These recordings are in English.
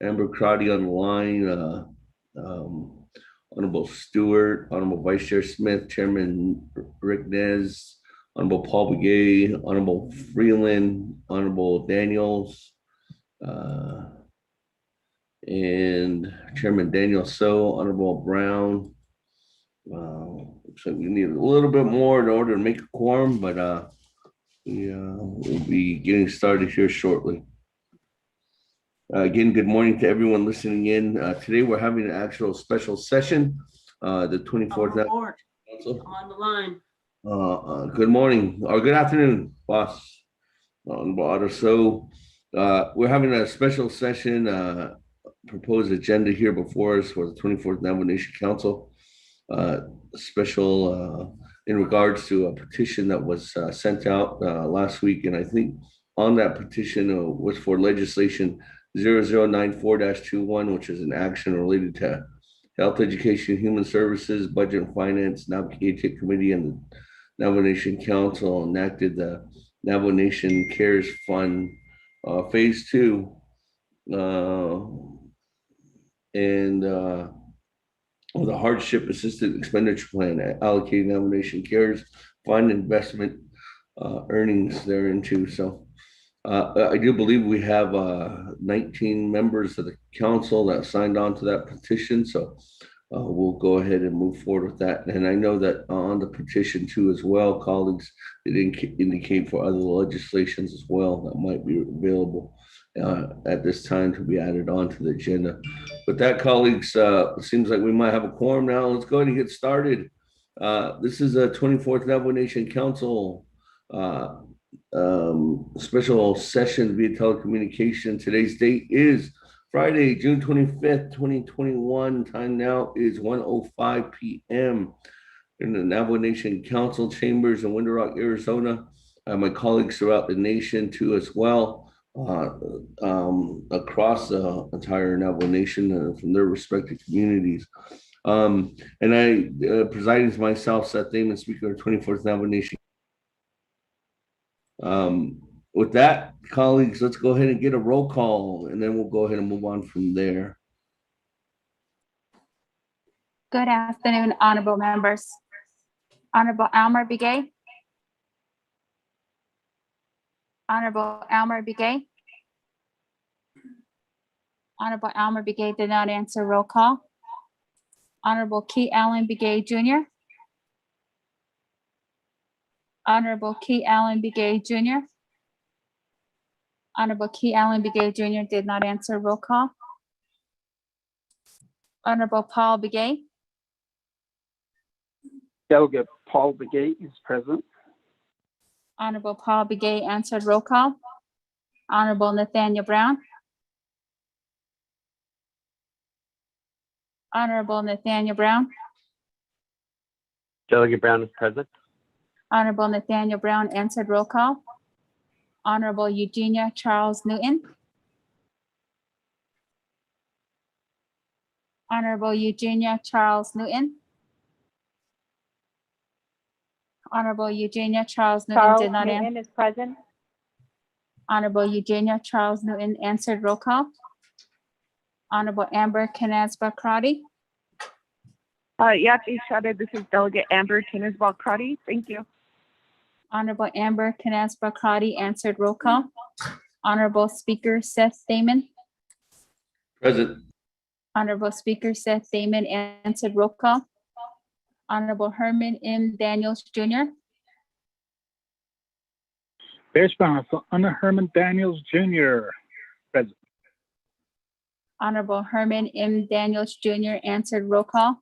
Amber Crotty on the line, Honorable Stewart, Honorable Vice Chair Smith, Chairman Rick Nez, Honorable Paul Begay, Honorable Freeland, Honorable Daniels, and Chairman Daniel So, Honorable Brown. So we need a little bit more in order to make a quorum, but we'll be getting started here shortly. Again, good morning to everyone listening in. Today we're having an actual special session, the 24th. I'm on the line. Good morning or good afternoon, boss. So we're having a special session, proposed agenda here before us for the 24th Navajo Nation Council. Special in regards to a petition that was sent out last week. And I think on that petition was for legislation 0094-21, which is an action related to health, education, human services, budget and finance. Navajo Committee and the Navajo Nation Council enacted the Navajo Nation Cares Fund Phase 2. With a hardship assisted expenditure plan allocating Navajo Nation Cares Fund investment earnings thereinto. So I do believe we have 19 members of the council that signed on to that petition. So we'll go ahead and move forward with that. And I know that on the petition too as well, colleagues, they didn't indicate for other legislations as well that might be available at this time to be added on to the agenda. With that, colleagues, it seems like we might have a quorum now. Let's go ahead and get started. This is a 24th Navajo Nation Council special session via telecommunication. Today's date is Friday, June 25th, 2021. Time now is 1:05 p.m. in the Navajo Nation Council chambers in Window Rock, Arizona. My colleagues throughout the nation too as well, across the entire Navajo Nation from their respective communities. And I, presiding as myself, Seth Damon, Speaker of 24th Navajo Nation. With that, colleagues, let's go ahead and get a roll call, and then we'll go ahead and move on from there. Good afternoon, honorable members. Honorable Elmer Begay. Honorable Elmer Begay. Honorable Elmer Begay did not answer roll call. Honorable Key Allen Begay Jr. Honorable Key Allen Begay Jr. Honorable Key Allen Begay Jr. did not answer roll call. Honorable Paul Begay. Delegate Paul Begay is present. Honorable Paul Begay answered roll call. Honorable Nathaniel Brown. Honorable Nathaniel Brown. Delegate Brown is present. Honorable Nathaniel Brown answered roll call. Honorable Eugenia Charles Newton. Honorable Eugenia Charles Newton. Honorable Eugenia Charles Newton did not answer. Is present. Honorable Eugenia Charles Newton answered roll call. Honorable Amber Knazba-Crotty. This is Delegate Amber Knazba-Crotty. Thank you. Honorable Amber Knazba-Crotty answered roll call. Honorable Speaker Seth Damon. Present. Honorable Speaker Seth Damon answered roll call. Honorable Herman M. Daniels Jr. Bears Brown, Honor Herman Daniels Jr. Present. Honorable Herman M. Daniels Jr. answered roll call.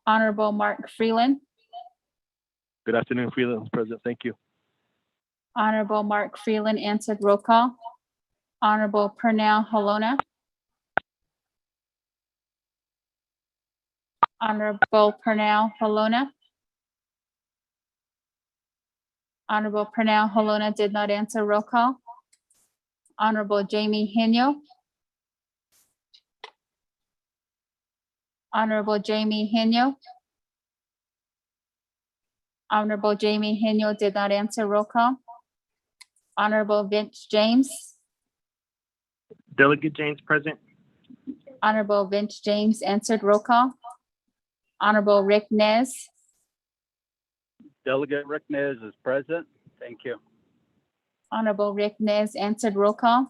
Honorable Mark Freeland. Good afternoon, Freeland is present. Thank you. Honorable Mark Freeland answered roll call. Honorable Purnell Halona. Honorable Purnell Halona. Honorable Purnell Halona did not answer roll call. Honorable Jamie Henyo. Honorable Jamie Henyo. Honorable Jamie Henyo did not answer roll call. Honorable Vince James. Delegate James present. Honorable Vince James answered. Roll call. Honorable Rick Nez. Delegate Rick Nez is present. Thank you. Honorable Rick Nez answered. Roll call.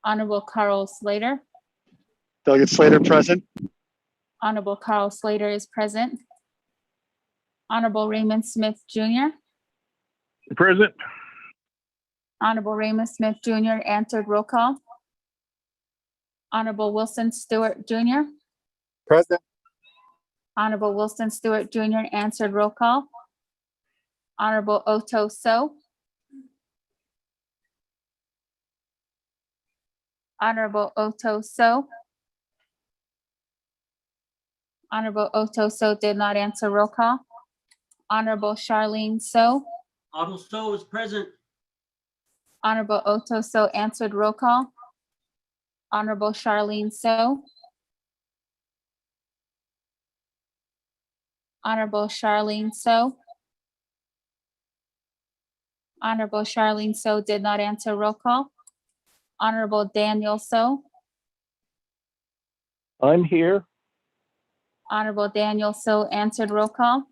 Honorable Carl Slater. Delegate Slater present. Honorable Carl Slater is present. Honorable Raymond Smith Jr. Present. Honorable Raymond Smith Jr. answered. Roll call. Honorable Wilson Stewart Jr. Present. Honorable Wilson Stewart Jr. answered. Roll call. Honorable Otto So. Honorable Otto So. Honorable Otto So did not answer. Roll call. Honorable Charlene So. Otto So is present. Honorable Otto So answered. Roll call. Honorable Charlene So. Honorable Charlene So. Honorable Charlene So did not answer. Roll call. Honorable Daniel So. I'm here. Honorable Daniel So answered. Roll call.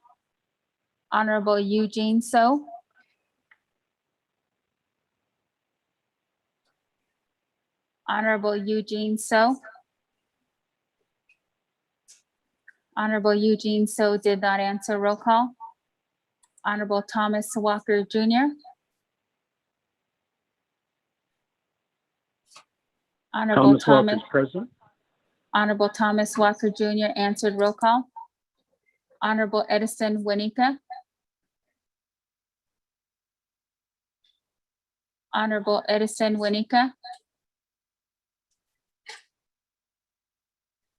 Honorable Eugene So. Honorable Eugene So. Honorable Eugene So did not answer. Roll call. Honorable Thomas Walker Jr. Honorable Thomas Walker is present. Honorable Thomas Walker Jr. answered. Roll call. Honorable Edison Winika. Honorable Edison Winika.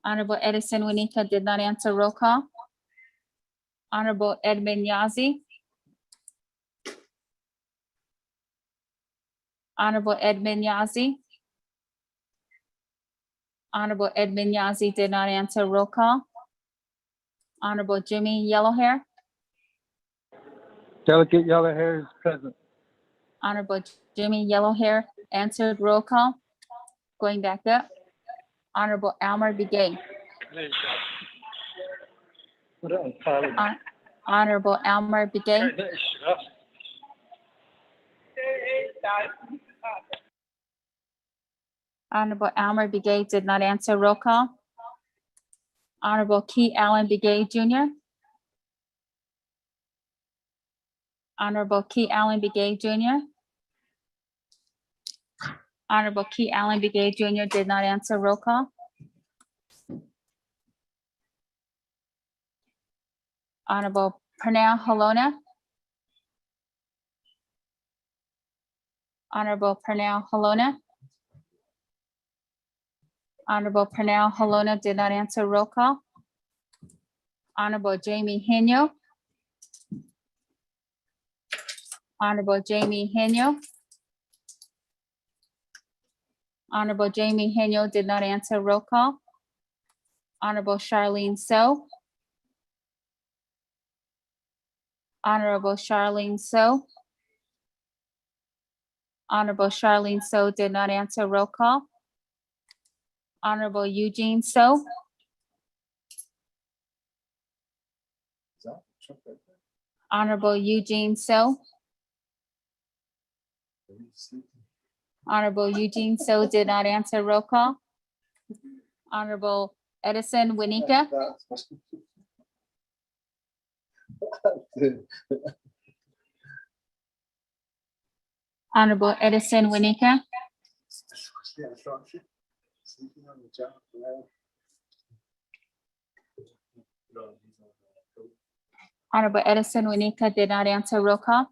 Honorable Edison Winika did not answer. Roll call. Honorable Edmund Yazi. Honorable Edmund Yazi. Honorable Edmund Yazi did not answer. Roll call. Honorable Jimmy Yellowhair. Delegate Yellowhair is present. Honorable Jimmy Yellowhair answered. Roll call. Going back up. Honorable Almer Begay. Honorable Almer Begay. Honorable Almer Begay did not answer. Roll call. Honorable Key Allen Begay Jr. Honorable Key Allen Begay Jr. Honorable Key Allen Begay Jr. did not answer. Roll call. Honorable Pernell Halona. Honorable Pernell Halona. Honorable Pernell Halona did not answer. Roll call. Honorable Jamie Henyo. Honorable Jamie Henyo. Honorable Jamie Henyo did not answer. Roll call. Honorable Charlene So. Honorable Charlene So. Honorable Charlene So did not answer. Roll call. Honorable Eugene So. Honorable Eugene So. Honorable Eugene So did not answer. Roll call. Honorable Edison Winika. Honorable Edison Winika. Honorable Edison Winika did not answer. Roll call.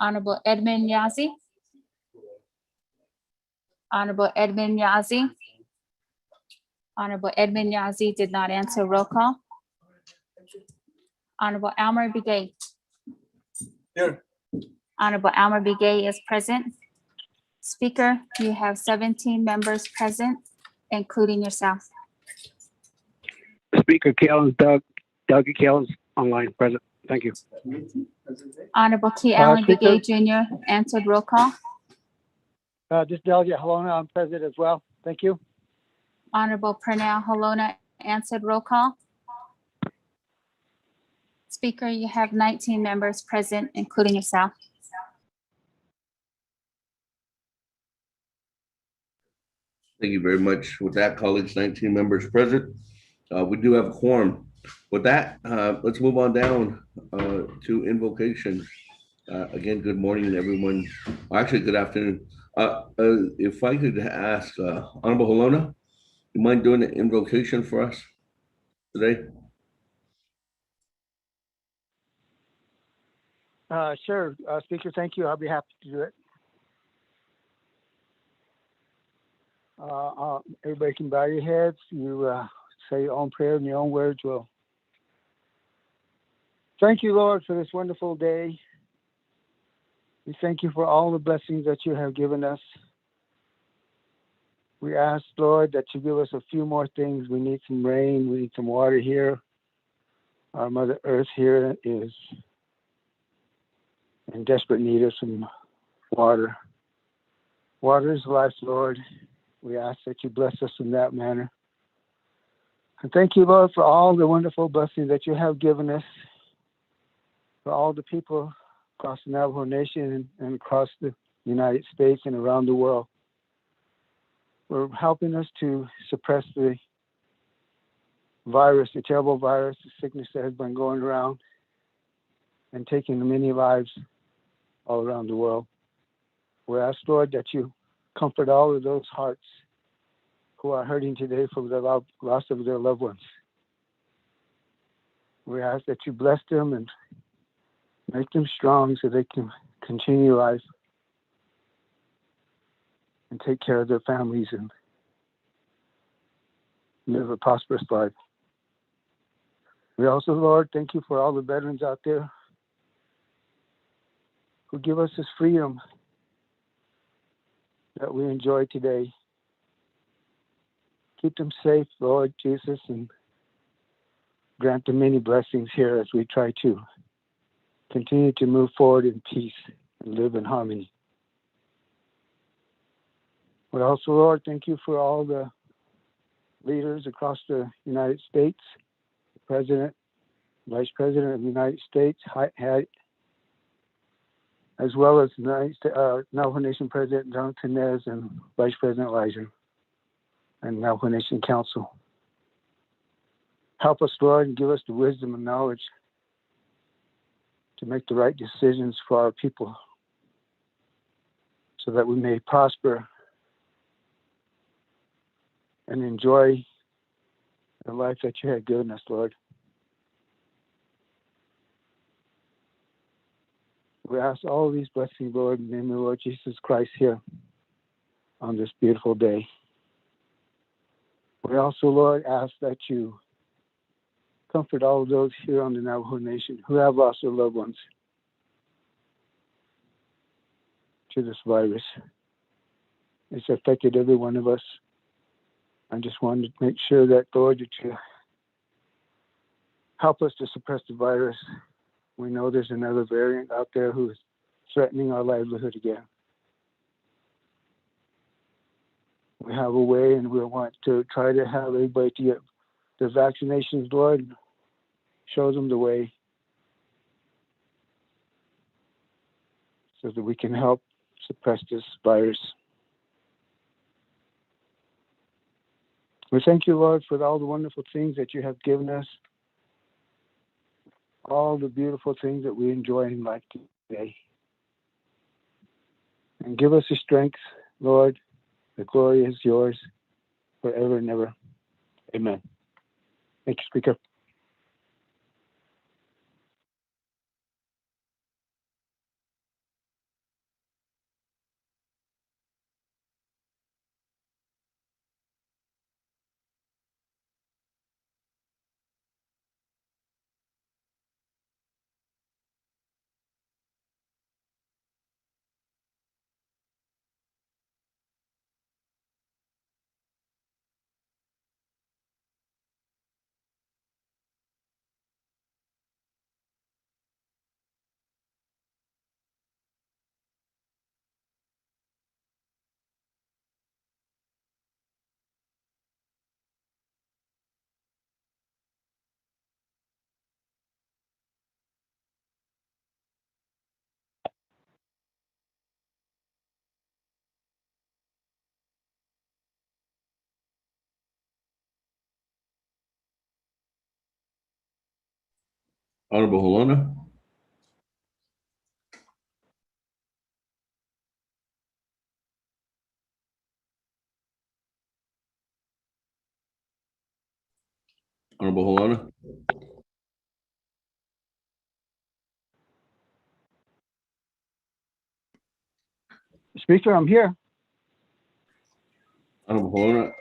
Honorable Edmund Yazi. Honorable Edmund Yazi. Honorable Edmund Yazi did not answer. Roll call. Honorable Almer Begay. Here. Honorable Almer Begay is present. Speaker, you have 17 members present, including yourself. Speaker Callen's Delegate Callen's online present. Thank you. Honorable Key Allen Speaker. Begay Jr. answered. Roll call. This Delegate Helona, I'm present as well. Thank you. Honorable Pernell Halona answered. Roll call. Speaker, you have 19 members present, including yourself. Thank you very much. With that, colleagues, 19 members present. We do have a quorum. With that, let's move on down to invocation. Again, good morning, everyone. Actually, good afternoon. If I could ask Honorable Halona, you mind doing the invocation for us today? Sure, Speaker, thank you. I'll be happy to do it. Everybody can bow your heads. You say your own prayer in your own words. Well, thank you, Lord, for this wonderful day. We thank you for all the blessings that you have given us. We ask, Lord, that you give us a few more things. We need some rain. We need some water here. Our Mother Earth here is in desperate need of some water. Water is life, Lord. We ask that you bless us in that manner. And thank you, Lord, for all the wonderful blessings that you have given us, for all the people across the Navajo Nation and across the United States and around the world. For helping us to suppress the virus, the terrible virus, the sickness that has been going around and taking many lives all around the world. We ask, Lord, that you comfort all of those hearts who are hurting today for the loss of their loved ones. We ask that you bless them and make them strong so they can continue life and take care of their families and live a prosperous life. We also, Lord, thank you for all the veterans out there who give us this freedom that we enjoy today. Keep them safe, Lord Jesus, and grant them many blessings here as we try to continue to move forward in peace and live in harmony. But also, Lord, thank you for all the leaders across the United States, the President, Vice President of the United States, as well as Navajo Nation President Jonathan Nez and Vice President Elijah and Navajo Nation Council. Help us, Lord, and give us the wisdom and knowledge to make the right decisions for our people so that we may prosper and enjoy the life that you have given us, Lord. We ask all of these blessings, Lord, in the name of the Lord Jesus Christ here on this beautiful day. We also, Lord, ask that you comfort all of those here on the Navajo Nation who have lost their loved ones to this virus. It's affected every one of us. I just wanted to make sure that, Lord, that you help us to suppress the virus. We know there's another variant out there who is threatening our livelihood again. We have a way, and we want to try to have everybody to get their vaccinations, Lord. Show them the way so that we can help suppress this virus. We thank you, Lord, for all the wonderful things that you have given us, all the beautiful things that we enjoy in life today. And give us the strength, Lord. The glory is yours forever and ever. Amen. Thank you, Speaker. Honorable Holona, Honorable Holona, Speaker, I'm here. Honorable Holona.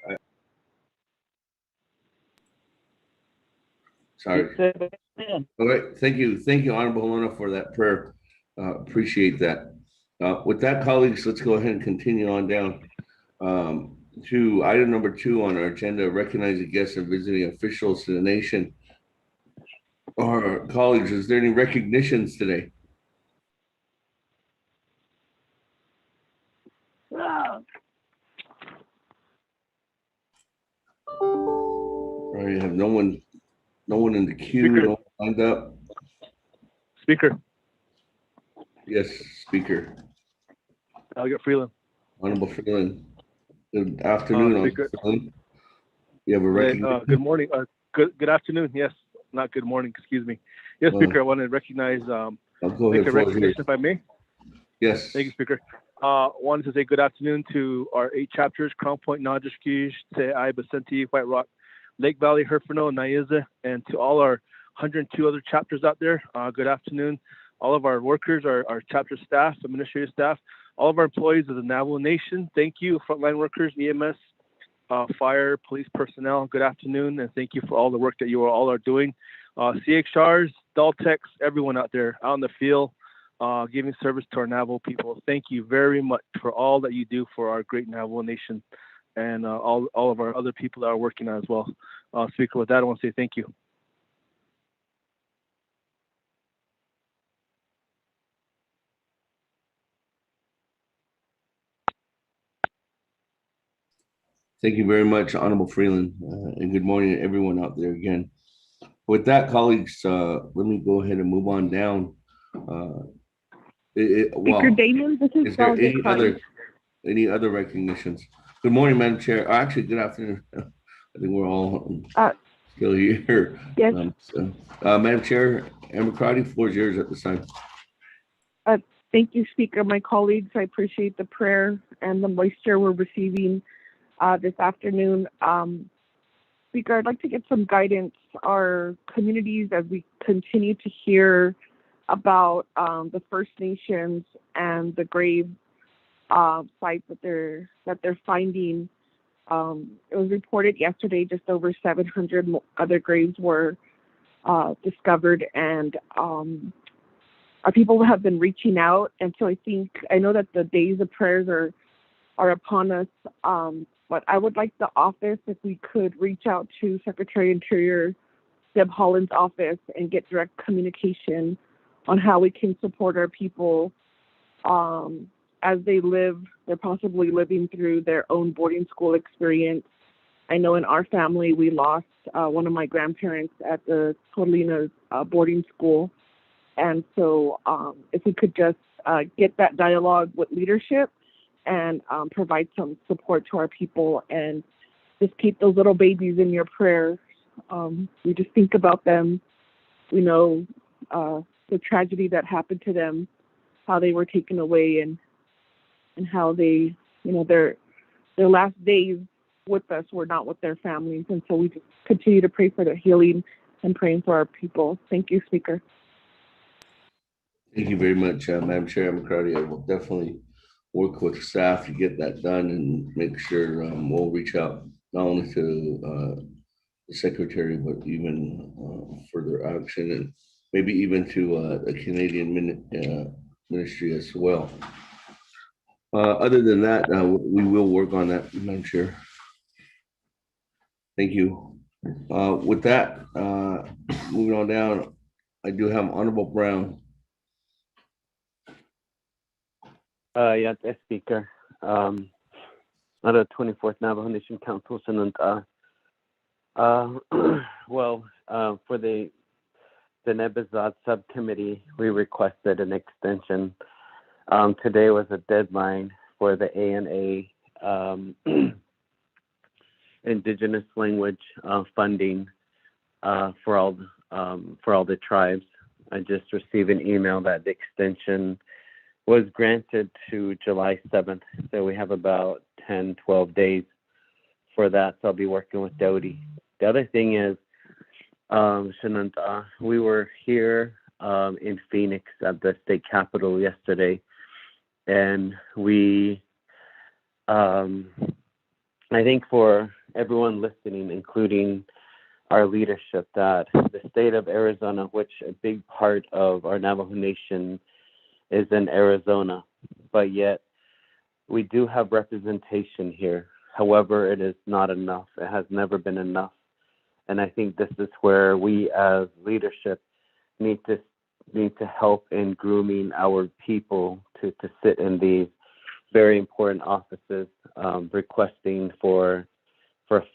Sorry. All right, thank you, Honorable Holona, for that prayer. Appreciate that. With that, colleagues, let's go ahead and continue on down to item number 2 on our agenda, recognizing guests and visiting officials to the nation. Our colleagues, is there any recognitions today? I have no one in the queue, Speaker. no one lined up. Speaker, Yes, Speaker. Delegate Freeland. Honorable Freeland. Good afternoon, Speaker. Honorable Freeland. You have a Hey, recognition? good morning. Good afternoon. Yes, not good morning. Excuse me. Yes, Well, Speaker. I want to recognize Go make ahead, a floor is yours. recognition if I may. Yes. Thank you, Speaker. Wanted to say good afternoon to our 8 chapters: Crown Point, Najaskish, Te'ai, Basenti, White Rock, Lake Valley, Herfino, Naiza, and to all our 102 other chapters out there. Good afternoon. All of our workers, our chapter staff, administrative staff, all of our employees of the Navajo Nation. Thank you, frontline workers, EMS, fire, police personnel. Good afternoon, and thank you for all the work that you all are doing. CXRs, Daltecs, everyone out there out in the field, giving service to our Navajo people. Thank you very much for all that you do for our great Navajo Nation and all of our other people that are working on as well. Speaker, with that, I want to say thank you. Thank you very much, Honorable Freeland, and good morning to everyone out there again. With that, colleagues, let me go ahead and move on down. Speaker Well, Damon, this is is there Delegate any other recognitions? Good morning, Madam Chair. Actually, good afternoon. I think we're all still here. Yes. Madam Chair, Amber Crotty, floor is yours at this time. Thank you, Speaker. My colleagues, I appreciate the prayer and the moisture we're receiving this afternoon. Speaker, I'd like to get some guidance. Our communities, as we continue to hear about the First Nations and the grave sites that they're finding. It was reported yesterday just over 700 other graves were discovered, and our people have been reaching out. And so I know that the days of prayers are upon us. But I would like the office, if we could reach out to Secretary Interior Deb Holland's office and get direct communication on how we can support our people as they're possibly living through their own boarding school experience. I know in our family, we lost one of my grandparents at the Torlina's boarding school. And so if we could just get that dialogue with leadership and provide some support to our people, and just keep those little babies in your prayers. We just think about them. We know the tragedy that happened to them, how they were taken away, and how they, their last days with us were not with their families. And so we just continue to pray for their healing and praying for our people. Thank you, Speaker. Thank you very much, Madam Chair McCarty. I will definitely work with staff to get that done and make sure we'll reach out not only to the secretary, but even further action, and maybe even to the Canadian ministry as well. Other than that, we will work on that, Madam Chair. Thank you. With that, moving on down, I do have Honorable Brown. Yes, Speaker. On the 24th Navajo Nation Council, for the Nebazad subcommittee, we requested an extension. Today was a deadline for the ANA Indigenous language funding for all the tribes. I just received an email that the extension was granted to July 7th. So we have about 10, 12 days for that. So I'll be working with Dodie. The other thing is, Shananta, we were here in Phoenix at the state capitol yesterday, and we, I think for everyone listening, including our leadership, that the state of Arizona, which a big part of our Navajo Nation is in Arizona, but yet we do have representation here. However, it is not enough. It has never been enough. And I think this is where we as leadership need to help in grooming our people to sit in these very important offices, requesting for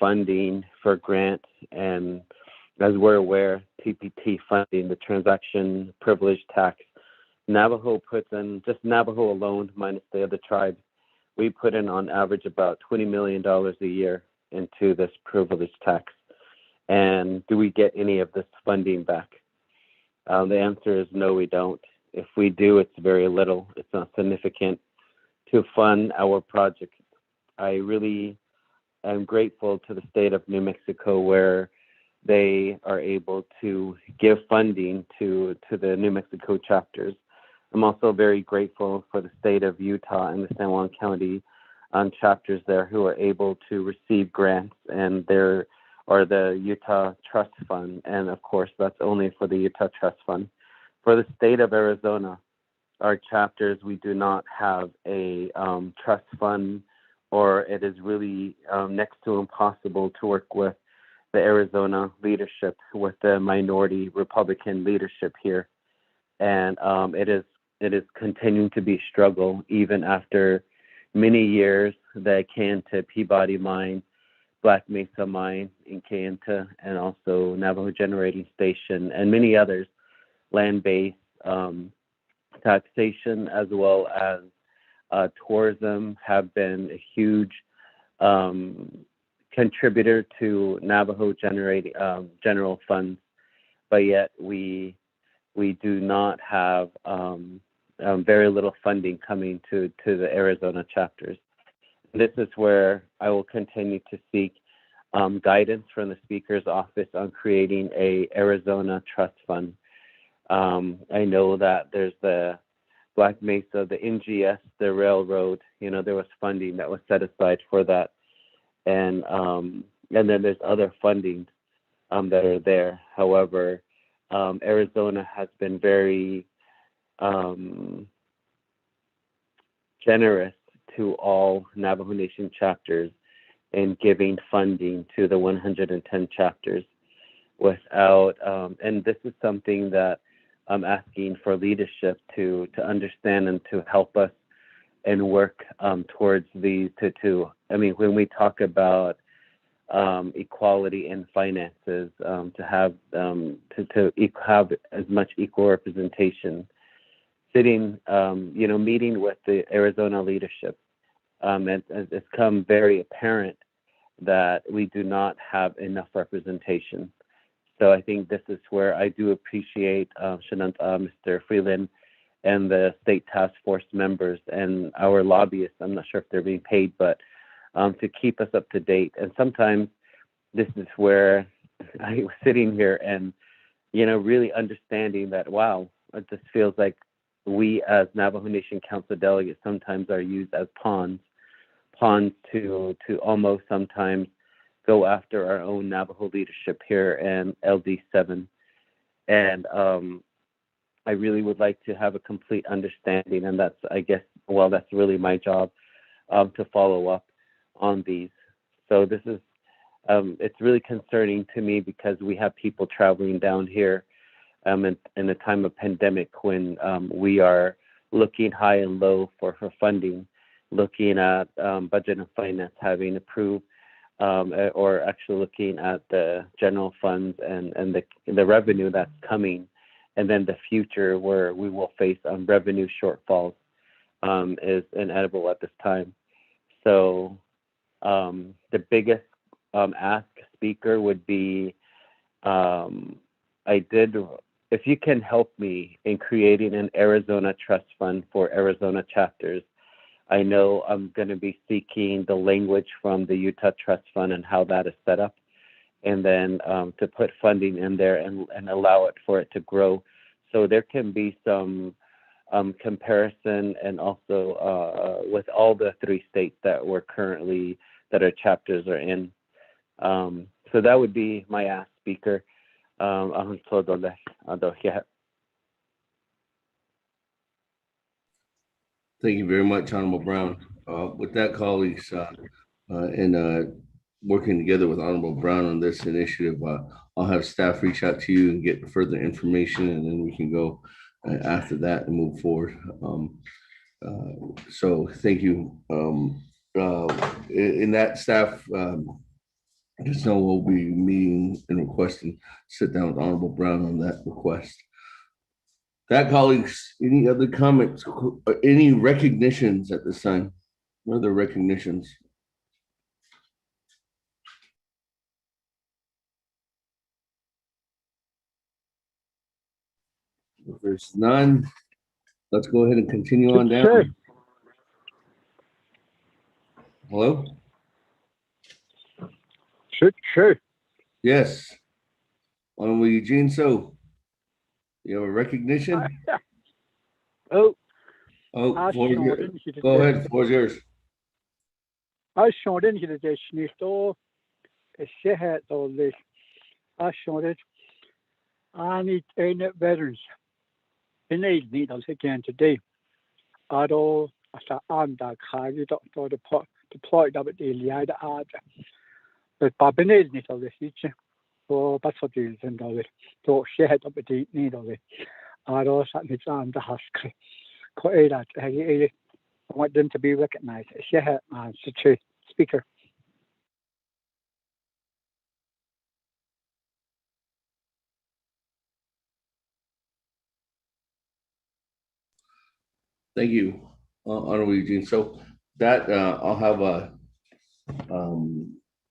funding, for grants, and as we're aware, TPT funding, the transaction privilege tax. Navajo puts in, just Navajo alone, minus the other tribes, we put in on average about $20 million a year into this privilege tax. And do we get any of this funding back? The answer is no, we don't. If we do, it's very little. It's not significant to fund our projects. I really am grateful to the state of New Mexico, where they are able to give funding to the New Mexico chapters. I'm also very grateful for the state of Utah and the San Juan County chapters there who are able to receive grants, and there are the Utah Trust Fund, and of course that's only for the Utah Trust Fund. For the state of Arizona, our chapters, we do not have a trust fund, or it is really next to impossible to work with the Arizona leadership, with the minority Republican leadership here. And it is continuing to be a struggle even after many years. The Kayenta Peabody Mine, Black Mesa Mine in Kayenta, and also Navajo Generating Station, and many others, land-based taxation as well as tourism have been a huge contributor to Navajo generating general funds, but yet we do not have very little funding coming to the Arizona chapters. This is where I will continue to seek guidance from the Speaker's office on creating a Arizona trust fund. I know that there's the Black Mesa, the NGS, the railroad, there was funding that was set aside for that. And then there's other fundings that are there. However, Arizona has been very generous to all Navajo Nation chapters in giving funding to the 110 chapters without, and this is something that I'm asking for leadership to understand and to help us and work towards these when we talk about equality in finances, to have as much equal representation. Sitting, meeting with the Arizona leadership, it's become very apparent that we do not have enough representation. So I think this is where I do appreciate Mr. Freeland and the state task force members and our lobbyists. I'm not sure if they're being paid, but to keep us up to date. And sometimes this is where I was sitting here and, really understanding that, wow, it just feels like we as Navajo Nation Council delegates sometimes are used as pawns to almost sometimes go after our own Navajo leadership here in LD7. And I really would like to have a complete understanding, and that's really my job, to follow up on these. So this is, it's really concerning to me because we have people traveling down here in a time of pandemic when we are looking high and low for funding, looking at budget and finance having approved, or actually looking at the general funds and the revenue that's coming, and then the future where we will face revenue shortfalls is inedible at this time. So the biggest ask, Speaker, would be, I did if you can help me in creating an Arizona trust fund for Arizona chapters. I know I'm going to be seeking the language from the Utah Trust Fund and how that is set up, and then to put funding in there and allow it for it to grow. So there can be some comparison, and also with all the 3 states that our chapters are in. So that would be my ask, Speaker. Thank you very much, Honorable Brown. With that, colleagues, and working together with Honorable Brown on this initiative, I'll have staff reach out to you and get further information, and then we can go after that and move forward. So thank you. In that, staff, just know we'll be meeting and requesting sit down with Honorable Brown on that request. That, colleagues, any other comments, any recognitions at this time? What are the recognitions? If there's none, let's go ahead and continue on down. Sure. Hello? Sure. Yes. Honorable Eugene So. You have a recognition? Oh, Floor is yours. Go ahead, floor is yours. I showed in here the Schnitto, a shehet all this. I showed it. I need veterans. In a need us again today. I don't, I'm that high, you don't know the deployed of it, the other. But Babinese need all this, so that's what you send all it. So shehet of it, need all it. I don't it's on the husk. I want them to be recognized. Shehet, man, Speaker. Thank you, Honorable Eugene. So that I'll have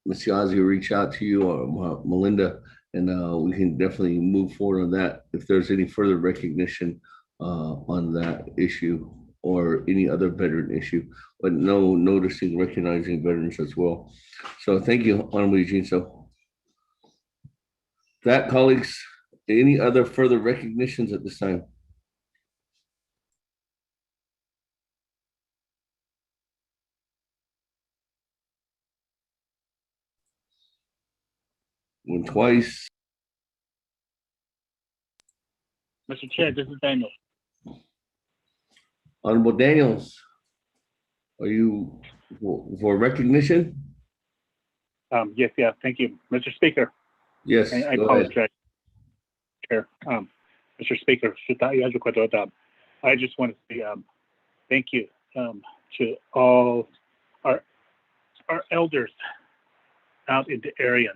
Ms. Yazzie reach out to you or Melinda, and we can definitely move forward on that if there's any further recognition on that issue or any other veteran issue, but no noticing, recognizing veterans as well. So thank you, Honorable Eugene. So that, colleagues, any other further recognitions at this time? One twice. Mr. Chair, this is Daniel. Honorable Daniels, are you for recognition? Yes, thank you. Mr. Speaker, Yes, I go ahead. apologize, Chair. Mr. Speaker, I just want to say thank you to all our elders out in the area,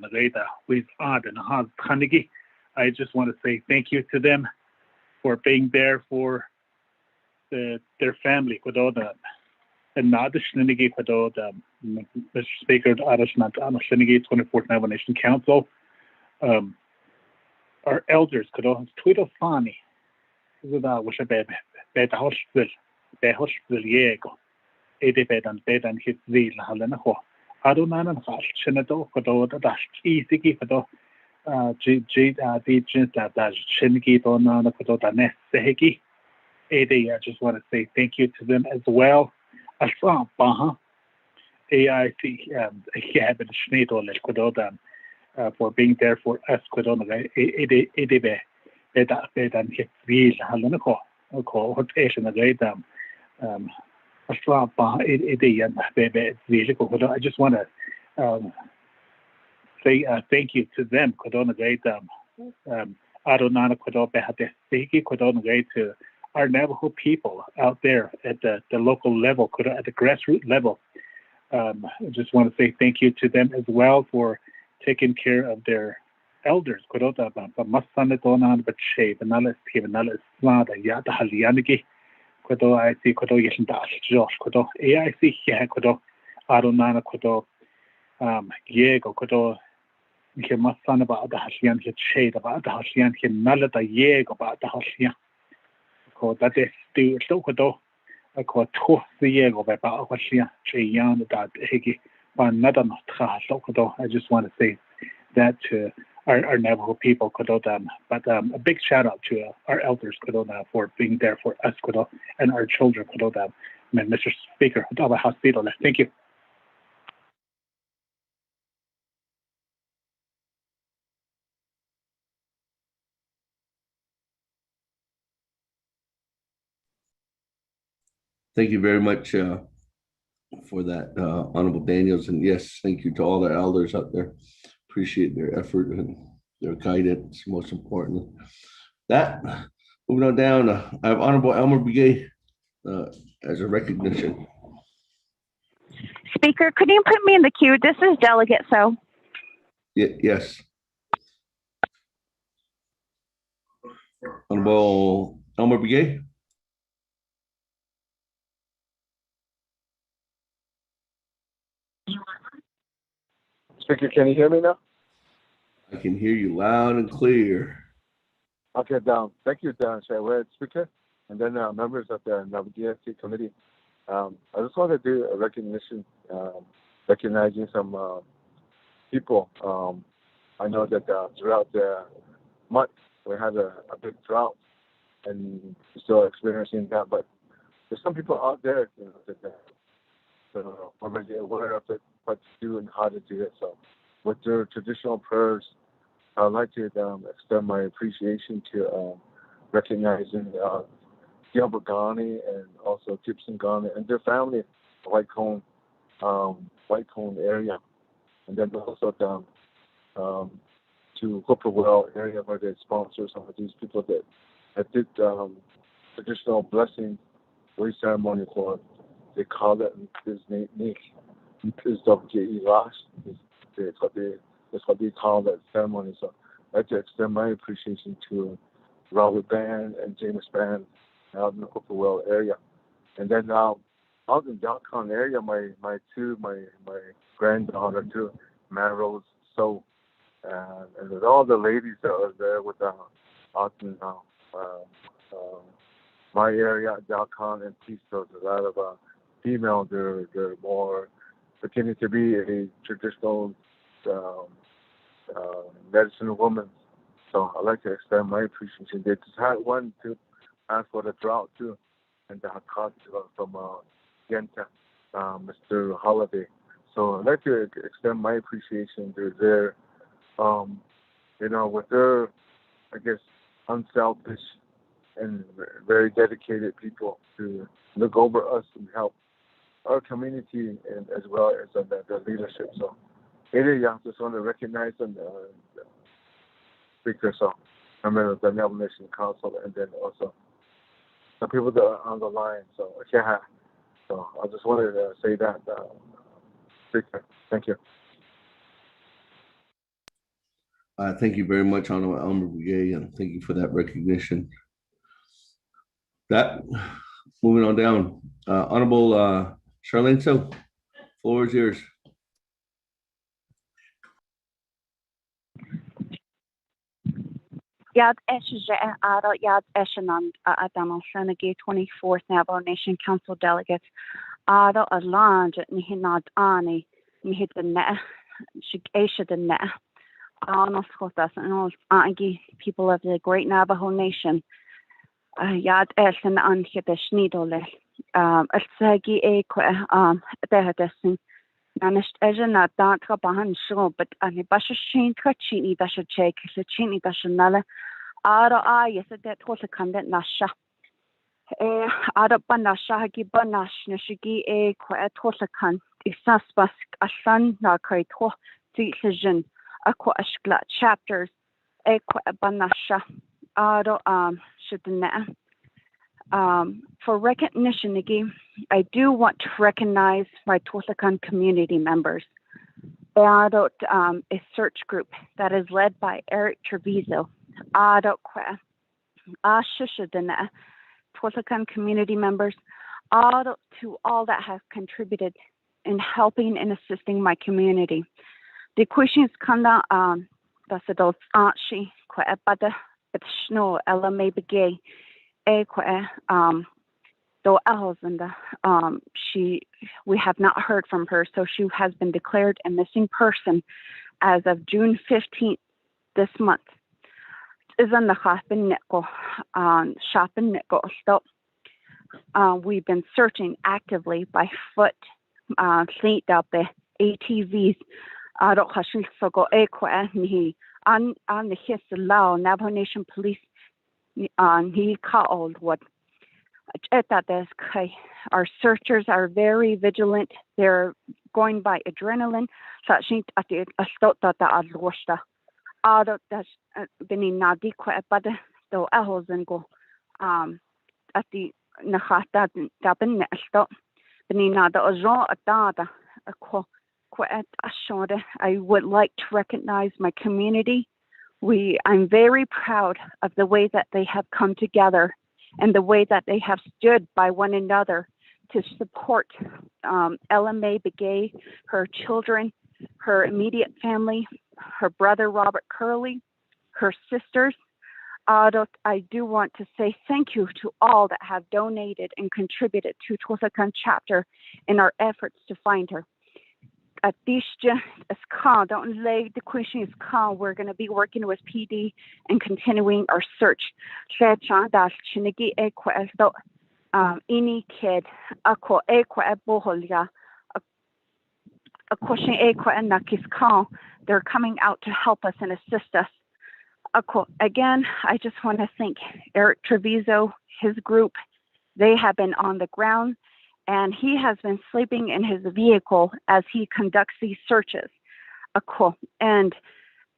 I just want to say thank you to them for being there for their family. And Mr. Speaker, 24th Navajo Nation Council, our elders, Twitter Fani, was a bed hospital, Yego, Edibedan, Bedan hit Zil, Halenaho, Adunan, Senator, that's easy for the Jins that Shingi Donana Kodota Seheki. I just want to say thank you to them as well. Aslam Baha AIC Habit Schneider Kodota for being there for us Kodona Edibe Bedan hit Zil, Halenako, Hot Asian Adam. Aslam Baha Edian Bebe Zil. I just want to say thank you to them. Kodona Gatam, Adonana Kodo Behate Siki, Kodona Gate to our Navajo people out there at the local level, at the grassroots level. I just want to say thank you to them as well for taking care of their elders. Kodota Masanetonan, but Shave, Analyst, Nalis, Slada, Yata Halianiki, Kodo, I see Kodo Yeshindash, Josh, Kodo, AIC, Kodo, Adonana Kodo, Diego, Kodo. ke masana ba da hasian ke shade ba da hasian ke nala da ye go ba da hasian ko da de stu so ko do ko to the ye go ba hasian che yan da hegi ba nada no tra so ko do. I just want to say that to our Navajo people, but a big shout out to our elders for being there for us and our children. Mr. Speaker, hospital. Thank you. Thank you very much for that, Honorable Daniels. And yes, thank you to all the elders out there. Appreciate their effort and their guidance, most importantly. That, moving on down, I have Honorable Elmer Begay as a recognition. Speaker, could you put me in the queue? This is Delegate So. Yes. Honorable Elmer Begay. Speaker, can you hear me now? I can hear you loud and clear. Okay, thank you, Speaker, and then members of the Navajo State Committee. I just want to do a recognition, recognizing some people. I know that throughout the month we had a big drought, and we're still experiencing that. But there's some people out there, that already aware of it, what to do and how to do it. So, with their traditional prayers, I'd like to extend my appreciation to recognizing Gilbert Ghani and also Gibson Ghani and their family, White Cone area, and then also down to Whippoorwill area where they sponsor some of these people that did traditional blessing way ceremony for. They call it his name Nick. Is WJE last. That's what they call that ceremony. So I'd like to extend my appreciation to Robert Band and James Band out in the Whippoorwill area. And then out in Yukon area, my granddaughter too, Marrose. So and with all the ladies that are there with out in my area, Yukon and Peace, there's a lot of female. They're more beginning to be a traditional medicine woman. So I'd like to extend my appreciation. They just had one to ask for the drought too, and that caused from Yenta, Mr. Holiday. So I'd like to extend my appreciation to their, with their, I guess, unselfish and very dedicated people to look over us and help our community and as well as the leadership. So, I just want to recognize them, Speaker, so member of the Navajo Nation Council, and then also the people that are on the line. So, so I just wanted to say that, Speaker. Thank you. Thank you very much, Honorable Elmer Begay, and thank you for that recognition. That, moving on down, Honorable Charlene So, floor is yours. Yad Eshe Ado Yad Eshanan Adamo Shanagi 24th Navajo Nation Council Delegates Ado Alanj Nihinad Ani Nihit the Net Shik Esha the Net Anos Hotas and all Angi people of the Great Navajo Nation Yad Eshan Anhit Schnidole Sagi Equa Dehadesin Nanisht Ejana Dantra Bahan Show, but Ani Bashin Kachini Dasha Chek, Chini Dashanala, Ada yes, that was a content Nasha. Ada Banasha Hagi Banash, Nashigi a Tosakan, Isaspas, Ashan Nakari To, Decision, Aqua Ashgla chapters, Equa Banasha, Ada Shidana. For recognition, again, I do want to recognize my Tosakan community members. Adult a search group that is led by Eric Treviso. Adult Ashishadana Tosakan community members. To all that have contributed in helping and assisting my community. The questions kanda that's adults she quite but it's snow may begay quite though and we have not heard from her, so she has been declared a missing person as of June 15th this month. Isn't the shopping stop? We've been searching actively by foot, cleaned up the ATVs. On the Hisalao Navajo Nation Police, he called what. Our searchers are very vigilant. They're going by adrenaline. I would like to recognize my community. I'm very proud of the way that they have come together and the way that they have stood by one another to support LMA Begay, her children, her immediate family, her brother Robert Curley, her sisters. I do want to say thank you to all that have donated and contributed to Twasakan chapter in our efforts to find her. At this don't lay the question is called. We're going to be working with PD and continuing our search. Any kid, a question they're coming out to help us and assist us. Again, I just want to thank Eric Treviso, his group. They have been on the ground, and he has been sleeping in his vehicle as he conducts these searches. And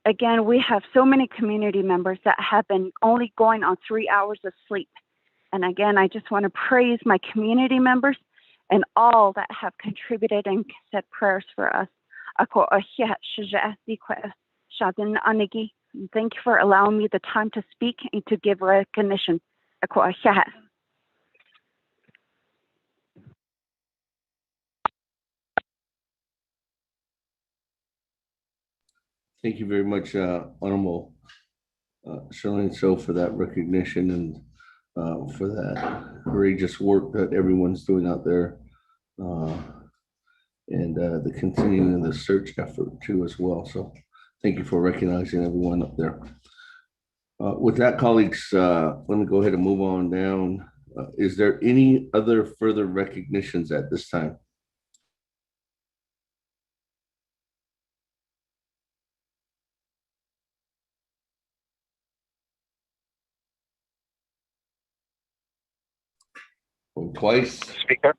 again, we have so many community members that have been only going on 3 hours of sleep. And again, I just want to praise my community members and all that have contributed and said prayers for us. Thank you for allowing me the time to speak and to give recognition. Thank you very much, Honorable Charlene So, for that recognition and for that courageous work that everyone's doing out there, and the continuing of the search effort too as well. So thank you for recognizing everyone up there. With that, colleagues, let me go ahead and move on down. Is there any other further recognitions at this time? Twice. Speaker.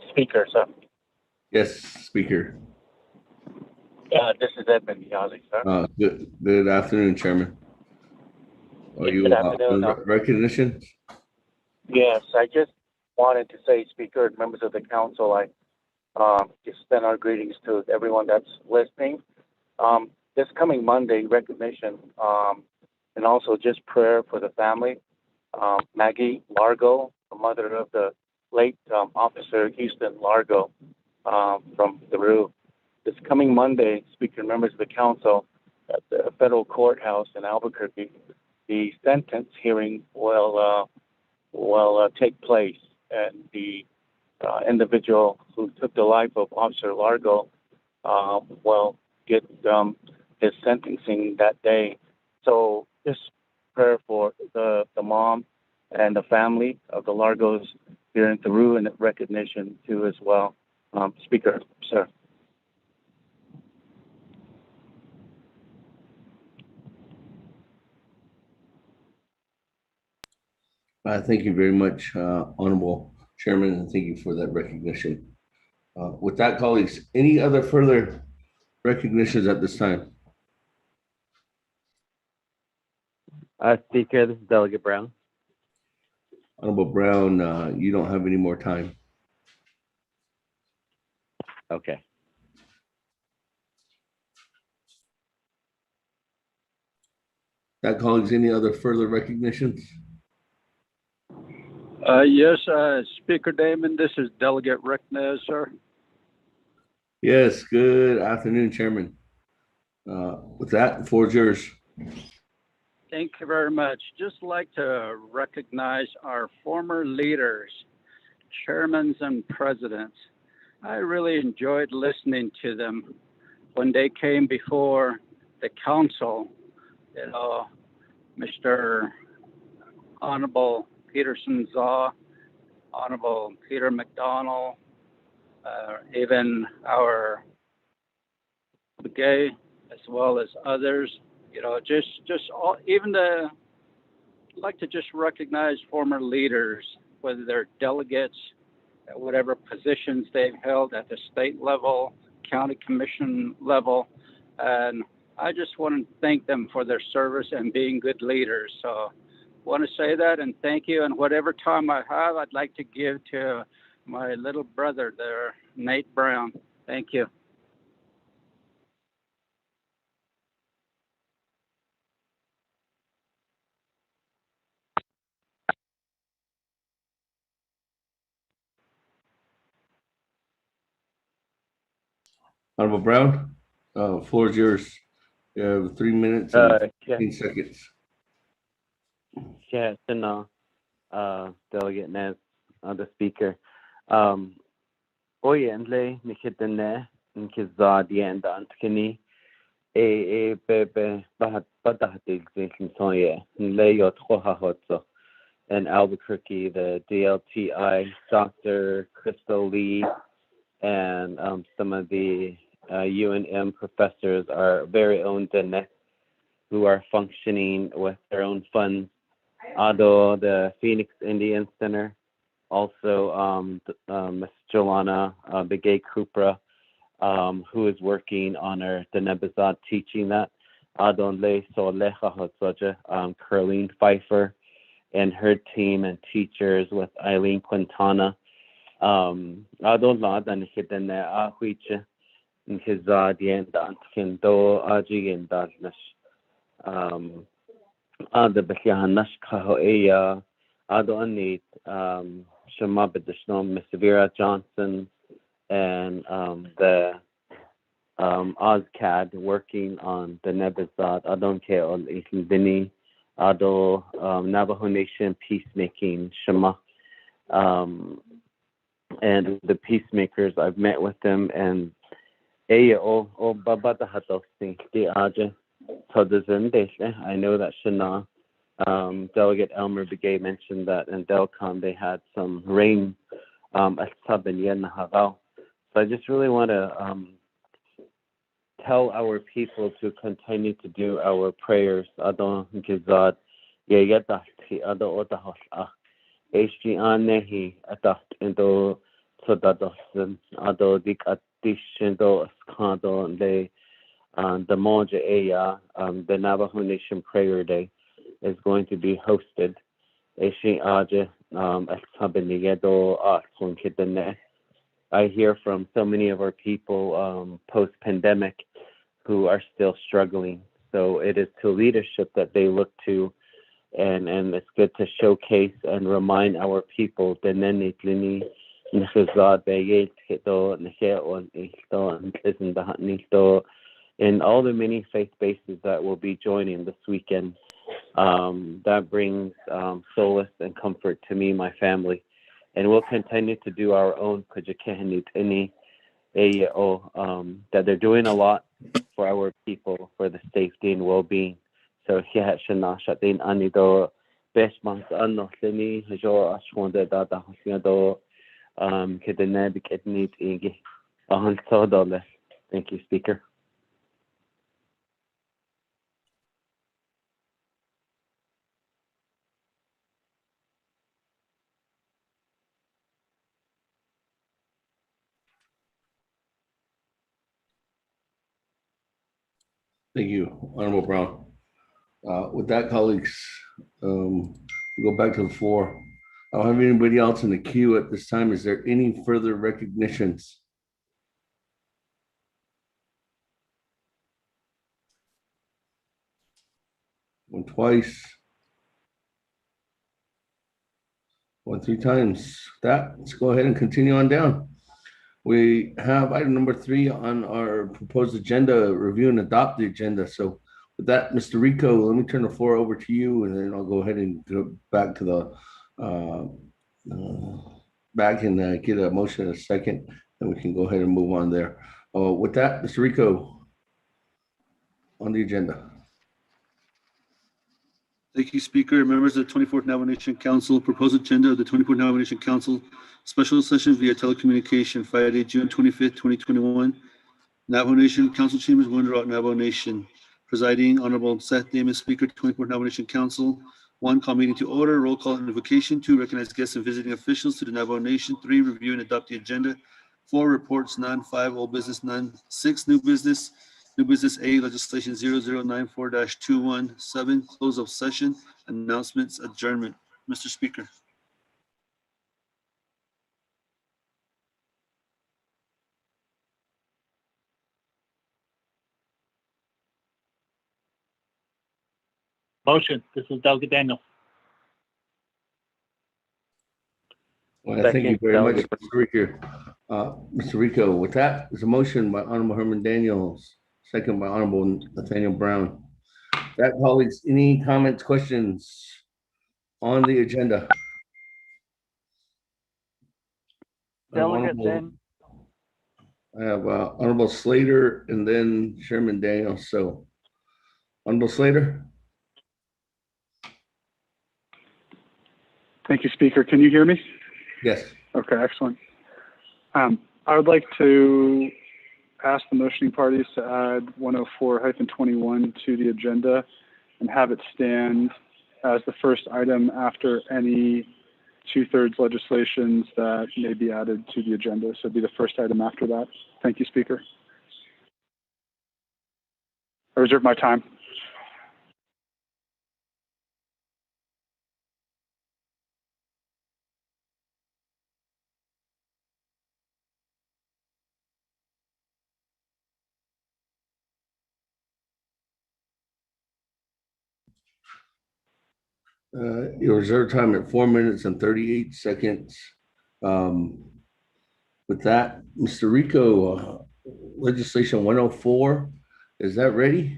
Speaker, sir. Yes, Speaker. This is Edmund Yazzie, sir. Good afternoon, Chairman. Are you Good afternoon. recognition? Yes, I just wanted to say, Speaker and members of the council, I extend our greetings to everyone that's listening. This coming Monday, recognition, and also just prayer for the family. Maggie Largo, the mother of the late Officer Houston Largo from Peru. This coming Monday, Speaker and members of the council, at the federal courthouse in Albuquerque, the sentence hearing will take place, and the individual who took the life of Officer Largo will get his sentencing that day. So just prayer for the mom and the family of the Largos here in Peru, and recognition too as well. Speaker, sir. Thank you very much, Honorable Chairman, and thank you for that recognition. With that, colleagues, any other further recognitions at this time? Speaker, this is Delegate Brown. Honorable Brown, you don't have any more time. Okay. That, colleagues, any other further recognitions? Yes, Speaker Damon, this is Delegate Rick Nez, sir. Yes, good afternoon, Chairman. With that, the floor is yours. Thank you very much. Just like to recognize our former leaders, chairmen and presidents. I really enjoyed listening to them when they came before the council. You know, Mr. Honorable Peterson Zaw, Honorable Peter McDonald, even our Gay, as well as others. You know, just all, even the like to just recognize former leaders, whether they're delegates, at whatever positions they've held at the state level, county commission level, and I just want to thank them for their service and being good leaders. So, want to say that and thank you. And whatever time I have, I'd like to give to my little brother there, Nate Brown. Thank you. Honorable Brown, floor is yours. You have 3 minutes and 15 seconds. Yeah, Delegate Nez, the Speaker. Oye, Enle, Nikitene, Nkizadi, and Antkini, Bebe, Badahatig, Zinsoye, Nleo Trohahotso, and Albuquerque, the DLTI, Dr. Crystal Lee, and some of the UNM professors, our very own Dene, who are functioning with their own funds. Although the Phoenix Indian Center, also Ms. Jolana Begay Kupra, who is working on our Denebazat teaching that. Adon Le Solecha Hotsoja, Curleen Pfeiffer and her team and teachers with Eileen Quintana. Adon Ladan Hidene Ahuiche, Nkizadien Danskindo Aji and Dajnash. The Bekianash Kahoea, Adonit, Shema Bedishno, Miss Vera Johnson, and the OzCAD working on the Nebazat, Adonke on Bini, Ado, Navajo Nation peacemaking, Shema. And the peacemakers, I've met with them, and Babata Hatosi, the Aja. I know that Shana, Delegate Elmer Begay mentioned that in Delcom they had some rain at Saben. So I just really want to tell our people to continue to do our prayers. Adon Gizad, Yayadati, Ado Otahosha, HGanehi, Adat, Indo Sodadosan, Ado Dikatishindo, Skado, and they. The Moja Eya, the Navajo Nation Prayer Day, is going to be hosted. I hear from so many of our people post-pandemic who are still struggling. So it is to leadership that they look to, and it's good to showcase and remind our people and all the many faith bases that will be joining this weekend. That brings solace and comfort to me, my family. And we'll continue to do our own that they're doing a lot for our people, for the safety and well-being. So anido thank you, Speaker. Thank you, Honorable Brown. With that, colleagues, we go back to the floor. I don't have anybody else in the queue at this time. Is there any further recognitions? One twice. Going 3 times. That, let's go ahead and continue on down. We have item number 3 on our proposed agenda, review and adopt the agenda. So with that, Mr. Rico, let me turn the floor over to you, and then I'll go ahead and go back to the back and get a motion in a second, and we can go ahead and move on there. With that, Mr. Rico, on the agenda. Thank you, Speaker. Members of the 24th Navajo Nation Council, proposed agenda of the 24th Navajo Nation Council, special session via telecommunication, Friday, June 25th, 2021. Navajo Nation Council Chambers, Winter Rock, Navajo Nation. Presiding, Honorable Seth Davis, Speaker, 24th Navajo Nation Council. 1, call meeting to order, roll call and invocation. 2, recognize guests and visiting officials to the Navajo Nation. 3, review and adopt the agenda. 4, reports, none. 5, old business, none. 6, new business. New business A, legislation 0094-21. 7, close of session, announcements, adjournment. Mr. Speaker. Motion. This is Delegate Daniel. Well, thank you very much, Mr. Rico. Mr. Rico, with that, there's a motion by Honorable Herman Daniels, second by Honorable Nathaniel Brown. That, colleagues, any comments, questions on the agenda? Delegate I have Honorable Slater and then Chairman Daniels. So, Honorable Slater. Thank you, Speaker. Can you hear me? Yes. Okay, excellent. I would like to ask the motioning parties to add 104-21 to the agenda and have it stand as the first item after any 2/3 legislations that may be added to the agenda. So it'd be the first item after that. Thank you, Speaker. I reserve my time. Your reserve time at 4 minutes and 38 seconds. With that, Mr. Rico, legislation 104, is that ready?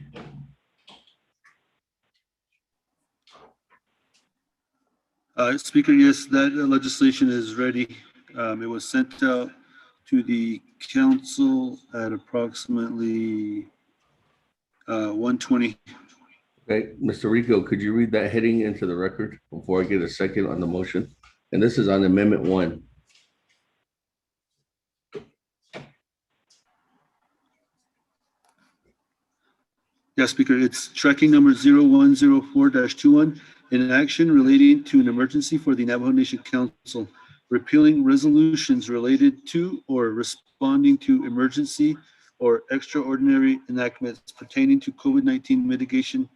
Speaker, yes, that legislation is ready. It was sent out to the council at approximately 1:20. Okay, Mr. Rico, could you read that heading into the record before I get a second on the motion? And this is on Amendment 1. Yes, Speaker, it's tracking number 0104-21, in action relating to an emergency for the Navajo Nation Council, repealing resolutions related to or responding to emergency or extraordinary enactments pertaining to COVID-19 mitigation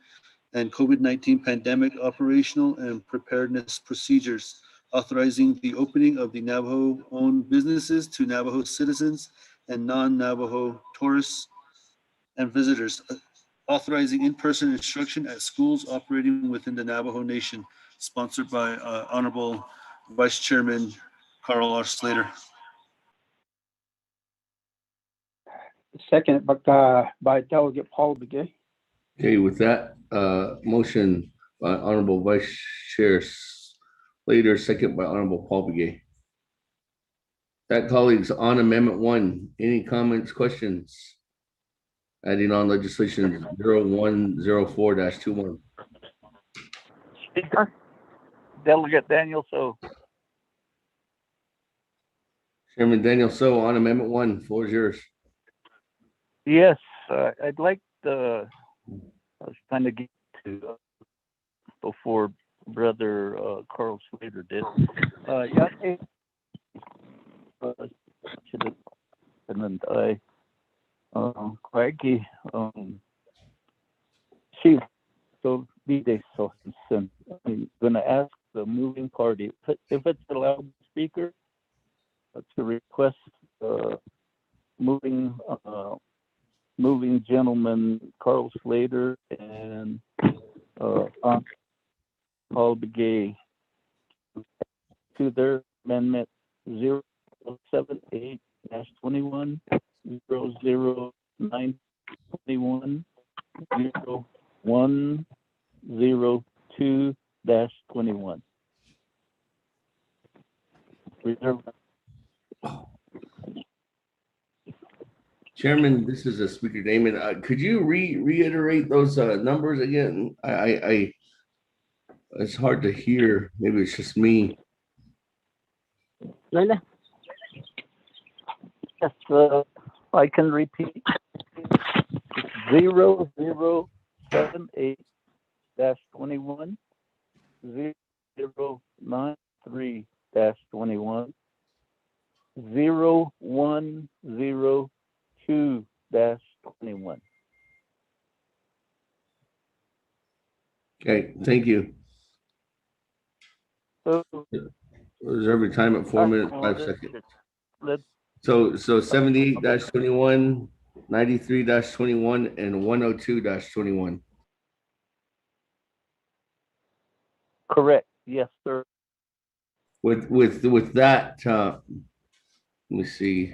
and COVID-19 pandemic operational and preparedness procedures, authorizing the opening of the Navajo-owned businesses to Navajo citizens and non-Navajo tourists and visitors, authorizing in-person instruction at schools operating within the Navajo Nation, sponsored by Honorable Vice Chairman Carl R. Slater. Second, by Delegate Paul Begay. Okay, with that motion by Honorable Vice Chair Slater, second by Honorable Paul Begay. That, colleagues, on Amendment 1, any comments, questions? Adding on legislation 0104-21. Speaker, Delegate Daniel So. Chairman Daniel So, on Amendment 1, floor is yours. Yes, I'd like to, I was trying to get to before Brother Carl Slater did. And I, Craigie, she, so be so I'm going to ask the moving party if it's allowed, Speaker, to request moving gentleman Carl Slater and Paul Begay to their amendment 078-21, 00921, 0102-21. Reserve. Chairman, this is Speaker Damon. Could you reiterate those numbers again? I it's hard to hear. Maybe it's just me. Yes, I can repeat. 0078-21, 0093-21, 0102-21. Okay, thank you. So, Reserve your time at 4 minutes, 5 seconds. let's So 78-21, 93-21, and 102-21. correct. Yes, sir. With that, let me see.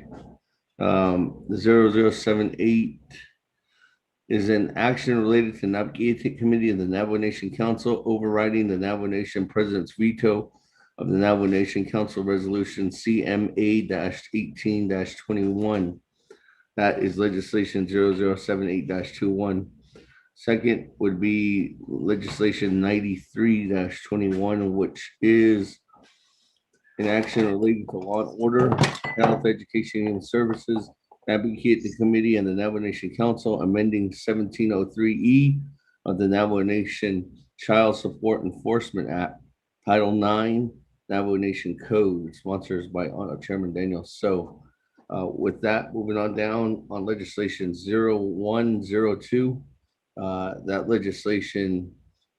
The 0078 is an action related to Navigation Committee of the Navajo Nation Council overriding the Navajo Nation President's veto of the Navajo Nation Council Resolution CMA-18-21. That is legislation 0078-21. Second would be legislation 93-21, which is an action related to law and order, health, education, and services. Advocate the committee and the Navajo Nation Council amending 1703E of the Navajo Nation Child Support Enforcement Act, Title 9, Navajo Nation Code, sponsored by Chairman Daniel. So with that, moving on down on legislation 0102, that legislation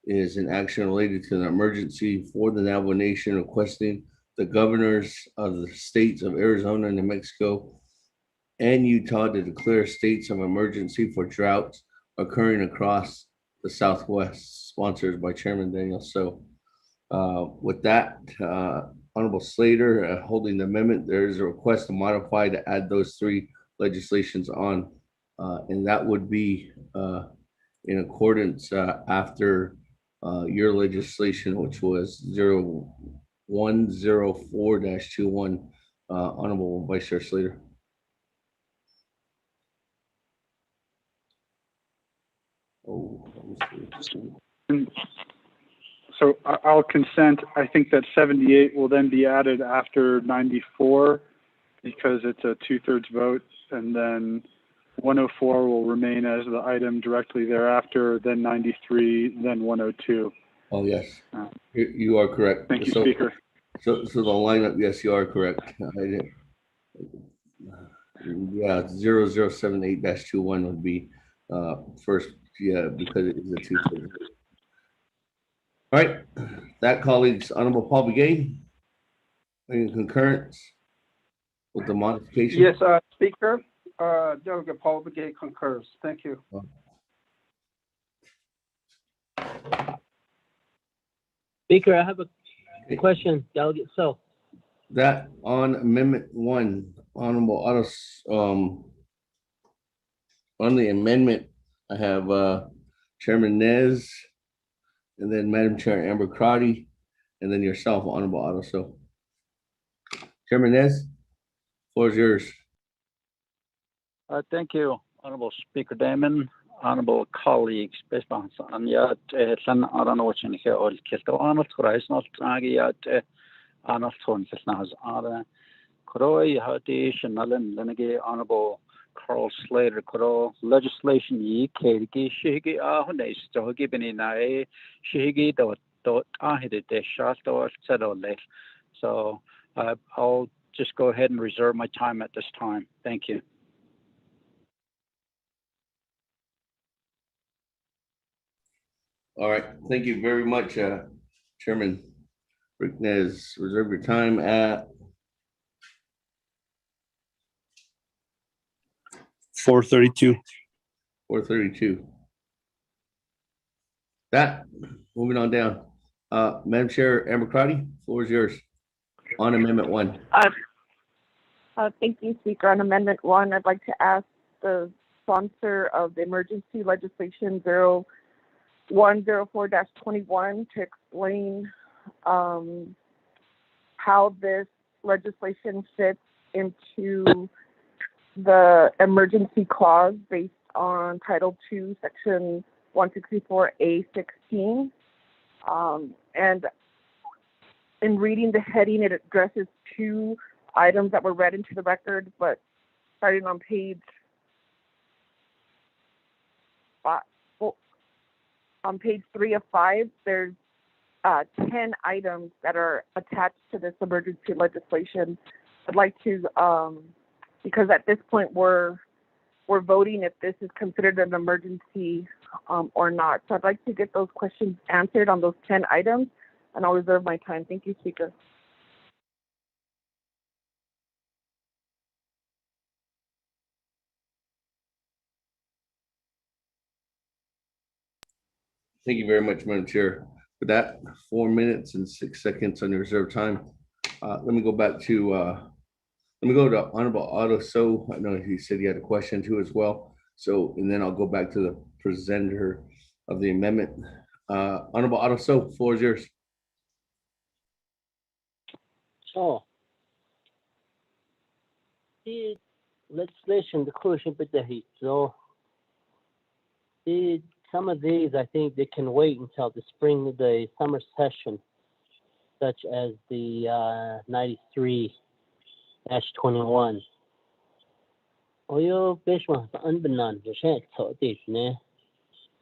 is an action related to an emergency for the Navajo Nation requesting the governors of the states of Arizona, New Mexico, and Utah to declare states of emergency for droughts occurring across the Southwest, sponsored by Chairman Daniel. So with that, Honorable Slater holding the amendment, there is a request to modify to add those three legislations on, and that would be in accordance after your legislation, which was 0104-21, Honorable Vice Chair Slater. So I'll consent. I think that 78 will then be added after 94 because it's a 2/3 vote, and then 104 will remain as the item directly thereafter, then 93, then 102. Oh, yes, you are correct. Thank you, Speaker. So the lineup, yes, you are correct. Yeah, 0078-21 would be first, yeah, because it is a 2/3. All right, that colleagues, Honorable Paul Begay, in concurrence with the modification. Yes, Speaker, Delegate Paul Begay concurs. Thank you. Speaker, I have a question, Delegate So. That on Amendment 1, Honorable Ottos, on the amendment, I have Chairman Nez, and then Madam Chair Amber Crotty, and then yourself, Honorable Otto. So, Chairman Nez, floor is yours. Thank you, Honorable Speaker Damon, honorable colleagues. Based on Yat San Aranochin here or Kisto Arnold Christ not Agiat Arnold Tonsis Ara Kroi Hatish and Alan Lenege, Honorable Carl Slater Kro legislation ye Kagi Shigi Ahune Stogi Beninae Shigi dot Ahid de Shasto Settle. So I'll just go ahead and reserve my time at this time. Thank you. All right, thank you very much, Chairman Rick Nez. Reserve your time at 4:32. 4:32. That, moving on down. Madam Chair Amber Crotty, floor is yours. On Amendment 1. Thank you, Speaker. On Amendment 1, I'd like to ask the sponsor of the emergency legislation 0104-21 to explain how this legislation fits into the emergency clause based on Title II, Section 164A-16. And in reading the heading, it addresses two items that were read into the record, but starting on page 3 of 5, there's 10 items that are attached to this emergency legislation. I'd like to, because at this point we're voting if this is considered an emergency or not. So I'd like to get those questions answered on those 10 items, and I'll reserve my time. Thank you, Speaker. Thank you very much, Madam Chair. For that, 4 minutes and 6 seconds on your reserved time. Let me go back to, let me go to Honorable Otto. So I know he said he had a question too as well. So, and then I'll go back to the presenter of the amendment. Honorable Otto, so floor is yours. So, the legislation, the crucial bit that he so some of these I think they can wait until the spring of the summer session, such as the 93-21. Oyo bishwa unbenan so this ne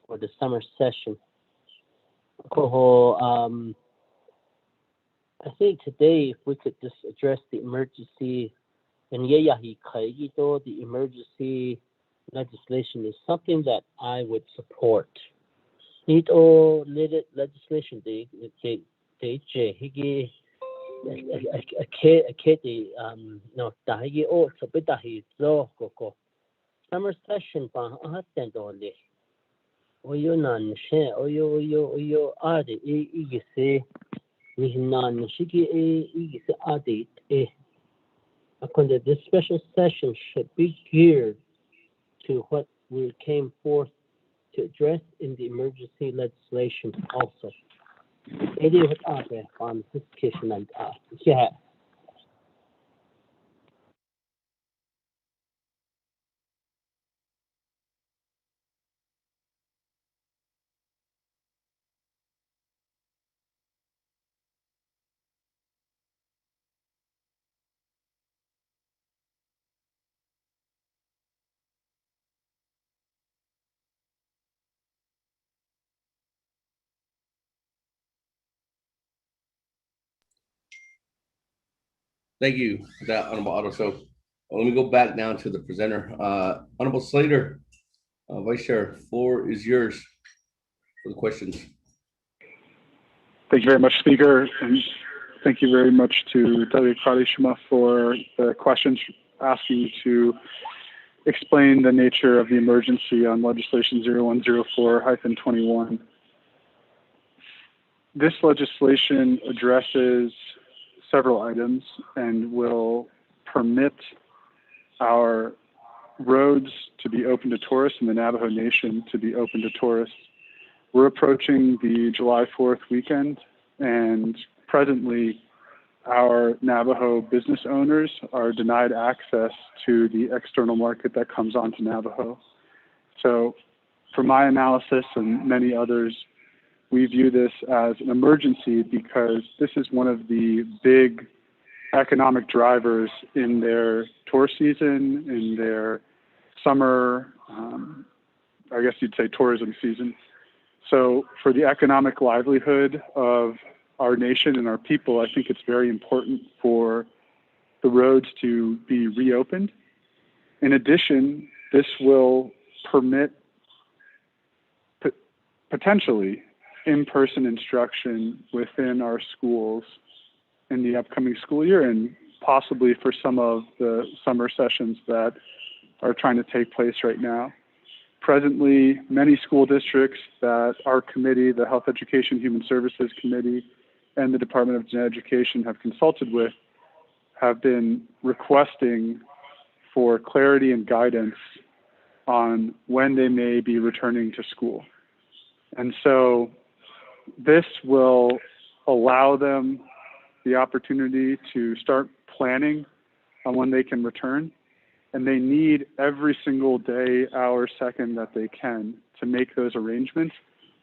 for the summer session. I think today if we could just address the emergency and the emergency legislation is something that I would support. Need all legislation they no dahi o so bedahi zo koko summer session pa hasten dole oyo nan she oyo ade igise ni nan shiki igise ade this special session should be geared to what we came forth to address in the emergency legislation also. It is on this kitchen and yeah. Thank you for that, Honorable Otto. So let me go back now to the presenter. Honorable Slater, Vice Chair, floor is yours for the questions. Thank you very much, Speaker, and thank you very much to Delegate Shuma for the questions, asking you to explain the nature of the emergency on legislation 0104-21. This legislation addresses several items and will permit our roads to be open to tourists and the Navajo Nation to be open to tourists. We're approaching the July 4th weekend, and presently our Navajo business owners are denied access to the external market that comes onto Navajo. So for my analysis and many others, we view this as an emergency because this is one of the big economic drivers in their tour season, in their summer, I guess you'd say tourism season. So for the economic livelihood of our nation and our people, I think it's very important for the roads to be reopened. In addition, this will permit potentially in-person instruction within our schools in the upcoming school year and possibly for some of the summer sessions that are trying to take place right now. Presently, many school districts that our committee, the Health Education Human Services Committee, and the Department of Education have consulted with have been requesting for clarity and guidance on when they may be returning to school. And so this will allow them the opportunity to start planning on when they can return. And they need every single day, hour, second that they can to make those arrangements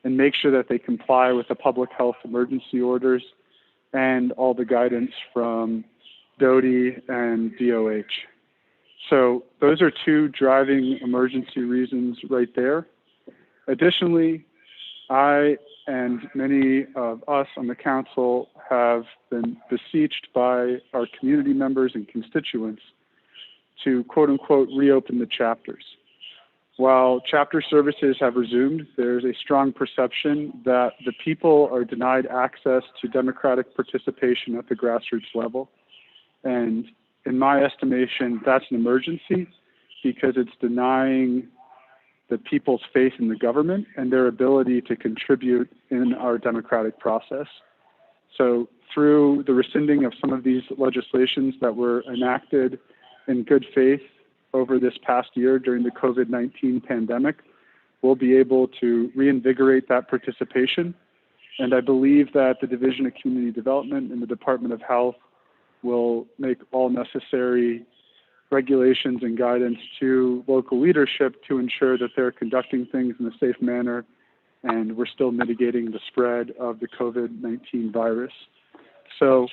and make sure that they comply with the public health emergency orders and all the guidance from DOTI and DOH. So those are two driving emergency reasons right there. Additionally, I and many of us on the council have been beseeched by our community members and constituents to quote unquote reopen the chapters. While chapter services have resumed, there's a strong perception that the people are denied access to democratic participation at the grassroots level. And in my estimation, that's an emergency because it's denying the people's faith in the government and their ability to contribute in our democratic process. So through the rescinding of some of these legislations that were enacted in good faith over this past year during the COVID-19 pandemic, we'll be able to reinvigorate that participation. And I believe that the Division of Community Development and the Department of Health will make all necessary regulations and guidance to local leadership to ensure that they're conducting things in a safe manner and we're still mitigating the spread of the COVID-19 virus. So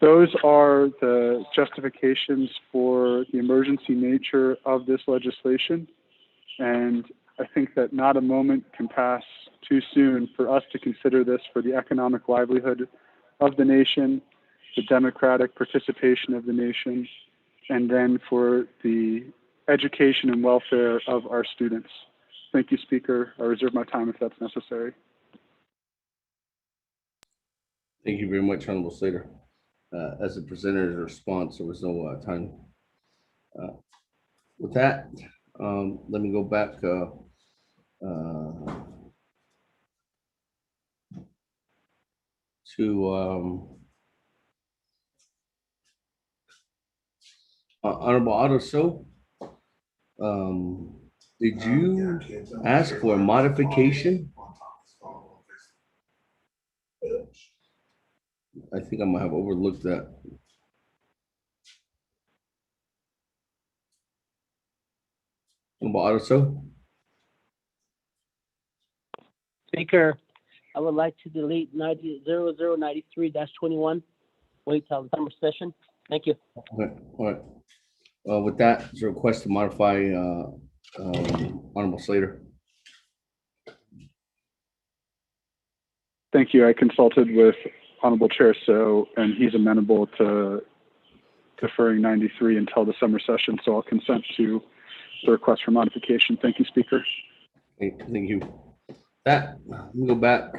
those are the justifications for the emergency nature of this legislation. And I think that not a moment can pass too soon for us to consider this for the economic livelihood of the nation, the democratic participation of the nation, and then for the education and welfare of our students. Thank you, Speaker. I reserve my time if that's necessary. Thank you very much, Honorable Slater. As a presenter's response, there was no time. With that, let me go back to Honorable Otto So. Did you ask for a modification? I think I might have overlooked that. Honorable Otto So. Speaker, I would like to delete 0093-21. Wait till the summer session. Thank you. Okay, all right. With that, is a request to modify Honorable Slater. Thank you. I consulted with Honorable Chair So, and he's amenable to deferring 93 until the summer session, so I'll consent to the request for modification. Thank you, Speaker. Thank you. That, let me go back.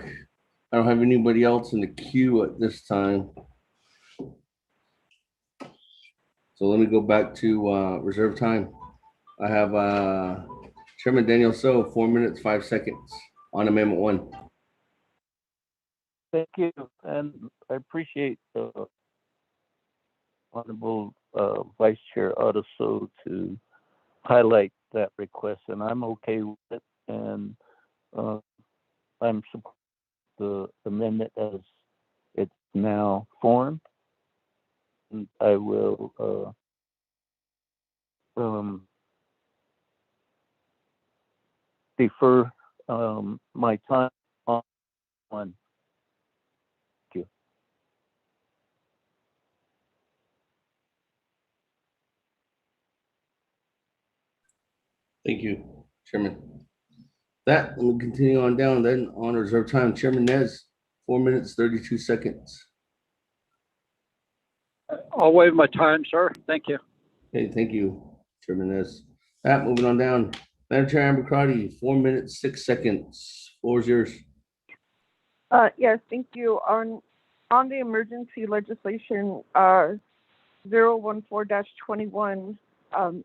I don't have anybody else in the queue at this time. So let me go back to reserve time. I have Chairman Daniel So, 4 minutes, 5 seconds on Amendment 1. Thank you, and I appreciate Honorable Vice Chair Otto to highlight that request, and I'm okay with it, and I'm supporting the amendment as it's now formed. And I will defer my time on one. Thank you. Thank you, Chairman. That, let me continue on down then on reserve time. Chairman Nez, 4 minutes, 32 seconds. I'll waive my time, sir. Thank you. Okay, thank you, Chairman Nez. That, moving on down. Madam Chair Amber 4 minutes, 6 seconds. Floor is yours. Yes, thank you. On the emergency legislation 014-21, I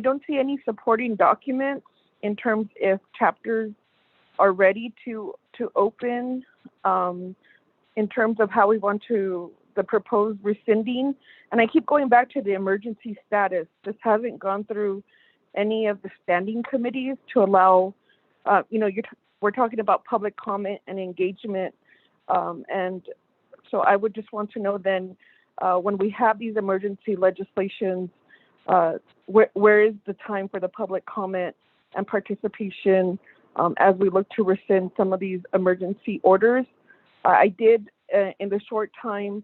don't see any supporting documents in terms if chapters are ready to open. in terms of how we want to, the proposed rescinding. And I keep going back to the emergency status. This hasn't gone through any of the standing committees to allow, we're talking about public comment and engagement. And so I would just want to know then, when we have these emergency legislations, where is the time for the public comment and participation as we look to rescind some of these emergency orders? I did, in the short time,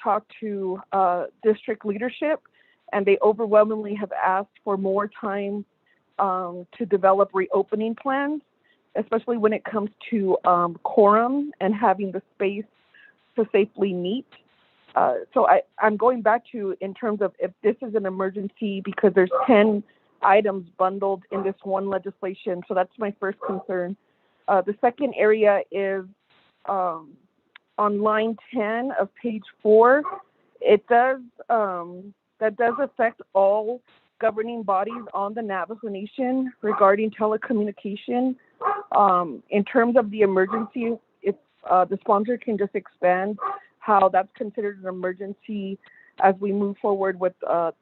talk to district leadership, and they overwhelmingly have asked for more time to develop reopening plans, especially when it comes to quorum and having the space to safely meet. So I'm going back to, in terms of if this is an emergency, because there's 10 items bundled in this one legislation. So that's my first concern. The second area is on line 10 of page 4. It does, that does affect all governing bodies on the Navajo Nation regarding telecommunication. In terms of the emergency, if the sponsor can just expand how that's considered an emergency as we move forward with the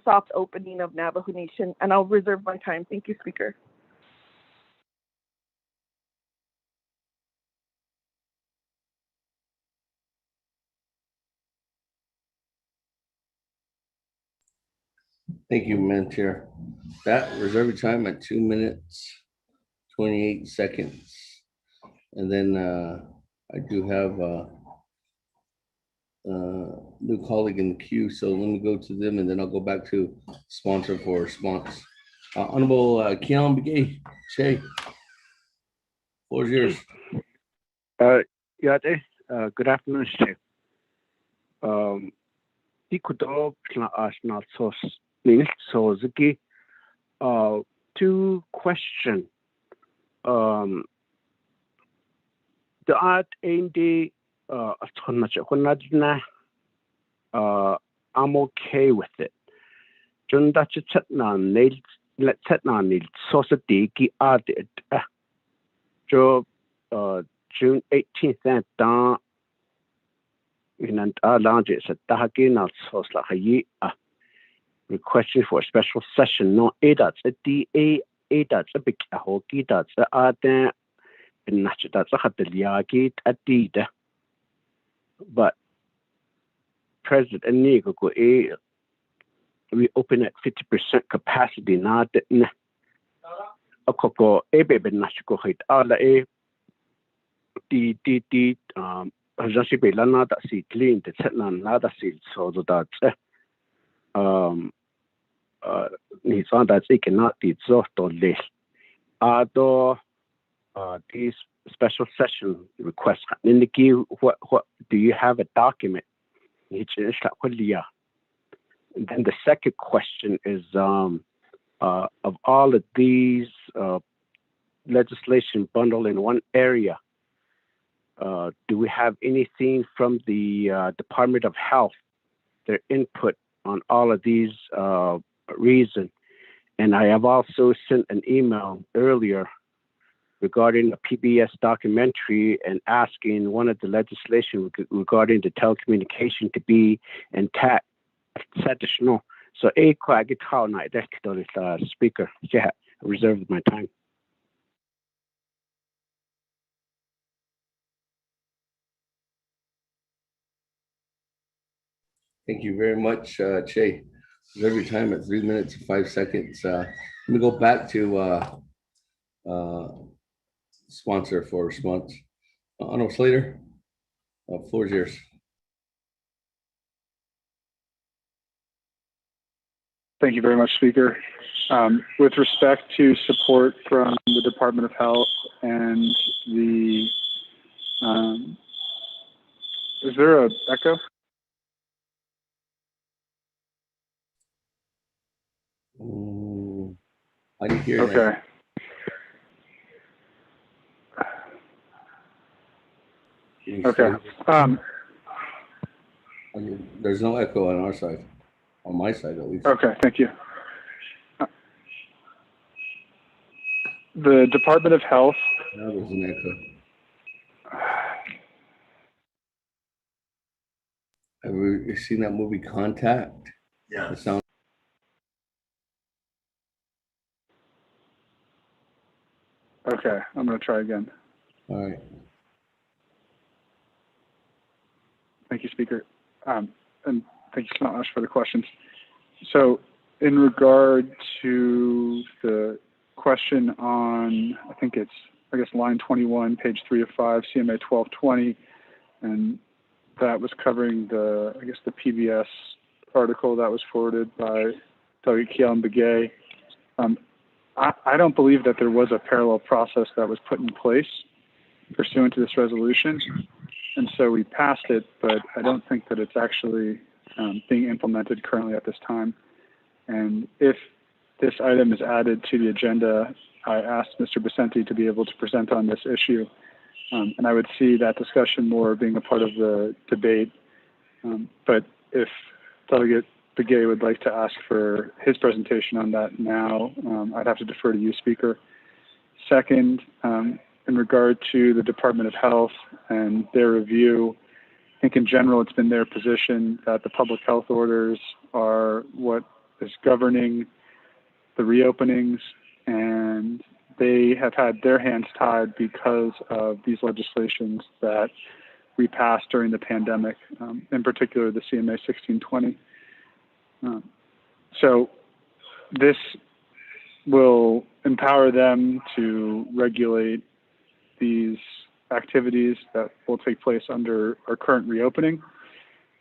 soft opening of Navajo Nation. And I'll reserve my time. Thank you, Speaker. Thank you, Madam Chair. That reserve your time at 2 minutes, 28 seconds. And then I do have a new colleague in the queue, so let me go to them and then I'll go back to sponsor for response. Honorable Keon Begay, Shay, floor is yours. Good afternoon, Shay. Ikudo National Source Link Sozaki. 2 questions. The art in the I'm okay with it. Jun Dutch Chetna nail let Chetna nail society art it. Joe June 18th and down in an large is a Tahagin source like requesting for a special session. No, that's a DA, that's a big hockey, that's the art there. And that's a Hateliaki at Dida. But President Nigo we open at 50% capacity, not a coco, a baby Nashiko hit all a Jansi Belana that see clean, the Setlan Nada seed, so that's needs on that they cannot be Zoto Ado these special session requests. In the queue, what do you have a document? And then the second question is of all of these legislation bundled in one area, do we have anything from the Department of Health, their input on all of these reasons? And I have also sent an email earlier regarding a PBS documentary and asking one of the legislation regarding the telecommunication to be intact. So a quite how night speaker. Yeah, I reserve my time. Thank you very much, Che. Reserve your time at 3 minutes and 5 seconds. Let me go back to sponsor for response. Honorable Slater, floor is yours. Thank you very much, Speaker. With respect to support from the Department of Health and the, is there a echo? I didn't hear okay. that. Okay. There's no echo on our side, on my side at least. Okay, thank you. The Department of Health. Now there's an echo. ever seen that movie Contact? Yeah. The sound. Okay, I'm going to try again. All right. Thank you, Speaker. And thank you so much for the questions. So in regard to the question on, I guess line 21, page 3 of 5, CMA 1220, and that was covering the PBS article that was forwarded by Delegate Keelan Begay. I don't believe that there was a parallel process that was put in place pursuant to this resolution. And so we passed it, but I don't think that it's actually being implemented currently at this time. And if this item is added to the agenda, I asked Mr. Vicente to be able to present on this issue. And I would see that discussion more being a part of the debate. But if Delegate Begay would like to ask for his presentation on that now, I'd have to defer to you, Speaker. Second, in regard to the Department of Health and their review, I think in general it's been their position that the public health orders are what is governing the reopenings, and they have had their hands tied because of these legislations that we passed during the pandemic, in particular the CMA 1620. So this will empower them to regulate these activities that will take place under our current reopening,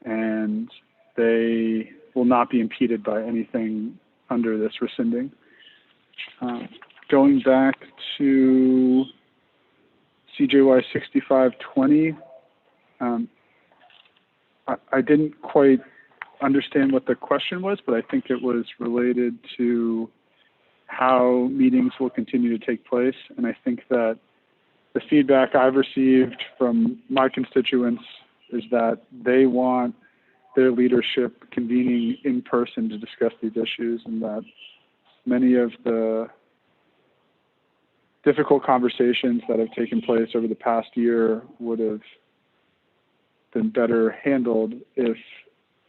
and they will not be impeded by anything under this rescinding. Going back to CJY 6520, I didn't quite understand what the question was, but I think it was related to how meetings will continue to take place. And I think that the feedback I've received from my constituents is that they want their leadership convening in person to discuss these issues, and that many of the difficult conversations that have taken place over the past year would have been better handled if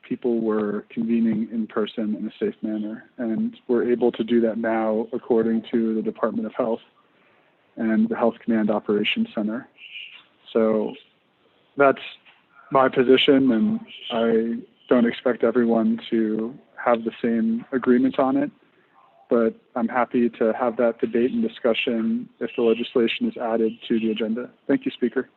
people were convening in person in a safe manner. And we're able to do that now according to the Department of Health and the Health Command Operations Center. So that's my position, and I don't expect everyone to have the same agreement on it, but I'm happy to have that debate and discussion if the legislation is added to the agenda. Thank you, Speaker.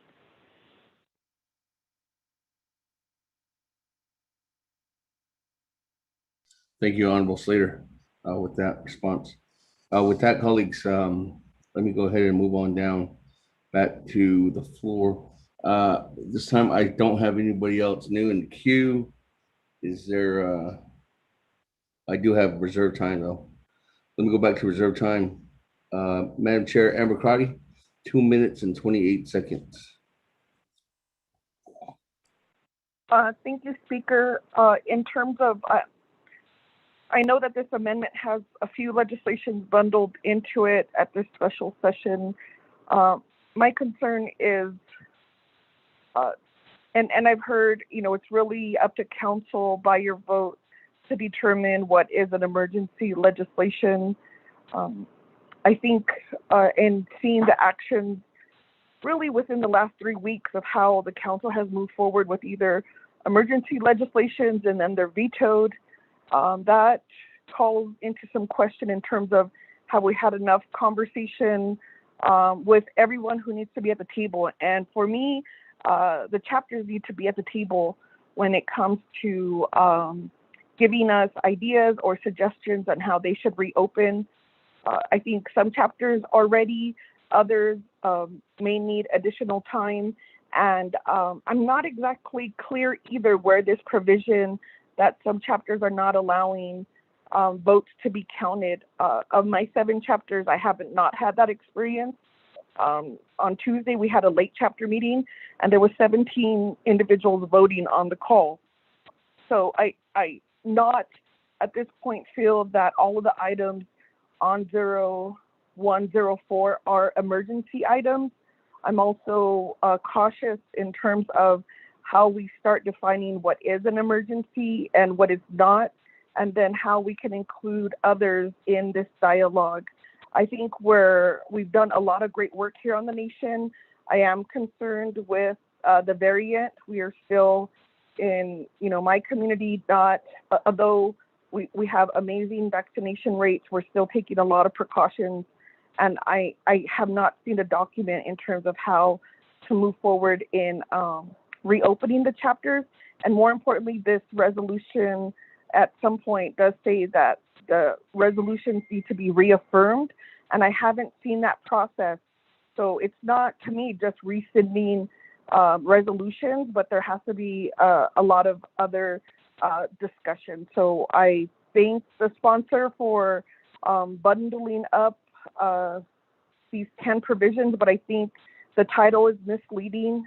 Thank you, Honorable Slater, with that response. With that, colleagues, let me go ahead and move on down back to the floor. This time I don't have anybody else new in the queue. Is there, I do have reserve time though. Let me go back to reserve time. Madam Chair, Amber Crotty, 2 minutes and 28 seconds. Thank you, Speaker. In terms of, I know that this amendment has a few legislations bundled into it at this special session. My concern is, and I've heard, it's really up to council by your vote to determine what is an emergency legislation. I think in seeing the actions really within the last 3 weeks of how the council has moved forward with either emergency legislations and then they're vetoed, that calls into some question in terms of have we had enough conversation with everyone who needs to be at the table. And for me, the chapters need to be at the table when it comes to giving us ideas or suggestions on how they should reopen. I think some chapters are ready, others may need additional time. And I'm not exactly clear either where this provision that some chapters are not allowing votes to be counted. Of my 7 chapters, I haven't not had that experience. On Tuesday, we had a late chapter meeting and there were 17 individuals voting on the call. So I not at this point feel that all of the items on 0104 are emergency items. I'm also cautious in terms of how we start defining what is an emergency and what is not, and then how we can include others in this dialogue. I think we've done a lot of great work here on the nation. I am concerned with the variant. We are still in, my community, although we have amazing vaccination rates, we're still taking a lot of precautions. And I have not seen a document in terms of how to move forward in reopening the chapters. And more importantly, this resolution at some point does say that the resolutions need to be reaffirmed. And I haven't seen that process. So it's not, to me, just rescinding resolutions, but there has to be a lot of other discussion. So I thank the sponsor for bundling up these 10 provisions, but I think the title is misleading.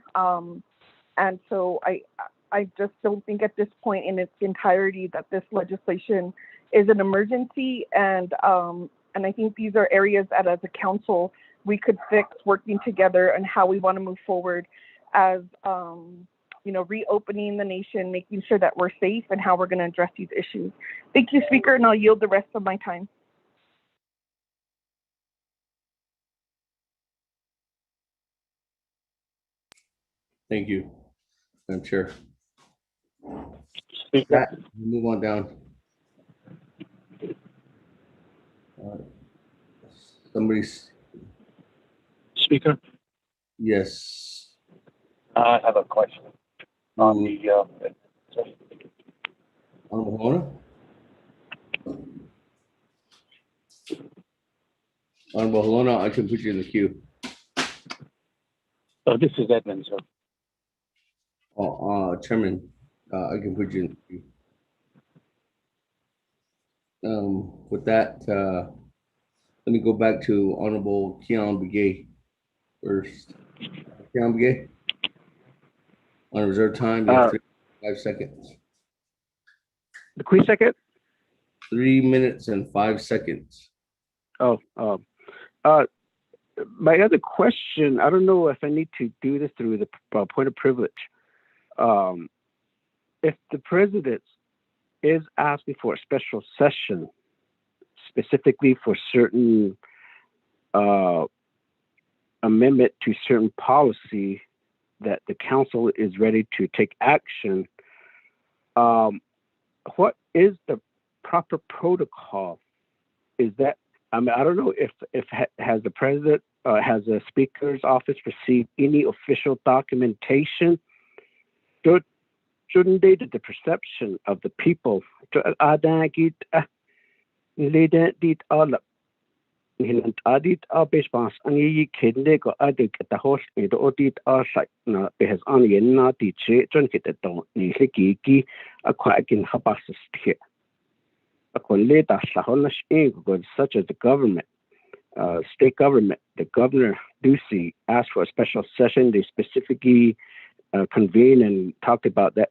And so I just don't think at this point in its entirety that this legislation is an emergency. And I think these are areas that as a council we could fix, working together, and how we want to move forward as reopening the nation, making sure that we're safe, and how we're going to address these issues. Thank you, Speaker, and I'll yield the rest of my time. Thank you, Madam Chair. Speaker. Move on down. Somebody's. Speaker. Yes. I have a question on the Honorable Helena, I can put you in the queue. Oh, this is Edmund, sir. Chairman, I can put you in the queue. With that, let me go back to Honorable Keon Begay first. Keon Begay, on reserve time, you have 5 seconds. The quick second? 3 minutes and 5 seconds. My other question, I don't know if I need to do this through the point of privilege. If the president is asking for a special session, specifically for certain amendment to certain policy that the council is ready to take action, what is the proper protocol? Is that, I don't know if has the president, has the speaker's office received any official documentation? Shouldn't they, the perception of the people, adit abespas angi kende ko adik ta hos do odit asai na behas ani na ti che chon kit to ni hiki ki akwa kin hapas here akon leta sahonas go such as the government, state government, the governor Ducey asked for a special session. They specifically convened and talked about that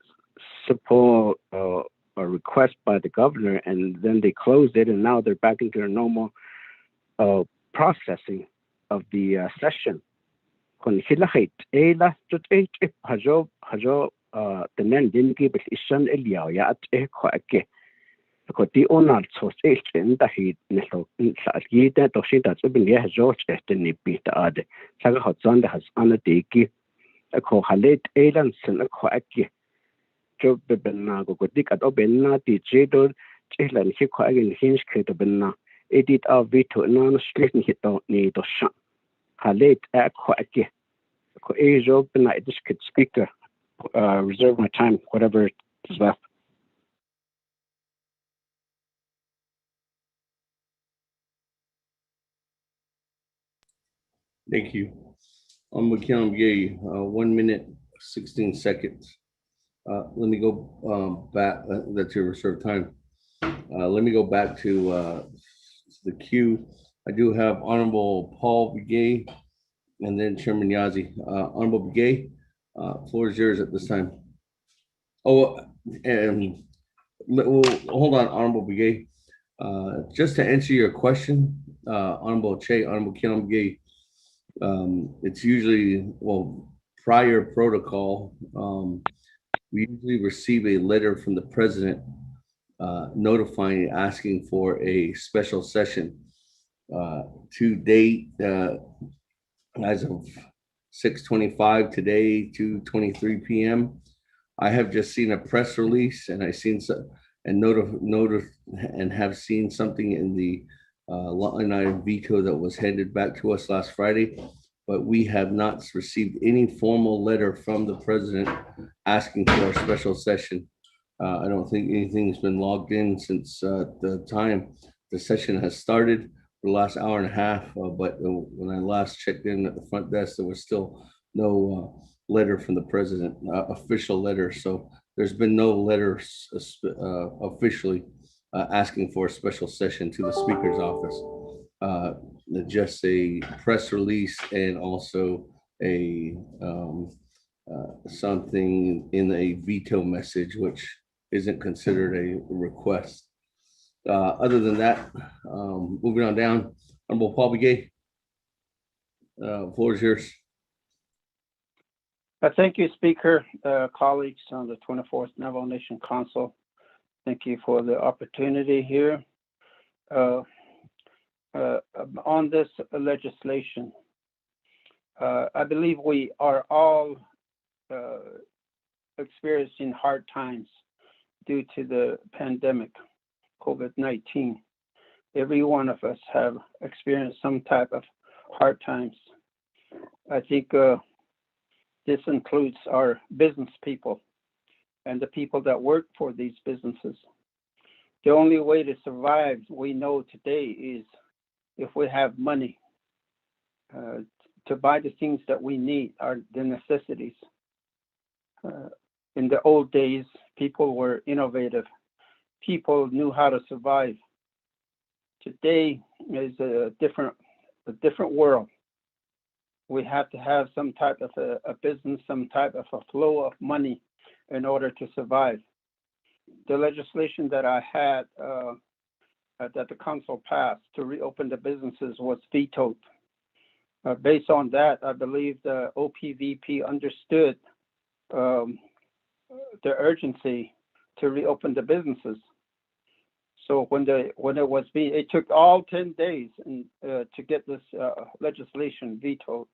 support a request by the governor, and then they closed it, and now they're back into their normal processing of the session. Kon hilahit ela tot hajo the men didn't give it ishan elia ya at kwake ko ti onal sos in the heat nelo sa yida to shi da zubin ya hajo ni bit ade saga hot zanda has ana deki ko halet elan sen kwake job the benna go dik at obenna ti jedor chehlan hi kwake hinch kreto benna edit our veto non splitting hit don't need to shut halet kwake ko ejo benna this could speaker reserve my time whatever is left. Thank you. I'm McKeon Gay, 1 minute, 16 seconds. Let me go back, that's your reserved time. Let me go back to the queue. I do have Honorable Paul Begay and then Chairman Yazi. Honorable Begay, floor is yours at this time. Oh, and hold on, Honorable Begay. Just to answer your question, Honorable Che, Honorable Keon Begay, it's usually, well, prior protocol, we usually receive a letter from the president notifying, asking for a special session. To date, as of 6:25 today, 2:23 p.m., I have just seen a press release, and I seen some and have seen something in the line item veto that was handed back to us last Friday, but we have not received any formal letter from the president asking for a special session. I don't think anything's been logged in since the time the session has started for the last hour and a half. But when I last checked in at the front desk, there was still no letter from the president, official letter. So there's been no letter officially asking for a special session to the speaker's office. Just a press release and also a something in a veto message, which isn't considered a request. Other than that, moving on down, Honorable Paul Begay, floor is yours. Thank you, Speaker, colleagues on the 24th Navajo Nation Council. Thank you for the opportunity here. On this legislation, I believe we are all experiencing hard times due to the pandemic, COVID-19. Every one of us have experienced some type of hard times. I think this includes our business people and the people that work for these businesses. The only way to survive, we know today, is if we have money to buy the things that we need, are the necessities. In the old days, people were innovative. People knew how to survive. Today is a different world. We have to have some type of a business, some type of a flow of money in order to survive. The legislation that I had, that the council passed to reopen the businesses, was vetoed. Based on that, I believe the OPVP understood the urgency to reopen the businesses. So when it took all 10 days to get this legislation vetoed.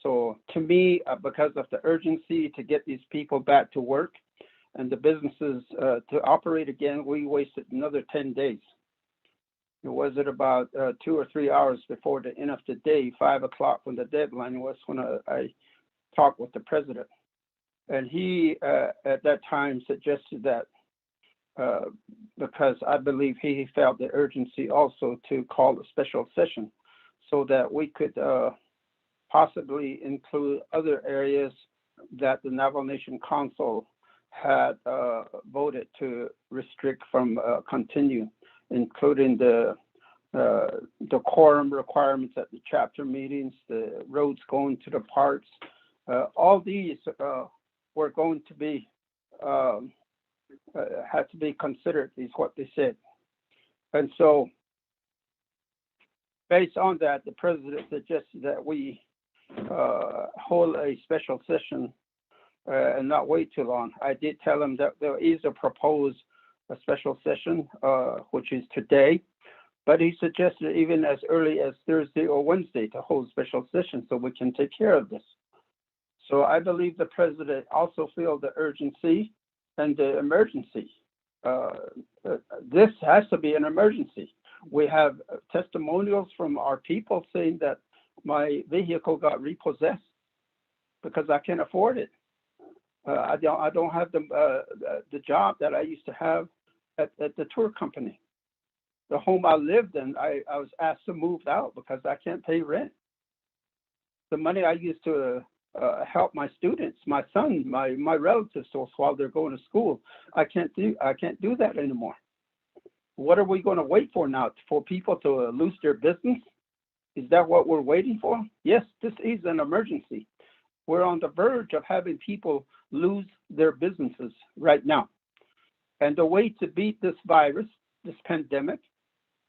So to me, because of the urgency to get these people back to work and the businesses to operate again, we wasted another 10 days. It was at about 2 or 3 hours before the end of the day, 5 o'clock when the deadline was, when I talked with the president. And he, at that time, suggested that because I believe he felt the urgency also to call a special session so that we could possibly include other areas that the Navajo Nation Council had voted to restrict from continue, including the quorum requirements at the chapter meetings, the roads going to the parks. All these were going to be had to be considered, is what they said. And so based on that, the president suggested that we hold a special session and not wait too long. I did tell him that there is a proposed special session, which is today, but he suggested even as early as Thursday or Wednesday to hold special session so we can take care of this. So I believe the president also feels the urgency and the emergency. This has to be an emergency. We have testimonials from our people saying that my vehicle got repossessed because I can't afford it. I don't have the job that I used to have at the tour company. The home I lived in, I was asked to move out because I can't pay rent. The money I used to help my students, my son, my relatives, so while they're going to school, I can't do that anymore. What are we going to wait for now? For people to lose their business? Is that what we're waiting for? Yes, this is an emergency. We're on the verge of having people lose their businesses right now. And the way to beat this virus, this pandemic,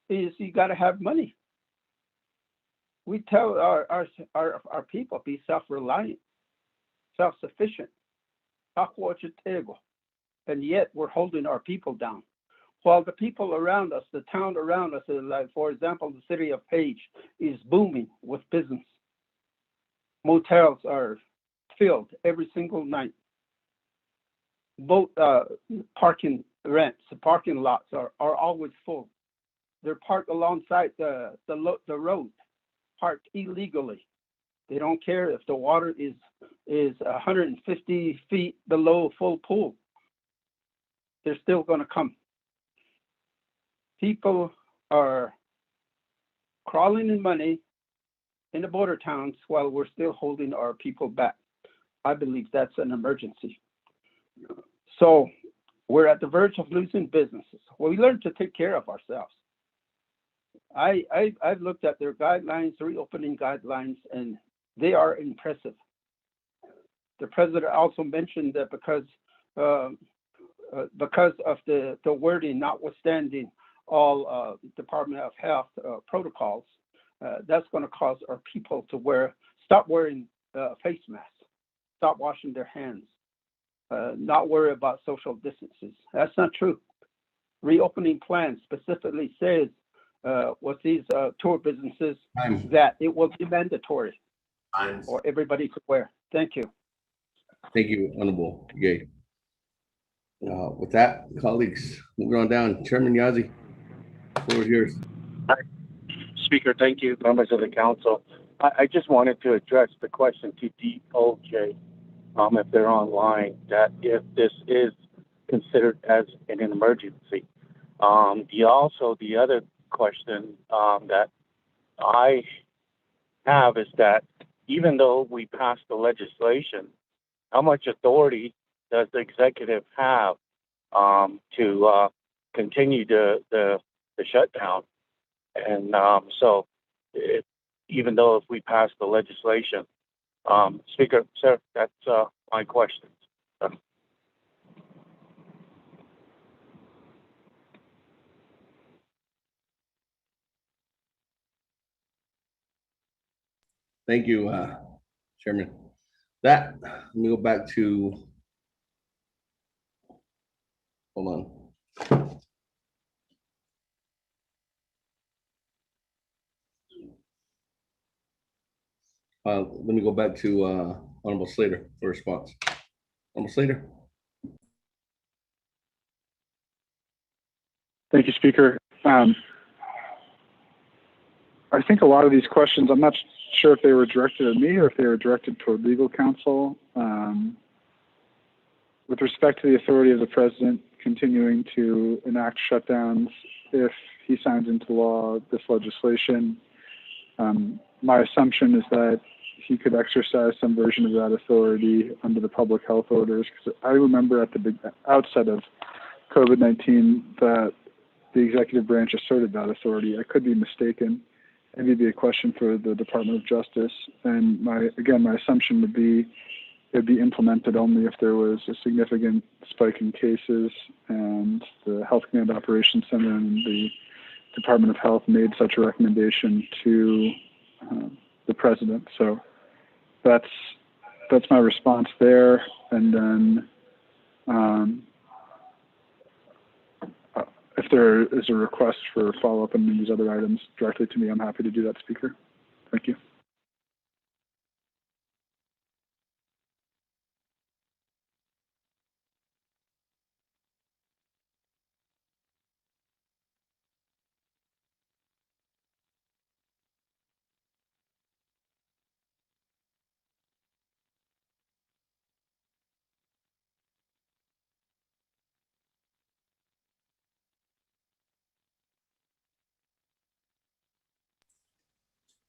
is you got to have money. We tell our people, be self-reliant. self-sufficient. And yet we're holding our people down. While the people around us, the town around us, like for example, the city of Page is booming with business. Motels are filled every single night. Boat parking rents, the parking lots are always full. They're parked alongside the road, parked illegally. They don't care if the water is 150 feet below full pool. They're still going to come. People are crawling in money in the border towns while we're still holding our people back. I believe that's an emergency. So we're at the verge of losing businesses. Well, we learned to take care of ourselves. I've looked at their guidelines, reopening guidelines, and they are impressive. The president also mentioned that because of the wording, notwithstanding all Department of Health protocols, that's going to cause our people to stop wearing face masks, stop washing their hands, not worry about social distances. That's not true. Reopening plan specifically says with these tour businesses that it will be mandatory for everybody to wear. Thank you. Thank you, Honorable Gay. With that, colleagues, moving on down. Chairman Yazzie, floor is yours. Speaker, thank you, members of the council. I just wanted to address the question to DOJ, if they're online, that if this is considered as an emergency. The other question that I have is that even though we passed the legislation, how much authority does the executive have to continue the shutdown? And so even though if we pass the legislation, Speaker, sir, that's my question. Thank you, Chairman. Let me go back to, hold on. Let me go back to Honorable Slater for response. Honorable Slater. Thank you, Speaker. I think a lot of these questions, I'm not sure if they were directed at me or if they were directed toward legal counsel. With respect to the authority of the president continuing to enact shutdowns if he signs into law this legislation, my assumption is that he could exercise some version of that authority under the public health orders. Because I remember at the outset of COVID-19 that the executive branch asserted that authority. I could be mistaken. Maybe it'd be a question for the Department of Justice. And my assumption would be it'd be implemented only if there was a significant spike in cases and the Health Command Operations Center and the Department of Health made such a recommendation to the president. So that's my response there. And then if there is a request for follow-up on these other items directly to me, I'm happy to do that, Speaker. Thank you.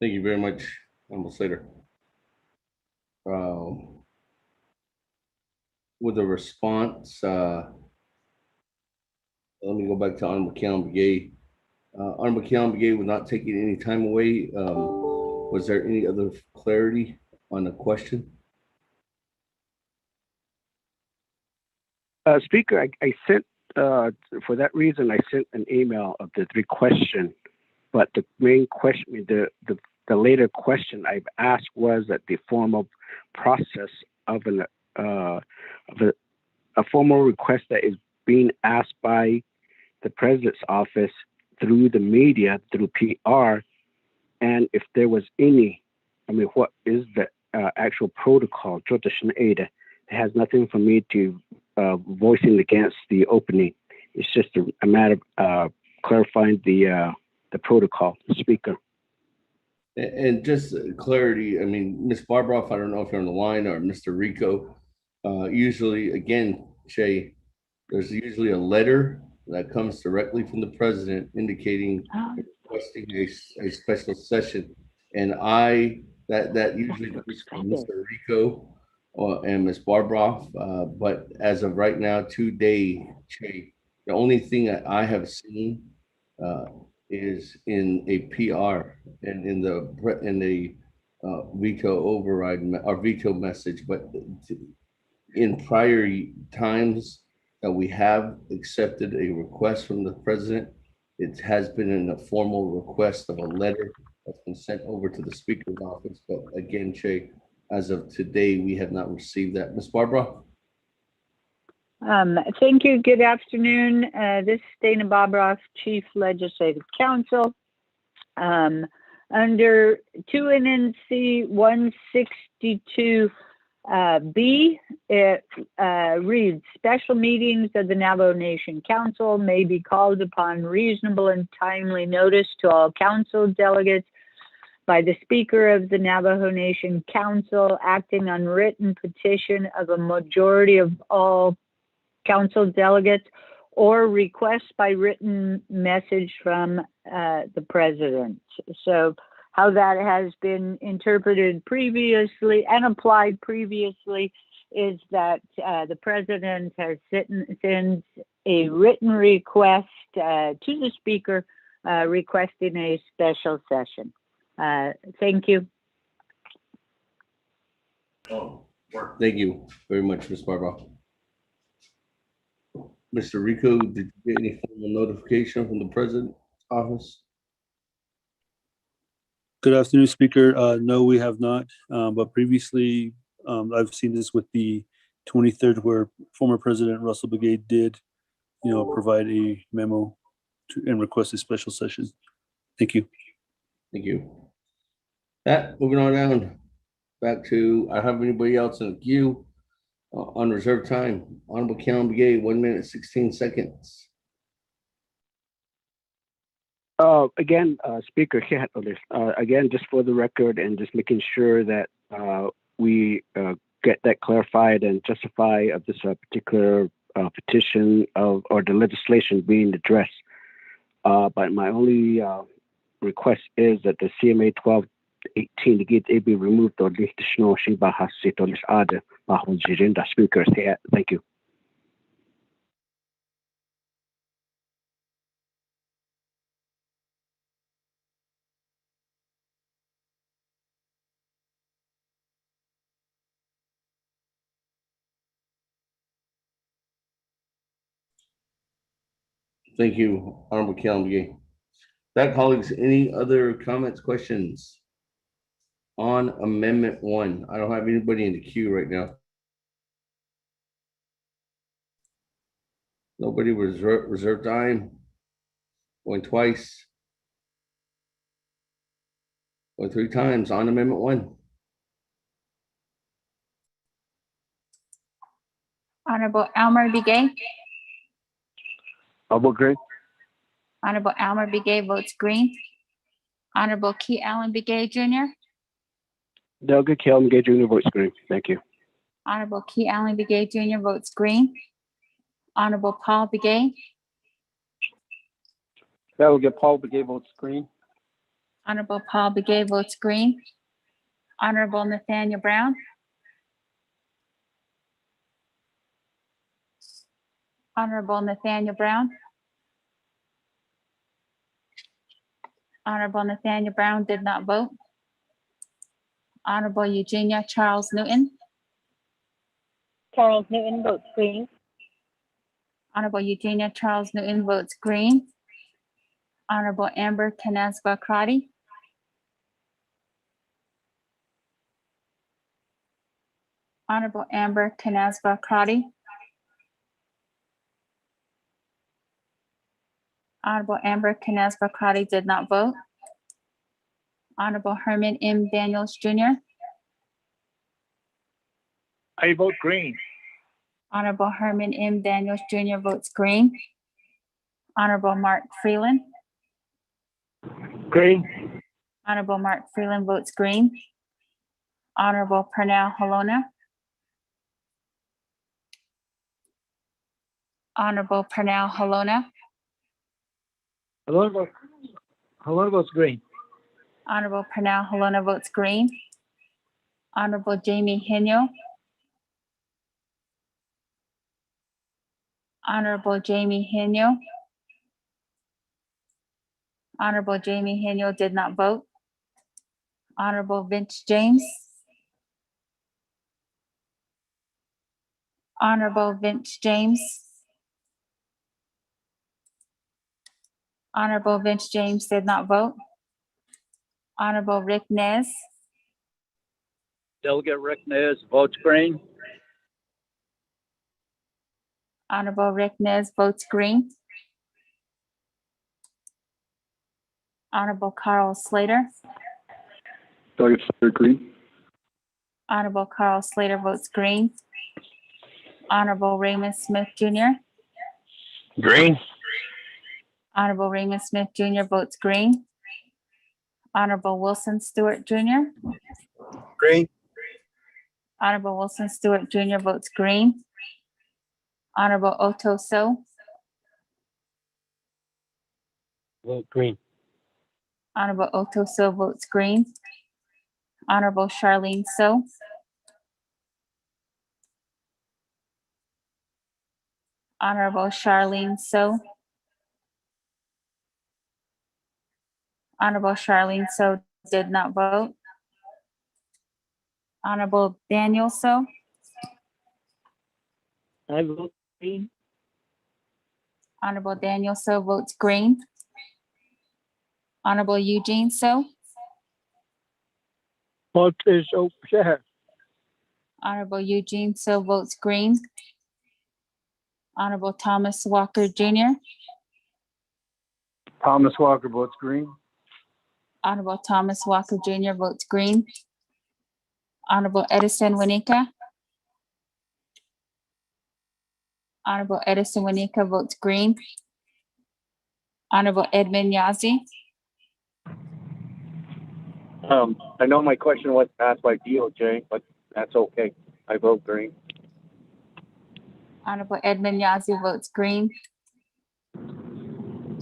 Thank you very much, Honorable Slater. With a response, let me go back to Honorable Count Begay. Honorable Count Begay was not taking any time away. Was there any other clarity on the question? Speaker, I sent, for that reason, I sent an email of the three questions, but the main question, the later question I've asked was that the formal process of a formal request that is being asked by the president's office through the media, through PR, and if there was any, what is the actual protocol? It has nothing for me to voicing against the opening. It's just a matter of clarifying the protocol. Speaker. And just clarity, Ms. Barbroff, I don't know if you're on the line, or Mr. Rico. Usually, again, Shay, there's usually a letter that comes directly from the president indicating requesting a special session. And that usually goes from Mr. Rico and Ms. Barbroff. But as of right now, today, Shay, the only thing that I have seen is in a PR and in the veto override or veto message. But in prior times that we have accepted a request from the president, it has been in a formal request of a letter that's been sent over to the speaker's office. But again, Shay, as of today, we have not received that. Ms. Barbara? Thank you. Good afternoon. This is Dana Bobroff, Chief Legislative Counsel. Under 2 NNC 162 B, it reads, special meetings of the Navajo Nation Council may be called upon reasonable and timely notice to all council delegates by the Speaker of the Navajo Nation Council acting on written petition of a majority of all council delegates or request by written message from the president. So how that has been interpreted previously and applied previously is that the president has sends a written request to the speaker requesting a special session. Thank you. Thank you very much, Ms. Barbara. Mr. Rico, did you get any formal notification from the president's office? Good afternoon, Speaker. No, we have not. But previously, I've seen this with the 23rd, where former President Russell Begay did, provide a memo and request a special session. Thank you. Thank you. Moving on down, back to, I have anybody else in the queue on reserved time. Honorable Count Begay, 1 minute, 16 seconds. Again, Speaker, again, just for the record and just making sure that we get that clarified and justify of this particular petition or the legislation being addressed. But my only request is that the CMA 1218 to get it be removed or additional Shiba has sit on this other Speaker. Thank you. Thank you, Honorable Count Begay. Colleagues, any other comments, questions on Amendment 1? I don't have anybody in the queue right now. Nobody reserved time. Going twice. Going 3 times on Amendment 1. Honorable Elmer Begay. Honorable Green. Honorable Elmer Begay votes green. Honorable Key Allen Begay Jr. Delegate Key Allen Begay Jr. votes green. Thank you. Honorable Key Allen Begay Jr. votes green. Honorable Paul Begay. Delegate Paul Begay votes green. Honorable Paul Begay votes green. Honorable Nathaniel Brown. Honorable Nathaniel Brown. Honorable Nathaniel Brown did not vote. Honorable Eugenia Charles Newton. Charles Newton votes green. Honorable Eugenia Charles Newton votes green. Honorable Amber Canasba Crotty. Honorable Amber Canasva Crotty. Honorable Amber Canasva Crotty did not vote. Honorable Herman M. Daniels Jr. I vote green. Honorable Herman M. Daniels Jr. votes green. Honorable Mark Freeland. Green. Honorable Mark Freeland votes green. Honorable Pernell Halona. Honorable Pernell Halona. Halona votes green. Honorable Pernell Halona votes green. Honorable Jamie Henyo. Honorable Jamie Henyo. Honorable Jamie Henyo did not vote. Honorable Vince James. Honorable Vince James. Honorable Vince James did not vote. Honorable Rick Nez. Delegate Rick Nez votes green. Honorable Rick Nez votes green. Honorable Carl Slater. Delegate Slater, green. Honorable Carl Slater votes green. Honorable Raymond Smith Jr. Green. Honorable Raymond Smith Jr. votes green. Honorable Wilson Stewart Jr. Green. Honorable Wilson Stewart Jr. votes green. Honorable Otto So. Vote green. Honorable Otto So votes green. Honorable Charlene So. Honorable Charlene So. Honorable Charlene So did not vote. Honorable Daniel So. I vote green. Honorable Daniel So votes green. Honorable Eugene So. Vote is open. Honorable Eugene So votes green. Honorable Thomas Walker Jr. Thomas Walker votes green. Honorable Thomas Walker Jr. votes green. Honorable Edison Winika. Honorable Edison Winika votes green. Honorable Edmund Yazi. I know my question was asked by DOJ, but that's okay. I vote green. Honorable Edmund Yazi votes green.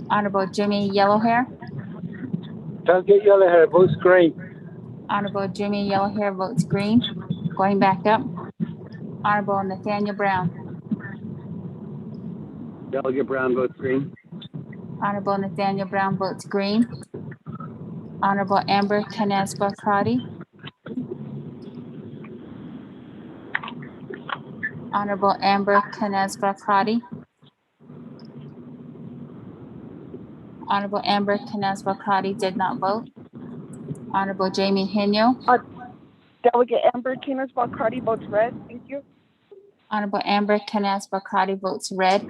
Honorable Jimmy Yellowhair. Delegate Yellowhair votes green. Honorable Jimmy Yellowhair votes green. Going back up. Honorable Nathaniel Brown. Delegate Brown votes green. Honorable Nathaniel Brown votes green. Honorable Amber Canespa Crotty. Honorable Amber Canespa Crotty. Honorable Amber Canespa Crotty did not vote. Honorable Jamie Henyo. Delegate Amber Canespa Crotty votes red. Thank you. Honorable Amber Canespa Crotty votes red.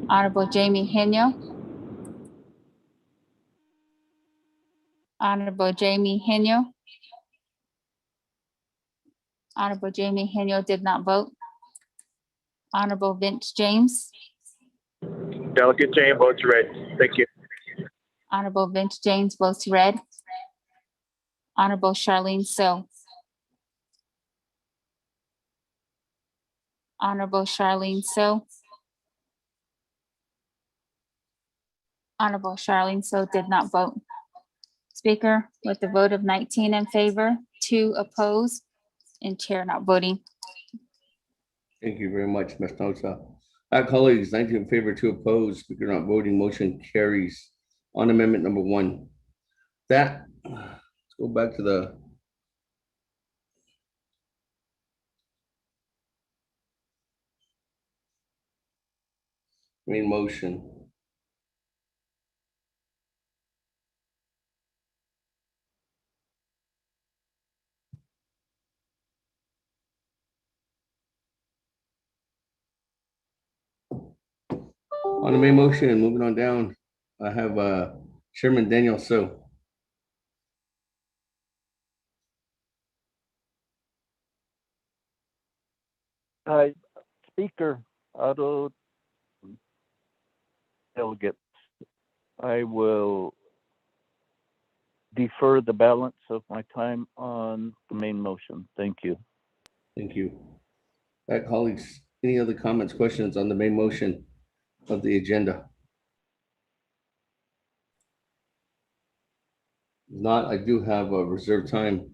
Honorable Jamie Henyo. Honorable Jamie Henyo. Honorable Jamie Henyo did not vote. Honorable Vince James. Delegate James votes red. Thank you. Honorable Vince James votes red. Honorable Charlene So. Honorable Charlene So. Honorable Charlene So did not vote. Speaker, with the vote of 19 in favor, 2 opposed, and chair not voting. Thank you very much, Ms. Nosa. Colleagues, 19 in favor, 2 opposed, speaker not voting, motion carries on amendment number 1. Let's go back to the main motion. On the main motion, moving on down, I have Chairman Daniel So. Hi, Speaker, auto delegates. I will defer the balance of my time on the main motion. Thank you. Thank you. That colleagues, any other comments, questions on the main motion of the agenda? If not, I do have a reserved time.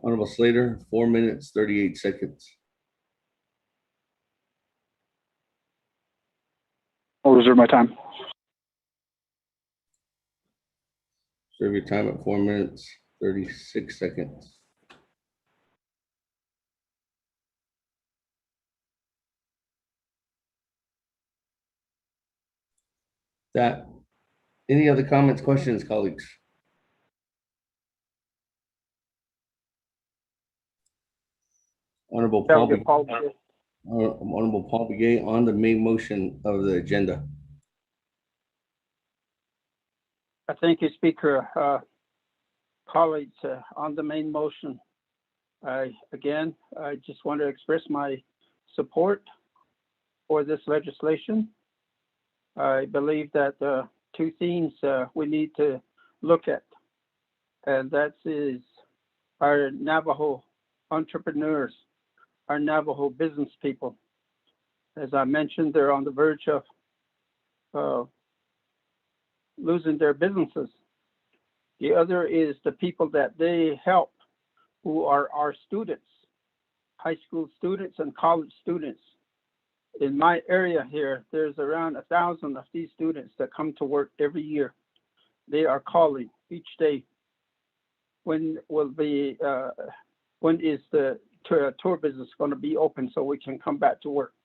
Honorable Slater, 4 minutes, 38 seconds. I'll reserve my time. Serve your time at 4 minutes, 36 seconds. That, any other comments, questions, colleagues? Honorable Paul Begay on the main motion of the agenda. Thank you, Speaker. Colleagues, on the main motion, I just want to express my support for this legislation. I believe that two themes we need to look at, and that is our Navajo entrepreneurs, our Navajo business people. As I mentioned, they're on the verge of losing their businesses. The other is the people that they help, who are our students, high school students and college students. In my area here, there's around 1,000 of these students that come to work every year. They are calling each day. When is the tour business going to be open so we can come back to work?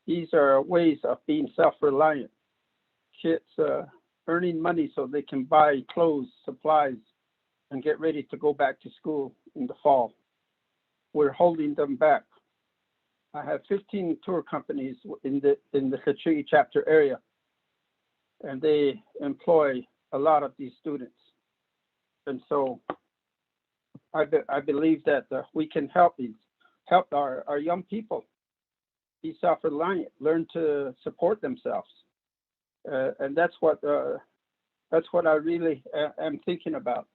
These are ways of being self-reliant. Kids earning money so they can buy clothes, supplies, and get ready to go back to school in the fall. We're holding them back. I have 15 tour companies in the Hachihi chapter area, and they employ a lot of these students. And so I believe that we can help our young people be self-reliant, learn to support themselves. And that's what I really am thinking about.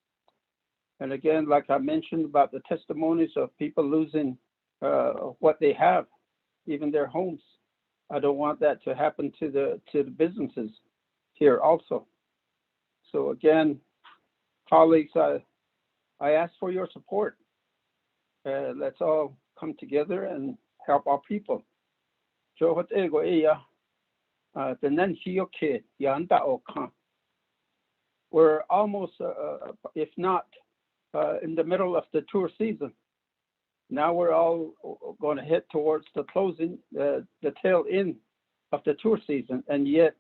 And again, like I mentioned about the testimonies of people losing what they have, even their homes. I don't want that to happen to the businesses here also. So again, colleagues, I ask for your support. Let's all come together and help our people. We're almost, if not in the middle of the tour season. Now we're all going to head towards the closing, the tail end of the tour season, and yet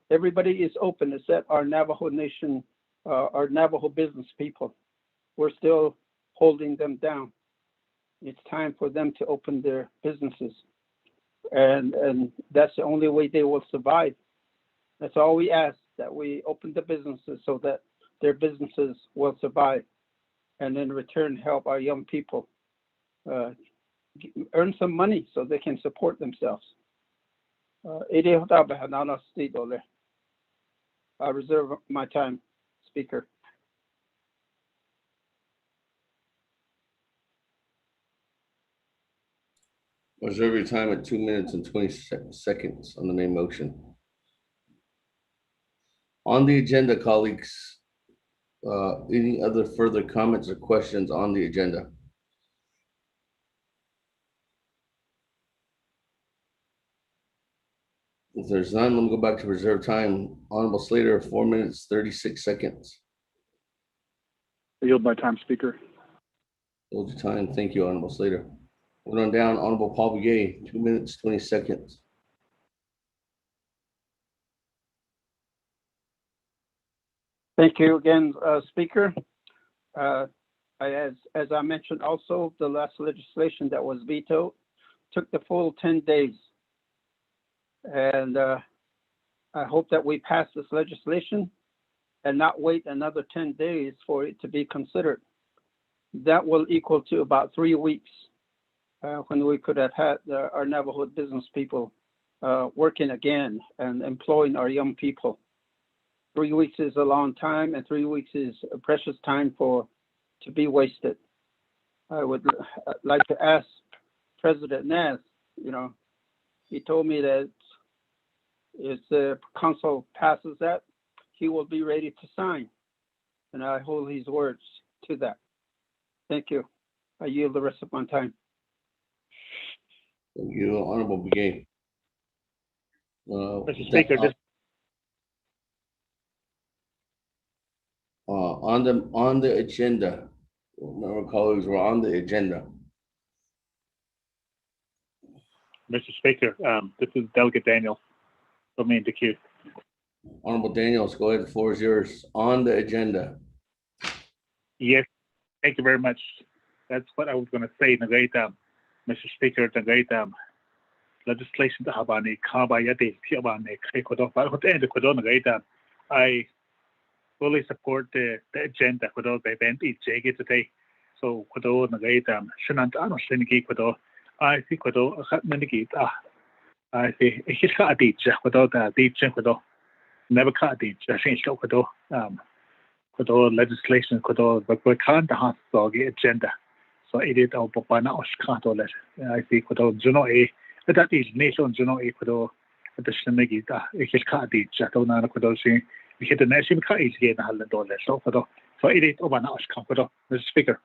everybody is open except our Navajo Nation, our Navajo business people. We're still holding them down. It's time for them to open their businesses, and that's the only way they will survive. That's all we ask, that we open the businesses so that their businesses will survive, and in return help our young people earn some money so they can support themselves. I reserve my time, Speaker. Reserve your time at 2 minutes and 20 seconds on the main motion. On the agenda, colleagues, any other further comments or questions on the agenda? If there's none, let me go back to reserve time. Honorable Slater, 4 minutes, 36 seconds. I yield my time, Speaker. Hold your time. Thank you, Honorable Slater. Moving on down, Honorable Paul Begay, 2 minutes, 20 seconds. Thank you again, Speaker. As I mentioned also, the last legislation that was vetoed took the full 10 days. And I hope that we pass this legislation and not wait another 10 days for it to be considered. That will equal to about 3 weeks when we could have had our Navajo business people working again and employing our young people. 3 weeks is a long time, and 3 weeks is a precious time to be wasted. I would like to ask President Ness, he told me that if the council passes that, he will be ready to sign. And I hold his words to that. Thank you. I yield the rest of my time. Thank you, Honorable Begay. Mr. Speaker, on the agenda, our colleagues were on the agenda. Mr. Speaker, this is Delegate Daniels. Put me in the queue. Honorable Daniels, go ahead. The floor is yours. On the agenda. Yes, thank you very much. That's what I was going to say. Mr. Speaker, legislation I fully support the agenda today. So I think I see it's got a ditch without a ditch never cut a ditch. I think it's legislation but we can't have the agenda. So it is our Popana Oshkato. I think that is nation additional Megita. It's cut a ditch. I don't know we hit the national cut is getting $100. So it is over now. Mr. Speaker.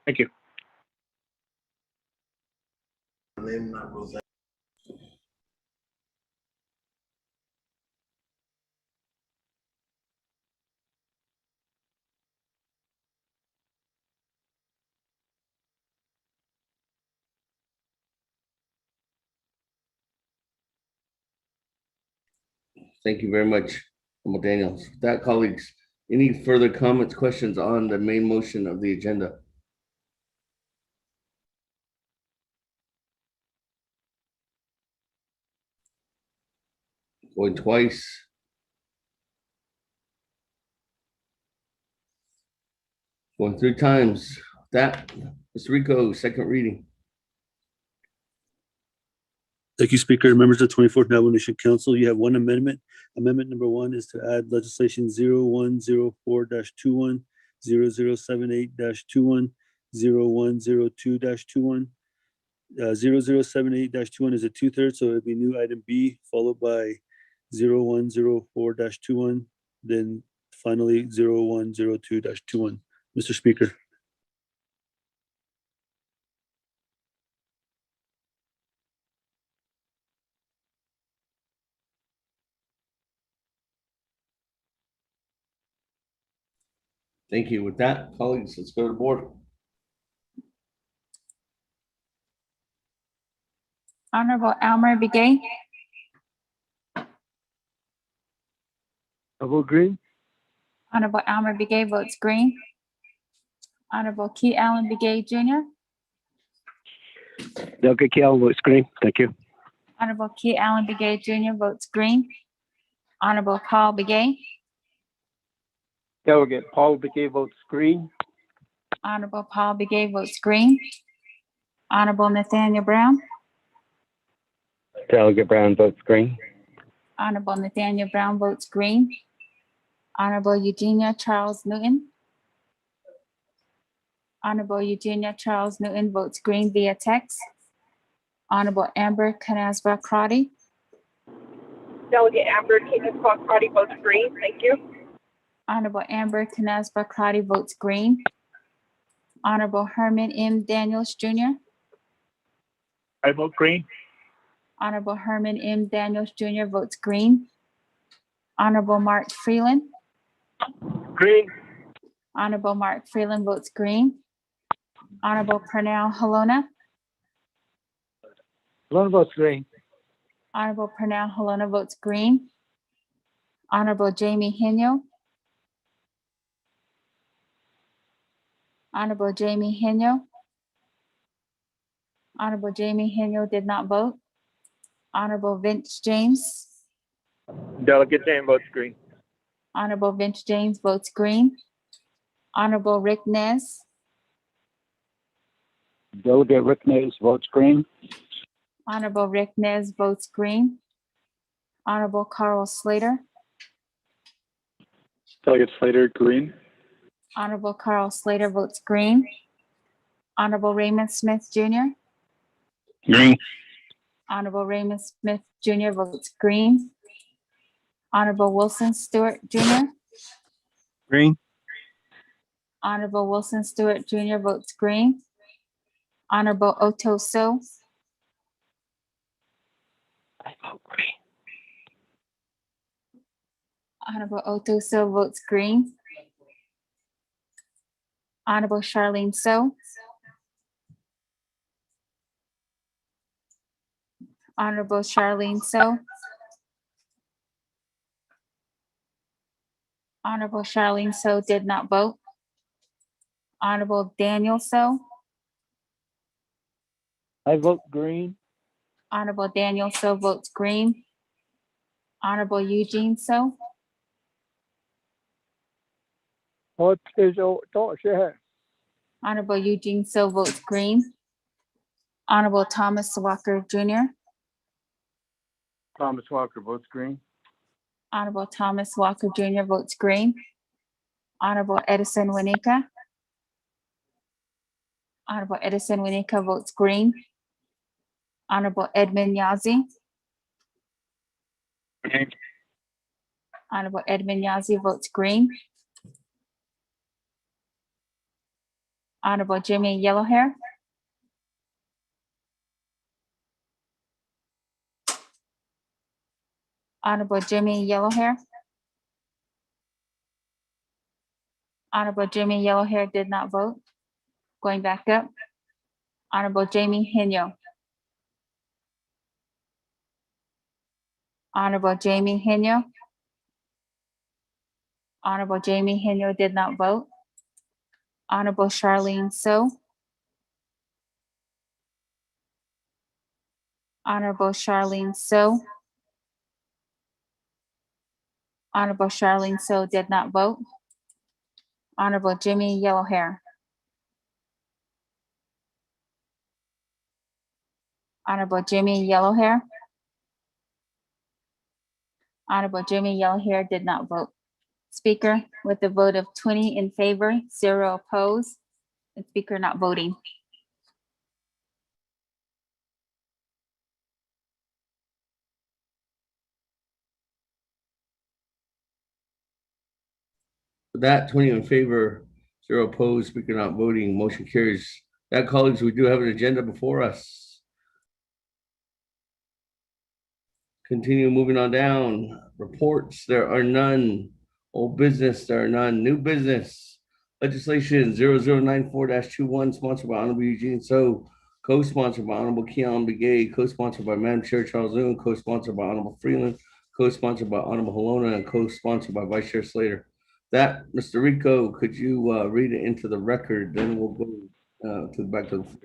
Thank you. Thank you very much, Honorable Daniels. With that, colleagues, any further comments, questions on the main motion of the agenda? Going twice. Going 3 times. That, Mr. Rico, second reading. Thank you, Speaker. Members of the 24th Navajo Nation Council, you have one amendment. Amendment number 1 is to add legislation 0104-21, 0078-21, 0102-21. 0078-21 is a 2/3, so it'd be new item B, followed by 0104-21, then finally 0102-21. Mr. Speaker. Thank you. With that, colleagues, let's go to the board. Honorable Elmer Begay. I vote green. Honorable Elmer Begay votes green. Honorable Key Allen Begay Jr. Delegate Key Allen votes green. Thank you. Honorable Key Allen Begay Jr. votes green. Honorable Paul Begay. Delegate Paul Begay votes green. Honorable Paul Begay votes green. Honorable Nathaniel Brown. Delegate Brown votes green. Honorable Nathaniel Brown votes green. Honorable Eugenia Charles Newton. Honorable Eugenia Charles Newton votes green via text. Honorable Amber Canasva Crotty. Delegate Amber Crotty votes green. Thank you. Honorable Amber Canasva Crotty votes green. Honorable Herman M. Daniels Jr. I vote green. Honorable Herman M. Daniels Jr. votes green. Honorable Mark Freeland. Green. Honorable Mark Freeland votes green. Honorable Pernell Halona. Halona votes green. Honorable Pernell Halona votes green. Honorable Jamie Henyo. Honorable Jamie Henyo. Honorable Jamie Henyo did not vote. Honorable Vince James. Delegate James votes green. Honorable Vince James votes green. Honorable Rick Nez. Delegate Rick Nez votes green. Honorable Rick Nez votes green. Honorable Carl Slater. Delegate Slater, green. Honorable Carl Slater votes green. Honorable Raymond Smith Jr. Green. Honorable Raymond Smith Jr. votes green. Honorable Wilson Stewart Jr. Green. Honorable Wilson Stewart Jr. votes green. Honorable Otto So. I vote green. Honorable Otto So votes green. Honorable Charlene So. Honorable Charlene So. Honorable Charlene So did not vote. Honorable Daniel So. I vote green. Honorable Daniel So votes green. Honorable Eugene So. Honorable Eugene So votes green. Honorable Thomas Walker Jr. Thomas Walker votes green. Honorable Thomas Walker Jr. votes green. Honorable Edison Winika. Honorable Edison Winika votes green. Honorable Edmund Yazzie. Green. Honorable Edmund Yazzie votes green. Honorable Jimmy Yellowhair. Honorable Jimmy Yellowhair. Honorable Jimmy Yellowhair did not vote. Going back up. Honorable Jamie Henyo. Honorable Jamie Henyo. Honorable Jamie Henyo did not vote. Honorable Charlene So. Honorable Charlene So. Honorable Charlene So did not vote. Honorable Jimmy Yellowhair. Honorable Jimmy Yellowhair. Honorable Jimmy Yellowhair did not vote. Speaker, with a vote of 20 in favor, 0 opposed, and Speaker not voting. With that, 20 in favor, 0 opposed, Speaker not voting, motion carries. That, colleagues, we do have an agenda before us. Continue moving on down. Reports, there are none. Old business, there are none. New business. Legislation 0094-21, sponsored by Honorable Eugene So, co-sponsored by Honorable Keon Begay, co-sponsored by Madam Chair Charles Noon, co-sponsored by Honorable Freeland, co-sponsored by Honorable Halona, and co-sponsored by Vice Chair Slater. That, Mr. Rico, could you read it into the record? Then we'll go back to the floor.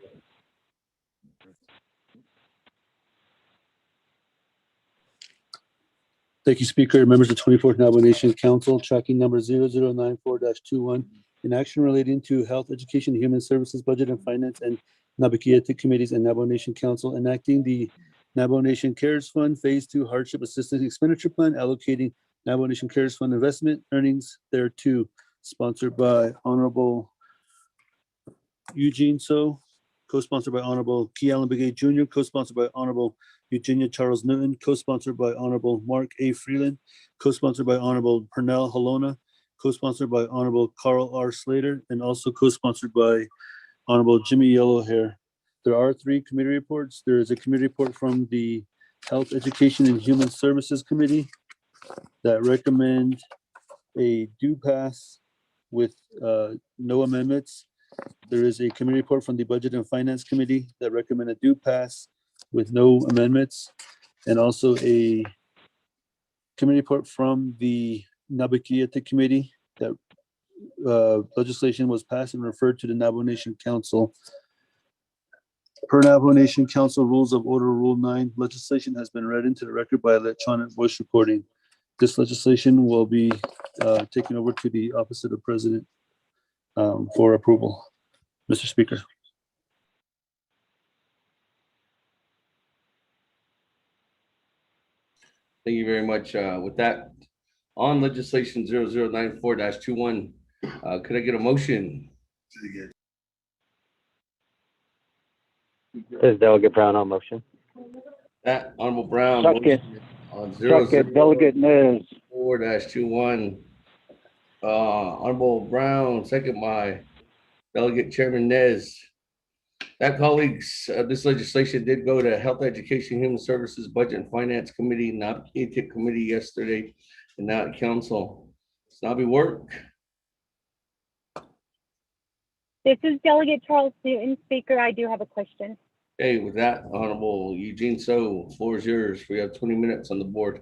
Thank you, Speaker. Members of the 24th Navajo Nation Council, tracking number 0094-21, in action relating to Health, Education, Human Services, Budget and Finance, and Nabakiatik Committees and Navajo Nation Council, enacting the Navajo Nation CARES Fund Phase 2 Hardship Assistance Expenditure Plan, allocating Navajo Nation CARES Fund investment earnings thereto, sponsored by Honorable Eugene So, co-sponsored by Honorable Key Allen Begay Jr., co-sponsored by Honorable Eugenia Charles Newton, co-sponsored by Honorable Mark A. Freeland, co-sponsored by Honorable Pernell Halona, co-sponsored by Honorable Carl R. Slater, and also co-sponsored by Honorable Jimmy Yellowhair. There are 3 committee reports. There is a committee report from the Health, Education, and Human Services Committee that recommend a due pass with no amendments. There is a committee report from the Budget and Finance Committee that recommend a due pass with no amendments, and also a committee report from the Nabakiatik Committee that legislation was passed and referred to the Navajo Nation Council. Per Navajo Nation Council Rules of Order Rule 9, legislation has been read into the record by electronic voice recording. This legislation will be taken over to the Office of the President for approval. Mr. Speaker. Thank you very much. With that, on legislation 0094-21, could I get a motion? This is Delegate Brown on motion. That Honorable Brown. Second. On Second, Delegate Nez. 4-21. Honorable Brown, second by Delegate Chairman Nez. That, colleagues, this legislation did go to Health, Education, Human Services, Budget and Finance Committee, not ATIC Committee yesterday, and now at Council. Snobby work. This is Delegate Charles Newton, Speaker. I do have a question. Okay, with that, Honorable Eugene So, floor is yours. We have 20 minutes on the board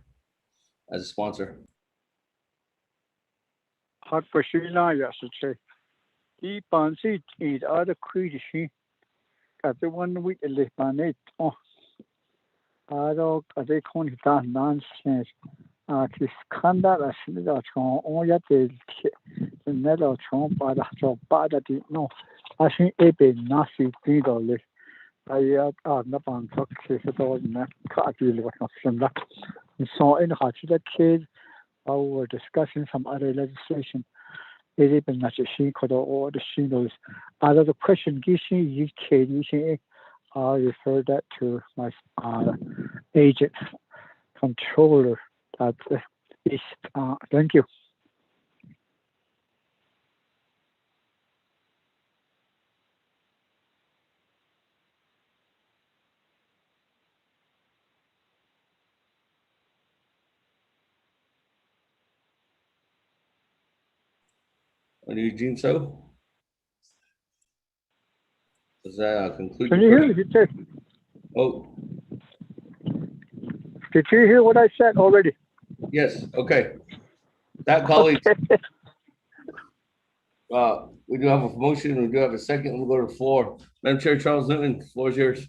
as a sponsor. Hot for Shina, yes, it's a Pansi is other critici. At the 1 week, Lipanet. Oh, I don't, they call it that nonsense. This Kanda, as little chong, all yet the nether chong, but I saw bad at it. No, I think a bit nasty thing. I not on talk to the car deal with nothing. So, in the kids, I were discussing some other legislation. It is not a she could all the signals. Other the question you can I refer that to my agent controller. That is thank you. Eugene So? Does that conclude? Can you hear me? Oh. Did you hear what I said already? Yes, okay. That, colleagues, we do have a motion, we do have a second, we'll go to the floor. Madam Chair Charles Newton, the floor is yours.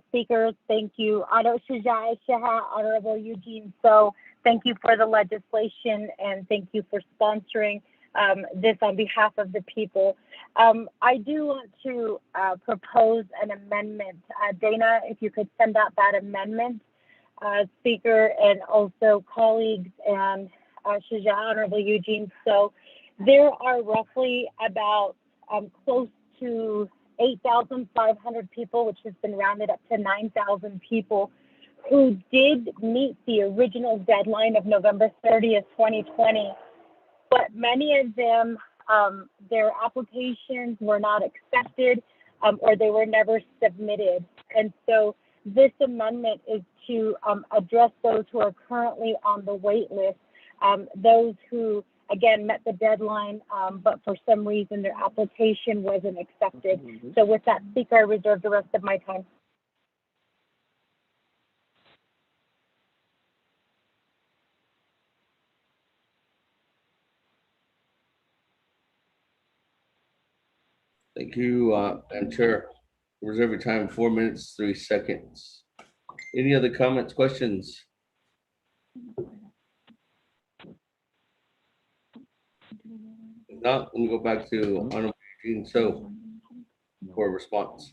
Speaker, thank you. Honorable Eugene So, thank you for the legislation and thank you for sponsoring this on behalf of the people. I do want to propose an amendment. Dana, if you could send out that amendment, Speaker, and also colleagues and Honorable Eugene. So there are roughly about close to 8,500 people, which has been rounded up to 9,000 people, who did meet the original deadline of November 30th, 2020. But many of them, their applications were not accepted or they were never submitted. And so this amendment is to address those who are currently on the wait list, those who, again, met the deadline, but for some reason their application wasn't accepted. So with that, Speaker, I reserve the rest of my time. Thank you, Madam Chair. Reserve your time, 4 minutes, 3 seconds. Any other comments, questions? If not, let me go back to Honorable Eugene So for a response.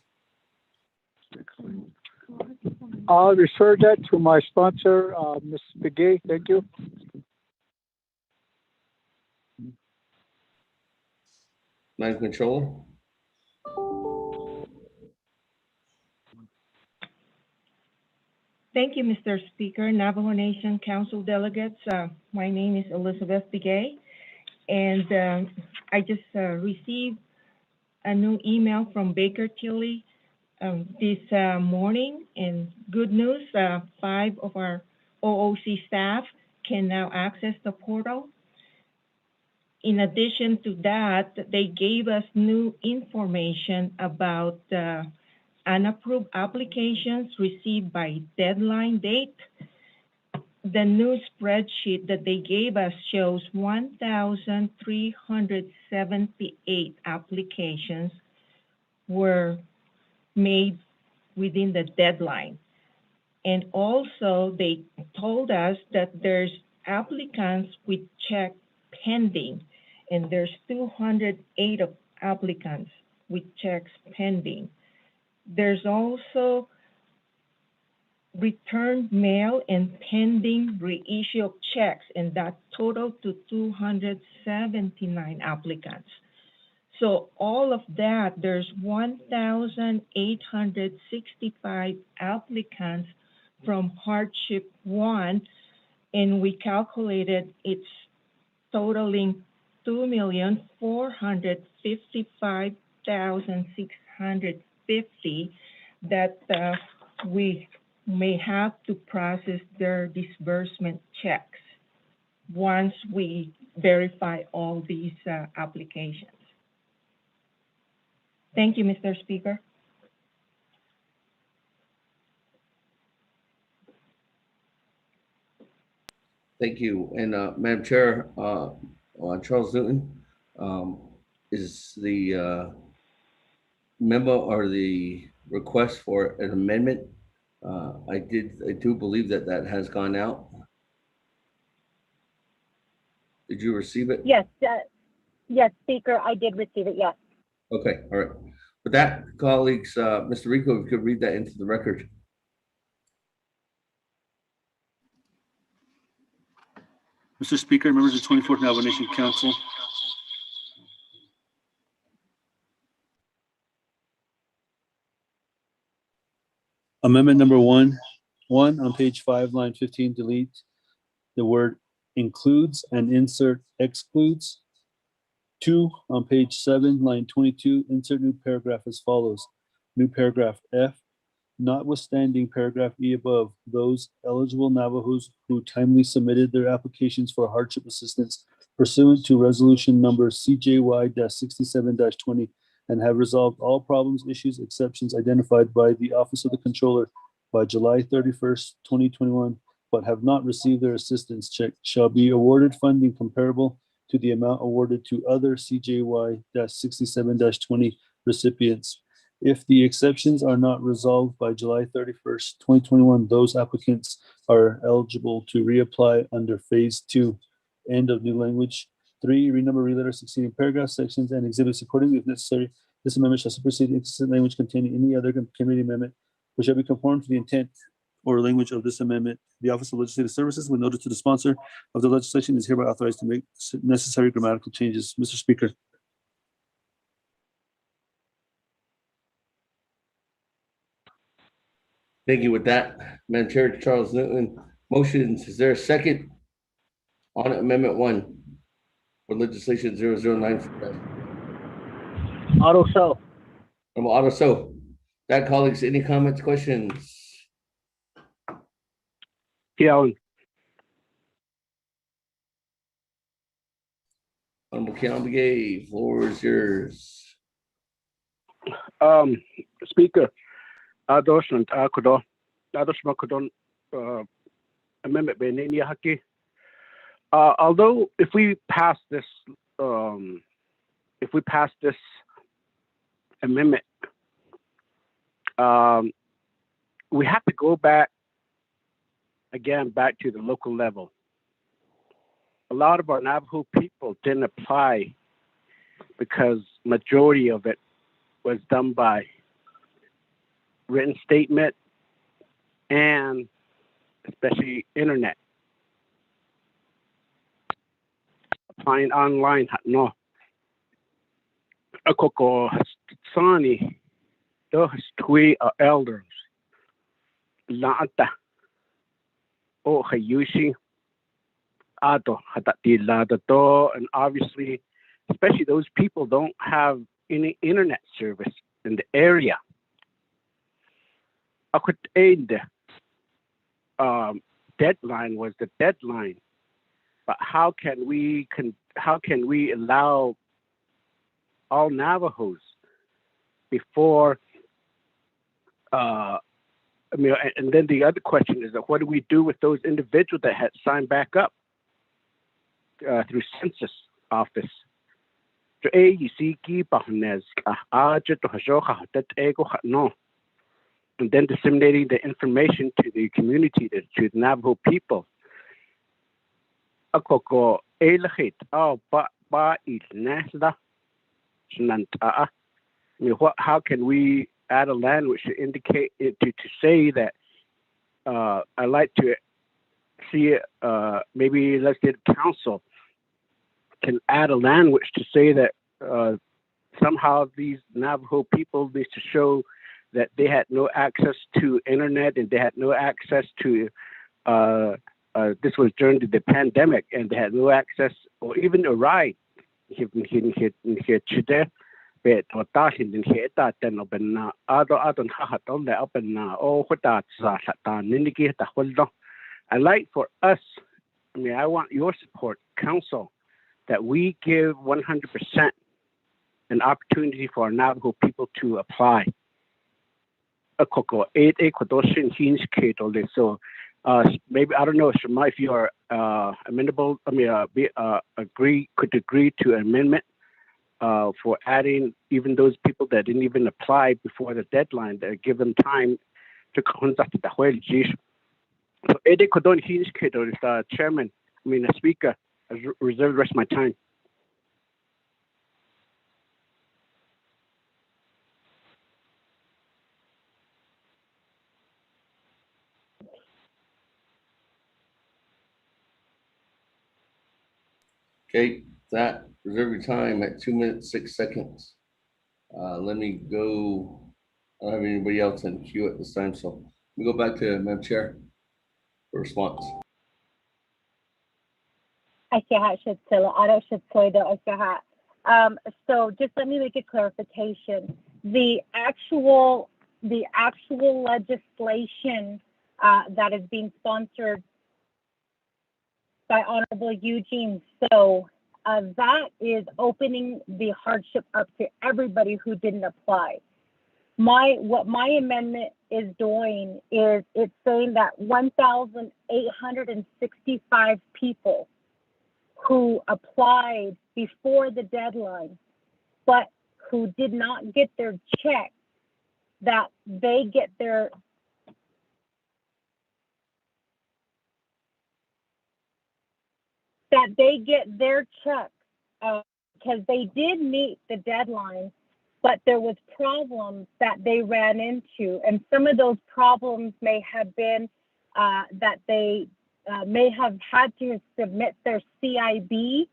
I'll refer that to my sponsor, Ms. Begay. Thank you. Madam Controller. Thank you, Mr. Speaker. Navajo Nation Council delegates, my name is Elizabeth Begay, and I just received a new email from Baker Tilly this morning, and good news, 5 of our OOC staff can now access the portal. In addition to that, they gave us new information about unapproved applications received by deadline date. The new spreadsheet that they gave us shows 1,378 applications were made within the deadline. And also, they told us that there's applicants with check pending, and there's 208 of applicants with checks pending. There's also returned mail and pending reissue of checks, and that totaled to 279 applicants. So all of that, there's 1,865 applicants from hardship 1, and we calculated it's totaling 2,455,650 that we may have to process their disbursement checks once we verify all these applications. Thank you, Mr. Speaker. Thank you. And Madam Chair, Charles Newton, is the memo or the request for an amendment? I do believe that has gone out. Did you receive it? Yes, yes, Speaker, I did receive it, yes. Okay, all right. With that, colleagues, Mr. Rico, if you could read that into the record. Mr. Speaker, members of the 24th Navajo Nation Council. Amendment number 1 on page 5, line 15, delete the word includes and insert excludes. 2 on page 7, line 22, insert new paragraph as follows. New paragraph F, notwithstanding paragraph E above, those eligible Navajos who timely submitted their applications for hardship assistance pursuant to resolution number CJY-67-20 and have resolved all problems, issues, exceptions identified by the Office of the Controller by July 31st, 2021, but have not received their assistance check shall be awarded funding comparable to the amount awarded to other CJY-67-20 recipients. If the exceptions are not resolved by July 31st, 2021, those applicants are eligible to reapply under phase 2. End of new language. 3, renumber, reletter succeeding paragraphs, sections, and exhibits accordingly if necessary. This amendment shall supersede existing language containing any other committee amendment, which shall be conformed to the intent or language of this amendment. The Office of Legislative Services, with notice to the sponsor of the legislation, is hereby authorized to make necessary grammatical changes. Mr. Speaker. Thank you. With that, Madam Chair, Charles Newton, motions. Is there a second on Amendment 1 for legislation 009? Auto so. Auto so. That, colleagues, any comments, questions? Yeah. Honorable Kiambige, floor is yours. Speaker, Amendment Benini Haki. Although if we pass this amendment, we have to go back to the local level. A lot of our Navajo people didn't apply because majority of it was done by written statement and especially internet. Applying online, no. Akoko Sani, those three elders. Lata. Oh, Hayushi. Ado, Hatati Ladato, and obviously, especially those people don't have any internet service in the area. I could aid deadline was the deadline, but how can we allow all Navajos before? And then the other question is that what do we do with those individuals that had signed back up through census office? So you see and then disseminating the information to the community, to the Navajo people. Akoko elhit ba ilnasda snanta. How can we add a language to indicate to say that I like to see maybe let's say the council can add a language to say that somehow these Navajo people need to show that they had no access to internet and they had no access to this was during the pandemic and they had no access or even a ride. I like for us, I want your support, council, that we give 100% an opportunity for our Navajo people to apply. So maybe I don't know, Shema, if you are amenable. Could agree to an amendment for adding even those people that didn't even apply before the deadline, that give them time to conduct the whole legislation. So Ede Kodon Hinge Kato is the chairman, the speaker. I reserve the rest of my time. Okay, that reserve your time at 2 minutes, 6 seconds. Let me go. I don't have anybody else in the queue at this time, so we go back to Madam Chair for response. So just let me make a clarification. The actual legislation that is being sponsored by Honorable Eugene So, that is opening the hardship up to everybody who didn't apply. What my amendment is doing is it's saying that 1,865 people who applied before the deadline, but who did not get their check, that they get their check because they did meet the deadline, but there was problems that they ran into, and some of those problems may have been that they may have had to submit their CIB,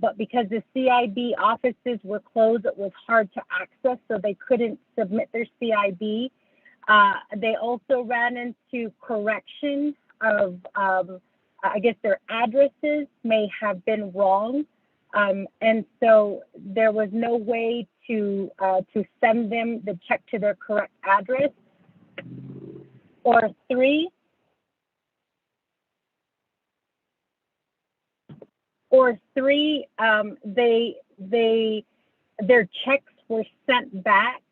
but because the CIB offices were closed, it was hard to access, so they couldn't submit their CIB. They also ran into correction of, I guess their addresses may have been wrong. And so there was no way to send them the check to their correct address. Or three, their checks were sent back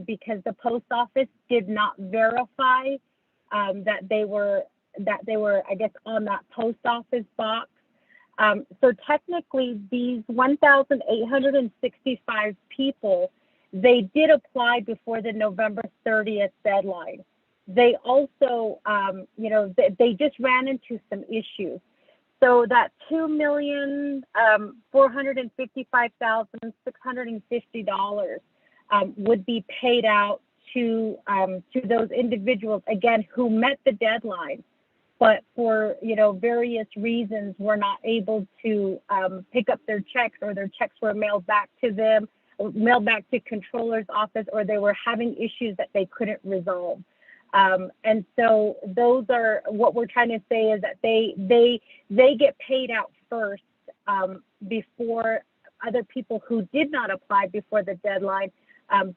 because the post office did not verify that they were, I guess, on that post office box. So technically, these 1,865 people, they did apply before the November 30th deadline. They also, they just ran into some issues. So that $2,455,650 would be paid out to those individuals, again, who met the deadline, but for various reasons were not able to pick up their checks, or their checks were mailed back to them, or mailed back to controller's office, or they were having issues that they couldn't resolve. And so those are what we're trying to say, is that they get paid out first before other people who did not apply before the deadline,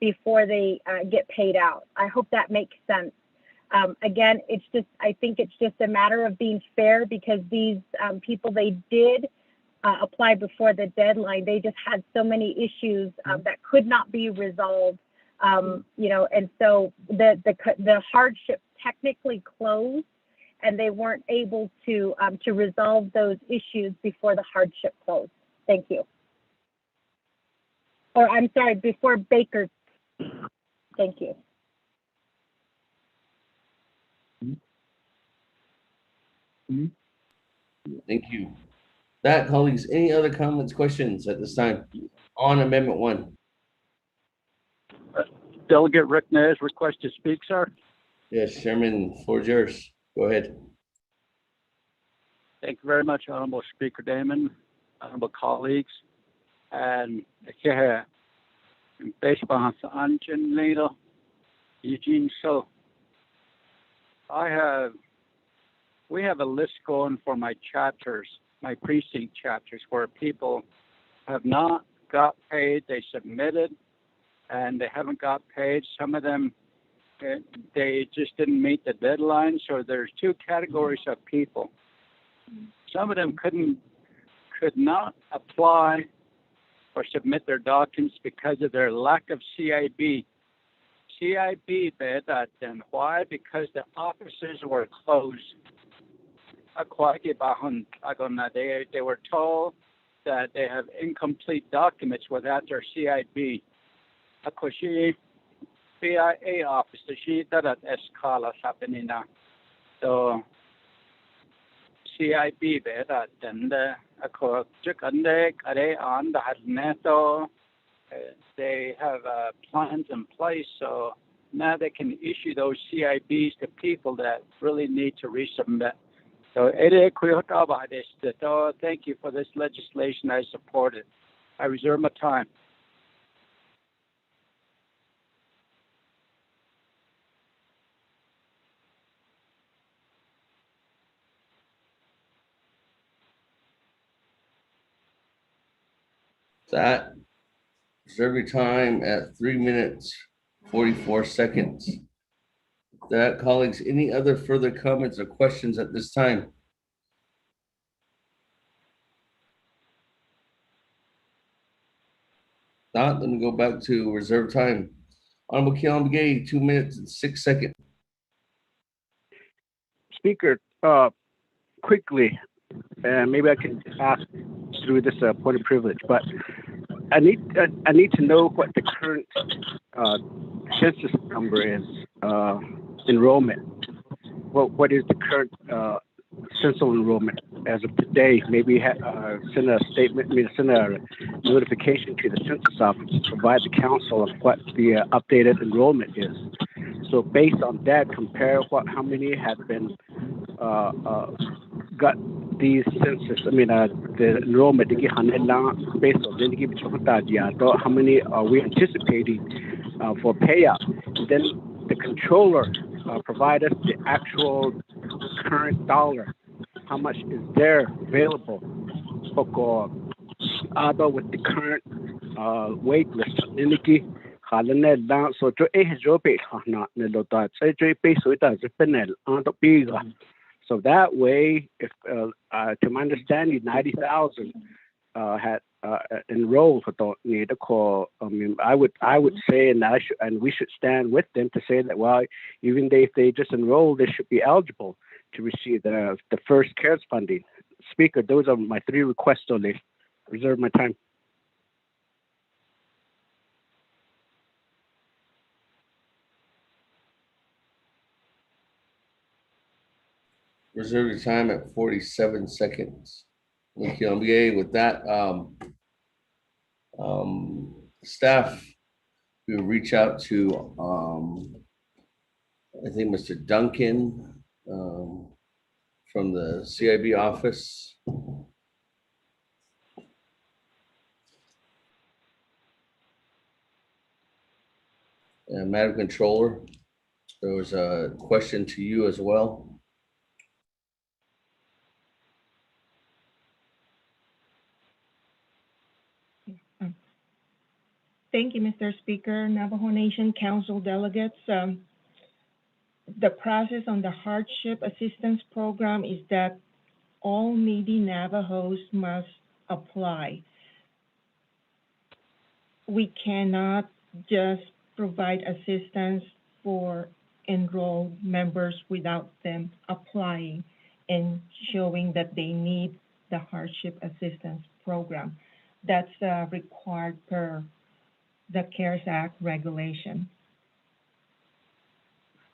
before they get paid out. I hope that makes sense. Again, I think it's just a matter of being fair, because these people, they did apply before the deadline. They just had so many issues that could not be resolved. And so the hardship technically closed, and they weren't able to resolve those issues before the hardship closed. Thank you. or I'm sorry, before Baker. Thank you. Thank you. That, colleagues, any other comments, questions at this time on Amendment 1? Delegate Rick Nez, request to speak, sir. Yes, Chairman, floor is yours. Go ahead. Thank you very much, Honorable Speaker Damon, honorable colleagues, and here, based on Anjan Lino, Eugene. So, we have a list going for my chapters, my precinct chapters, where people have not got paid. They submitted, and they haven't got paid. Some of them, they just didn't meet the deadline. So there's two categories of people. Some of them could not apply or submit their documents because of their lack of CIB. CIB bed, and why? Because the offices were closed. They were told that they have incomplete documents without their CIB. BIA office, she did at Escala happening now. So CIB bed, and they have plans in place, so now they can issue those CIBs to people that really need to resubmit. So thank you for this legislation. I support it. I reserve my time. That, reserve your time at 3 minutes, 44 seconds. That, colleagues, any other further comments or questions at this time? Not, let me go back to reserve time. Honorable Keelan Begay, 2 minutes and 6 seconds. Speaker, quickly, and maybe I can ask through this point of privilege, but I need to know what the current census number is, enrollment. What is the current census enrollment as of today? Maybe send a statement, send a notification to the census office to provide the council of what the updated enrollment is. So based on that, compare how many have been got these census. The enrollment based on how many are we anticipating for payout? And then the controller provide us the actual current dollar. How much is there available? With the current wait list. So that way, if to my understanding, 90,000 had enrolled. I would say, and we should stand with them to say that, well, even if they just enrolled, they should be eligible to receive the first CARES funding. Speaker, those are my 3 requests only. Reserve my time. Reserve your time at 47 seconds. With that, staff will reach out to, I think, Mr. Duncan from the CIB office. And Madam Controller, there was a question to you as well. Thank you, Mr. Speaker. Navajo Nation Council delegates. The process on the hardship assistance program is that all needy Navajos must apply. We cannot just provide assistance for enrolled members without them applying and showing that they need the hardship assistance program. That's required per the CARES Act regulation.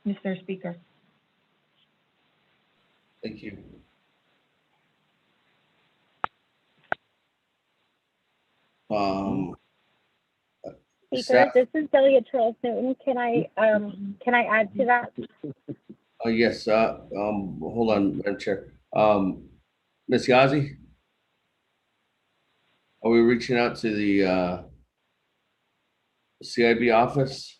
Mr. Speaker. Thank you. Speaker, Staff, this is Delia Charles Newton. Can I add to that? yes, hold on, Madam Chair. Ms. Yazi? Are we reaching out to the CIB office?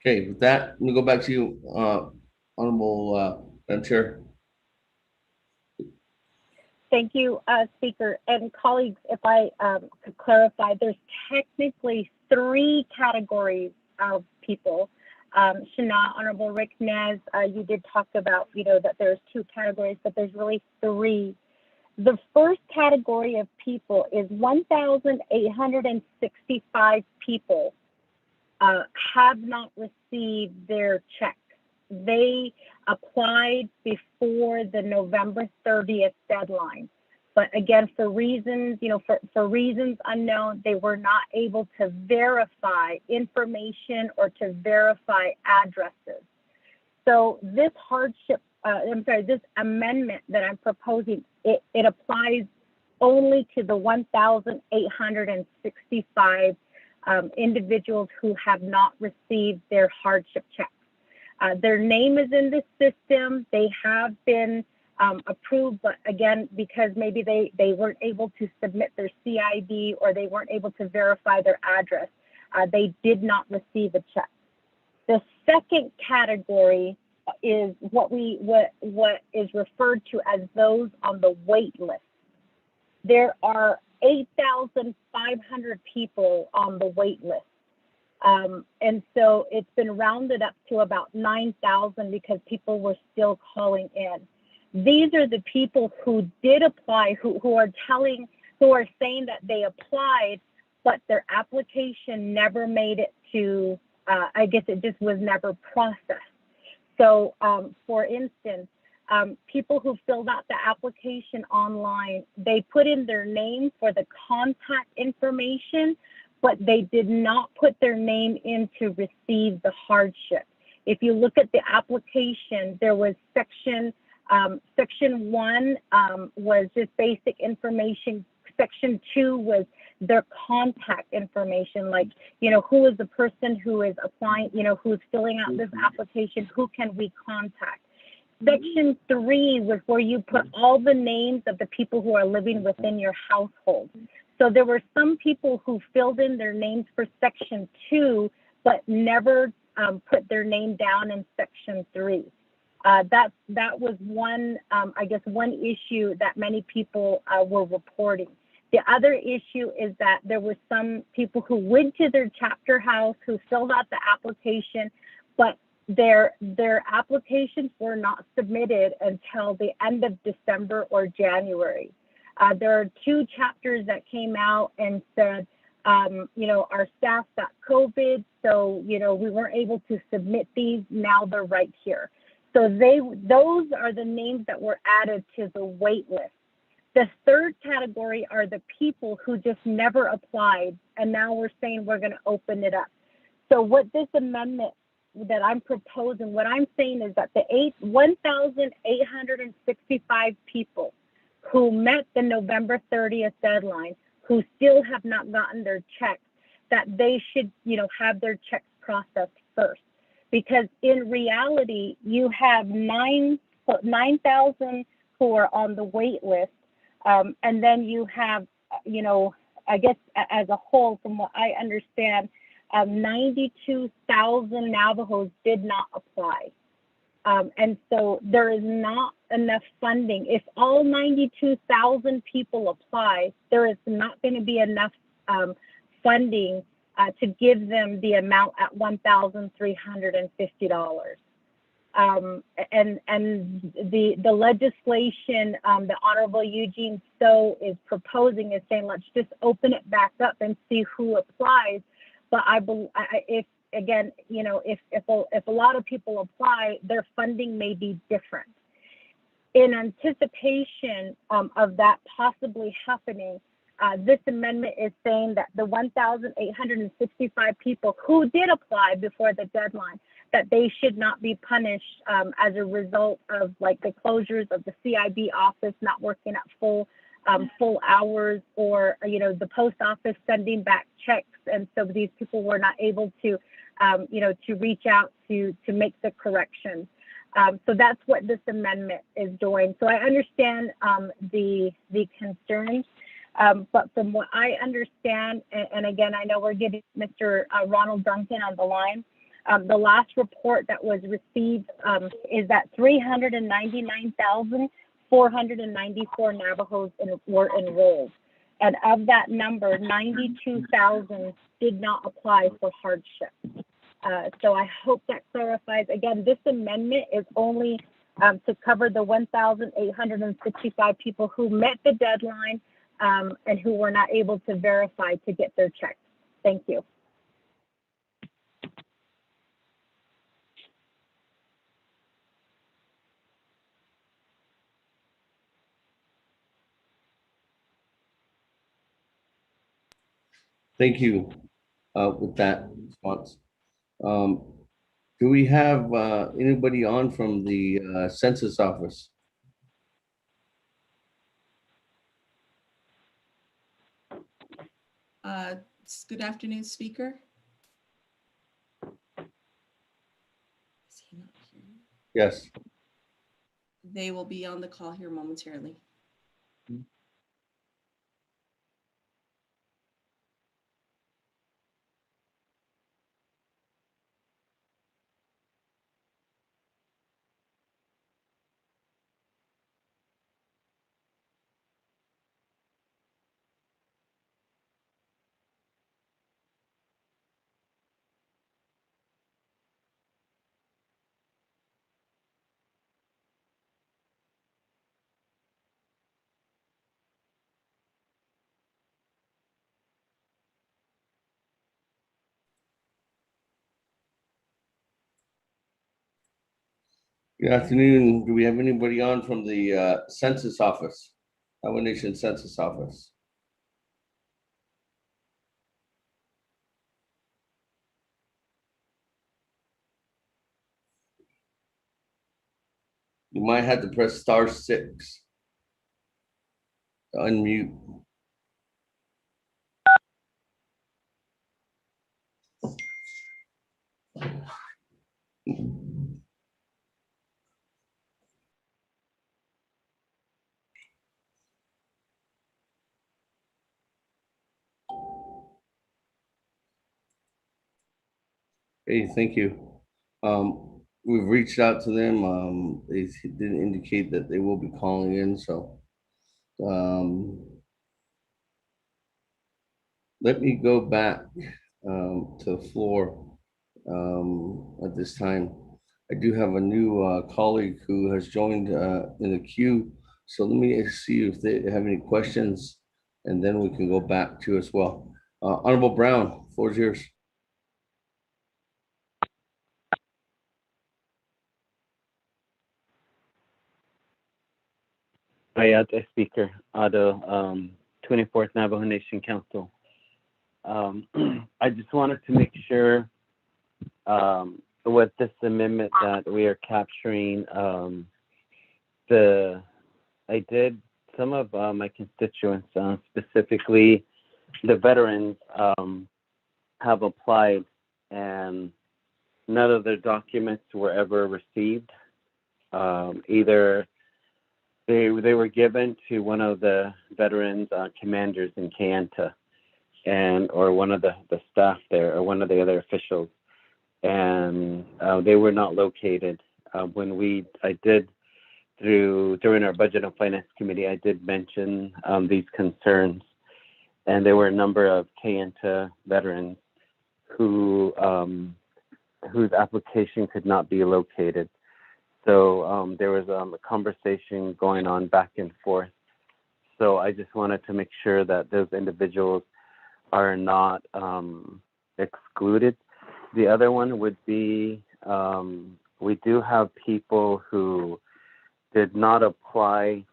Okay, with that, let me go back to you, Honorable Madam Chair. Thank you, Speaker. And colleagues, if I could clarify, there's technically 3 categories of people. Shana, Honorable Rick Nez, you did talk about, that there's 2 categories, but there's really 3. The first category of people is 1,865 people have not received their check. They applied before the November 30th deadline. But again, for reasons, for reasons unknown, they were not able to verify information or to verify addresses. So this this amendment that I'm proposing, it applies only to the 1,865 individuals who have not received their hardship checks. Their name is in the system. They have been approved, but again, because maybe they weren't able to submit their CID or they weren't able to verify their address, they did not receive a check. The second category is what is referred to as those on the wait list. There are 8,500 people on the wait list. And so it's been rounded up to about 9,000 because people were still calling in. These are the people who did apply, who are saying that they applied, but their application never made it to, I guess it just was never processed. So for instance, people who filled out the application online, they put in their name for the contact information, but they did not put their name in to receive the hardship. If you look at the application, there was section 1 was just basic information. Section 2 was their contact information, like, who is the person who is applying, who's filling out this application, who can we contact? Section 3 was where you put all the names of the people who are living within your household. So there were some people who filled in their names for Section 2, but never put their name down in Section 3. That was one, one issue that many people were reporting. The other issue is that there were some people who went to their chapter house, who filled out the application, but their applications were not submitted until the end of December or January. There are 2 chapters that came out and said, our staff got COVID, so, we weren't able to submit these. Now they're right here. So those are the names that were added to the wait list. The third category are the people who just never applied, and now we're saying we're going to open it up. So what this amendment that I'm proposing, what I'm saying is that the 1,865 people who met the November 30th deadline, who still have not gotten their checks, that they should, have their checks processed first. Because in reality, you have 9,000 who are on the wait list. And then you have, I guess as a whole, from what I understand, 92,000 Navajos did not apply. And so there is not enough funding. If all 92,000 people apply, there is not going to be enough funding to give them the amount at $1,350. And the legislation the Honorable Eugene So is proposing is saying, let's just open it back up and see who applies. But if again, you know, if a lot of people apply, their funding may be different. In anticipation of that possibly happening, this amendment is saying that the 1,865 people who did apply before the deadline, that they should not be punished as a result of like the closures of the CIB office not working at full hours, or you know, the post office sending back checks, and so these people were not able to you know, to reach out to make the corrections. So that's what this amendment is doing. So I understand the concerns, but from what I understand, and again, I know we're getting Mr. Ronald Duncan on the line. The last report that was received is that 399,494 Navajos were enrolled. And of that number, 92,000 did not apply for hardship. So I hope that clarifies. Again, this amendment is only to cover the 1,865 people who met the deadline and who were not able to verify to get their checks. Thank you. Thank you with that response. Do we have anybody on from the census office? Good afternoon, Speaker. Is he not here? Yes. They will be on the call here momentarily. Good afternoon. Do we have anybody on from the census office? Navajo Nation Census Office. You might have to press *6 to unmute. Hey, thank you. We've reached out to them. They didn't indicate that they will be calling in, so let me go back to the floor at this time. I do have a new colleague who has joined in the queue, so let me see if they have any questions, and then we can go back to as well. Honorable Brown, floor is yours. Ayat, Speaker, Ado, 24th Navajo Nation Council. I just wanted to make sure with this amendment that we are capturing some of my constituents, specifically the veterans, have applied and none of their documents were ever received. Either they were given to one of the veterans commanders in Kayenta, or one of the staff there, or one of the other officials, and they were not located. During our Budget and Finance Committee, I did mention these concerns, and there were a number of Kayenta veterans whose application could not be located. So there was a conversation going on back and forth. So I just wanted to make sure that those individuals are not excluded. The other one would be we do have people who did not apply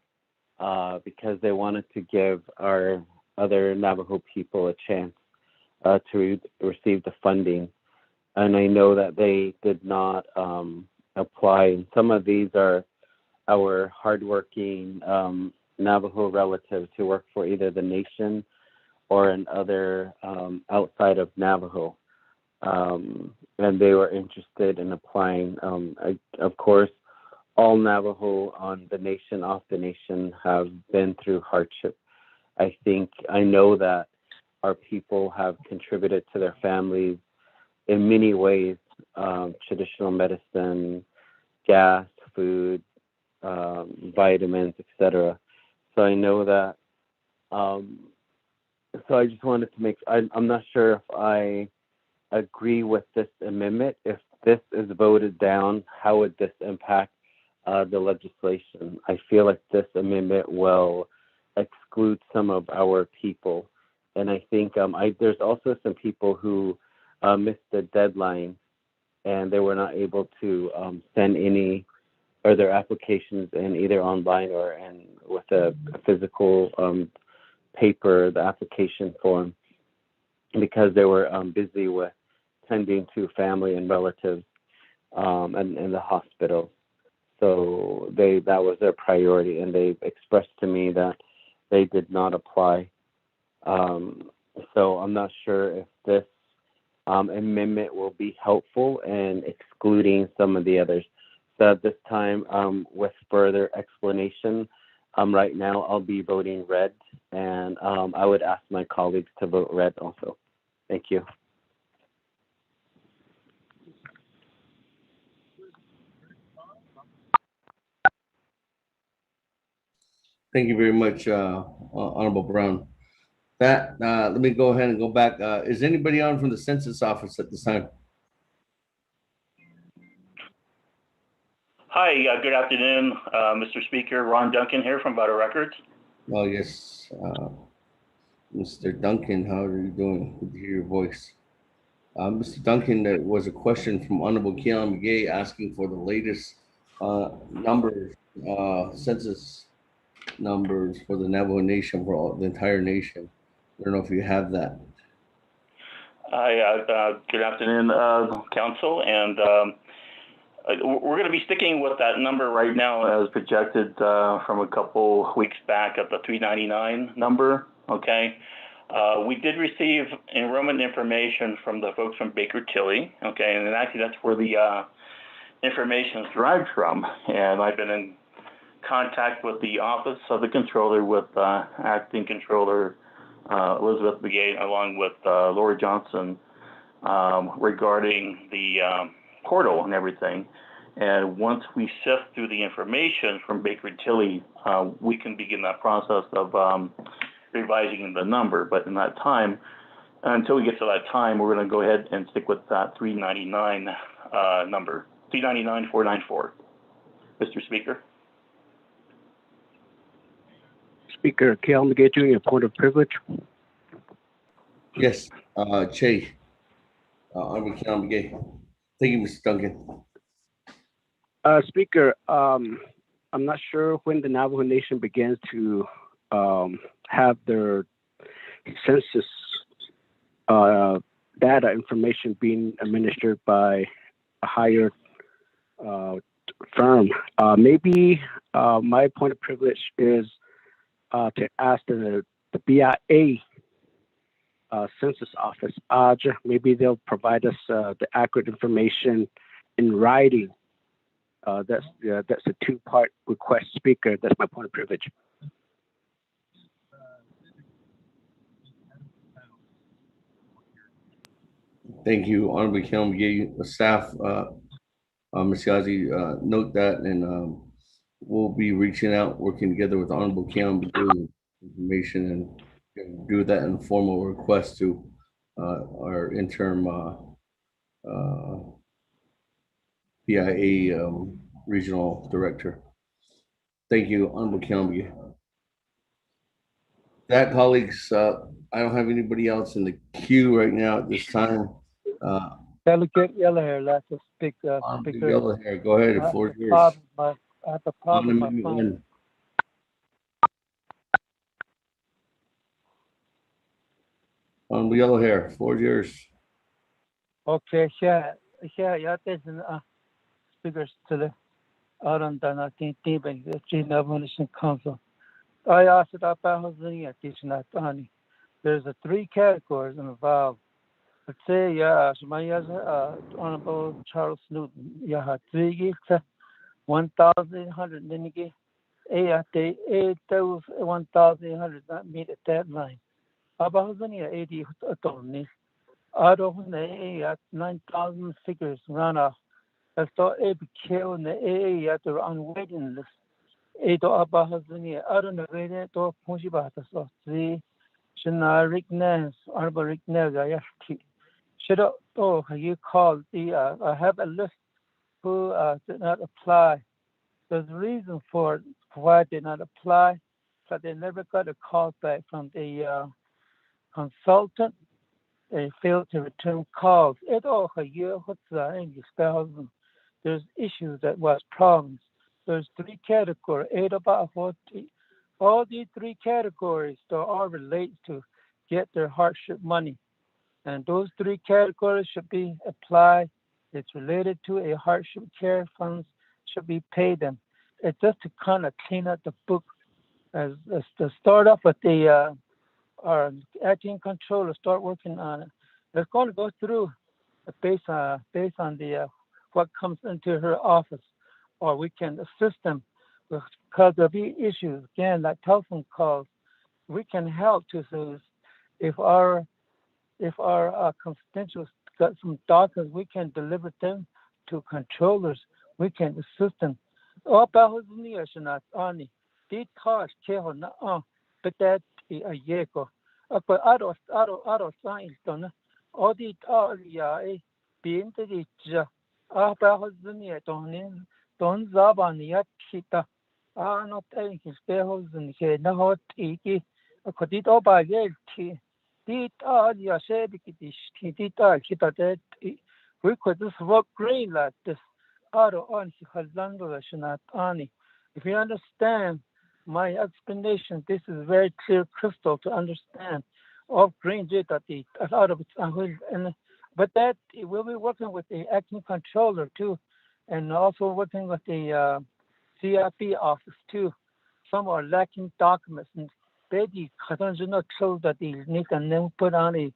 because they wanted to give our other Navajo people a chance to receive the funding. And I know that they did not apply. And some of these are our hardworking Navajo relatives who work for either the nation or another outside of Navajo. And they were interested in applying. Of course, all Navajo on the nation, off the nation, have been through hardship. I know that our people have contributed to their families in many ways, traditional medicine, gas, food, vitamins, etc. So I know that. So I just wanted to I'm not sure if I agree with this amendment. If this is voted down, how would this impact the legislation? I feel like this amendment will exclude some of our people. And I think there's also some people who missed the deadline and they were not able to send any or their applications in either online or with a physical paper, the application form, because they were busy with tending to family and relatives and in the hospital. So that was their priority, and they expressed to me that they did not apply. So I'm not sure if this amendment will be helpful in excluding some of the others. So at this time, with further explanation, right now I'll be voting red, and I would ask my colleagues to vote red also. Thank you. Thank you very much, Honorable Brown. Let me go ahead and go back. Is anybody on from the census office at this time? Hi, good afternoon, Mr. Speaker. Ron Duncan here from Vital Records. Oh, yes. Mr. Duncan, how are you doing? Good to hear your voice. Mr. Duncan, there was a question from Honorable Keon McGay asking for the latest numbers, census numbers for the Navajo Nation, for the entire nation. I don't know if you have that. Hi, good afternoon, Council. And we're going to be sticking with that number right now as projected from a couple weeks back at the 399 number, okay? We did receive enrollment information from the folks from Baker Tilly, okay? And actually that's where the information is derived from. And I've been in contact with the Office of the Controller, with Acting Controller Elizabeth Begay, along with Laura Johnson, regarding the portal and everything. And once we sift through the information from Baker Tilly, we can begin that process of revising the number. But in that time, until we get to that time, we're going to go ahead and stick with that 399 number, 399,494. Mr. Speaker. Speaker, Kel McGay, doing a point of privilege. Yes, Che. I'm Keon McGay. Thank you, Mr. Duncan. Speaker, I'm not sure when the Navajo Nation begins to have their census data information being administered by a higher firm. Maybe my point of privilege is to ask the BIA census office, maybe they'll provide us the accurate information in writing. That's a two-part request, Speaker. That's my point of privilege. Thank you, Honorable Keon McGay. Staff, Ms. Yazi, note that, and we'll be reaching out, working together with Honorable Keon McGay information, and do that in a formal request to our interim PIA Regional Director. Thank you, Honorable Kilby. That, colleagues, I don't have anybody else in the queue right now at this time. Delegate Yellowhair, that's a speaker. Yellowhair, go ahead. The floor is yours. I have a problem with my phone. Honorable Yellowhair, floor is yours. Okay, yeah, there's speakers to the Arundana Tibet, the Navajo Nation Council. I asked about there's 3 categories involved. Let's say, my Honorable Charles Newton, 1,800, then you get 1,800 not meet at that line. About 80 attorneys. Out of 9,000 figures run off. I thought every kill in the AA at the on waiting list. About I don't know where to push about the so 3. Rick Nance, Honorable Rick Nance, should you call the I have a list who did not apply. There's a reason for why they did not apply, but they never got a call back from the consultant. They failed to return calls. There's issues that was problems. There's 3 categories, 8 about 40. All these 3 categories all relate to get their hardship money. And those 3 categories should be applied. It's related to a hardship care funds should be paid them. It's just to kind of clean up the book as to start off with the our acting controller start working on it. It's going to go through based on the what comes into her office, or we can assist them because there'll be issues again like telephone calls. We can help to so if our constituents got some documents, we can deliver them to controllers. We can assist them. All about on the touch but that a year ago. But I science done all the being the about don't Zabania Kita. Not taking spells and he no tiki. I could eat all by tea. Did ya said it did kita that we could just work green like this. On Ani. If you understand my explanation, this is very clear crystal to understand. Of green data, a lot of it, but that we'll be working with the acting controller too, and also working with the CIP office too. Some are lacking documents, and they do not show that they need to put on a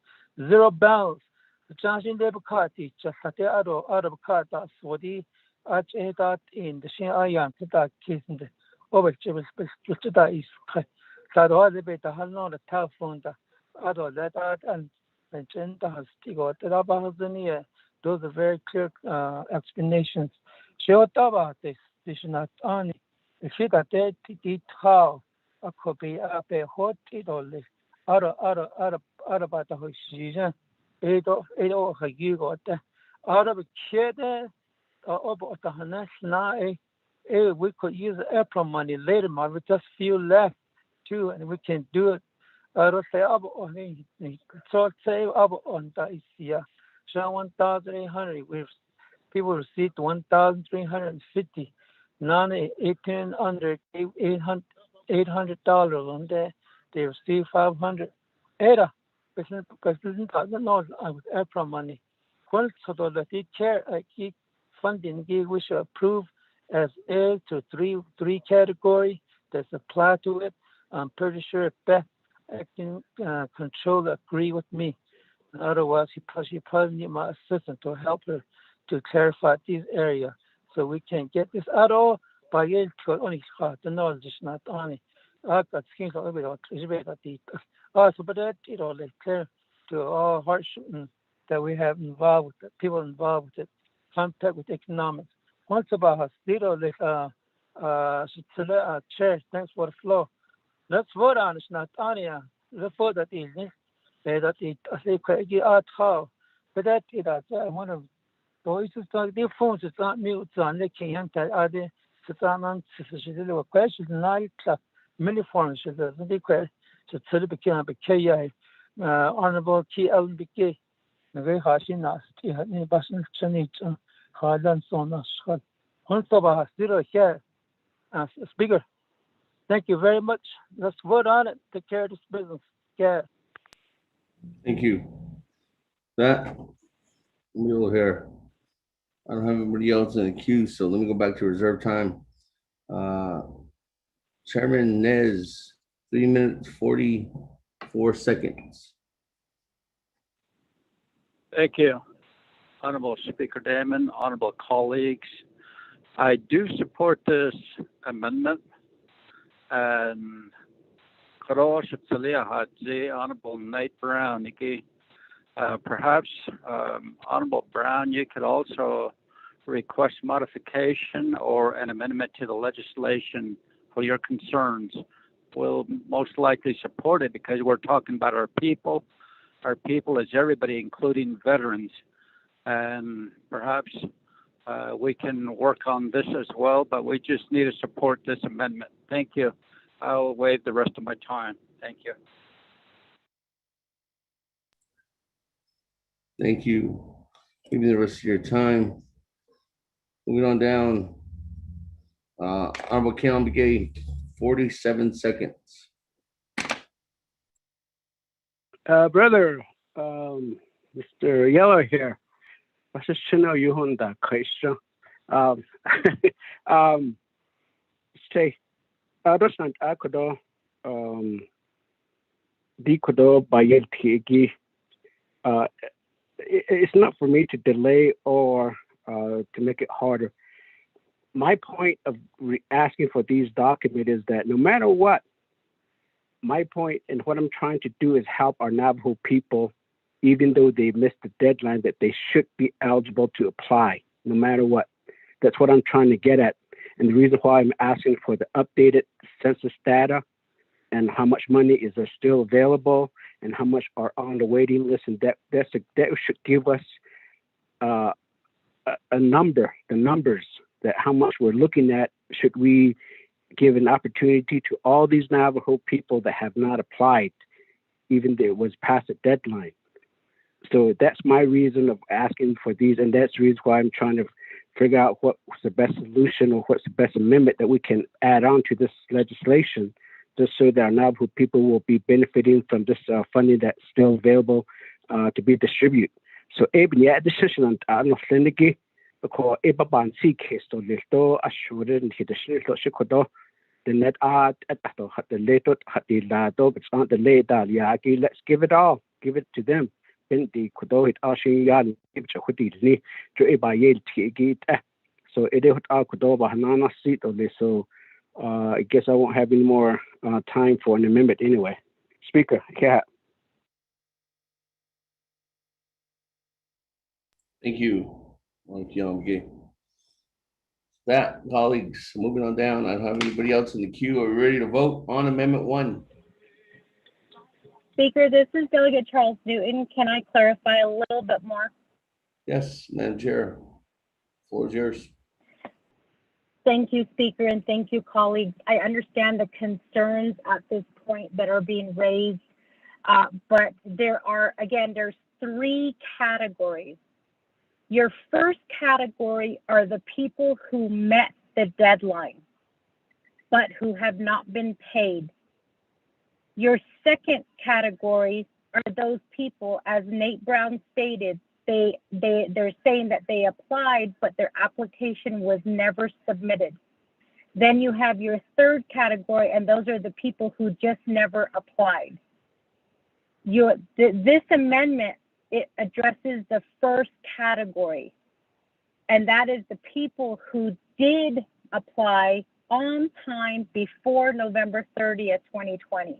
0 balance. The Johnson labor card just at the out of card that's what the that in the same iron to that case in the over to that is that all the bit the telephone the other that and gender has got that those are very clear explanations. Show about this is not only if you got that how a copy up a hot it all out about the whole season. It you got out of a kid about the national we could use April money later, man. We just few left too, and we can do it. Say so say about on that year. So 1,800. People received 1,350. Non 18 under $800 on there. They received 500. Era because this is not with April money. Well, so that they care keep funding we should approve as A to three category that's applied to it. I'm pretty sure Beth acting controller agree with me. Otherwise, she probably need my assistant to help her to clarify these areas so we can get this out all by only the knowledge is not only. I got things all over the also, but that like clear to all hardship that we have involved with it, people involved with it, contact with economics. Once about hospital, chair, thanks for the floor. Let's vote on it, not on it. Let's vote that evening. That it, I say, quite out how. But that it, I want to 所以是在的风是在没有在那看样在啊的是在那是的那个快是哪里了 many forms 是的那块是吃的不看不开呀honorable T L B K 那个还是那是那把是真的真好难说那是很多吧是的些speaker thank you very much let's vote on it take care of this business yeah Thank you. That mule here. I don't have anybody else in the queue, so let me go back to reserve time. Chairman Nez, 3 minutes 44 seconds. Thank you. Honorable Speaker Damon, honorable colleagues. I do support this amendment. And Honorable Knight Brown, perhaps Honorable Brown, you could also request modification or an amendment to the legislation for your concerns. We'll most likely support it because we're talking about our people. Our people is everybody, including veterans. And perhaps we can work on this as well, but we just need to support this amendment. Thank you. I'll waive the rest of my time. Thank you. Thank you. Give me the rest of your time. Moving on down. Honorable Keon Begay, 47 seconds. Brother, Mr. Yellow here. What's this channel you on that question? Say, I don't think I could bayel tigi. It's not for me to delay or to make it harder. My point of asking for these documents is that no matter what, my point and what I'm trying to do is help our Navajo people, even though they missed the deadline, that they should be eligible to apply, no matter what. That's what I'm trying to get at. And the reason why I'm asking for the updated census data and how much money is there still available and how much are on the waiting list, and that should give us a number, the numbers that how much we're looking at. Should we give an opportunity to all these Navajo people that have not applied, even though it was past the deadline? So that's my reason of asking for these, and that's the reason why I'm trying to figure out what's the best solution or what's the best amendment that we can add on to this legislation, just so that our Navajo people will be benefiting from this funding that's still available to be distributed. So, yeah, this session on Flinigi, because Ebaban C case to little assured and hit the Shikodo, the net art at the later at the lado, it's not the late Yagi. Let's give it all, give it to them. In the Kodo, it Ashin Yan, give to Hudini, to Ebayel Tigit. So, it is our Kodoba Hanana seat only. So, I guess I won't have any more time for an amendment anyway. Speaker, yeah. Thank you. That, colleagues, moving on down. I don't have anybody else in the queue. Are we ready to vote on Amendment 1? Speaker, this is Delegate Charles Newton. Can I clarify a little bit more? Yes, Madam Chair. Floor is yours. Thank you, Speaker, and thank you, colleagues. I understand the concerns at this point that are being raised, but there's 3 categories. Your first category are the people who met the deadline, but who have not been paid. Your second category are those people, as Nate Brown stated, they're saying that they applied, but their application was never submitted. Then you have your third category, and those are the people who just never applied. This amendment, it addresses the first category, and that is the people who did apply on time before November 30th, 2020.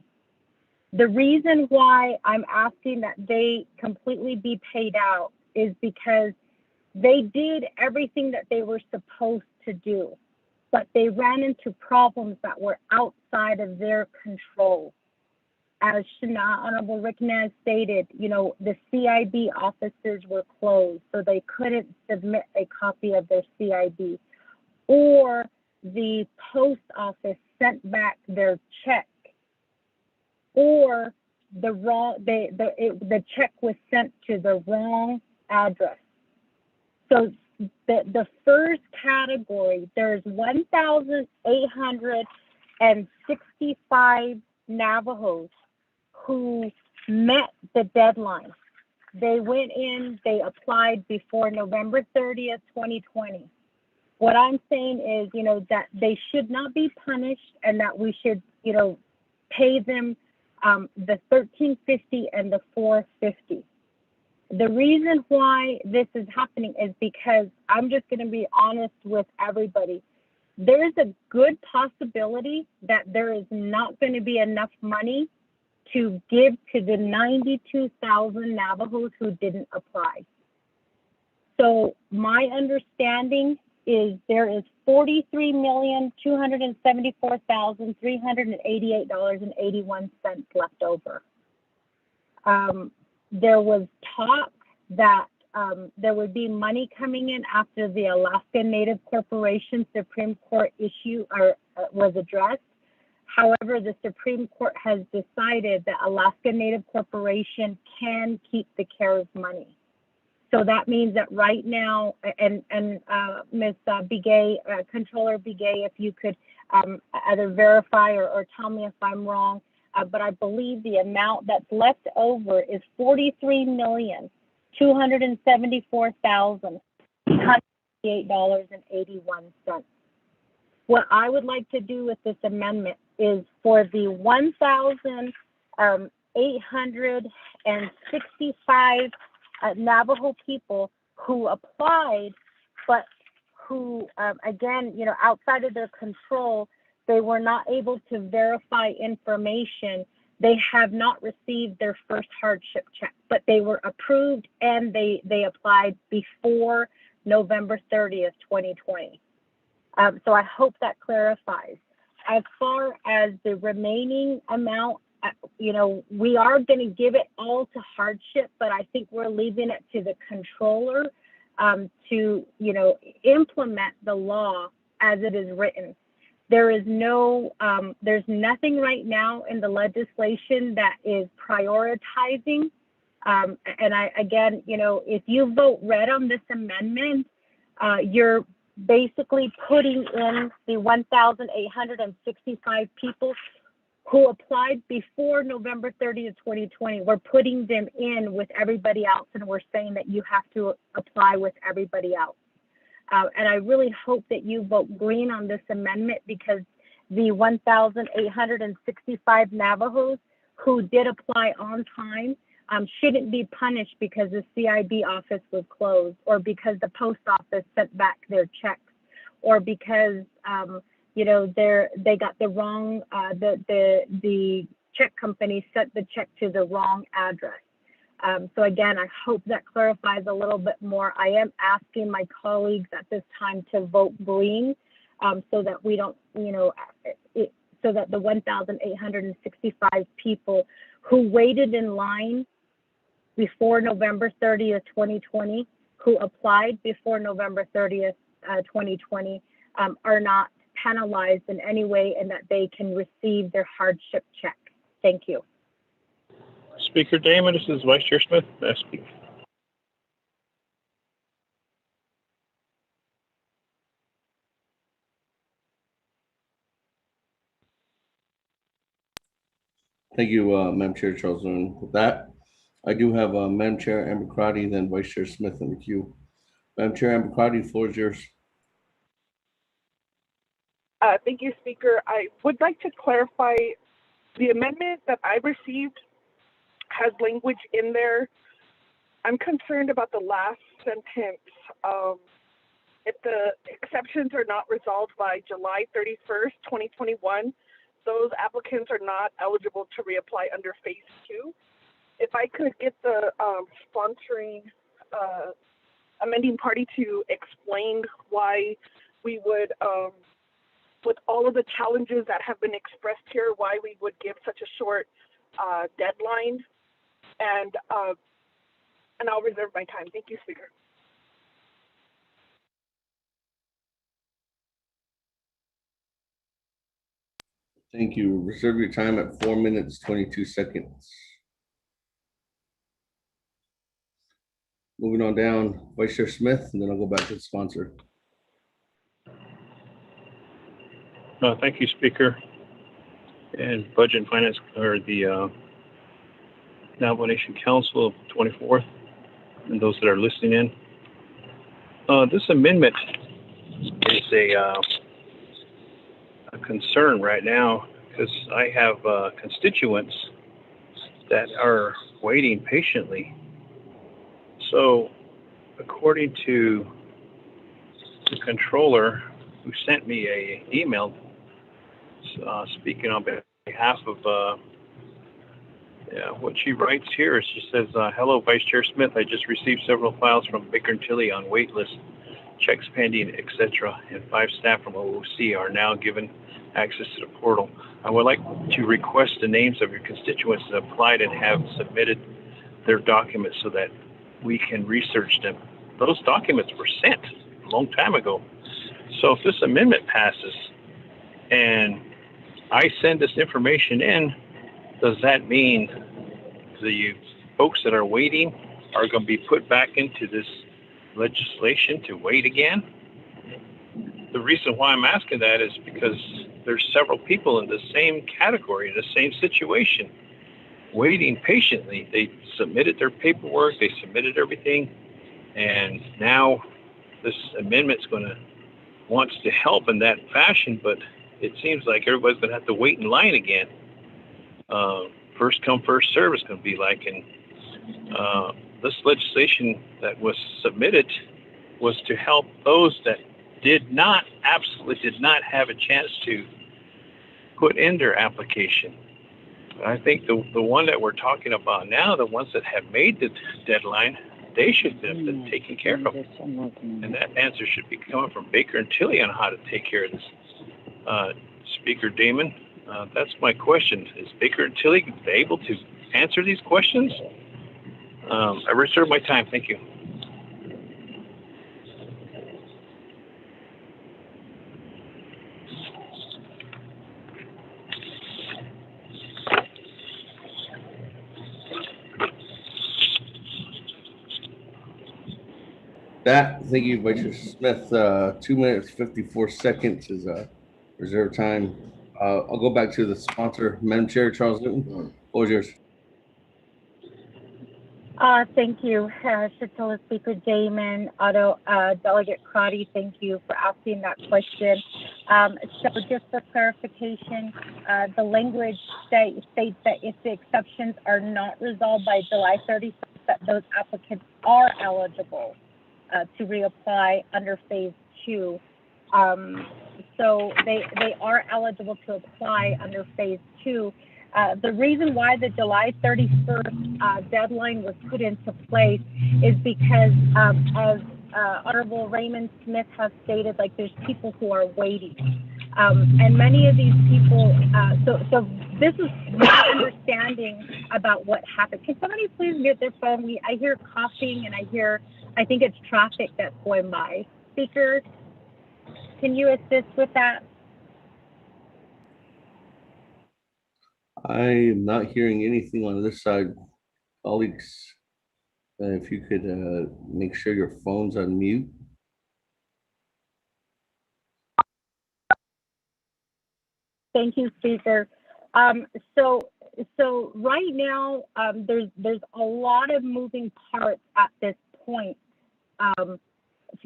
The reason why I'm asking that they completely be paid out is because they did everything that they were supposed to do, but they ran into problems that were outside of their control. as Honorable Ricknez stated, the CIB offices were closed, so they couldn't submit a copy of their CIB, or the post office sent back their check, or the check was sent to the wrong address. So the first category, there's 1,865 Navajos who met the deadline. They went in, they applied before November 30th, 2020. What I'm saying is, that they should not be punished, and that we should, pay them the $1,350 and the $450. The reason why this is happening is because I'm just going to be honest with everybody. There is a good possibility that there is not going to be enough money to give to the 92,000 Navajos who didn't apply. So my understanding is there is $43,274,388.81 left over. There was talk that there would be money coming in after the Alaska Native Corporation Supreme Court issue was addressed. However, the Supreme Court has decided that Alaska Native Corporation can keep the CARES money. So that means that right now, and Ms. Begay, Controller Begay, if you could either verify or tell me if I'm wrong, but I believe the amount that's left over is $43,274,881. What I would like to do with this amendment is for the 1,865 Navajo people who applied, but who, again, outside of their control, they were not able to verify information. They have not received their first hardship check, but they were approved and they applied before November 30th, 2020. So I hope that clarifies. As far as the remaining amount, we are going to give it all to hardship, but I think we're leaving it to the controller to, implement the law as it is written. There is there's nothing right now in the legislation that is prioritizing. And again, if you vote red on this amendment, you're basically putting in the 1,865 people who applied before November 30th, 2020. We're putting them in with everybody else, and we're saying that you have to apply with everybody else. And I really hope that you vote green on this amendment, because the 1,865 Navajos who did apply on time shouldn't be punished because the CIB office was closed, or because the post office sent back their checks, or because they got the wrong, the check company sent the check to the wrong address. So again, I hope that clarifies a little bit more. I am asking my colleagues at this time to vote green, so that we don't, so that the 1,865 people who waited in line before November 30th, 2020, who applied before November 30th, 2020, are not penalized in any way, and that they can receive their hardship check. Thank you. Speaker Damon, this is Vice Chair Smith. Speak. Thank you, Madam Chair Charles. And with that, I do have Madam Chair Amber Crotty, then Vice Chair Smith in the queue. Madam Chair Amber Crotty, the floor is yours. Thank you, Speaker. I would like to clarify the amendment that I received has language in there. I'm concerned about the last sentence. If the exceptions are not resolved by July 31st, 2021, those applicants are not eligible to reapply under phase 2. If I could get the sponsoring amending party to explain why we would, with all of the challenges that have been expressed here, why we would give such a short deadline, and I'll reserve my time. Thank you, Speaker. Thank you. Reserve your time at 4 minutes, 22 seconds. Moving on down, Vice Chair Smith, and then I'll go back to the sponsor. Thank you, Speaker. And Budget and Finance, or the Navajo Nation Council of 24th, and those that are listening in. This amendment is a concern right now because I have constituents that are waiting patiently. So, according to the controller who sent me an email speaking on behalf of what she writes here, she says, hello, Vice Chair Smith. I just received several files from Baker and Tilly on wait list, checks pending, etc., and 5 staff from OOC are now given access to the portal. I would like to request the names of your constituents that applied and have submitted their documents so that we can research them. Those documents were sent a long time ago. So if this amendment passes and I send this information in, does that mean the folks that are waiting are going to be put back into this legislation to wait again? The reason why I'm asking that is because there's several people in the same category, in the same situation, waiting patiently. They submitted their paperwork, they submitted everything, and now this amendment's wants to help in that fashion, but it seems like everybody's going to have to wait in line again. First come, first serve is going to be like, and this legislation that was submitted was to help those that absolutely did not have a chance to put in their application. I think the one that we're talking about now, the ones that have made the deadline, they should have been taken care of. And that answer should be coming from Baker and Tilly on how to take care of this. Speaker Damon, that's my question. Is Baker and Tilly able to answer these questions? I reserve my time. Thank you. Thank you, Vice Chair Smith. 2 minutes, 54 seconds is reserve time. I'll go back to the sponsor, Madam Chair, Charles Newton. What was yours? Thank you, Shatilla Speaker Damon, Delegate Crotty, thank you for asking that question. So just for clarification, the language states that if the exceptions are not resolved by July 31st, that those applicants are eligible to reapply under phase 2. So they are eligible to apply under phase 2. The reason why the July 31st deadline was put into place is because as Honorable Raymond Smith has stated, like there's people who are waiting. And many of these people, so this is my understanding about what happened. Can somebody please mute their phone? I hear coughing and I think it's traffic that's going by. Speaker, can you assist with that? I am not hearing anything on this side. Colleagues, if you could make sure your phone's on mute. Thank you, Speaker. So right now, there's a lot of moving parts at this point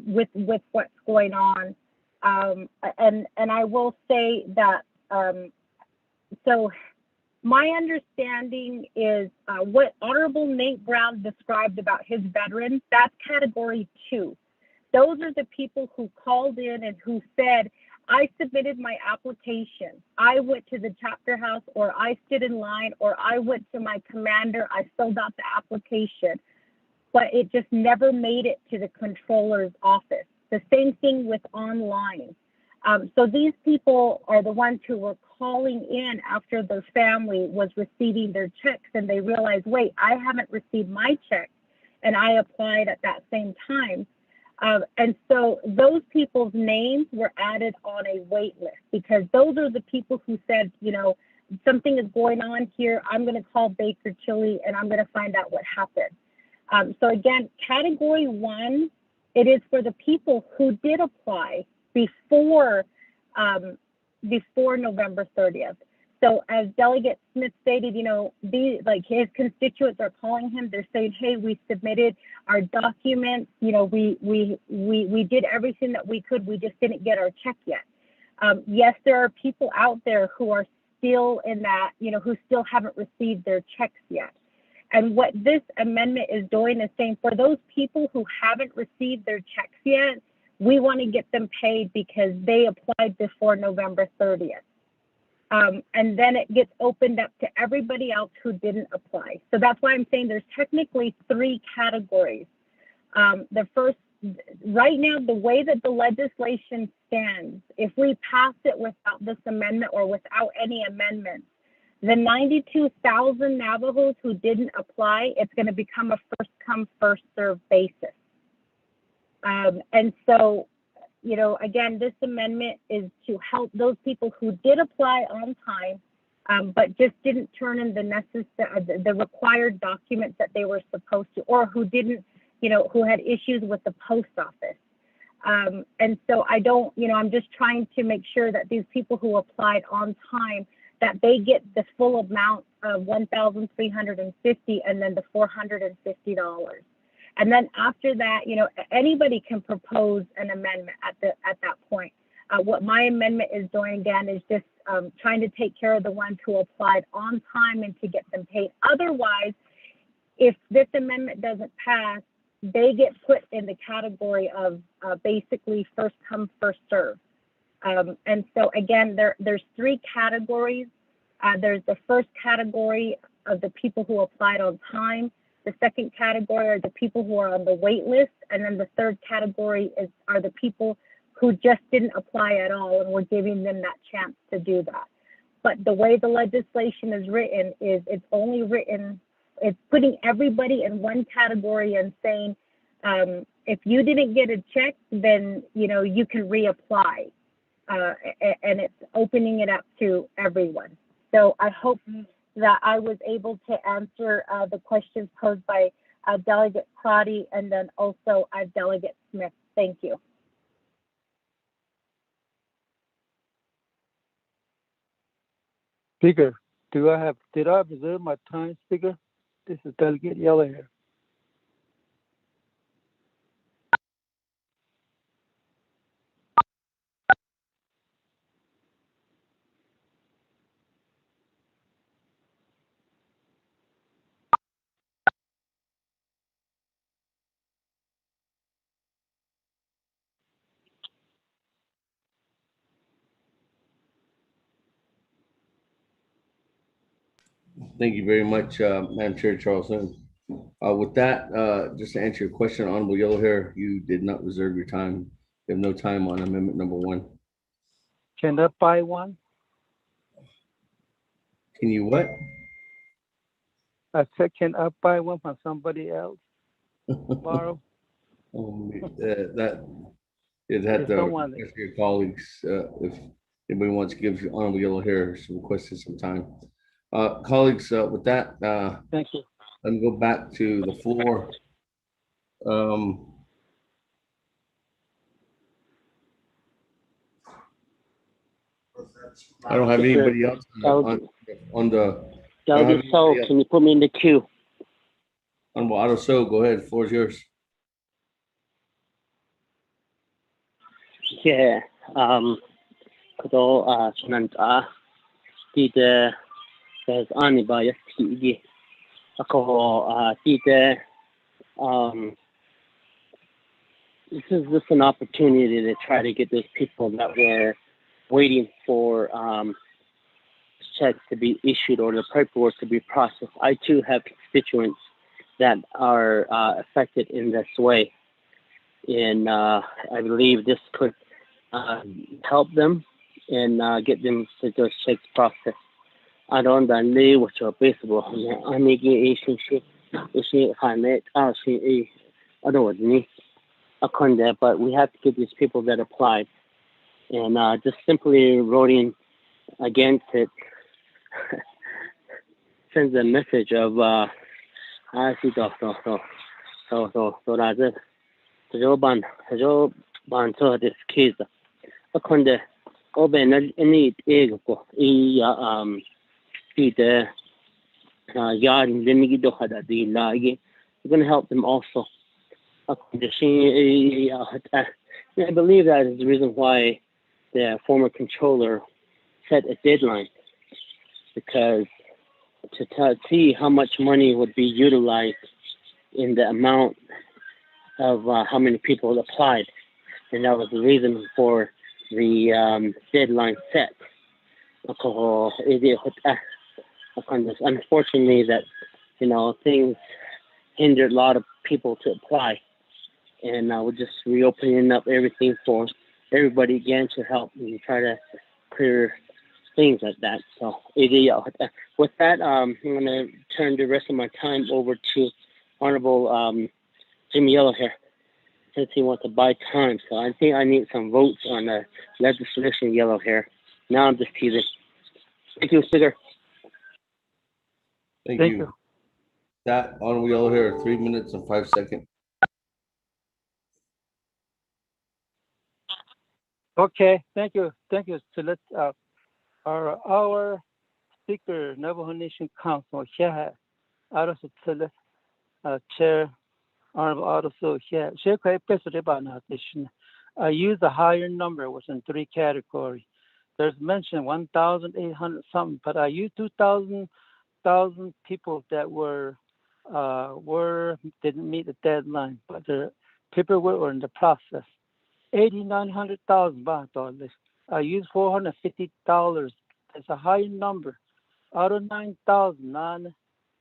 with what's going on, and I will say that so my understanding is what Honorable Nate Brown described about his veterans. That's category 2. Those are the people who called in and who said, I submitted my application. I went to the chapter house, or I stood in line, or I went to my commander. I filled out the application, but it just never made it to the controller's office. The same thing with online. So these people are the ones who were calling in after their family was receiving their checks, and they realized, wait, I haven't received my check, and I applied at that same time. And so those people's names were added on a wait list, because those are the people who said, you know, something is going on here. I'm going to call Baker Tilly and I'm going to find out what happened. So again, category 1, it is for the people who did apply before November 30th. So as Delegate Smith stated, you know, like his constituents are calling him. They're saying, hey, we submitted our documents. You know, we did everything that we could. We just didn't get our check yet. Yes, there are people out there who are still in that, you know, who still haven't received their checks yet. And what this amendment is doing is saying, for those people who haven't received their checks yet, we want to get them paid because they applied before November 30th. And then it gets opened up to everybody else who didn't apply. So that's why I'm saying there's technically 3 categories. The first, right now, the way that the legislation stands, if we pass it without this amendment or without any amendments, the 92,000 Navajos who didn't apply, it's going to become a first come, first served basis. And so, you know, again, this amendment is to help those people who did apply on time, but just didn't turn in the required documents that they were supposed to, or who didn't, you know, who had issues with the post office. And so I don't, you know, I'm just trying to make sure that these people who applied on time, that they get the full amount of $1,350 and then the $450. And then after that, you know, anybody can propose an amendment at that point. What my amendment is doing, again, is just trying to take care of the ones who applied on time and to get them paid. Otherwise, if this amendment doesn't pass, they get put in the category of basically first come, first serve. And so again, there's 3 categories. There's the first category of the people who applied on time. The second category are the people who are on the wait list. And then the third category are the people who just didn't apply at all, and we're giving them that chance to do that. But the way the legislation is written is it's only written, it's putting everybody in one category and saying, if you didn't get a check, then, you know, you can reapply. And it's opening it up to everyone. So I hope that I was able to answer the questions posed by Delegate Crotty and then also Delegate Smith. Thank you. Speaker, did I reserve my time, Speaker? This is Delegate Yellow here. Thank you very much, Madam Chair Charleston. With that, just to answer your question, Honorable Yellow Hair, you did not reserve your time. You have no time on amendment number 1. Can I buy one? Can you what? I said, can I buy one from somebody else? Borrow? That is that the someone- request of your colleagues, if anybody wants to give Honorable Yellow Hair some requested some time. Colleagues, with that, Thank you. let me go back to the floor. I don't have anybody else on the. Delegate So, can you put me in the queue? Honorable Otto So, go ahead. The floor is yours. Yeah. Kado sunanta dide there's anybody tigi. Ako dide this is just an opportunity to try to get those people that were waiting for checks to be issued or the paperwork to be processed. I too have constituents that are affected in this way. And I believe this could help them and get them to those checks processed. I don't know what your baseball. I make it she Hanet. She I don't know what but we have to get these people that applied and just simply voting against it sends a message of I see so that's it. So this case. Akonde oben any ego the yard limigi do hada di lagi. We're gonna help them also. I believe that is the reason why the former controller set a deadline, because to see how much money would be utilized in the amount of how many people applied, and that was the reason for the deadline set. Unfortunately, that things hindered a lot of people to apply, and we're just reopening up everything for everybody again to help and try to clear things like that. So with that, I'm going to turn the rest of my time over to Honorable Jimmy Yellow here, since he wants to buy time. So I think I need some votes on the legislation, Yellow hair. Now I'm just teasing. Thank you, Speaker. Thank you. That Honorable Yellow hair, 3 minutes and 5 seconds. Okay, thank you. So let's our Speaker, Navajo Nation Council, here, Chair, Honorable Autoso, here, Chair, I use a higher number, was in 3 categories. There's mentioned 1,800 something, but I used 2,000 people that were didn't meet the deadline, but the paperwork were in the process. $8,900,000. I used $450. That's a high number. Out of 9,000,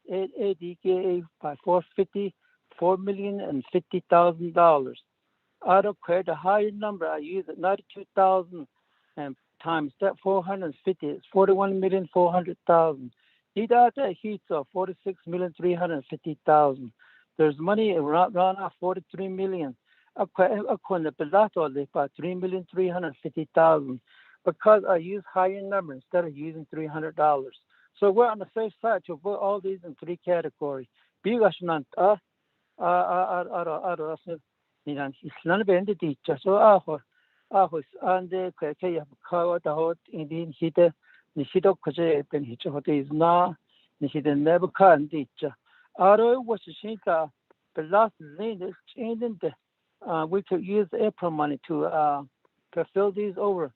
880 by 450, $4,050,000. Out of credit, a higher number. I use it 92,000 and times that 450 is 41,400,000. That heats of 46,350,000. There's money around 43 million. According to about 3,350,000, because I use higher number instead of using $300. So we're on the safe side to put all these in 3 categories. We could use the April money to fill these over.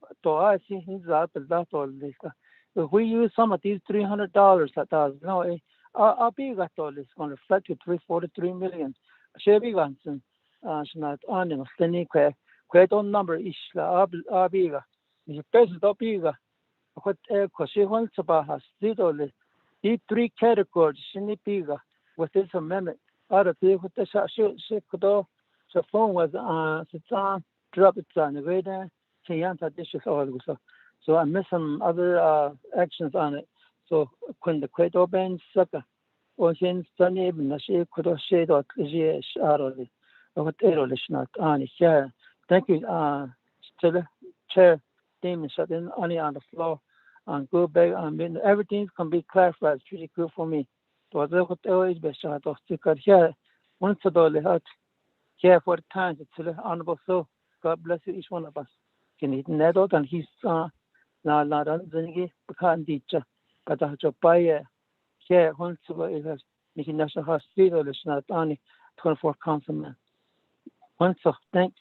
If we use some of these $300, I'll be got all this going to reflect to 343 million. Chevy Ganson, not on and standing quite on number ish. I'll be got. You best don't be got. What she wants about has these 3 categories, she bigger with this amendment. Out of the what the she could all. The phone was drop it on the way there. So I missed some other actions on it. So when the quite open sucker, or since Sunday evening, she could have shade or what not on here. Thank you, Chair Damon shut in only on the floor and go back. I mean, everything can be clarified. It's pretty good for me. So that's what always be shot off to here. Once a dollar here for the time, it's honorable. So God bless you, each one of us. Can he net out and he's not on the can't teach, but I have to buy here once it has making National Hospital, it's not only 24 councilmen. Once so, thanks.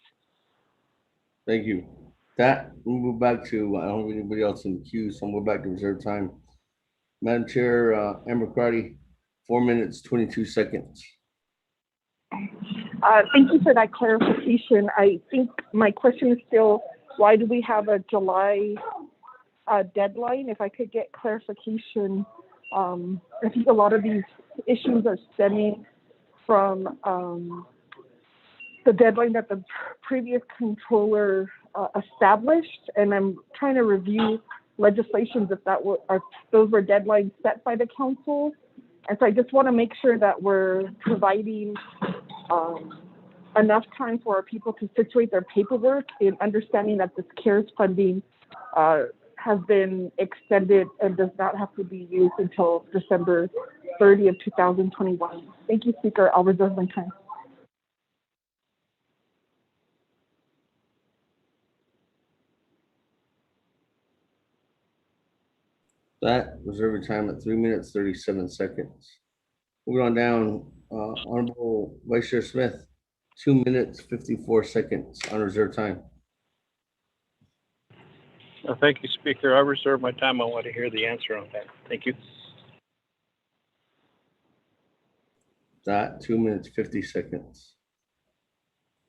Thank you. That we'll move back to, I don't have anybody else in the queue, so we'll go back to reserve time. Madam Chair, Amber Crotty, 4 minutes, 22 seconds. Thank you for that clarification. I think my question is still, why do we have a July deadline? If I could get clarification. I think a lot of these issues are stemming from the deadline that the previous controller established, and I'm trying to review legislations if those were deadlines set by the council. And so I just want to make sure that we're providing enough time for our people to situate their paperwork in understanding that this CARES funding has been extended and does not have to be used until December 30th, 2021. Thank you, Speaker. I'll reserve my time. That reserve time at 3 minutes, 37 seconds. Moving on down, Honorable Vice Chair Smith, 2 minutes, 54 seconds on reserve time. Thank you, Speaker. I reserve my time. I want to hear the answer on that. Thank you. That 2 minutes, 50 seconds.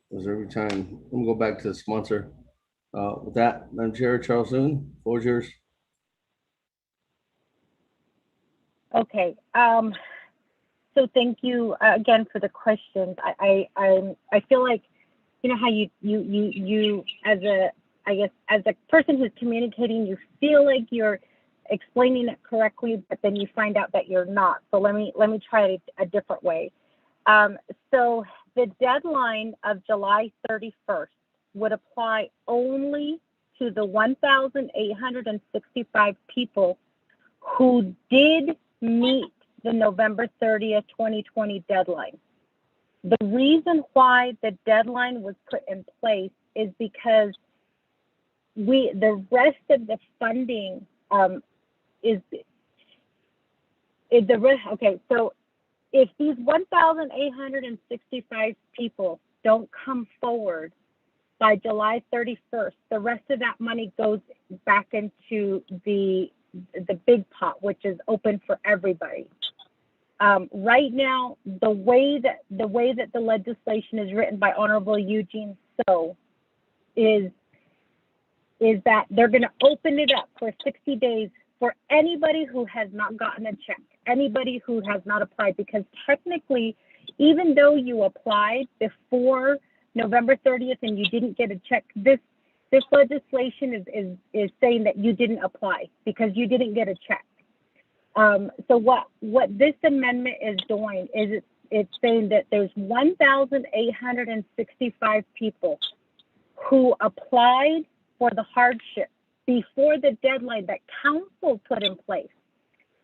Reserve time. I'm gonna go back to the sponsor. With that, Madam Chair, Charles Soon, floor is yours. Okay. So thank you again for the questions. I feel like, you know how you as a person who's communicating, you feel like you're explaining it correctly, but then you find out that you're not. So let me try it a different way. So the deadline of July 31st would apply only to the 1,865 people who did meet the November 30th, 2020 deadline. The reason why the deadline was put in place is because the rest of the funding okay, so if these 1,865 people don't come forward by July 31st, the rest of that money goes back into the big pot, which is open for everybody. Right now, the way that the legislation is written by Honorable Eugene So is that they're going to open it up for 60 days for anybody who has not gotten a check, anybody who has not applied, because technically, even though you applied before November 30th and you didn't get a check, this legislation is saying that you didn't apply because you didn't get a check. So what this amendment is doing is it's saying that there's 1,865 people who applied for the hardship before the deadline that council put in place.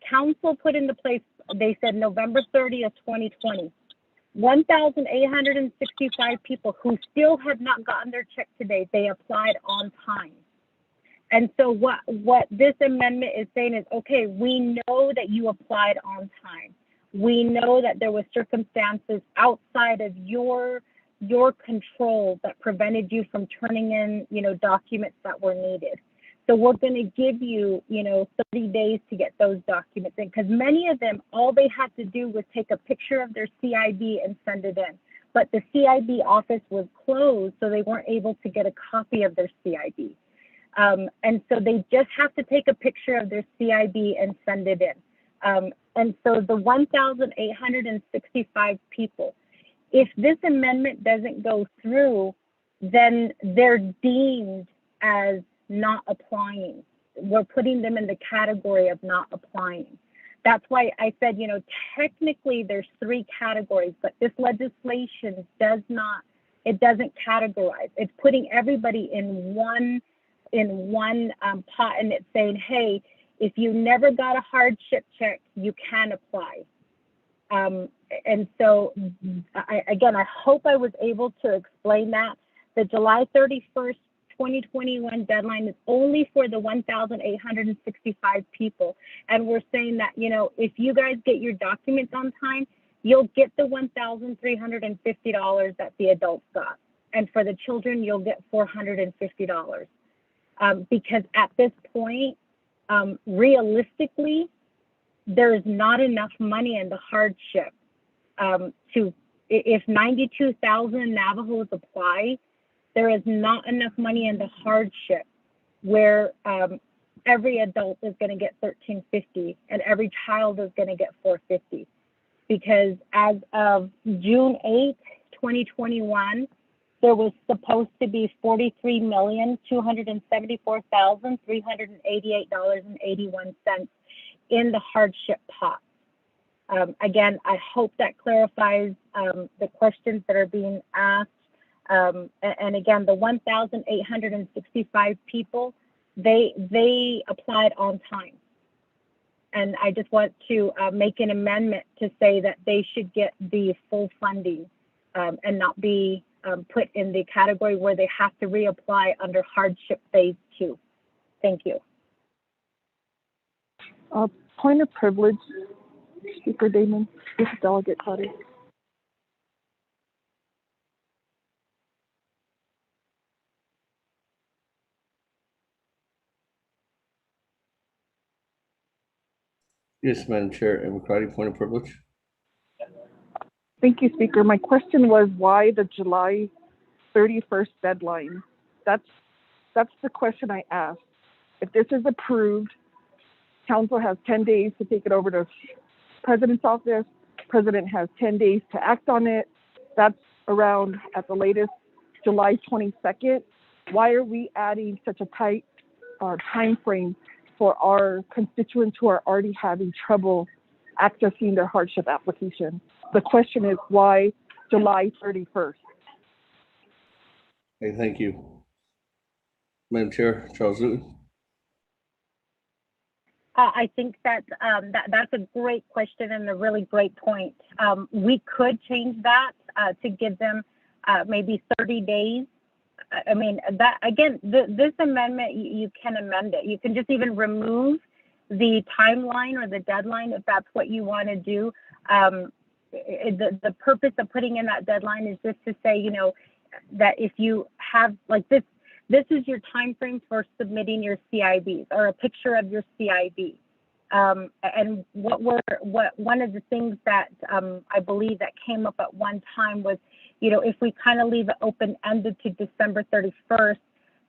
Council put into place, they said November 30th, 2020. 1,865 people who still have not gotten their check today, they applied on time. And so what this amendment is saying is, okay, we know that you applied on time. We know that there were circumstances outside of your control that prevented you from turning in, documents that were needed. So we're going to give you, 30 days to get those documents in, because many of them, all they had to do was take a picture of their CID and send it in. But the CID office was closed, so they weren't able to get a copy of their CID. And so they just have to take a picture of their CID and send it in. And so the 1,865 people, if this amendment doesn't go through, then they're deemed as not applying. We're putting them in the category of not applying. That's why I said, technically there's 3 categories, but this legislation doesn't categorize. It's putting everybody in one pot, and it's saying, hey, if you never got a hardship check, you can apply. And so, I hope I was able to explain that. The July 31st, 2021 deadline is only for the 1,865 people. And we're saying that, if you guys get your documents on time, you'll get the $1,350 that the adults got. And for the children, you'll get $450. Because at this point, realistically, there's not enough money in the hardship if 92,000 Navajos apply, there is not enough money in the hardship where every adult is going to get $1,350 and every child is going to get $450. Because as of June 8th, 2021, there was supposed to be $43,274,388.81 in the hardship pot. Again, I hope that clarifies the questions that are being asked. And again, the 1,865 people, they applied on time. And I just want to make an amendment to say that they should get the full funding and not be put in the category where they have to reapply under hardship phase 2. Thank you. Point of privilege, Speaker Damon, this is Delegate Claudia. Yes, Madam Chair, and McCarty, point of privilege. Thank you, Speaker. My question was why the July 31st deadline? That's the question I asked. If this is approved, Council has 10 days to take it over to President's office. President has 10 days to act on it. That's around, at the latest, July 22nd. Why are we adding such a tight time frame for our constituents who are already having trouble accessing their hardship application? The question is why July 31st? Okay, thank you. Madam Chair, Charles Newton. I think that, that's a great question and a really great point. We could change that to give them maybe 30 days. I mean, that again, this amendment, you can amend it. You can just even remove the timeline or the deadline if that's what you want to do. The purpose of putting in that deadline is just to say, you know, that if you have like this is your time frame for submitting your CIBs or a picture of your CIB. And one of the things that I believe that came up at one time was, you know, if we kind of leave it open-ended to December 31st,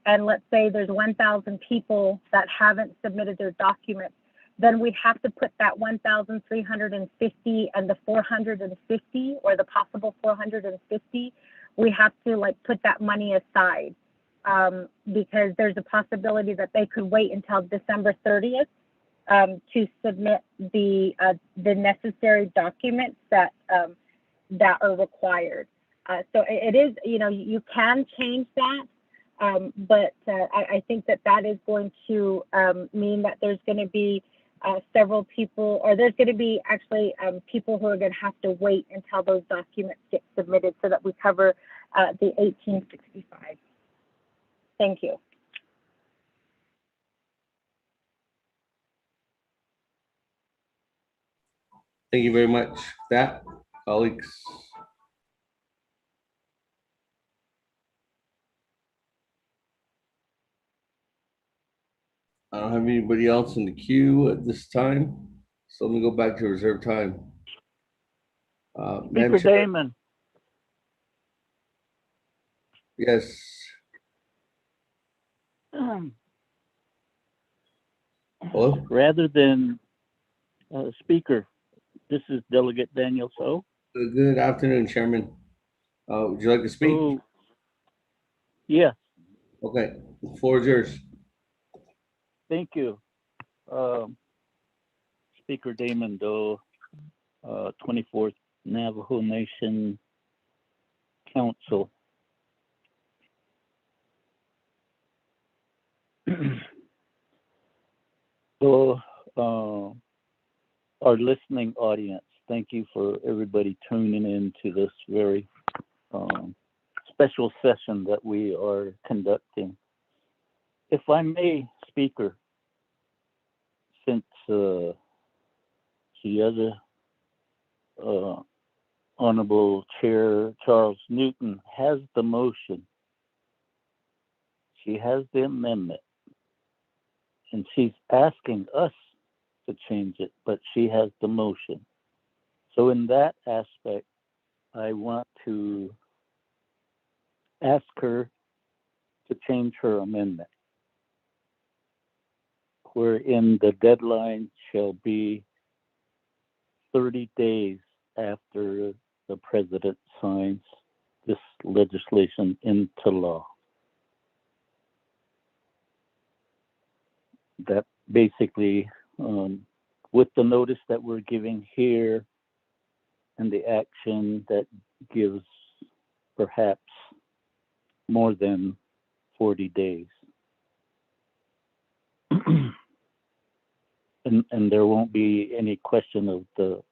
and let's say there's 1,000 people that haven't submitted their documents, then we'd have to put that 1,350 and the 450 or the possible 450, we have to like put that money aside. Because there's a possibility that they could wait until December 30th to submit the necessary documents that are required. So it is, you know, you can change that, but I think that is going to mean that there's going to be several people, or there's going to be actually people who are going to have to wait until those documents get submitted so that we cover the 1865. Thank you. Thank you very much. That, colleagues. I don't have anybody else in the queue at this time, so let me go back to reserve time. Speaker Damon. Yes. Hello? Rather than Speaker, this is Delegate Daniel So. Good afternoon, Chairman. Would you like to speak? Oh, yeah. Okay, the floor is yours. Thank you. Speaker Damon Doe, 24th Navajo Nation Council. So, our listening audience, thank you for everybody tuning in to this very special session that we are conducting. If I may, Speaker, since the other Honorable Chair Charles Newton has the motion, she has the amendment, and she's asking us to change it, but she has the motion. So in that aspect, I want to ask her to change her amendment, wherein the deadline shall be 30 days after the president signs this legislation into law. That basically, with the notice that we're giving here and the action that gives perhaps more than 40 days. and there won't be any question of the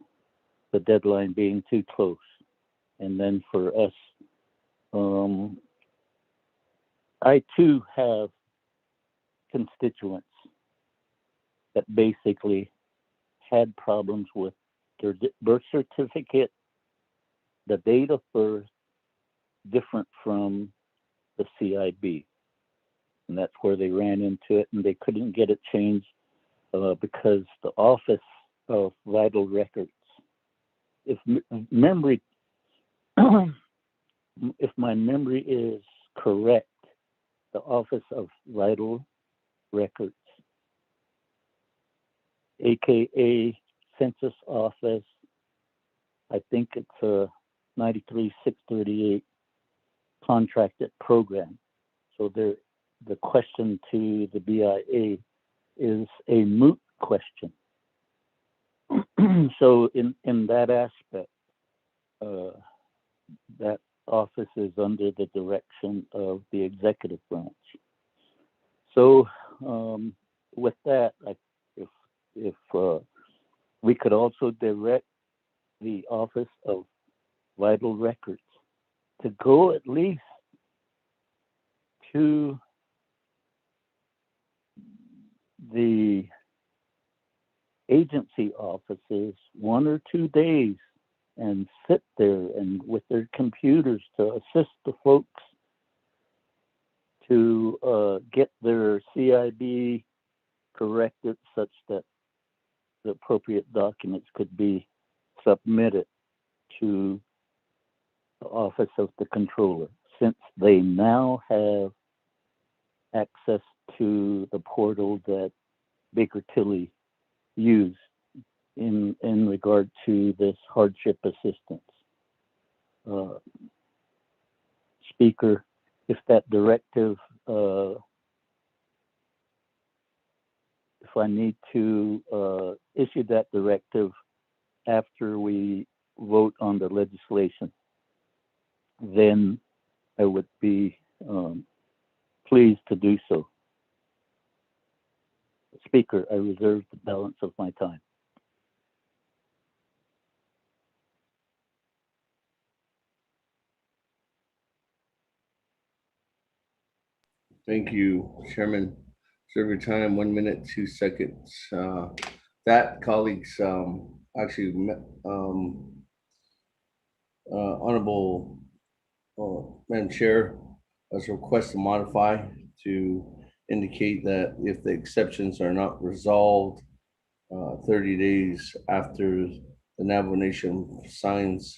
deadline being too close. And then for us, I too have constituents that basically had problems with their birth certificate, the date of birth, different from the CIB. And that's where they ran into it, and they couldn't get it changed because the Office of Vital Records, if memory, if my memory is correct, the Office of Vital Records, aka Census Office, I think it's a 93-638 contracted program. So the question to the BIA is a moot question. So in that aspect, that office is under the direction of the executive branch. So with that, if we could also direct the Office of Vital Records to go at least to the agency offices 1 or 2 days and sit there and with their computers to assist the folks to get their CIB corrected such that the appropriate documents could be submitted to the Office of the Controller, since they now have access to the portal that Baker Tilly used in regard to this hardship assistance. Speaker, if that directive, if I need to issue that directive after we vote on the legislation, then I would be pleased to do so. Speaker, I reserve the balance of my time. Thank you, Chairman. Serve your time, 1 minute, 2 seconds. That, colleagues, actually, Honorable Madam Chair, as a request to modify to indicate that if the exceptions are not resolved 30 days after the Navajo Nation signs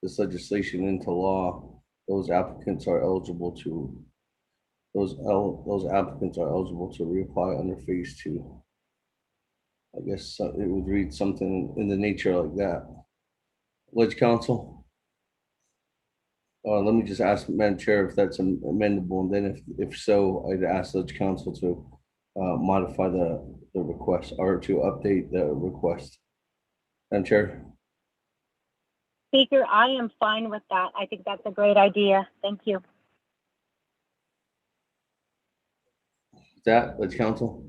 this legislation into law, those applicants are eligible to reapply under phase 2. I guess it would read something in the nature like that. Ledge Council. Let me just ask Madam Chair if that's amendable, and then if so, I'd ask Ledge Council to modify the request or to update the request. Madam Chair. Speaker, I am fine with that. I think that's a great idea. Thank you. That, Ledge Council.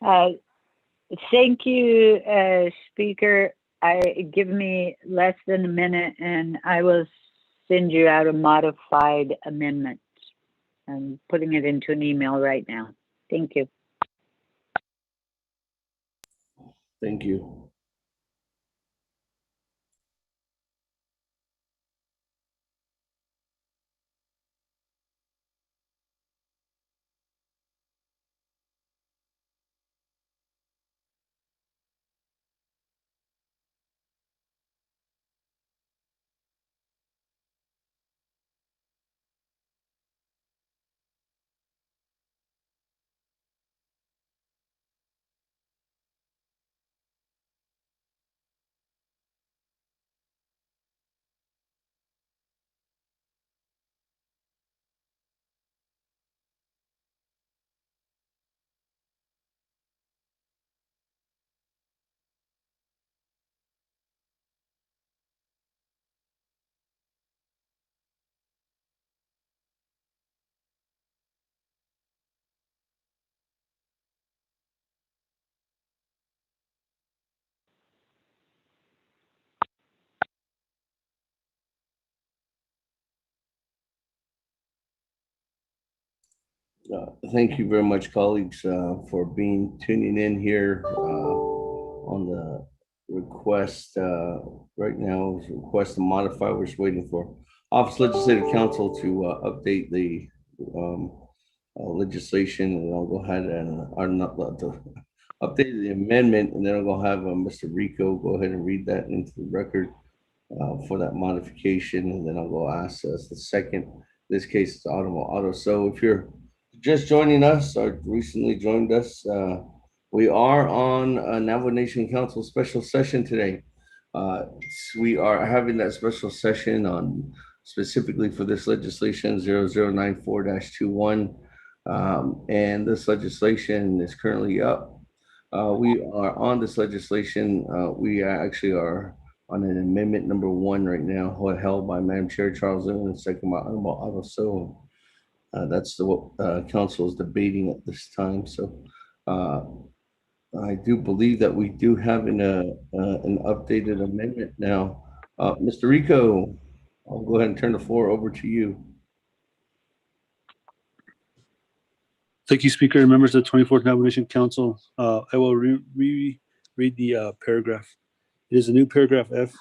Thank you, Speaker. Give me less than a minute and I will send you out a modified amendment. I'm putting it into an email right now. Thank you. Thank you. Thank you very much, colleagues, for tuning in here on the request. Right now, is a request to modify. We're just waiting for Office Legislative Council to update the um, legislation, and I'll go ahead and not to update the amendment, and then I'll go have Mr. Rico go ahead and read that into the record for that modification, and then I'll go ask the second. In this case, it's Auto. So if you're just joining us or recently joined us, we are on Navajo Nation Council special session today. We are having that special session on specifically for this legislation 0094-21. And this legislation is currently up. We are on this legislation. We actually are on an amendment number 1 right now, held by Madam Chair Charles Lynn and second by Honorable Otto So. That's what council is debating at this time. So I do believe that we do have an updated amendment now. Mr. Rico, I'll go ahead and turn the floor over to you. Thank you, Speaker and members of the 24th Navajo Nation Council. I will reread the paragraph. It is a new paragraph F.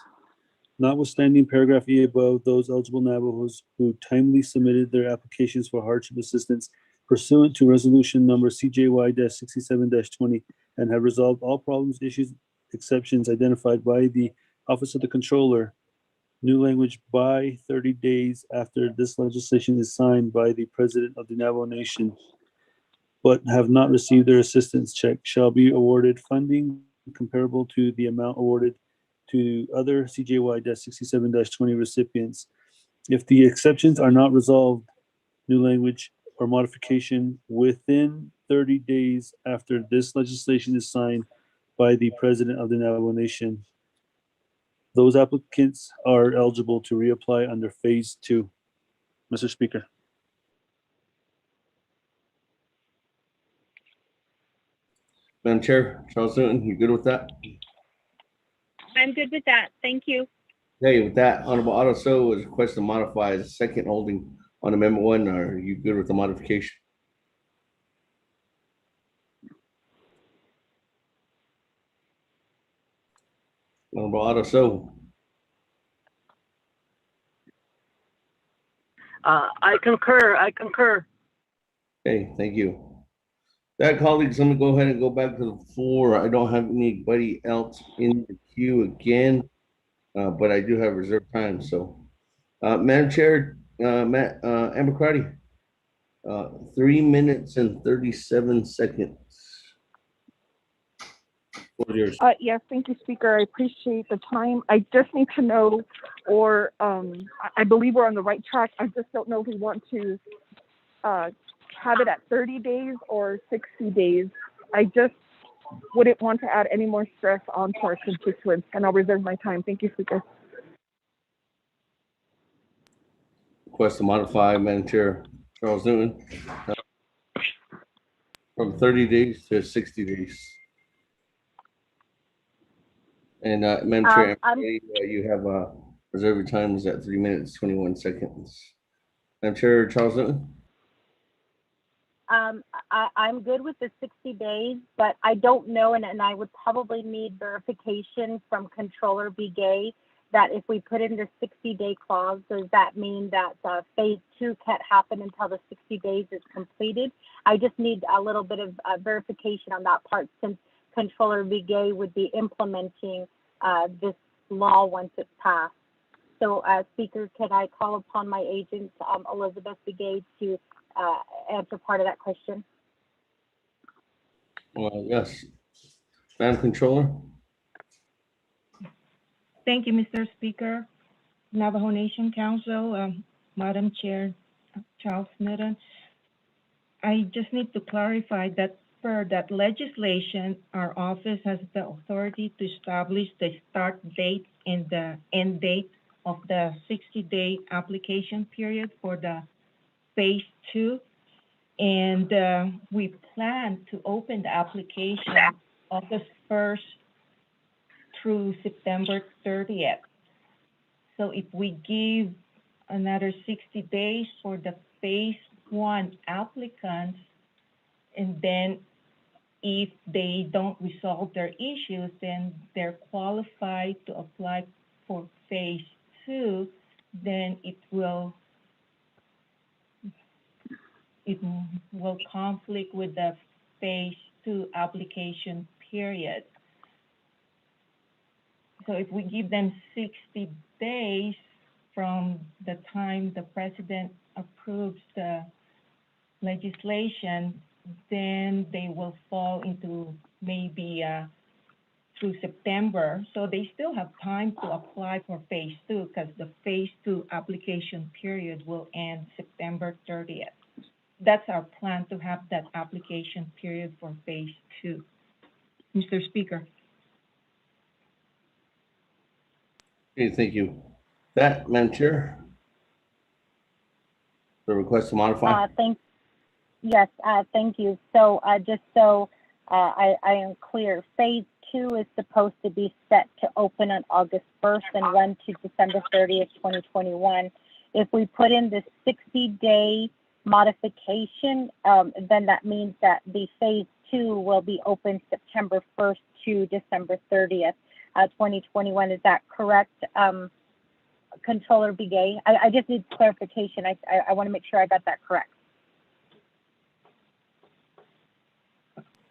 Notwithstanding paragraph E above, those eligible Navajos who timely submitted their applications for hardship assistance pursuant to resolution number CJY-67-20 and have resolved all problems, issues, exceptions identified by the Office of the Controller, new language, by 30 days after this legislation is signed by the President of the Navajo Nation, but have not received their assistance check, shall be awarded funding comparable to the amount awarded to other CJY-67-20 recipients. If the exceptions are not resolved, new language or modification within 30 days after this legislation is signed by the President of the Navajo Nation, those applicants are eligible to reapply under Phase 2. Mr. Speaker. Madam Chair, Charles Newton, you good with that? I'm good with that. Thank you. Okay, with that, Honorable Otto So is request to modify the second holding on Amendment 1. Are you good with the modification? Honorable Otto So. I concur. Okay, thank you. That, colleagues, let me go ahead and go back to the floor. I don't have anybody else in the queue again, but I do have reserved time. So, Madam Chair, Amber Crotty, 3 minutes and 37 seconds. What are yours? Yes, thank you, Speaker. I appreciate the time. I just need to know, or I believe we're on the right track. I just don't know if we want to have it at 30 days or 60 days. I just wouldn't want to add any more stress onto our constituents, and I'll reserve my time. Thank you, Speaker. Request to modify, Madam Chair Charles Newton, from 30 days to 60 days. And Madam Chair, you have reserve your time is at 3 minutes, 21 seconds. Madam Chair Charles Newton? I'm good with the 60 days, but I don't know, and I would probably need verification from Controller Begay that if we put in the 60-day clause, does that mean that Phase 2 can't happen until the 60 days is completed? I just need a little bit of verification on that part, since Controller Begay would be implementing this law once it's passed. So, Speaker, can I call upon my agent, Elizabeth Begay, to answer part of that question? Yes. Madam Controller? Thank you, Mr. Speaker. Navajo Nation Council, Madam Chair Charles Newton. I just need to clarify that per that legislation, our office has the authority to establish the start date and the end date of the 60-day application period for the Phase 2. And we plan to open the application August 1st through September 30th. So if we give another 60 days for the Phase one applicants, and then if they don't resolve their issues, then they're qualified to apply for phase two, then it will conflict with the phase two application period. So if we give them 60 days from the time the president approves the legislation, then they will fall into maybe through September. So they still have time to apply for phase two because the phase two application period will end September 30th. That's our plan, to have that application period for phase two. Mr. Speaker. Okay, thank you. That, Madam Chair, the request to modify. Yes, thank you. So just so I am clear, phase two is supposed to be set to open on August 1st and run to December 30th, 2021. If we put in the 60-day modification, then that means that the phase two will be open September 1st to December 30th, 2021. Is that correct, Controller Begay? I just need clarification. I want to make sure I got that correct.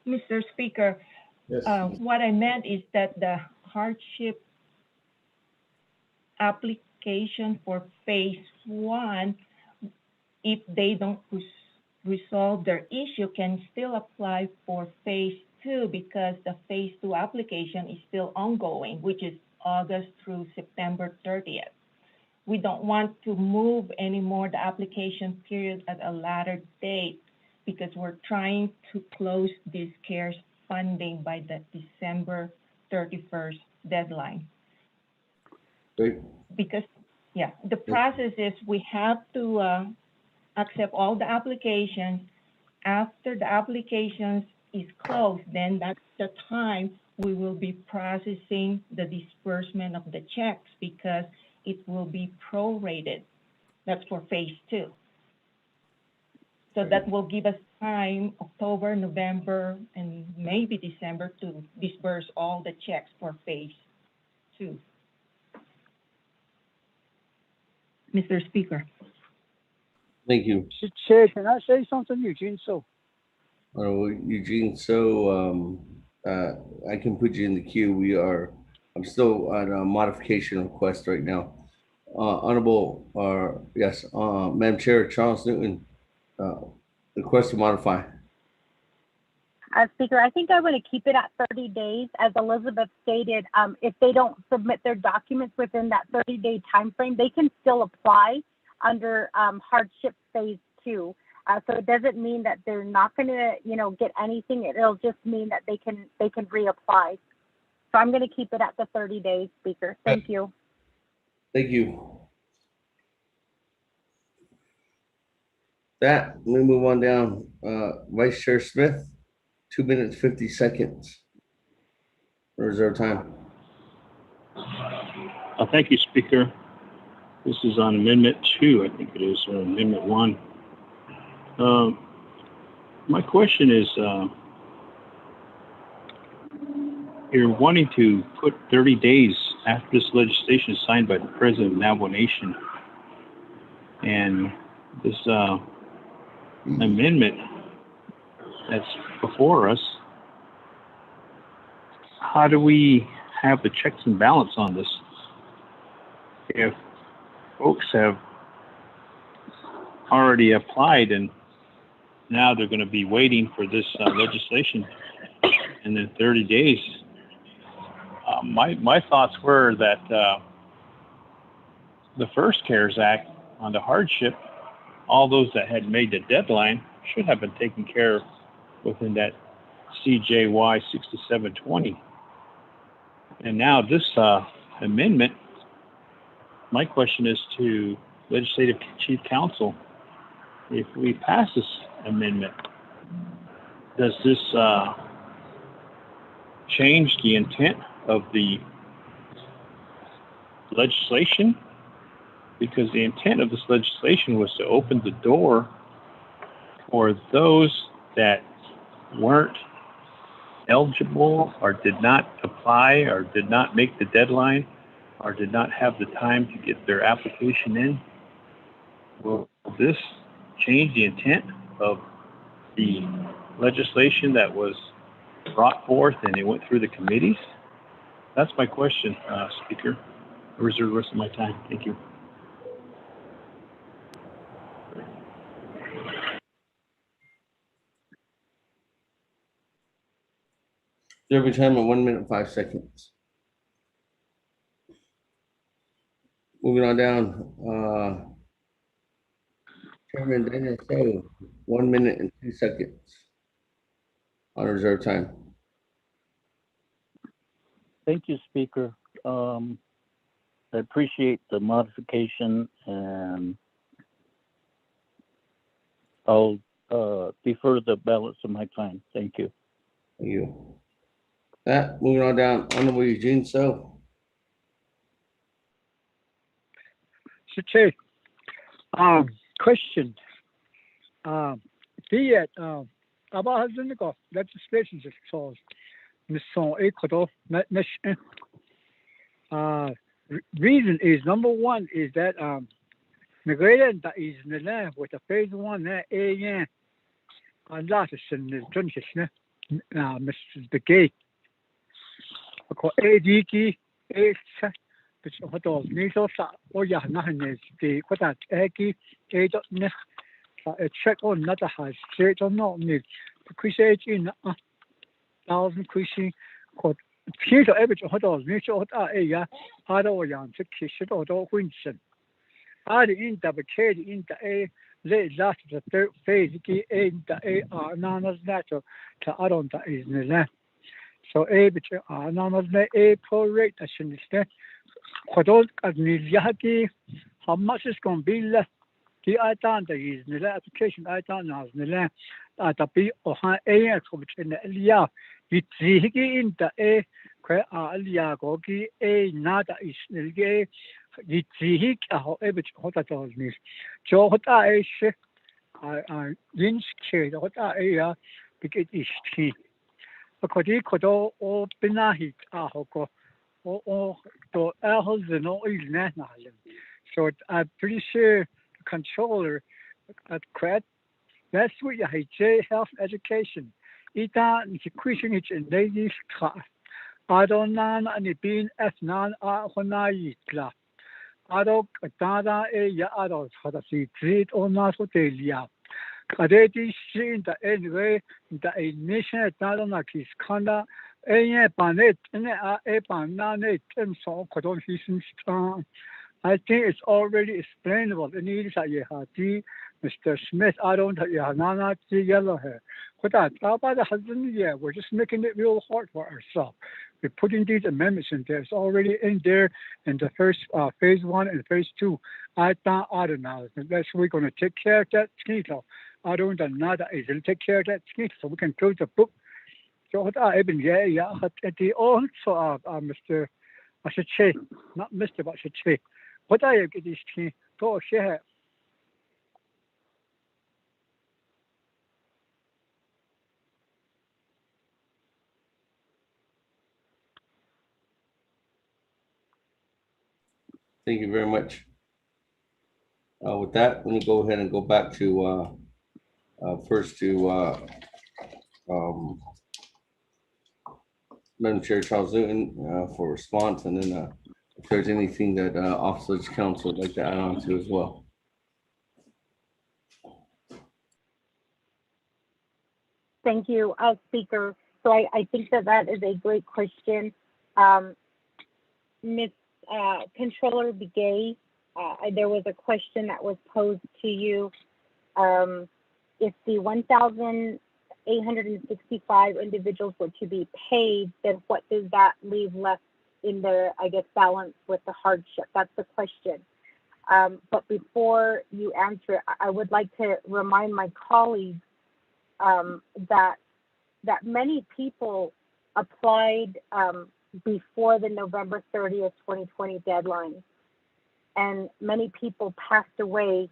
Mr. Speaker, yes. What I meant is that the hardship application for phase one, if they don't resolve their issue, can still apply for phase two, because the phase two application is still ongoing, which is August through September 30th. We don't want to move anymore the application period at a later date, because we're trying to close this CARES funding by the December 31st deadline. Great. Because, yeah, the process is we have to accept all the applications. After the applications is closed, then that's the time we will be processing the disbursement of the checks, because it will be prorated. That's for phase two. So that will give us time, October, November, and maybe December, to disperse all the checks for phase two. Mr. Speaker. Thank you. Chair, can I say something, Eugene? Eugene, I can put you in the queue. I'm still at a modification request right now. Madam Chair, Charles Newton, request to modify. Speaker, I think I want to keep it at 30 days. As Elizabeth stated, if they don't submit their documents within that 30-day time frame, they can still apply under hardship phase two. So it doesn't mean that they're not going to, get anything. It'll just mean that they can reapply. So I'm going to keep it at the 30 days, Speaker. Thank you. Thank you. That, we move on down. Vice Chair Smith, 2 minutes, 50 seconds. Reserve time. Thank you, Speaker. This is on Amendment 2, I think it is, or Amendment 1. My question is, you're wanting to put 30 days after this legislation is signed by the President of Navajo Nation. And this amendment that's before us, how do we have the checks and balance on this if folks have already applied and now they're going to be waiting for this legislation and then 30 days? My thoughts were that the first CARES Act on the hardship, all those that had made the deadline should have been taken care of within that CJY 6720. And now this amendment, my question is to Legislative Chief Counsel, if we pass this amendment, does this change the intent of the legislation? Because the intent of this legislation was to open the door for those that weren't eligible or did not apply or did not make the deadline or did not have the time to get their application in? Will this change the intent of the legislation that was brought forth and it went through the committees? That's my question, Speaker. I reserve the rest of my time. Thank you. Every time at 1 minute, 5 seconds. Moving on down, Chairman Daniel So, 1 minute and 2 seconds on reserve time. Thank you, Speaker. I appreciate the modification, and I'll defer the balance of my time. Thank you. Thank you. That, moving on down, Honorable Eugene So. Mr. Chair, question. The about the legislation just closed. Reason is number one is that that is in the land with the phase one that and that is in the junction Mr. The gate. ADG which hotel needs or yeah nothing is the what that eggy check on not a has straight or not need the quiz in 1,000 quizzing called Peter Average Hotels, Mutual Hotel, Otto Yan, the Kishit or Winston. Add in the Bacade in the A, late last the third phase, in the A are none natural to Adon that is in the land. So A, which are none of the A pro rate, I shouldn't say. Hodol at Niliaki, how much is going to be left? The item that is in the application item now in the land at the B or A, which in the Elia. It's in the A, where Alia Gogi A nada is Nilgay, it's Hik, however, what I told me. Joe Hota A, Lynch Kid, Hota A, because it's tea. Because he could all Benahit, Ahoko, or the Ahos and all is national. So I'm pretty sure the controller at Cred, that's what you hate, health education. Ita ni question it in ladies class. I don't know any being as non honai class. I don't tada ya adults how to see treat or not so daily. Kadeti in the anyway, the nation Tadana is Kanda, a banet, and a banane, and so codon his I think it's already explainable. It needs a Yehati, Mr. Smith, I don't have Yanana, yellow hair. But that, about the husband, yeah, we're just making it real hard for ourselves. We're putting these amendments in there. It's already in there in the first phase one and phase two. I don't know. That's we're going to take care of that skeeto. I don't know that is take care of that skeeto so we can close the book. So what I even yeah, at the also Mr. I should say, not Mr. but I should say. What I get this thing to share. Thank you very much. With that, let me go ahead and go back to first to Madam Chair Charles Newton for response, and then if there's anything that Officers Council would like to add on to as well. Thank you, Speaker. So I think that is a great question. Ms. Controller Begay, there was a question that was posed to you. If the 1,865 individuals were to be paid, then what does that leave left in their, I guess, balance with the hardship? That's the question. But before you answer, I would like to remind my colleagues that many people applied before the November 30th, 2020 deadline, and many people passed away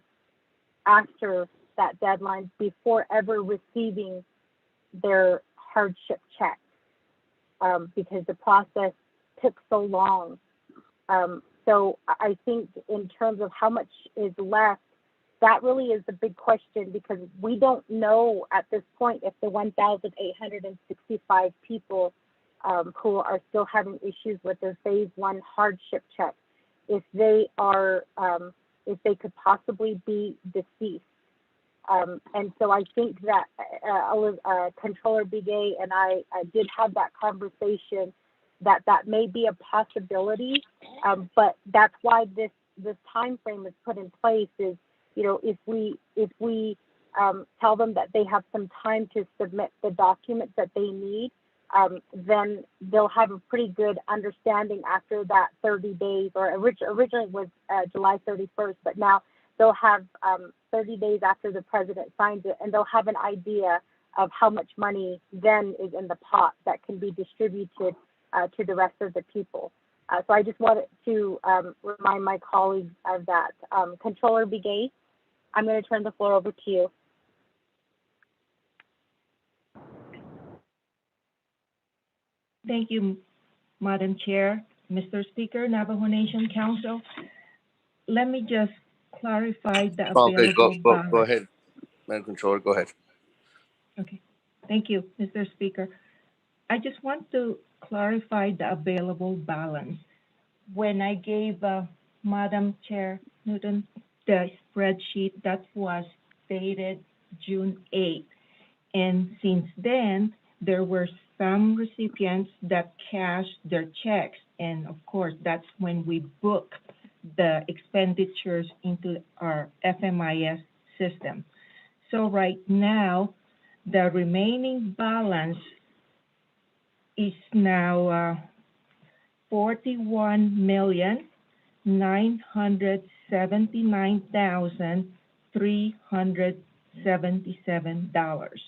after that deadline before ever receiving their hardship check, because the process took so long. So I think in terms of how much is left, that really is the big question, because we don't know at this point if the 1,865 people who are still having issues with their phase 1 hardship check, if they are, if they could possibly be deceased. And so I think that Controller Bigay and I did have that conversation, that may be a possibility, but that's why this time frame is put in place. Is, you know, if we tell them that they have some time to submit the documents that they need, then they'll have a pretty good understanding after that 30 days, or originally it was July 31st, but now they'll have 30 days after the president signs it, and they'll have an idea of how much money then is in the pot that can be distributed to the rest of the people. So I just wanted to remind my colleagues of that. Controller Bigay, I'm going to turn the floor over to you. Thank you, Madam Chair, Mr. Speaker, Navajo Nation Council. Let me just clarify the Okay, available go balance. ahead, Madam Controller, go ahead. Okay, thank you, Mr. Speaker. I just want to clarify the available balance. When I gave Madam Chair Newton the spreadsheet that was dated June 8th, and since then, there were some recipients that cashed their checks, and of course, that's when we book the expenditures into our FMIS system. So right now, the remaining balance is now 41,979,377.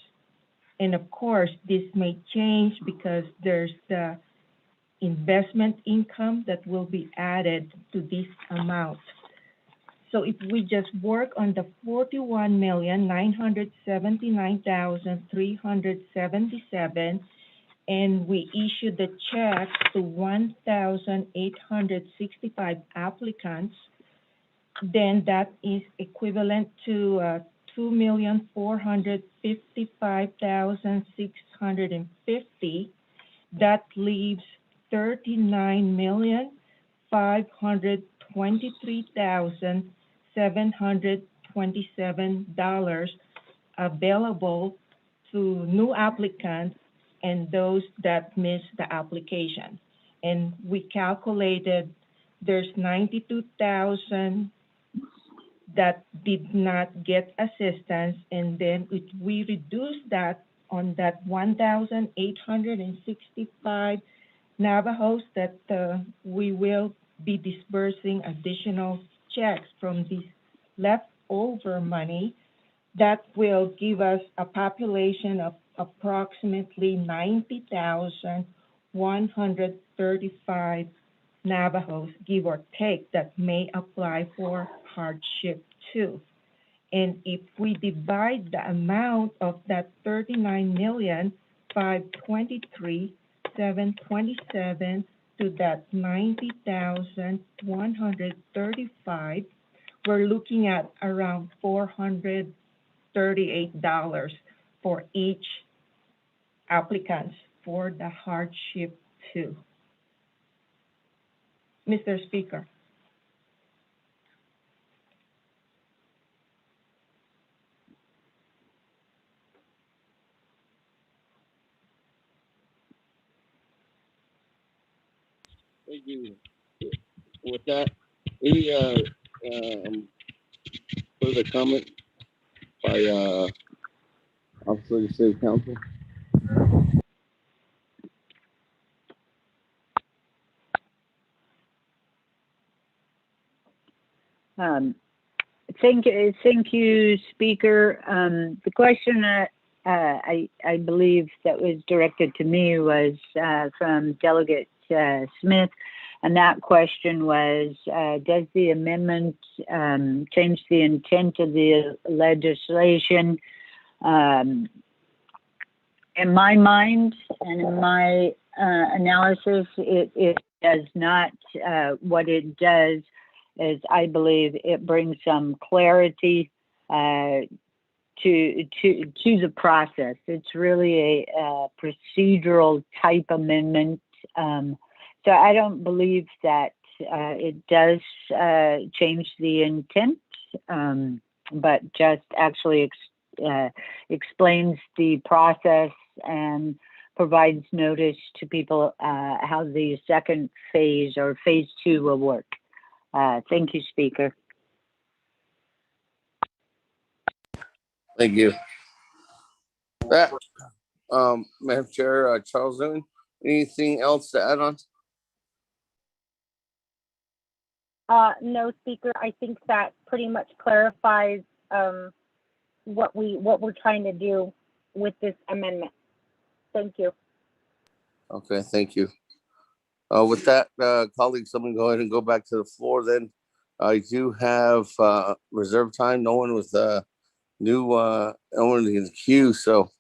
And of course, this may change because there's the investment income that will be added to this amount. So if we just work on the 41,979,377, and we issue the check to 1,865 applicants, then that is equivalent to 2,455,650. That leaves $39,523,727 available to new applicants and those that missed the application. And we calculated there's 92,000 that did not get assistance, and then if we reduce that on that 1,865 Navajos that we will be disbursing additional checks from this leftover money, that will give us a population of approximately 90,135 Navajos, give or take, that may apply for hardship 2. And if we divide the amount of that 39,523,727 to that 90,135, we're looking at around $438 for each applicant for the hardship 2. Mr. Speaker. Thank you. With that, any further comment by Officer of the City Council? Thank you, Speaker. The question I believe that was directed to me was from Delegate Smith, And that question was, does the amendment change the intent of the legislation? In my mind and in my analysis, it does not. What it does is, I believe, it brings some clarity to the process. It's really a procedural type amendment. So I don't believe that it does change the intent, but just actually explains the process and provides notice to people how the second phase or phase 2 will work. Thank you, Speaker. Thank you. That, Madam Chair, Charles Newton, anything else to add on? No, Speaker, I think that pretty much clarifies what we're trying to do with this amendment. Thank you. Okay, thank you. With that, colleagues, I'm gonna go ahead and go back to the floor then. I do have reserve time. No one with no one in the queue. So,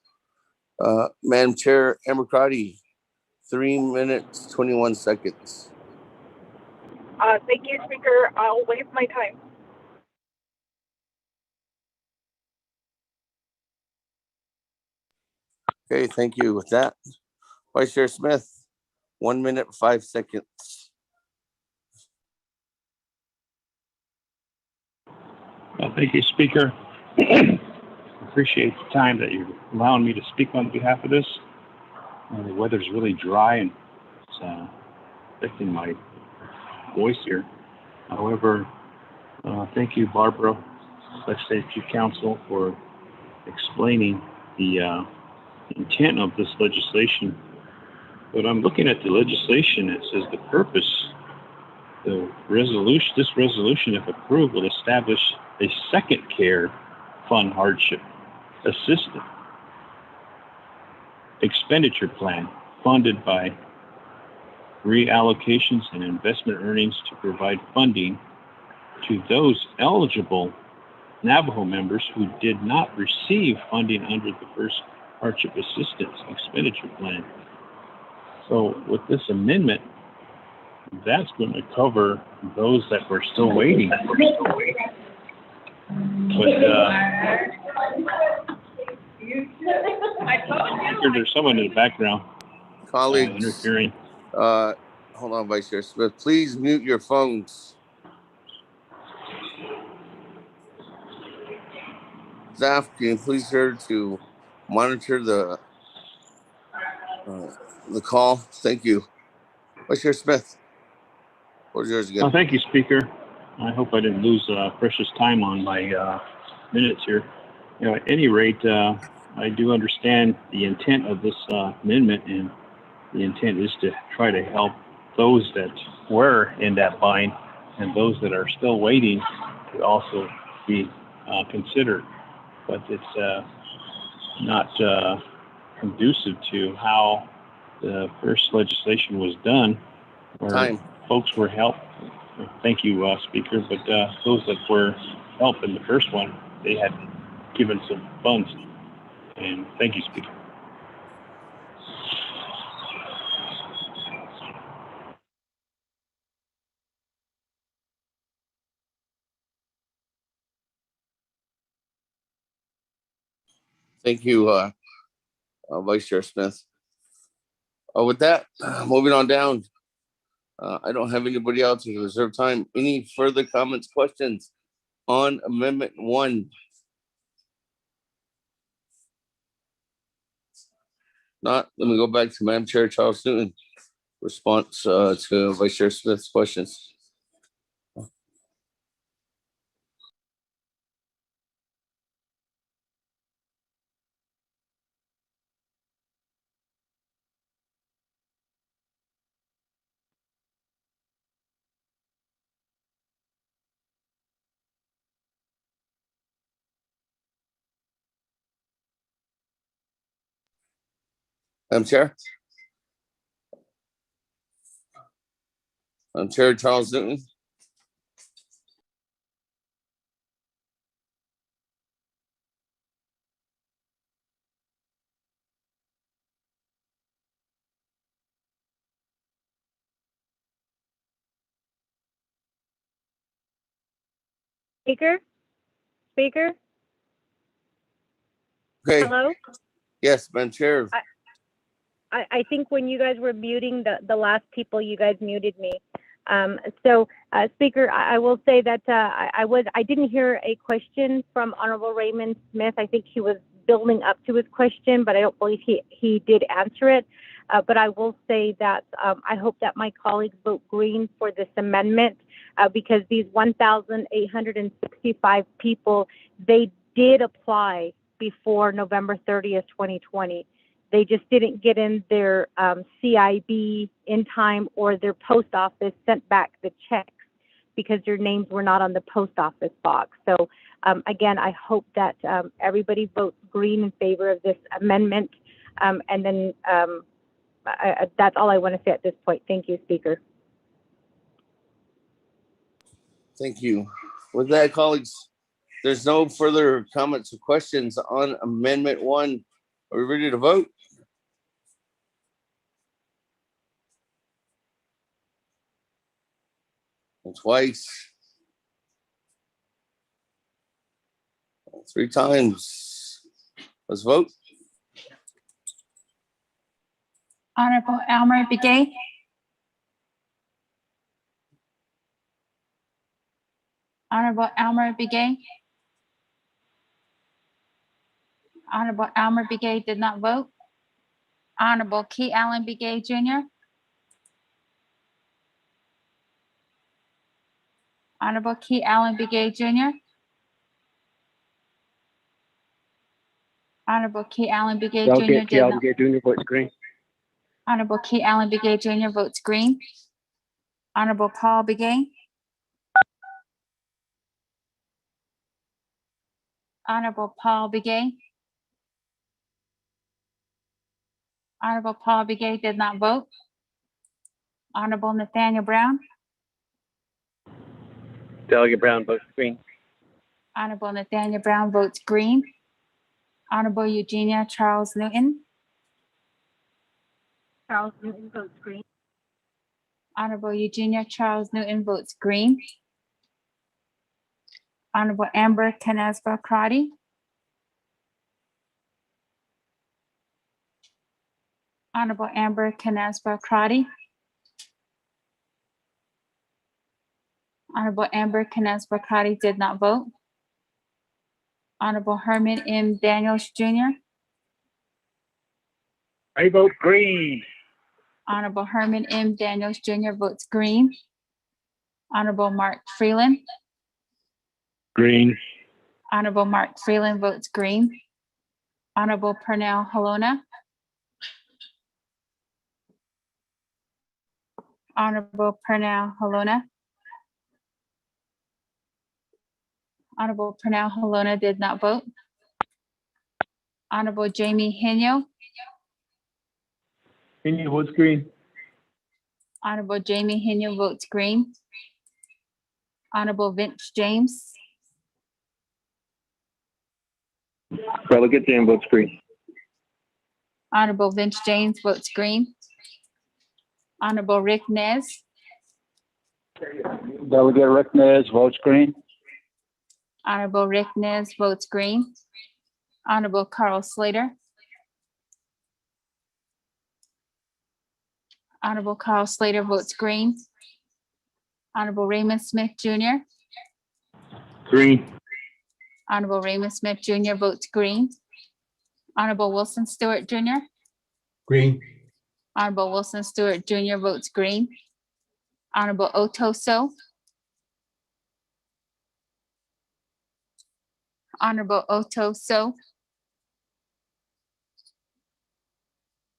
Madam Chair, Amber Crotty, 3 minutes, 21 seconds. Thank you, Speaker. I'll waive my time. Okay, thank you. With that, Vice Chair Smith, 1 minute, 5 seconds. Well, thank you, Speaker. Appreciate the time that you're allowing me to speak on behalf of this. The weather's really dry and it's affecting my voice here. However, thank you, Barbara, Legislative Chief Counsel, for explaining the intent of this legislation. But I'm looking at the legislation. It says the purpose, this resolution, if approved, will establish a second care fund hardship assistance expenditure plan funded by reallocations and investment earnings to provide funding to those eligible Navajo members who did not receive funding under the first hardship assistance expenditure plan. So with this amendment, that's going to cover those that were still waiting. But there's someone in the background Colleagues, interfering. Hold on, Vice Chair Smith. Please mute your phones. Staff, can you please hear to monitor the call? Thank you. Vice Chair Smith, what's yours again? Oh, thank you, Speaker. I hope I didn't lose precious time on my minutes here. You know, at any rate, I do understand the intent of this amendment, and the intent is to try to help those that were in that bind and those that are still waiting to also be considered. But it's not conducive to how the first legislation was done, where folks were helped. Thank you, Speaker. But those that were helped in the first one, they had given some funds. And thank you, Speaker. Thank you, Vice Chair Smith. With that, moving on down. I don't have anybody else in reserve time. Any further comments, questions on Amendment 1? Not, let me go back to Madam Chair Charles Newton. Response to Vice Chair Smith's questions. Madam Chair? Chair Charles Newton. Speaker? Speaker? Okay. Hello? Yes, Madam Chair. I think when you guys were muting the last people, you guys muted me. So, Speaker, I will say that I didn't hear a question from Honorable Raymond Smith. I think he was building up to his question, but I don't believe he did answer it. But I will say that I hope that my colleagues vote green for this amendment because these 1,865 people, they did apply before November 30th, 2020. They just didn't get in their CIB in time, or their post office sent back the checks because their names were not on the post office box. So again, I hope that everybody votes green in favor of this amendment. And then that's all I want to say at this point. Thank you, Speaker. Thank you. With that, colleagues, there's no further comments or questions on Amendment 1. Are we ready to vote? Twice. 3 times. Let's vote. Honorable Elmer Begay. Honorable Elmer Begay. Honorable Elmer Begay did not vote. Honorable Key Allen Begay Jr. Honorable Key Allen Begay Jr. Honorable Key Allen Begay Jr. Delegate did not. Allen Jr. votes green. Honorable Key Allen Begay Jr. votes green. Honorable Paul Begay. Honorable Paul Begay. Honorable Paul Begay did not vote. Honorable Nathaniel Brown. Delegate Brown votes green. Honorable Nathaniel Brown votes green. Honorable Eugenia Charles Newton. Charles Newton votes green. Honorable Eugenia Charles Newton votes green. Honorable Amber Canespa Crotty. Honorable Amber Canespa Crotty. Honorable Amber Canespa Crotty did not vote. Honorable Herman M. Daniels Jr. I vote green. Honorable Herman M. Daniels Jr. votes green. Honorable Mark Freeland. Green. Honorable Mark Freeland votes green. Honorable Pernell Halona. Honorable Pernell Halona. Honorable Pernell Halona did not vote. Honorable Jamie Henyo. Henyo votes green. Honorable Jamie Henyo votes green. Honorable Vince James. Delegate James votes green. Honorable Vince James votes green. Honorable Rick Nez. Delegate Rick Nez votes green. Honorable Rick Nez votes green. Honorable Carl Slater. Honorable Carl Slater votes green. Honorable Raymond Smith Jr. Green. Honorable Raymond Smith Jr. votes green. Honorable Wilson Stewart Jr. Green. Honorable Wilson Stewart Jr. votes green. Honorable Otoso. Honorable Otoso.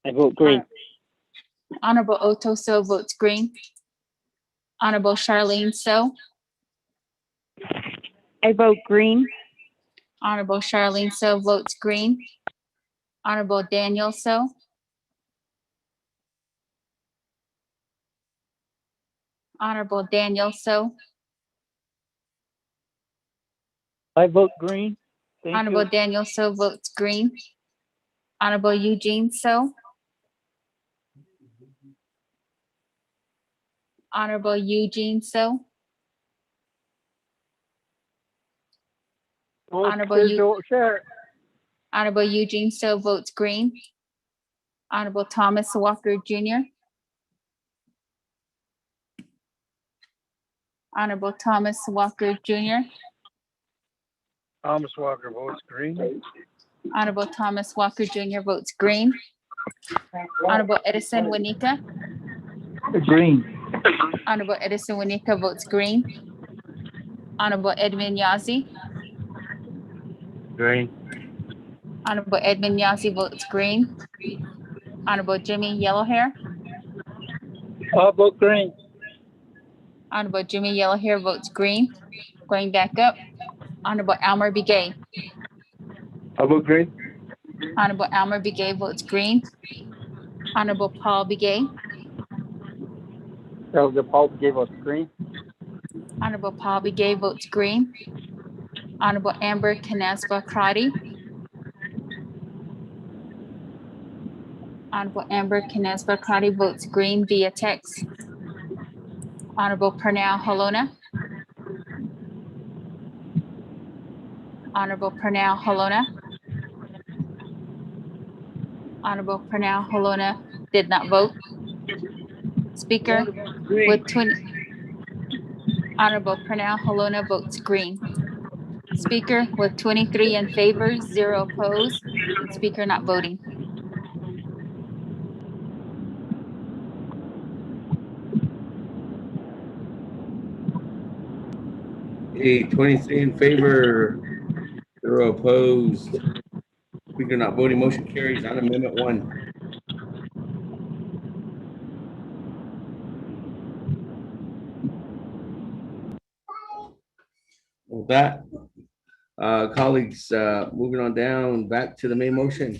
I vote green. Honorable Otoso votes green. Honorable Charlene So. I vote green. Honorable Charlene So votes green. Honorable Daniel So. Honorable Daniel So, I vote green. Thank Honorable you. Daniel So votes green. Honorable Eugene So, Honorable Eugene So, Honorable Eugene So votes green. Honorable Thomas Walker Jr., Honorable Thomas Walker Jr., Thomas Walker votes green. Honorable Thomas Walker Jr. votes green. Honorable Edison Wanika, Green. Honorable Edison Wanika votes green. Honorable Edmund Yazzie, Green. Honorable Edmund Yazzie votes green. Honorable Jimmy Yellowhair, I vote green. Honorable Jimmy Yellowhair votes green. Going back up, Honorable Elmer Begay, I vote green. Honorable Elmer Begay votes green. Honorable Paul Begay, Elder Paul gave us green. Honorable Paul Begay votes green. Honorable Amber Canasva Crotty, Honorable Amber Canasva Crotty votes green via text. Honorable Pernell Halona, Honorable Pernell Halona, Honorable Pernell Halona did not vote. Speaker with 20, Honorable Pernell Halona votes green. Speaker with 23 in favor, 0 opposed, and Speaker not voting. Okay, 23 in favor, 0 opposed. Speaker not voting, motion carries on Amendment 1. With that, colleagues, moving on down, back to the main motion.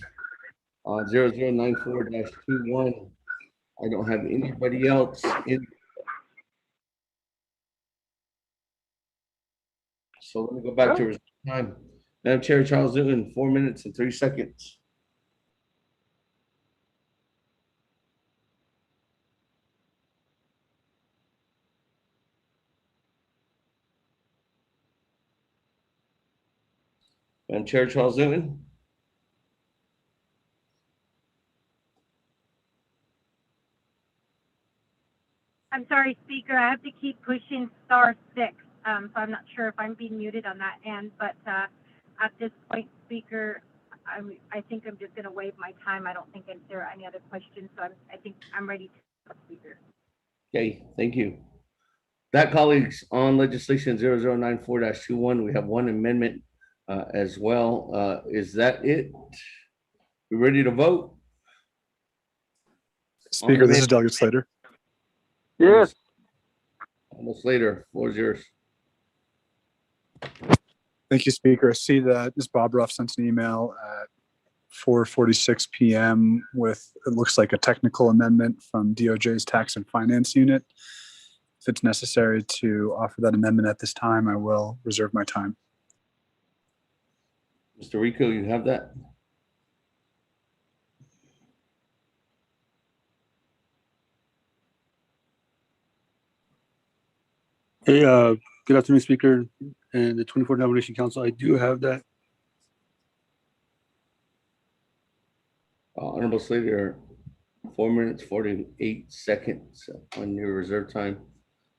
0094-21. I don't have anybody else in. So let me go back to reserve time. Madam Chair, Charles Newton, 4 minutes and 3 seconds. Madam Chair, Charles Newton. I'm sorry, Speaker, I have to keep pushing *6. So I'm not sure if I'm being muted on that end, but at this point, Speaker, I think I'm just going to waive my time. I don't think there are any other questions, so I think I'm ready to go, Speaker. Okay, thank you. That, colleagues, on legislation 0094-21, we have one amendment as well. Is that it? We ready to vote? Speaker, this is Delegate Slater. Yes. Almost later, floor is yours. Thank you, Speaker. I see that Ms. Bobroff sent an email at 4:46 p.m. with, it looks like, a technical amendment from DOJ's Tax and Finance Unit. If it's necessary to offer that amendment at this time, I will reserve my time. Mr. Rico, you have that? Hey, good afternoon, Speaker and the 24 Nomination Council. I do have that. Honorable Slater, 4 minutes, 48 seconds on your reserve time.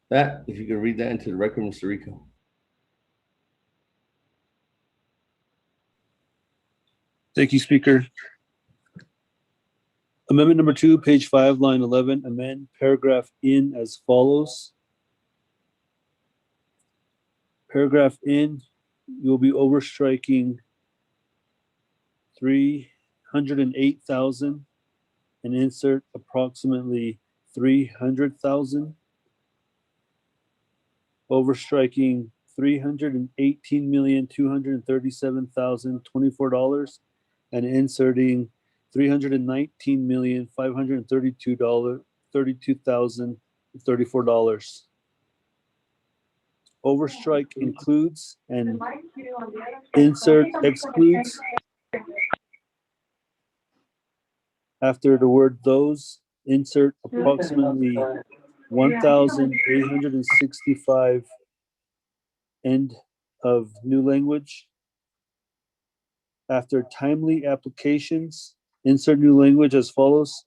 That, if you could read that into the record, Mr. Rico. Thank you, Speaker. Amendment number 2, page 5, line 11, amend paragraph in as follows. Paragraph in, you'll be overstriking 308,000 and insert approximately 300,000. Overstriking $318,237,024 and inserting $319,532,034. overstrike includes, and insert excludes. After the word those, insert approximately 1,865, end of new language. After timely applications, insert new language as follows: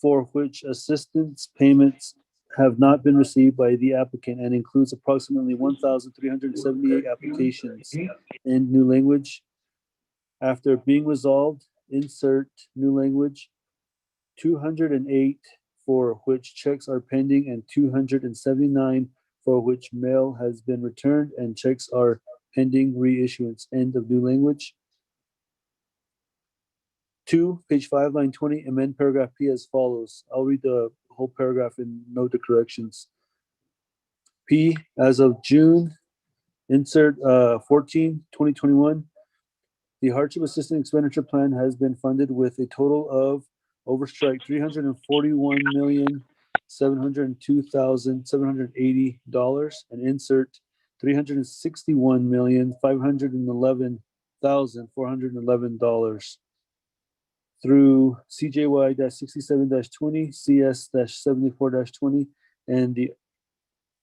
for which assistance payments have not been received by the applicant, and includes approximately 1,378 applications, end new language. After being resolved, insert new language. 208 for which checks are pending, and 279 for which mail has been returned and checks are pending reissuance, end of new language. 2, page 5, line 20, amend paragraph P as follows. I'll read the whole paragraph and note the corrections. P, as of June, insert 14, 2021, the hardship assistance expenditure plan has been funded with a total of overstrike $341,702,780, and insert $361,511,411 through CJY-67-20, CS-74-20, and the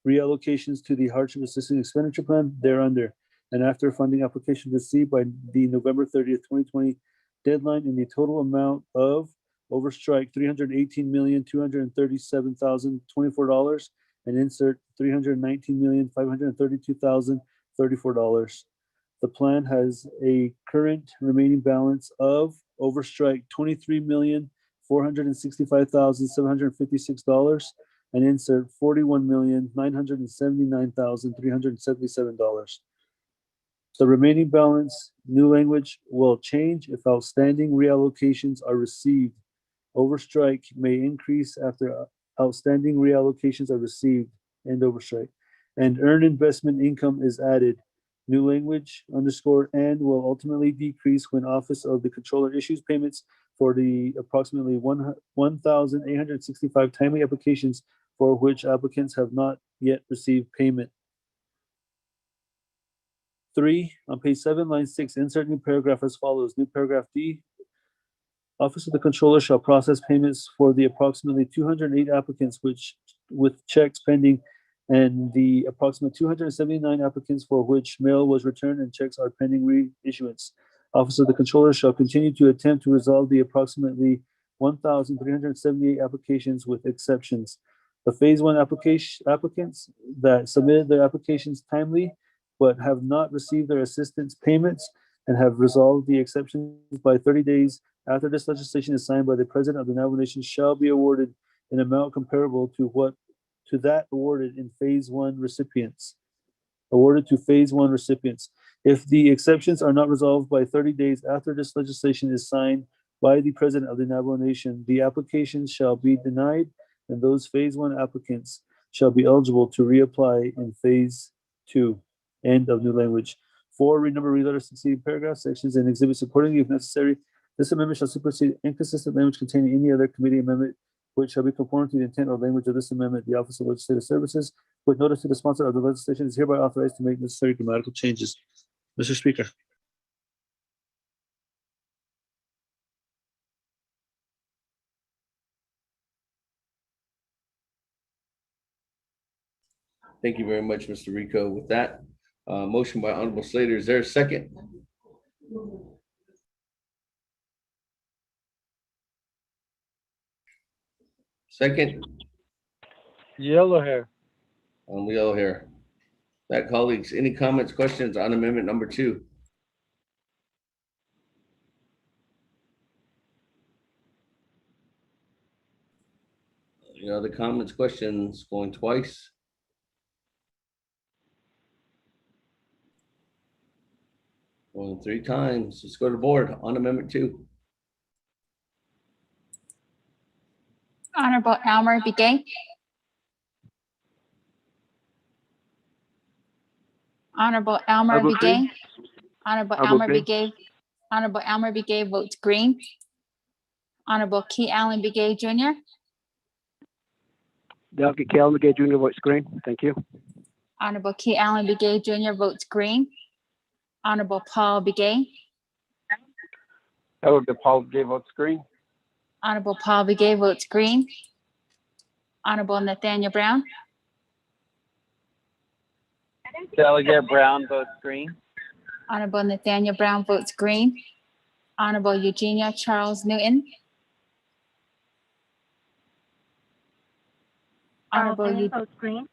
reallocations to the hardship assistance expenditure plan thereunder, and after funding application received by the November 30th, 2020 deadline, in the total amount of overstrike $318,237,024, and insert $319,532,034. The plan has a current remaining balance of overstrike $23,465,756, and insert $41,979,377. The remaining balance, new language, will change if outstanding reallocations are received. Overstrike may increase after outstanding reallocations are received, and overstrike. And earned investment income is added. New language, underscore, and will ultimately decrease when Office of the Controller issues payments for the approximately 1,865 timely applications for which applicants have not yet received payment. 3, on page 7, line 6, insert new paragraph as follows. New paragraph D. Office of the Controller shall process payments for the approximately 208 applicants with checks pending, and the approximate 279 applicants for which mail was returned and checks are pending reissuance. Office of the Controller shall continue to attempt to resolve the approximately 1,378 applications with exceptions. The phase 1 applicants that submitted their applications timely but have not received their assistance payments and have resolved the exceptions by 30 days after this legislation is signed by the President of the Navajo Nation shall be awarded an amount comparable to that awarded in phase 1 recipients. Awarded to phase 1 recipients. If the exceptions are not resolved by 30 days after this legislation is signed by the President of the Navajo Nation, the applications shall be denied, and those phase 1 applicants shall be eligible to reapply in phase 2. End of new language. 4, read number, read letters, succeeding paragraphs, sections, and exhibits accordingly if necessary. This amendment shall supersede inconsistent language containing any other committee amendment which shall be conformed to the intent or language of this amendment. The Office of Legislative Services, with notice to the sponsor of the legislation, is hereby authorized to make necessary grammatical changes. Mr. Speaker. Thank you very much, Mr. Rico. With that, motion by Honorable Slater. Is there a second? Second? Yellow hair. On the yellow hair. That, colleagues, any comments, questions on amendment number 2? Any other comments, questions? Going twice? Going 3 times. Let's go to the board on amendment 2. Honorable Elmer Begay. Honorable Elmer Begay. Honorable Elmer Begay. Honorable Elmer Begay votes green. Honorable Key Allen Begay Jr. Delegate Key Allen Begay Jr. votes green. Thank you. Honorable Key Allen Begay Jr. votes green. Honorable Paul Begay. Honorable Paul Begay votes green. Honorable Paul Begay votes green. Honorable Nathaniel Brown. Delegate Brown votes green. Honorable Nathaniel Brown votes green. Honorable Eugenia Charles Newton. Honorable votes green.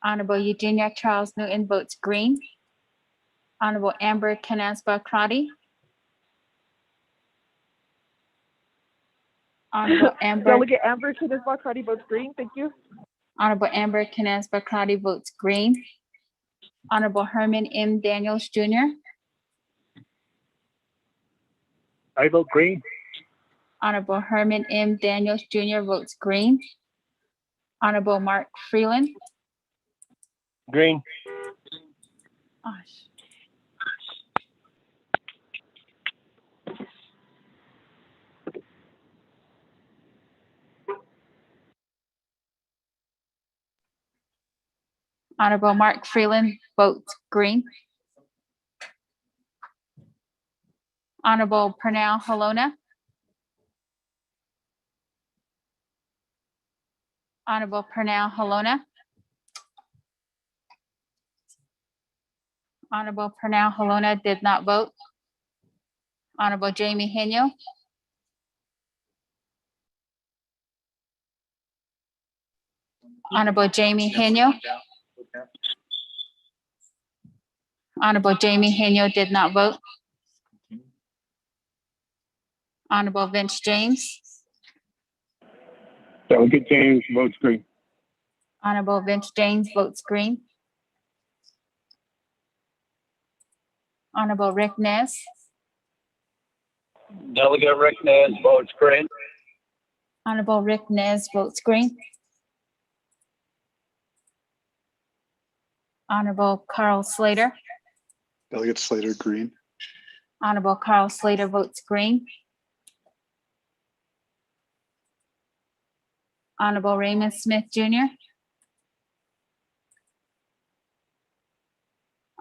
Honorable Eugenia Charles Newton votes green. Honorable Amber Canaspa Crotty. Honorable Amber. Delegate Amber Kidisba votes green. Thank you. Honorable Amber Canaspa Crotty votes green. Honorable Herman M. Daniels Jr. I vote green. Honorable Herman M. Daniels Jr. votes green. Honorable Mark Freeland. Green. Gosh. Honorable Mark Freeland votes green. Honorable Pernell Halona. Honorable Pernell Halona. Honorable Pernell Halona did not vote. Honorable Jamie Henyo. Honorable Jamie Henyo. Honorable Jamie Henyo did not vote. Honorable Vince James. Delegate James votes green. Honorable Vince James votes green. Honorable Rick Nez. Delegate Rick Nez votes green. Honorable Rick Nez votes green. Honorable Carl Slater. Delegate Slater, green. Honorable Carl Slater votes green. Honorable Raymond Smith Jr.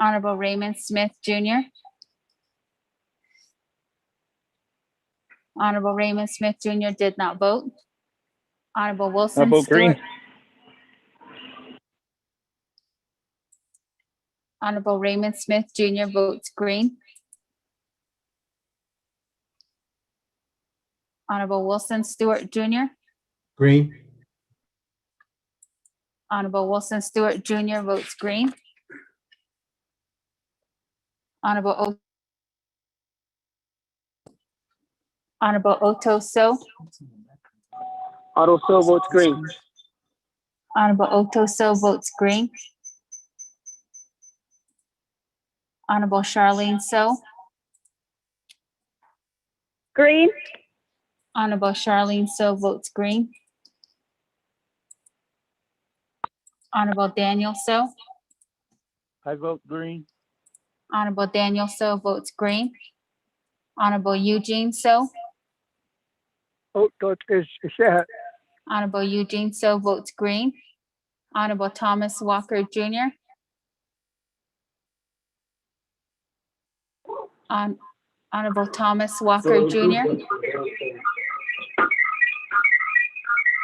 Honorable Raymond Smith Jr. Honorable Raymond Smith Jr. did not vote. Honorable Wilson I vote green. Stewart. Honorable Raymond Smith Jr. votes green. Honorable Wilson Stewart Jr. Green. Honorable Wilson Stewart Jr. votes green. Honorable Otto So. Otto So votes green. Honorable Otto So votes green. Honorable Charlene So. Green. Honorable Charlene So votes green. Honorable Daniel So. I vote green. Honorable Daniel So votes green. Honorable Eugene So. Oh, that is Shah. Honorable Eugene So votes green. Honorable Thomas Walker Jr. Honorable Thomas Walker Jr.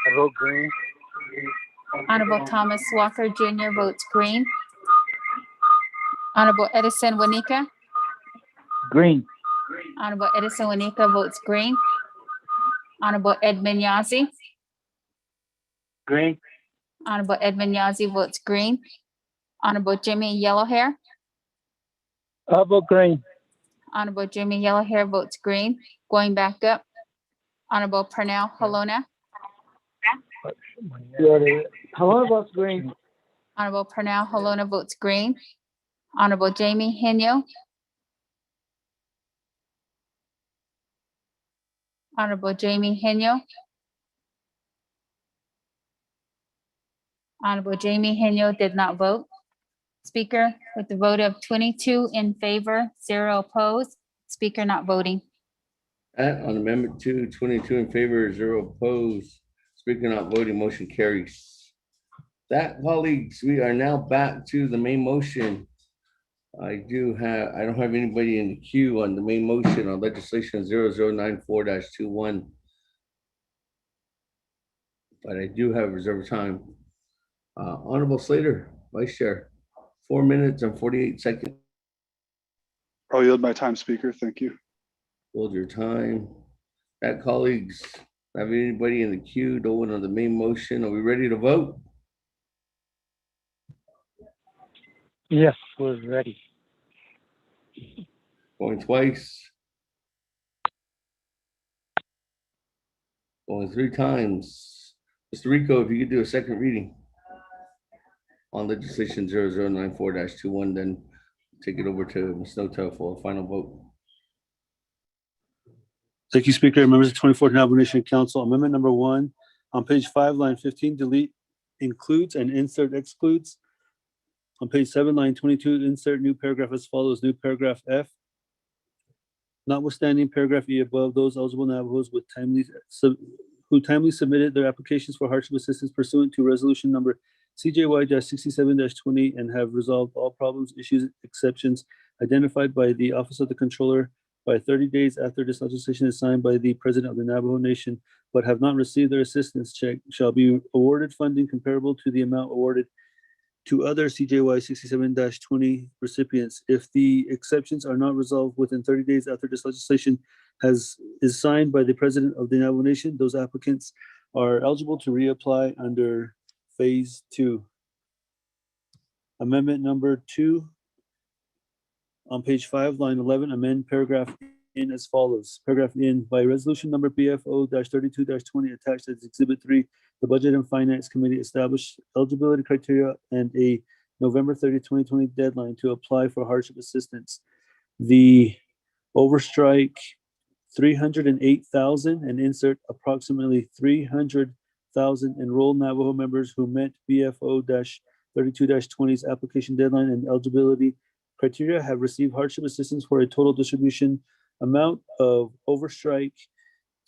I vote green. Honorable Thomas Walker Jr. votes green. Honorable Edison Wanika. Green. Honorable Edison Wanika votes green. Honorable Edmund Yazzie. Green. Honorable Edmund Yazzie votes green. Honorable Jimmy Yellowhair. I vote green. Honorable Jimmy Yellowhair votes green. Going back up. Honorable Pernell Halona. Hello votes green. Honorable Pernell Halona votes green. Honorable Jamie Henyo. Honorable Jamie Henyo. Honorable Jamie Henyo did not vote. Speaker, with the vote of 22 in favor, 0 opposed, speaker not voting. On Amendment 2, 22 in favor, 0 opposed, speaker not voting, motion carries. That, colleagues, we are now back to the main motion. I don't have anybody in the queue on the main motion on legislation 0094-21. But I do have reserved time. Honorable Slater, Vice Chair, 4 minutes and 48 seconds. I'll yield my time, Speaker. Thank you. Hold your time. That, colleagues, have anybody in the queue? No one on the main motion. Are we ready to vote? Yes, we're ready. Going twice. Going 3 times. Mr. Rico, if you could do a second reading on legislation 0094-21, then take it over to Ms. Nota for a final vote. Thank you, Speaker. Members of the 24th Navajo Nation Council, Amendment number 1 on page 5, line 15, delete includes and insert excludes. On page 7, line 22, insert new paragraph as follows. New paragraph F. Notwithstanding paragraph E above, those eligible Navajos who timely submitted their applications for hardship assistance pursuant to resolution number CJY-67-20 and have resolved all problems, issues, exceptions identified by the Office of the Controller by 30 days after this legislation is signed by the President of the Navajo Nation, but have not received their assistance check, shall be awarded funding comparable to the amount awarded to other CJY 67-20 recipients. If the exceptions are not resolved within 30 days after this legislation is signed by the President of the Navajo Nation, those applicants are eligible to reapply under Phase 2. Amendment number 2 on page 5, line 11, amend paragraph in as follows. Paragraph in, by resolution number BFO-32-20 attached as Exhibit 3, the Budget and Finance Committee established eligibility criteria and a November 30, 2020 deadline to apply for hardship assistance. The overstrike 308,000 and insert approximately 300,000 enrolled Navajo members who met BFO-32-20's application deadline and eligibility criteria have received hardship assistance for a total distribution amount of overstrike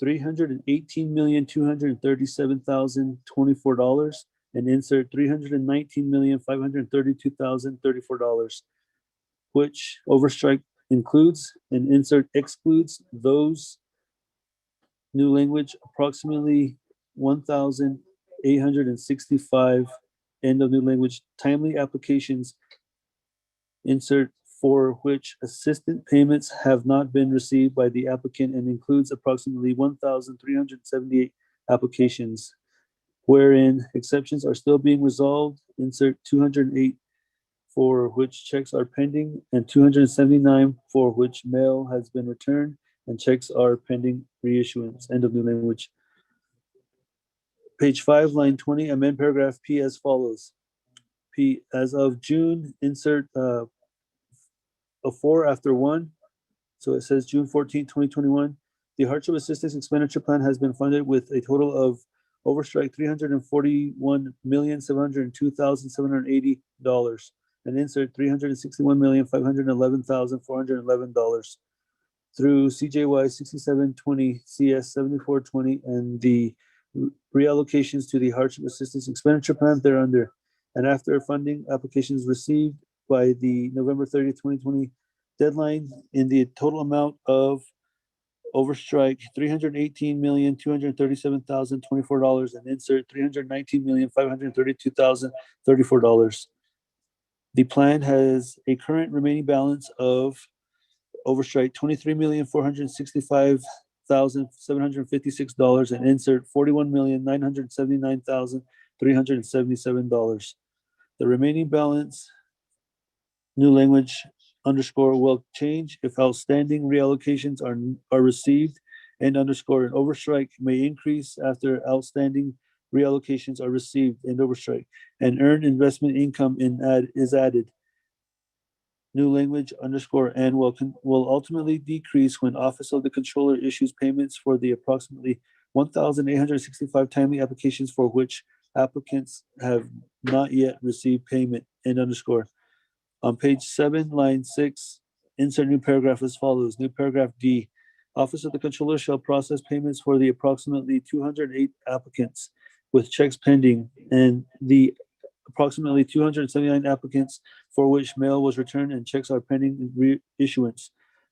$318,237,024 and insert $319,532,034, which overstrike includes and insert excludes those new language approximately 1,865 end of new language timely applications insert for which assistant payments have not been received by the applicant and includes approximately 1,378 applications wherein exceptions are still being resolved, insert 208 for which checks are pending and 279 for which mail has been returned and checks are pending reissuance, end of new language. Page 5, line 20, amend paragraph P as follows. P, as of June, insert a 4 after 1. So it says June 14, 2021. The hardship assistance expenditure plan has been funded with a total of overstrike $341,702,780 and insert $361,511,411 through CJY 6720 CS 7420 and the reallocations to the hardship assistance expenditure plan thereunder. And after funding applications received by the November 30th, 2020 deadline in the total amount of overstrike $318,237,024 and insert $319,532,034. The plan has a current remaining balance of overstrike $23,465,756 and insert $41,979,377. The remaining balance, new language underscore will change if outstanding reallocations are received and underscore an overstrike may increase after outstanding reallocations are received and overstrike and earned investment income is added. New language underscore and will ultimately decrease when Office of the Controller issues payments for the approximately 1,865 timely applications for which applicants have not yet received payment, end underscore. On page 7, line 6, insert new paragraph as follows. New paragraph D. Office of the Controller shall process payments for the approximately 208 applicants with checks pending and the approximately 279 applicants for which mail was returned and checks are pending reissuance.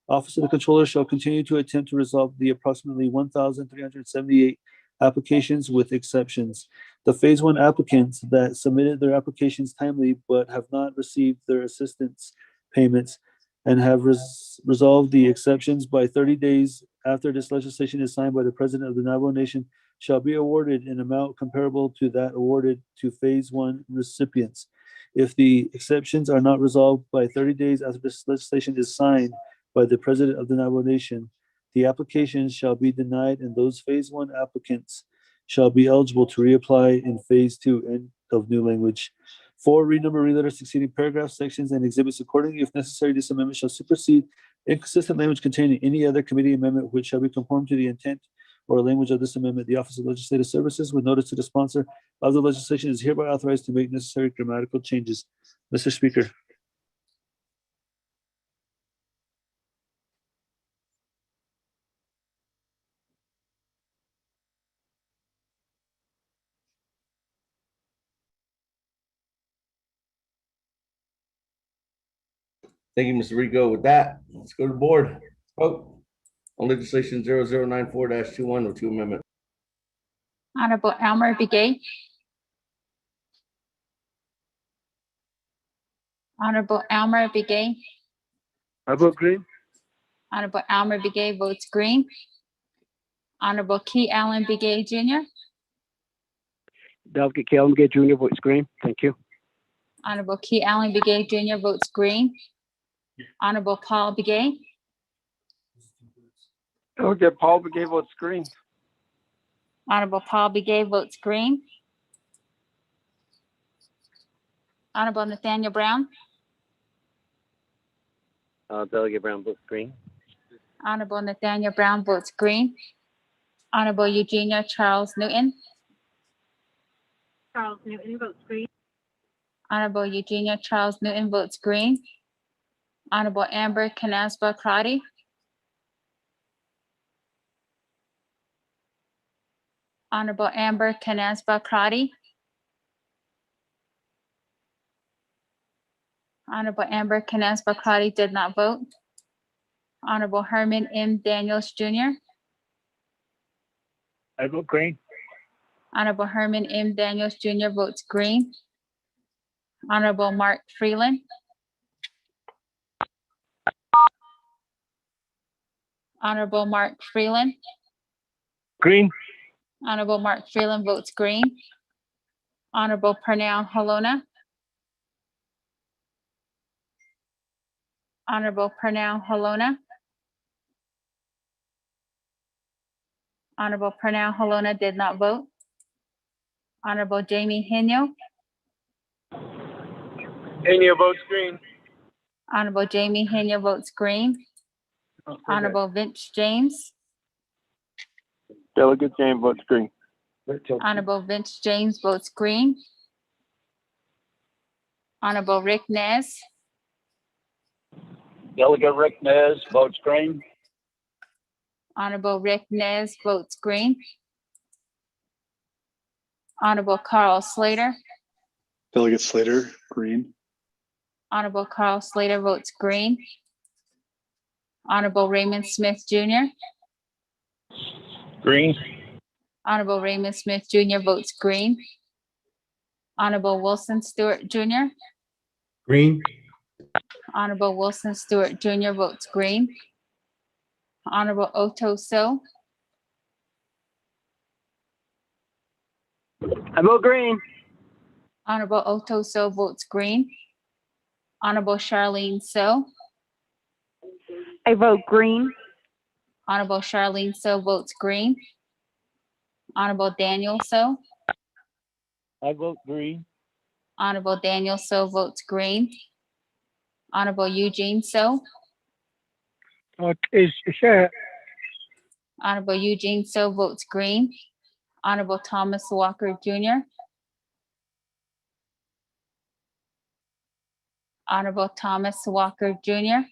Office of the Controller shall continue to attempt to resolve the approximately 1,378 applications with exceptions. The Phase 1 applicants that submitted their applications timely but have not received their assistance payments and have resolved the exceptions by 30 days after this legislation is signed by the President of the Navajo Nation shall be awarded an amount comparable to that awarded to Phase 1 recipients. If the exceptions are not resolved by 30 days after this legislation is signed by the President of the Navajo Nation, the applications shall be denied and those Phase 1 applicants shall be eligible to reapply in Phase 2. End of new language. 4, renumber, reletter succeeding paragraphs, sections, and exhibits accordingly. If necessary, this amendment shall supersede inconsistent language contained in any other committee amendment which shall be conformed to the intent or language of this amendment. The Office of Legislative Services, with notice to the sponsor of the legislation, is hereby authorized to make necessary grammatical changes. Mr. Speaker. Thank you, Mr. Rico. With that, let's go to the board. Vote on legislation 0094-21 with two amendments. Honorable Elmer Begay. Honorable Elmer Begay. I vote green. Honorable Elmer Begay votes green. Honorable Key Allen Begay Jr. Delegate Kay Allen Begay Jr. votes green. Thank you. Honorable Key Allen Begay Jr. votes green. Honorable Paul Begay. Delegate Paul Begay votes green. Honorable Paul Begay votes green. Honorable Nathaniel Brown. Delegate Brown votes green. Honorable Nathaniel Brown votes green. Honorable Eugenia Charles Newton. Charles Newton votes green. Honorable Eugenia Charles Newton votes green. Honorable Amber Canasba Crotty. Honorable Amber Canasba Crotty. Honorable Amber Canasba Crotty did not vote. Honorable Herman M. Daniels Jr. I vote green. Honorable Herman M. Daniels Jr. votes green. Honorable Mark Freeland. Honorable Mark Freeland. Green. Honorable Mark Freeland votes green. Honorable Pernell Halona. Honorable Pernell Halona. Honorable Pernell Halona did not vote. Honorable Jamie Henyo. Henyo votes green. Honorable Jamie Henyo votes green. Honorable Vince James. Delegate James votes green. Honorable Vince James votes green. Honorable Rick Nez. Delegate Rick Nez votes green. Honorable Rick Nez votes green. Honorable Carl Slater. Delegate Slater, green. Honorable Carl Slater votes green. Honorable Raymond Smith Jr. Green. Honorable Raymond Smith Jr. votes green. Honorable Wilson Stewart Jr. Green. Honorable Wilson Stewart Jr. votes green. Honorable Otto So. I vote green. Honorable Otto So votes green. Honorable Charlene So. I vote green. Honorable Charlene So votes green. Honorable Daniel So. I vote green. Honorable Daniel So votes green. Honorable Eugene So. Honorable Eugene So votes green. Honorable Thomas Walker Jr. Honorable Thomas Walker Jr.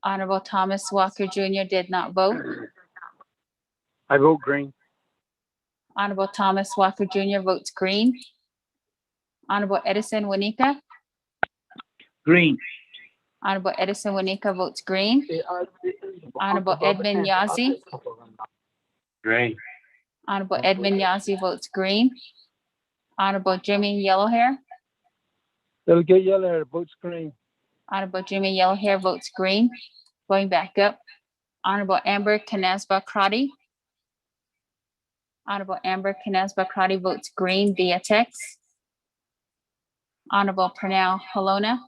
Honorable Thomas Walker Jr. did not vote. I vote green. Honorable Thomas Walker Jr. votes green. Honorable Edison Wanika. Green. Honorable Edison Wanika votes green. Honorable Edmund Yazzie. Green. Honorable Edmund Yazzie votes green. Honorable Jimmy Yellowhair. Delegate Yeller votes green. Honorable Jimmy Yellowhair votes green. Going back up. Honorable Amber Canasba Crotty. Honorable Amber Canasba Crotty votes green via text. Honorable Pernell Halona.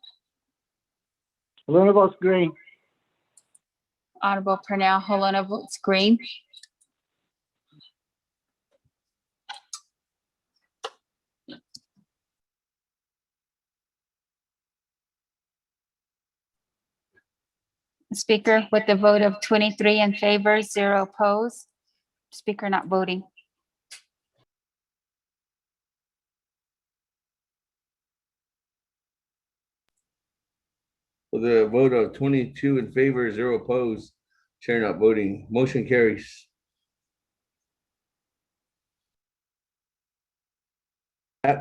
Luna votes green. Honorable Pernell Halona votes green. Speaker, with the vote of 23 in favor, 0 opposed. Speaker not voting. With a vote of 22 in favor, 0 opposed, chair not voting, motion carries.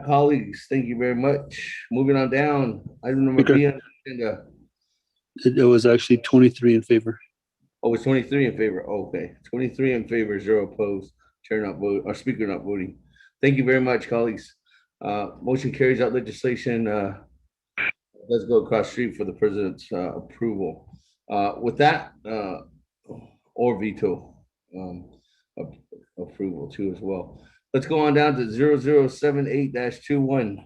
Colleagues, thank you very much. Moving on down, item number Speaker. B on the agenda. It was actually 23 in favor. Oh, it's 23 in favor. Oh, okay. 23 in favor, 0 opposed. Chair not vote, or speaker not voting. Thank you very much, colleagues. Motion carries out legislation. Let's go across the street for the president's approval. With that, or veto approval too as well. Let's go on down to 0078-21.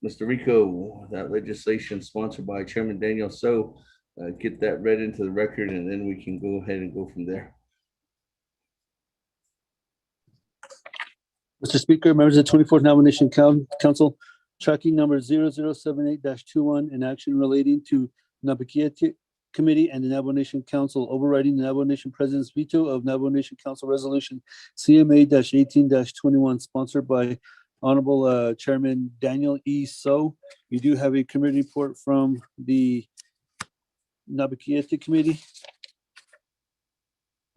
Mr. Rico, that legislation sponsored by Chairman Daniel So. Get that read into the record, and then we can go ahead and go from there. Mr. Speaker, members of the 24th Nomination Council, tracking number 0078-21, an action relating to Napakiete Committee and the Navajo Nation Council, overriding the Navajo Nation President's veto of Navajo Nation Council Resolution CMA-18-21, sponsored by Honorable Chairman Daniel E. So. You do have a committee report from the Napakiete Committee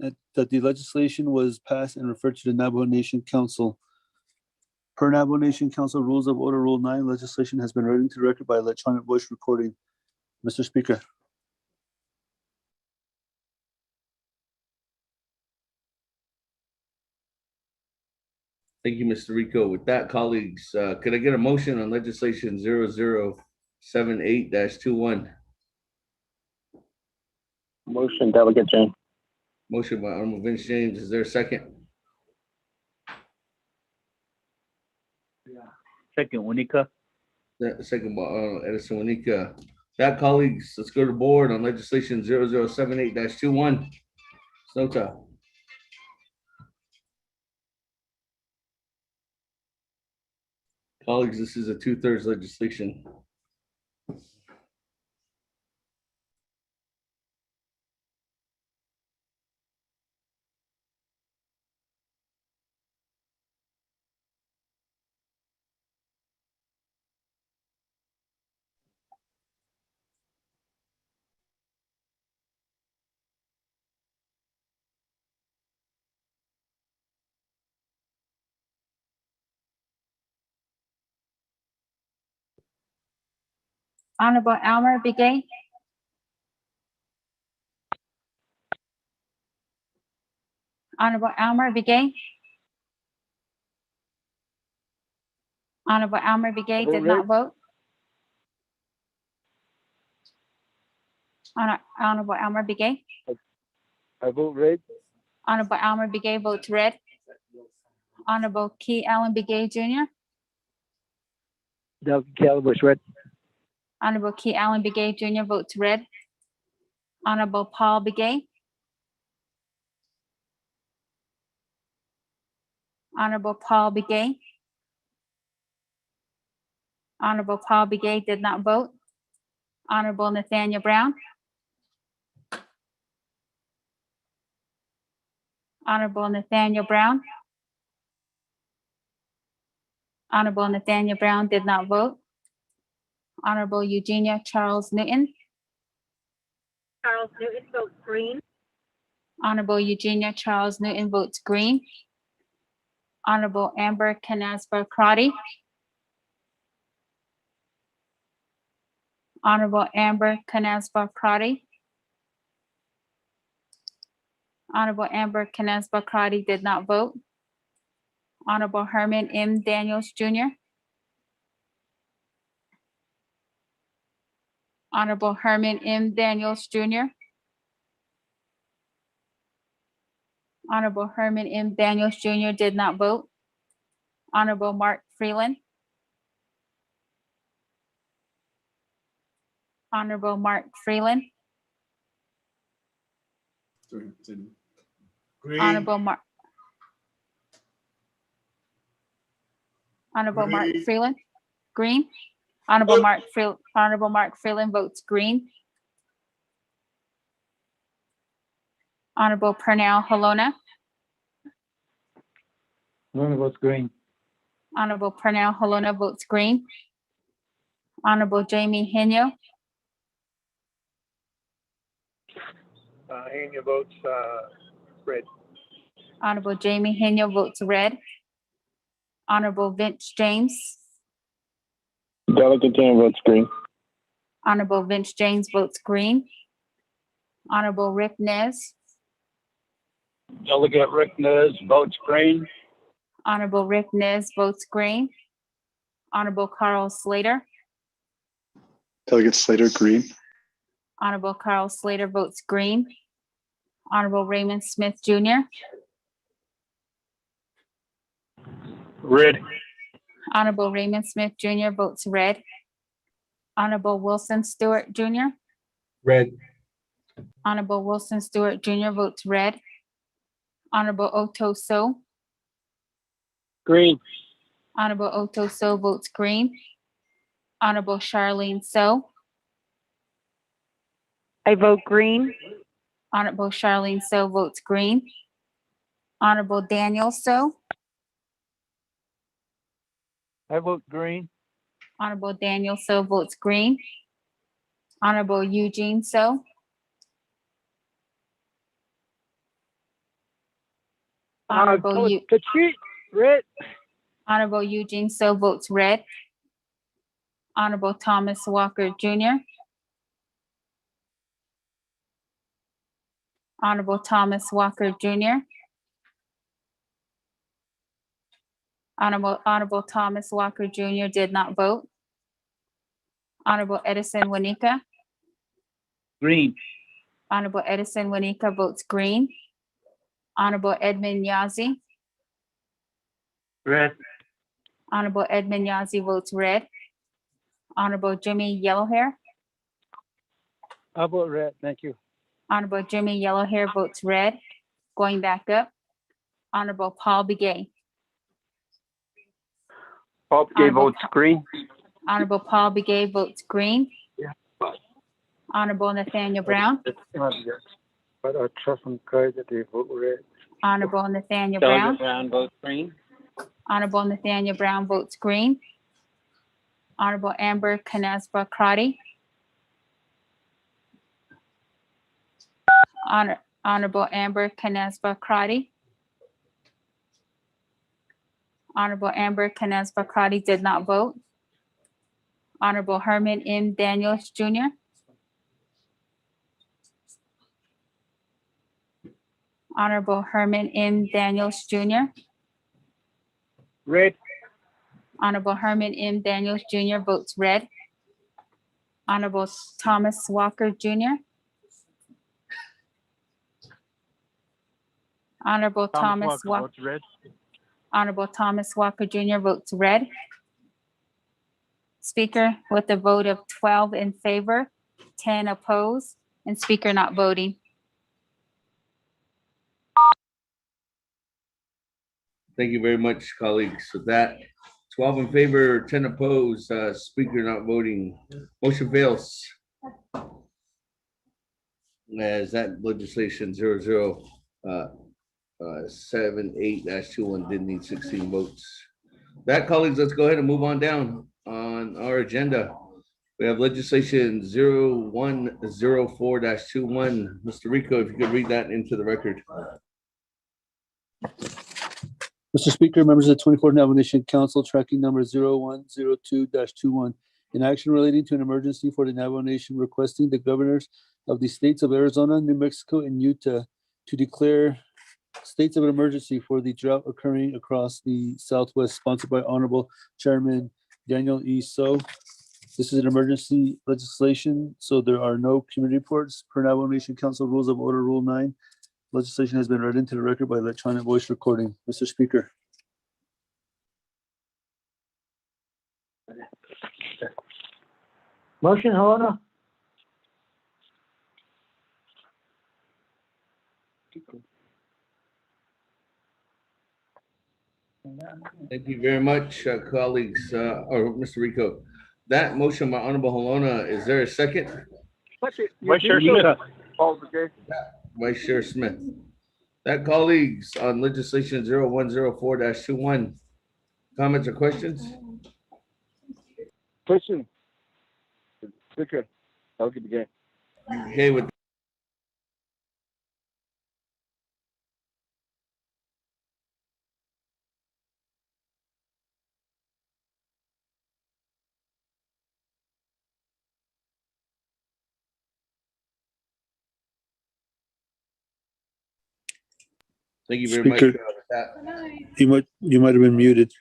that the legislation was passed and referred to the Navajo Nation Council. Per Navajo Nation Council Rules of Order Rule 9, legislation has been read into the record by electronic voice recording. Mr. Speaker. Thank you, Mr. Rico. With that, colleagues, could I get a motion on legislation 0078-21? Motion, Delegate James. Motion by Honorable Vince James. Is there a second? Second, Wanika. Second by Edison Wanika. That, colleagues, let's go to the board on legislation 0078-21. Snowta. Colleagues, this is a 2/3 legislation. Honorable Almer Begay. Honorable Almer Begay. Honorable Almer Begay did not vote. Honorable Almer Begay. I vote red. Honorable Almer Begay votes red. Honorable Key Allen Begay Jr. Delegate Keller votes red. Honorable Key Allen Begay Jr. votes red. Honorable Paul Begay. Honorable Paul Begay. Honorable Paul Begay did not vote. Honorable Nathaniel Brown. Honorable Nathaniel Brown. Honorable Nathaniel Brown did not vote. Honorable Eugenia Charles Newton. Charles Newton votes green. Honorable Eugenia Charles Newton votes green. Honorable Amber Canaspa Crotty. Honorable Amber Canaspa Crotty. Honorable Amber Canaspa Crotty did not vote. Honorable Herman M. Daniels Jr. Honorable Herman M. Daniels Jr. Honorable Herman M. Daniels Jr. did not vote. Honorable Mark Freeland. Honorable Mark Freeland. Honorable Mark. Honorable Mark Freeland. Green. Honorable Mark Freeland votes green. Honorable Pernell Halona. Halona votes green. Honorable Pernell Halona votes green. Honorable Jamie Henyo. Hania votes red. Honorable Jamie Henyo votes red. Honorable Vince James. Delegate Dan votes green. Honorable Vince James votes green. Honorable Rick Nez. Delegate Rick Nez votes green. Honorable Rick Nez votes green. Honorable Carl Slater. Delegate Slater, green. Honorable Carl Slater votes green. Honorable Raymond Smith Jr. Red. Honorable Raymond Smith Jr. votes red. Honorable Wilson Stewart Jr. Red. Honorable Wilson Stewart Jr. votes red. Honorable Otto So. Green. Honorable Otto So votes green. Honorable Charlene So. I vote green. Honorable Charlene So votes green. Honorable Daniel So. I vote green. Honorable Daniel So votes green. Honorable Eugene So. Honorable red. Honorable Eugene So votes red. Honorable Thomas Walker Jr. Honorable Thomas Walker Jr. Honorable Thomas Walker Jr. did not vote. Honorable Edison Wanika. Green. Honorable Edison Wanika votes green. Honorable Edmund Yazi. Red. Honorable Edmund Yazi votes red. Honorable Jimmy Yellowhair. I vote red. Thank you. Honorable Jimmy Yellowhair votes red. Going back up. Honorable Paul Begay. Paul Begay votes green. Honorable Paul Begay votes green. Honorable Nathaniel Brown. But I trust them guys that they vote red. Honorable Nathaniel Delegate Brown. Brown votes green. Honorable Nathaniel Brown votes green. Honorable Amber Canaspa Crotty. Honorable Amber Canaspa Crotty. Honorable Amber Canaspa Crotty did not vote. Honorable Herman M. Daniels Jr. Honorable Herman M. Daniels Jr. Red. Honorable Herman M. Daniels Jr. votes red. Honorable Thomas Walker Jr. Honorable Thomas Walker votes red. Honorable Thomas Walker Jr. votes red. Speaker, with a vote of 12 in favor, 10 opposed, and Speaker not voting. Thank you very much, colleagues. With that, 12 in favor, 10 opposed, Speaker not voting. Motion fails. As that legislation 0078-21 didn't need 16 votes. That, colleagues, let's go ahead and move on down on our agenda. We have legislation 0104-21. Mr. Rico, if you could read that into the record. Mr. Speaker, members of the 24th Navajo Nation Council, tracking number 0102-21, an action relating to an emergency for the Navajo Nation requesting the governors of the states of Arizona, New Mexico, and Utah to declare states of an emergency for the drought occurring across the Southwest, sponsored by Honorable Chairman Daniel E. So. This is an emergency legislation, so there are no committee reports. Per Navajo Nation Council Rules of Order, Rule 9, legislation has been read into the record by electronic voice recording. Mr. Speaker. Motion, Helena? Thank you very much, colleagues, or Mr. Rico. That motion by Honorable Halona, is there a second? Vice Chair Smith. Vice Chair Smith. That, colleagues, on legislation 0104-21. Comments or questions? Question. Speaker, I'll give again. Okay with Thank you very Speaker, much. you might have been muted.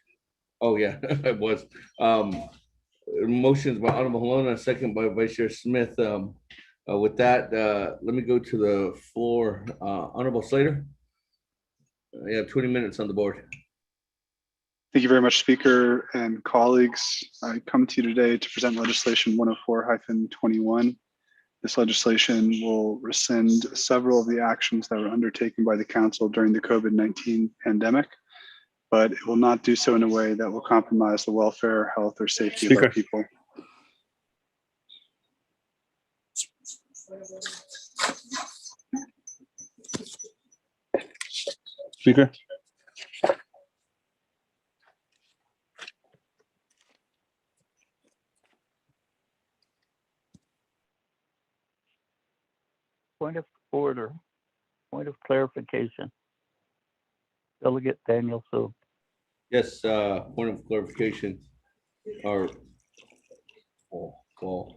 Oh, yeah, I was. Motions by Honorable Halona, second by Vice Chair Smith. With that, let me go to the floor. Honorable Slater. You have 20 minutes on the board. Thank you very much, Speaker and colleagues. I come to you today to present legislation 104-21. This legislation will rescind several of the actions that were undertaken by the council during the COVID-19 pandemic, but it will not do so in a way that will compromise the welfare, health, or safety of our people. Speaker. Point of order, point of clarification. Delegate Daniel So. Yes, point of clarification. Or, well,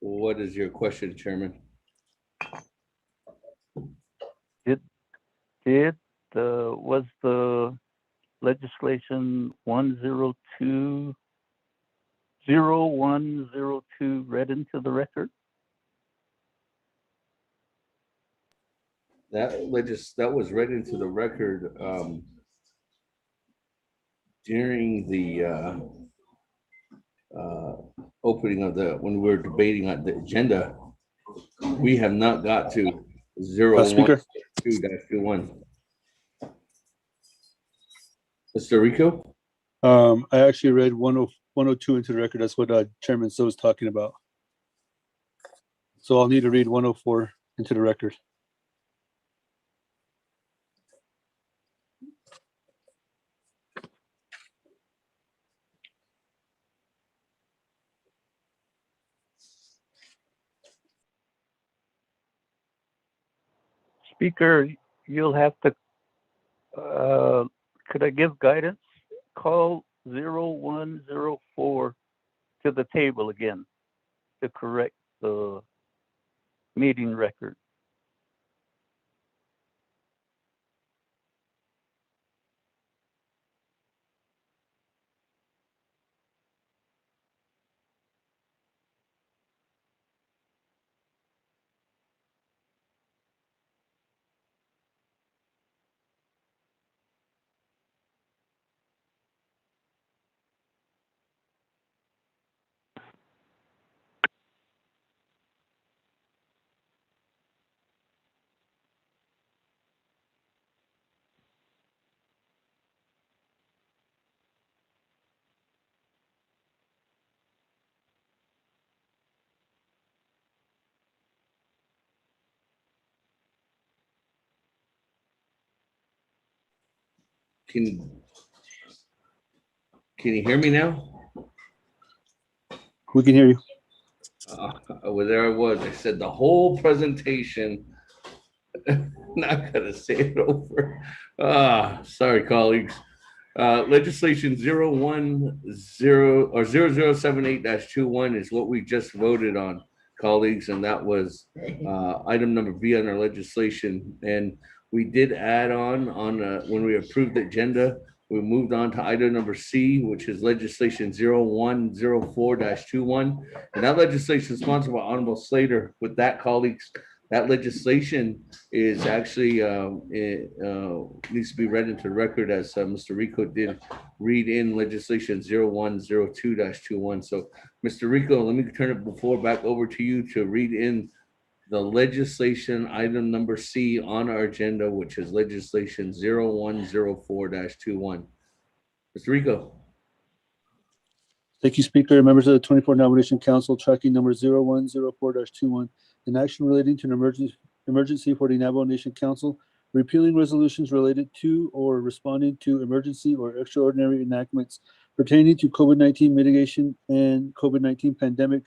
what is your question, Chairman? Was the legislation 0102 read into the record? That was read into the record during the opening of when we were debating on the agenda. We have not got to 0102-21. Mr. Rico? I actually read 102 into the record. That's what Chairman So is talking about. So I'll need to read 104 into the record. Speaker, you'll have to, could I give guidance? Call 0104 to the table again to correct the meeting record. Can you hear me now? We can hear you. Well, there I was. I said the whole presentation not gonna say it over. Sorry, colleagues. Legislation 0078-21 is what we just voted on, colleagues, and that was item number B on our legislation. And we did add on when we approved the agenda, we moved on to item number C, which is legislation 0104-21. And that legislation is sponsored by Honorable Slater. With that, colleagues, that legislation is actually needs to be read into the record as Mr. Rico did read in legislation 0102-21. So, Mr. Rico, let me turn it back over to you to read in the legislation item number C on our agenda, which is legislation 0104-21. Mr. Rico. Thank you, Speaker. Members of the 24 Nomination Council, tracking number 0104-21, an action relating to an emergency for the Navajo Nation Council, repealing resolutions related to or responding to emergency or extraordinary enactments pertaining to COVID-19 mitigation and COVID-19 pandemic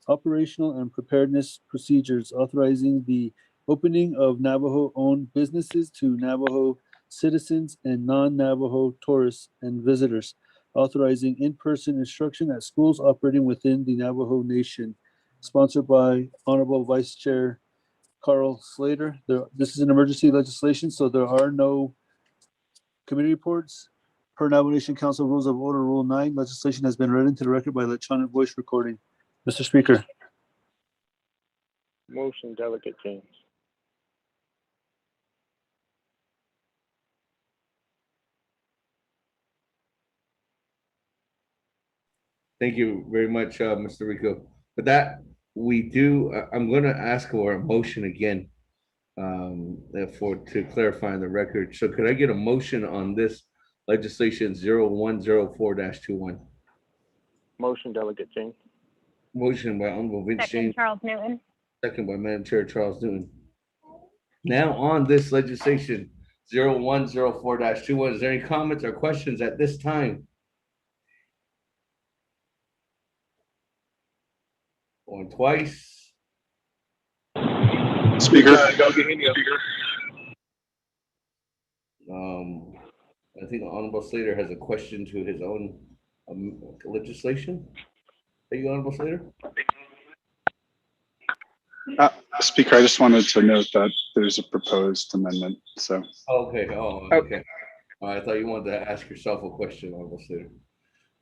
operational and preparedness procedures, authorizing the opening of Navajo-owned businesses to Navajo citizens and non-Navajo tourists and visitors, authorizing in-person instruction at schools operating within the Navajo Nation, sponsored by Honorable Vice Chair Carl Slater. This is an emergency legislation, so there are no committee reports. Per Navajo Nation Council Rules of Order, Rule 9, legislation has been read into the record by electronic voice recording. Mr. Speaker. Motion, Delegate James. Thank you very much, Mr. Rico. But that we do, I'm going to ask for a motion again to clarify the record. So could I get a motion on this legislation 0104-21? Motion, Delegate James. Motion by Honorable Vince James. Charles Newton. Second by Madam Chair Charles Newton. Now on this legislation 0104-21, is there any comments or questions at this time? Going twice. Speaker. I think Honorable Slater has a question to his own legislation. Thank you, Honorable Slater. Speaker, I just wanted to note that there's a proposed amendment. So. Okay. Okay. I thought you wanted to ask yourself a question, Honorable Slater.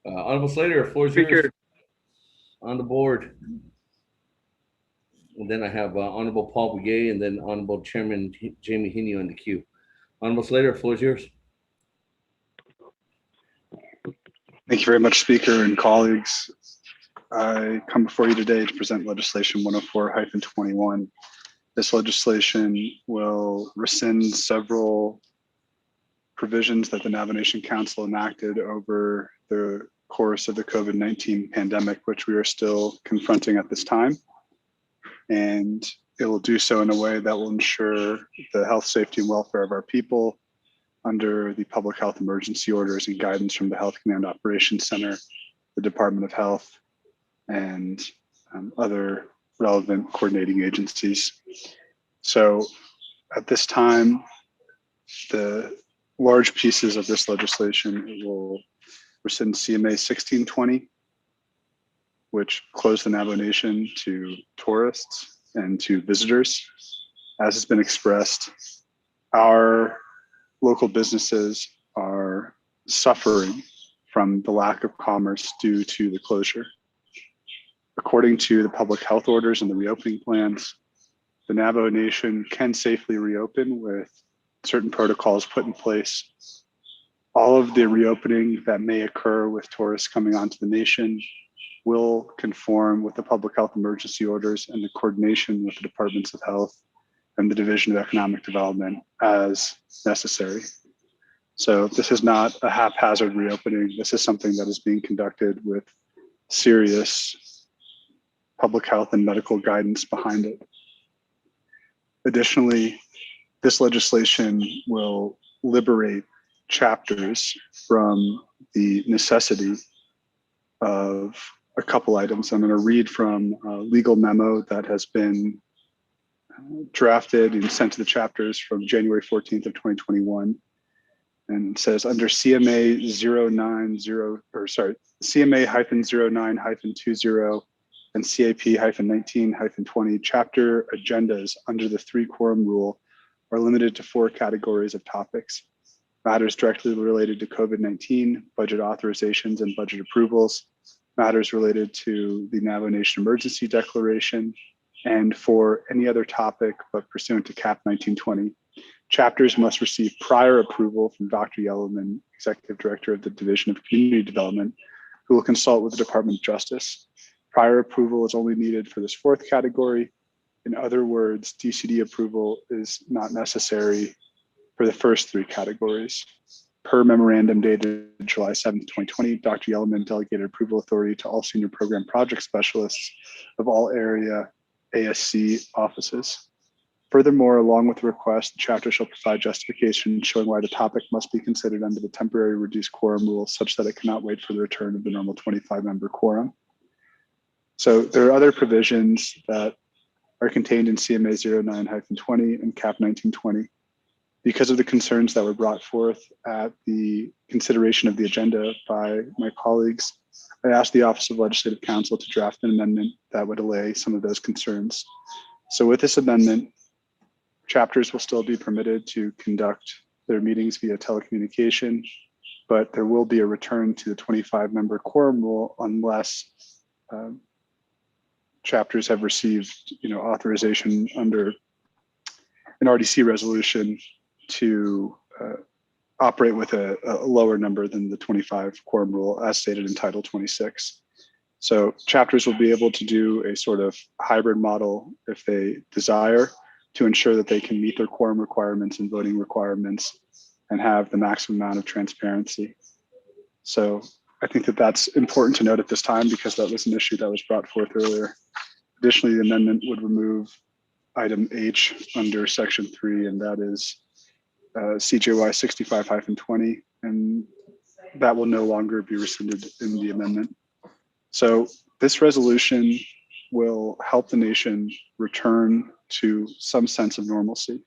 Honorable Slater, floor is yours on the board. And then I have Honorable Paul Begay and then Honorable Chairman Jamie Heaney on the queue. Honorable Slater, floor is yours. Thank you very much, Speaker and colleagues. I come before you today to present legislation 104-21. This legislation will rescind several provisions that the Navajo Nation Council enacted over the course of the COVID-19 pandemic, which we are still confronting at this time. And it will do so in a way that will ensure the health, safety, and welfare of our people under the public health emergency orders and guidance from the Health Command Operations Center, the Department of Health, and other relevant coordinating agencies. So at this time, the large pieces of this legislation will rescind CMA 1620, which closed the Navajo Nation to tourists and to visitors. As has been expressed, our local businesses are suffering from the lack of commerce due to the closure. According to the public health orders and the reopening plans, the Navajo Nation can safely reopen with certain protocols put in place. All of the reopening that may occur with tourists coming onto the nation will conform with the public health emergency orders and the coordination with the Departments of Health and the Division of Economic Development as necessary. So this is not a haphazard reopening. This is something that is being conducted with serious public health and medical guidance behind it. Additionally, this legislation will liberate chapters from the necessity of a couple items. I'm going to read from a legal memo that has been drafted and sent to the chapters from January 14th of 2021. And it says under CMA 09-09-20 and CAP-19-20, chapter agendas under the 3-quorum rule are limited to 4 categories of topics: matters directly related to COVID-19, budget authorizations and budget approvals, matters related to the Navajo Nation Emergency Declaration, and for any other topic but pursuant to CAP 1920. Chapters must receive prior approval from Dr. Yellowman, Executive Director of the Division of Community Development, who will consult with the Department of Justice. Prior approval is only needed for this 4th category. In other words, DCD approval is not necessary for the first 3 categories. Per memorandum dated July 7th, 2020, Dr. Yellowman delegated approval authority to all senior program project specialists of all area ASC offices. Furthermore, along with the request, the chapter shall provide justification showing why the topic must be considered under the temporary reduced quorum rule such that it cannot wait for the return of the normal 25-member quorum. So there are other provisions that are contained in CMA 09-20 and CAP 1920. Because of the concerns that were brought forth at the consideration of the agenda by my colleagues, I asked the Office of Legislative Counsel to draft an amendment that would allay some of those concerns. So with this amendment, chapters will still be permitted to conduct their meetings via telecommunication, but there will be a return to the 25-member quorum rule unless chapters have received, authorization under an RDC resolution to operate with a lower number than the 25 quorum rule as stated in Title 26. So chapters will be able to do a sort of hybrid model if they desire, to ensure that they can meet their quorum requirements and voting requirements and have the maximum amount of transparency. So I think that that's important to note at this time because that was an issue that was brought forth earlier. Additionally, the amendment would remove item H under section 3, and that is CJY 65-20, and that will no longer be rescinded in the amendment. So this resolution will help the nation return to some sense of normalcy.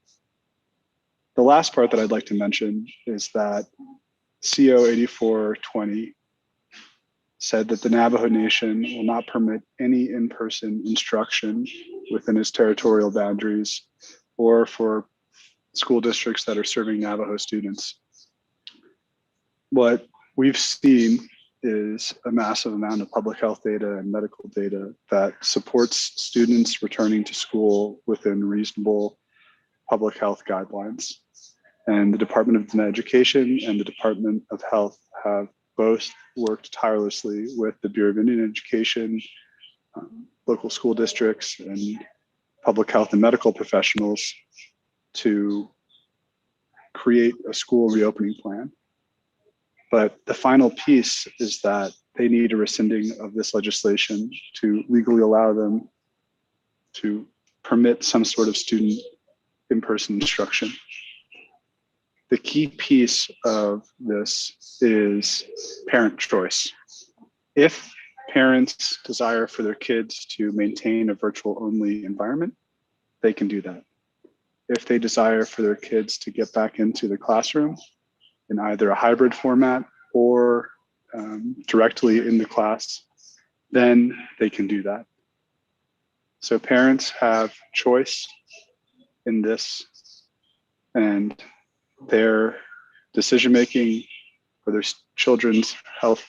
The last part that I'd like to mention is that CO 8420 said that the Navajo Nation will not permit any in-person instruction within its territorial boundaries or for school districts that are serving Navajo students. What we've seen is a massive amount of public health data and medical data that supports students returning to school within reasonable public health guidelines. And the Department of Education and the Department of Health have both worked tirelessly with the Bureau of Indian Education, local school districts, and public health and medical professionals to create a school reopening plan. But the final piece is that they need a rescinding of this legislation to legally allow them to permit some sort of student in-person instruction. The key piece of this is parent choice. If parents desire for their kids to maintain a virtual only environment, they can do that. If they desire for their kids to get back into the classroom in either a hybrid format or directly in the class, then they can do that. So parents have choice in this, and their decision-making for their children's health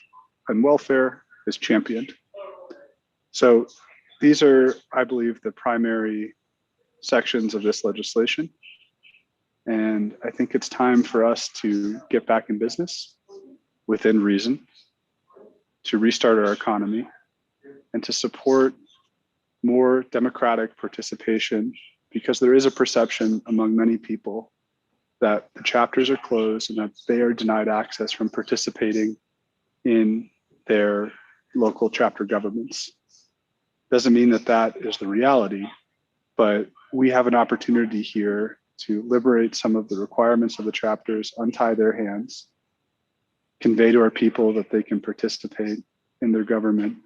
and welfare is championed. So these are, I believe, the primary sections of this legislation. And I think it's time for us to get back in business within reason, to restart our economy, and to support more democratic participation, because there is a perception among many people that the chapters are closed and that they are denied access from participating in their local chapter governments. Doesn't mean that that is the reality, but we have an opportunity here to liberate some of the requirements of the chapters, untie their hands, convey to our people that they can participate in their government,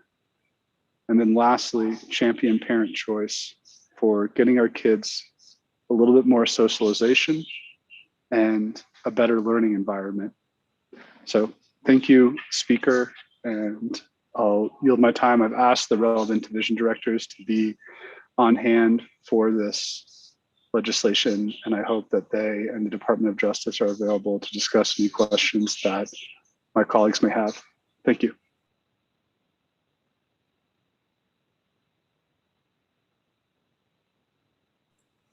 and then lastly, champion parent choice for getting our kids a little bit more socialization and a better learning environment. So thank you, Speaker, and I'll yield my time. I've asked the relevant division directors to be on hand for this legislation, and I hope that they and the Department of Justice are available to discuss any questions that my colleagues may have. Thank you.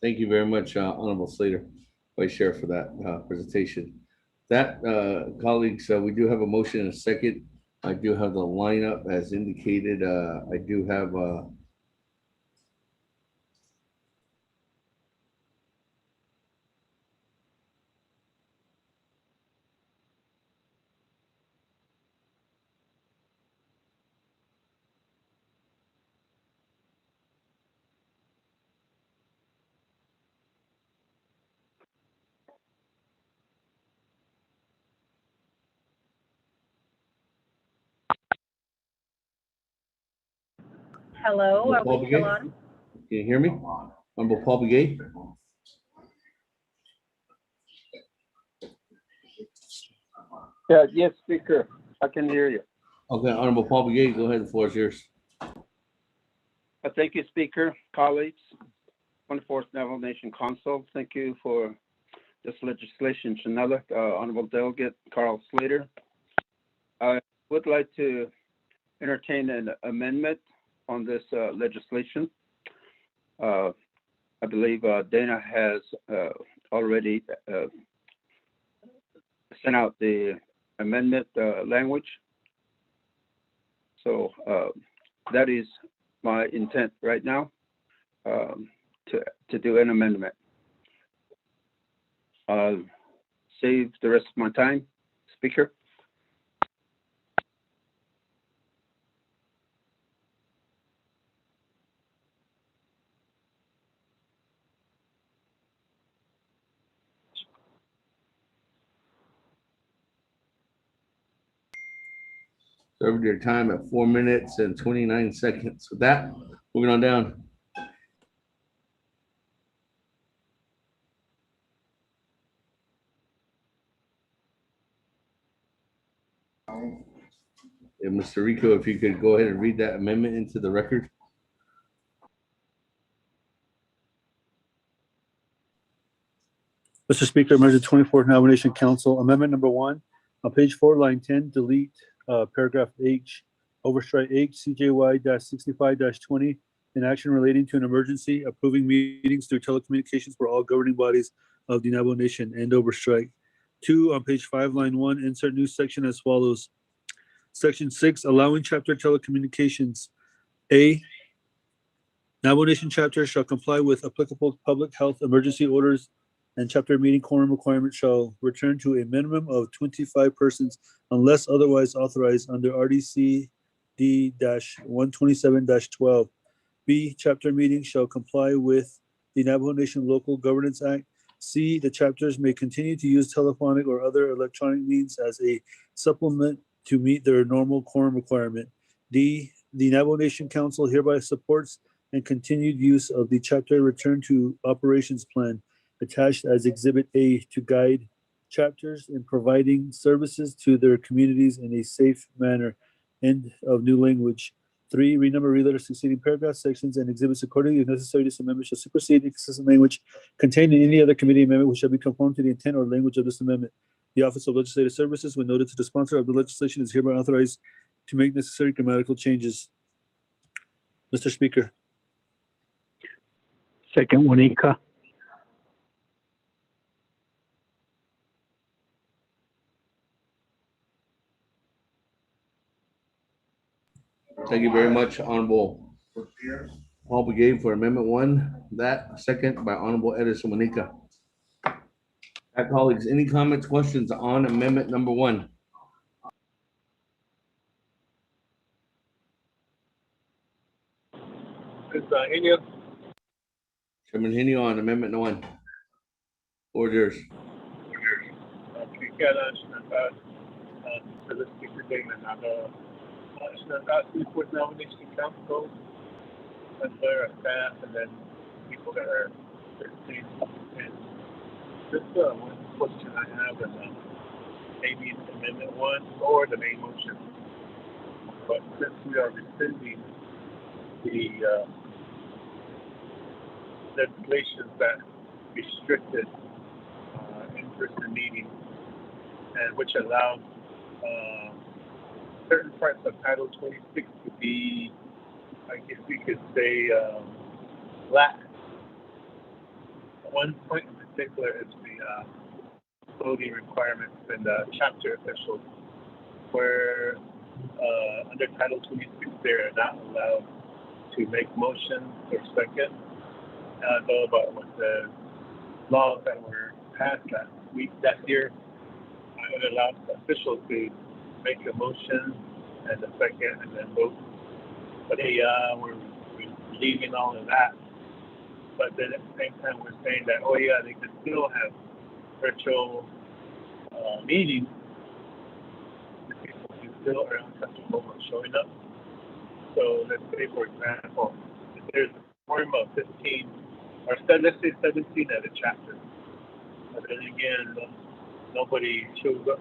Thank you very much, Honorable Slater, Vice Chair, for that presentation. That, colleagues, we do have a motion and a second. I do have the lineup as indicated. I do have Hello, are Paul we still Begay. on? Can you hear me? Honorable Paul Begay. Yeah, yes, Speaker, I can hear you. Okay, Honorable Paul Begay, go ahead, the floor is yours. Thank you, Speaker, colleagues, 24th Navajo Nation Council. Thank you for this legislation, Chanella, Honorable Delegate Carl Slater. I would like to entertain an amendment on this legislation. I believe Dana has already sent out the amendment language. So that is my intent right now, to do an amendment. Save the rest of my time, Speaker. Served your time at 4 minutes and 29 seconds. With that, moving on down. Yeah, Mr. Rico, if you could go ahead and read that amendment into the record. Mr. Speaker, members of the 24th Nomination Council, Amendment Number 1, on page 4, line 10, delete paragraph H, overstrike H, CJY-65-20, an action relating to an emergency, approving meetings through telecommunications for all governing bodies of the Navajo Nation, and overstrike. 2, on page 5, line 1, insert new section as follows. Section 6, allowing chapter telecommunications. A, Navajo Nation chapter shall comply with applicable public health emergency orders, and chapter meeting quorum requirement shall return to a minimum of 25 persons unless otherwise authorized under RDC D-127-12. B, chapter meeting shall comply with the Navajo Nation Local Governance Act. C, the chapters may continue to use telephonic or other electronic means as a supplement to meet their normal quorum requirement. D, the Navajo Nation Council hereby supports and continued use of the chapter return to operations plan attached as Exhibit A to guide chapters in providing services to their communities in a safe manner. End of new language. 3, renumber, reletter succeeding paragraphs, sections, and exhibits accordingly. If necessary, this amendment shall supersede inconsistent language contained in any other committee amendment which shall be conformed to the intent or language of this amendment. The Office of Legislative Services, when noted to the sponsor of the legislation, is hereby authorized to make necessary grammatical changes. Mr. Speaker. Second, Wanika. Thank you very much, Honorable Paul Begay for Amendment 1. That second by Honorable Edison Manika. Colleagues, any comments, questions on Amendment Number 1? Henio. Chairman Henio on Amendment 1. Floor is yours. To the Speaker Dana, Nomination Council, and there at that, and then people that are saying. And just one question I have is maybe Amendment 1 or the main motion. But since we are rescinding the legislations that restricted in-person meetings and which allowed certain parts of Title 26 to be, I guess we could say, lax. One point in particular is the voting requirements and the chapter officials, where under Title 26 they are not allowed to make motions or second. And I know about what the laws that were passed that year. I would allow officials to make a motion and a second and then vote. But we're leaving all of that. But then at the same time, we're saying that, oh yeah, they can still have virtual meetings. The people who still are uncomfortable with showing up. So let's say, for example, if there's a quorum of 15, or let's say 17 at a chapter. But then again, nobody shows up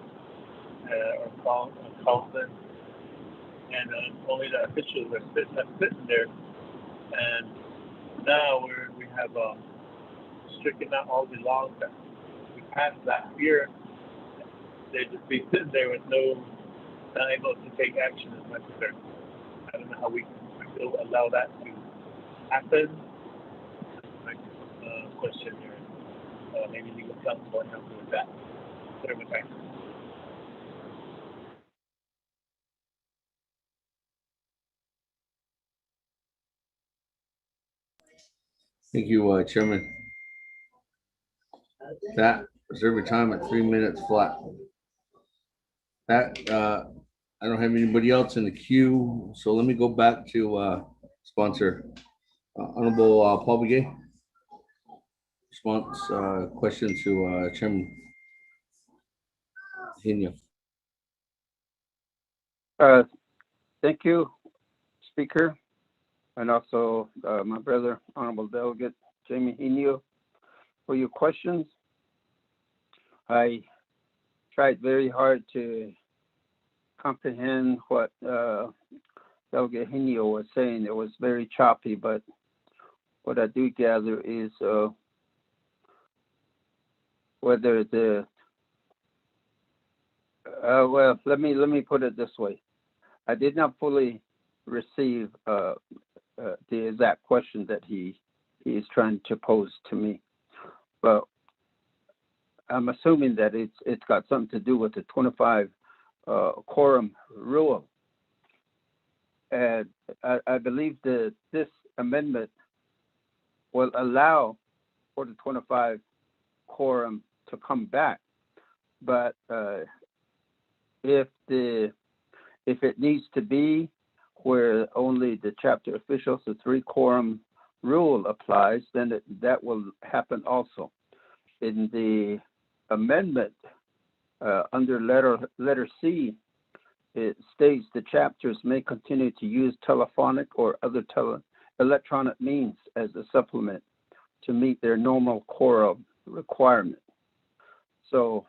or calls in. And only the officials are sitting there. And now we have stricken out all the laws that we passed last year. They just be sitting there with not able to take action as necessary. I don't know how we can still allow that to happen. My question here. Maybe legal counsel will help me with that. Thanks. Thank you, Chairman. That reserve time at 3 minutes flat. That I don't have anybody else in the queue, so let me go back to sponsor Honorable Paul Begay. Response question to Chairman Hino. Thank you, Speaker, and also my brother, Honorable Delegate Jamie Hino, for your questions. I tried very hard to comprehend what Delegate Hino was saying. It was very choppy, but what I do gather is whether the well, let me put it this way. I did not fully receive the exact question that he is trying to pose to me, but I'm assuming that it's got something to do with the 25 quorum rule, and I believe that this amendment will allow for the 25 quorum to come back, but if it needs to be where only the chapter officials, the 3 quorum rule applies, then that will happen also. In the amendment under letter C, it states the chapters may continue to use telephonic or other electronic means as a supplement to meet their normal quorum requirement. So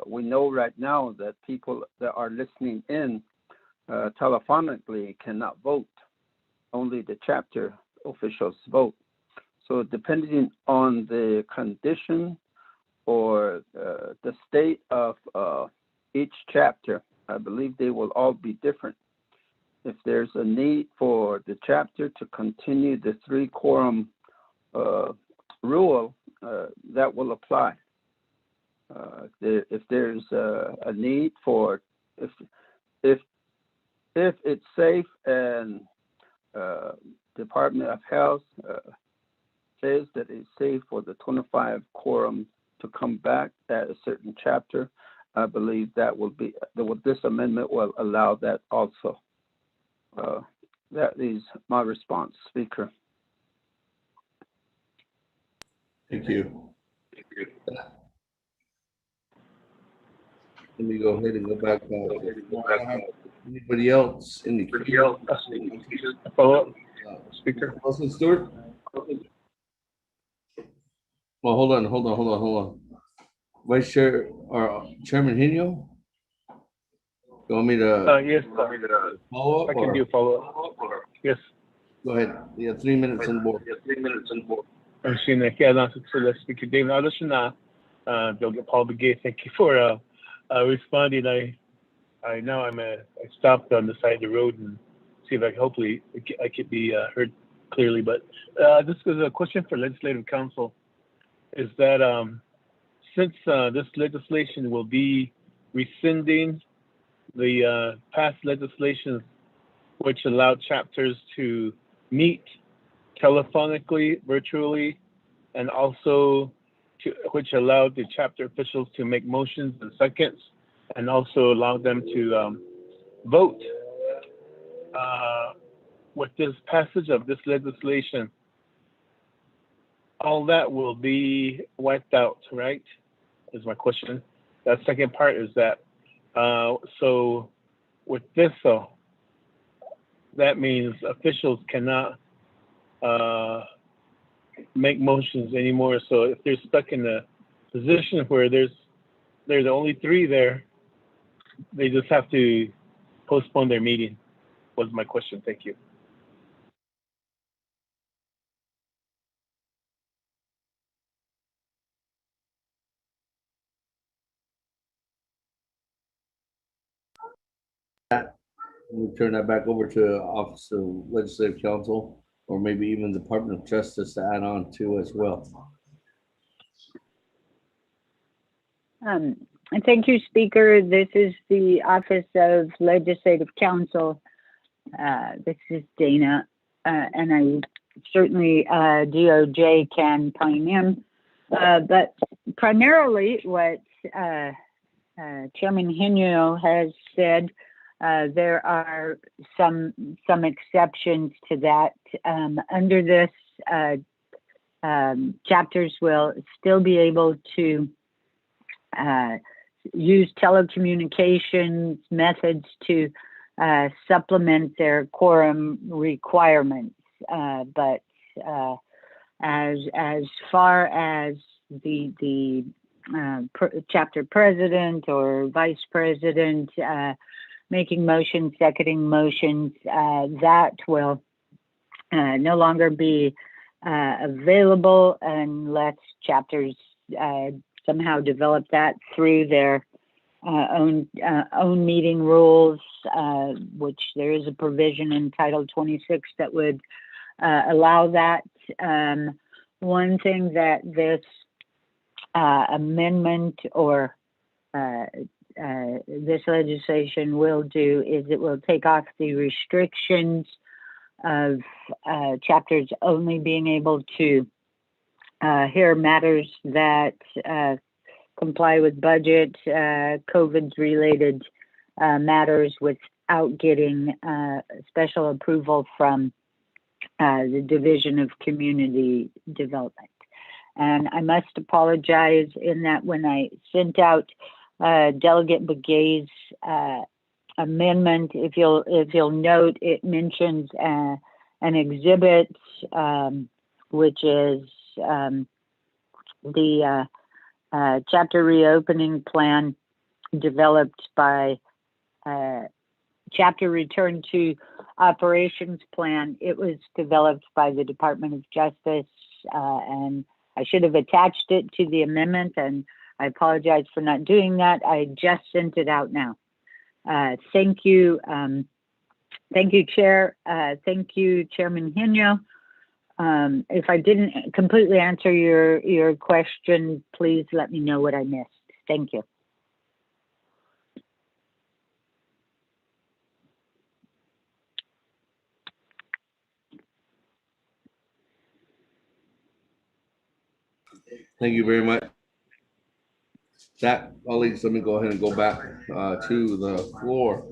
we know right now that people that are listening in telephonically cannot vote. Only the chapter officials vote. So depending on the condition or the state of each chapter, I believe they will all be different. If there's a need for the chapter to continue the 3 quorum rule, that will apply. If there's a need for, if it's safe and Department of Health says that it's safe for the 25 quorum to come back at a certain chapter, I believe that will be, this amendment will allow that also. That is my response, Speaker. Thank you. Let me go ahead and go back. Anybody else in the queue? Follow up, Speaker. Wilson Stewart? Well, hold on. Vice Chair or Chairman Hino, you want me to Yes, follow I up can do or follow-up. Yes. go ahead? You have 3 minutes on board. I'm seeing that. Yeah, that's so let's speak to David. Now, listen, Delegate Paul Begay, thank you for responding. I now I stopped on the side of the road and see if hopefully I could be heard clearly. But this is a question for Legislative Council. Is that since this legislation will be rescinding the past legislation which allowed chapters to meet telephonically, virtually, and also which allowed the chapter officials to make motions in seconds and also allowed them to vote. With this passage of this legislation, all that will be wiped out, right? Is my question. That second part is that, so with this, that means officials cannot make motions anymore. So if they're stuck in a position where there's only 3 there, they just have to postpone their meeting. Was my question. Thank you. We turn that back over to Office of Legislative Counsel, or maybe even Department of Justice to add on to as well. Thank you, Speaker. This is the Office of Legislative Counsel. This is Dana, and I certainly DOJ can chime in, but primarily what Chairman Hino has said. There are some exceptions to that. Under this, chapters will still be able to use telecommunications methods to supplement their quorum requirements. But as far as the chapter president or vice president making motions, seconding motions, that will no longer be available unless chapters somehow develop that through their own meeting rules, which there is a provision in Title 26 that would allow that. One thing that this amendment or this legislation will do is it will take off the restrictions of chapters only being able to hear matters that comply with budget, COVID-related matters without getting special approval from the Division of Community Development. And I must apologize in that when I sent out Delegate Begay's amendment, if you'll note, it mentions an exhibit, which is the chapter reopening plan developed by chapter return to operations plan. It was developed by the Department of Justice, and I should have attached it to the amendment, and I apologize for not doing that. I just sent it out now. Thank you. Thank you, Chair. Thank you, Chairman Hino. If I didn't completely answer your question, please let me know what I missed. Thank you. Thank you very much. That, colleagues, let me go ahead and go back to the floor.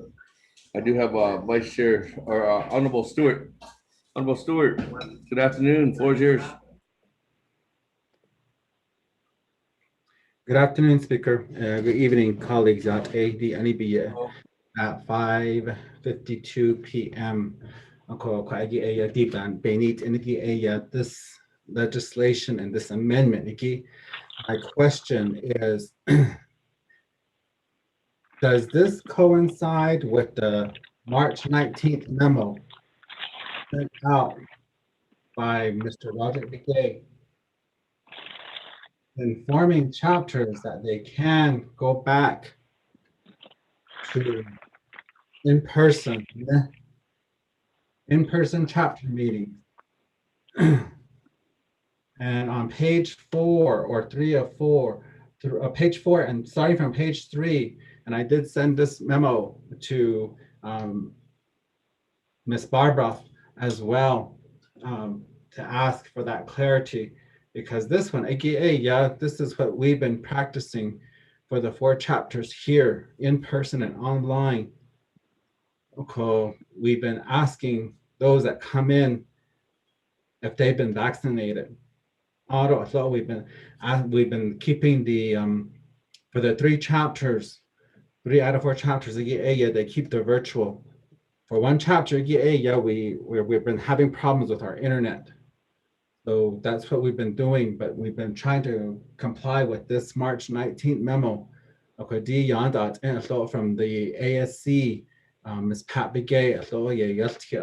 I do have Vice Chair or Honorable Stewart. Honorable Stewart, good afternoon. Floor is yours. Good afternoon, Speaker. Good evening, colleagues at ADNEB at 5:52 p.m. Ako kaagi ay deep and benit in the this legislation and this amendment. Iki, my question is, does this coincide with the March 19th memo sent out by Mr. Roger McGay informing chapters that they can go back to in-person chapter meetings? And on page 4 or 3 of 4, page 4 and starting from page 3, and I did send this memo to Ms. Barbara as well, to ask for that clarity, because this one, aka, yeah, this is what we've been practicing for the 4 chapters here, in person and online. Okay, we've been asking those that come in if they've been vaccinated. So we've been keeping the for the 3 chapters, 3 out of 4 chapters, they keep the virtual. For 1 chapter, we've been having problems with our internet. So that's what we've been doing, but we've been trying to comply with this March 19th memo. Okay, from the ASC, Ms. Pat Begay,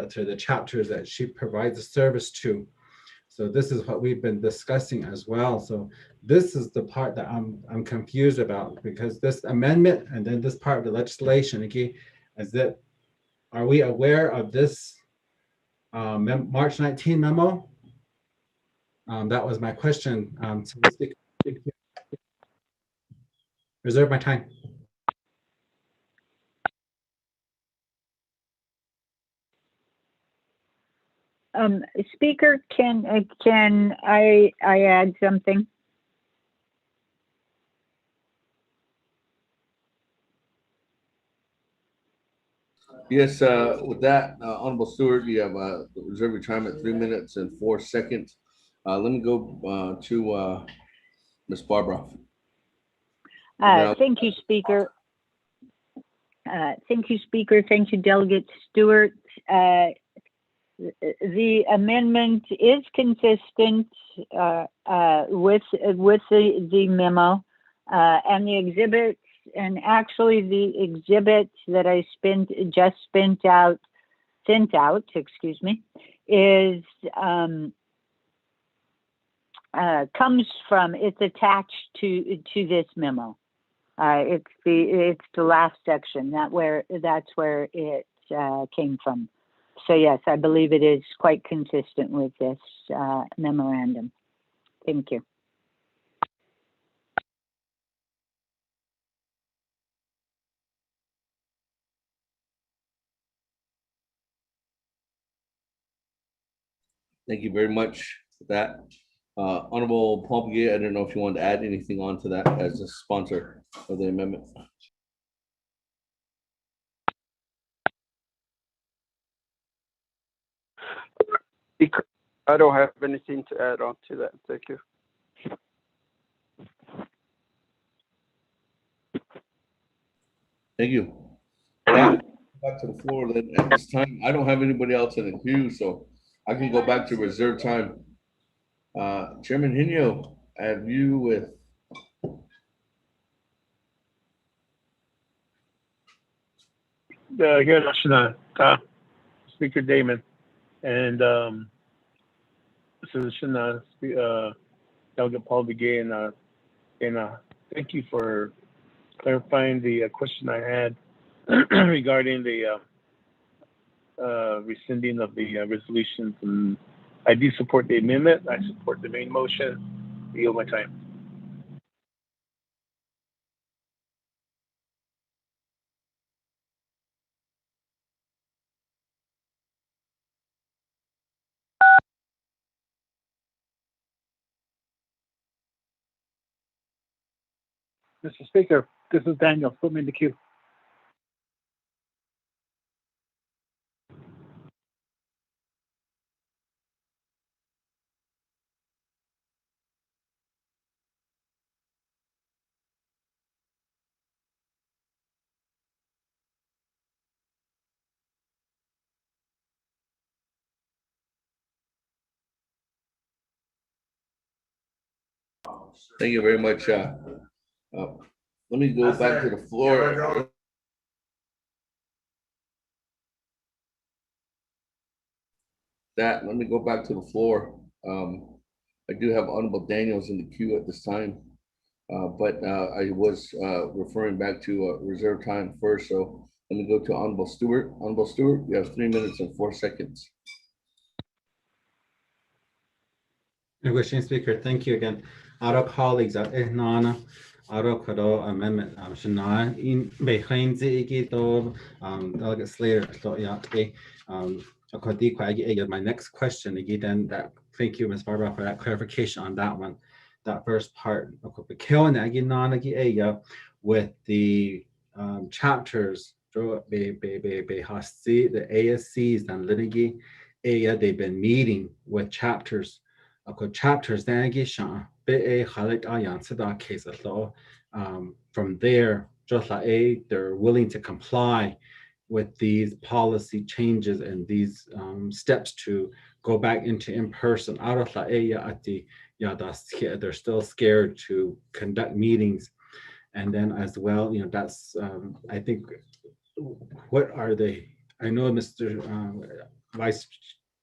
to the chapters that she provides a service to. So this is what we've been discussing as well. So this is the part that I'm confused about, because this amendment and then this part of the legislation, okay, is that, are we aware of this March 19 memo? That was my question. To the speaker. Reserve my time. Speaker, can I add something? Yes, with that, Honorable Stewart, you have reserve your time at 3 minutes and 4 seconds. Let me go to Ms. Barbara. Thank you, Speaker. Thank you, Speaker. Thank you, Delegate Stewart. The amendment is consistent with the memo and the exhibits, and actually the exhibit that I just sent out, is comes from, it's attached to this memo. It's the last section. That's where it came from. So yes, I believe it is quite consistent with this memorandum. Thank you. Thank you very much for that. Honorable Paul Begay, I don't know if you want to add anything onto that as a sponsor of the amendment. I don't have anything to add on to that. Thank you. Thank you. Back to the floor. Then at this time, I don't have anybody else in the queue, so I can go back to reserve time. Chairman Hino, I have you with. Here, National Speaker Damon, and Delegate Paul Begay, and thank you for clarifying the question I had regarding the rescinding of the resolutions. And I do support the amendment. I support the main motion. I yield my time. Mr. Speaker, this is Daniel. Put me in the queue. Thank you very much. Let me go back to the floor. Let me go back to the floor. I do have Honorable Daniels in the queue at this time, but I was referring back to reserve time first. So let me go to Honorable Stewart. Honorable Stewart, you have 3 minutes and 4 seconds. Negotiating Speaker, thank you again. Our colleagues at Ihnana, our Kodo Amendment, Shana, in behind the Igito, Delegate Slater, so yeah, okay. My next question again, that thank you, Ms. Barbara, for that clarification on that one, that first part. With the chapters, the ASCs and Linigi, they've been meeting with chapters. Chapters from there, just like they're willing to comply with these policy changes and these steps to go back into in-person. They're still scared to conduct meetings. And then as well, that's, I think, what are they? I know Mr. Vice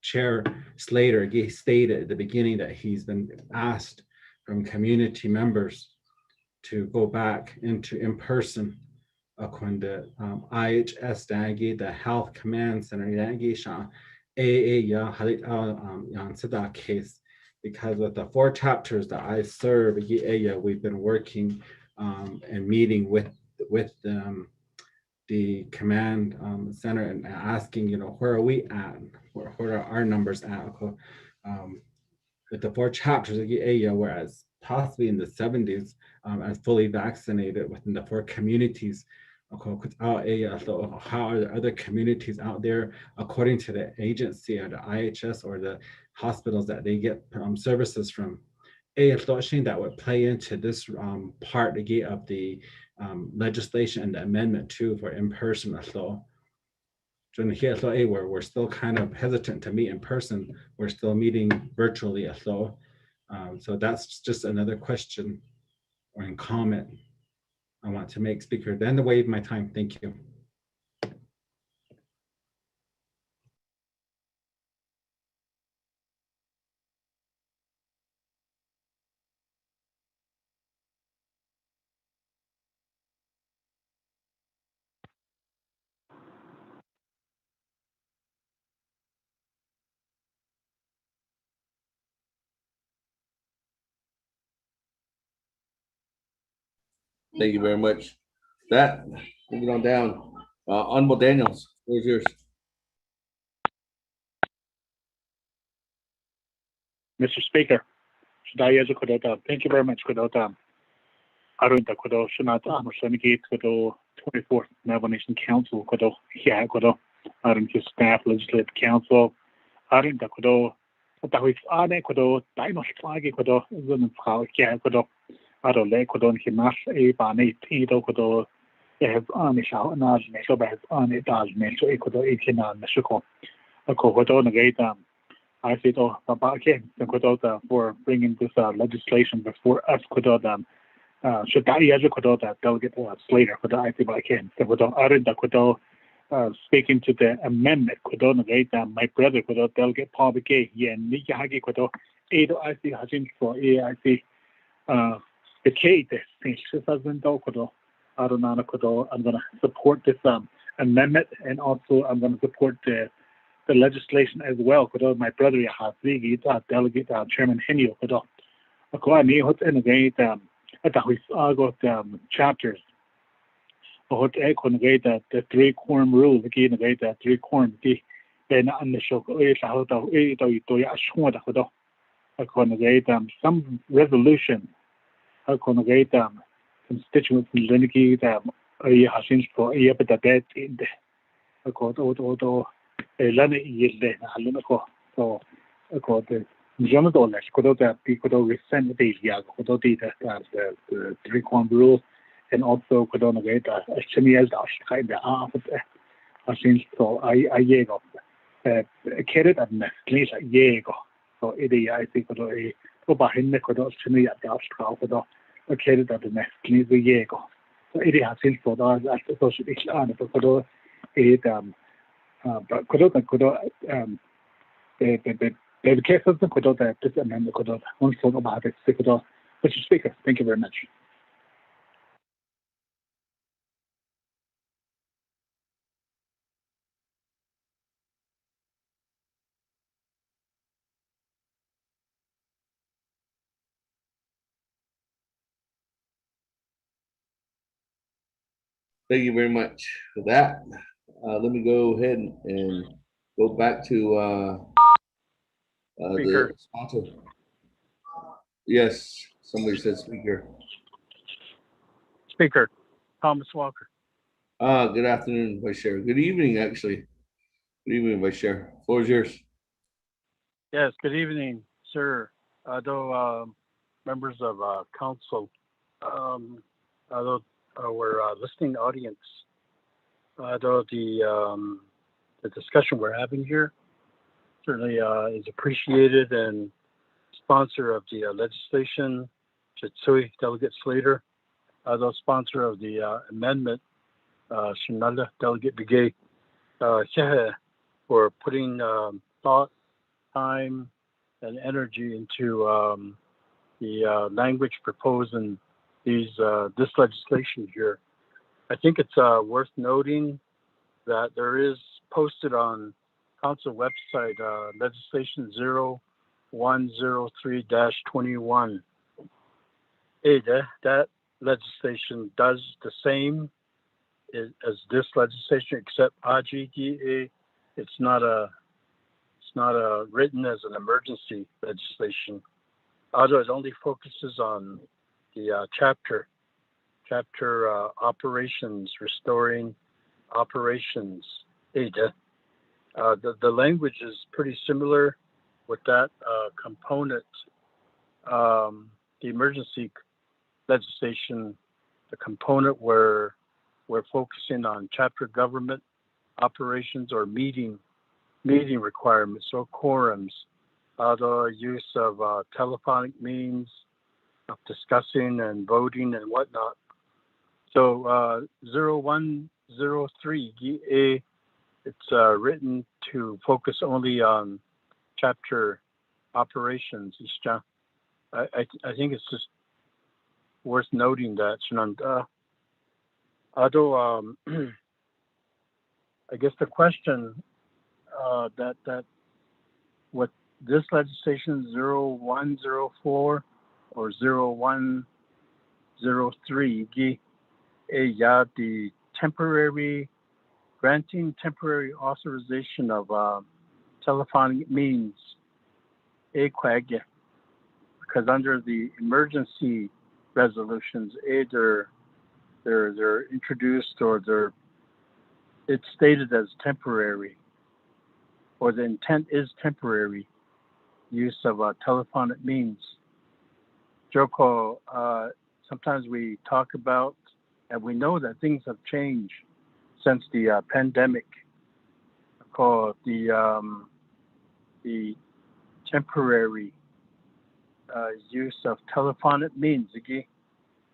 Chair Slater, he stated at the beginning that he's been asked from community members to go back into in-person. IHS the Health Command Center case, because of the 4 chapters that I serve, we've been working and meeting with the command center and asking, where are we at? Where are our numbers at? With the 4 chapters, whereas possibly in the 70s, as fully vaccinated within the 4 communities. How are the other communities out there, according to the agency or the IHS or the hospitals that they get services from? That would play into this part again of the legislation and the amendment too for in-person. Where we're still kind of hesitant to meet in person, we're still meeting virtually. So that's just another question or in comment I want to make, Speaker. Then to waive my time. Thank you. Thank you very much. Moving on down. Honorable Daniels, where's yours? Mr. Speaker, thank you very much. Arunta Kodo, Shanata Amersanagate Kodo, 24th Navajo Nation Council, Kodo, Hia Kodo, Arunta Staff Legislative Council, Arunta Kodo, Tawis Ane Kodo, Dino Flagi Kodo, Zun Frau Hia Kodo, Adole Kodo, Himas, Bane, Tito Kodo, they have Ane Shao, and Aj Meso, but have Ane Daj Meso, Ecodo, 18 Mexico, a Kodo Nagate. I said, again, for bringing this legislation before us, Kodo. Should I as a delegate Slater, I think I can. Speaking to the amendment, my brother, delegate Paul Begay, Nihagi, Edo, I see Hajin for AIC, the K, the I'm going to support this amendment, and also I'm going to support the legislation as well. My brother, delegate Chairman Henio, I got chapters. The 3 quorum rule, the 3 quorum. Then on the show, some resolution. Constituents in Leniki, Hashins for the bed in the court, Lana Yilde, Halunako. So, according Jonathan, could resent the the 3 quorum rule, and also could on get a Chemiel Dash, the after Hashins for Ayego. Carried at Nestlé Yego. So, I think ko ba hinne ko do sini ya da ska ko do o kere da ne kli vi yego so iri hasil for da at so shi iklan ko do e da ko do the case of the Kodota, this amendment Kodota, one sort of habit, Mr. Speaker, thank you very much. Thank you very much for that. Let me go ahead and go back to Speaker. the sponsor. Yes, somebody said speaker. Speaker, Thomas Walker. Good afternoon, Vice Chair. Good evening, actually. Good evening, Vice Chair. Floor is yours. Yes, good evening, sir. Although members of council, although our listening audience, although the discussion we're having here certainly is appreciated, and sponsor of the legislation, Chitsui Delegate Slater, although sponsor of the amendment, Shinala Delegate Begay, for putting thought, time, and energy into the language proposed in this legislation here. I think it's worth noting that there is posted on council website legislation 0103-21. That legislation does the same as this legislation, except AGDA, it's not written as an emergency legislation. Although it only focuses on the chapter operations, restoring operations. The language is pretty similar with that component. The emergency legislation, the component where we're focusing on chapter government operations or meeting requirements or quorums, other use of telephonic means of discussing and voting and whatnot. So 0103 it's written to focus only on chapter operations. I think it's just worth noting that. Although I guess the question that what this legislation 0104 or 0103 the temporary granting temporary authorization of telephonic means because under the emergency resolutions they're introduced or it's stated as temporary, or the intent is temporary use of telephonic means. Joko, sometimes we talk about, and we know that things have changed since the pandemic. Called the temporary use of telephonic means.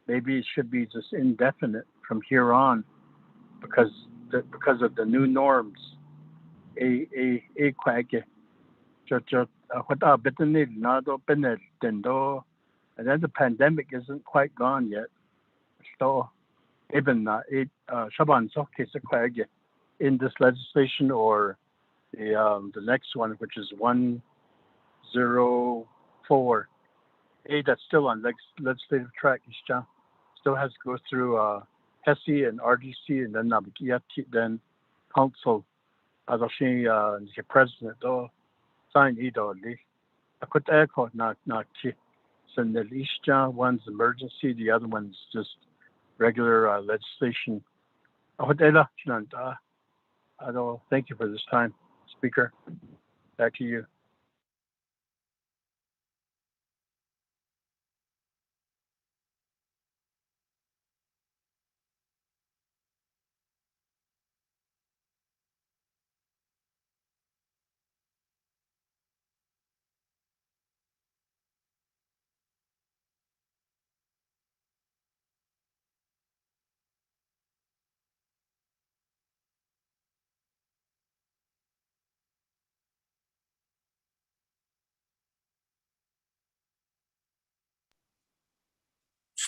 Maybe it should be just indefinite from here on, because of the new norms. And then the pandemic isn't quite gone yet. So even in this legislation or the next one, which is 104, that's still on legislative track. Still has to go through HESI and RDC, and then council. As the president, sign one's emergency, the other one's just regular legislation. Thank you for this time, Speaker. Back to you.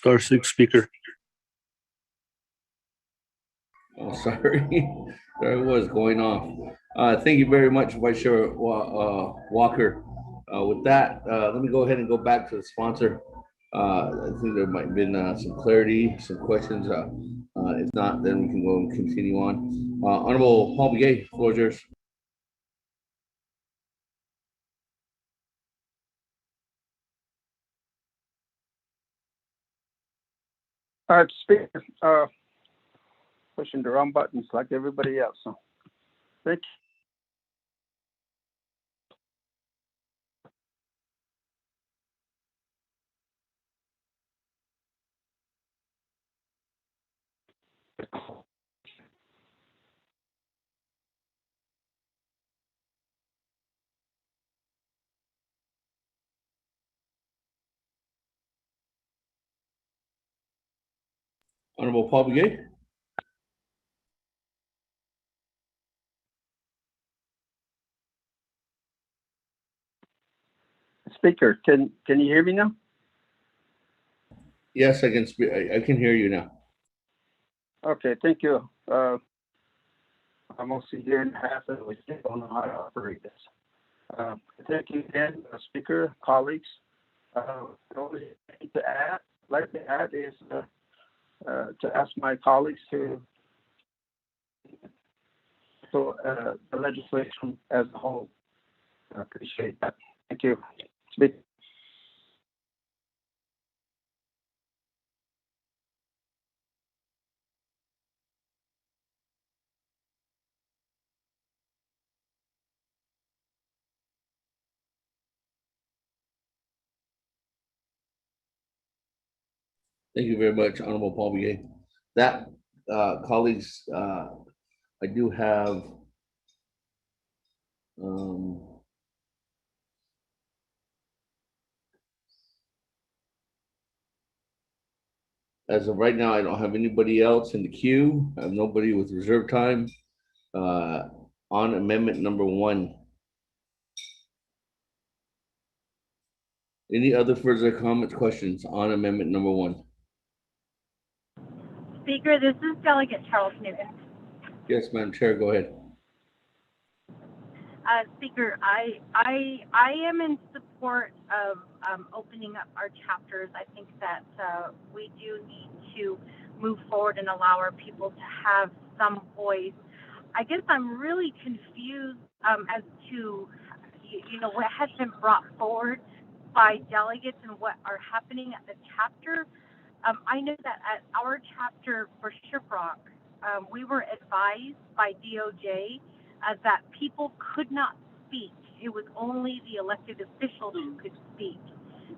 Star six, speaker. Oh, sorry. There was going off. Thank you very much, Vice Chair Walker. With that, let me go ahead and go back to the sponsor. I think there might have been some clarity, some questions. If not, then we can go and continue on. Honorable Paul Begay, floor is yours. Speaker, pushing the wrong buttons like everybody else. So, thank you. Honorable Paul Begay. Speaker, can you hear me now? Yes, I can speak. I can hear you now. Okay, thank you. I'm mostly a year and a half and we still don't know how to operate this. Thank you again, Speaker, colleagues. The only thing to add is to ask my colleagues to the legislation as a whole. I appreciate that. Thank you. Speak. Thank you very much, Honorable Paul Begay. That, colleagues, I do have as of right now, I don't have anybody else in the queue. I have nobody with reserve time on amendment number 1. Any other further comments, questions on amendment number 1? Speaker, this is Delegate Charles Newton. Yes, Madam Chair, go ahead. Speaker, I am in support of opening up our chapters. I think that we do need to move forward and allow our people to have some voice. I guess I'm really confused as to what has been brought forward by delegates and what are happening at the chapter. I know that at our chapter for Shiprock, we were advised by DOJ that people could not speak. It was only the elected officials who could speak,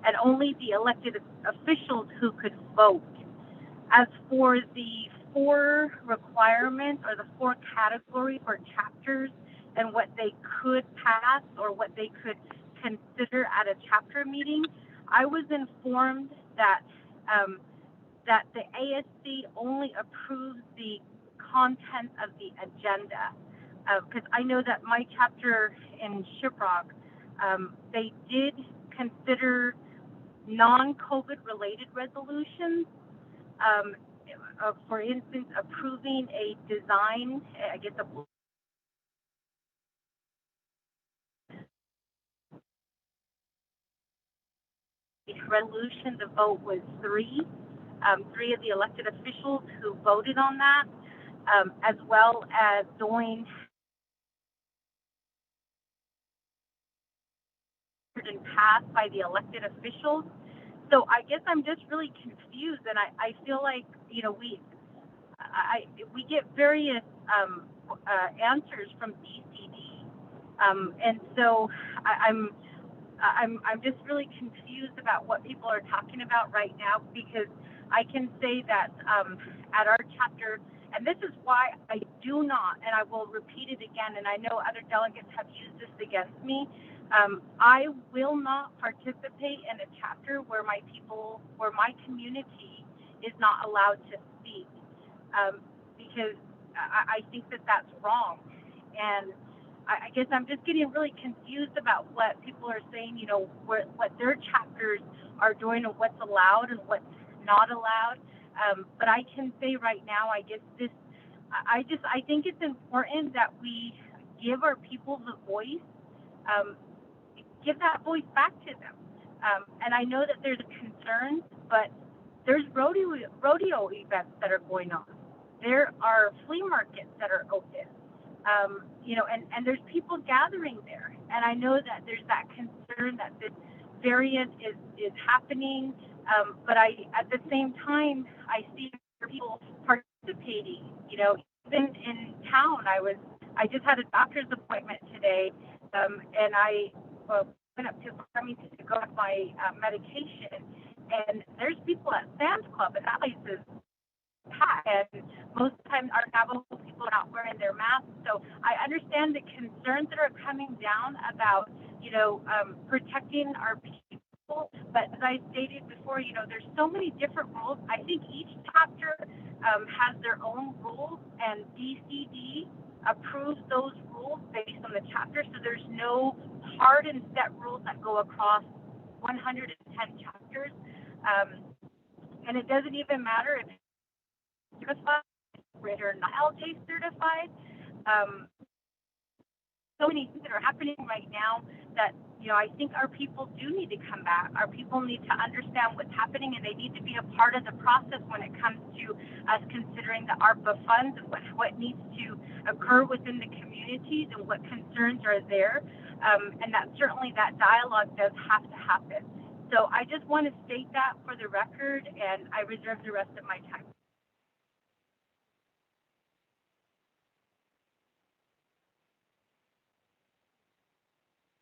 and only the elected officials who could vote. As for the 4 requirements or the 4 categories for chapters and what they could pass or what they could consider at a chapter meeting, I was informed that that the ASC only approves the content of the agenda. Because I know that my chapter in Shiprock, they did consider non-COVID related resolutions. For instance, approving a design, I guess a resolution, the vote was 3. 3 of the elected officials who voted on that, as well as doing and passed by the elected officials. So I guess I'm just really confused, and I feel like we get various answers from DCD, and so I'm just really confused about what people are talking about right now, because I can say that at our chapter, and this is why I do not, and I will repeat it again, and I know other delegates have used this against me, I will not participate in a chapter where my community is not allowed to speak, because I think that that's wrong. And I guess I'm just getting really confused about what people are saying, what their chapters are doing and what's allowed and what's not allowed. But I can say right now, I think it's important that we give our people the voice, give that voice back to them. And I know that there's concerns, but there's rodeo events that are going on. There are flea markets that are open, and there's people gathering there. And I know that there's that concern that this variant is happening, but at the same time, I see people participating. Even in town, I just had a doctor's appointment today, and I went up to Farmington to go get my medication, and there's people at Sam's Club, and that place is packed, and most of the time our Navajo people are not wearing their masks. So I understand the concerns that are coming down about, protecting our people, but as I stated before, there's so many different rules. I think each chapter has their own rules, and DCD approves those rules based on the chapter, so there's no hard and set rules that go across 110 chapters. And it doesn't even matter if it's certified or not LJ certified. So many things that are happening right now that, I think our people do need to come back. Our people need to understand what's happening, and they need to be a part of the process when it comes to us considering the ARPA funds and what needs to occur within the communities and what concerns are there. And that certainly that dialogue does have to happen. So I just want to state that for the record, and I reserve the rest of my time.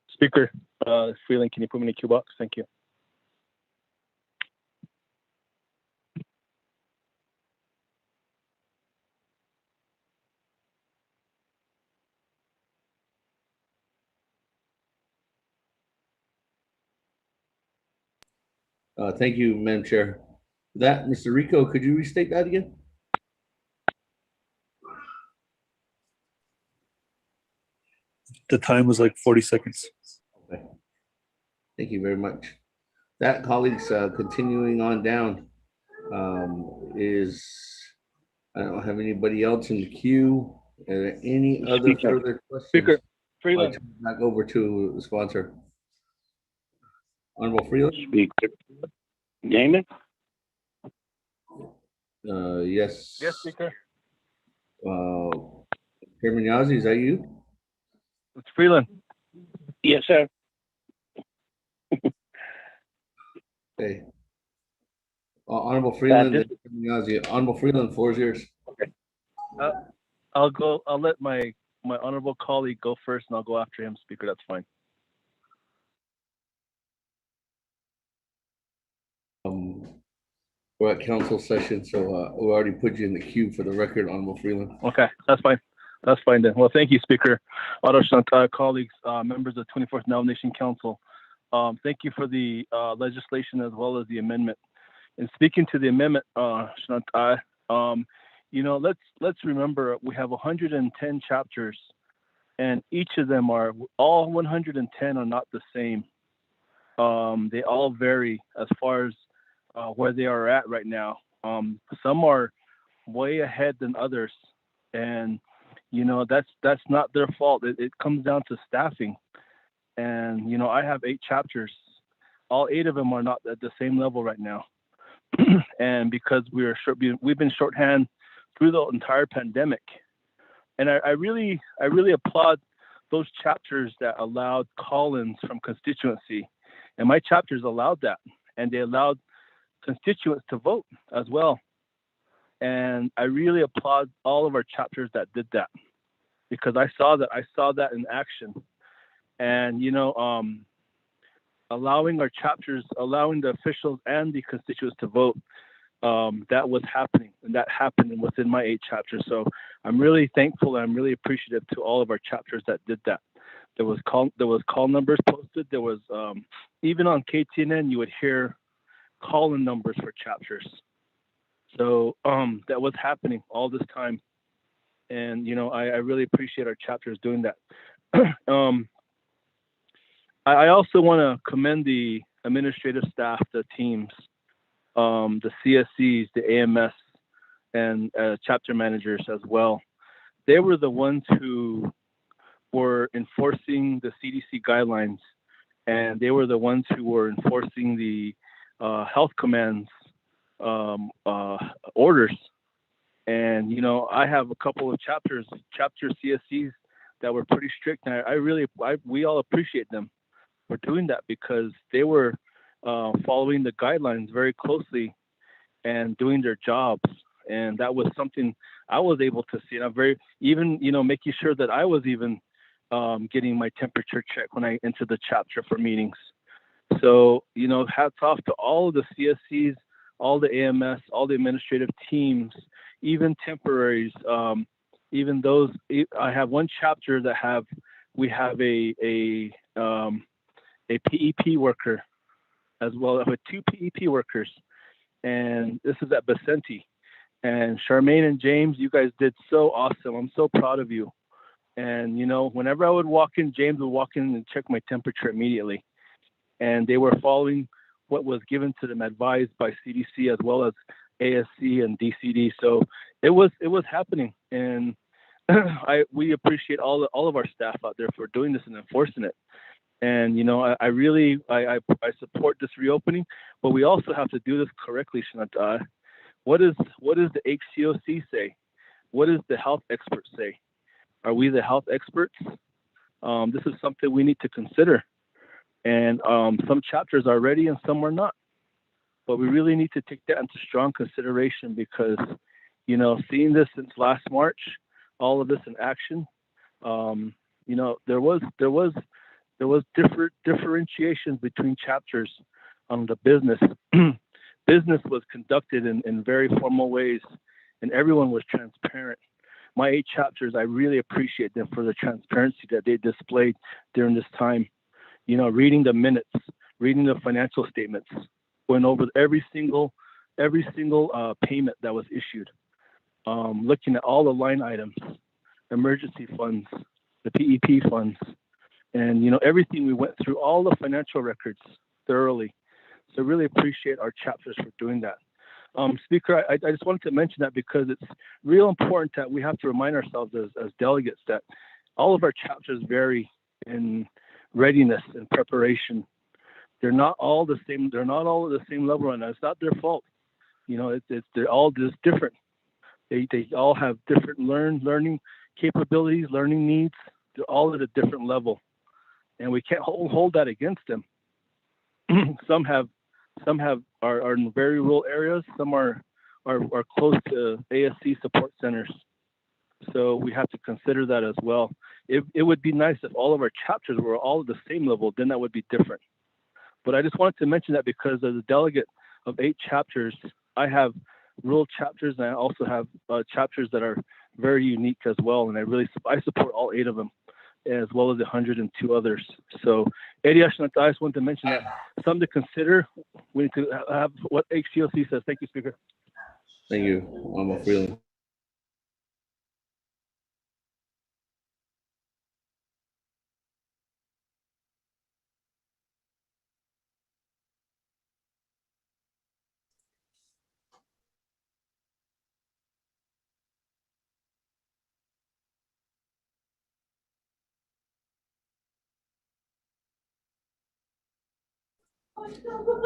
Speaker, Freeland, can you put me in the queue box? Thank you. Thank you, Madam Chair. That, Mr. Rico, could you restate that again? The time was like 40 seconds. Okay. Thank you very much. That, colleagues, continuing on down, I don't have anybody else in the queue. Are there any other further questions? Speaker, Freeland. Back over to the sponsor. Honorable Freeland? Speaker. Damon? Yes. Yes, Speaker. Chairman Yazzie, is that you? It's Freeland. Yes, sir. Okay. Honorable Freeland, and Chairman Yazzie. Honorable Freeland, floor is yours. Okay. I'll let my honorable colleague go first, and I'll go after him, Speaker. That's fine. We're at council session, so we already put you in the queue for the record, Honorable Freeland. Okay, that's fine. That's fine then. Well, thank you, Speaker. Colleagues, members of 24th Nomination Council. Thank you for the legislation as well as the amendment. And speaking to the amendment, let's remember we have 110 chapters, and each of them all 110 are not the same. They all vary as far as where they are at right now. Some are way ahead than others, and that's not their fault. It comes down to staffing, and I have 8 chapters. All 8 of them are not at the same level right now, and because we've been shorthand through the entire pandemic, and I really applaud those chapters that allowed call-ins from constituency, and my chapters allowed that, and they allowed constituents to vote as well. And I really applaud all of our chapters that did that, because I saw that in action. And allowing our chapters, allowing the officials and the constituents to vote, that was happening, and that happened within my 8 chapters. So I'm really thankful, and I'm really appreciative to all of our chapters that did that. There was call numbers posted. There was even on KTNN you would hear call-in numbers for chapters. So that was happening all this time, and I really appreciate our chapters doing that. I also want to commend the administrative staff, the teams, the CSCs, the AMS, and chapter managers as well. They were the ones who were enforcing the CDC guidelines, and they were the ones who were enforcing the health commands orders. And I have a couple of chapter CSCs that were pretty strict, and we all appreciate them for doing that because they were following the guidelines very closely and doing their jobs. And that was something I was able to see. And I'm very even making sure that I was even getting my temperature checked when I entered the chapter for meetings. So hats off to all of the CSCs, all the AMS, all the administrative teams, even temporaries, even those. I have one chapter that we have a PEP worker as well. I have 2 PEP workers, and this is at Vicente. And Charmaine and James, you guys did so awesome. I'm so proud of you. And whenever I would walk in, James would walk in and check my temperature immediately. And they were following what was given to them, advised by CDC as well as ASC and DCD. So it was happening, and we appreciate all of our staff out there for doing this and enforcing it. And I really support this reopening, but we also have to do this correctly, Shanata. What does the HCOC say? What does the health experts say? Are we the health experts? This is something we need to consider. And some chapters are ready and some are not. But we really need to take that into strong consideration because, seeing this since last March, all of this in action, there was differentiations between chapters on the business. Business was conducted in very formal ways, and everyone was transparent. My 8 chapters, I really appreciate them for the transparency that they displayed during this time. Reading the minutes, reading the financial statements, going over every single payment that was issued, looking at all the line items, emergency funds, the PEP funds, and everything. We went through all the financial records thoroughly. So really appreciate our chapters for doing that. Speaker, I just wanted to mention that because it's real important that we have to remind ourselves as delegates that all of our chapters vary in readiness and preparation. They're not all the same. They're not all at the same level, and it's not their fault. They're all just different. They all have different learning capabilities, learning needs. They're all at a different level, and we can't hold that against them. Some are in very rural areas. Some are close to ASC support centers. So we have to consider that as well. It would be nice if all of our chapters were all at the same level. Then that would be different. But I just wanted to mention that because as a delegate of 8 chapters, I have rural chapters, and I also have chapters that are very unique as well. And I support all 8 of them, as well as the 102 others. So, Eddie, I just wanted to mention that. Something to consider. We need to have what HCOC says. Thank you, Speaker. Thank you, Alma Freeland.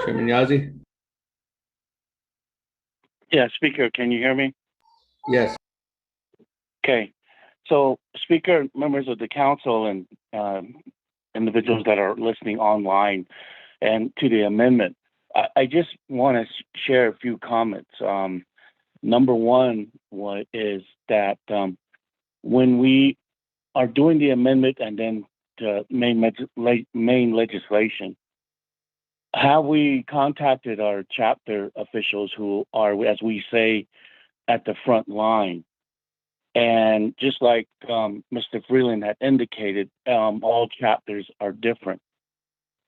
Chairman Yazzie? Yeah, Speaker, can you hear me? Yes. Okay. So, Speaker, members of the council, and individuals that are listening online and to the amendment, I just want to share a few comments. Number one is that when we are doing the amendment and then the main legislation, have we contacted our chapter officials who are, as we say, at the front line? And just like Mr. Freeland had indicated, all chapters are different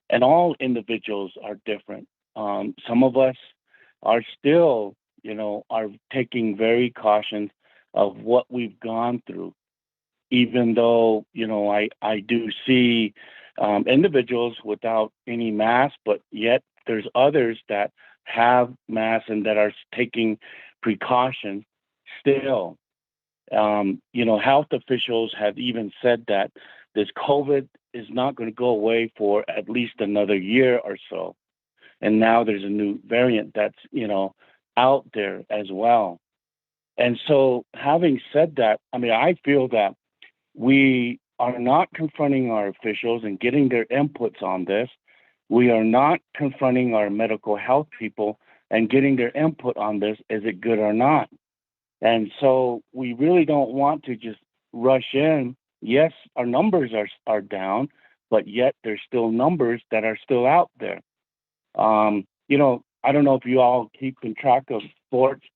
and all individuals are different. Some of us are still, are taking very caution of what we've gone through, even though, I do see individuals without any mask, but yet there's others that have masks and that are taking precautions, still, health officials have even said that this COVID is not going to go away for at least another year or so. And now there's a new variant that's, out there as well. And so, having said that, I feel that we are not confronting our officials and getting their inputs on this. We are not confronting our medical health people and getting their input on this. Is it good or not? And so we really don't want to just rush in. Yes, our numbers are down, but yet there's still numbers that are still out there. I don't know if you all keep in track of sports,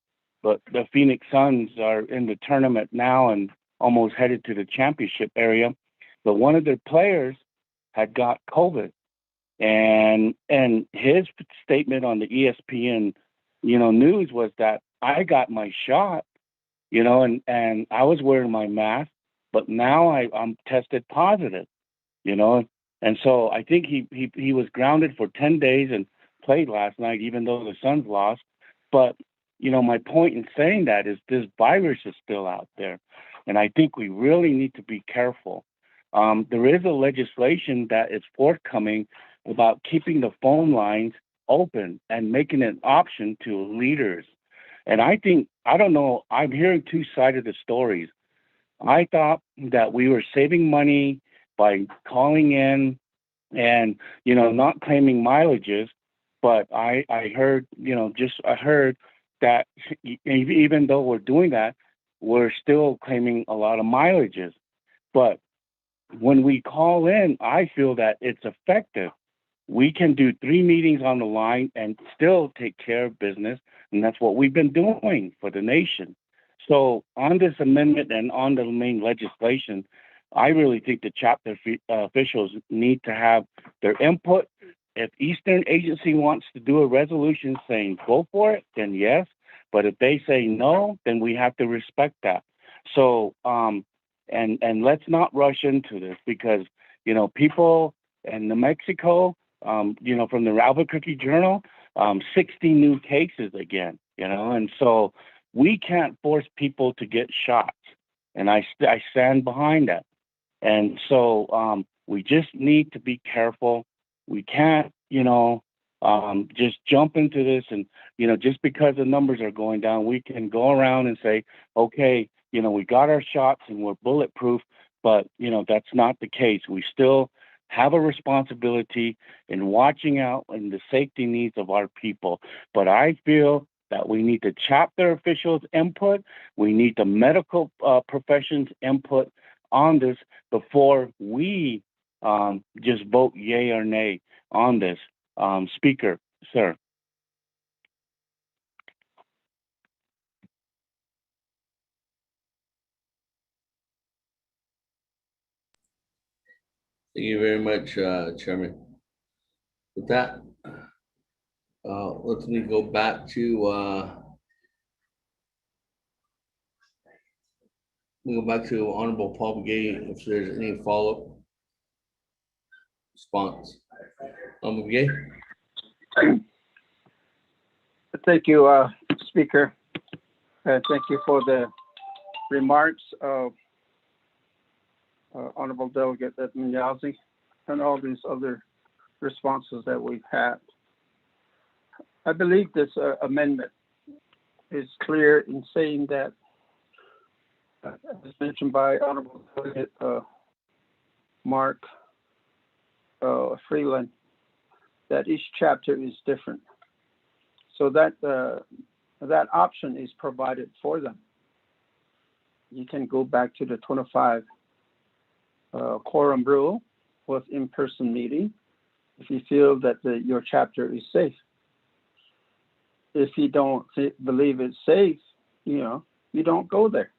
but the Phoenix Suns are in the tournament now and almost headed to the championship area. But one of their players had got COVID, and his statement on the ESPN, news was that I got my shot, and I was wearing my mask, but now I'm tested positive, and so I think he was grounded for 10 days and played last night, even though the Suns lost. But my point in saying that is this virus is still out there, and I think we really need to be careful. There is a legislation that is forthcoming about keeping the phone lines open and making it an option to leaders. And I don't know, I'm hearing two sides of the stories. I thought that we were saving money by calling in and, not claiming mileages. But I heard, I heard that even though we're doing that, we're still claiming a lot of mileages. But when we call in, I feel that it's effective. We can do 3 meetings on the line and still take care of business. And that's what we've been doing for the nation. So on this amendment and on the main legislation, I really think the chapter officials need to have their input. If Eastern Agency wants to do a resolution saying go for it, then yes. But if they say no, then we have to respect that. So, and let's not rush into this because, people in New Mexico, from the Albuquerque Journal, 60 new cases again, and so we can't force people to get shots. And I stand behind that. And so we just need to be careful. We can't, just jump into this and, just because the numbers are going down, we can go around and say, okay, we got our shots and we're bulletproof, but, that's not the case. We still have a responsibility in watching out and the safety needs of our people. But I feel that we need the chapter officials' input. We need the medical profession's input on this before we just vote yay or nay on this. Speaker, sir. Thank you very much, Chairman. With that, let me go back to Honorable Paul Begay if there's any follow-up response. Begay. Thank you, Speaker. Thank you for the remarks of Honorable Delegate Edmund and all these other responses that we've had. I believe this amendment is clear in saying that, as mentioned by Honorable Delegate Mark Freeland, that each chapter is different. So that that option is provided for them. You can go back to the 25 quorum rule with in-person meeting if you feel that your chapter is safe. If you don't believe it's safe, you don't go there.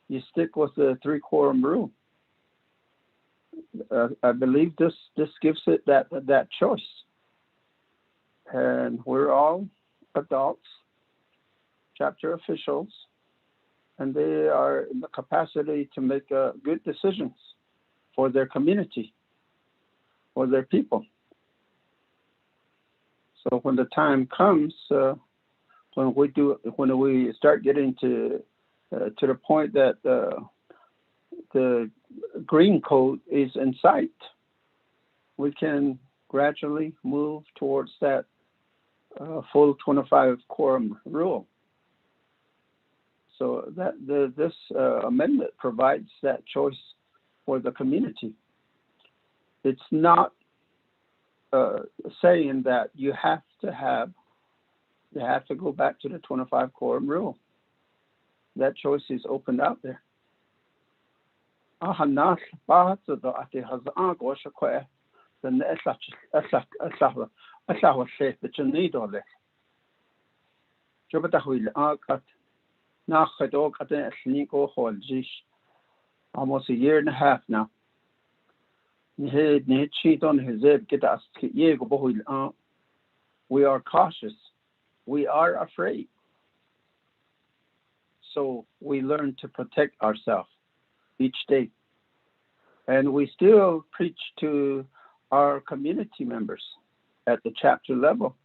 You stick with the 3 quorum rule. I believe this gives it that choice. And we're all adults, chapter officials, and they are in the capacity to make good decisions for their community, for their people. So when the time comes, when we start getting to the point that the green code is in sight, we can gradually move towards that full 25 quorum rule. So that this amendment provides that choice for the community. It's not saying that you have to go back to the 25 quorum rule. That choice is opened out there. Almost a year and a half now. We are cautious. We are afraid. So we learn to protect ourselves each day. And we still preach to our community members at the chapter level.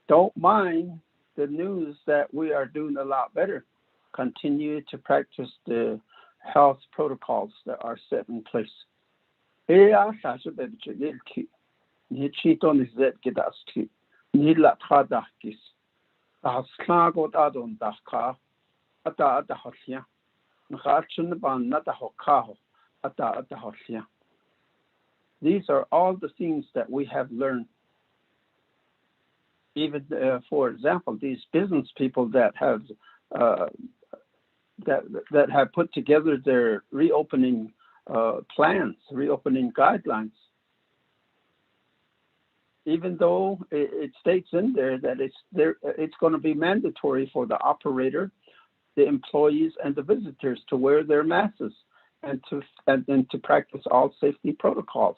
Don't mind the news that we are doing a lot better. Continue to practice the health protocols that are set in place. These are all the things that we have learned. Even, for example, these business people that have that have put together their reopening plans, reopening guidelines. Even though it states in there that it's going to be mandatory for the operator, the employees, and the visitors to wear their masks and to practice all safety protocols.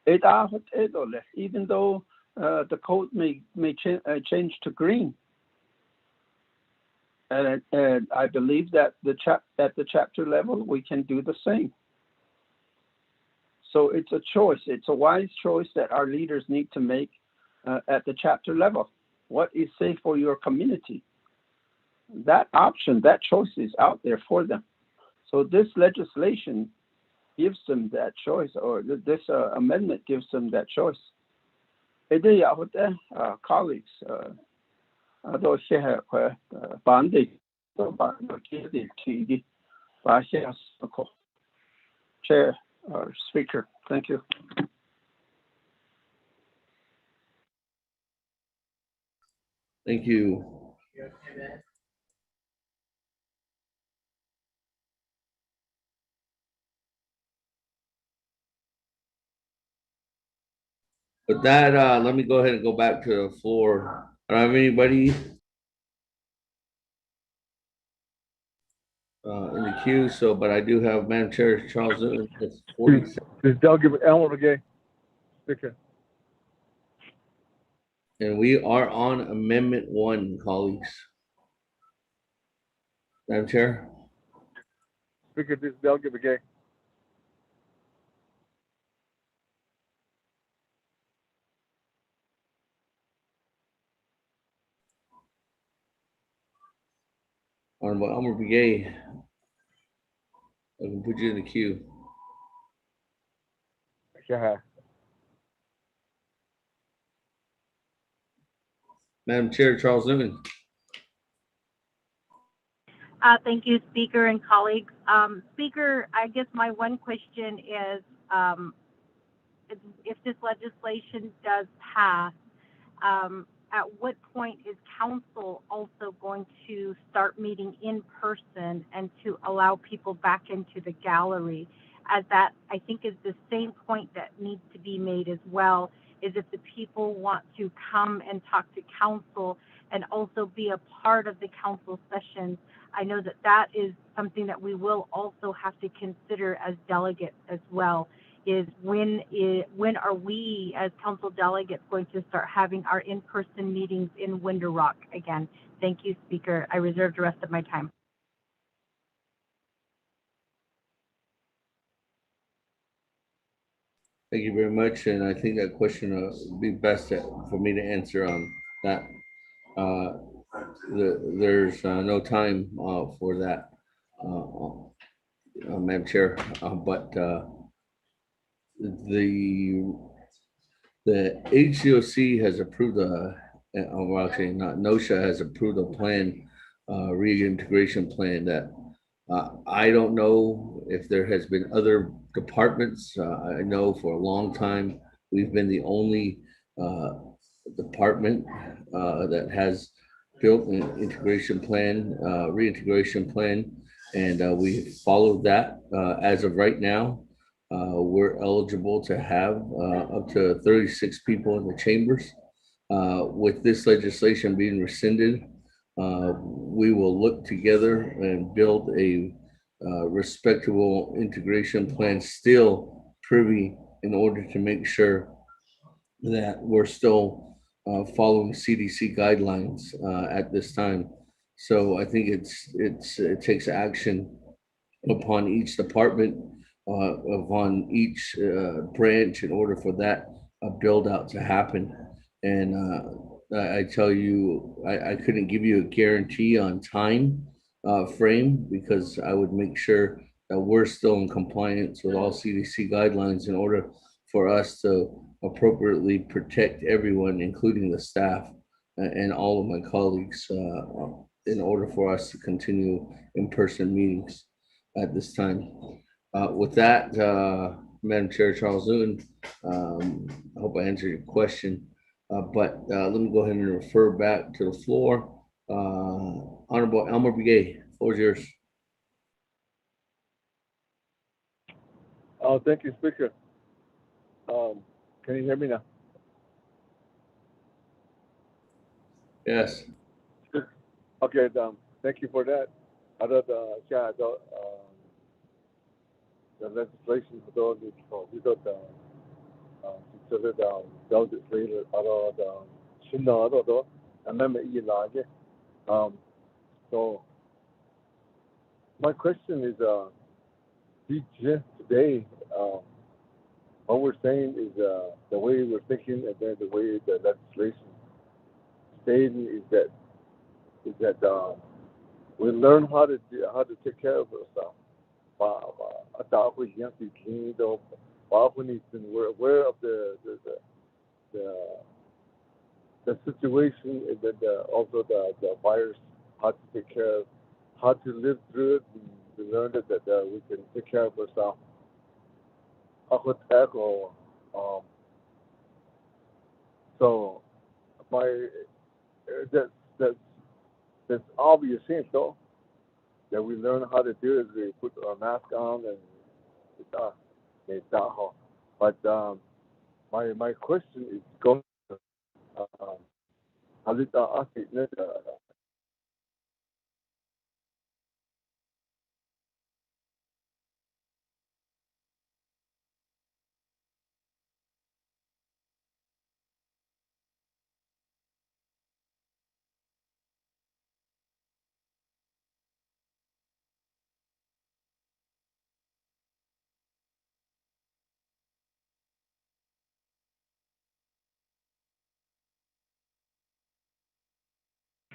Even though the code may change to green, and I believe that at the chapter level we can do the same. So it's a choice. It's a wise choice that our leaders need to make at the chapter level. What is safe for your community? That option, that choice is out there for them. So this legislation gives them that choice, or this amendment gives them that choice. Colleagues, Chair, Speaker, thank you. Thank you. With that, let me go ahead and go back to the floor. I don't have anybody in the queue, but I do have Madam Chair Charles Newton. That's 46. This delegate Elmer again. Speaker. And we are on Amendment 1, colleagues. Madam Chair. Speaker, this delegate again. Honorable Elmer Begay, I can put you in the queue. Yeah. Madam Chair Charles Newton. Thank you, Speaker and colleagues. Speaker, I guess my one question is, if this legislation does pass, at what point is council also going to start meeting in person and to allow people back into the gallery? As that, I think, is the same point that needs to be made as well, is if the people want to come and talk to council and also be a part of the council sessions. I know that that is something that we will also have to consider as delegates as well, is when are we as council delegates going to start having our in-person meetings in Window Rock again? Thank you, Speaker. I reserve the rest of my time. Thank you very much, and I think that question would be best for me to answer on that. There's no time for that, Madam Chair, but the HCOC has approved well, actually not, NOSHA has approved a plan, reintegration plan that I don't know if there has been other departments. I know for a long time, we've been the only department that has built an integration plan, reintegration plan, and we followed that. As of right now, we're eligible to have up to 36 people in the chambers. With this legislation being rescinded, we will look together and build a respectable integration plan, still privy in order to make sure that we're still following CDC guidelines at this time. So I think it takes action upon each department, upon each branch in order for that build out to happen. And I tell you, I couldn't give you a guarantee on time frame, because I would make sure that we're still in compliance with all CDC guidelines in order for us to appropriately protect everyone, including the staff and all of my colleagues, in order for us to continue in-person meetings at this time. With that, Madam Chair Charles Newton, I hope I answered your question. But let me go ahead and refer back to the floor. Honorable Elmer Begay, floor is yours. Oh, thank you, Speaker. Can you hear me now? Yes. Okay, thank you for that. I thought, yeah, the legislation for those we thought considered delegate leader, amendment so my question is, today, what we're saying is the way we're thinking, and then the way the legislation stating is that we learn how to take care of ourselves. We're aware of the situation, and then also the virus, how to take care of, how to live through it. And we learned that we can take care of ourselves. So my that's obvious thing, though, that we learn how to do is we put our mask on and but my question is going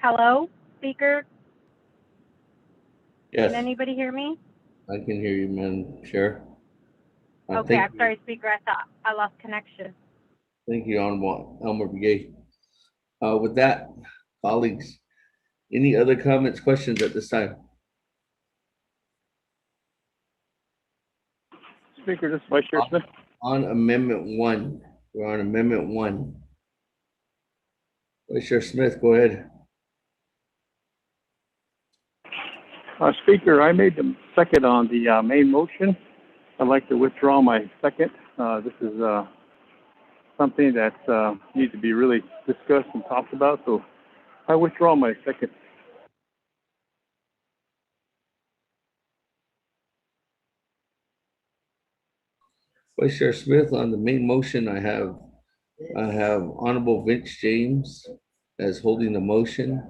Hello, speaker? Yes. Can anybody hear me? I can hear you, Madam Chair. Okay, I'm sorry, speaker. I thought I lost connection. Thank you, Honorable Elmer Begay. With that, colleagues, any other comments, questions at this time? Speaker, this is Vice Chair Smith. On Amendment 1, we're on Amendment 1. Vice Chair Smith, go ahead. Speaker, I made the second on the main motion. I'd like to withdraw my second. This is something that needs to be really discussed and talked about, so I withdraw my second. Vice Chair Smith, on the main motion, I have Honorable Vince James as holding the motion,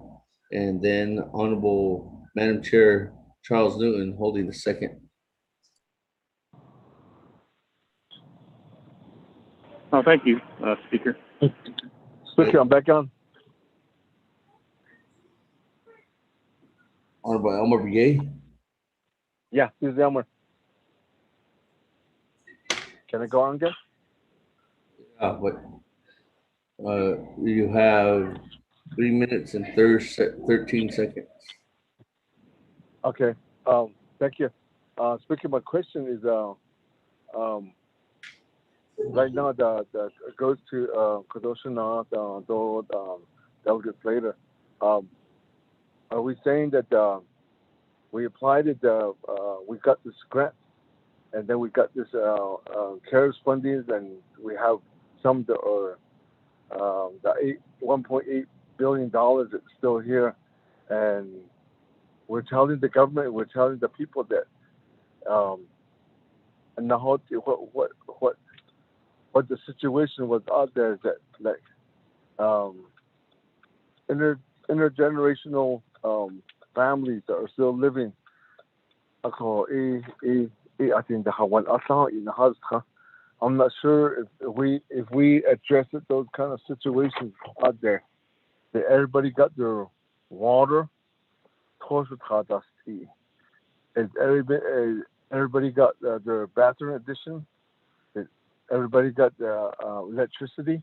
and then Honorable Madam Chair Charles Newton holding the second. Oh, thank you, Speaker. Speaker, I'm back on. Honorable Elmer Begay. Yeah, this is Elmer. Can I go on again? But you have 3 minutes and 13 seconds. Okay. Thank you. Speaker, my question is right now the goes to Kadoshana delegates later. Are we saying that we applied it? We got this grant, and then we got this CARES funding, and we have some that are the $1.8 billion that's still here, and we're telling the government, we're telling the people that and now what the situation was out there, that like intergenerational families that are still living. I think the Hawan Asa in the house. I'm not sure if we address those kind of situations out there, that everybody got their water, is everybody got their bathroom addition, is everybody got the electricity.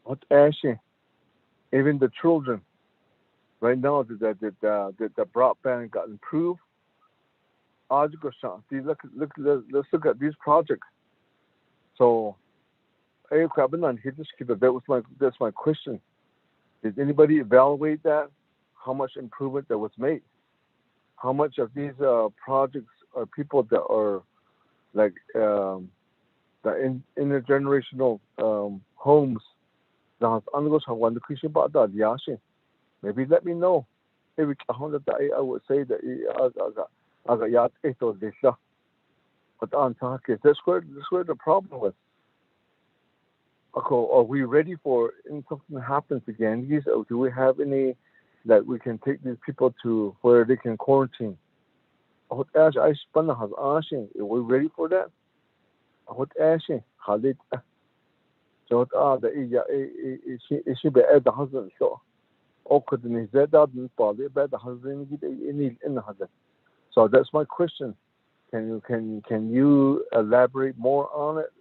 What actually, even the children, right now the broadband got improved. Let's look at these projects. So, that's my question. Did anybody evaluate that? How much improvement that was made? How much of these projects are people that are like the intergenerational homes? Maybe let me know. Maybe I would say that that's where the problem was. Are we ready for if something happens again? Do we have any that we can take these people to where they can quarantine? Are we ready for that? So that's my question. Can you elaborate more on it?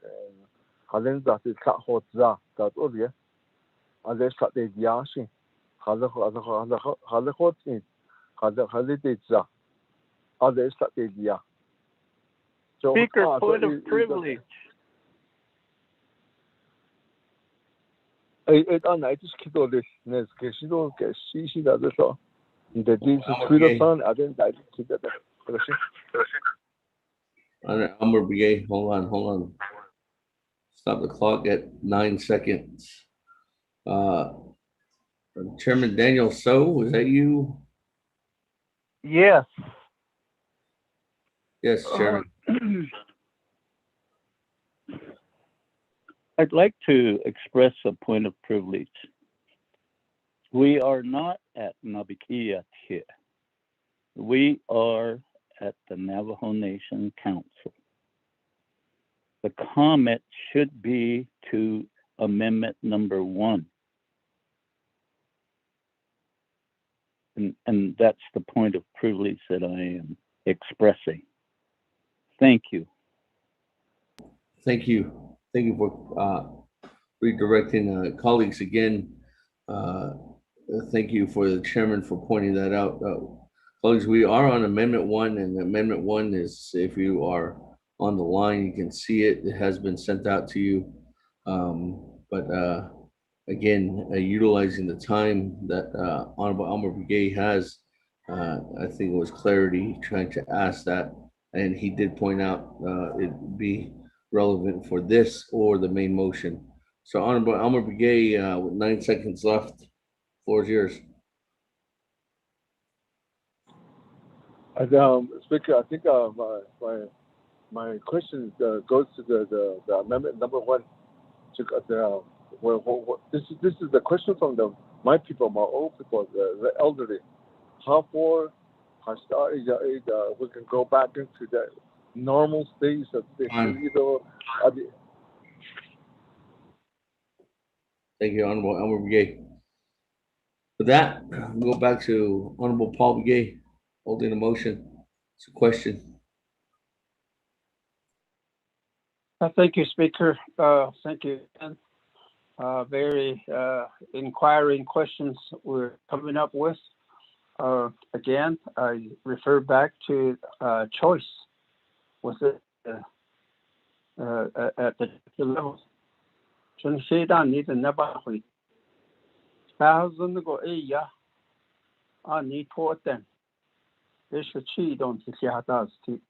Speaker, point of privilege. Elmer Begay, hold on. Stop the clock at 9 seconds. Chairman Daniel So, is that you? Yes. Yes, Chairman. I'd like to express a point of privilege. We are not at Nabikia here. We are at the Navajo Nation Council. The comment should be to Amendment number 1. And that's the point of privilege that I am expressing. Thank you. Thank you. Thank you for redirecting colleagues again. Thank you for the chairman for pointing that out. Colleagues, we are on Amendment 1, and Amendment 1 is, if you are on the line, you can see it. It has been sent out to you. But again, utilizing the time that Honorable Elmer Begay has, I think it was clarity trying to ask that. And he did point out it'd be relevant for this or the main motion. So Honorable Elmer Begay, with 9 seconds left, floor is yours. Speaker, I think my question goes to the amendment number 1. This is the question from my people, my old people, the elderly. How far we can go back into the normal stage of the Thank you, Honorable Elmer Begay. With that, we'll go back to Honorable Paul Begay, holding a motion. It's a question. Thank you, Speaker. Thank you. Very inquiring questions we're coming up with. Again, I refer back to choice. Was it at the level? Shouldn't say that need never wait. Thousand go ya. I need port then. This should cheat on the Seattle's tea.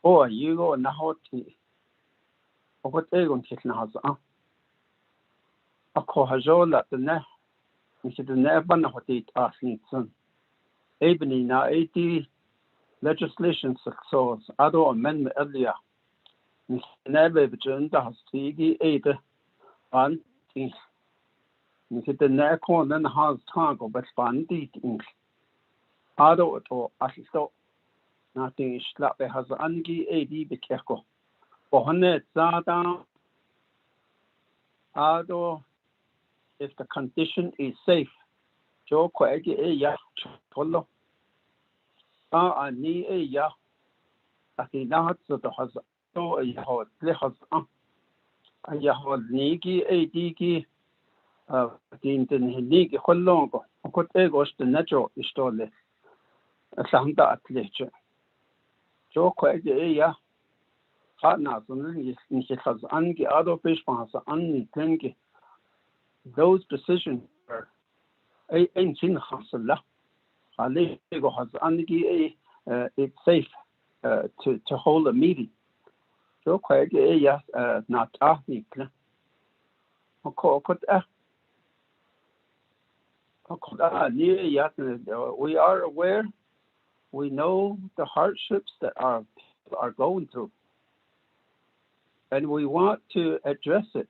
Or you go in the hot tea. Or what they going to take now? A cohajola the ne. You should never know what it asking son. Ebony now 80 legislation so other amendment earlier. Never between the Stigi 8 and you should the neck on and has tango but bandit ink. Other or assisto. Nothing slap has angi 80 be careful. For 100 Zada. Other if the condition is safe. Joe Quaggy a ya follow. I need a ya. I think not that has no a yacht lehas a yacht nigi a digi in the nigi holongo. I could egos the natural is stolen. A sanda at leisure. Joe Quaggy a ya. Partners and he has angi other fish pans and tengi. Those decisions are a engine hasla. Lego has angi it's safe to hold a meeting. So quite yes not ahnikla. We are aware, we know the hardships that are going through. And we want to address it.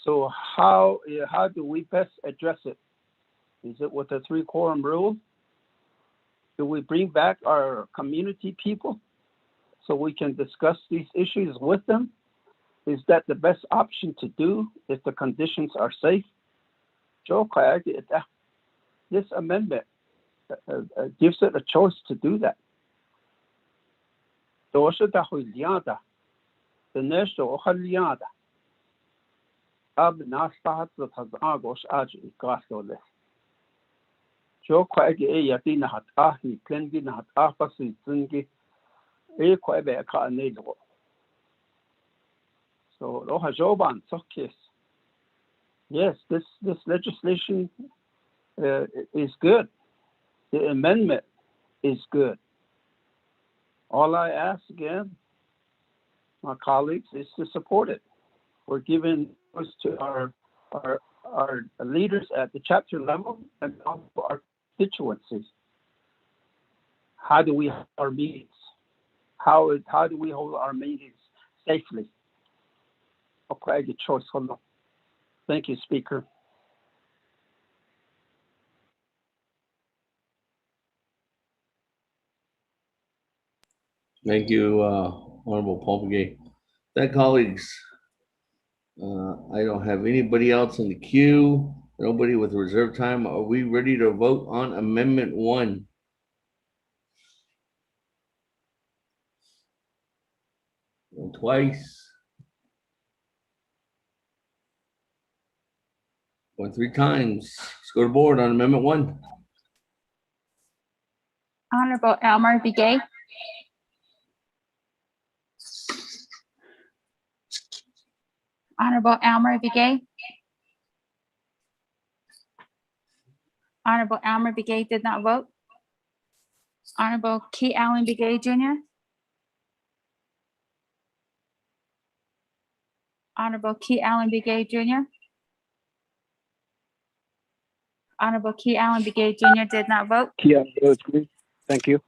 So how do we best address it? Is it with the 3-quorum rule? Do we bring back our community people so we can discuss these issues with them? Is that the best option to do if the conditions are safe? This amendment gives it a choice to do that. The national Haliada. Ab Naspat has Agos Agi Gastoles. Joe Quaggy a Yatina hat Ahi, Plengin hat Apasi Zungi, a Quabe a Nado. So Loha Joban, Sokis. Yes, this legislation is good. The amendment is good. All I ask again, my colleagues, is to support it. We're giving us to our leaders at the chapter level and also our constituencies. How do we hold our meetings? How do we hold our meetings safely? Okay, the choice. Thank you, Speaker. Thank you, Honorable Paul Begay. That colleagues, I don't have anybody else in the queue. Nobody with reserve time. Are we ready to vote on Amendment 1? And twice. Going 3 times. Let's go to board on Amendment 1. Honorable Elmer Begay. Honorable Elmer Begay. Honorable Elmer Begay did not vote. Honorable Key Allen Begay Jr. Honorable Key Allen Begay Jr. Honorable Key Allen Begay Jr. did not vote. Yeah, votes green. Thank you.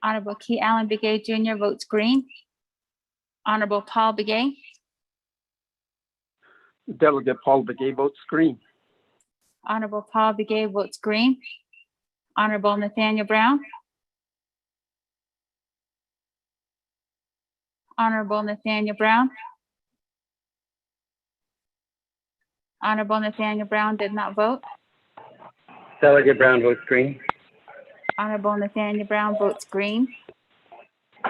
Honorable Key Allen Begay Jr. votes green. Honorable Paul Begay. Delegate Paul Begay votes green. Honorable Paul Begay votes green. Honorable Nathaniel Brown. Honorable Nathaniel Brown. Honorable Nathaniel Brown did not vote. Delegate Brown votes green. Honorable Nathaniel Brown votes green.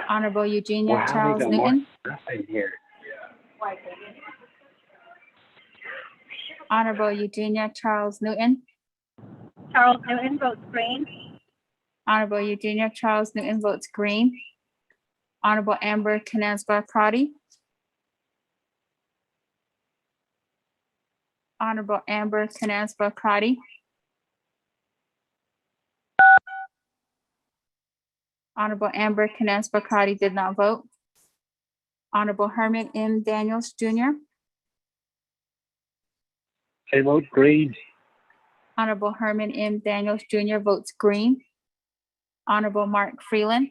Honorable Eugenia Wow, Charles they got more Newton. stuff in here. Honorable Eugenia Charles Newton. Charles Newton votes green. Honorable Eugenia Charles Newton votes green. Honorable Amber Canesba Crotty. Honorable Amber Canesba Crotty. Honorable Amber Canesba Crotty did not vote. Honorable Herman M. Daniels Jr. I vote green. Honorable Herman M. Daniels Jr. votes green. Honorable Mark Freeland.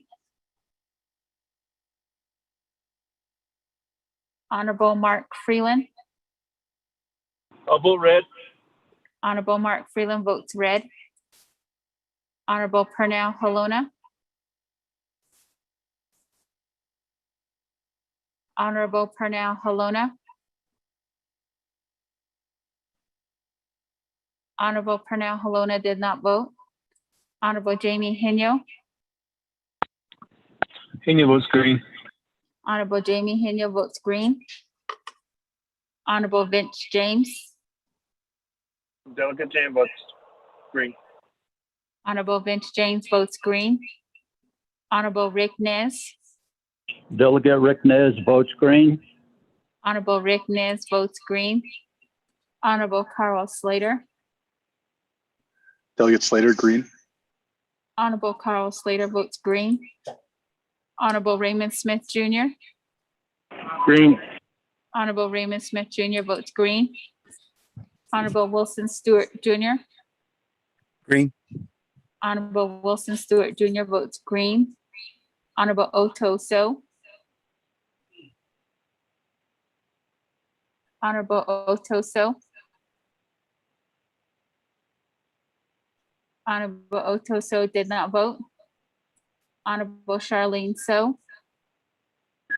Honorable Mark Freeland. I'll vote red. Honorable Mark Freeland votes red. Honorable Purnell Halona. Honorable Purnell Halona. Honorable Purnell Halona did not vote. Honorable Jamie Henyo. Henry votes green. Honorable Jamie Henyo votes green. Honorable Vince James. Delegate James votes green. Honorable Vince James votes green. Honorable Rick Nez. Delegate Rick Nez votes green. Honorable Rick Nez votes green. Honorable Carl Slater. Delegate Slater, green. Honorable Carl Slater votes green. Honorable Raymond Smith Jr. Green. Honorable Raymond Smith Jr. votes green. Honorable Wilson Stewart Jr. Green. Honorable Wilson Stewart Jr. votes green. Honorable Otto So. Honorable Otto So. Honorable Otto So did not vote. Honorable Charlene So.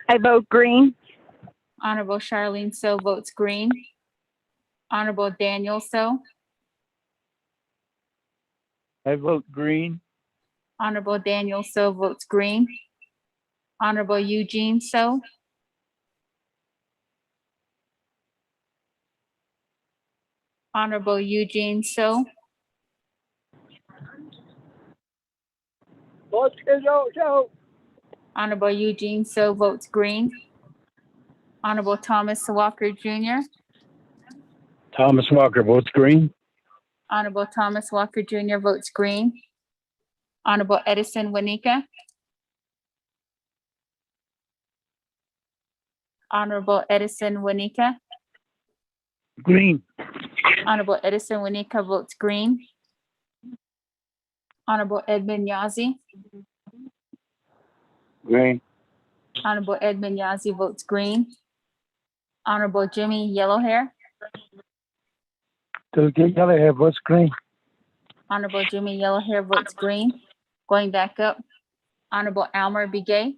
I vote green. Honorable Charlene So votes green. Honorable Daniel So. I vote green. Honorable Daniel So votes green. Honorable Eugene So. Honorable Eugene So. Honorable Eugene So votes green. Honorable Thomas Walker Jr. Thomas Walker votes green. Honorable Thomas Walker Jr. votes green. Honorable Edison Wanika. Honorable Edison Wanika. Green. Honorable Edison Wanika votes green. Honorable Edmund Yazi. Green. Honorable Edmund Yazi votes green. Honorable Jimmy Yellowhair. Delegate Yellowhair votes green. Honorable Jimmy Yellowhair votes green. Going back up, Honorable Almer Begay.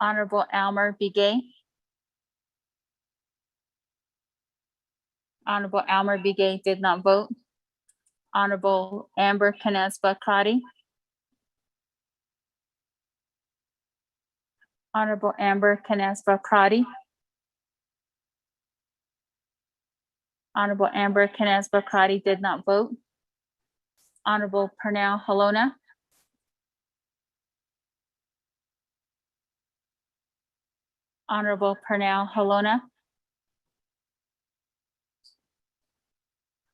Honorable Almer Begay. Honorable Almer Begay did not vote. Honorable Amber Canesba Crotty. Honorable Amber Canesba Crotty. Honorable Amber Canesba Crotty did not vote. Honorable Purnell Halona. Honorable Purnell Halona.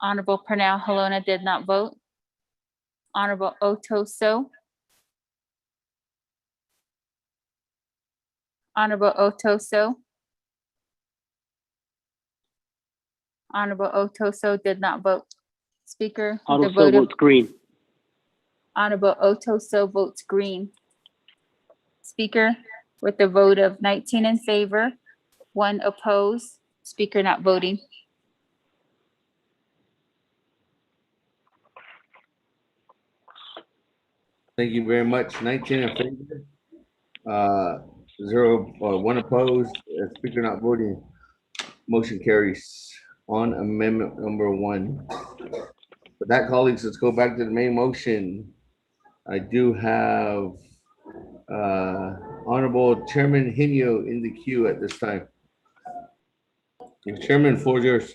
Honorable Purnell Halona did not vote. Honorable Otto So. Honorable Otto So. Honorable Otto So did not vote. Speaker, the Otto So vote of votes green. Honorable Otto So votes green. Speaker, with the vote of 19 in favor, 1 opposed, speaker not voting. Thank you very much. 19 in favor. zero, one opposed, speaker not voting. Motion carries on amendment number 1. With that, colleagues, let's go back to the main motion. I do have Honorable Chairman Hinio in the queue at this time. Chairman, floor is yours.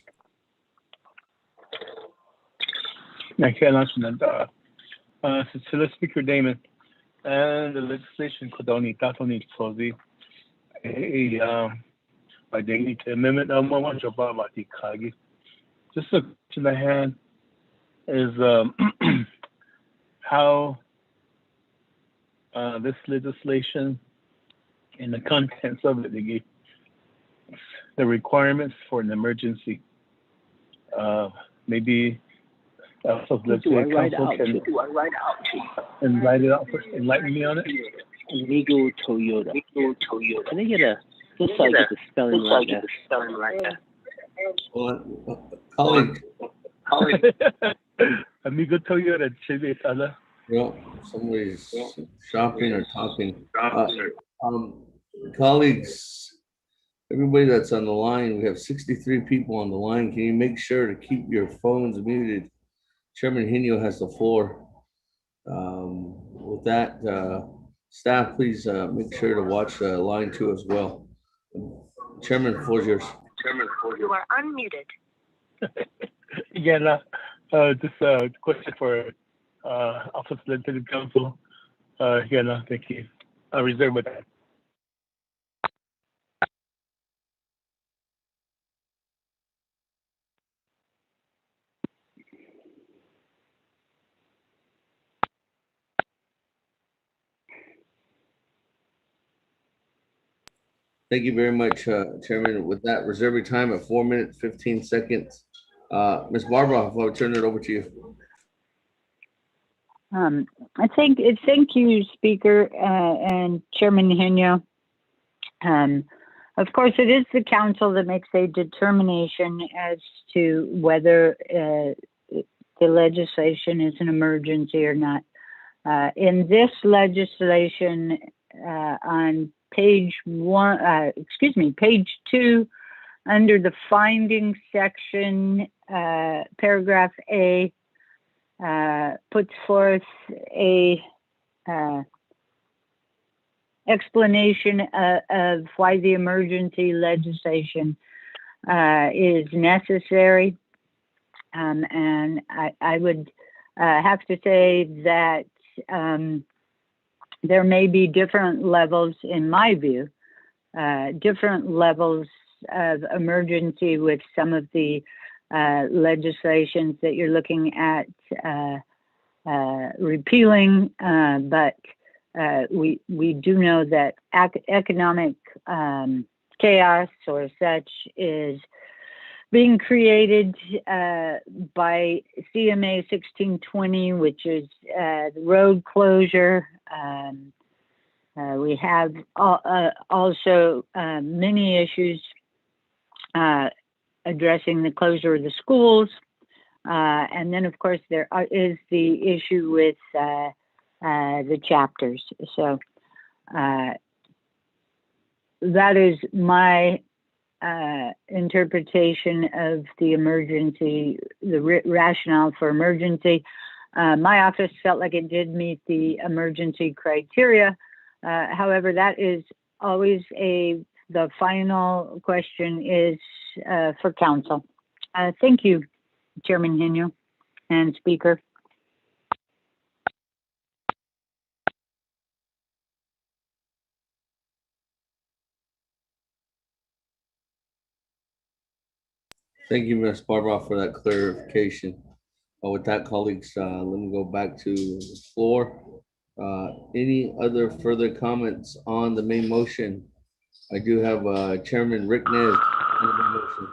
Cecilia Speaker Damon and the legislation could only so the by the amendment number 1 just a question I had is how this legislation and the contents of it, the requirements for an emergency. Maybe also let's say council can enlighten me on it. Legal Toyota. Can I get a just so I get the spelling right there? Colleague. Amigo Toyota, Well, somebody's shopping or talking. Colleagues, everybody that's on the line, we have 63 people on the line. Can you make sure to keep your phones muted? Chairman Hinio has the floor. With that, staff, please make sure to watch line 2 as well. Chairman, the floor is yours. You are unmuted. Again, just a question for Office of Legislative Counsel. Again, thank you. I reserve with that. Thank you very much, Chairman. With that, reserve your time at 4 minutes, 15 seconds. Ms. Barbara, I'll turn it over to you. Thank you, Speaker and Chairman Hinio. Of course, it is the council that makes a determination as to whether the legislation is an emergency or not. In this legislation, on page 2, under the findings section, paragraph A, puts forth a explanation of why the emergency legislation is necessary. And I would have to say that there may be different levels, in my view, different levels of emergency with some of the legislations that you're looking at repealing, but we do know that economic chaos or such is being created by CMA 1620, which is the road closure. We have also many issues addressing the closure of the schools. And then, of course, there is the issue with the chapters. So that is my interpretation of the emergency, the rationale for emergency. My office felt like it did meet the emergency criteria. However, that is always the final question is for council. Thank you, Chairman Hinio and Speaker. Thank you, Ms. Barbara, for that clarification. With that, colleagues, let me go back to the floor. Any other further comments on the main motion? I do have Chairman Rick Nez on the main motion.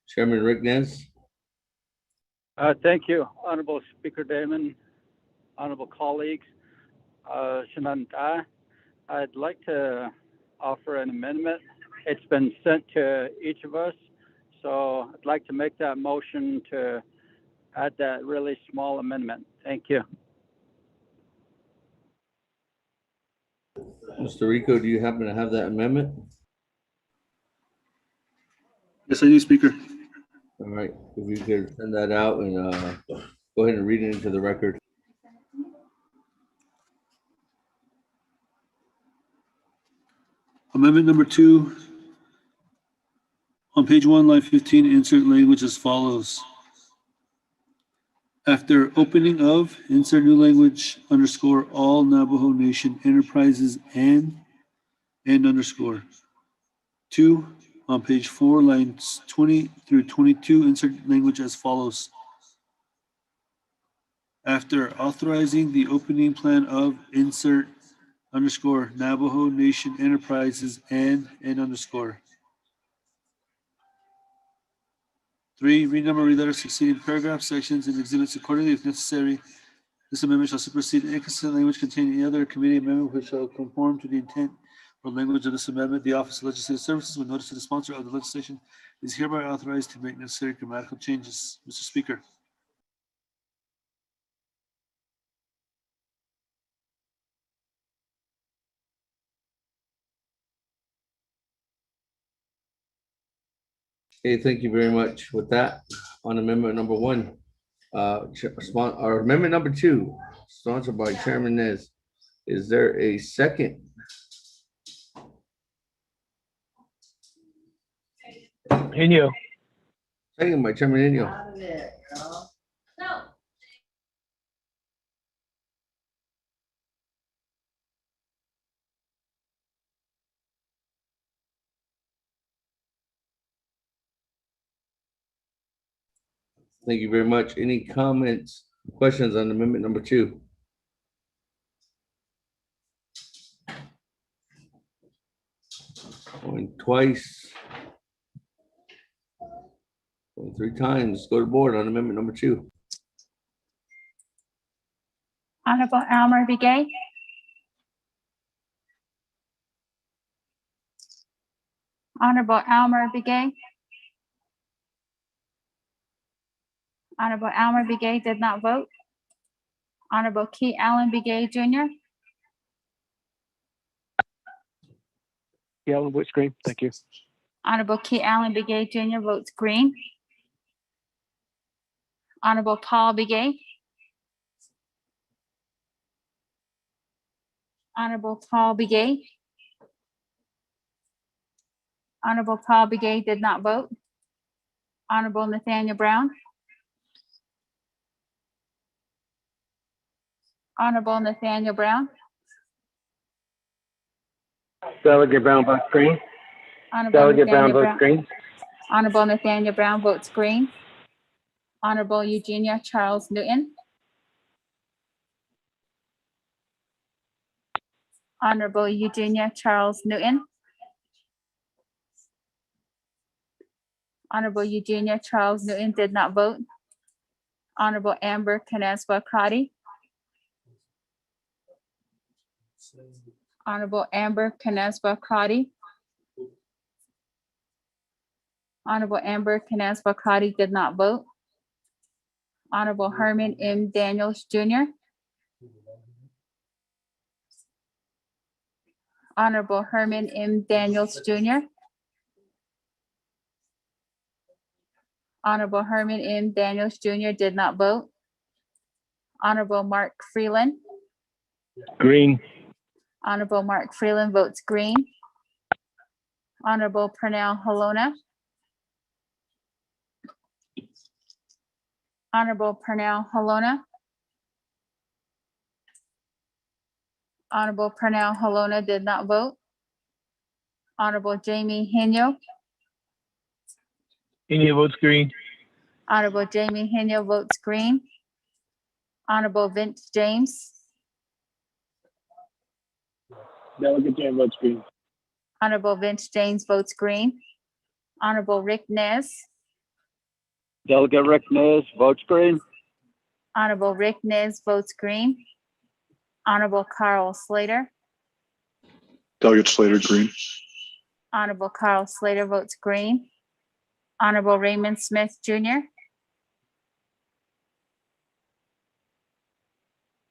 Chairman Rick Nez. Thank you, Honorable Speaker Damon, honorable colleagues. Shananta, I'd like to offer an amendment it's been sent to each of us. So I'd like to make that motion to add that really small amendment. Thank you. Mr. Rico, do you happen to have that amendment? Yes, I do, Speaker. All right, if you could send that out and go ahead and read it into the record. Amendment number 2, on page 1, line 15, insert language as follows. After opening of, insert new language underscore all Navajo Nation enterprises and underscore. 2, on page 4, lines 20 through 22, insert language as follows. After authorizing the opening plan of, insert underscore Navajo Nation enterprises and underscore. 3, renumber, reletter succeeding paragraphs, sections, and exhibits accordingly if necessary. This amendment shall supersede inconsistent language containing any other committee amendment which shall conform to the intent or language of this amendment. The Office of Legislative Services, with notice to the sponsor of the legislation, is hereby authorized to make necessary grammatical changes. Mr. Speaker. Okay, thank you very much. With that, on amendment number 1, or amendment number 2, sponsored by Chairman Nez. Is there a second? Inyo. Second by Chairman Inyo. Thank you very much. Any comments, questions on amendment number 2? Going twice. Going 3 times. Go to board on amendment number 2. Honorable Almer Begay. Honorable Almer Begay. Honorable Almer Begay did not vote. Honorable Key Allen Begay Jr. Yeah, vote green. Thank you. Honorable Key Allen Begay Jr. votes green. Honorable Paul Begay. Honorable Paul Begay. Honorable Paul Begay did not vote. Honorable Nathaniel Brown. Honorable Nathaniel Brown. Delegate Brown votes green. Honorable Delegate Brown Nathaniel votes green. Honorable Nathaniel Brown votes green. Honorable Eugenia Charles Newton. Honorable Eugenia Charles Newton. Honorable Eugenia Charles Newton did not vote. Honorable Amber Canespa Crotty. Honorable Amber Canespa Crotty. Honorable Amber Canespa Crotty did not vote. Honorable Herman M. Daniels Jr. Honorable Herman M. Daniels Jr. Honorable Herman M. Daniels Jr. did not vote. Honorable Mark Freeland. Green. Honorable Mark Freeland votes green. Honorable Pernell Halona. Honorable Pernell Halona. Honorable Pernell Halona did not vote. Honorable Jamie Henyo. Inyo votes green. Honorable Jamie Henyo votes green. Honorable Vince James. Delegate James votes green. Honorable Vince James votes green. Honorable Rick Nez. Delegate Rick Nez votes green. Honorable Rick Nez votes green. Honorable Carl Slater. Delegate Slater, green. Honorable Carl Slater votes green. Honorable Raymond Smith Jr.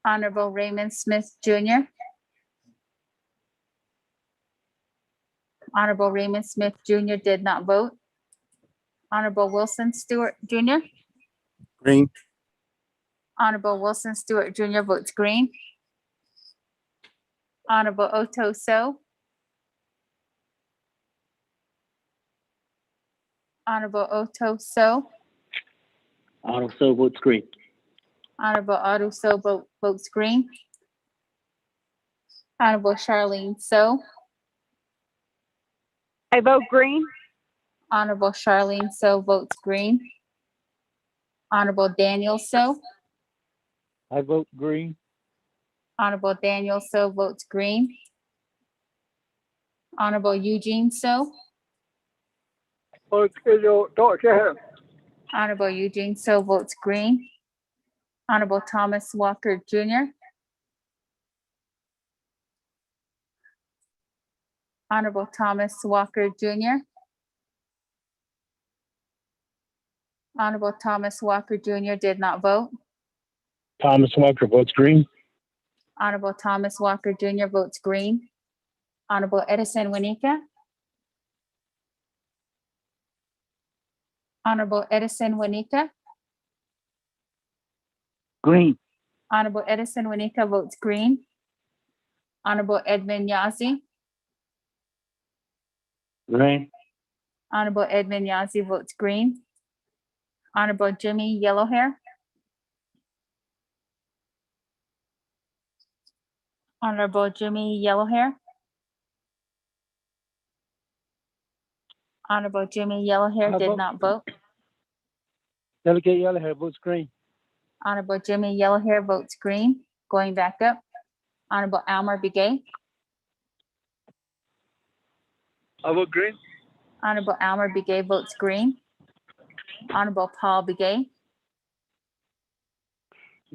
Honorable Raymond Smith Jr. Honorable Raymond Smith Jr. did not vote. Honorable Wilson Stewart Jr. Green. Honorable Wilson Stewart Jr. votes green. Honorable Otto So. Honorable Otto So. Also votes green. Honorable Otto So votes green. Honorable Charlene So. I vote green. Honorable Charlene So votes green. Honorable Daniel So. I vote green. Honorable Daniel So votes green. Honorable Eugene So. Honorable Eugene So votes green. Honorable Thomas Walker Jr. Honorable Thomas Walker Jr. Honorable Thomas Walker Jr. did not vote. Thomas Walker votes green. Honorable Thomas Walker Jr. votes green. Honorable Edison Winika. Honorable Edison Winika. Green. Honorable Edison Winika votes green. Honorable Edmund Yazi. Green. Honorable Edmund Yazi votes green. Honorable Jimmy Yellowhair. Honorable Jimmy Yellowhair. Honorable Jimmy Yellowhair did not vote. Delegate Yellowhair votes green. Honorable Jimmy Yellowhair votes green. Going back up. Honorable Almer Begay. I vote green. Honorable Almer Begay votes green. Honorable Paul Begay.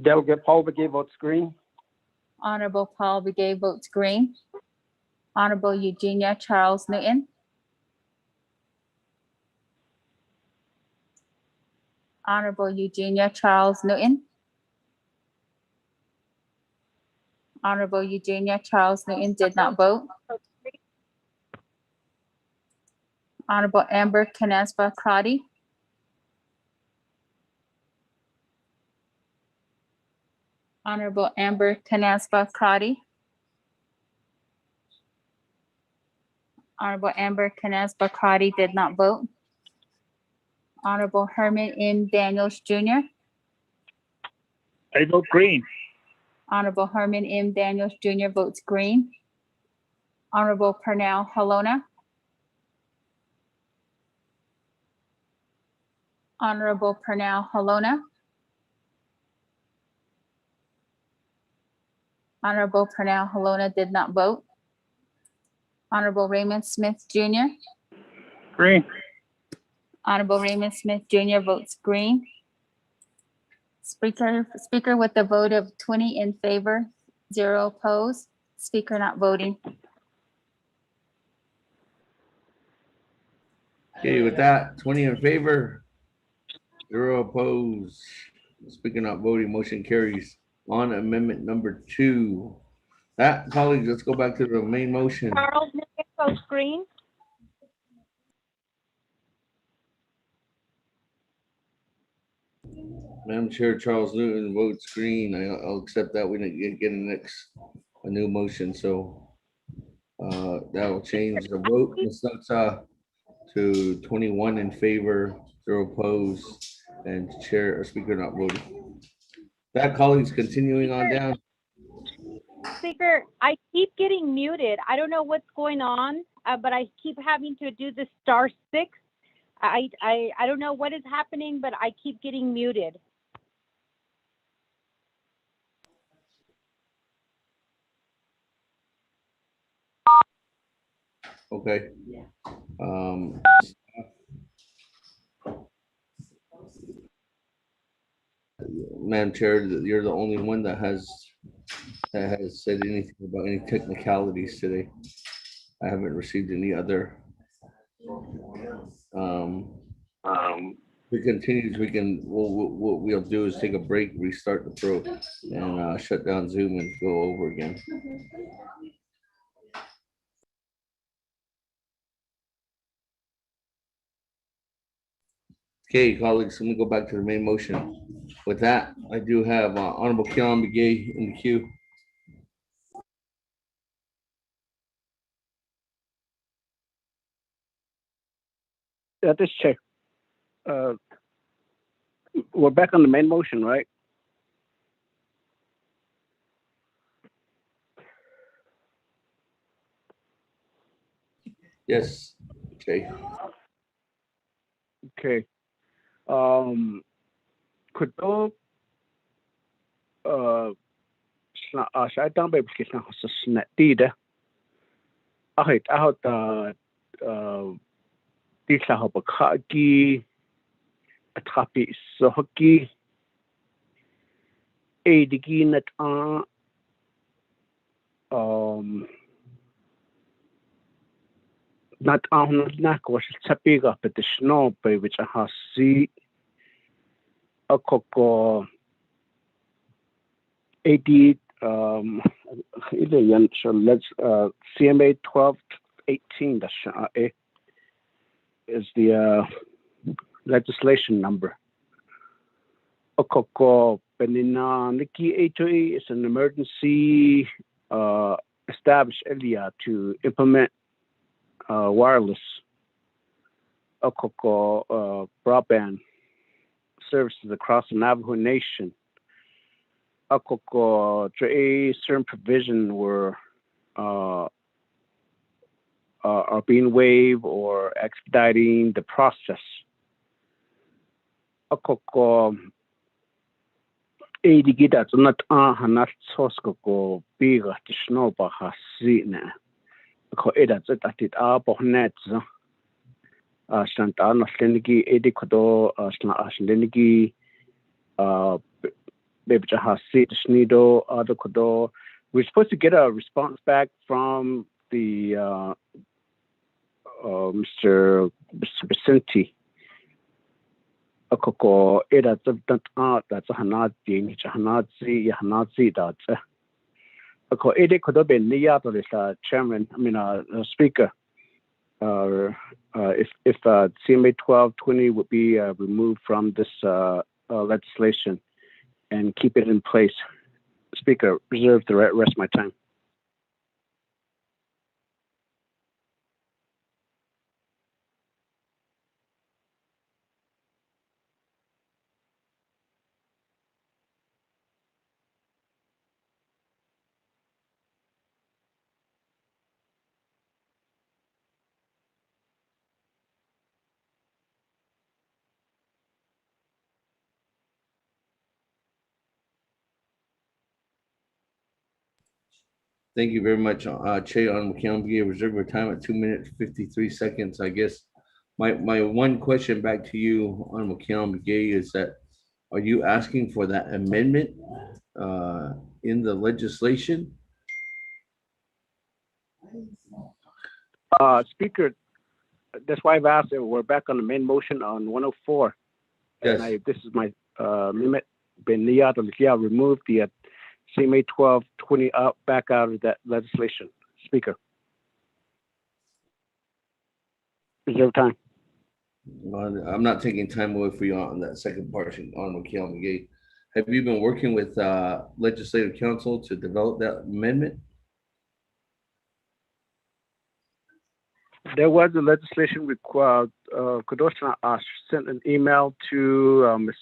Delegate Paul Begay votes green. Honorable Paul Begay votes green. Honorable Eugenia Charles Newton. Honorable Eugenia Charles Newton. Honorable Eugenia Charles Newton did not vote. Honorable Amber Canespa Crotty. Honorable Amber Canespa Crotty. Honorable Amber Canespa Crotty did not vote. Honorable Herman M. Daniels Jr. I vote green. Honorable Herman M. Daniels Jr. votes green. Honorable Pernell Halona. Honorable Pernell Halona. Honorable Pernell Halona did not vote. Honorable Raymond Smith Jr. Green. Honorable Raymond Smith Jr. votes green. Speaker with a vote of 20 in favor, 0 opposed. Speaker not voting. Okay, with that, 20 in favor, 0 opposed. Speaker not voting, motion carries. On amendment number 2. That, colleagues, let's go back to the main motion. Charles Newton votes green. Madam Chair, Charles Newton votes green. I'll accept that. We didn't get a new motion, so that will change the vote, Ms. Nutsa, to 21 in favor, 0 opposed, and Chair or Speaker not voting. That, colleagues, continuing on down. Speaker, I keep getting muted. I don't know what's going on, but I keep having to do the *6. I don't know what is happening, but I keep getting muted. Okay. Madam Chair, you're the only one that has said anything about any technicalities today. I haven't received any other If it continues, what we'll do is take a break, restart the probe, and shut down Zoom and go over again. Okay, colleagues, let me go back to the main motion. With that, I do have Honorable Keon Begay in the queue. This Chair. We're back on the main motion, right? Yes, okay. Okay. Could saya tambah berkisah khusus nanti dah. Ahit di sahab kaki, tapi sohki, digi nat not on nak was tapping up at the snow by which I have see a coco 80 so let's CMA 1218 is the legislation number. A coco Benina Niki HOA is an emergency established earlier to implement wireless broadband services across the Navajo Nation. Certain provisions are being waived or expediting the process. Digida not hanat sosko biga to snow bahasina. That's it at it up on nets. Santana Slenigi, Edikodo, Slenigi, Baby Snido, Adokodo. We're supposed to get a response back from the Mr. Vicente. Akoko, that's a Hanazi, Hanazi, that's Edikodo Ben Niato is chairman, speaker. If CMA 1220 would be removed from this legislation and keep it in place. Speaker, reserve the rest of my time. Thank you very much, Che on McKelvey. Reserve your time at 2 minutes, 53 seconds. I guess my one question back to you on McKelvey is that, are you asking for that amendment in the legislation? Speaker, that's why I've asked if we're back on the main motion on 104. Yes. And this is my limit. Remove the CMA 1220 back out of that legislation. Speaker. Reserve time. I'm not taking time away for you on that second portion on McKelvey. Have you been working with legislative council to develop that amendment? There was a legislation required. Kodosha sent an email to Ms.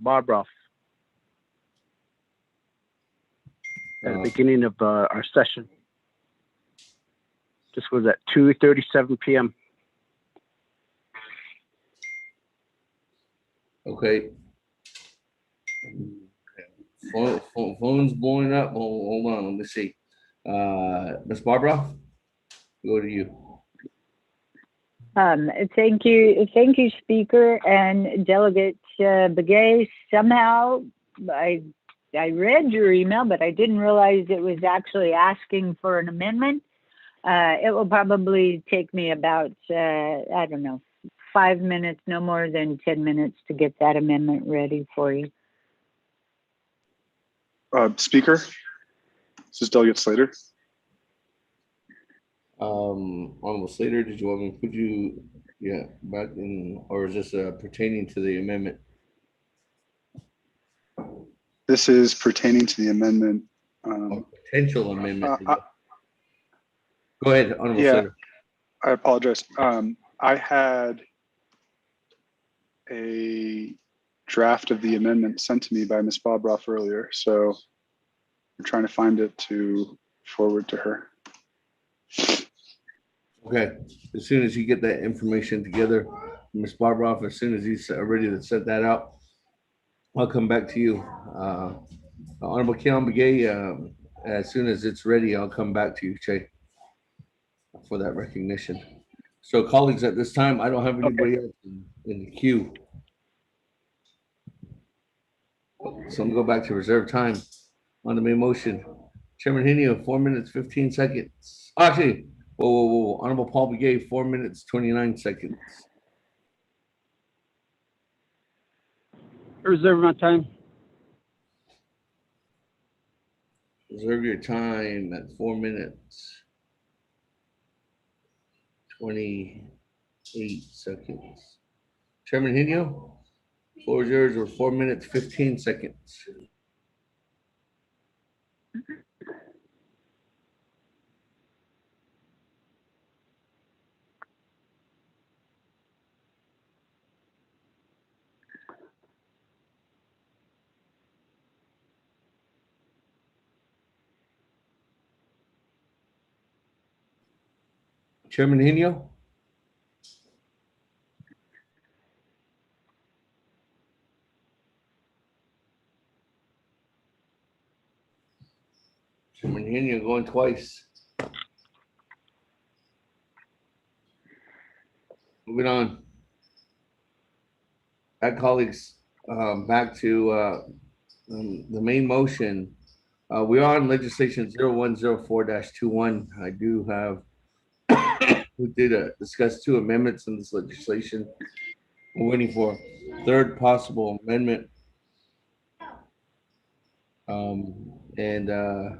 Barbara at the beginning of our session. This was at 2:37 p.m. Okay. Phone's blowing up. Hold on, let me see. Ms. Barbara, go to you. Thank you, Speaker and Delegate Begay. Somehow I read your email, but I didn't realize it was actually asking for an amendment. It will probably take me about, I don't know, 5 minutes, no more than 10 minutes to get that amendment ready for you. Speaker, this is Delegate Slater. Honorable Slater, did you want me to put you, back in, or is this pertaining to the amendment? This is pertaining to the amendment. Potential amendment. Go ahead, Honorable Yeah, Slater. I apologize. I had a draft of the amendment sent to me by Ms. Bobroff earlier, so I'm trying to find it to forward to her. Okay, as soon as you get that information together, Ms. Barbroff, as soon as he's ready to set that out, I'll come back to you. Honorable Keon Begay, as soon as it's ready, I'll come back to you, Che, for that recognition. So colleagues, at this time, I don't have anybody else in the queue. So I'm gonna go back to reserve time on the main motion. Chairman Henio, 4 minutes, 15 seconds. Actually, whoa. Honorable Paul Begay, 4 minutes, 29 seconds. Reserve my time. Reserve your time at 4 minutes, 28 seconds. Chairman Henio, floor is yours, or 4 minutes, 15 seconds. Chairman Henio? Chairman Henio going twice. Moving on. Back, colleagues, back to the main motion. We are on legislation 0104-21. I do have, we did discuss 2 amendments in this legislation. We're waiting for third possible amendment. And the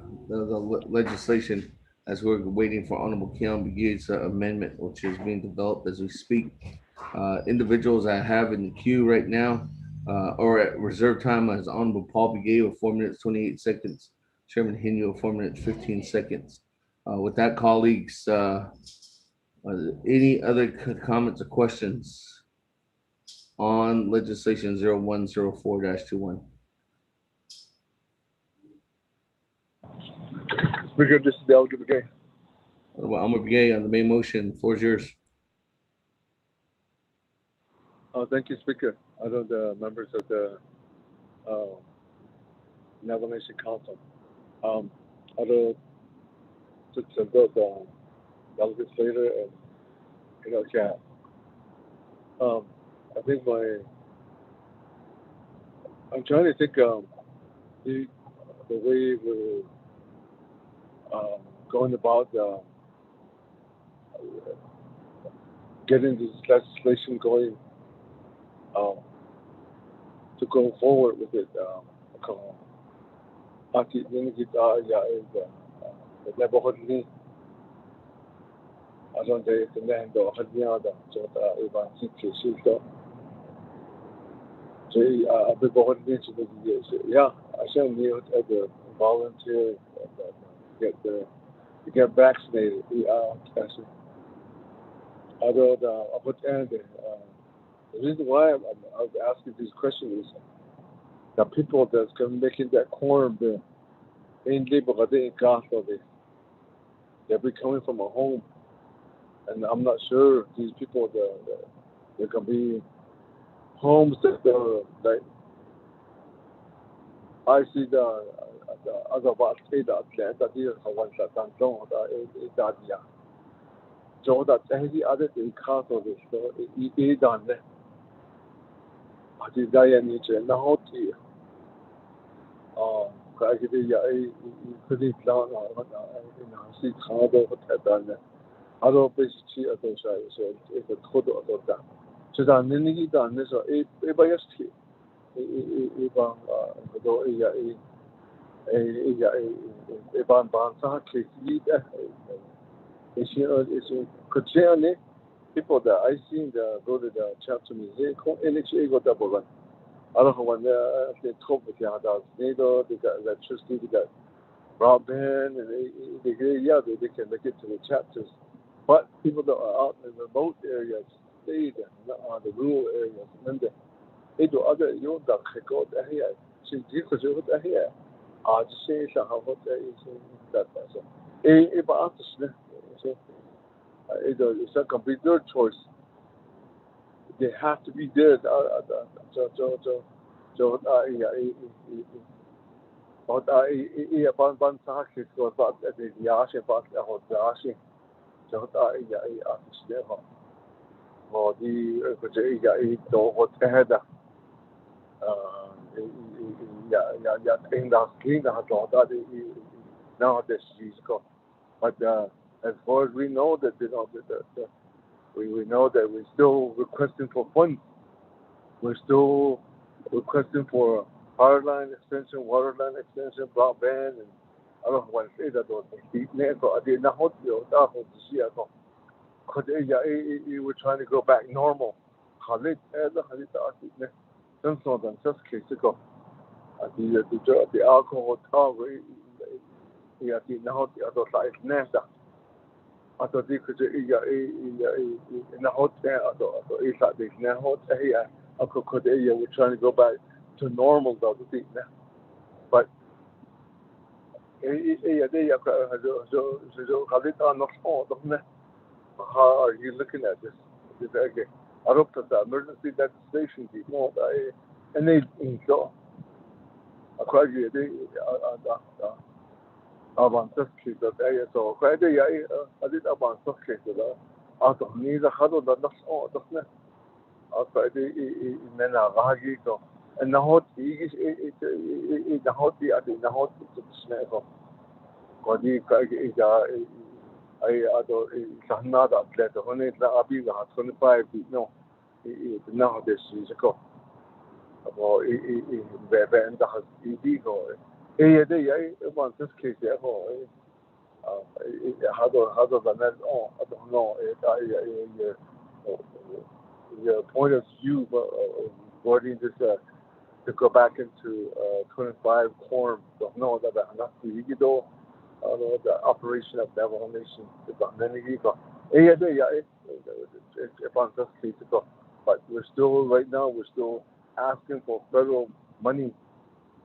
legislation, as we're waiting for Honorable Keon Begay's amendment, which is being developed as we speak. Individuals I have in the queue right now, or at reserve time, as Honorable Paul Begay with 4 minutes, 28 seconds. Chairman Henio, 4 minutes, 15 seconds. With that, colleagues, any other comments or questions on legislation 0104-21? Speaker, this is Delegate Begay. I'm a Begay on the main motion. Floor is yours. Thank you, Speaker. Other the members of the Navajo Nation Council. Other the Delegate Slater and Cat. I think I'm trying to think the way we're going about getting this legislation going to go forward with it. The neighborhood need. I don't know if the land or Hadiada, so Ivan Sitch. So I neighborhood needs to be, yeah, I should need to volunteer to get vaccinated. Although the reason why I was asking these questions is the people that's making that corn bill in they'll be coming from a home, and I'm not sure if these people there can be homes that like I see the other part that is one that don't that so that any other thing cost of this so it done I desire nature and how to كأجل يا كذي كلام أنا سيد خاضو فتحدنا هذا بس شيء أتوشى شيء تخدو أتوقع شذا نيجي ده نسا بيستي بان هذا بان صح كذي ده إيش كتير people that I seen that go to the chapter music, NHA got double run. I don't know when they talk with the others. They got electricity, they got broadband, and they can make it to the chapters. But people that are out in the remote areas, stay there, not the rural areas. And then they do other, you know, they go there here. So you could do it here. Just say, how what there is that. So, about this, so it's a complete their choice. They have to be there. Ban sakit ko ba de yashe ba ho yashe jo ta ya asle ho mo di ko je ya do ho tehda ya kinda do da di now this is go but as far as we know that you know that we know that we're still requesting for funds. We're still requesting for power line extension, water line extension, broadband, and I don't know what to say that those things. I did not hold you. We're trying to go back normal. The alcohol talk, I did not hold the other side. Atau di kerja na hotel atau isa di na hotel ya aku kerja ya we're trying to go back to normal though di na but ya dia ya so kalit on the phone how are you looking at this again I hope that the emergency legislation di no and they so aku lagi avances que so kada ya adit avances que da ato ni da hado da nas da kada mena gagi ko na hot igis na hot di adi na hot tsne ko kodi ka ja ai ato sahna da tle to ne da abi da 25 no na this is ko abo bebe and da di ko ده يعني طبعا تسكيت يا أخو هذا الناس I don't know your point of view regarding this to go back into 25 quorum don't know that enough to you know the operation of Navajo Nation but we're still right now we're still asking for federal money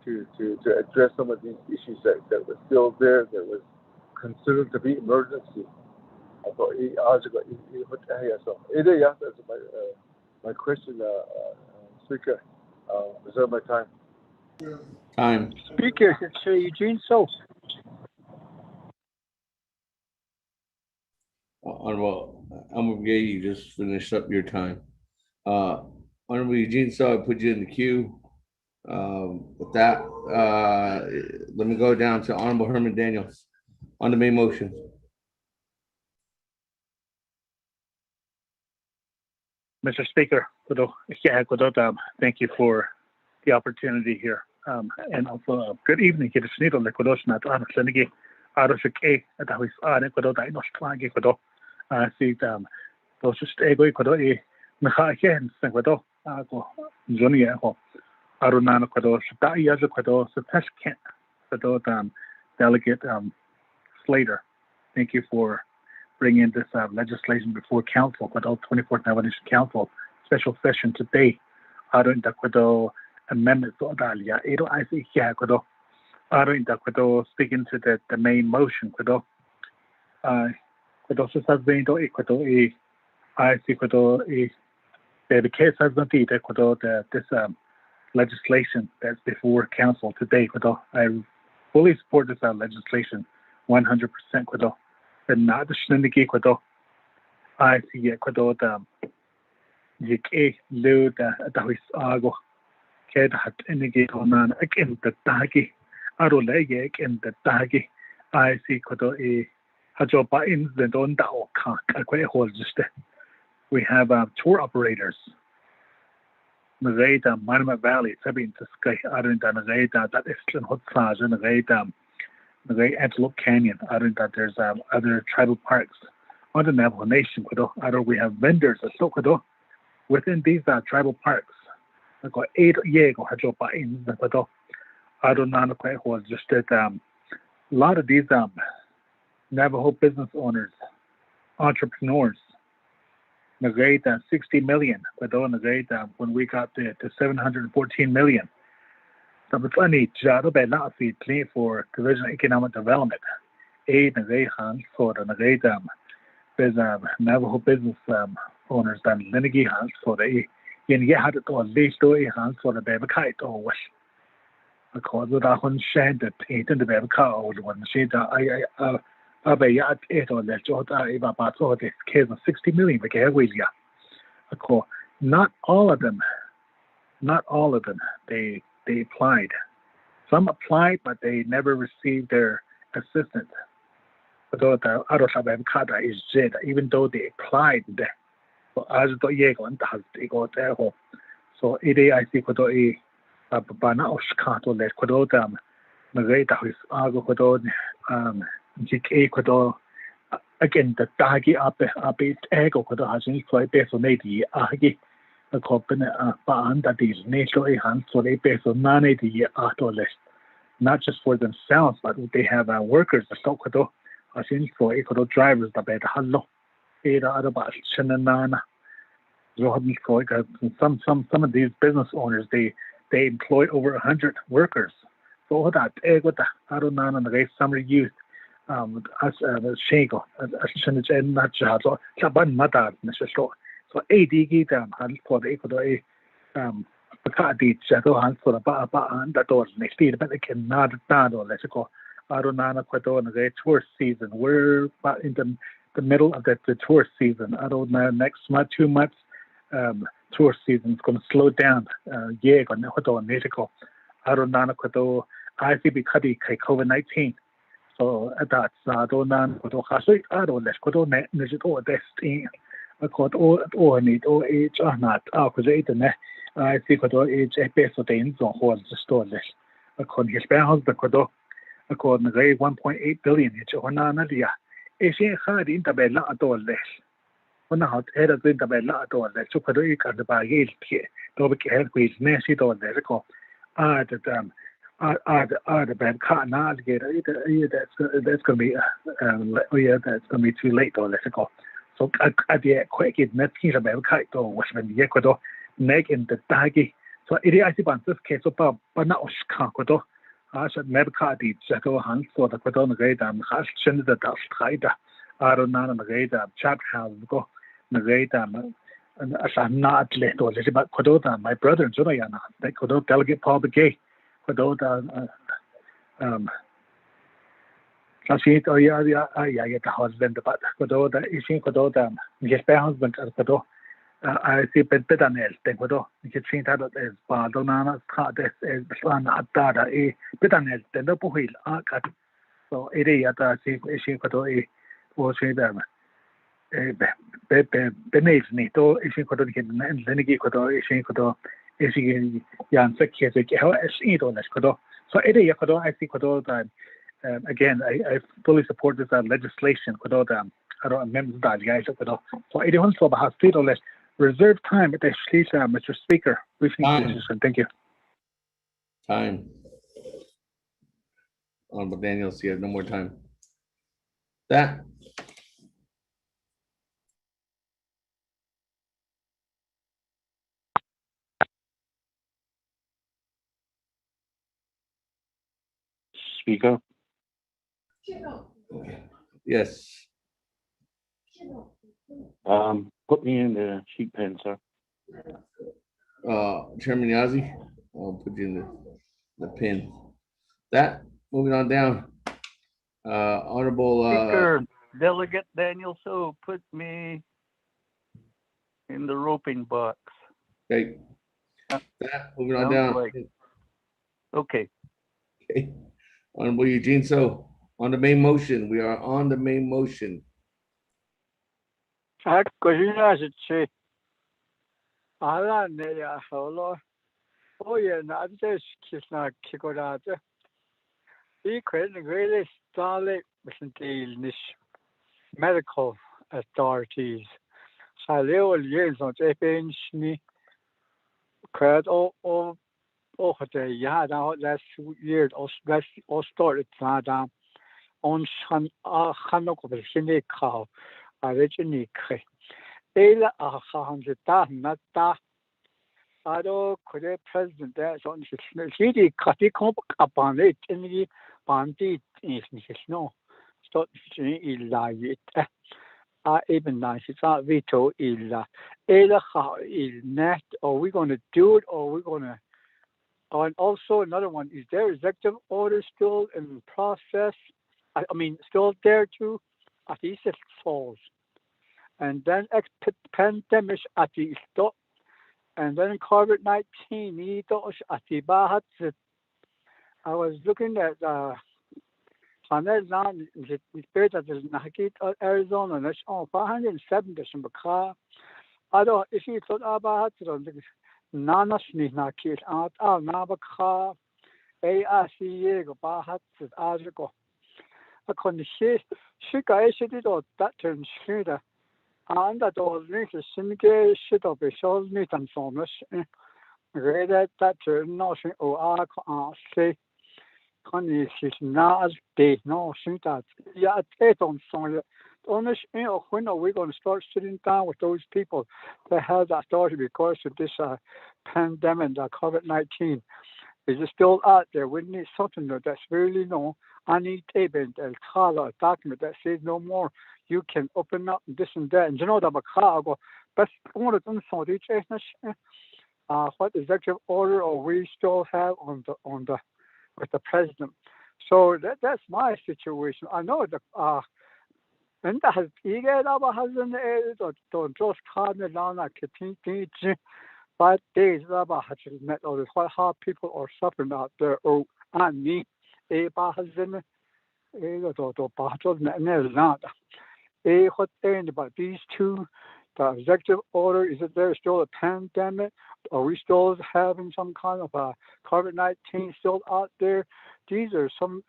to address some of these issues that were still there, that was considered to be emergency. I thought, so that's my question, Speaker. Reserve my time. Time. Speaker, it's Eugene So. Honorable Elmer Gay, you just finished up your time. Honorable Eugene, so I put you in the queue. With that, let me go down to Honorable Herman Daniels on the main motion. Mr. Speaker, thank you for the opportunity here. And also, good evening. Arunana Quado, Shadayaza Quado, Sateshkant, Quado, Delegate Slater. Thank you for bringing this legislation before Council, Quado 24th Navajo Nation Council, special session today. Arun Quado Amendment to Adalia, Edo Isaac Quado. Arun Quado speaking to the main motion, Quado. Quado Sasbendo, Quado, I see Quado, the case has not been Quado, this legislation that's before council today. I fully support this legislation 100%. And not the Shinigi. I see the Yik Lud Dawis Ago Ked Hat Inigate on again the Dagi Arolege in the Dagi. I see Kodo a Hajopa in the Donda or Kank. We have tour operators. Mareda, Manama Valley, Sabin to Sky, Arinda, Mareda, that is in Hot Saj, and Mareda, Mareda Antelope Canyon, Arinda, there's other tribal parks on the Navajo Nation. We have vendors at Sokodo within these tribal parks. I got 8 years Hajopa in the Kodo. I don't know was just that a lot of these Navajo business owners, entrepreneurs, Nagata 60 million, but when we got to 714 million. So it's funny, Jado Belasi play for Division of Economic Development. Aid Nagahan for the Nagata Navajo business owners than Linigi Hans for the Yen Yahad or Lesto Hans for the Babakite or Wish. Because without one shed that ate in the Babaka or one shade Abayat 8 or less Jota Eva Bato, this case of 60 million, not all of them, they applied. Some applied, but they never received their assistance. But is even though they applied, so as the Yego and has they got there. So I see Kodo Bana Oshkato let Kododam, Mareta with Argo Kodod, GK Kodo, again the Dagi up it ego Kodo has in fly base on 80 Agi, a company band that is naturally hands so they base on 980 less, not just for themselves, but they have workers, the Sokodo, as in for Ecodo drivers, the better Hallo, Ada Adabas, Chenanana. Some of these business owners they employ over 100 workers. So that I don't know the summer youth as Shingo as Shinich not so Chaban Mata so AD for the Ecuador Bakadi Shadow Hans for the Ba and that was next year, but they cannot or let's go. I don't know the tourist season. We're in the middle of the tourist season. I don't know next month, 2 months. Tour season is going to slow down. Yeah, going to Mexico. I don't know. I see because COVID-19. So that's I don't know. I don't let go to net. All this thing. I got all need all age or not. Because I see got age a best of the ends on hold the store less. I got his house the codo. I got 1.8 billion. It's on Nadia. It's hard in the bella at all less. When I had a bit of a lot or the super at the bargain here, Dobby with Nancy or the record. The bad car now get that's going to be that's going to be too late or let's go. So I did quick it net here about kite or was when the Ecuador neck in the daggy. So it is about this case about but not Oscar. I should never car the Jaco Hans for the Quadon Gate and has sent the dust hider. I don't know the gate chat house go. And as I'm not let or about Kodota, my brother and Juliana, they could delegate Paul the Gay, Kodota, Sashi, oh yeah, I get the husband, but Kodota, is in Kodota, get the husband at Kodo. I see Betanel, they Kodo, you can see that as Bardonana, as Slana, Dada, a Betanel, the Noble Hill, so it is at a see Kodo, or say them. Benefit to ishin kodo and lenigi kodo ishin kodo ishin yan sekhe how is on this kodo. So it is kodo I see kodo again I fully support this legislation kodo I don't remember that guys kodo. So it is also about still less reserve time at the Mr. Speaker. Thank you. Time. But Daniels, you have no more time. That. Speaker. Yes. Put me in the sheet pen, sir. Chairman Yazzie, I'll put you in the pin. That moving on down. Honorable Speaker, Delegate Daniel So put me in the roping box. Okay. That moving on down. Okay. Okay. Honorable Eugene So, on the main motion, we are on the main motion. Hakkuhinasitsi alaneya holo oye nades kisna kikorate ikwen really stale misntilnis medical authorities saleo liaison epenshni kwad o hote ya da last year os started da on shan hanno ko besine ka arechni khe ela a khanjeta nata ado kore president da son shidi kati komp apane tingi panti is no stot illa yit even nice it's not veto illa ela kha il net are we going to do it or are we going to and also another one is there executive order still in process I mean still there too at least it falls and then pandemic at the stop and then COVID-19 at the bahat I was looking at Panel down the spirit of the Nakit Arizona National 407 December. I don't if you thought about it Nanas Nakit out Navajo ARCA go Bahat Azago. I couldn't see Shika did or that turns shooter. And that all links a syndicate shit of a soul meat and formless. Read that turn nothing or I say. Connie is not as big, no, think that. Yeah, I don't song it. Honest, when are we going to start sitting down with those people that have that authority because of this pandemic, COVID-19? Is it still out there? We need something that's really I need a document that says no more. You can open up this and that. And you know that I go, but one of them so what executive order are we still have on the with the president. So that's my situation. I know that and that has don't just call me down like 5 days about how people are suffering out there or and me about these two the executive order, is it there still a pandemic? Are we still having some kind of a COVID-19 still out there? These are some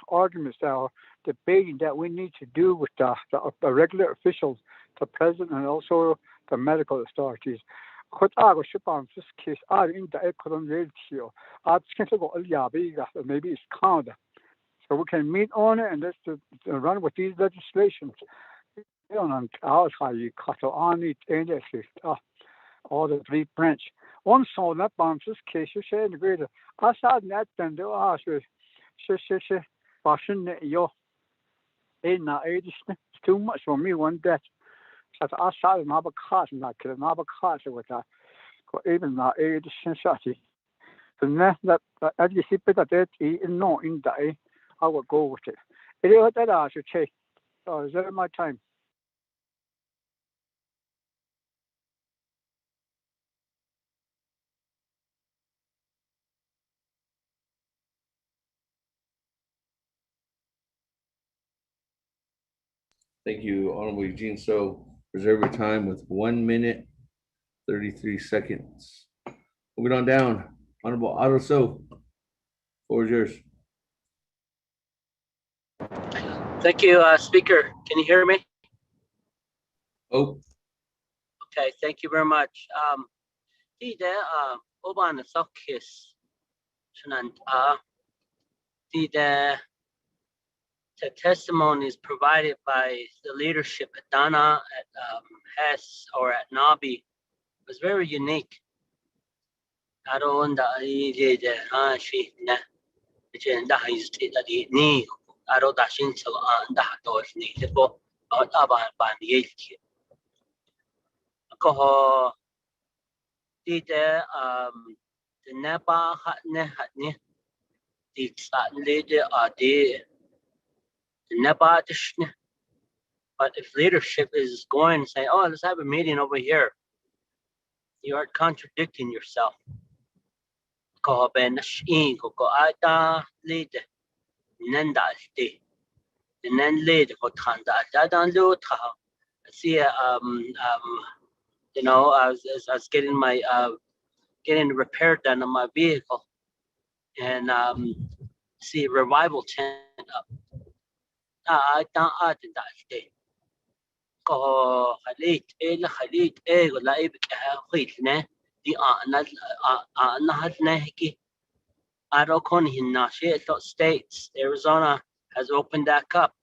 arguments that are debating that we need to do with the regular officials, the president, and also the medical authorities. Maybe it's counted. So we can meet on it and let's run with these legislations. How you cut on it all the three branch. One saw that bombs this case you say in the greater. I saw that then do ask washing yo it's too much for me one death. So I saw another cars and I could another cars with that even now age sensati. The next that as you see better that no in the I will go with it. It is that I should say. Oh, is that my time? Thank you, Honorable Eugene So. Reserve your time with 1 minute, 33 seconds. Moving on down, Honorable Otto So. Floor is yours. Thank you, Speaker. Can you hear me? Oh. Okay, thank you very much. Oban Sokis the testimonies provided by the leadership at Dana, at Hess, or at Nabi was very unique. I don't know the Napa Hatne but if leadership is going and saying, oh, let's have a meeting over here, you are contradicting yourself. Nendalti. The Nen lid for Tanda. Dadan Luta. See, you know, I was getting my getting repair done on my vehicle, and see revival tent up. I don't that. Ko khalit khalit wala ibig khit ne di na hat ne ki aro kon hinna shit states. Arizona has opened back up.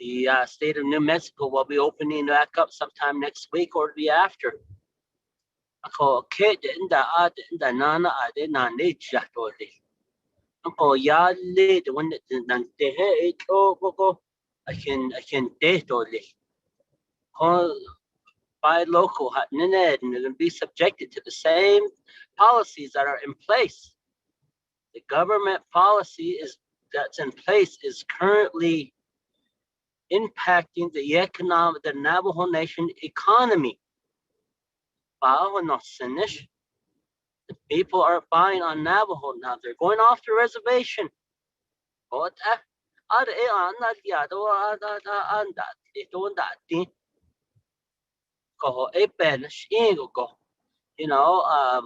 The state of New Mexico will be opening back up sometime next week or the after. Ko kid inda nana ade na ne chatoli. Ko ya le the one that te he go I can date only. By local and they're going to be subjected to the same policies that are in place. The government policy that's in place is currently impacting the Navajo Nation economy. The people are buying on Navajo now. They're going off the reservation. You know, I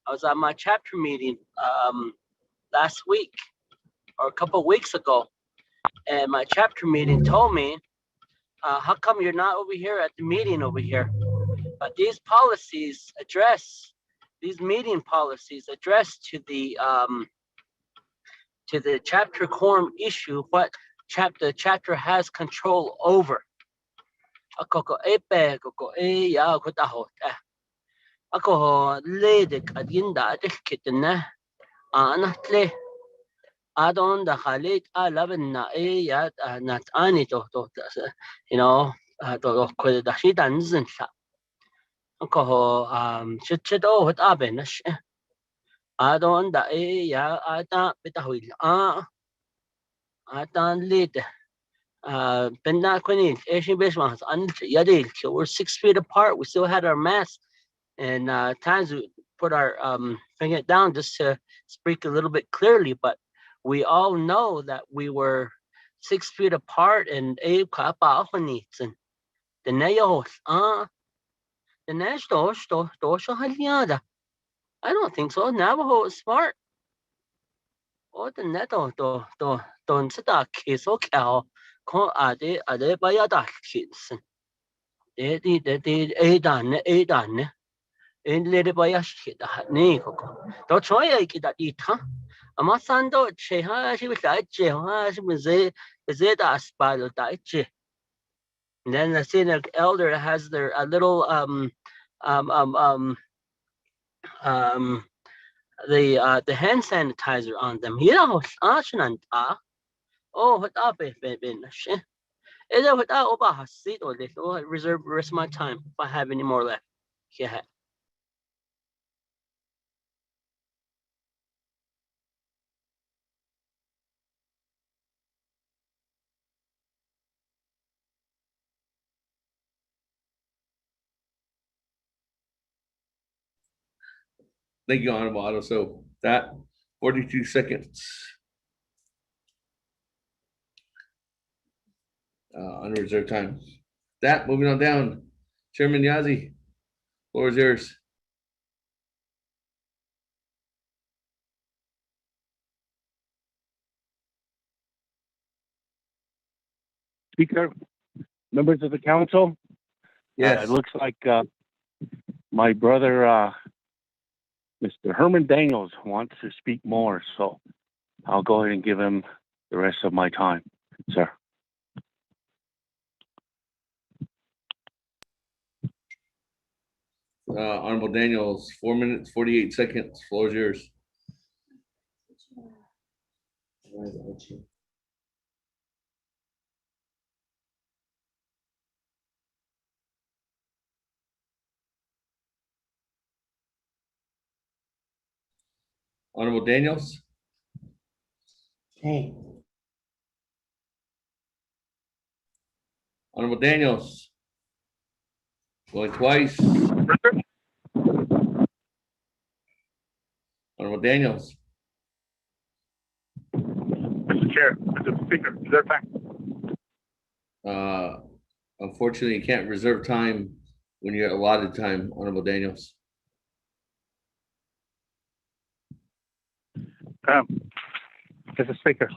was at my chapter meeting last week or a couple of weeks ago, and my chapter meeting told me, how come you're not over here at the meeting over here? But these policies address, these meeting policies address to the chapter quorum issue, what the chapter has control over. Ako ledik adinda adikitna anatle adon the khalid alabna ya nat ani to you know to ko da shi dan zin sa ako chito hot abenash adon da ya ada bitahil adan lead benna kwenil eshi besmas an yadil we're 6 feet apart. We still had our masks. And times we put our finger down just to speak a little bit clearly, but we all know that we were 6 feet apart and the nails the national I don't think so. Navajo is smart. Oh, the neto don't sit that kiss or cow. Are they by other kids? They a done. In lady by a shit that need don't try a kid that eat, huh? A masando che ha she was like che ha she was a spider that che. And then I see an elder that has their a little um um um the hand sanitizer on them. You know, oh what up been shit. Is it what up a seat or this? Oh, I reserve the rest of my time if I have any more left. Yeah. Thank you, Honorable Otto. So that 42 seconds. Unreserved time. That moving on down. Chairman Yazi, floor is yours. Speaker, members of the council. Yes. It looks like my brother, Mr. Herman Daniels, wants to speak more, so I'll go ahead and give him the rest of my time, sir. Honorable Daniels, 4 minutes, 48 seconds. Floor is yours. Honorable Daniels. Hey. Honorable Daniels. Going twice. Honorable Daniels. Mr. Chair, Mr. Speaker, is there time? Unfortunately, you can't reserve time when you're allotted time, Honorable Daniels. Mr. Speaker,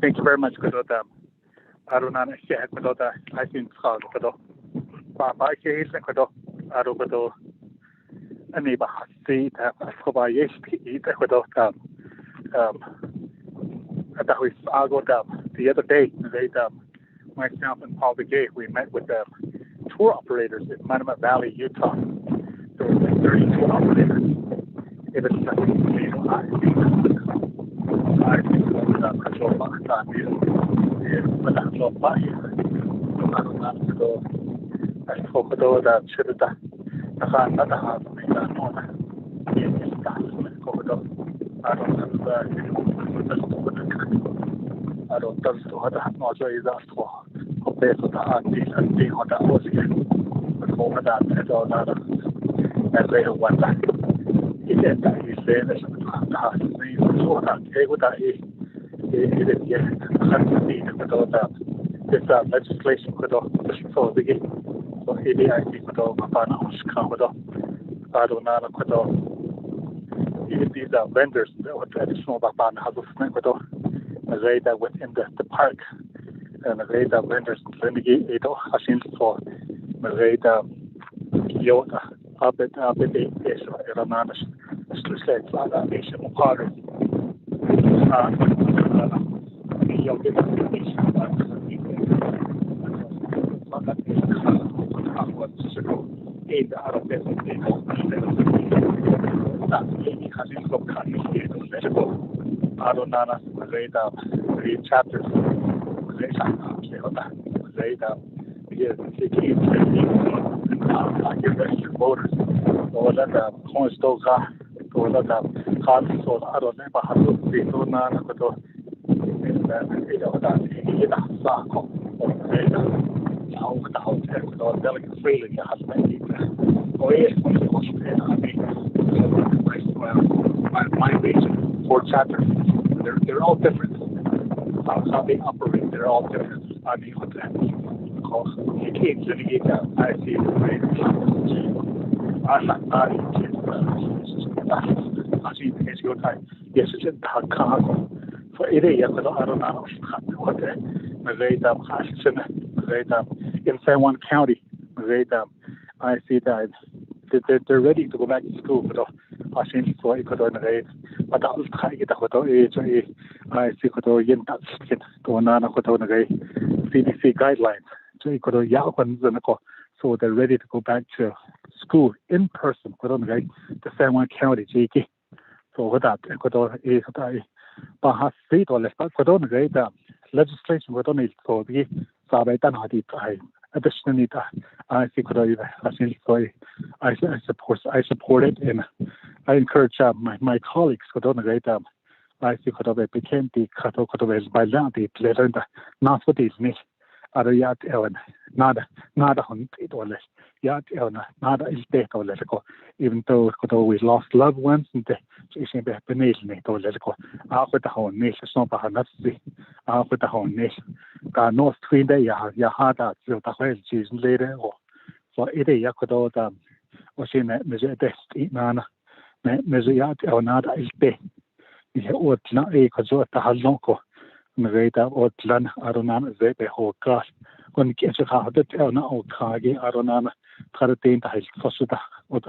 thank you very much. I don't know if I think I any bahasi that provides that we the other day myself and Paul Begay, we met with the tour operators in Monument Valley, Utah. There were like 30 tour operators. It was I don't know what is that for. Based on the article and being on that was again. But over that, I don't know. And later one time, he said that he's saying this and so that take with that he didn't get this legislation could so begin. So he did I think with all my partners come with I don't know these are vendors that were traditional about has a snake with that within the park and the vendors renegade Hashim for Mareda Yota Abed Iranash Slate Lada Nation Potter Adonana, Mareda, read chapters. Registered voters. Or let the Cornstoga, or let the Cards, or I don't know how to be so non delegate freely has many. Oh, yes, my region, 4 chapters. They're all different. How they operate, they're all different. I mean, what that because you can't litigate that. I see the way I'm not I see the case your time. Yes, it's in Chicago. For it, I don't know what in San Juan County, I see that they're ready to go back to school, but I think so. I could only but that was kind of what I see could yin that skin going on CDC guidelines. So you could so they're ready to go back to school in person. The San Juan County, so what that but has state or less, but the legislation would only so the Sabai additionally, I think I support it, and I encourage my colleagues to I think became the Kato by Landy to learn the not what is me. Other yat Ellen, nada on it or less. Yat Ellen, nada is dead or let go. Even though we lost loved ones and the Jason beneath me or let go. Out with the whole nation, not behind us. Out with the whole nation. Got no screen there, Yahada, the whole season later or for either Yakodo, or she met Mr. Dest, Nana, Mr. Yat or nada is dead. You would not a consort the Halonko. Mareda or Tlan, Aronam, Zebe, or Gas. When gets a hard Elna or Kagi, Aronam, Karatain, the Fosuda, or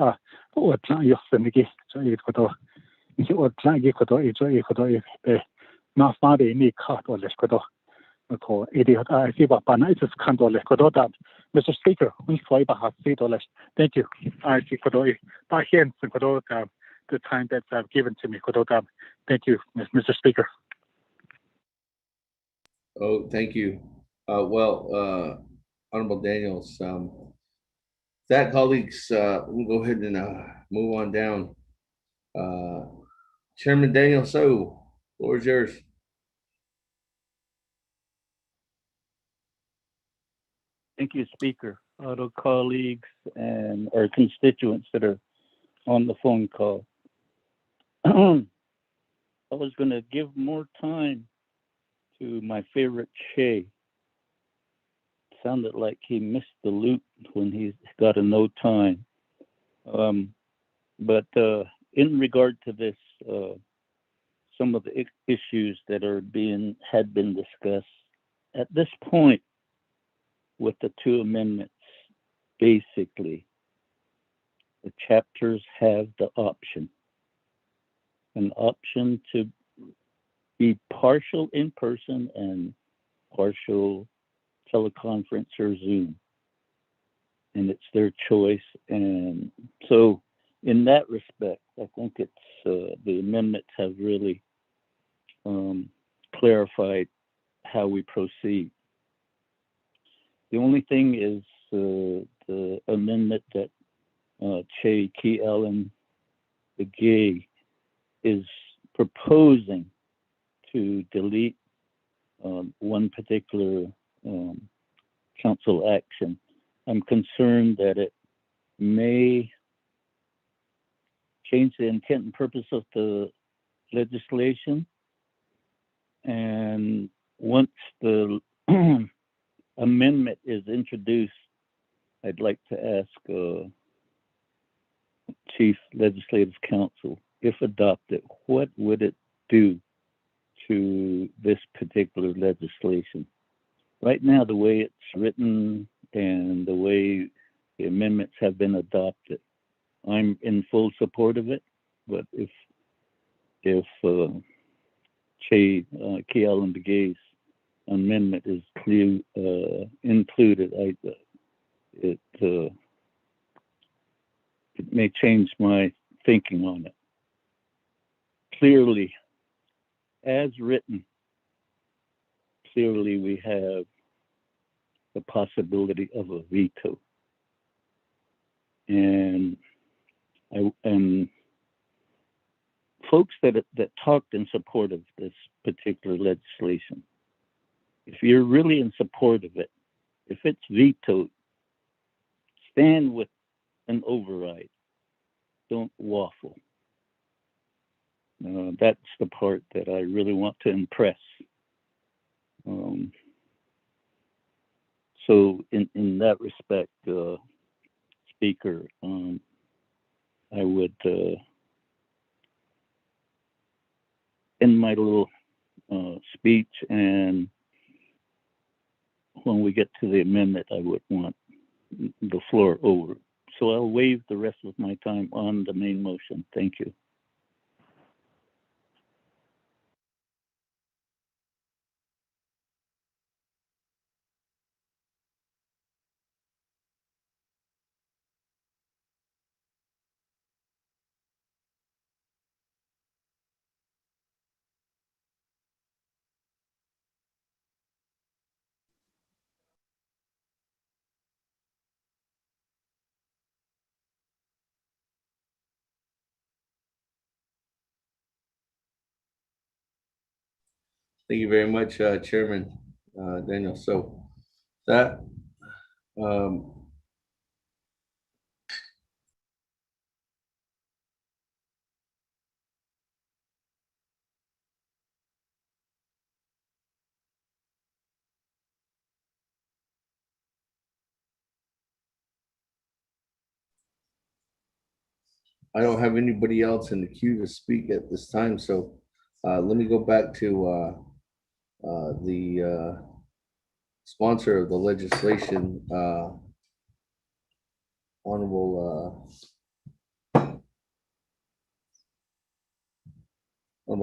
Tlan Yosemite, so it could or Tlangi could or not find any cut or less could or idiot. I see what Banaitis can't or less could Mr. Speaker, we try about $3. Thank you. I see could by hands could the time that's given to me could thank you, Mr. Speaker. Oh, thank you. Honorable Daniels, that colleagues, we'll go ahead and move on down. Chairman Daniel, floor is yours. Thank you, Speaker. Auto colleagues and our constituents that are on the phone call. I was going to give more time to my favorite Shay. Sounded like he missed the loop when he got a no time. But in regard to this, some of the issues that had been discussed at this point with the two amendments, basically, the chapters have the option, an option to be partial in person and partial teleconference or Zoom. And it's their choice. And so in that respect, I think it's the amendments have really clarified how we proceed. The only thing is the amendment that Che Key Ellen the Gay is proposing to delete one particular council action. I'm concerned that it may change the intent and purpose of the legislation. And once the amendment is introduced, I'd like to ask Chief Legislative Counsel, if adopted, what would it do to this particular legislation? Right now, the way it's written and the way the amendments have been adopted, I'm in full support of it. But if KL and Begay's amendment is included, it may change my thinking on it. Clearly, as written, clearly we have the possibility of a veto. And folks that talked in support of this particular legislation, if you're really in support of it, if it's vetoed, stand with an override. Don't waffle. That's the part that I really want to impress. So in that respect, Speaker, I would end my little speech, and when we get to the amendment, I would want the floor over. So I'll waive the rest of my time on the main motion. Thank you. Thank you very much, Chairman Daniel. So that I don't have anybody else in the queue to speak at this time. So let me go back to the sponsor of the legislation, Honorable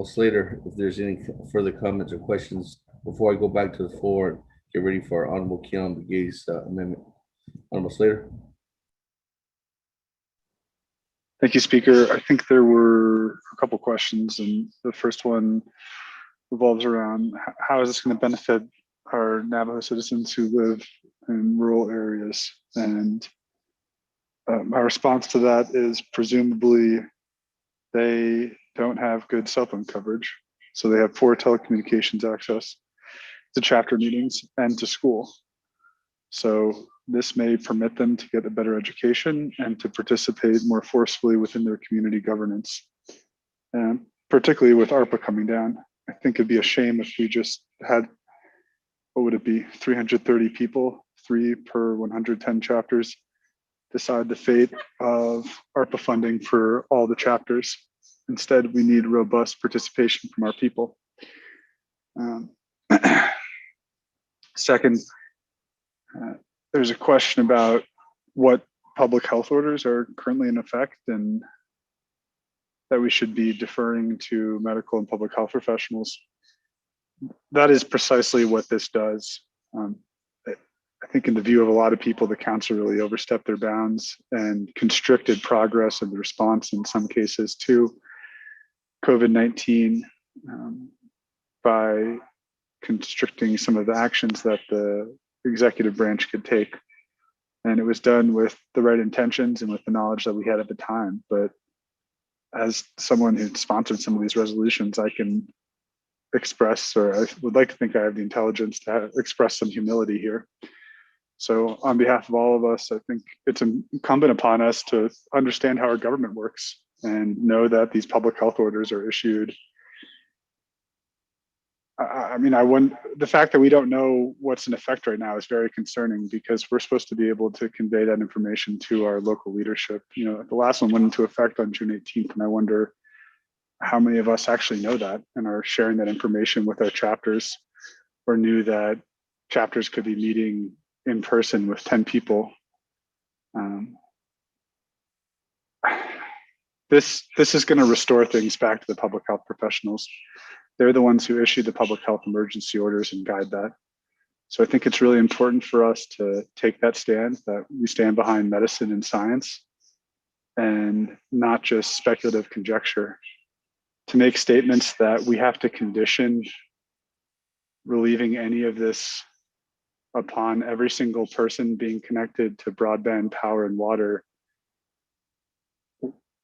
Slater, if there's any further comments or questions before I go back to the floor and get ready for Honorable Keon Begay's amendment. Honorable Slater. Thank you, Speaker. I think there were a couple questions, and the first one revolves around how is this going to benefit our Navajo citizens who live in rural areas? And my response to that is presumably they don't have good cell phone coverage. So they have poor telecommunications access to chapter meetings and to school. So This may permit them to get a better education and to participate more forcefully within their community governance. And particularly with ARPA coming down, I think it'd be a shame if we just had, what would it be, 330 people, 3 per 110 chapters, decide the fate of ARPA funding for all the chapters. Instead, we need robust participation from our people. Second, there's a question about what public health orders are currently in effect and that we should be deferring to medical and public health professionals. That is precisely what this does. I think in the view of a lot of people, the council really overstepped their bounds and constricted progress of the response in some cases to COVID-19 by constricting some of the actions that the executive branch could take. And it was done with the right intentions and with the knowledge that we had at the time. But as someone who sponsored some of these resolutions, I can express, or I would like to think I have the intelligence to express some humility here. So on behalf of all of us, I think it's incumbent upon us to understand how our government works and know that these public health orders are issued. The fact that we don't know what's in effect right now is very concerning because we're supposed to be able to convey that information to our local leadership. The last one went into effect on June 18th, and I wonder how many of us actually know that and are sharing that information with our chapters or knew that chapters could be meeting in person with 10 people. This is going to restore things back to the public health professionals. They're the ones who issue the public health emergency orders and guide that. So I think it's really important for us to take that stand, that we stand behind medicine and science and not just speculative conjecture. To make statements that we have to condition relieving any of this upon every single person being connected to broadband, power, and water,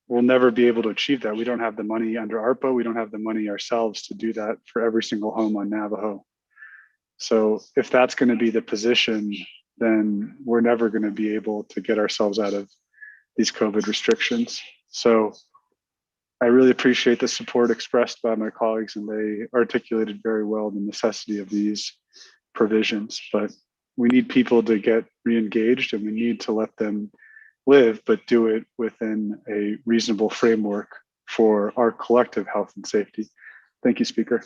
we'll never be able to achieve that. We don't have the money under ARPA. We don't have the money ourselves to do that for every single home on Navajo. So if that's going to be the position, then we're never going to be able to get ourselves out of these COVID restrictions. So I really appreciate the support expressed by my colleagues, and they articulated very well the necessity of these provisions. But we need people to get re-engaged, and we need to let them live, but do it within a reasonable framework for our collective health and safety. Thank you, Speaker.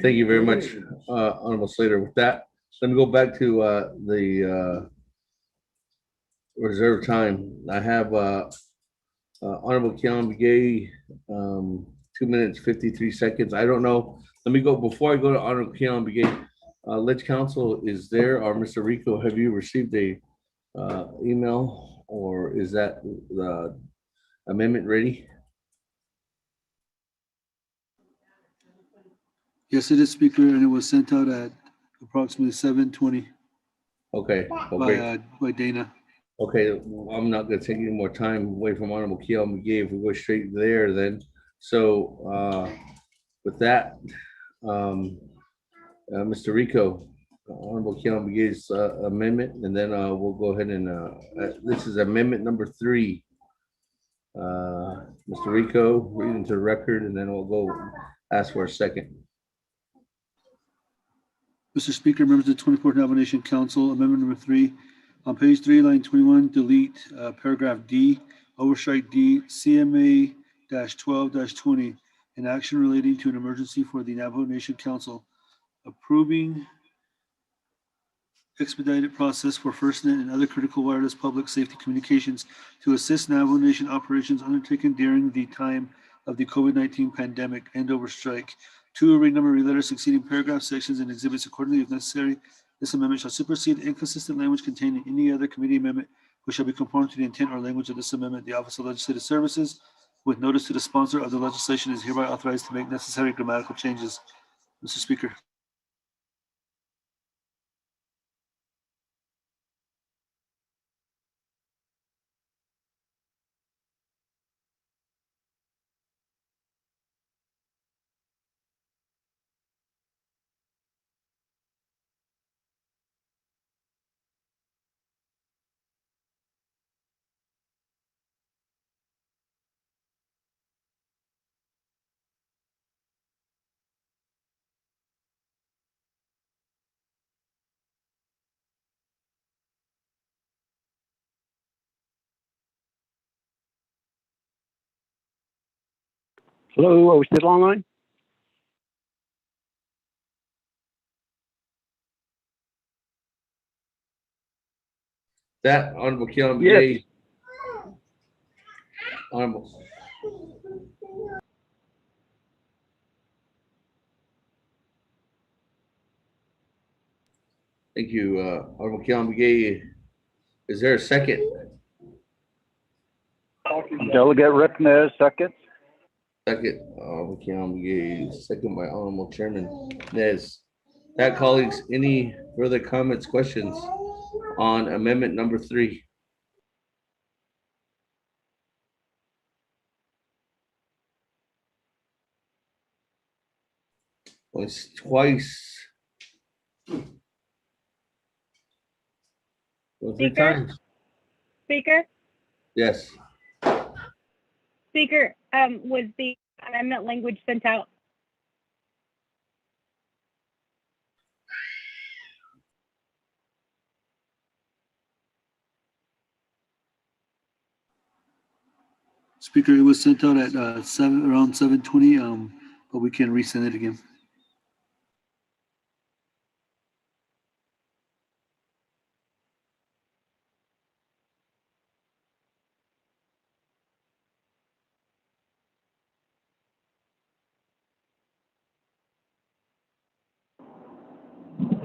Thank you very much, Honorable Slater. With that, let me go back to the reserve time. I have Honorable Keon Begay, 2 minutes, 53 seconds. I don't know. Let me go, before I go to Honorable Keon Begay, Ledge Council is there, or Mr. Rico, have you received a email, or is that the amendment ready? Yes, it is, Speaker, and it was sent out at approximately 7:20 Okay, okay. by Dana. Okay, well, I'm not gonna take any more time away from Honorable Keon McGee if we go straight there then. So with that, Mr. Rico, Honorable Keon McGee's amendment, and then we'll go ahead and this is amendment number 3. Mr. Rico, read into the record, and then we'll go ask for a second. Mr. Speaker, members of the 24th Navajo Nation Council, amendment number 3. On page 3, line 21, delete paragraph D, overstrike D, CMA-12-20, an action relating to an emergency for the Navajo Nation Council, approving expedited process for FirstNet and other critical wireless public safety communications to assist Navajo Nation operations undertaken during the time of the COVID-19 pandemic, and overstrike. 2, renumber letters succeeding paragraphs, sections, and exhibits accordingly if necessary. This amendment shall supersede inconsistent language contained in any other committee amendment which shall be conformed to the intent or language of this amendment. The Office of Legislative Services, with notice to the sponsor of the legislation, is hereby authorized to make necessary grammatical changes. Mr. Speaker. Hello, are we still online? That Honorable Keelan Yes. Begay. Honorable. Thank you, Honorable Keelan Begay. Is there a second? Delegate Rick Nez, second. Second, Honorable Keelan Begay, second by Honorable Chairman Nez. That, colleagues, any further comments, questions on amendment number 3? Once, twice. Well, 3 Speaker? times. Speaker? Yes. Speaker, was the amendment language sent out? Speaker, it was sent out at around 7:20, but we can resend it again.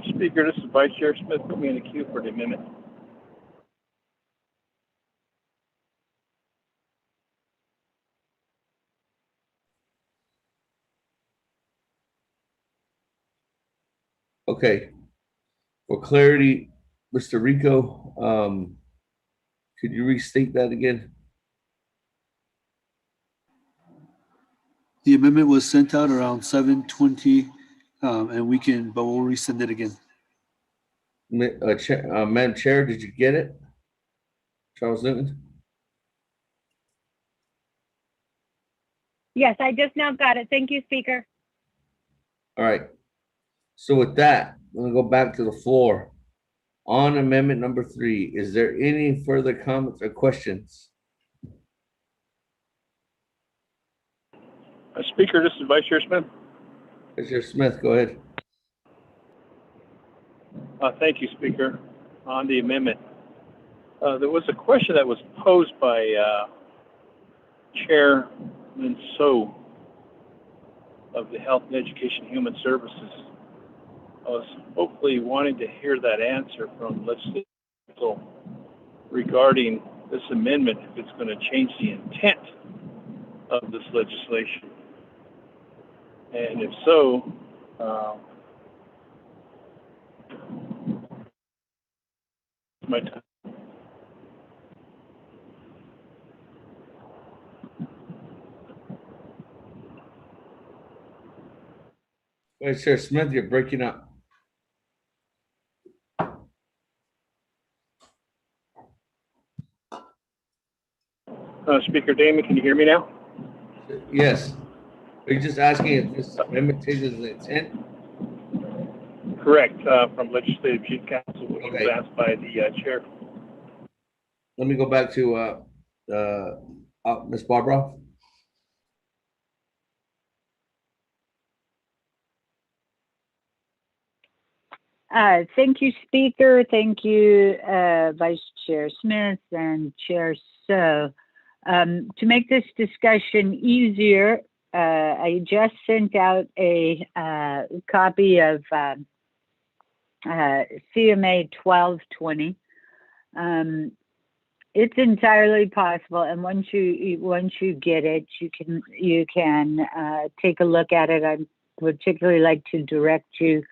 Speaker, this is Vice Chair Smith. Put me in the queue for the amendment. Okay. For clarity, Mr. Rico, could you restate that again? The amendment was sent out around 7:20, and but we'll resend it again. Madam Chair, did you get it? Charles Newton? Yes, I just now got it. Thank you, Speaker. All right. So with that, I'm gonna go back to the floor. On amendment number 3, is there any further comments or questions? Speaker, this is Vice Chair Smith. Vice Chair Smith, go ahead. Thank you, Speaker. On the amendment, there was a question that was posed by Chairman So of the Health and Education and Human Services. I was hopefully wanting to hear that answer from legislative council regarding this amendment, if it's going to change the intent of this legislation. And if so, my time. Vice Chair Smith, you're breaking up. Speaker Damon, can you hear me now? Yes. Are you just asking if this amendment changes the intent? Correct, from Legislative Chief Counsel, which was asked by the chair. Let me go back to Ms. Barbara. Thank you, Speaker. Thank you, Vice Chair Smith and Chair So. To make this discussion easier, I just sent out a copy of CMA 1220. It's entirely possible, and once you get it, you can take a look at it. I'd particularly like to direct you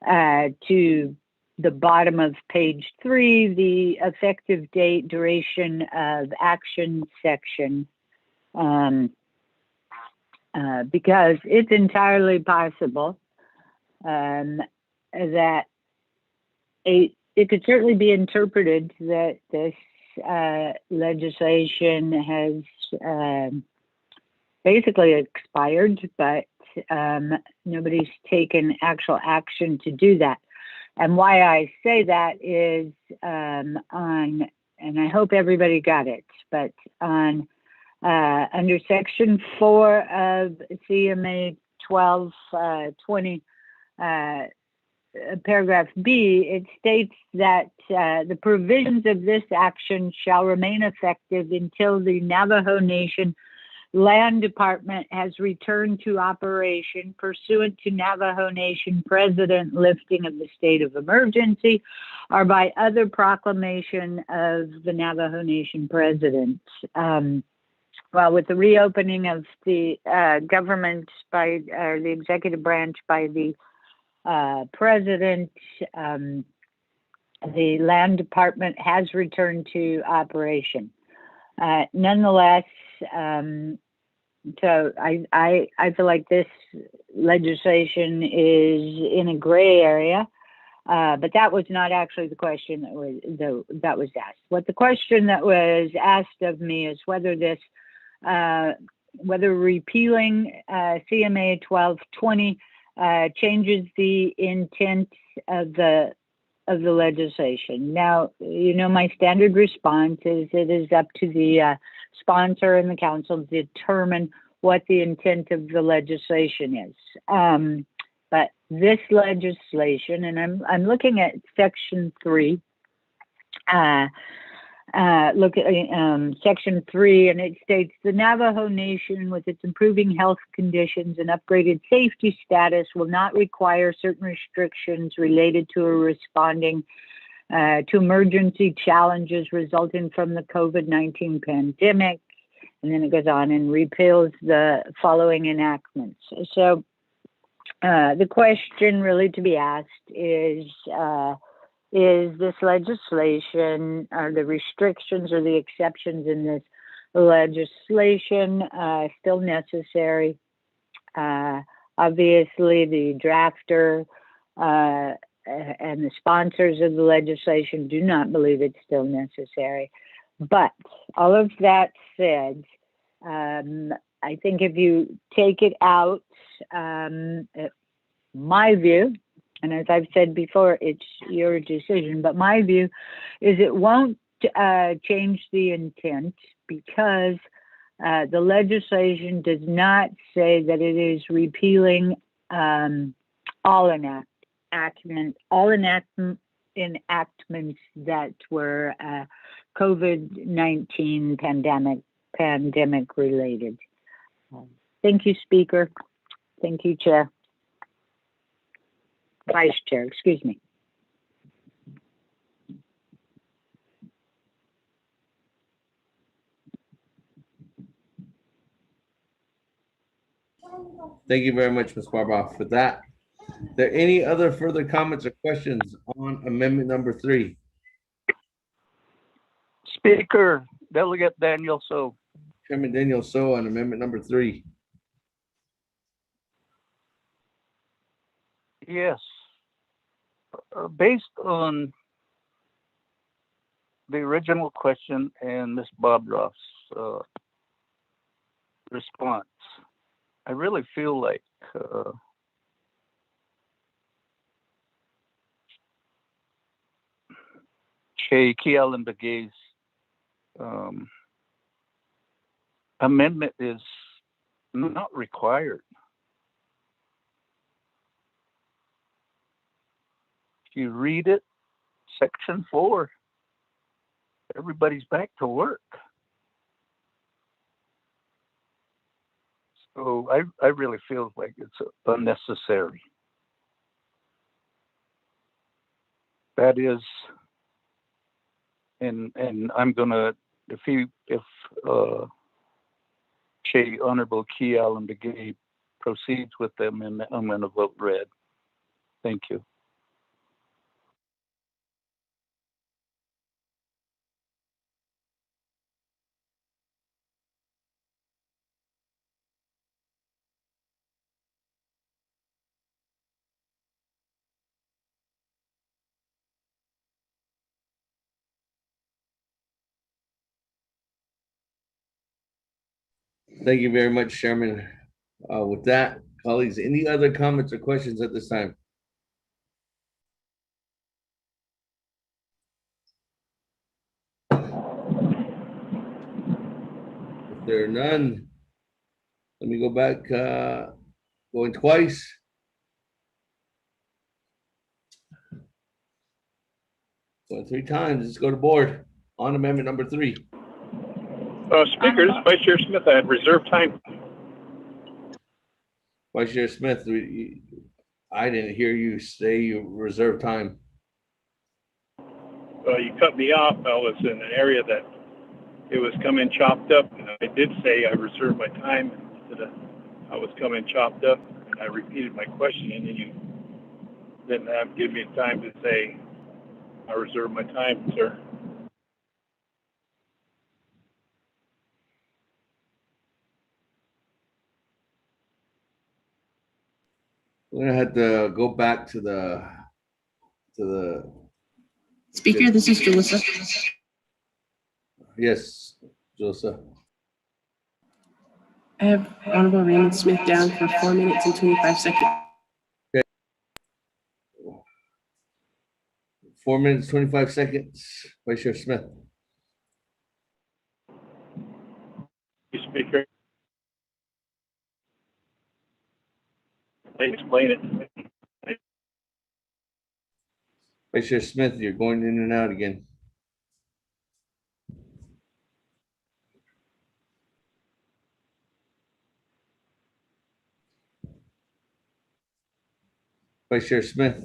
to the bottom of page 3, the effective date, duration of action section, because it's entirely possible that it could certainly be interpreted that this legislation has basically expired, but nobody's taken actual action to do that. And why I say that is and I hope everybody got it, but on under section 4 of CMA 1220, paragraph B, it states that the provisions of this action shall remain effective until the Navajo Nation Land Department has returned to operation pursuant to Navajo Nation President lifting of the state of emergency or by other proclamation of the Navajo Nation President. Well, with the reopening of the government by the executive branch by the President, the Land Department has returned to operation. Nonetheless, so I feel like this legislation is in a gray area, but that was not actually the question that was asked. What the question that was asked of me is whether this, whether repealing CMA 1220 changes the intent of the legislation. Now, you know, my standard response is it is up to the sponsor and the council to determine what the intent of the legislation is. But this legislation, and I'm looking at section 3, look at section 3, and it states the Navajo Nation, with its improving health conditions and upgraded safety status, will not require certain restrictions related to responding to emergency challenges resulting from the COVID-19 pandemic. And then it goes on and repeals the following enactments. So the question really to be asked is this legislation, are the restrictions or the exceptions in this legislation still necessary? Obviously, the drafter and the sponsors of the legislation do not believe it's still necessary. But all of that said, I think if you take it out, my view, and as I've said before, it's your decision, but my view is it won't change the intent because the legislation does not say that it is repealing all enactments that were COVID-19 pandemic related. Thank you, Speaker. Thank you, Chair. Vice Chair, excuse me. Thank you very much, Ms. Barbara, for that. Are there any other further comments or questions on amendment number 3? Speaker, Delegate Daniel So. Chairman Daniel So on amendment number 3. Yes. Based on the original question and Ms. Bobroff's response, I really feel like Kay Kialan Begay's amendment is not required. If you read it, section 4, everybody's back to work. So I really feel like it's unnecessary. That is and I'm gonna, if Honorable Key Allen Begay proceeds with the amendment, I'm gonna vote red. Thank you. Thank you very much, Chairman. With that, colleagues, any other comments or questions at this time? If there are none, let me go back, going twice. Going 3 times, let's go to board on amendment number 3. Speakers, Vice Chair Smith, I had reserved time. Vice Chair Smith, I didn't hear you say you reserved time. You cut me off. I was in an area that it was coming chopped up, and I did say I reserved my time instead of I was coming chopped up, and I repeated my question, and you didn't have give me time to say I reserved my time, sir. We're gonna have to go back to the Speaker, this is Julissa. Yes, Joseph. I have Honorable Raymond Smith down for 4 minutes and 25 seconds. Okay. 4 minutes, 25 seconds. Vice Chair Smith. Speaker, explain it. Vice Chair Smith, you're going in and out again. Vice Chair Smith.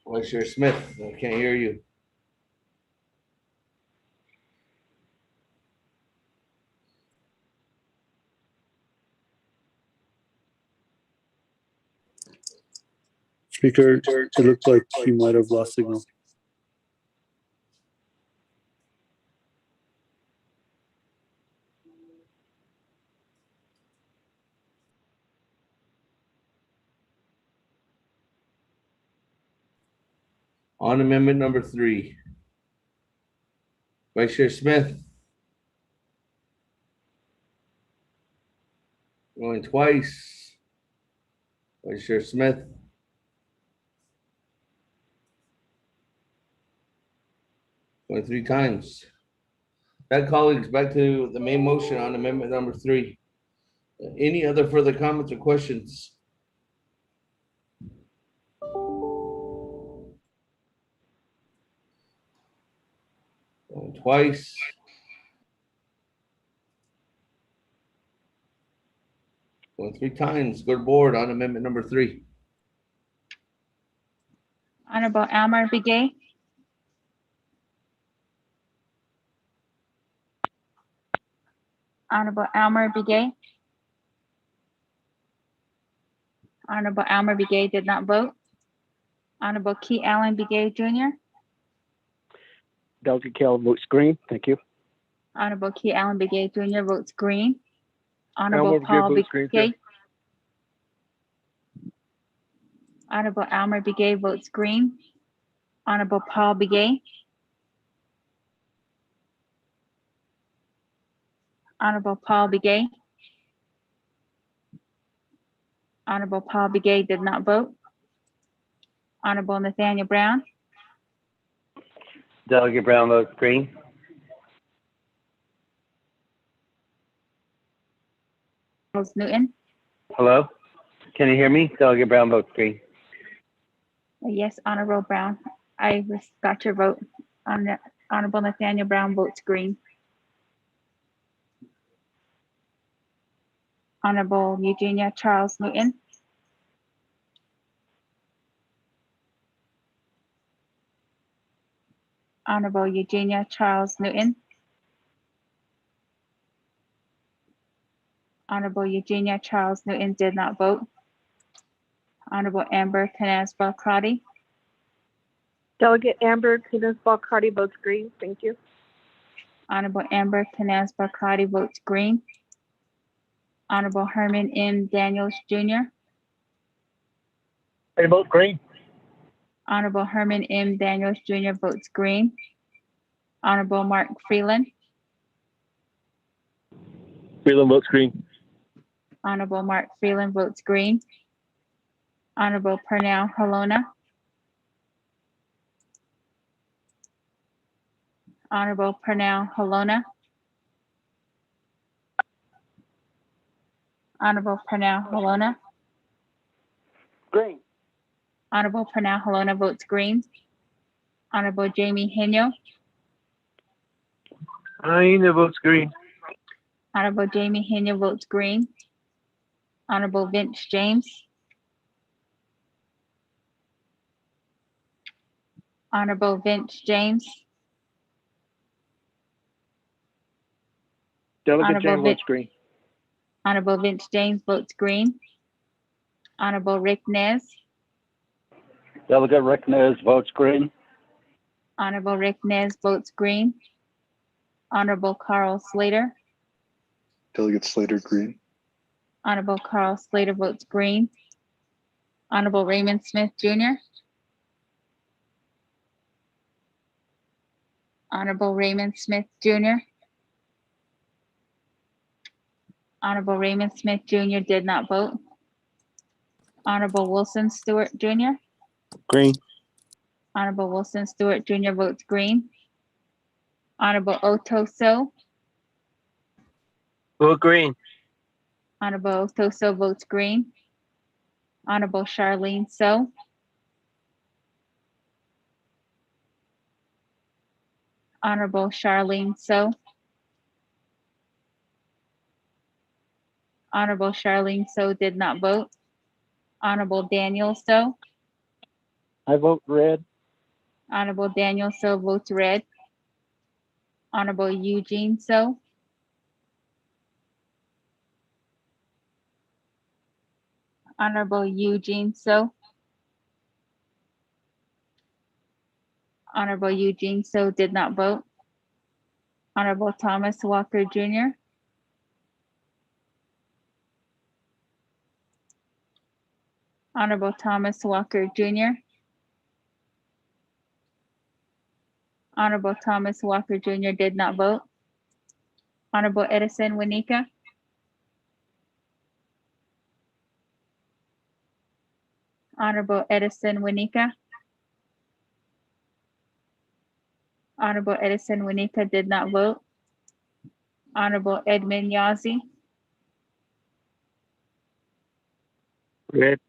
Vice Chair Smith, I can't hear you. Speaker, it looked like he might have lost signal. On amendment number 3. Vice Chair Smith. Going twice. Vice Chair Smith. Going 3 times. That, colleagues, back to the main motion on amendment number 3. Any other further comments or questions? Going twice. Going 3 times. Go to board on amendment number 3. Honorable Almar Begay. Honorable Almar Begay. Honorable Almar Begay did not vote. Honorable Key Allen Begay Jr. Delegate Kell votes green. Thank you. Honorable Key Allen Begay Jr. votes green. Honorable Almar Begay Paul votes green, too. Begay. Honorable Almar Begay votes green. Honorable Paul Begay. Honorable Paul Begay. Honorable Paul Begay did not vote. Honorable Nathaniel Brown. Delegate Brown votes green. Charles Newton. Hello? Can you hear me? Delegate Brown votes green. Yes, Honorable Brown. I got your vote. Honorable Nathaniel Brown votes green. Honorable Eugenia Charles Newton. Honorable Eugenia Charles Newton. Honorable Eugenia Charles Newton did not vote. Honorable Amber Canaz Belcrati. Delegate Amber Kunis Balcarty votes green. Thank you. Honorable Amber Canaz Belcrati votes green. Honorable Herman M. Daniels Jr. I vote green. Honorable Herman M. Daniels Jr. votes green. Honorable Mark Freeland. Freeland votes green. Honorable Mark Freeland votes green. Honorable Pernell Halona. Honorable Pernell Halona. Honorable Pernell Halona. Green. Honorable Pernell Halona votes green. Honorable Jamie Henyo. Aina votes green. Honorable Jamie Henyo votes green. Honorable Vince James. Honorable Vince James. Delegate Honorable James votes green. Honorable Vince James votes green. Honorable Rick Nez. Delegate Rick Nez votes green. Honorable Rick Nez votes green. Honorable Carl Slater. Delegate Slater, green. Honorable Carl Slater votes green. Honorable Raymond Smith Jr. Honorable Raymond Smith Jr. Honorable Raymond Smith Jr. did not vote. Honorable Wilson Stewart Jr. Green. Honorable Wilson Stewart Jr. votes green. Honorable Otto So. Vote green. Honorable Otto So votes green. Honorable Charlene So. Honorable Charlene So. Honorable Charlene So did not vote. Honorable Daniel So. I vote red. Honorable Daniel So votes red. Honorable Eugene So. Honorable Eugene So. Honorable Eugene So did not vote. Honorable Thomas Walker Jr. Honorable Thomas Walker Jr. Honorable Thomas Walker Jr. did not vote. Honorable Edison Winika. Honorable Edison Winika. Honorable Edison Winika did not vote. Honorable Edmund Yazzie. Red.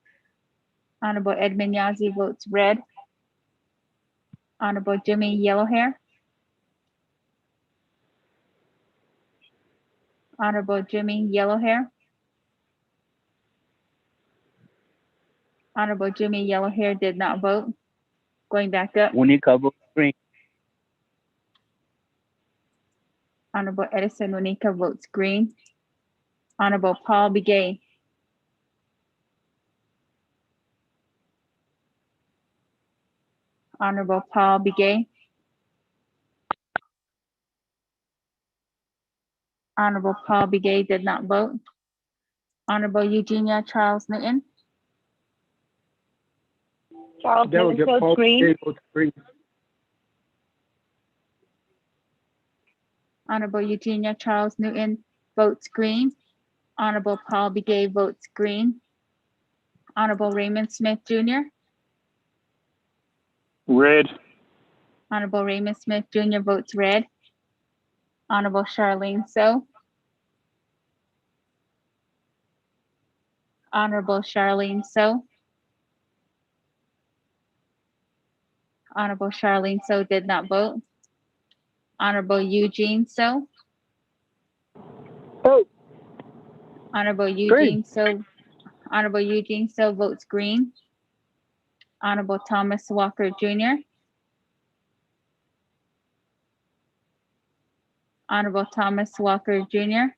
Honorable Edmund Yazzie votes red. Honorable Jimmy Yellowhair. Honorable Jimmy Yellowhair. Honorable Jimmy Yellowhair did not vote. Going back up. Winika votes green. Honorable Edison Winika votes green. Honorable Paul Begay. Honorable Paul Begay. Honorable Paul Begay did not vote. Honorable Eugenia Charles Newton. Charles Newton Delegate votes Paul green. Begay votes green. Honorable Eugenia Charles Newton votes green. Honorable Paul Begay votes green. Honorable Raymond Smith Jr. Red. Honorable Raymond Smith Jr. votes red. Honorable Charlene So. Honorable Charlene So. Honorable Charlene So did not vote. Honorable Eugene So. Vote. Honorable Green. Honorable Eugene So votes green. Honorable Thomas Walker Jr. Honorable Thomas Walker Jr.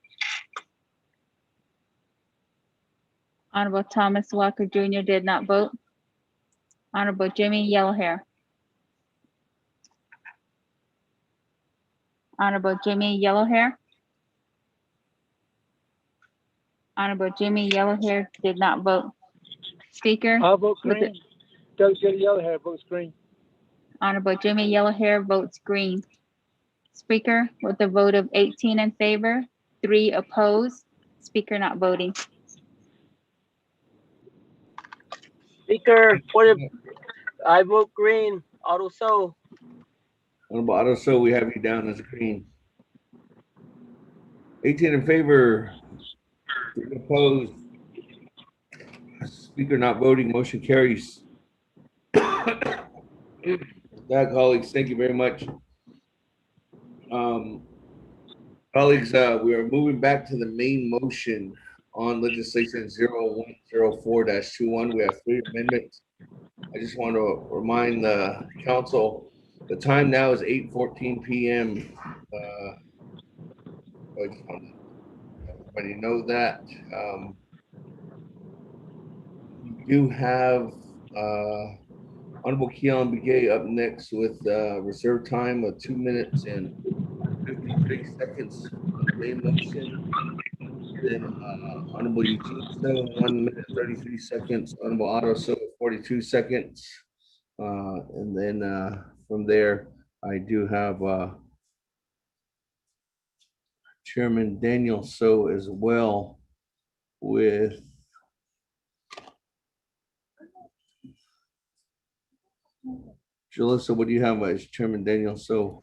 Honorable Thomas Walker Jr. did not vote. Honorable Jimmy Yellowhair. Honorable Jimmy Yellowhair. Honorable Jimmy Yellowhair did not vote. Speaker. I vote with the- green. Delegate Yellowhair votes green. Honorable Jimmy Yellowhair votes green. Speaker with a vote of 18 in favor, 3 opposed. Speaker not voting. Speaker, I vote green. Otto So. Honorable Otto So, we have you down as green. 18 in favor, 3 opposed. Speaker not voting, motion carries. That, colleagues, thank you very much. Colleagues, we are moving back to the main motion on legislation 0104-21. We have 3 amendments. I just want to remind the council, the time now is 8:14 p.m. I just want to let everybody know that. We do have Honorable Keon Begay up next with reserve time of 2 minutes and 53 seconds on the main motion. Then Honorable Eugene So, 1 minute 33 seconds. Honorable Otto So, 42 seconds. And then from there, I do have Chairman Daniel So as well with Jalissa. What do you have as Chairman Daniel So?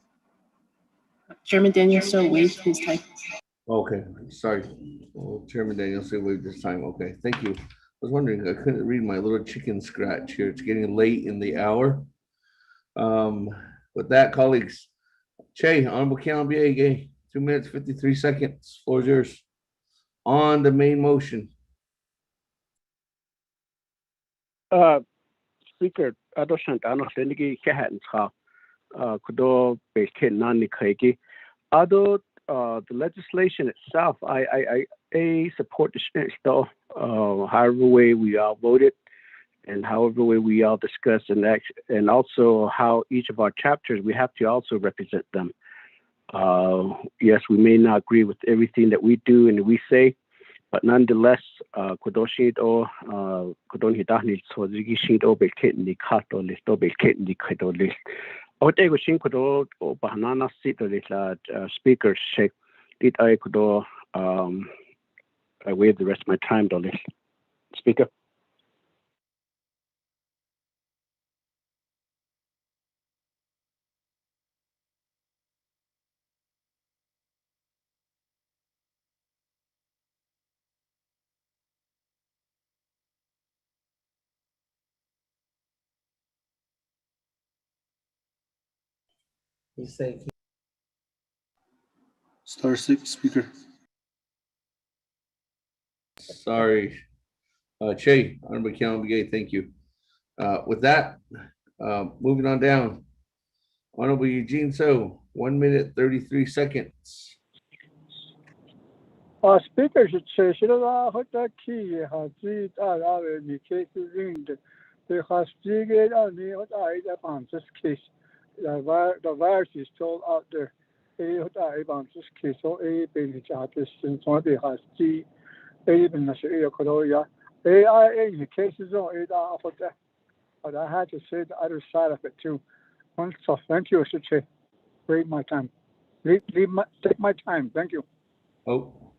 Chairman Daniel So waived his time. Okay, sorry. Well, Chairman Daniel So waived this time. Okay, thank you. I was wondering, I couldn't read my little chicken scratch here. It's getting late in the hour. With that, colleagues, Che, Honorable Keon Begay, 2 minutes, 53 seconds. Floor is yours. On the main motion. Speaker, I don't think I know any can could be none although the legislation itself, I support the stance though, however way we all voted and however way we all discussed and also how each of our chapters, we have to also represent them. Yes, we may not agree with everything that we do and we say, but nonetheless, Kodoshid or Kodonhidani, so the Gishid or Belkitni Kato list or Belkitni Kato list. I would take a Shinkodo or Banana seat or little speakers shake. Did I could I waive the rest of my time, Dolly. Speaker. He's saying Star 6, Speaker. sorry. Che, Honorable Keon Begay, thank you. With that, moving on down. Honorable Eugene So, 1 minute, 33 seconds. Speaker should say, Hota key has three the case ring. They has figured out the about this case. The virus is still out there. About this case, so a baby charges since what they has three. Even the Sharia Korea. AI in the cases on it for that. But I had to say the other side of it too. So thank you, I should say. Wait my time. Take my time. Thank you. Oh,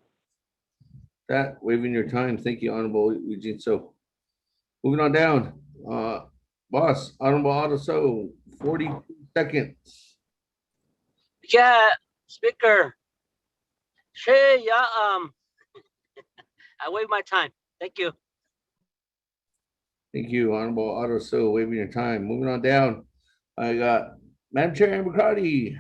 that waiving your time. Thank you, Honorable Eugene So. Moving on down. Boss, Honorable Otto So, 42 seconds. Yeah, Speaker. Hey, yeah, I waive my time. Thank you. Thank you, Honorable Otto So, waiving your time. Moving on down. I got Madam Chair Amber Crotty.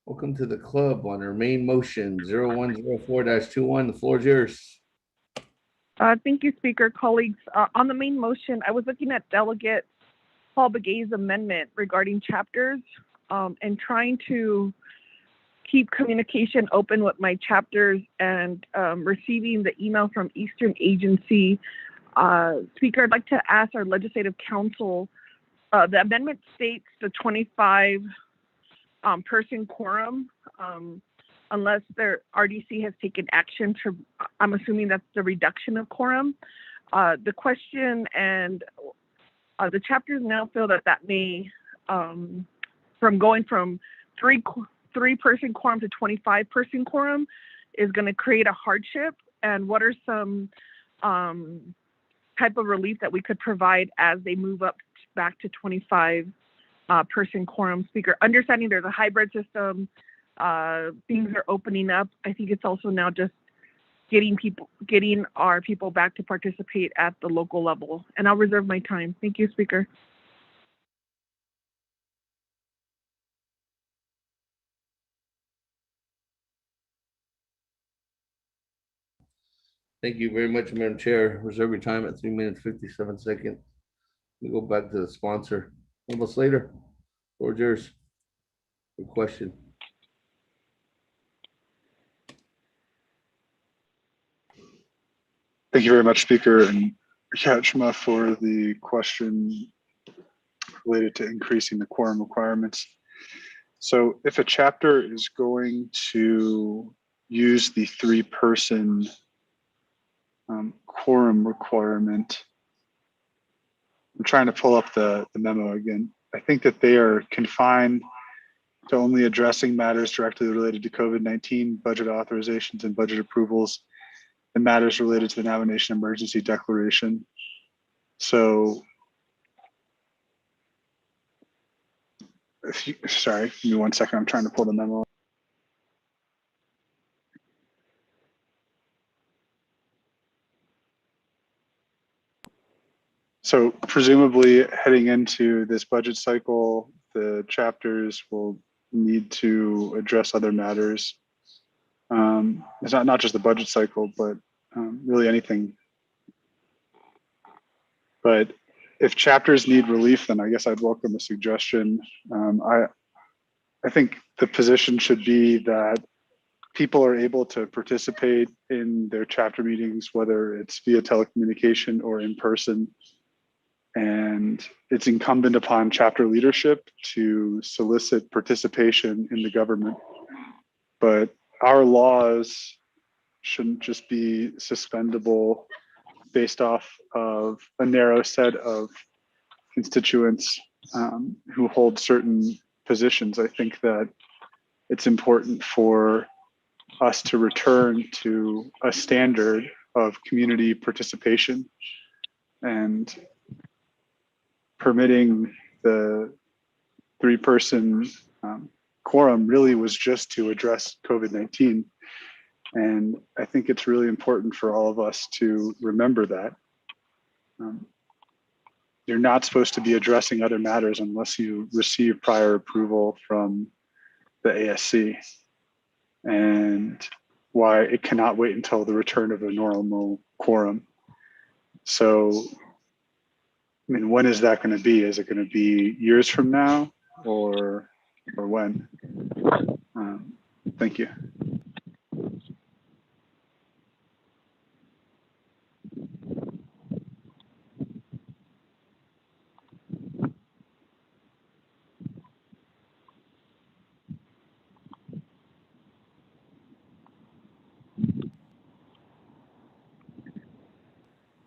Welcome to the club on our main motion 0104-21. The floor is yours. Thank you, Speaker. Colleagues, on the main motion, I was looking at Delegate Paul Begay's amendment regarding chapters and trying to keep communication open with my chapters and receiving the email from Eastern Agency. Speaker, I'd like to ask our Legislative Council, the amendment states the 25 person quorum, unless their RDC has taken action to, I'm assuming that's the reduction of quorum. The question and the chapters now feel that may, from going from three person quorum to 25 person quorum is going to create a hardship. And what are some type of relief that we could provide as they move up back to 25 person quorum? Speaker, understanding there's a hybrid system, things are opening up. I think it's also now just getting our people back to participate at the local level. And I'll reserve my time. Thank you, Speaker. Thank you very much, Madam Chair. Reserve your time at 3 minutes, 57 seconds. We go back to the sponsor. Member Slater, floor is yours. Good question. Thank you very much, Speaker, and Kachma for the question related to increasing the quorum requirements. So if a chapter is going to use the 3-person quorum requirement, I'm trying to pull up the memo again. I think that they are confined to only addressing matters directly related to COVID-19, budget authorizations and budget approvals, and matters related to the Navajo Nation Emergency Declaration. So, sorry, give me 1 second. I'm trying to pull the memo. So presumably heading into this budget cycle, the chapters will need to address other matters. It's not just the budget cycle, but really anything. But if chapters need relief, then I guess I'd welcome a suggestion. I think the position should be that people are able to participate in their chapter meetings, whether it's via telecommunication or in person. And it's incumbent upon chapter leadership to solicit participation in the government. But our laws shouldn't just be suspendable based off of a narrow set of constituents who hold certain positions. I think that it's important for us to return to a standard of community participation, and permitting the 3-person quorum really was just to address COVID-19. And I think it's really important for all of us to remember that. You're not supposed to be addressing other matters unless you receive prior approval from the ASC, and why it cannot wait until the return of a normal quorum. So, I mean, when is that going to be? Is it going to be years from now, or when? Thank you.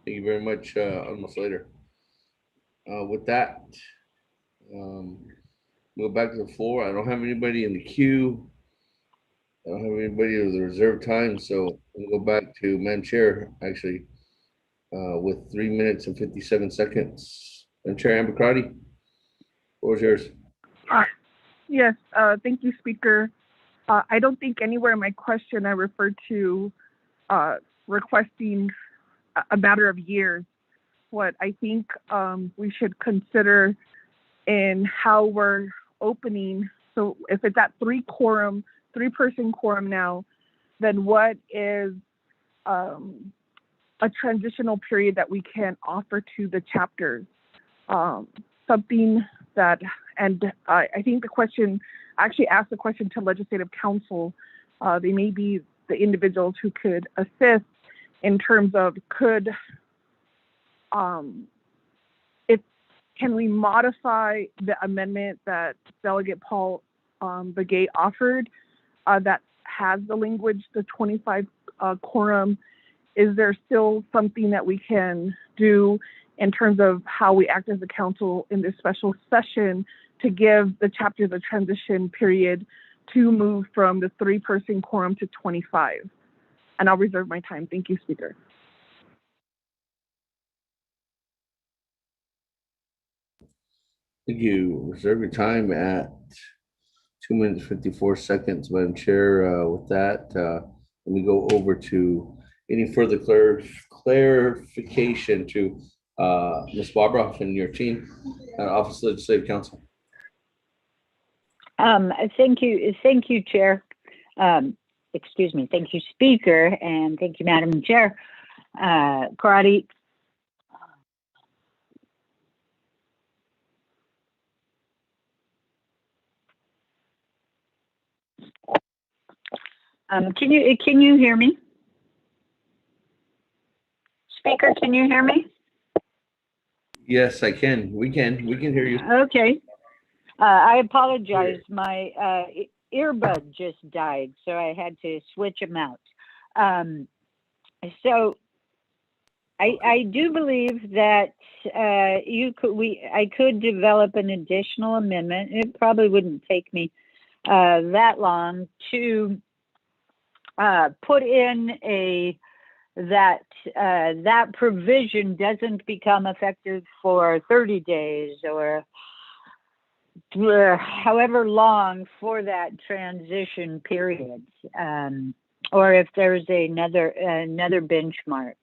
Thank you very much, almost later. With that, go back to the floor. I don't have anybody in the queue. I don't have anybody with the reserve time, so we'll go back to Madam Chair, actually, with 3 minutes and 57 seconds. Madam Chair Amber Crotty, what was yours? Yes, thank you, Speaker. I don't think anywhere in my question I referred to requesting a matter of years. What I think we should consider in how we're opening So if it's at three-person quorum now, then what is a transitional period that we can offer to the chapters? Something that, and I think the question, I actually asked the question to Legislative Council. They may be the individuals who could assist in terms of can we modify the amendment that Delegate Paul Begay offered that has the language, the 25 quorum? Is there still something that we can do in terms of how we act as a council in this special session to give the chapters a transition period to move from the three-person quorum to 25? And I'll reserve my time. Thank you, Speaker. Thank you. Reserve your time at 2 minutes, 54 seconds, Madam Chair. With that, let me go over to any further clarification to Ms. Barbara and your team, Office of Legislative Counsel. Thank you, Chair. Excuse me. Thank you, Speaker, and thank you, Madam Chair. Karate. Can you hear me? Speaker, can you hear me? Yes, I can. We can hear you. Okay. I apologize. My earbud just died, so I had to switch them out. So I do believe that I could develop an additional amendment. It probably wouldn't take me that long to put in that provision doesn't become effective for 30 days or however long for that transition period, or if there's another benchmark.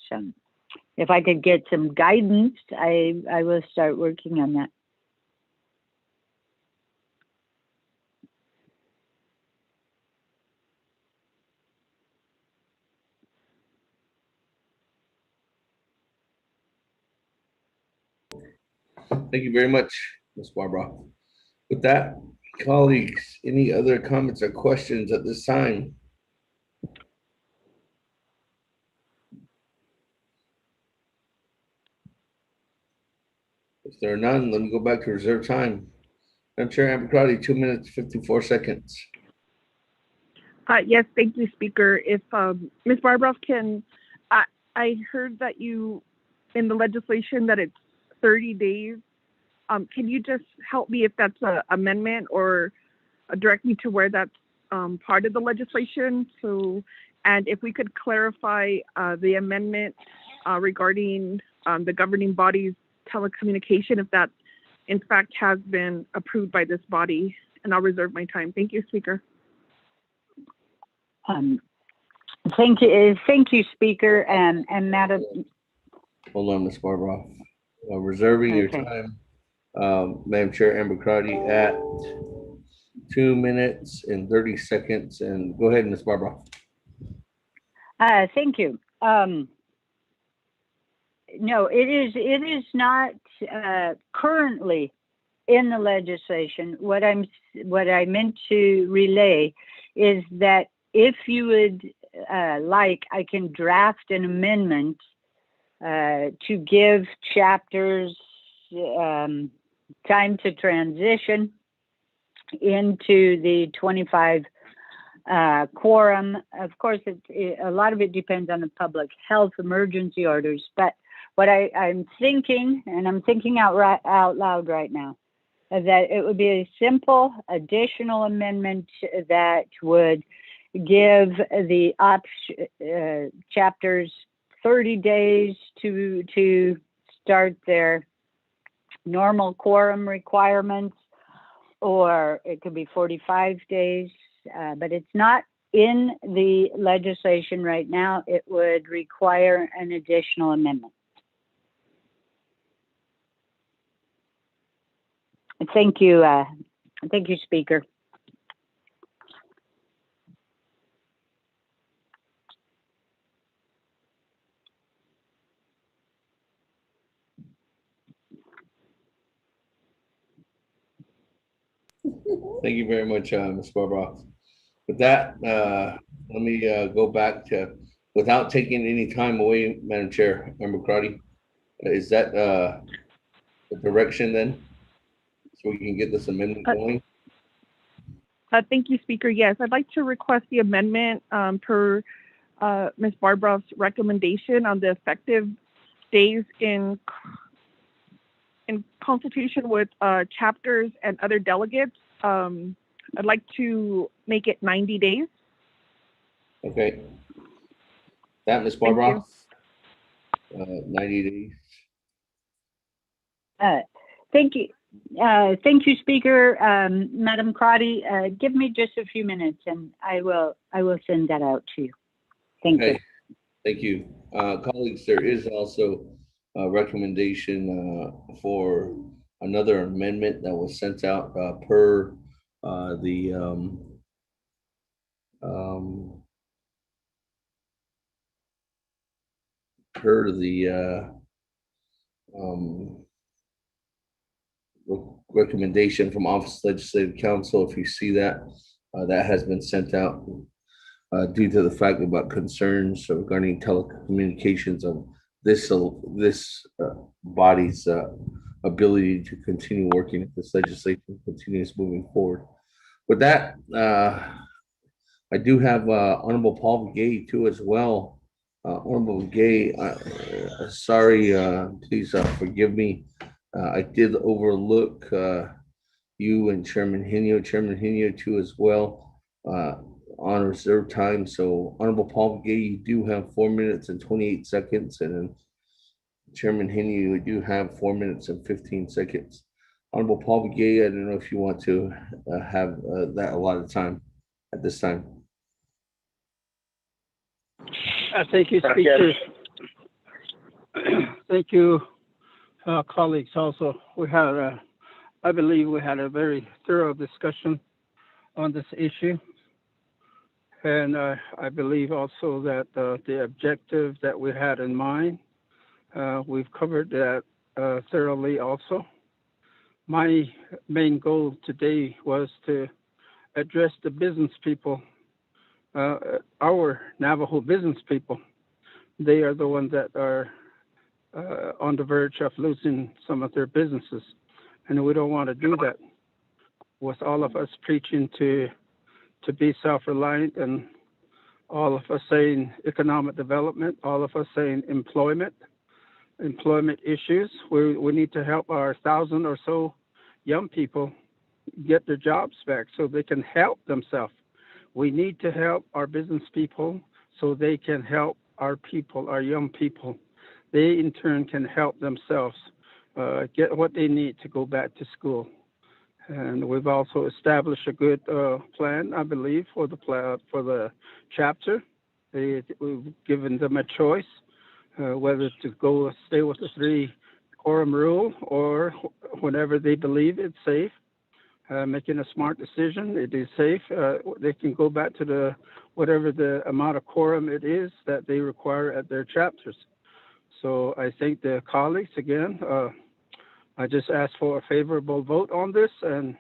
So if I could get some guidance, I will start working on that. Thank you very much, Ms. Barbara. With that, colleagues, any other comments or questions at this time? If there are none, let me go back to reserve time. Madam Chair Ambracrati, 2 minutes, 54 seconds. Yes, thank you, Speaker. If Ms. Barbroff can, I heard that you, in the legislation, that it's 30 days. Can you just help me if that's an amendment or direct me to where that's part of the legislation? So, and if we could clarify the amendment regarding the governing body's telecommunication, if that in fact has been approved by this body, and I'll reserve my time. Thank you, Speaker. Thank you, Speaker, and Madam. Hold on, Ms. Barbara. Reserving your time, Madam Chair Ambracrati, at 2 minutes and 30 seconds. And go ahead, Ms. Barbara. Thank you. No, it is not currently in the legislation. What I meant to relay is that if you would like, I can draft an amendment to give chapters time to transition into the 25 quorum. Of course, a lot of it depends on the public health emergency orders, but what I'm thinking, and I'm thinking out loud right now, is that it would be a simple additional amendment that would give the chapters 30 days to start their normal quorum requirements, or it could be 45 days, but it's not in the legislation right now. It would require an additional amendment. Thank you. Thank you, Speaker. Thank you very much, Ms. Barbara. With that, let me go back to, without taking any time away, Madam Chair, Member Crotty, is that the direction then? So we can get this amendment going? Thank you, Speaker. Yes, I'd like to request the amendment per Ms. Barbara's recommendation on the effective days in consultation with chapters and other delegates. I'd like to make it 90 days. Okay. That, Ms. Barbara? 90 days. Thank you. Thank you, Speaker. Madam Crotty, give me just a few minutes and I will send that out to you. Thank you. Thank you. Colleagues, there is also a recommendation for another amendment that was sent out per the recommendation from Office of Legislative Counsel. If you see that, that has been sent out due to the fact about concerns regarding telecommunications of this body's ability to continue working if this legislation continues moving forward. With that, I do have Honorable Paul Gay too as well. Honorable Gay, sorry, please forgive me. I did overlook you and Chairman Henio too as well on reserve time. So Honorable Paul Gay, you do have 4 minutes and 28 seconds, and then Chairman Henio, you do have 4 minutes and 15 seconds. Honorable Paul Gay, I don't know if you want to have that a lot of time at this time. Thank you, Speaker. Thank you, colleagues. Also, we had, I believe, we had a very thorough discussion on this issue, and I believe also that the objective that we had in mind, we've covered that thoroughly. Also, my main goal today was to address the business people. Our Navajo business people, they are the ones that are on the verge of losing some of their businesses. And we don't want to do that with all of us preaching to be self-reliant and all of us saying economic development, all of us saying employment issues. We need to help our 1,000 or so young people get their jobs back so they can help themselves. We need to help our business people so they can help our people, our young people. They in turn can help themselves get what they need to go back to school. And we've also established a good plan, I believe, for the chapter. We've given them a choice whether to stay with the 3-quorum rule or whenever they believe it's safe. Making a smart decision. It is safe. They can go back to whatever the amount of quorum it is that they require at their chapters. So I thank the colleagues again. I just ask for a favorable vote on this, and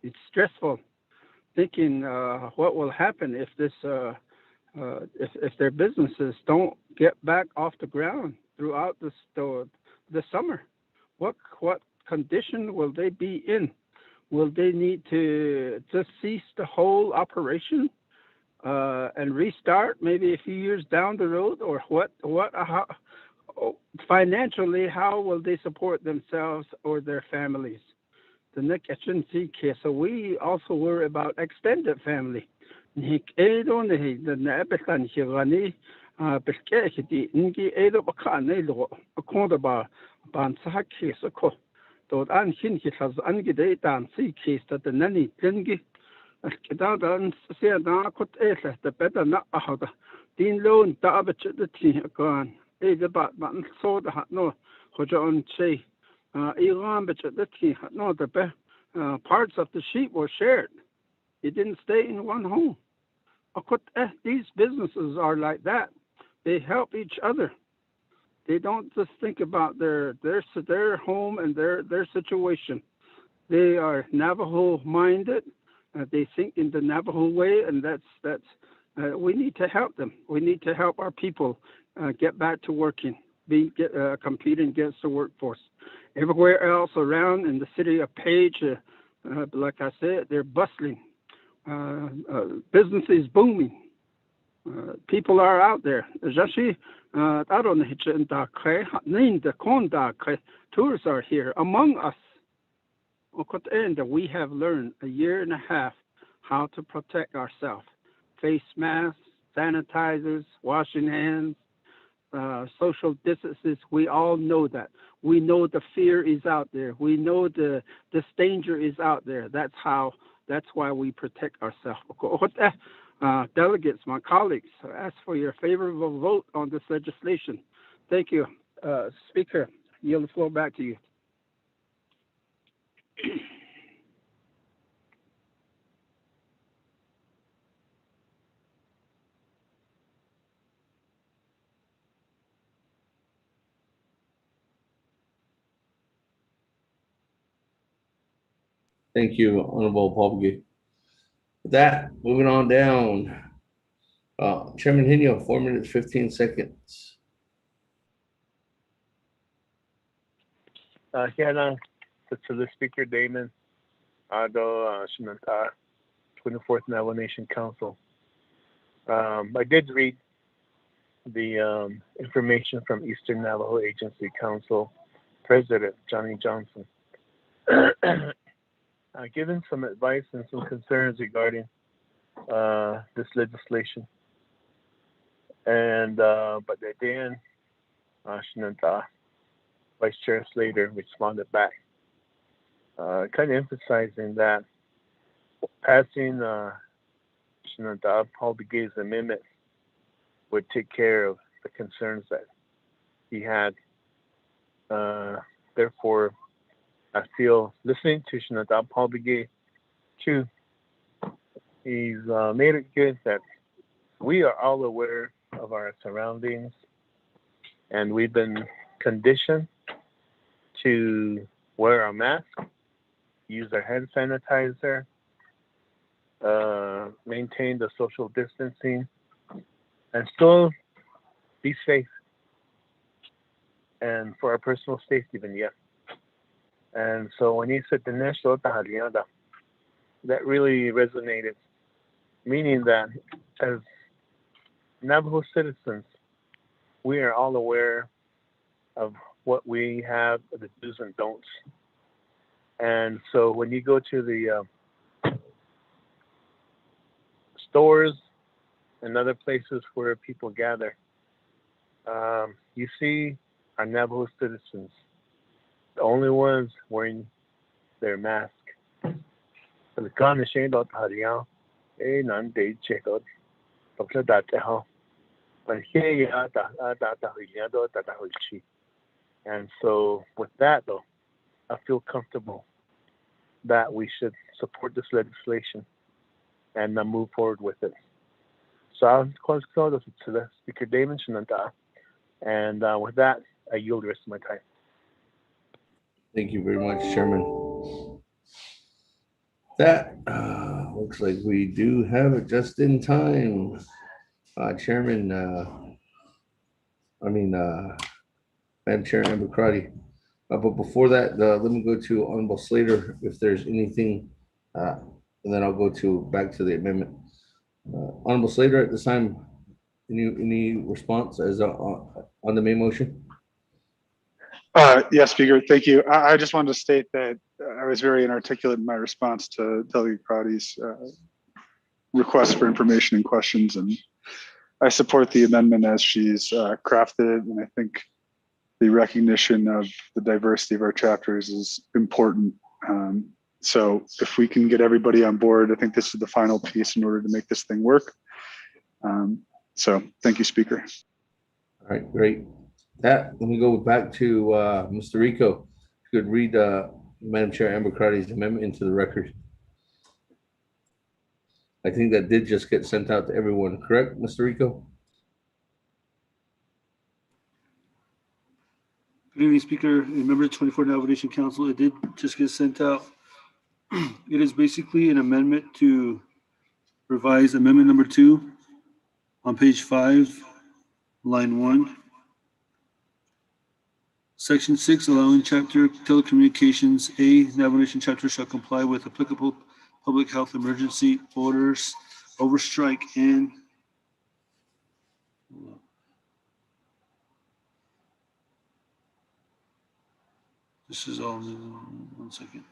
it's stressful thinking what will happen if this if their businesses don't get back off the ground throughout the summer. What condition will they be in? Will they need to just cease the whole operation and restart maybe a few years down the road, or how, financially, how will they support themselves or their families? So we also worry about extended family. Dort an hin hit has angedate an see case that the nanny tingi. Down dan see na kot the better not how the Dean loan da abet the tea gone. The bat so the hat no on say Iran but the tea had no the parts of the sheep were shared. It didn't stay in one home. These businesses are like that. They help each other. They don't just think about their home and their situation. They are Navajo minded. They think in the Navajo way, and that's we need to help them. We need to help our people get back to working, competing against the workforce. Everywhere else around in the city of Page, like I said, they're bustling. Business is booming. People are out there. Tourists are here among us. And we have learned a year and a half how to protect ourselves. Face masks, sanitizers, washing hands, social distances. We all know that. We know the fear is out there. We know this danger is out there. That's why we protect ourselves. Delegates, my colleagues, I ask for your favorable vote on this legislation. Thank you. Speaker, yield the floor back to you. Thank you, Honorable Paul. With that, moving on down. Chairman Hinyo, 4 minutes, 15 seconds. Here to the Speaker Damon, Ado Shinanta, 24th Navajo Nation Council. I did read the information from Eastern Navajo Agency Council President Johnny Johnson, given some advice and some concerns regarding this legislation. And but then Shinanta, Vice Chair Slater responded back, kind of emphasizing that passing Shinanta Paul Begay's amendment would take care of the concerns that he had. Therefore, I feel listening to Shinata Paul Begay too, he's made it good that we are all aware of our surroundings, and we've been conditioned to wear our mask, use our hand sanitizer, maintain the social distancing, and still be safe, and for our personal safety even yet. And so when he said the national tahaliada, that really resonated, meaning that as Navajo citizens, we are all aware of what we have, the do's and don'ts. And so when you go to the stores and other places where people gather, you see our Navajo citizens, the only ones wearing their mask. And so with that though, I feel comfortable that we should support this legislation and move forward with it. So I'll close to the Speaker Damon Shinanta, and with that, I yield the rest of my time. Thank you very much, Chairman. That looks like we do have it just in time. Chairman, Madam Chair Amber. But before that, let me go to Honorable Slater if there's anything, and then I'll go back to the amendment. Honorable Slater, at this time, any response as on the main motion? Yes, Speaker, thank you. I just wanted to state that I was very inarticulate in my response to Delegate Crowdy's request for information and questions, and I support the amendment as she's crafted it, and I think the recognition of the diversity of our chapters is important. So if we can get everybody on board, I think this is the final piece in order to make this thing work. So thank you, Speaker. All right, great. Let me go back to Mr. Rico. If you could read Madam Chair Amber Crotty's amendment into the record. I think that did just get sent out to everyone, correct, Mr. Rico? Good evening, Speaker and members of the 24 Navajo Nation Council. It did just get sent out. It is basically an amendment to revise amendment number 2 on page 5, line 1. Section 6, allowing chapter telecommunications, A, Navajo Nation chapter shall comply with applicable public health emergency orders, overstrike, and this is all, 1 second.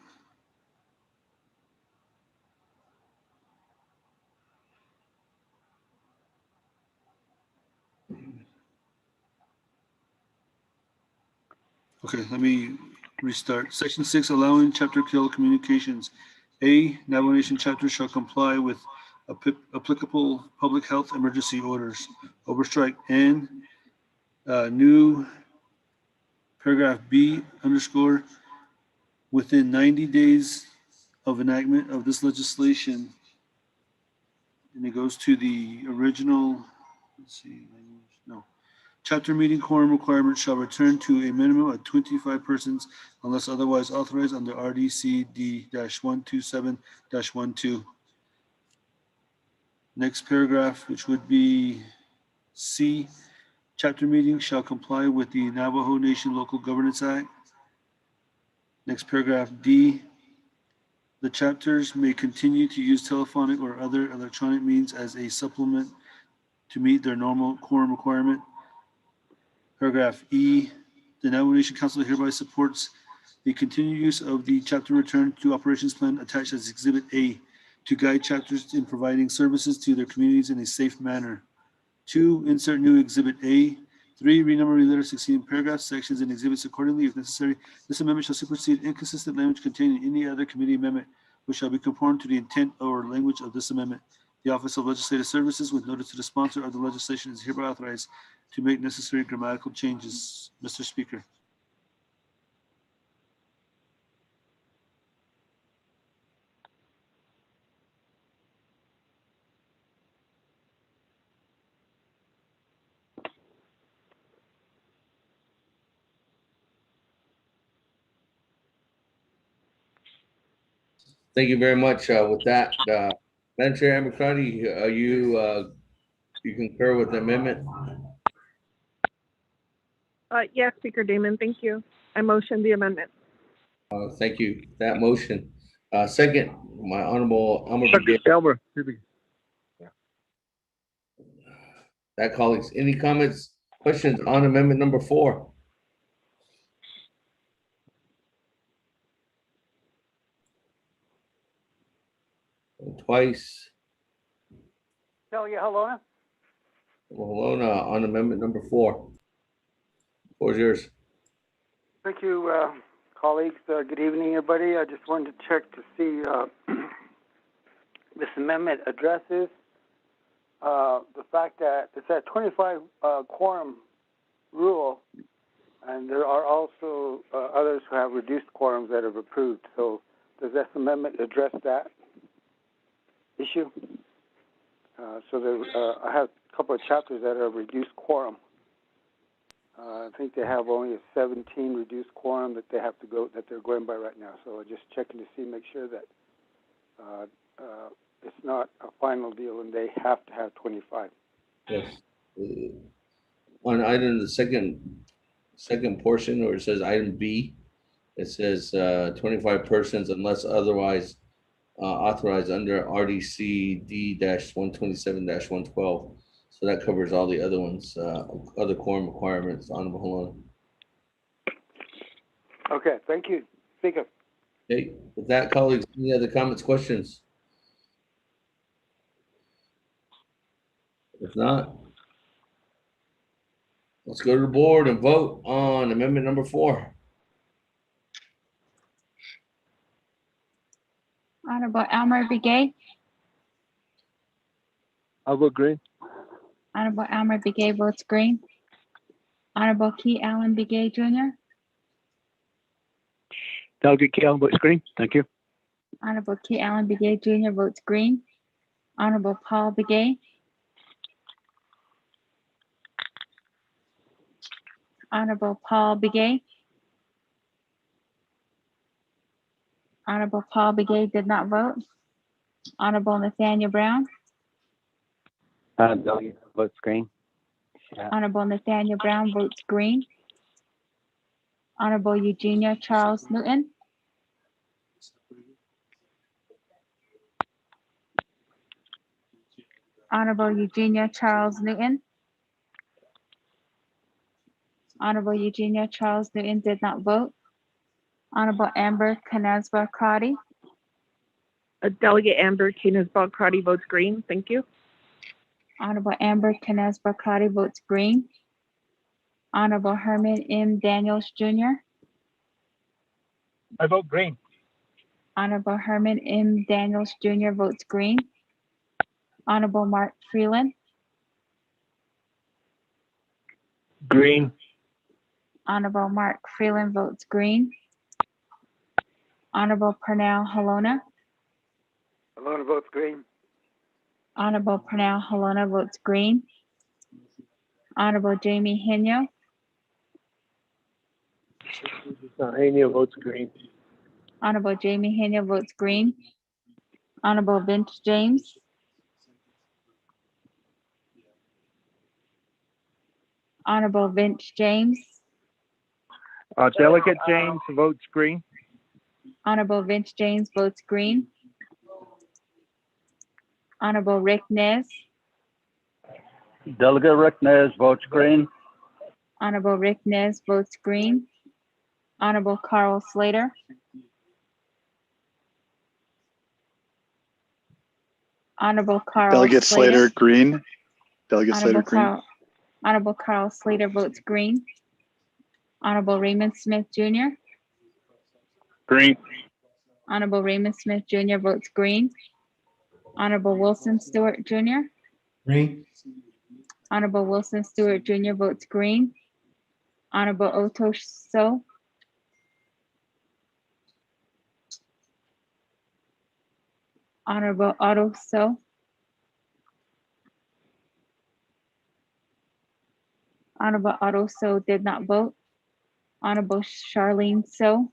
Okay, let me restart. Section 6, allowing chapter telecommunications. A, Navajo Nation chapter shall comply with applicable public health emergency orders, overstrike, and new paragraph B underscore, within 90 days of enactment of this legislation. And it goes to the original, let's see, no. Chapter meeting quorum requirement shall return to a minimum of 25 persons unless otherwise authorized under RDCD-127-12. Next paragraph, which would be C, chapter meeting shall comply with the Navajo Nation Local Governance Act. Next paragraph, D, the chapters may continue to use telephonic or other electronic means as a supplement to meet their normal quorum requirement. Paragraph E, the Navajo Nation Council hereby supports the continued use of the chapter return to operations plan attached as Exhibit A to guide chapters in providing services to their communities in a safe manner. 2, insert new Exhibit A. 3, renumber related succeeding paragraphs, sections, and exhibits accordingly if necessary. This amendment shall supersede inconsistent language contained in any other committee amendment, which shall be conformed to the intent or language of this amendment. The Office of Legislative Services, with notice to the sponsor of the legislation, is hereby authorized to make necessary grammatical changes. Mr. Speaker. Thank you very much. With that, Madam Chair Amber Crotty, are you concur with the amendment? Yes, Speaker Damon, thank you. I motion the amendment. Thank you. That motion. Second, my honorable Elmer. Elmer. That, colleagues, any comments, questions on amendment number 4? Twice. Hello. Malona on amendment number 4. Floor is yours. Thank you, colleagues. Good evening, everybody. I just wanted to check to see this amendment addresses the fact that it's at 25 quorum rule, and there are also others who have reduced quorums that have approved. So does this amendment address that issue? So there, I have a couple of chapters that are reduced quorum. I think they have only a 17 reduced quorum that they have to go, that they're going by right now. So I'm just checking to see, make sure that it's not a final deal and they have to have 25. Yes. On item, the second portion, where it says item B, it says 25 persons unless otherwise authorized under RDC D-127-112. So that covers all the other ones, other quorum requirements, Honorable Holona. Okay, thank you. Speaker. Okay, with that, colleagues, any other comments, questions? If not, let's go to the board and vote on on amendment number 4? Honorable Elmer Begay, I vote green. Honorable Elmer Begay votes green. Honorable Key Allen Begay Jr., Delegate Kale votes green. Thank you. Honorable Key Allen Begay Jr. votes green. Honorable Paul Begay, Honorable Paul Begay, Honorable Paul Begay did not vote. Honorable Nathaniel Brown, Delegate votes green. Honorable Nathaniel Brown votes green. Honorable Eugenia Charles Newton, Honorable Eugenia Charles Newton, Honorable Eugenia Charles Newton did not vote. Honorable Amber Canazba Crotty, Delegate Amber Canisbal Crotty votes green. Thank you. Honorable Amber Canazba Crotty votes green. Honorable Herman M. Daniels Jr., I vote green. Honorable Herman M. Daniels Jr. votes green. Honorable Mark Freeland, Green. Honorable Mark Freeland votes green. Honorable Pernell Halona, Alona votes green. Honorable Pernell Halona votes green. Honorable Jamie Henyo, Haney votes green. Honorable Jamie Henyo votes green. Honorable Vince James, Honorable Vince James, Delegate James votes green. Honorable Vince James votes green. Honorable Rick Nez, Delegate Rick Nez votes green. Honorable Rick Nez votes green. Honorable Carl Slater, Honorable Carl Delegate Slater, green. Delegate Slater, Honorable green. Honorable Carl Slater votes green. Honorable Raymond Smith Jr., Green. Honorable Raymond Smith Jr. votes green. Honorable Wilson Stewart Jr., Green. Honorable Wilson Stewart Jr. votes green. Honorable Otto So, Honorable Otto So, Honorable Otto So did not vote. Honorable Charlene So,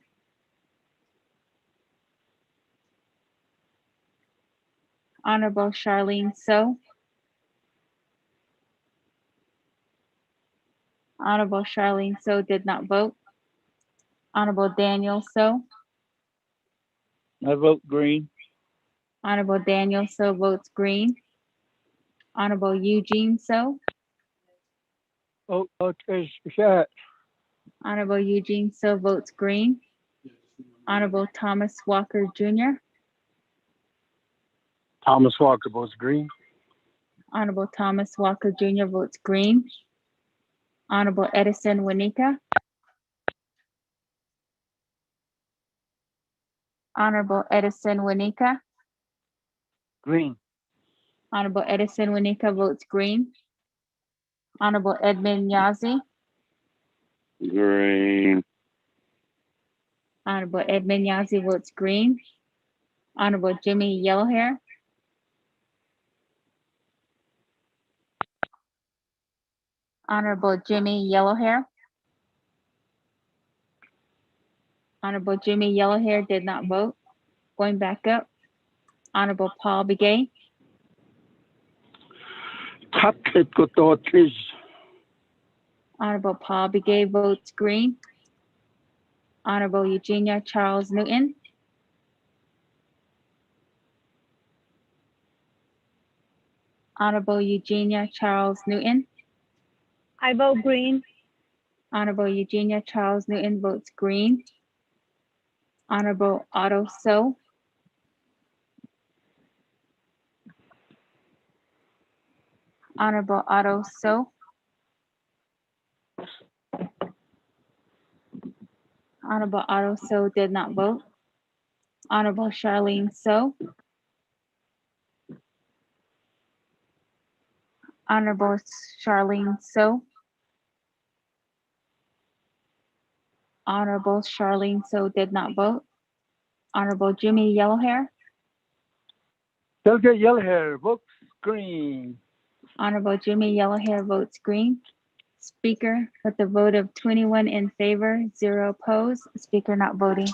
Honorable Charlene So, Honorable Charlene So did not vote. Honorable Daniel So, I vote green. Honorable Daniel So votes green. Honorable Eugene So, Honorable Eugene So votes green. Honorable Thomas Walker Jr., Thomas Walker votes green. Honorable Thomas Walker Jr. votes green. Honorable Edison Winika, Honorable Edison Winika, Green. Honorable Edison Winika votes green. Honorable Edmund Yazi, Green. Honorable Edmund Yazi votes green. Honorable Jimmy Yellowhair, Honorable Jimmy Yellowhair, Honorable Jimmy Yellowhair did not vote. Going back up, Honorable Paul Begay, Honorable Paul Begay votes green. Honorable Eugenia Charles Newton, Honorable Eugenia Charles Newton, I vote green. Honorable Eugenia Charles Newton votes green. Honorable Otto So, Honorable Otto So, Honorable Otto So did not vote. Honorable Charlene So. Honorable Charlene So. Honorable Charlene So did not vote. Honorable Jimmy Yellowhair. Delegate Yellowhair, vote green. Honorable Jimmy Yellowhair votes green. Speaker, with a vote of 21 in favor, 0 opposed, speaker not voting.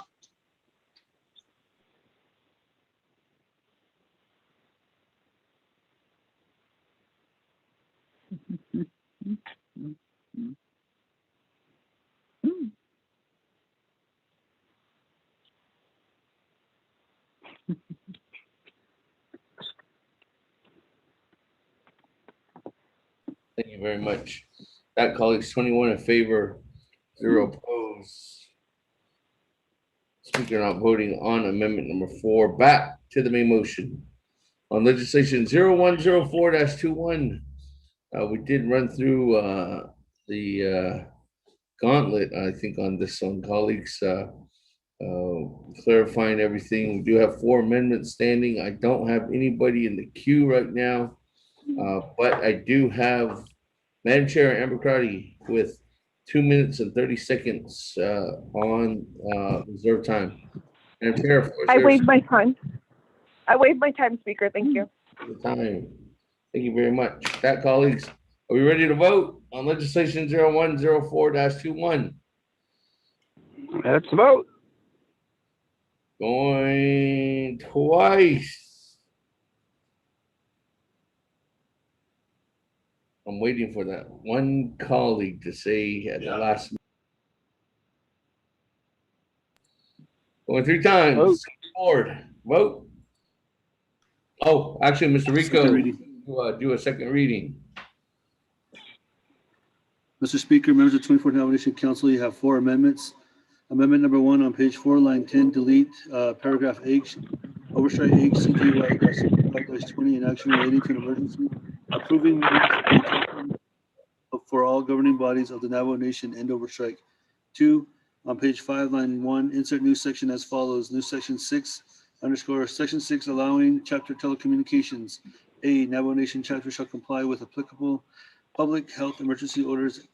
Thank you very much. That, colleagues, 21 in favor, 0 opposed. Speaker not voting on amendment number 4. Back to the main motion. On legislation 0104-21, we did run through the gauntlet, I think, on this one, colleagues, clarifying everything. We do have 4 amendments standing. I don't have anybody in the queue right now, but I do have Madam Chair Amber Crotty with 2 minutes and 30 seconds on reserve time. Madam Chair, I waived my time. I waived my time, Speaker. Thank you. the time. Thank you very much. That, colleagues, are we ready to vote on legislation 0104-21? Let's vote. Going twice. I'm waiting for that one colleague to say at the last. Going 3 times. Vote. Board. Vote. Oh, actually, Mr. Rico, do a second reading. Mr. Speaker, members of 24th Nomination Council, you have 4 amendments. Amendment number 1 on page 4, line 10, delete paragraph H, overstrike H, CGY-20 in action relating to an emergency, approving for all governing bodies of the Navajo Nation and overstrike. 2, on page 5, line 1, insert new section as follows. New section 6, underscore section 6, allowing chapter telecommunications. A, Navajo Nation chapter shall comply with applicable public health emergency orders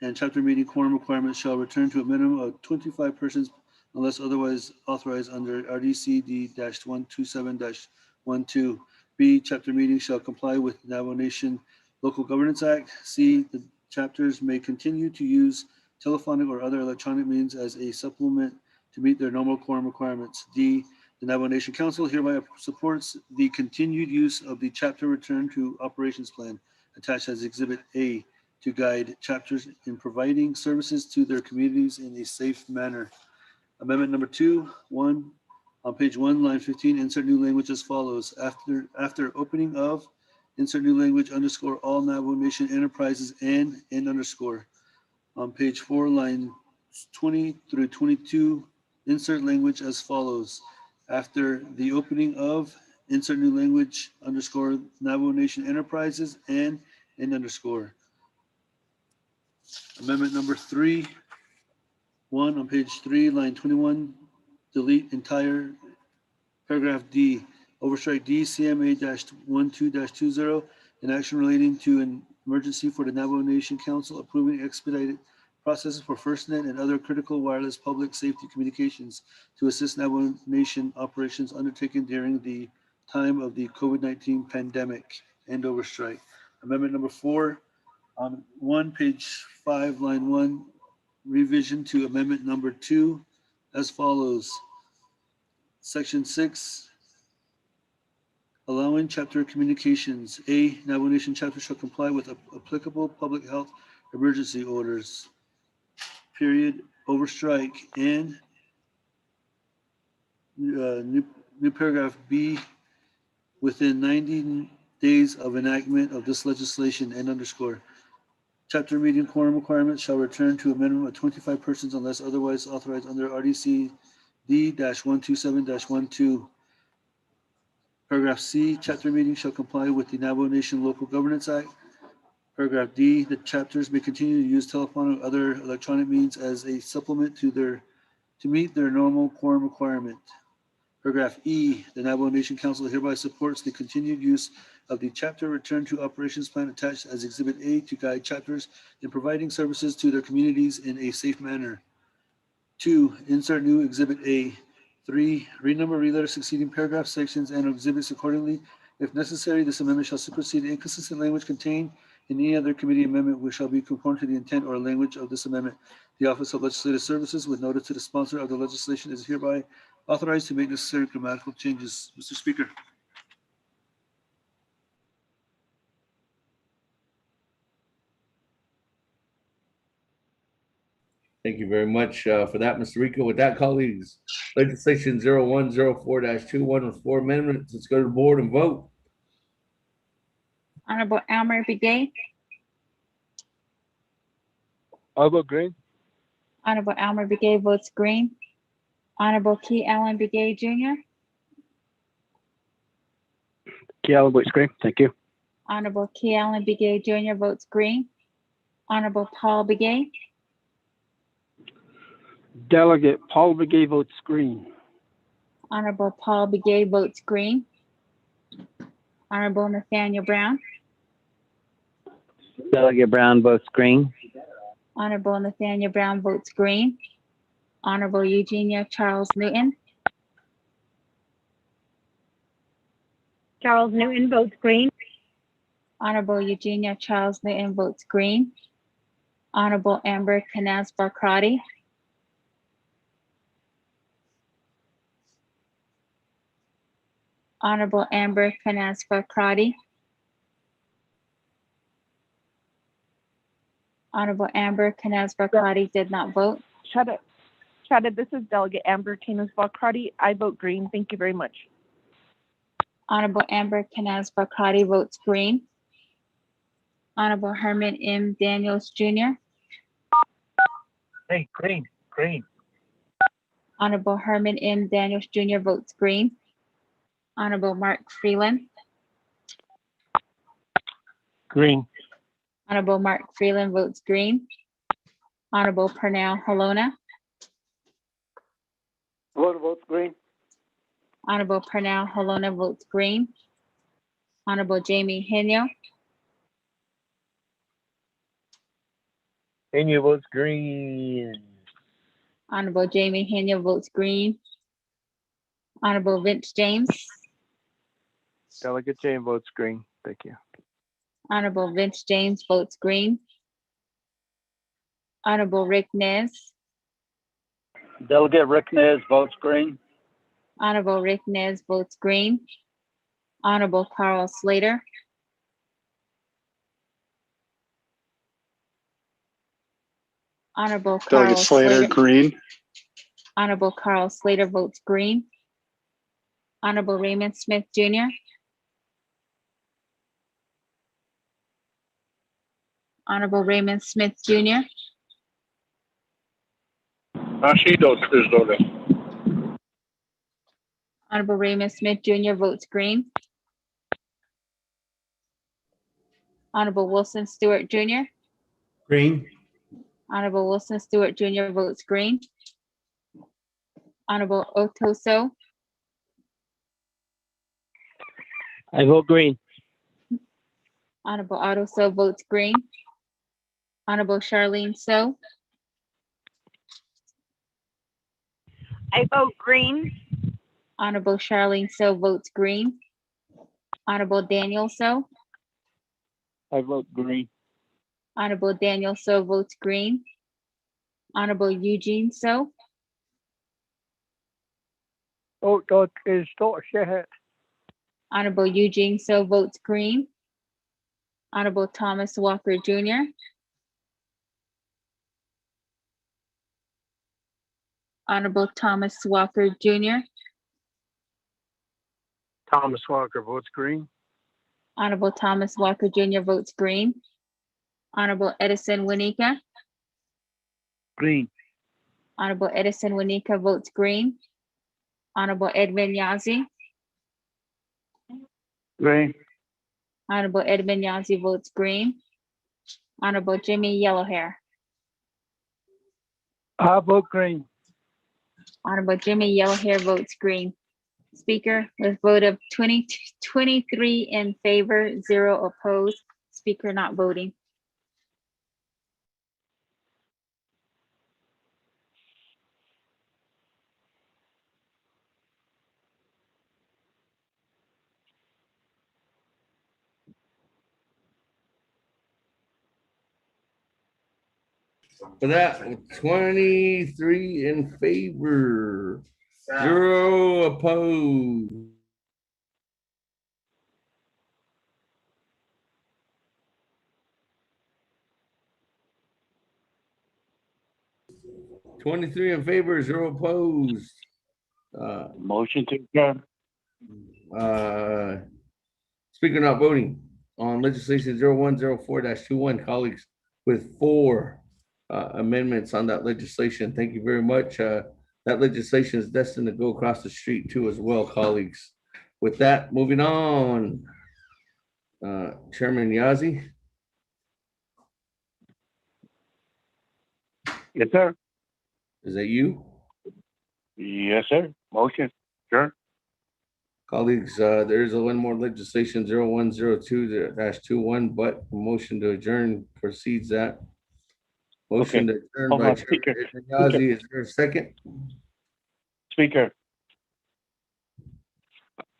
and chapter meeting quorum requirements shall return to a minimum of 25 persons unless otherwise authorized under RDCD-127-12. B, chapter meeting shall comply with Navajo Nation Local Governance Act. C, the chapters may continue to use telephonic or other electronic means as a supplement to meet their normal quorum requirements. D, the Navajo Nation Council hereby supports the continued use of the chapter return to operations plan attached as Exhibit A to guide chapters in providing services to their communities in a safe manner. Amendment number 2, 1, on page 1, line 15, insert new language as follows. After opening of, insert new language underscore all Navajo Nation enterprises and underscore. On page 4, line 20 through 22, insert language as follows. After the opening of, insert new language underscore Navajo Nation enterprises and underscore. Amendment number 3, 1 on page 3, line 21, delete entire paragraph D, overstrike D, CMA-12-20, an action relating to an emergency for the Navajo Nation Council approving expedited processes for FirstNet and other critical wireless public safety communications to assist Navajo Nation operations undertaken during the time of the COVID-19 pandemic and overstrike. Amendment number 4, on page 5, line 1, revision to amendment number 2 as follows. Section 6, allowing chapter communications. A, Navajo Nation chapter shall comply with applicable public health emergency orders. Period. Overstrike. And new paragraph B, within 90 days of enactment of this legislation and underscore. Chapter meeting quorum requirements shall return to a minimum of 25 persons unless otherwise authorized under RDC D-127-12. Paragraph C, chapter meeting shall comply with the Navajo Nation Local Governance Act. Paragraph D, the chapters may continue to use telephone or other electronic means as a supplement to their to meet their normal quorum requirement. Paragraph E, the Navajo Nation Council hereby supports the continued use of the chapter return to operations plan attached as Exhibit A to guide chapters in providing services to their communities in a safe manner. 2, insert new Exhibit A. 3, renumber, reletter succeeding paragraphs, sections, and exhibits accordingly. If necessary, this amendment shall supersede inconsistent language contained in any other committee amendment which shall be conformed to the intent or language of this amendment. The Office of Legislative Services, with notice to the sponsor of the legislation, is hereby authorized to make necessary grammatical changes. Mr. Speaker. Thank you very much for that, Mr. Rico. With that, colleagues, legislation 0104-21 with 4 amendments. Let's go to the board and vote. Honorable Elmer Begay. I'll vote green. Honorable Elmer Begay votes green. Honorable Key Allen Begay Jr. Key Allen votes green. Thank you. Honorable Key Allen Begay Jr. votes green. Honorable Paul Begay. Delegate Paul Begay votes green. Honorable Paul Begay votes green. Honorable Nathaniel Brown. Delegate Brown votes green. Honorable Nathaniel Brown votes green. Honorable Eugenia Charles Newton. Charles Newton votes green. Honorable Eugenia Charles Newton votes green. Honorable Amber Canaz Barkrati. Honorable Amber Canaz Barkrati. Honorable Amber Canaz Barkrati did not vote. Shut it. This is Delegate Amber Canas Bakrati. I vote green. Thank you very much. Honorable Amber Canaz Barkrati votes green. Honorable Herman M. Daniels Jr. Hey, green. Honorable Herman M. Daniels Jr. votes green. Honorable Mark Freeland. Green. Honorable Mark Freeland votes green. Honorable Pernell Halona. Votes green. Honorable Pernell Halona votes green. Honorable Jamie Henyo. Henyo votes green. Honorable Jamie Henyo votes green. Honorable Vince James. Delegate Jane votes green. Thank you. Honorable Vince James votes green. Honorable Rick Nez. Delegate Rick Nez votes green. Honorable Rick Nez votes green. Honorable Carl Slater. Honorable Carl Delegate Slater, green. Honorable Carl Slater votes green. Honorable Raymond Smith Jr. Honorable Raymond Smith Jr. Honorable Raymond Smith Jr. votes green. Honorable Wilson Stewart Jr. Green. Honorable Wilson Stewart Jr. votes green. Honorable Otoso. I vote green. Honorable Otto So votes green. Honorable Charlene So. I vote green. Honorable Charlene So votes green. Honorable Daniel So. I vote green. Honorable Daniel So votes green. Honorable Eugene So. Oh, that is not shit. Honorable Eugene So votes green. Honorable Thomas Walker Jr. Honorable Thomas Walker Jr. Thomas Walker votes green. Honorable Thomas Walker Jr. votes green. Honorable Edison Winika. Green. Honorable Edison Winika votes green. Honorable Edmund Yazi. Green. Honorable Edmund Yazi votes green. Honorable Jimmy Yellowhair. I vote green. Honorable Jimmy Yellowhair votes green. Speaker, with vote of 23 in favor, 0 opposed. Speaker not voting. For that, 23 in favor, 0 opposed. Twenty-three in favor, 0 opposed. Motion to adjourn. Speaker not voting on legislation 0104-21, colleagues, with 4 amendments on that legislation. Thank you very much. That legislation is destined to go across the street too as well, colleagues. With that, moving on. Chairman Yazzie. Yes, sir. Is that you? Yes, sir. Motion. Sure. Colleagues, there is one more legislation 0102-21, but a motion to adjourn precedes that. Motion to adjourn Hold by on, Speaker. Chairman Yazzie. Is there a second? Speaker.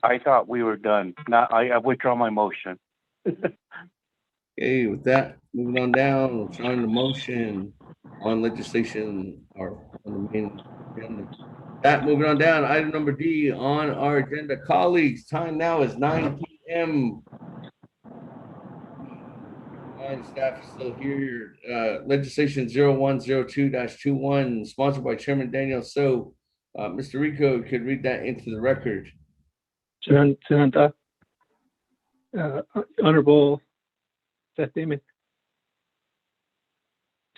I thought we were done. Now I withdraw my motion. Okay, with that, moving on down, on the motion on legislation or on the main agenda. That, moving on down, item number D on our agenda. Colleagues, time now is 9 p.m. Staff is still here. Legislation 0102-21, sponsored by Chairman Daniel So. Mr. Rico could read that into the record. Senator, Honorable Seth Damon.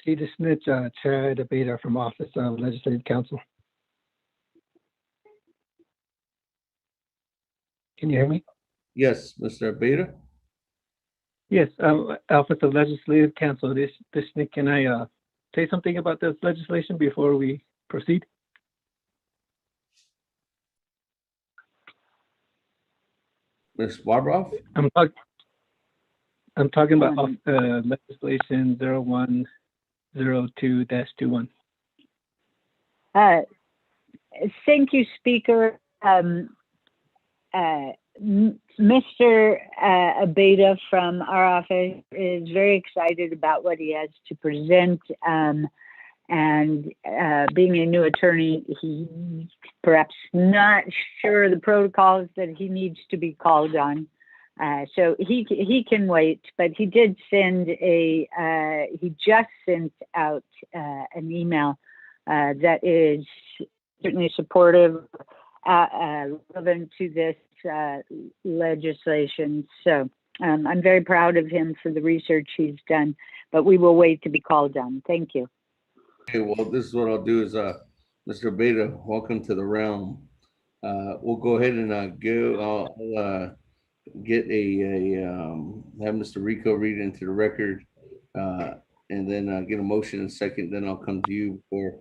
Peter Snitch, Chair Debater from Office of Legislative Counsel. Can you hear me? Yes, Mr. Beta. Yes, Office of Legislative Counsel. This Nick, can I say something about this legislation before we proceed? Ms. Barbara? I'm talking about legislation 0102-21. Thank you, Speaker. Mr. Abeda from our office is very excited about what he has to present. And being a new attorney, he's perhaps not sure the protocols that he needs to be called on. So he can wait, but he did send he just sent out an email that is certainly supportive, relevant to this legislation. So I'm very proud of him for the research he's done, but we will wait to be called on. Thank you. Okay, well, this is what I'll do is, Mr. Beta, welcome to the realm. We'll go ahead and I'll get have Mr. Rico read into the record, and then get a motion in a second. Then I'll come to you before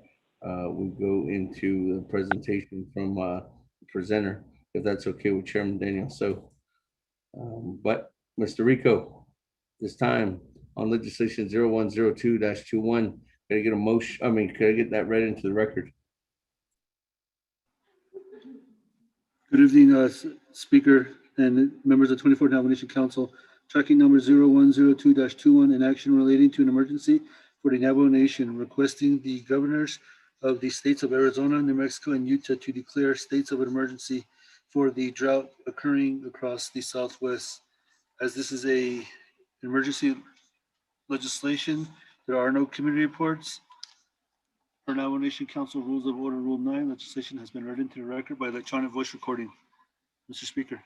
we go into the presentation from the presenter, if that's okay with Chairman Daniel. So, but Mr. Rico, this time on legislation 0102-21. Can I get a motion? I mean, could I get that read into the record? Good evening, Speaker and members of 24th Nomination Council. Tracking number 0102-21, an action relating to an emergency for the Navajo Nation, requesting the governors of the states of Arizona, New Mexico, and Utah to declare states of an emergency for the drought occurring across the Southwest. As this is an emergency legislation, there are no committee reports. Per Navajo Nation Council Rules of Order, Rule 9, legislation has been read into the record by electronic voice recording. Mr. Speaker.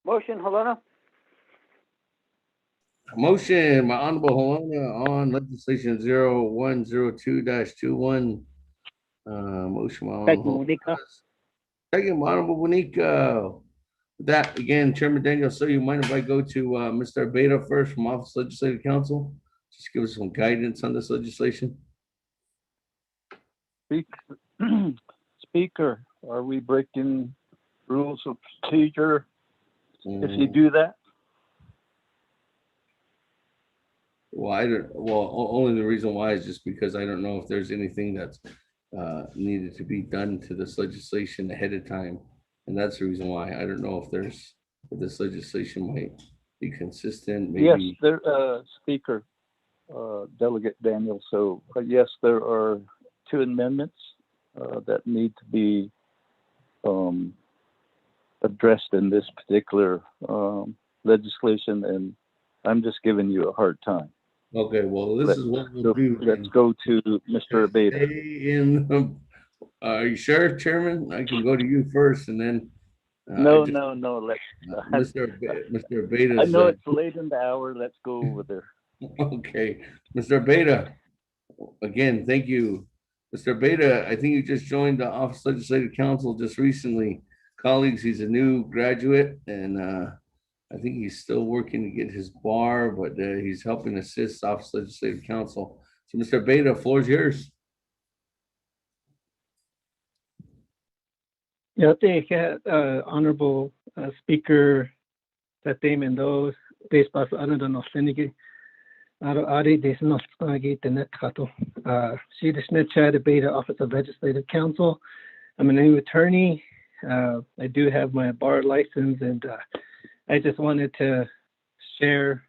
Motion, Helena? Motion, my Honorable Helena, on legislation 0102-21. Motion, my Honorable. Second, my Honorable Bonica. That again, Chairman Daniel, so you mind if I go to Mr. Beta first from Office of Legislative Counsel? just give us some guidance on this legislation? Speaker, are we breaking rules of procedure if you do that? Well, only the reason why is just because I don't know if there's anything that's needed to be done to this legislation ahead of time. And that's the reason why. I don't know if this legislation might be consistent, maybe. Yes, there, Speaker, Delegate Daniel. So yes, there are 2 amendments that need to be addressed in this particular legislation, and I'm just giving you a hard time. Okay, well, this is what we'll do. Let's go to Mr. Abeda. Are you sure, Chairman? I can go to you first, and then. No. Let's. Mr. Abeda. I know it's late in the hour. Let's go over there. Okay, Mr. Abeda. Again, thank you, Mr. Abeda. I think you just joined the Office of Legislative Counsel just recently. Colleagues, he's a new graduate, and I think he's still working to get his bar, but he's helping assist Office of Legislative Counsel. So, Mr. Abeda, floor is yours. Yeah, thank you, Honorable Speaker Tate Mendoz, Despas Anadon Senigi, Ari Desnoski Tenetkato. She the Snitchat Beta Office of Legislative Counsel. I'm a new attorney. I do have my bar license, and I just wanted to share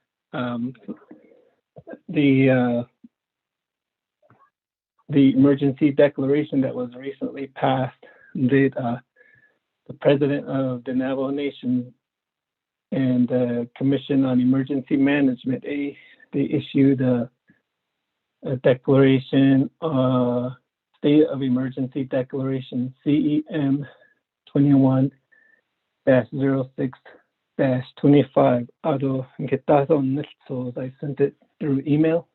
the emergency declaration that was recently passed. The president of the Navajo Nation and the Commission on Emergency Management, they issued a declaration, State of Emergency Declaration, CEM 21-06-25. So I sent it through email.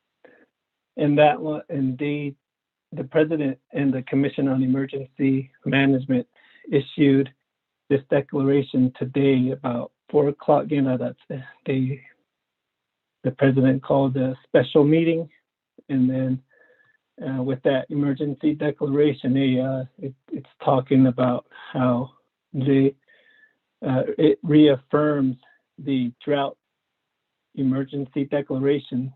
And that one, and the president and the Commission on Emergency Management issued this declaration today about 4 o'clock. That's the president called a special meeting, and then with that emergency declaration, it's talking about how it reaffirms the drought emergency declaration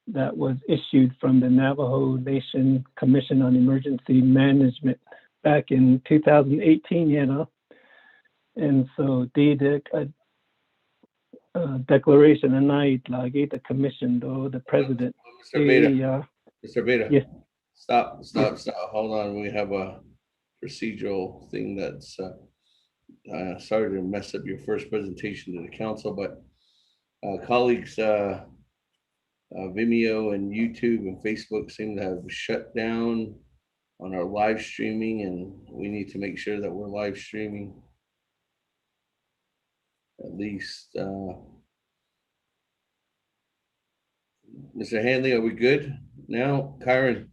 that was issued from the Navajo Nation Commission on Emergency Management back in 2018, And so the declaration and I gave the commission, though, the president. Mr. Beta. Mr. Beta. Yes. Stop. Hold on. We have a procedural thing that's sorry to mess up your first presentation to the council, but colleagues, Vimeo and YouTube and Facebook seem to have shut down on our live streaming, and we need to make sure that we're live streaming at least. Mr. Hanley, are we good now? Kyron?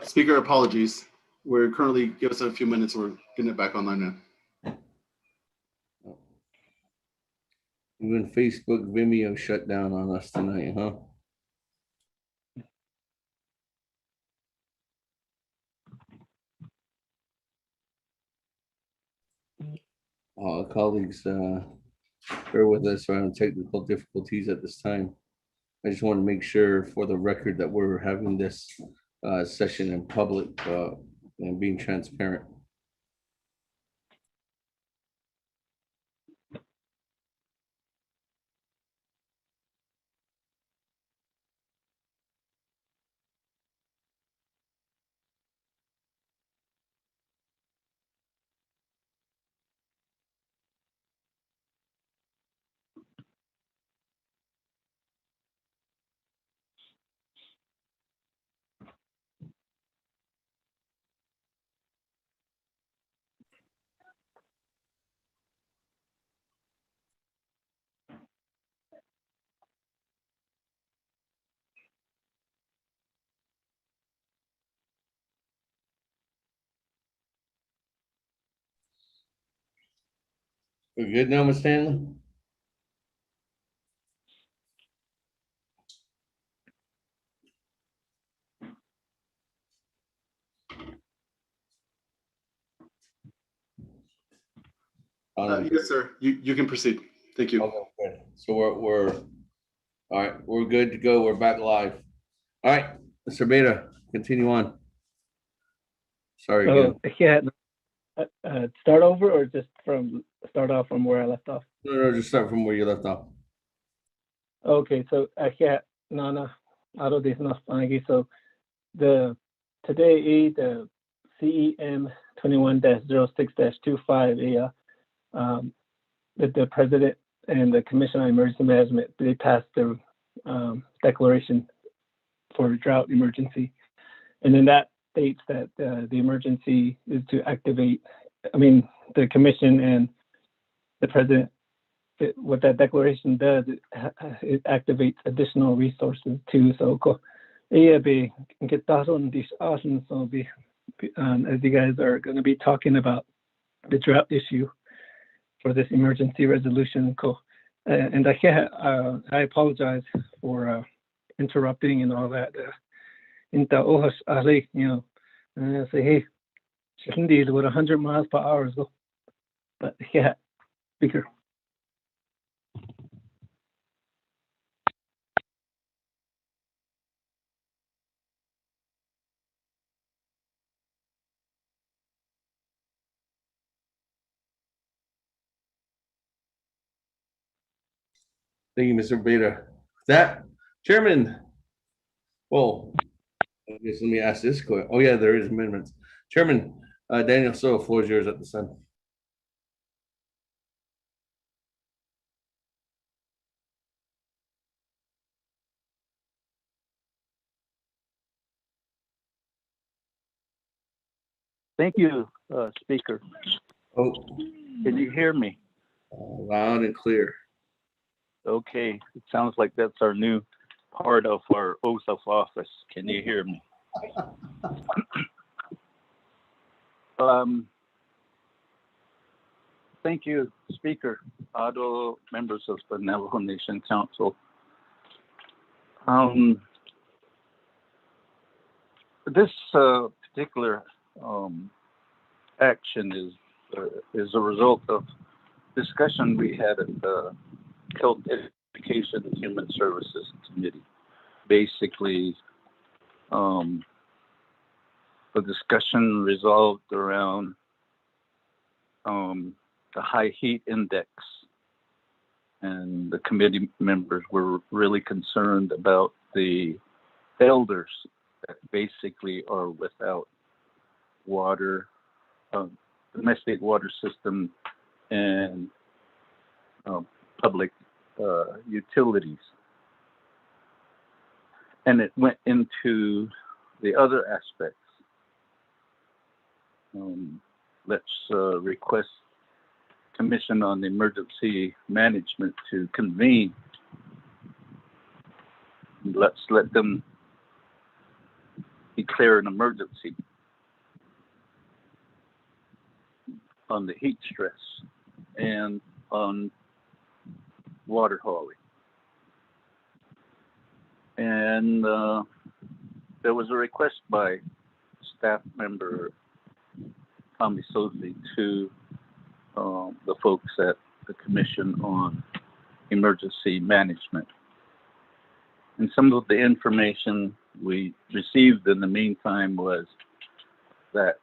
Speaker, apologies. We're currently, give us a few minutes, we're getting it back online now. Even Facebook, Vimeo shut down on us tonight, huh? Colleagues, bear with us around technical difficulties at this time. I just want to make sure for the record that we're having this session in public and being transparent. We're good now, Ms. Stanley? Yes, sir. You can proceed. Thank you. Okay, good. So we're all right. We're good to go. We're back live. All right, Mr. Beta, continue on. Sorry again. Yeah. Start over or just start off from where I left off? No, just start from where you left off. Okay, so Nana Aro de Nafangi. So today the CEM 21-06-25 that the president and the Commission on Emergency Management, they passed the declaration for drought emergency, and then that states that the emergency is to activate. I mean, the Commission and the president. What that declaration does, it activates additional resources too. So, get that on these awesome. So, as you guys are going to be talking about the drought issue for this emergency resolution, and I apologize for interrupting and all that. In the Ohas Ali, and I say, hey, indeed, with 100 miles per hour, but yeah, Speaker. Thank you, Mr. Beta. That Chairman. Well, I guess let me ask this question. Oh yeah, there is amendments. Chairman Daniel So, floor is yours at the time. Thank you, Speaker. Oh, can you hear me? Loud and clear. Okay, it sounds like that's our new part of our oath of office. Can you hear me? Thank you, Speaker, Otto, members of the Navajo Nation Council. This particular action is a result of discussion we had at the Telecommunications and Human Services Committee. Basically, the discussion resolved around the high heat index, and the committee members were really concerned about the elders that basically are without water, domestic water system, and public utilities. And it went into the other aspects. Let's request Commission on Emergency Management to convene. Let's let them declare an emergency on the heat stress and on water hauling. And there was a request by staff member Tommy Sosi to the folks at the Commission on Emergency Management. And some of the information we received in the meantime was that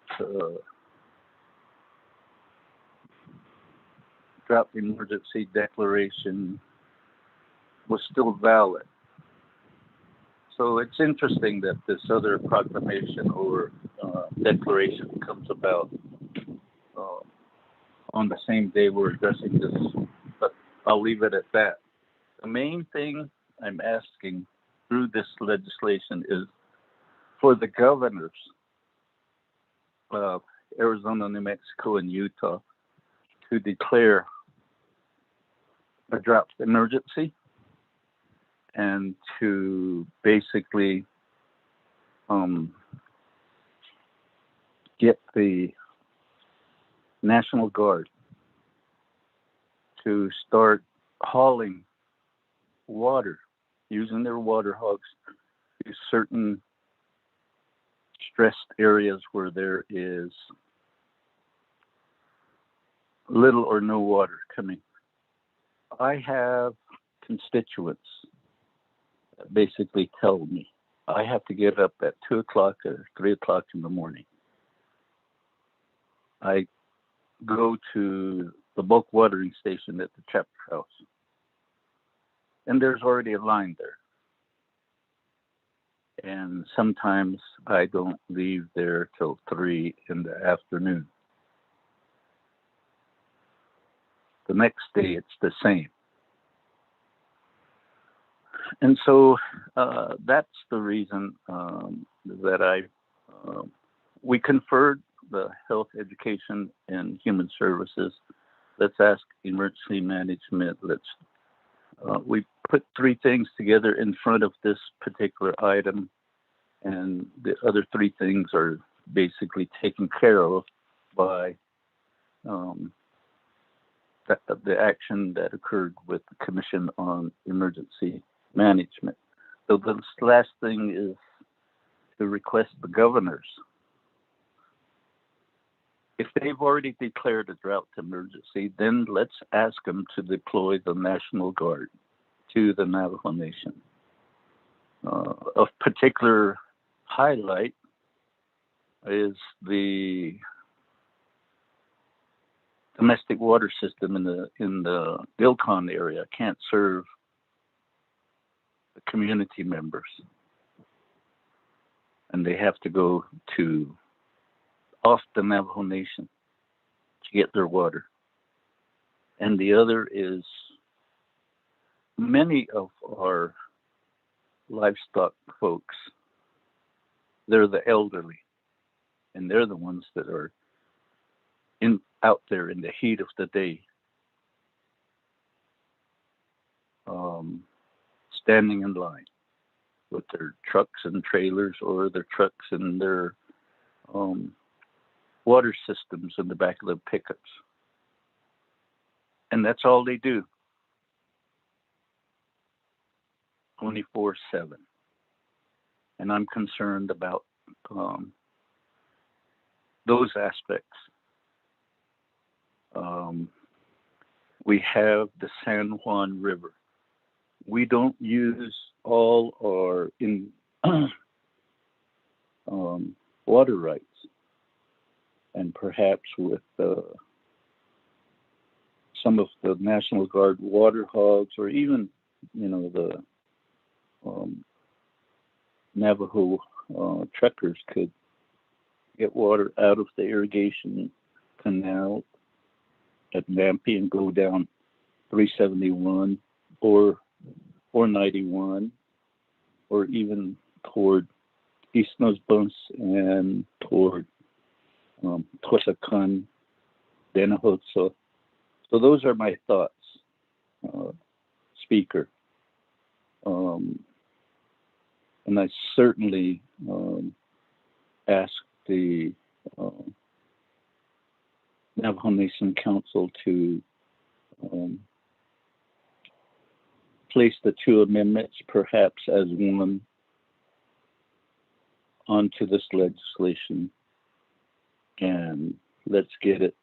drought emergency declaration was still valid. So it's interesting that this other proclamation or declaration comes about on the same day we're addressing this, but I'll leave it at that. The main thing I'm asking through this legislation is for the governors of Arizona, New Mexico, and Utah to declare a drought emergency and to basically get the National Guard to start hauling water, using their water hogs to certain stressed areas where there is little or no water coming. I have constituents that basically tell me I have to get up at 2 o'clock or 3 o'clock in the morning. I go to the bulk watering station at the chapter house, and there's already a line there. And sometimes I don't leave there till 3 in the afternoon. The next day it's the same. And so that's the reason that we conferred the health education and human services. Let's ask emergency management. We put 3 things together in front of this particular item, and the other 3 things are basically taken care of by the action that occurred with the Commission on Emergency Management. So the last thing is to request the governors, if they've already declared a drought emergency, then let's ask them to deploy the National Guard to the Navajo Nation. Of particular highlight is the domestic water system in the Ilcon area can't serve the community members, and they have to go off the Navajo Nation to get their water. And the other is many of our livestock folks, they're the elderly, and they're the ones that are out there in the heat of the day, standing in line with their trucks and trailers, or their trucks and their water systems in the back of the pickups. And that's all they do, 24/7. And I'm concerned about those aspects. We have the San Juan River. We don't use all our water rights, and perhaps with some of the National Guard water hogs, or even the Navajo truckers could get water out of the irrigation canal at Nampi and go down 371 or 491, or even toward East Nosbus and toward Tosakan, Danahosa. So those are my thoughts, Speaker. And I certainly ask the Navajo Nation Council to place the 2 amendments perhaps as one onto this legislation, and let's get it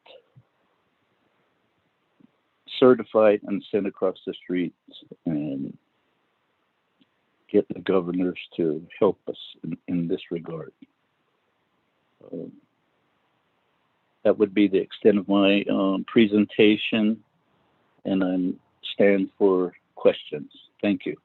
certified and sent across the streets, and get the governors to help us in this regard. That would be the extent of my presentation, and I stand for questions. Thank you.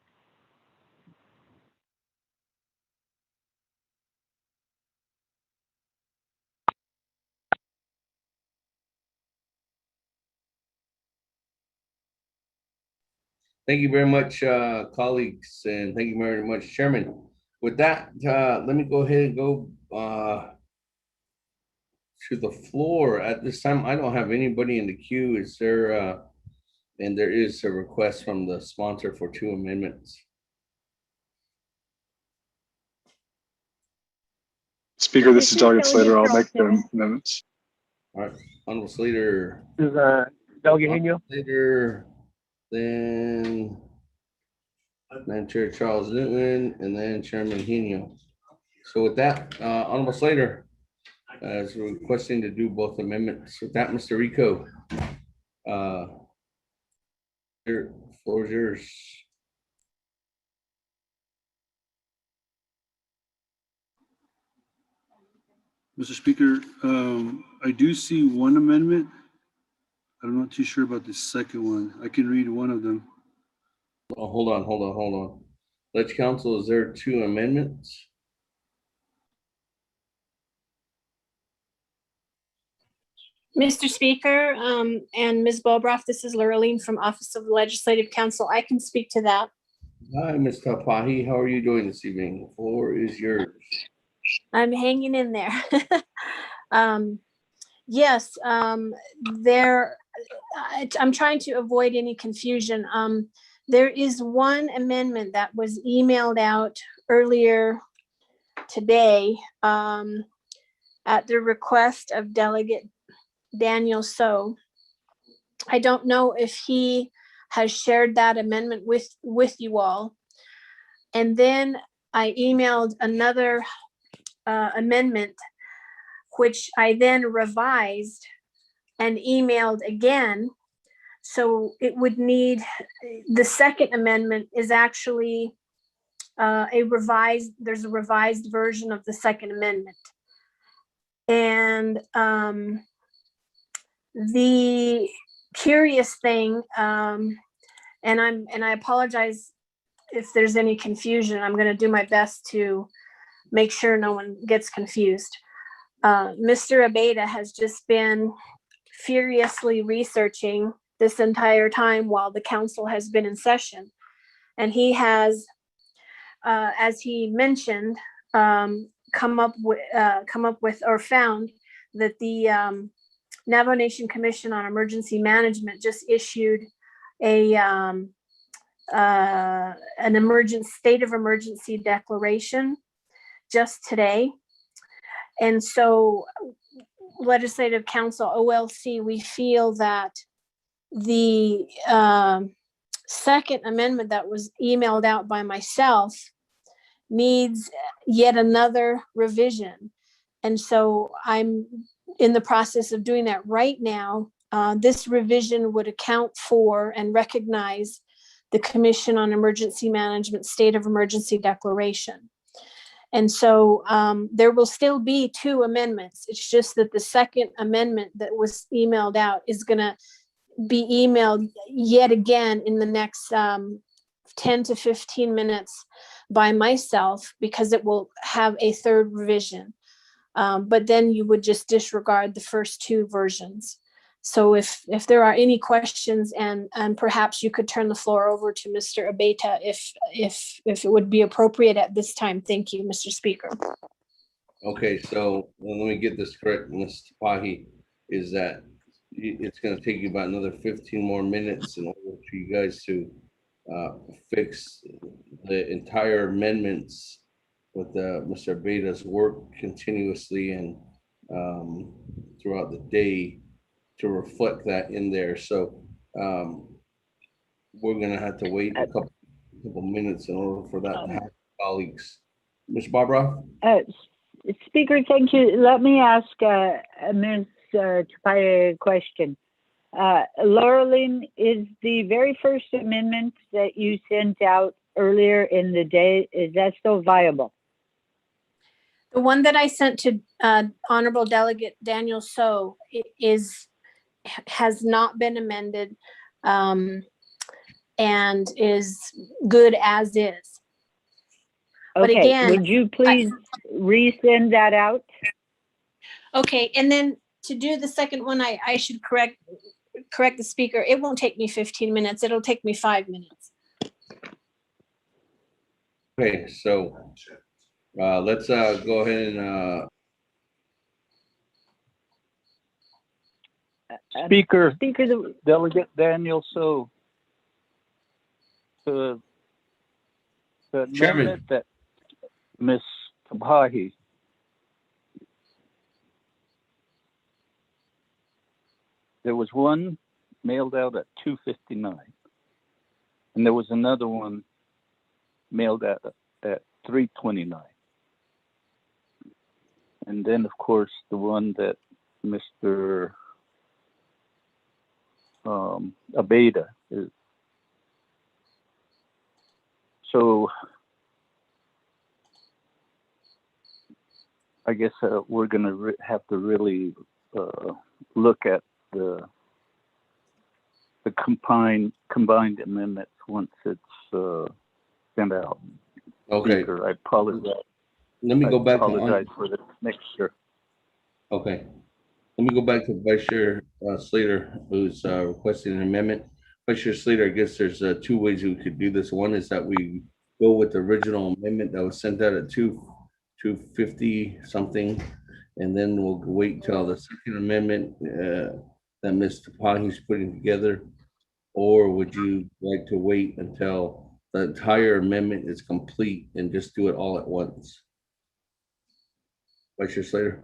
Thank you very much, colleagues, and thank you very much, Chairman. With that, let me go ahead and go to the floor. At this time, I don't have anybody in the queue. Is there, and there is a request from the sponsor for 2 amendments. Speaker, this is Delegate Slater. I'll make the amendments. All right, Honorable Slater. This is Delegate Hino. Later, then Chair Charles Newton, and then Chairman Hino. So with that, Honorable Slater is requesting to do both amendments. With that, Mr. Rico, your floor is yours. Mr. Speaker, I do see one amendment. I'm not too sure about the second one. I can read one of them. Oh, hold on. Ledge Council, is there 2 amendments? Mr. Speaker, and Ms. Bobroff, this is Lurleen from Office of the Legislative Council. I can speak to that. Hi, Ms. Tapahi. How are you doing this evening? The floor is yours. I'm hanging in there. Yes, I'm trying to avoid any confusion. There is one amendment that was emailed out earlier today at the request of Delegate Daniel So. I don't know if he has shared that amendment with you all. And then I emailed another amendment, which I then revised and emailed again. So it would need, the second amendment is actually there's a revised version of the second amendment. And the curious thing, and I apologize if there's any confusion. I'm going to do my best to make sure no one gets confused. Mr. Abeyta has just been furiously researching this entire time while the council has been in session. And he has, as he mentioned, come up with or found that the Navajo Nation Commission on Emergency Management just issued an state of emergency declaration just today. And so Legislative Council, OLC, we feel that the second amendment that was emailed out by myself needs yet another revision. And so I'm in the process of doing that right now. This revision would account for and recognize the Commission on Emergency Management State of Emergency Declaration. And so there will still be 2 amendments. It's just that the second amendment that was emailed out is going to be emailed yet again in the next 10 to 15 minutes by myself, because it will have a third revision. But then you would just disregard the first 2 versions. So if there are any questions, and perhaps you could turn the floor over to Mr. Abeyta if it would be appropriate at this time. Thank you, Mr. Speaker. Okay, so let me get this correct, Ms. Tapahi, is that it's going to take you about another 15 more minutes in order for you guys to fix the entire amendments with Mr. Abeyta's work continuously and throughout the day to reflect that in there. So we're going to have to wait a couple minutes in order for that to happen, colleagues. Ms. Barbara? Speaker, thank you. Let me ask Ms. Tapaya a question. Laureline, is the very first amendment that you sent out earlier in the day, is that still viable? The one that I sent to Honorable Delegate Daniel So has not been amended and is good as is. But Okay, again, would you please resend that out? Okay, and then to do the second one, I should correct the speaker. It won't take me 15 minutes. It'll take me 5 minutes. Okay, so let's go ahead and Speaker, Delegate Daniel So. The amendment that Ms. Tapahi there was one mailed out at 2:59, and there was another one mailed out at 3:29, and then of course the one that Mr. Abeda is. So I guess we're going to have to really look at the combined amendments once it's sent out. Okay. Speaker, I apologize. Let me go back to apologize for the mixture. Okay. Let me go back to Vice Chair Slater, who's requesting an amendment. Vice Chair Slater, I guess there's two ways we could do this. One is that we go with the original amendment that was sent out at 2:50 something, and then we'll wait till the second amendment that Mr. Pahi's putting together. Or would you like to wait until the entire amendment is complete and just do it all at once? Vice Chair Slater?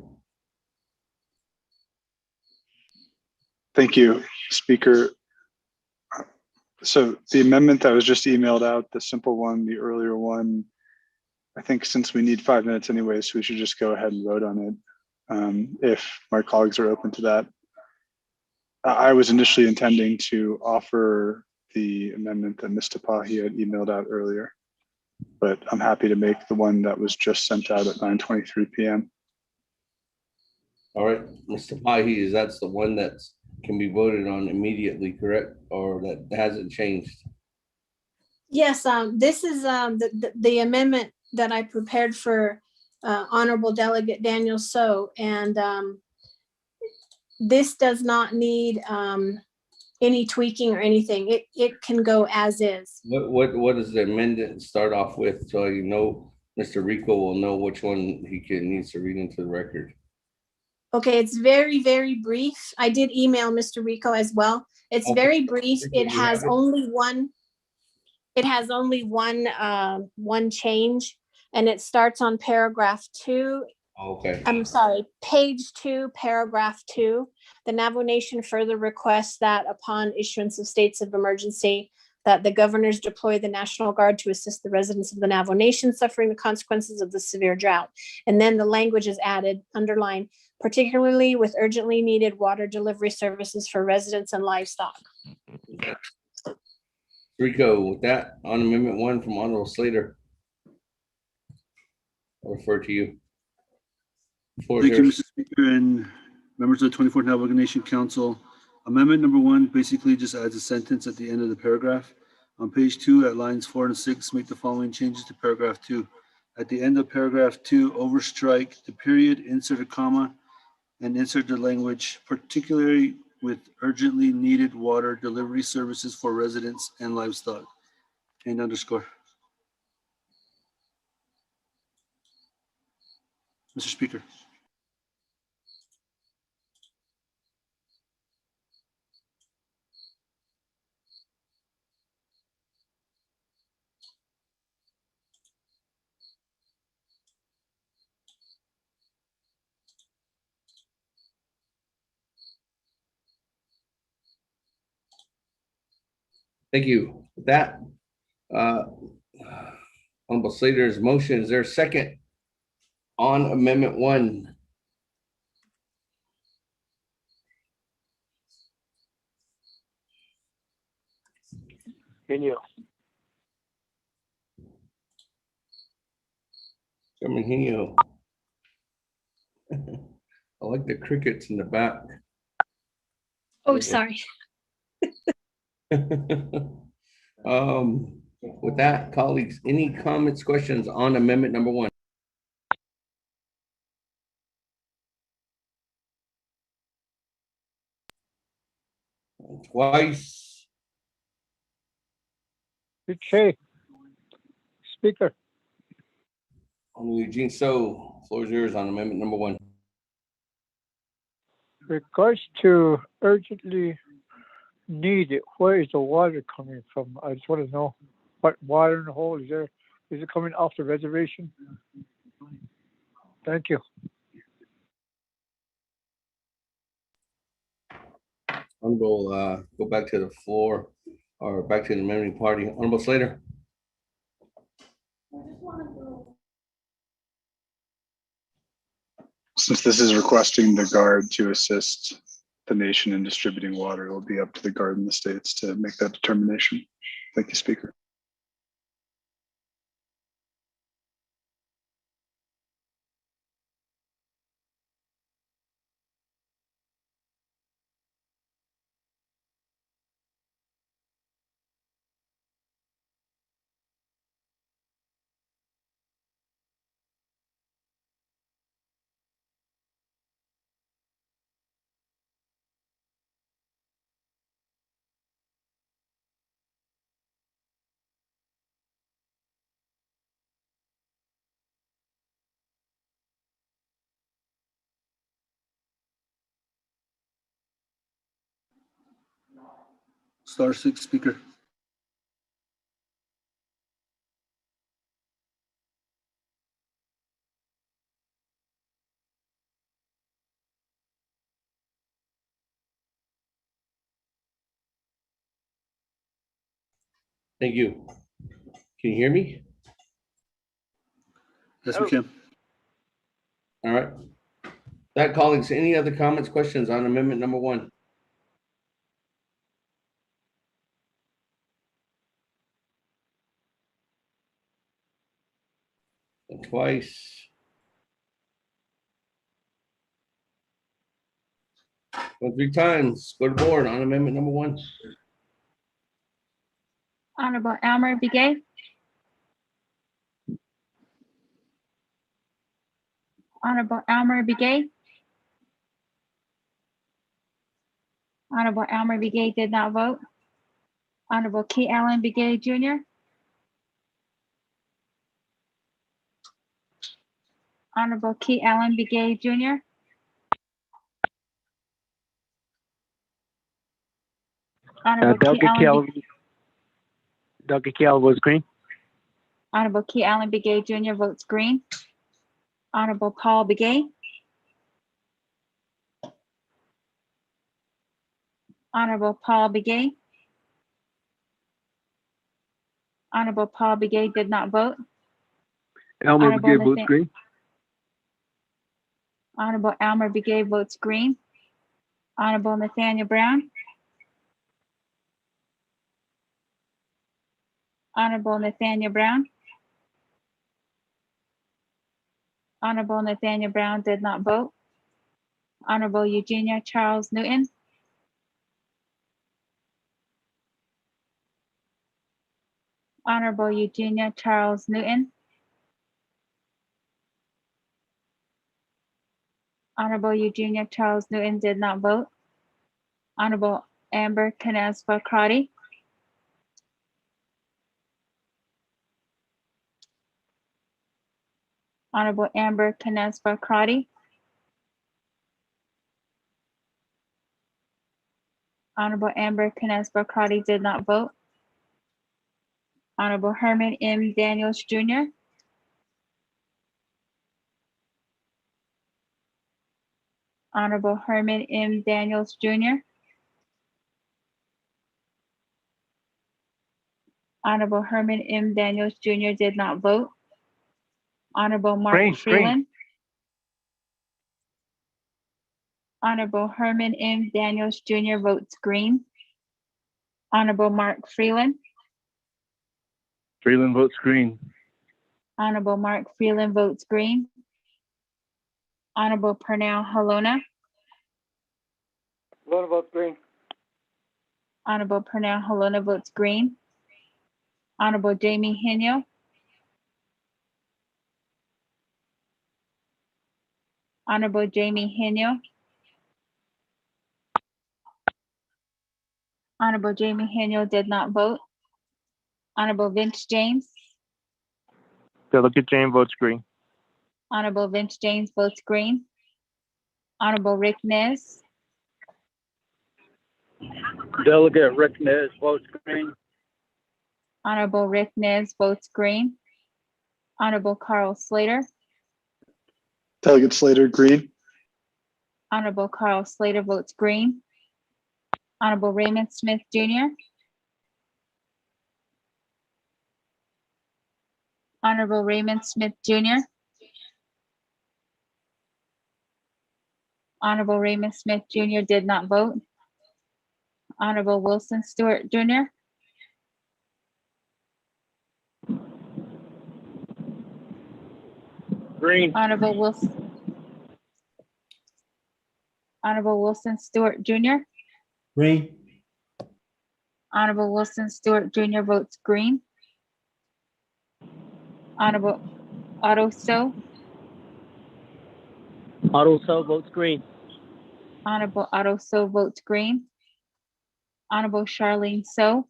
Thank you, Speaker. So the amendment that was just emailed out, the simple one, the earlier one, I think since we need 5 minutes anyways, we should just go ahead and vote on it. If my colleagues are open to that. I was initially intending to offer the amendment that Mr. Pahi had emailed out earlier, but I'm happy to make the one that was just sent out at 9:23 p.m. All right, Mr. Pahi, that's the one that can be voted on immediately, correct? Or that hasn't changed? Yes, this is the amendment that I prepared for Honorable Delegate Daniel So, and this does not need any tweaking or anything. It can go as is. What does the amendment start off with? So you know, Mr. Rico will know which one he needs to read into the record. Okay, it's very, very brief. I did email Mr. Rico as well. It's Okay. very brief. It You has have it? only one. It has only one change, and it starts on paragraph 2. Okay. I'm sorry, page 2, paragraph 2. The Navajo Nation further requests that upon issuance of states of emergency, that the governors deploy the National Guard to assist the residents of the Navajo Nation suffering the consequences of the severe drought. And then the language is added, underlined, particularly with urgently needed water delivery services for residents and livestock. Rico, with that, on Amendment 1 from Honorable Slater. I'll refer to you. Thank you, Mr. Speaker, and members of the 24th Navajo Nation Council. Amendment number 1 basically just adds a sentence at the end of the paragraph. On page 2 at lines 4 and 6, make the following changes to paragraph 2. At the end of paragraph 2, overstrike the period, insert a comma, and insert the language, particularly with urgently needed water delivery services for residents and livestock, and underscore. Mr. Speaker. Thank you. With that, Honorable Slater's motion, is there a second on Amendment 1? Genio. Chairman Henio. I like the crickets in the back. Oh, sorry. With that, colleagues, any comments, questions on Amendment number 1? Twice. Okay. Speaker. Eugene So, floor is yours on Amendment number 1. Regards to urgently needed, where is the water coming from? I just want to know what water in the hole is there. Is it coming off the reservation? Thank you. Honorable, go back to the floor or back to the amending party. Honorable Slater. Since this is requesting the Guard to assist the nation in distributing water, it will be up to the Guard in the states to make that determination. Thank you, Speaker. *6, Speaker. Thank you. Can you hear me? Yes, we can. All right. That, colleagues, any other comments, questions on amendment number 1? Twice. 3 times. Go to board on amendment number 1. Honorable Elmer Begay. Honorable Elmer Begay. Honorable Elmer Begay did not vote. Honorable Key Allen Begay Jr. Honorable Key Allen Begay Jr. Honorable Key Allen. Dr. Kell was green. Honorable Key Allen Begay Jr. votes green. Honorable Paul Begay. Honorable Paul Begay. Honorable Paul Begay did not vote. Elmer Honorable Begay votes Nathan- green. Honorable Elmer Begay votes green. Honorable Nathaniel Brown. Honorable Nathaniel Brown. Honorable Nathaniel Brown did not vote. Honorable Eugenia Charles Newton. Honorable Eugenia Charles Newton. Honorable Eugenia Charles Newton did not vote. Honorable Amber Canespa Crotty. Honorable Amber Canespa Crotty. Honorable Amber Canespa Crotty did not vote. Honorable Herman M. Daniels Jr. Honorable Herman M. Daniels Jr. Honorable Herman M. Daniels Jr. did not vote. Honorable Mark Green. Freeland. Honorable Herman M. Daniels Jr. votes green. Honorable Mark Freeland. Freeland votes green. Honorable Mark Freeland votes green. Honorable Pernell Halona. Halona votes green. Honorable Pernell Halona votes green. Honorable Jamie Henyo. Honorable Jamie Henyo. Honorable Jamie Henyo did not vote. Honorable Vince James. Delegate James votes green. Honorable Vince James votes green. Honorable Rick Nez. Delegate Rick Nez votes green. Honorable Rick Nez votes green. Honorable Carl Slater. Delegate Slater, green. Honorable Carl Slater votes green. Honorable Raymond Smith Jr., Honorable Raymond Smith Jr., Honorable Raymond Smith Jr. did not vote. Honorable Wilson Stewart Jr., Green. Honorable Wilson Stewart Jr., Green. Honorable Wilson Stewart Jr. votes green. Honorable Otto So, Otto So votes green. Honorable Otto So votes green. Honorable Charlene So,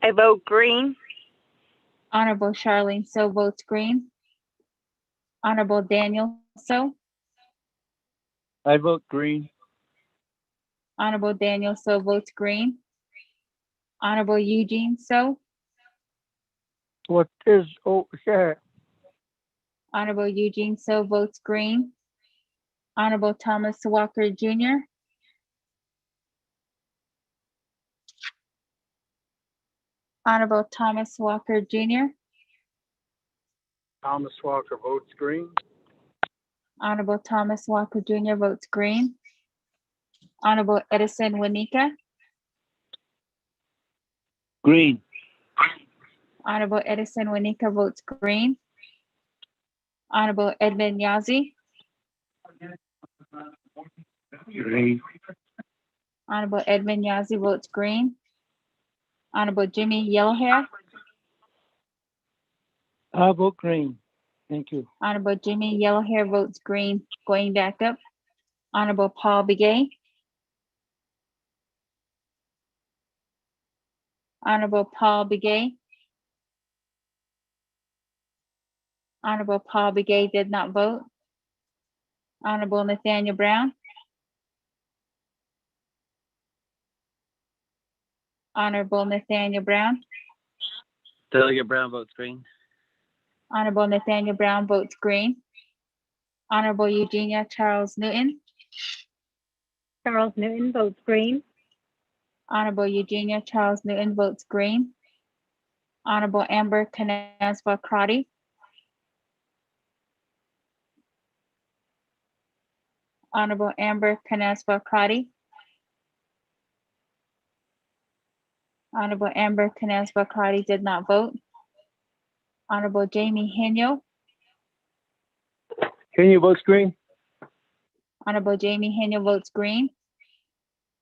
I vote green. Honorable Charlene So votes green. Honorable Daniel So, I vote green. Honorable Daniel So votes green. Honorable Eugene So, What is over here? Honorable Eugene So votes green. Honorable Thomas Walker Jr., Honorable Thomas Walker Jr., Thomas Walker votes green. Honorable Thomas Walker Jr. votes green. Honorable Edison Wanika, Green. Honorable Edison Wanika votes green. Honorable Edmund Yazi, Green. Honorable Edmund Yazi votes green. Honorable Jimmy Yellowhair, I vote green. Thank you. Honorable Jimmy Yellowhair votes green. Going back up, Honorable Paul Begay, Honorable Paul Begay, Honorable Paul Begay did not vote. Honorable Nathaniel Brown, Honorable Nathaniel Brown, Delegate Brown votes green. Honorable Nathaniel Brown votes green. Honorable Eugenia Charles Newton, Charles Newton votes green. Honorable Eugenia Charles Newton votes green. Honorable Amber Canaspa Crotty, Honorable Amber Canaspa Crotty, Honorable Amber Canaspa Crotty did not vote. Honorable Jamie Henyo, Henry votes green. Honorable Jamie Henyo votes green.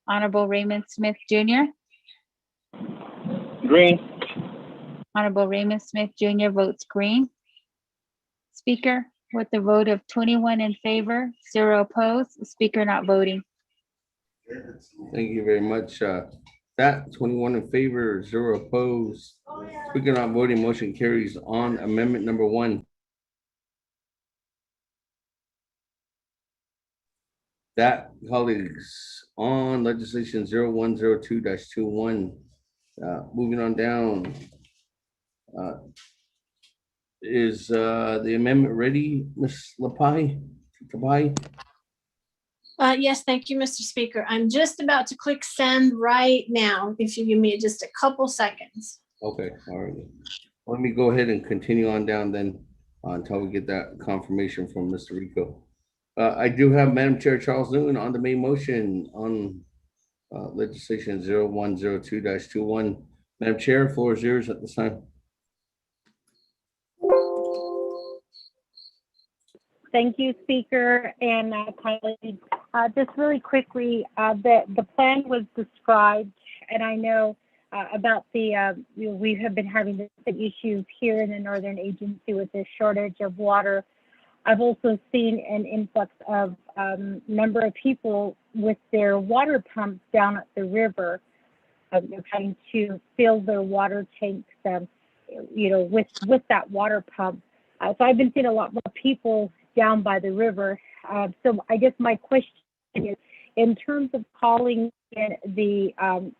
Honorable Raymond Smith Jr., Green. Honorable Raymond Smith Jr. votes green. Speaker, with the vote of 21 in favor, 0 opposed, Speaker not voting. Thank you very much. That 21 in favor, 0 opposed. Speaker not voting, motion carries on amendment number 1. That, colleagues, on legislation 0102-21. Moving on down. Is the amendment ready, Ms. Lapai? Yes, thank you, Mr. Speaker. I'm just about to click send right now, if you give me just a couple seconds. Okay, all right. Let me go ahead and continue on down then until we get that confirmation from Mr. Rico. I do have Madam Chair Charles Newton on the main motion on legislation 0102-21. Madam Chair, floor is yours at this time. Thank you, Speaker and colleagues. Just really quickly, the plan was described, and I know about we have been having different issues here in the Northern Agency with the shortage of water. I've also seen an influx of number of people with their water pumps down at the river. They're trying to fill their water tanks, with that water pump. So I've been seeing a lot more people down by the river. So I guess my question is, in terms of calling in the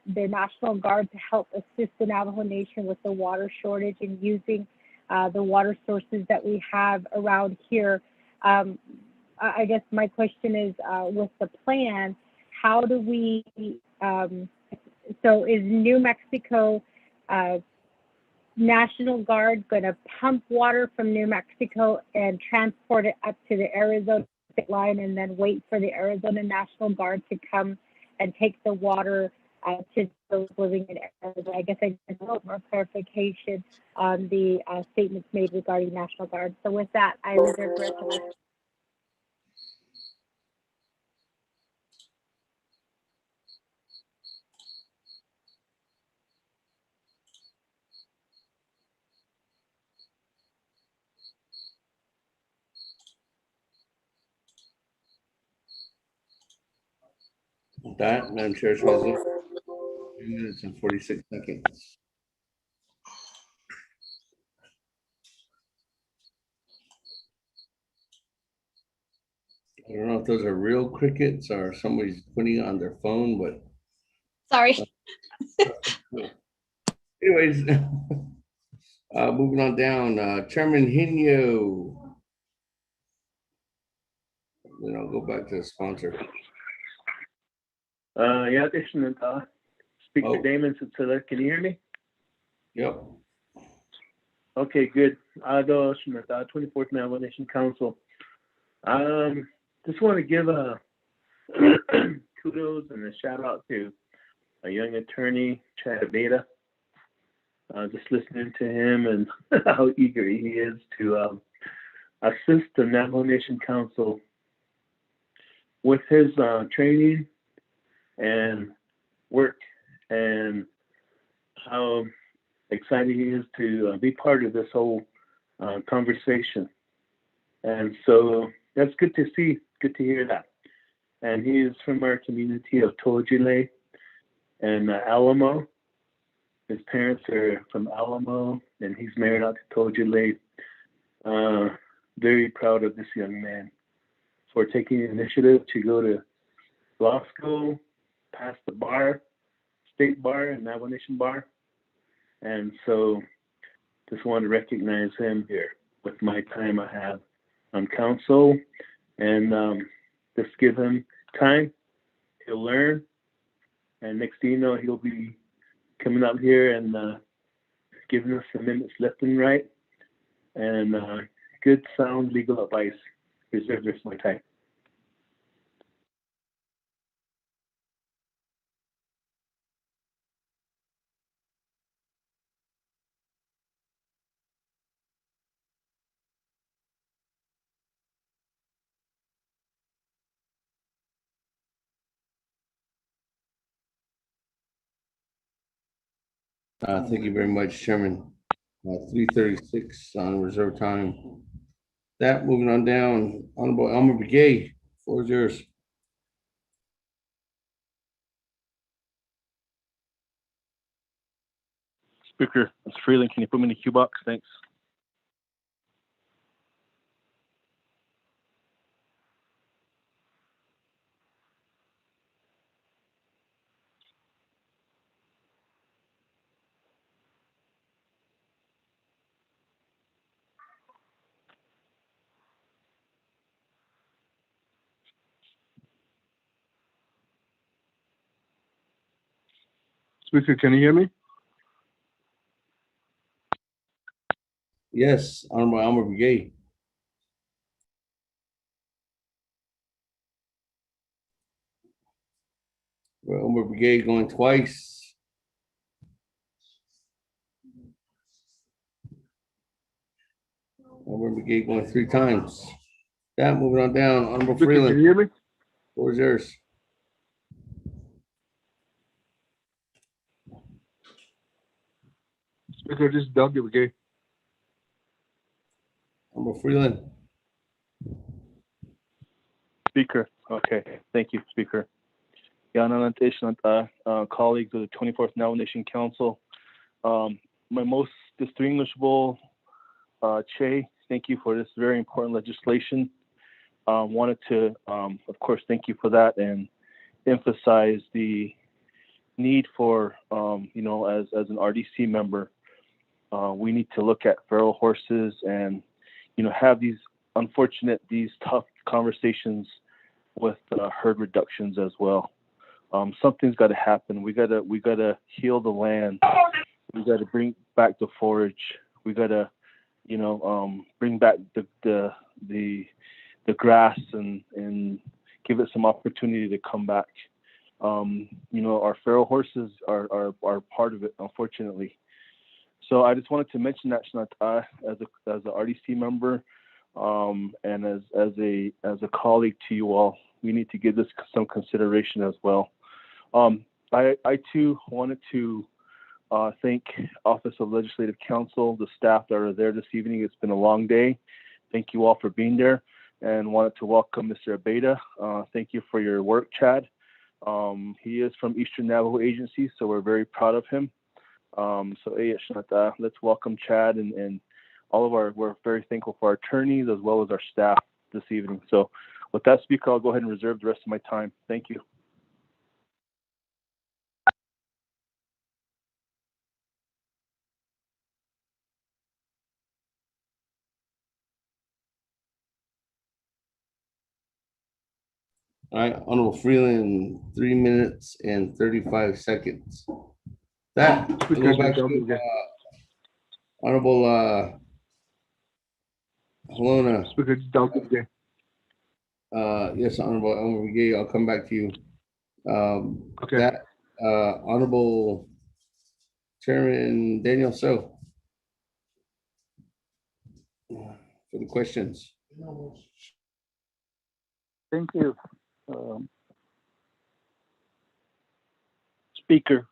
National Guard to help assist the Navajo Nation with the water shortage and using the water sources that we have around here, I guess my question is, with the plan, how do we, so is New Mexico National Guard going to pump water from New Mexico and transport it up to the Arizona state line and then wait for the Arizona National Guard to come and take the water to those living in Arizona? I guess I need a little more clarification on the statements made regarding National Guard. So with that, I reserve the rest of my With that, Madam Chair's resolution, 2 minutes and 46 seconds. I don't know if those are real crickets or somebody's putting it on their phone, but Sorry. anyways, moving on down, Chairman Hinyo. Then I'll go back to the sponsor. Yeah, Speaker Oh. Damon Sitzler, can you hear me? Yep. Okay, good. 24th Navajo Nation Council. Just want to give a kudos and a shout out to a young attorney, Chad Beta. Just listening to him and how eager he is to assist the Navajo Nation Council with his training and work, and how excited he is to be part of this whole conversation. And so that's good to see, good to hear that. And he is from our community of Tojile and Alamo. His parents are from Alamo, and he's married out to Tojile. Very proud of this young man for taking the initiative to go to law school, pass the bar, state bar and Navajo Nation bar. And so just want to recognize him here with my time I have on council, and just give him time. He'll learn, and next thing you know, he'll be coming up here and giving us amendments left and right, and good sound legal advice. Reserve the rest of my time. Thank you very much, Chairman. 3:36 on reserve time. That, moving on down, Honorable Elmer Begay, floor is yours. Speaker, it's Freeland. Can you put me in the queue box? Thanks. Speaker, can you hear me? Yes, Honorable Elmer Begay. Well, Elmer Begay going twice. Elmer Begay going 3 times. That, moving on down, Honorable Speaker, Freeland. can you hear me? Floor is yours. Speaker, this is Doug again. Honorable Freeland. Speaker. Okay. Thank you, Speaker. Colleagues of the 24th Navajo Nation Council. My most distinguishable Che, thank you for this very important legislation. Wanted to, of course, thank you for that and emphasize the need for, as an RDC member, we need to look at feral horses and, have these tough conversations with herd reductions as well. Something's got to happen. We gotta heal the land. We got to bring back the forage. We got to, bring back the grass and give it some opportunity to come back. Our feral horses are part of it, unfortunately. So I just wanted to mention that, Shanata, as a RDC member, and as a colleague to you all, we need to give this some consideration as well. I too wanted to thank Office of Legislative Counsel, the staff that are there this evening. It's been a long day. Thank you all for being there, and wanted to welcome Mr. Abeda. Thank you for your work, Chad. He is from Eastern Navajo Agency, so we're very proud of him. Let's welcome Chad and all of we're very thankful for our attorneys as well as our staff this evening. So with that, Speaker, I'll go ahead and reserve the rest of my time. Thank you. All right, Honorable Freeland, 3 minutes and 35 seconds. That, we'll go back to Honorable Helena. Yes, Honorable Gay, I'll come back to you. Okay. That, Honorable Chairman Daniel So for the questions. Thank you. Speaker,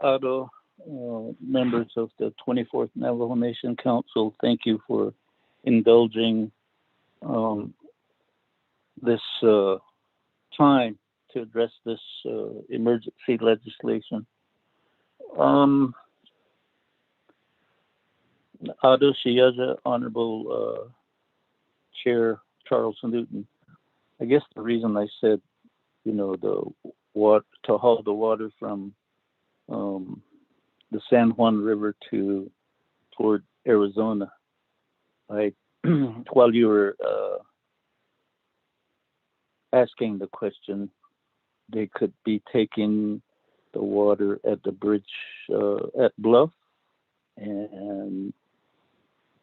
Otto, members of the 24th Navajo Nation Council, thank you for indulging this time to address this emergency legislation. Otto Shiyaja, Honorable Chair Charles Newton. I guess the reason I said, to haul the water from the San Juan River toward Arizona. While you were asking the question, they could be taking the water at the bridge at Bluff, and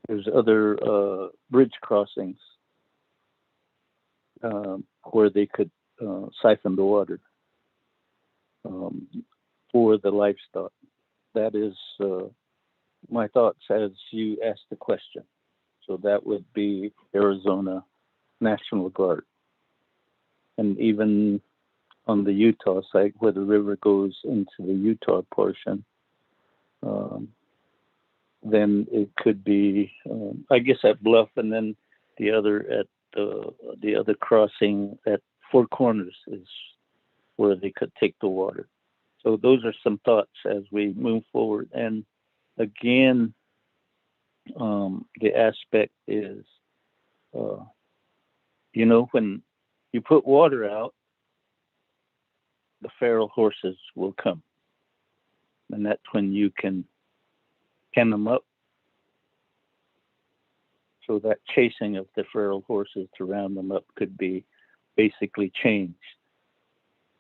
there's other bridge crossings where they could siphon the water for the livestock. That is my thoughts as you asked the question. So that would be Arizona National Guard. And even on the Utah side, where the river goes into the Utah portion, then it could be, I guess, at Bluff, and then the other at the other crossing at Four Corners is where they could take the water. So those are some thoughts as we move forward. And again, the aspect is, when you put water out, the feral horses will come. And that's when you can pen them up. So that chasing of the feral horses to round them up could be basically changed.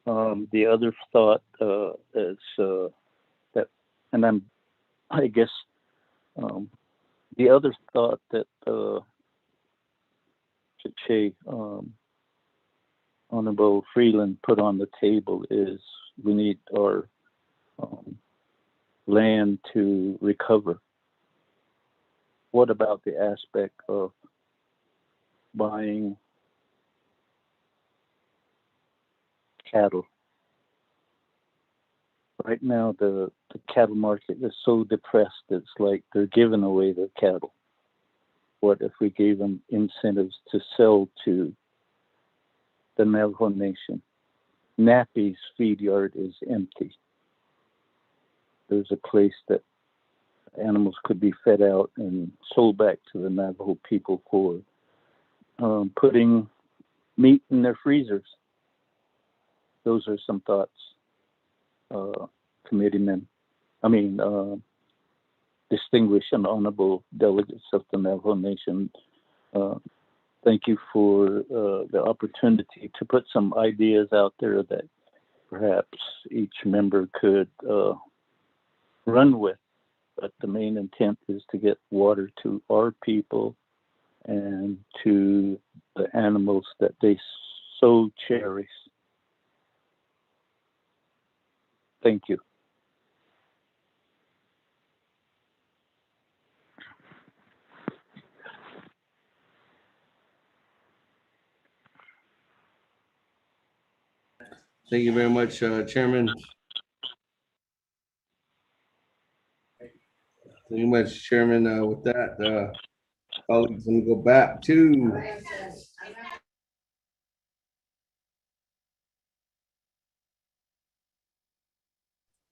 The other thought is that, and I guess the other thought that Honorable Freeland put on the table is we need our land to recover. What about the aspect of buying cattle? Right now, the cattle market is so depressed, it's like they're giving away their cattle. What if we gave them incentives to sell to the Navajo Nation? Nappy's feed yard is empty. There's a place that animals could be fed out and sold back to the Navajo people for putting meat in their freezers. Those are some thoughts, committeemen. Distinguished and honorable delegates of the Navajo Nation. Thank you for the opportunity to put some ideas out there that perhaps each member could run with. But the main intent is to get water to our people and to the animals that they so cherish. Thank you. Thank you very much, Chairman. Thank you much, Chairman. With that, colleagues, let me go back to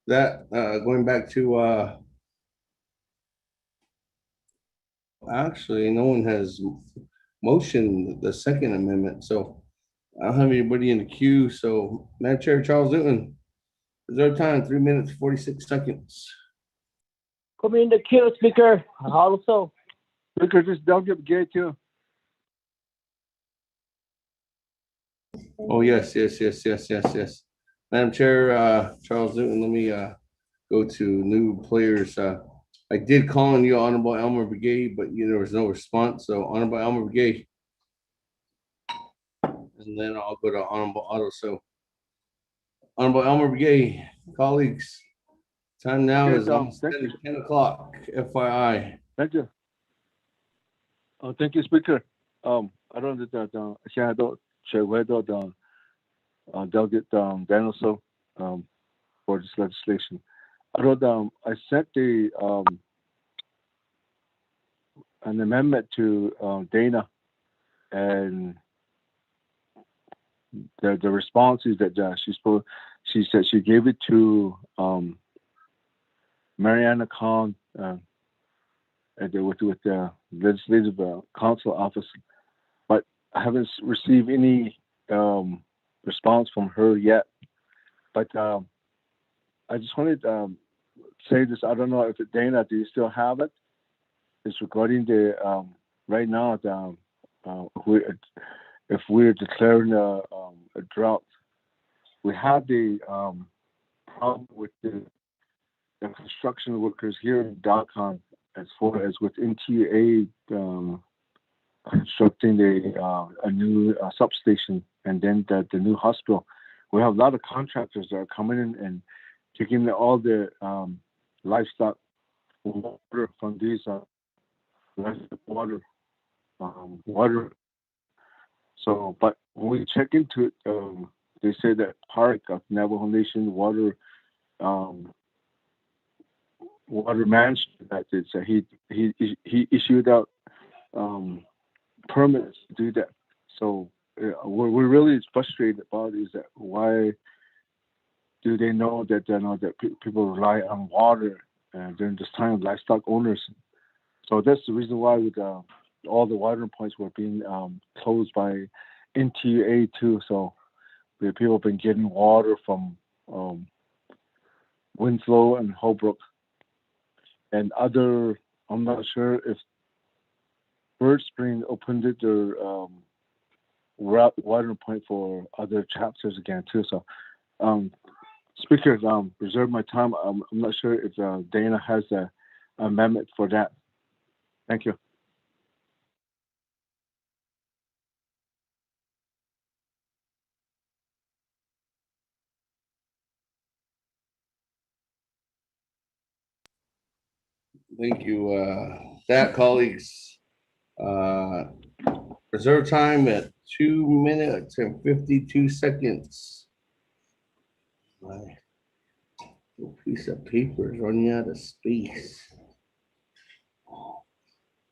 that. Going back to actually, no one has motioned the second amendment, so I don't have anybody in the queue. So, Madam Chair Charles Newton, reserve time 3 minutes 46 seconds. Come in the queue, Speaker. Also. Speaker, just don't get gay too. Oh, yes. Madam Chair, Charles Newton, let me go to new players. I did call on you, Honorable Elmer Brigade, but there was no response. So Honorable Elmer Brigade. And then I'll go to Honorable Otto. So Honorable Elmer Brigade, colleagues, time now is almost 10 o'clock, FYI. Thank you. Thank you, Speaker. I don't know that 现在都学会到的Delegate Danielson for this legislation. I wrote I sent an amendment to Dana, and the response is that she said she gave it to Mariana Khan with the legislative council office, but I haven't received any response from her yet. But I just wanted to say this. I don't know if Dana, do you still have it? It's regarding the right now if we're declaring a drought, we have the problem with the construction workers here in Dakhan as far as with NTA constructing a new substation and then the new hospital. We have a lot of contractors that are coming in and taking all the livestock water from these water. So, but when we check into it, they say that part of Navajo Nation water management that it's he issued out permits to do that. So we're really frustrated about is that why do they know that people rely on water during this time of livestock owners? So that's the reason why with all the watering points were being closed by NTA too. So the people have been getting water from Winslow and Holbrook and other. I'm not sure if Bird Spring opened it their watering point for other chapters again too. So Speaker, reserve my time. I'm not sure if Dana has an amendment for that. Thank you. Thank you. That colleagues, reserve time at 2 minutes and 52 seconds. My little piece of paper is running out of space.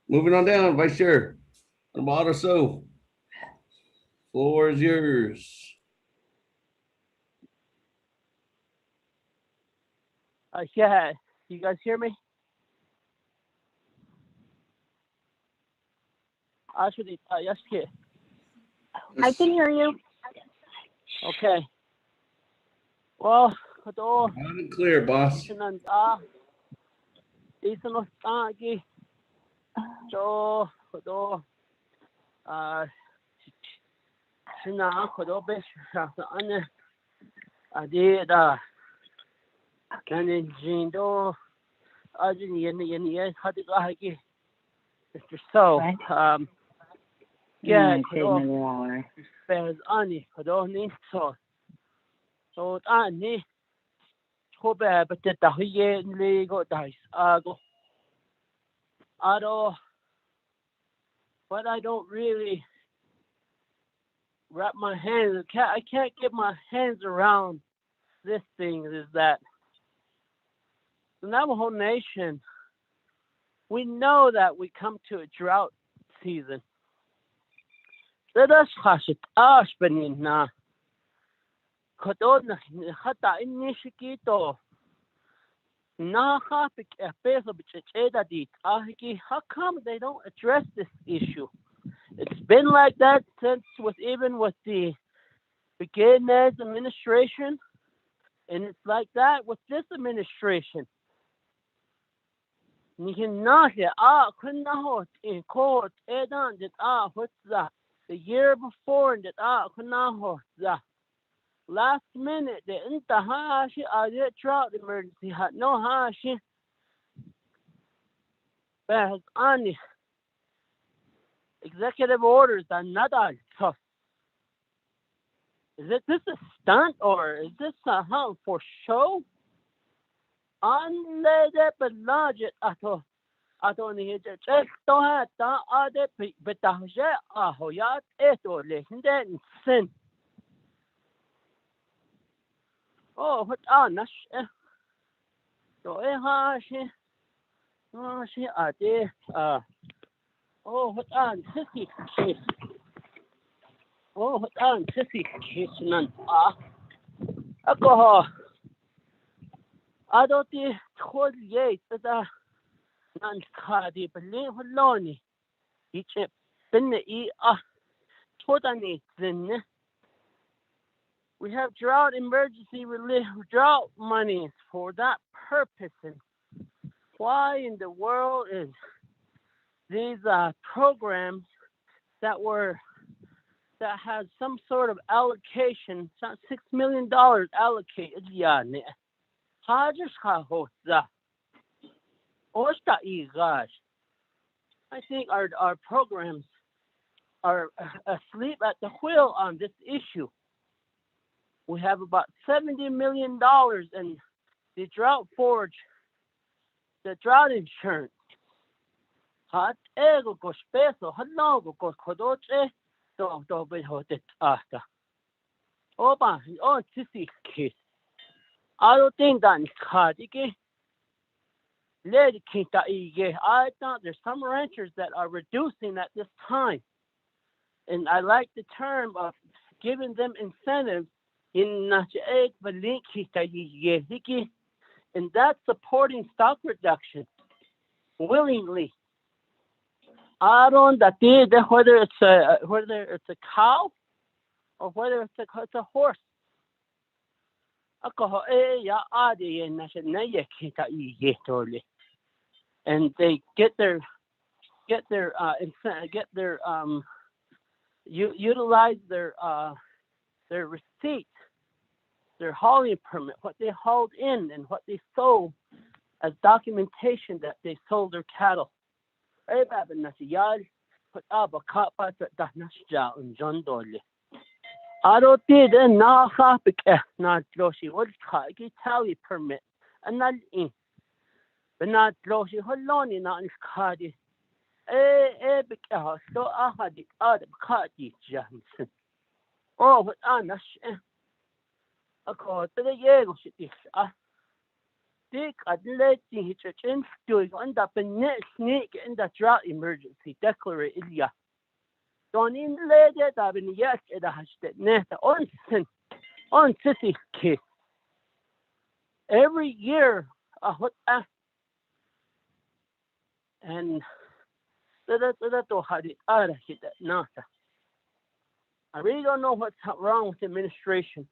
Moving on down, Vice Chair. Armada, so floor is yours. Yeah, you guys hear me? Actually, yes, kid. I can hear you. Okay. Well, Loud and clear, boss. did and Jindo Arjun Hadiki Mr. So yeah there's Ani Hadoni so Ani hope but the Tahiye Lego dice go Ado but I don't really wrap my hands I can't get my hands around this thing is that the Navajo Nation, we know that we come to a drought season. Let us hashit ashbenin na kodod na hata inishikito na hapik peso bicheda dit ahiki. How come they don't address this issue? It's been like that since with the Beginner's administration, and it's like that with this administration. The year before and that last minute the intahashi drought emergency had no hashi has any executive orders that not tough. Is this a stunt or is this for show? Unlede belodget ato ni to hata ade betaje ahoyat eto lehnden sin. Oh, what nash so hashi ade oh what sissy case. Oh what sissy case nan alcohol. I don't think told yet that non cardi believe alone. Each been the totally then we have drought emergency relief drought money for that purpose. And why in the world is these programs that has some sort of allocation, $6 million allocated, I think our programs are asleep at the wheel on this issue. We have about $70 million in the drought forge, the drought insurance. Hot ego goes peso, hello goes codoche, do be hotet after. Oba, oh, sissy kiss. I don't think that Kadiki Lady Kita Ige. I thought there's some ranchers that are reducing at this time. And I like the term of giving them incentives in Nachaeg Balink Kita Ige. And that's supporting stock reduction willingly. I don't that whether it's a cow or whether it's a horse. And they utilize their receipt, their hauling permit, what they hauled in and what they sold as documentation that they sold their cattle. I don't think that na hapik na droshi what kagi tally permit and not in but not droshi holoni na kadi bik so ahadi kadi Johnson. Oh what anash ako the yego shit Dick I'd let the church doing end up in snake in the drought emergency declaration Ilya. Don't in lady that been yes at the hashtag net on city case. Every year and that had it out of it not. I really don't know what's wrong with the administration,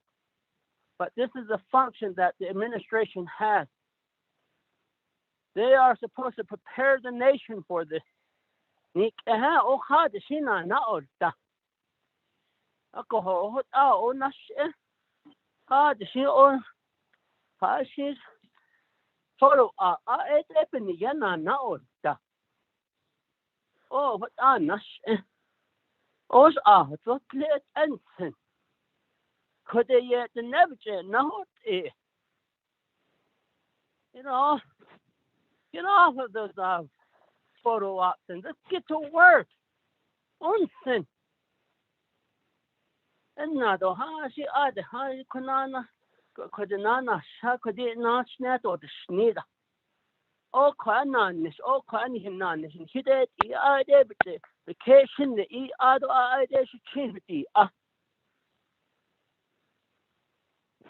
but this is a function that the administration has. They are supposed to prepare the nation for this. Nick, oh, hard to see now, not all that. Alcohol, oh, nash, the she or she's photo it happened again now. Oh, what Nash? Oh, what let Ensign. Could they yet the never now? You know, get off of those photo ops and let's get to work. Onsen. And now, she had the Konana, Kodana, Shakodi, Nachnet or the Schneider. Oh, Quananish, oh, Quananish, and he did the vacation, the other idea should change the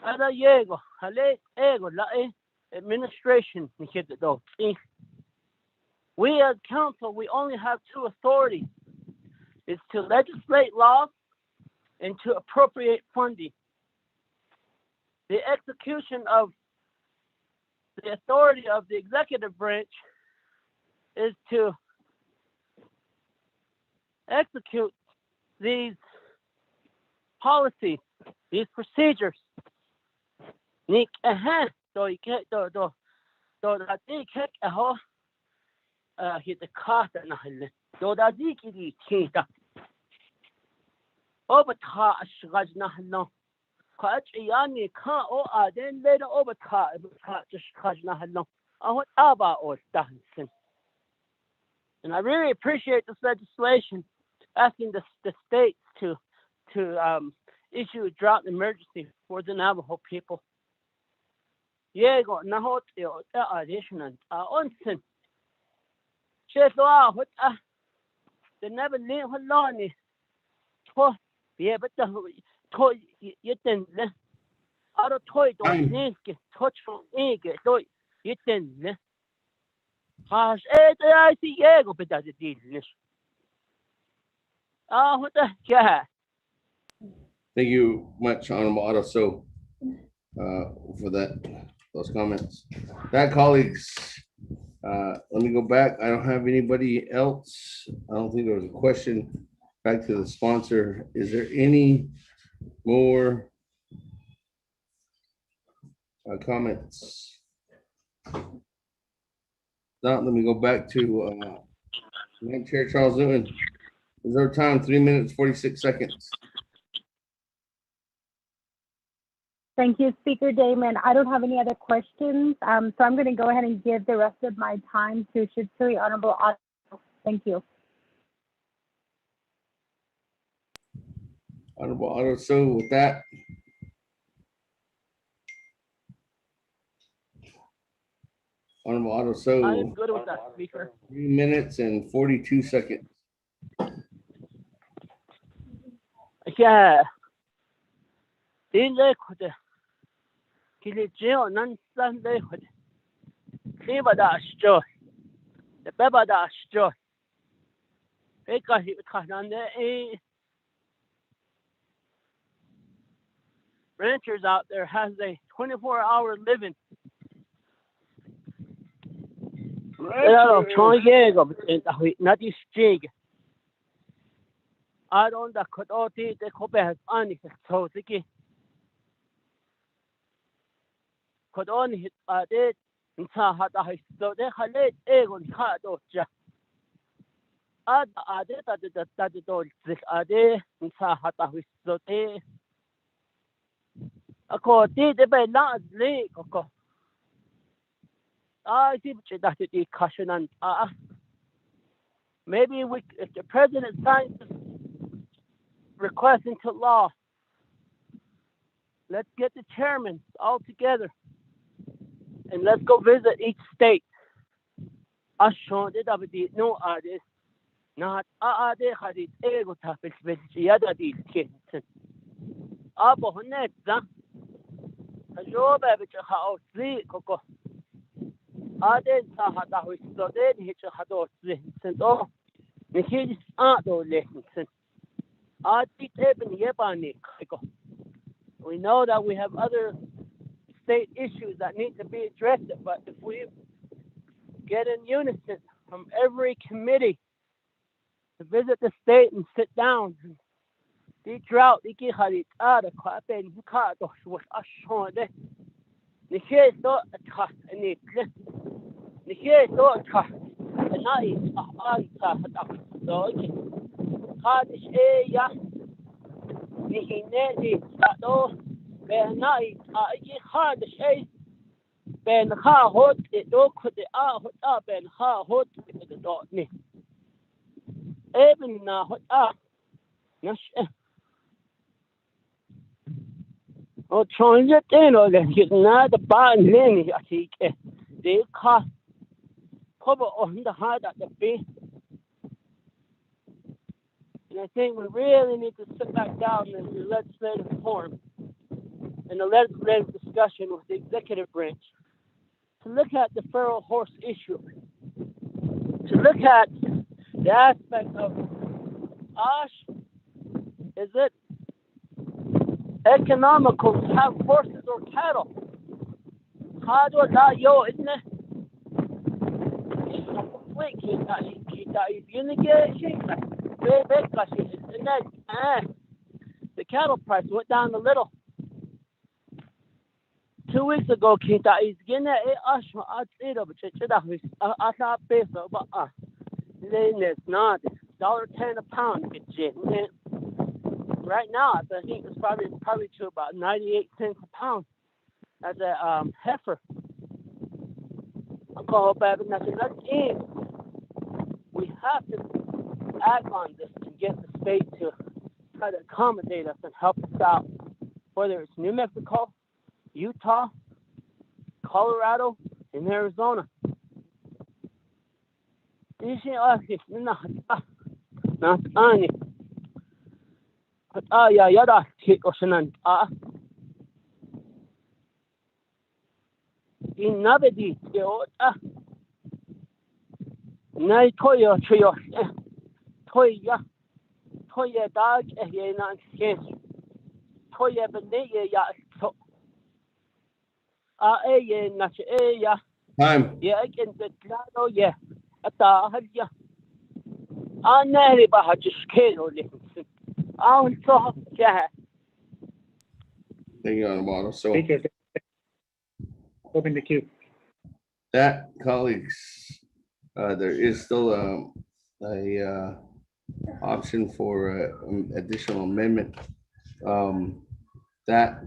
other Yego, Hale, Ego, Lae, administration, hit the dog. We as council, we only have two authorities. It's to legislate laws and to appropriate funding. The execution of the authority of the executive branch is to execute these policies, these procedures. Nick do you get do that take a ho hit the car and do that ziki kita overta shgajna no catch yani ka o then later overta just shgajna no what about or dancing. And I really appreciate this legislation asking the states to issue a drought emergency for the Navajo people. Yeah, got Nahot additional onsen. She thought what they never leave her long. Yeah, but the toy you didn't let out of toy don't need to touch from egg toy you didn't let. Has I see ego, but that's a deal. What the yeah. Thank you much, Honorable Otto. So, for those comments. That, colleagues, let me go back. I don't have anybody else. I don't think there was a question. Back to the sponsor. Is there any more comments? Not. Let me go back to Madam Chair Charles Newton. Reserve time 3 minutes 46 seconds. Thank you, Speaker Damon. I don't have any other questions, so I'm going to go ahead and give the rest of my time to Shitsuri Honorable Otto. Thank you. Honorable Otto. So with that, Honorable Otto. So I'm good with that, Speaker. 3 minutes and 42 seconds. Yeah. Kilijio nan Sunday with Kibadash joy. The Bebadash joy. Because he was ranchers out there has a 24-hour living. Not this jig. I don't know could all the copy has only so sticky. Could only hit it and saw how the so they had it egon cut off. I did that the dog sick ade and saw how the so they. A court did the bed not late. I think that the caution and maybe if the president signs request into law, let's get the chairmen all together and let's go visit each state. I shown it up the no artist, not they had it ego topics with the other these kids. Abo net, a job at a house, coco. I didn't saw how that was so then hit a hador sent off. The kids aren't no lessons. I did even Yabani. We know that we have other state issues that need to be addressed, but if we get in unison from every committee to visit the state and sit down and the drought, the Kihari, the Quapen, Cardo, was a short. The hair thought a cut and it the hair thought a cut. And I so hard is a ya. The net that all. Ben night, hard as a Ben ha hot, it don't put the hot up and ha hot with the dot me. Even now, hot up. Oh, trying to know that he's not the barn many, I think. They cost cover on the hard at the base. And I think we really need to sit back down in the legislative forum and the legislative discussion with the executive branch to look at the feral horse issue, to look at the aspect of is it economical to have horses or cattle? How do I yo, isn't it? Wait, the cattle price went down a little. 2 weeks ago, Kita is getting it's not $1.10 a pound. Right now, I think it's probably to about 98 cents a pound as a heifer. We have to act on this to get the state to try to accommodate us and help us out, whether it's New Mexico, Utah, Colorado, and Arizona. Time. Yeah, I can get claro, yeah. Ata hadya. Aneri ba hajishkelo listen. Aun so yeah. Thank you, Honorable. So Open the queue. that, colleagues, there is still a option for additional amendment. That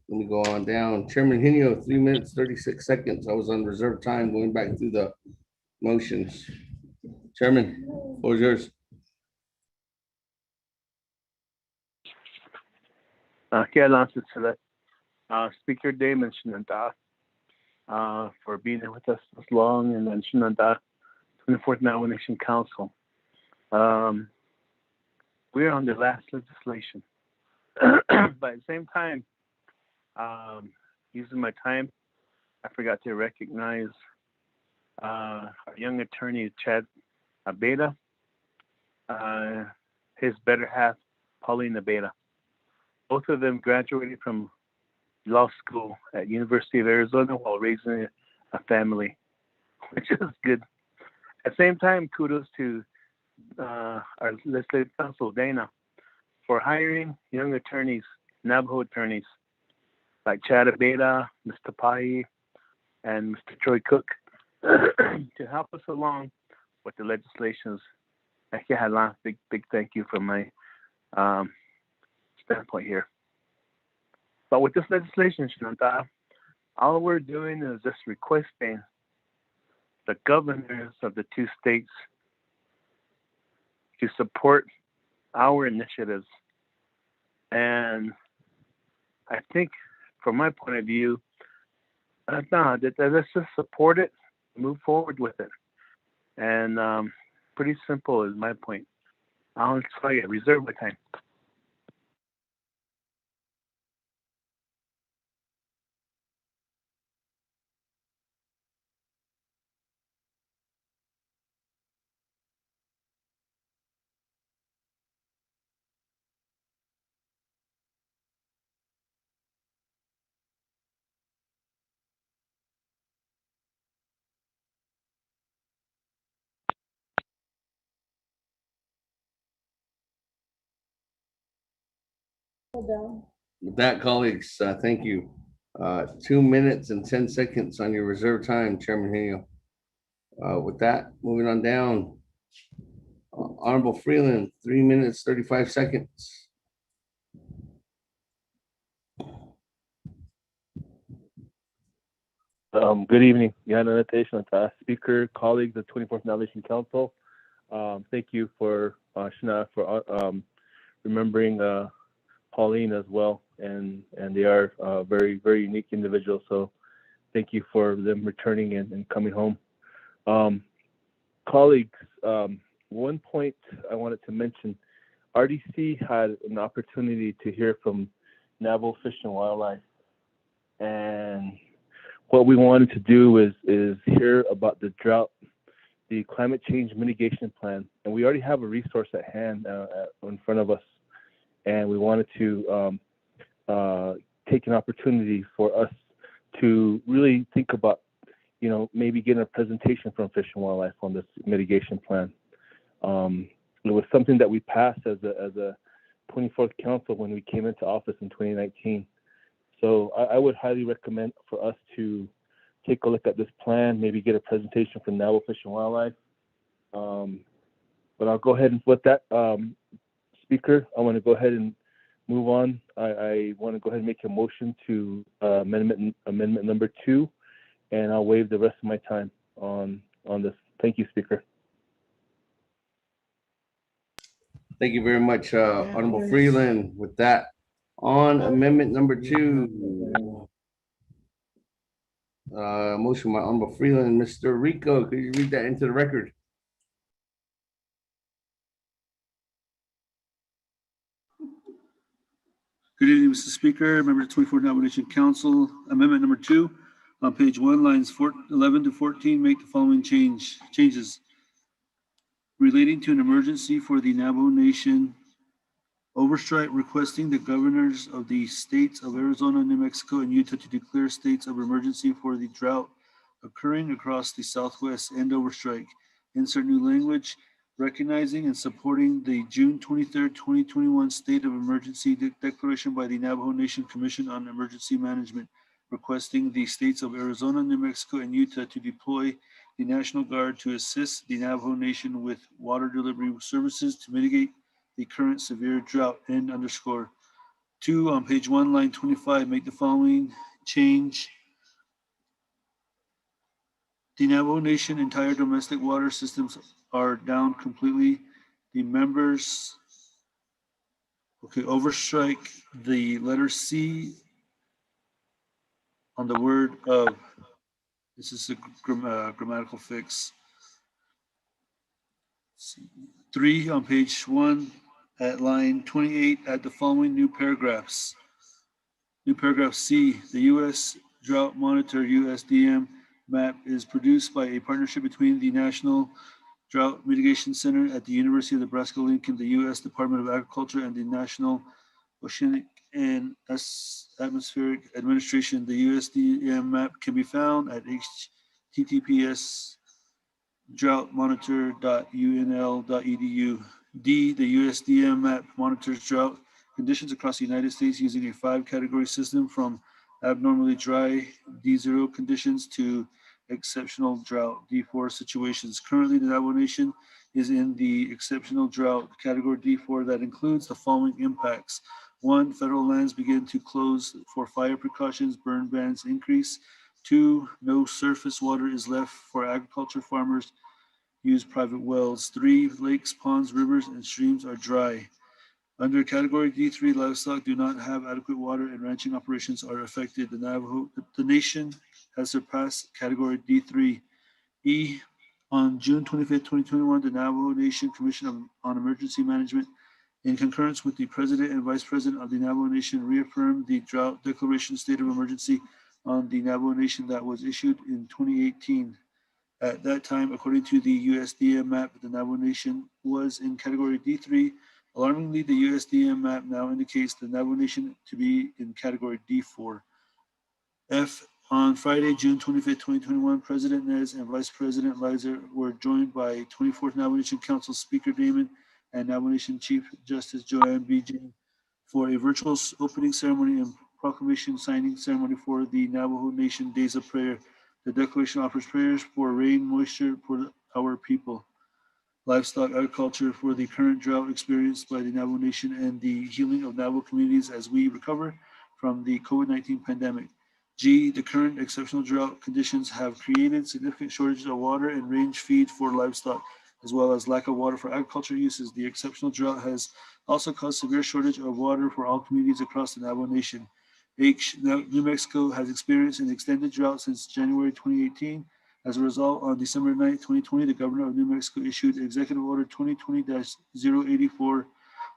let me go on down. Chairman Henio, 3 minutes, 36 seconds. I was on reserve time going back through the motions. Chairman, what was yours? Kaya sila Speaker Day mentioned for being here with us this long and mentioned 24th Navajo Nation Council. We are on the last legislation. But at the same time, using my time, I forgot to recognize our young attorney, Chad Abeda, his better half, Pauline Abeda. Both of them graduated from law school at University of Arizona while raising a family, which is good. At the same time, kudos to our legislative council, Dana, for hiring young attorneys, Navajo attorneys, like Chad Abeda, Mr. Pai, and Mr. Troy Cook, to help us along with the legislations. Big thank you from my standpoint here. But with this legislation, Shananta, all we're doing is just requesting the governors of the 2 states to support our initiatives. And I think, from my point of view, let's just support it, move forward with it. And pretty simple is my point. I'll reserve my time. With that, colleagues, thank you. 2 minutes and 10 seconds on your reserve time, Chairman Hale. With that, moving on down. Honorable Freeland, 3 minutes, 35 seconds. Good evening, Yana Natation, Speaker, colleagues of 24th Navigation Council. Thank you for Shana for remembering Pauline as well, and they are very, very unique individuals. So thank you for them returning and coming home. Colleagues, one point I wanted to mention, RDC had an opportunity to hear from Navajo Fish and Wildlife, and what we wanted to do is hear about the drought, the climate change mitigation plan, and we already have a resource at hand in front of us, and we wanted to take an opportunity for us to really think about, maybe getting a presentation from Fish and Wildlife on this mitigation plan. It was something that we passed as a 24th council when we came into office in 2019. So I would highly recommend for us to take a look at this plan, maybe get a presentation from Navajo Fish and Wildlife. But I'll go ahead and with that, Speaker, I want to go ahead and move on. I want to go ahead and make a motion to amendment number 2, and I'll waive the rest of my time on this. Thank you, Speaker. Thank you very much, Honorable Freeland. With that, on amendment number 2, motion by Honorable Freeland. Mr. Rico, could you read that into the record? Good evening, Mr. Speaker, members of 24th Navigation Council. Amendment number 2, on page 1, lines 11 to 14, make the following changes. Relating to an emergency for the Navajo Nation, overstrike requesting the governors of the states of Arizona, New Mexico, and Utah to declare states of emergency for the drought occurring across the Southwest and overstrike. Insert new language, recognizing and supporting the June 23rd, 2021 State of Emergency Declaration by the Navajo Nation Commission on Emergency Management, requesting the states of Arizona, New Mexico, and Utah to deploy the National Guard to assist the Navajo Nation with water delivery services to mitigate the current severe drought. End underscore. 2, on page 1, line 25, make the following change. The Navajo Nation entire domestic water systems are down completely. The members, overstrike the letter C on the word of. This is a grammatical fix. 3, on page 1, at line 28, add the following new paragraphs. New paragraph C, the U.S. Drought Monitor USDM map is produced by a partnership between the National Drought Mitigation Center at the University of Nebraska-Lincoln, the U.S. Department of Agriculture, and the National Oceanic and Atmospheric Administration. The USDM map can be found at https://droughtmonitor.unl.edu. D, the USDM map monitors drought conditions across the United States using a 5-category system from abnormally dry D0 conditions to exceptional drought D4 situations. Currently, the Navajo Nation is in the exceptional drought category D4 that includes the following impacts. 1, federal lands begin to close for fire precautions, burn bans increase. 2, no surface water is left for agriculture. Farmers use private wells. 3, lakes, ponds, rivers, and streams are dry. Under category D3, livestock do not have adequate water and ranching operations are affected. The nation has surpassed category D3. E, on June 25th, 2021, the Navajo Nation Commission on Emergency Management, in concurrence with the President and Vice President of the Navajo Nation, reaffirmed the drought declaration state of emergency on the Navajo Nation that was issued in 2018. At that time, according to the USDM map, the Navajo Nation was in category D3. Alarmingly, the USDM map now indicates the Navajo Nation to be in category D4. F, on Friday, June 25th, 2021, President Nez and Vice President Lizer were joined by 24th Navajo Nation Council Speaker Damon and Navajo Nation Chief Justice Joanne B. Jane for a virtual opening ceremony and proclamation signing ceremony for the Navajo Nation Days of Prayer. The declaration offers prayers for rain, moisture for our people, livestock agriculture for the current drought experienced by the Navajo Nation, and the healing of Navajo communities as we recover from the COVID-19 pandemic. G, the current exceptional drought conditions have created significant shortages of water and range feed for livestock, as well as lack of water for agriculture uses. The exceptional drought has also caused severe shortage of water for all communities across the Navajo Nation. H, New Mexico has experienced an extended drought since January 2018. As a result, on December 9, 2020, the governor of New Mexico issued Executive Order 2020-084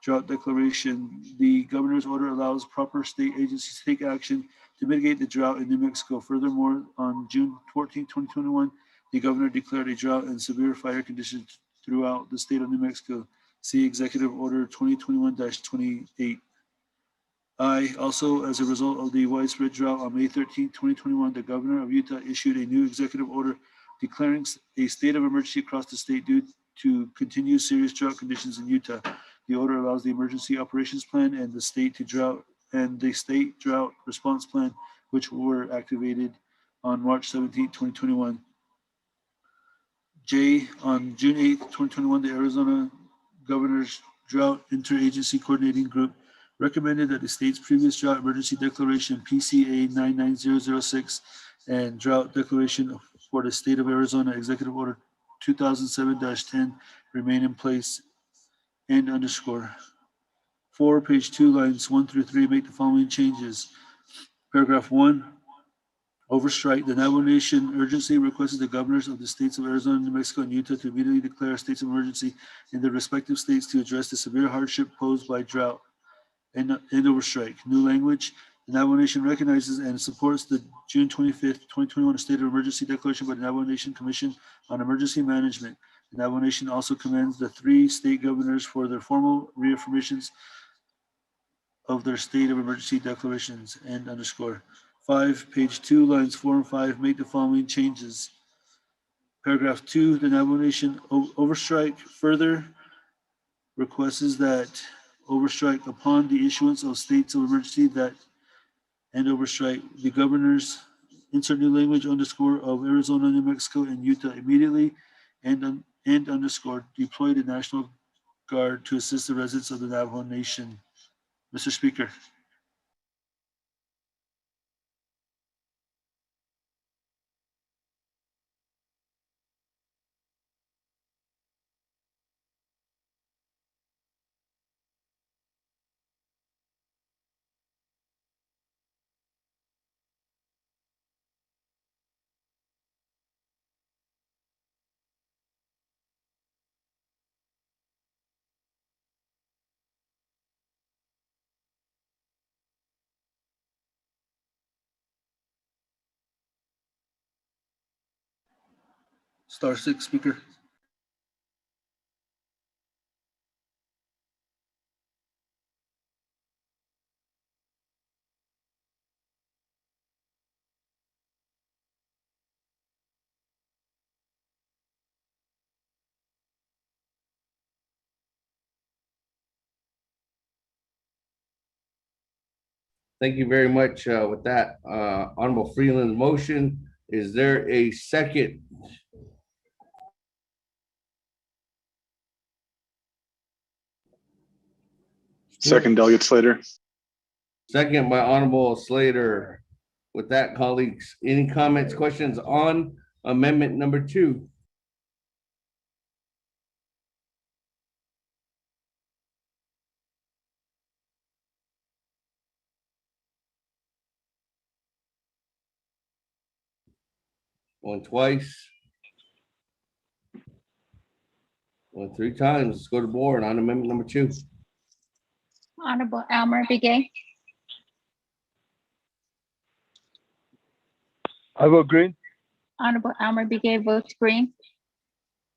drought declaration. The governor's order allows proper state agencies to take action to mitigate the drought in New Mexico. Furthermore, on June 14, 2021, the governor declared a drought and severe fire conditions throughout the state of New Mexico. See Executive Order 2021-28. I also, as a result of the widespread drought on May 13, 2021, the governor of Utah issued a new executive order declaring a state of emergency across the state due to continued serious drought conditions in Utah. The order allows the emergency operations plan and the state drought response plan, which were activated on March 17, 2021. J, on June 8, 2021, the Arizona Governor's Drought Interagency Coordinating Group recommended that the state's previous drought emergency declaration, PCA 99006, and drought declaration for the state of Arizona, Executive Order 2007-10, remain in place and underscore. 4, page 2, lines 1 through 3, make the following changes. Paragraph 1, overstrike. The Navajo Nation urgency requested the governors of the states of Arizona, New Mexico, and Utah to immediately declare states of emergency in their respective states to address the severe hardship posed by drought and overstrike. New language. The Navajo Nation recognizes and supports the June 25th, 2021 State of Emergency Declaration by the Navajo Nation Commission on Emergency Management. The Navajo Nation also commends the 3 state governors for their formal reaffirmations of their state of emergency declarations and underscore. 5, page 2, lines 4 and 5, make the following changes. Paragraph 2, the Navajo Nation overstrike further requests that overstrike upon the issuance of states of emergency that and overstrike the governors, insert new language underscore of Arizona, New Mexico, and Utah immediately and underscore deploy the National Guard to assist the residents of the Navajo Nation. Mr. Speaker. Star 6, Speaker. Thank you very much. With that, Honorable Freeland's motion, is there a second? Second, Delegate Slater. Second by Honorable Slater. With that, colleagues, any comments, questions on amendment number 2? Going twice. Going 3 times. Let's go to board on amendment number 2. Honorable Elmer Begay, I vote green. Honorable Elmer Begay votes green.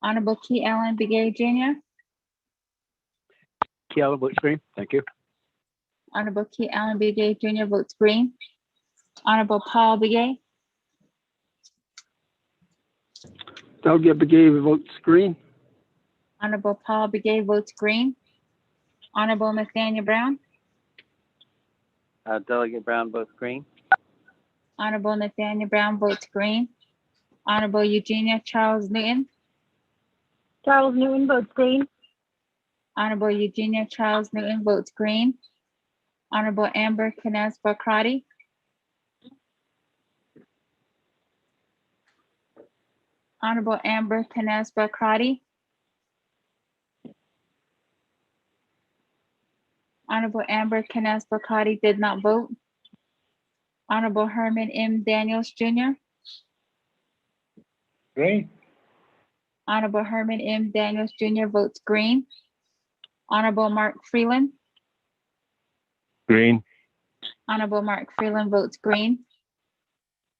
Honorable Key Allen Begay Jr., Key Allen votes green. Thank you. Honorable Key Allen Begay Jr. votes green. Honorable Paul Begay, Delegate Begay votes green. Honorable Paul Begay votes green. Honorable Nathaniel Brown, Delegate Brown votes green. Honorable Nathaniel Brown votes green. Honorable Eugenia Charles Newton. Charles Newton votes green. Honorable Eugenia Charles Newton votes green. Honorable Amber Canes Bakrati. Honorable Amber Canes Bakrati. Honorable Amber Canes Bakrati did not vote. Honorable Herman M. Daniels Jr. Green. Honorable Herman M. Daniels Jr. votes green. Honorable Mark Freeland. Green. Honorable Mark Freeland votes green.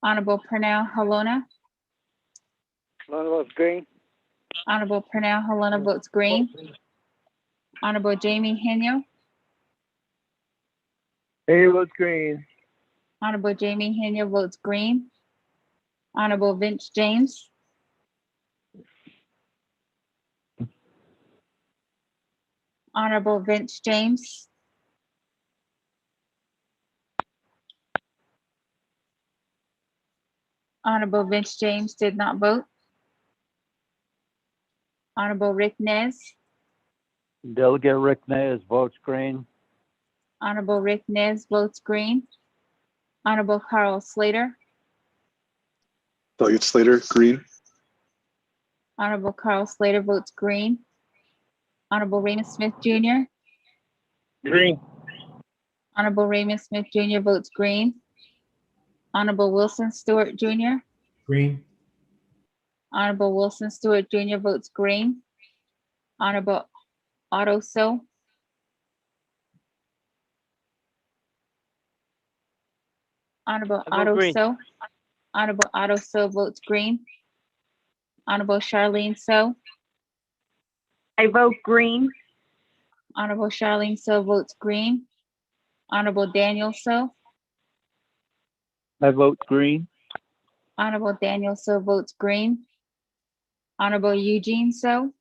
Honorable Pernell Halona. Lona votes green. Honorable Pernell Halona votes green. Honorable Jamie Henyo. Hay votes green. Honorable Jamie Henyo votes green. Honorable Vince James. Honorable Vince James. Honorable Vince James did not vote. Honorable Rick Nez. Delegate Rick Nez votes green. Honorable Rick Nez votes green. Honorable Carl Slater. Delegate Slater, green. Honorable Carl Slater votes green. Honorable Raymond Smith Jr. Green. Honorable Raymond Smith Jr. votes green. Honorable Wilson Stewart Jr. Green. Honorable Wilson Stewart Jr. votes green. Honorable Otto So. Honorable I vote Otto green. So. Honorable Otto So votes green. Honorable Charlene So. I vote green. Honorable Charlene So votes green. Honorable Daniel So. I vote green. Honorable Daniel So votes green. Honorable Eugene So.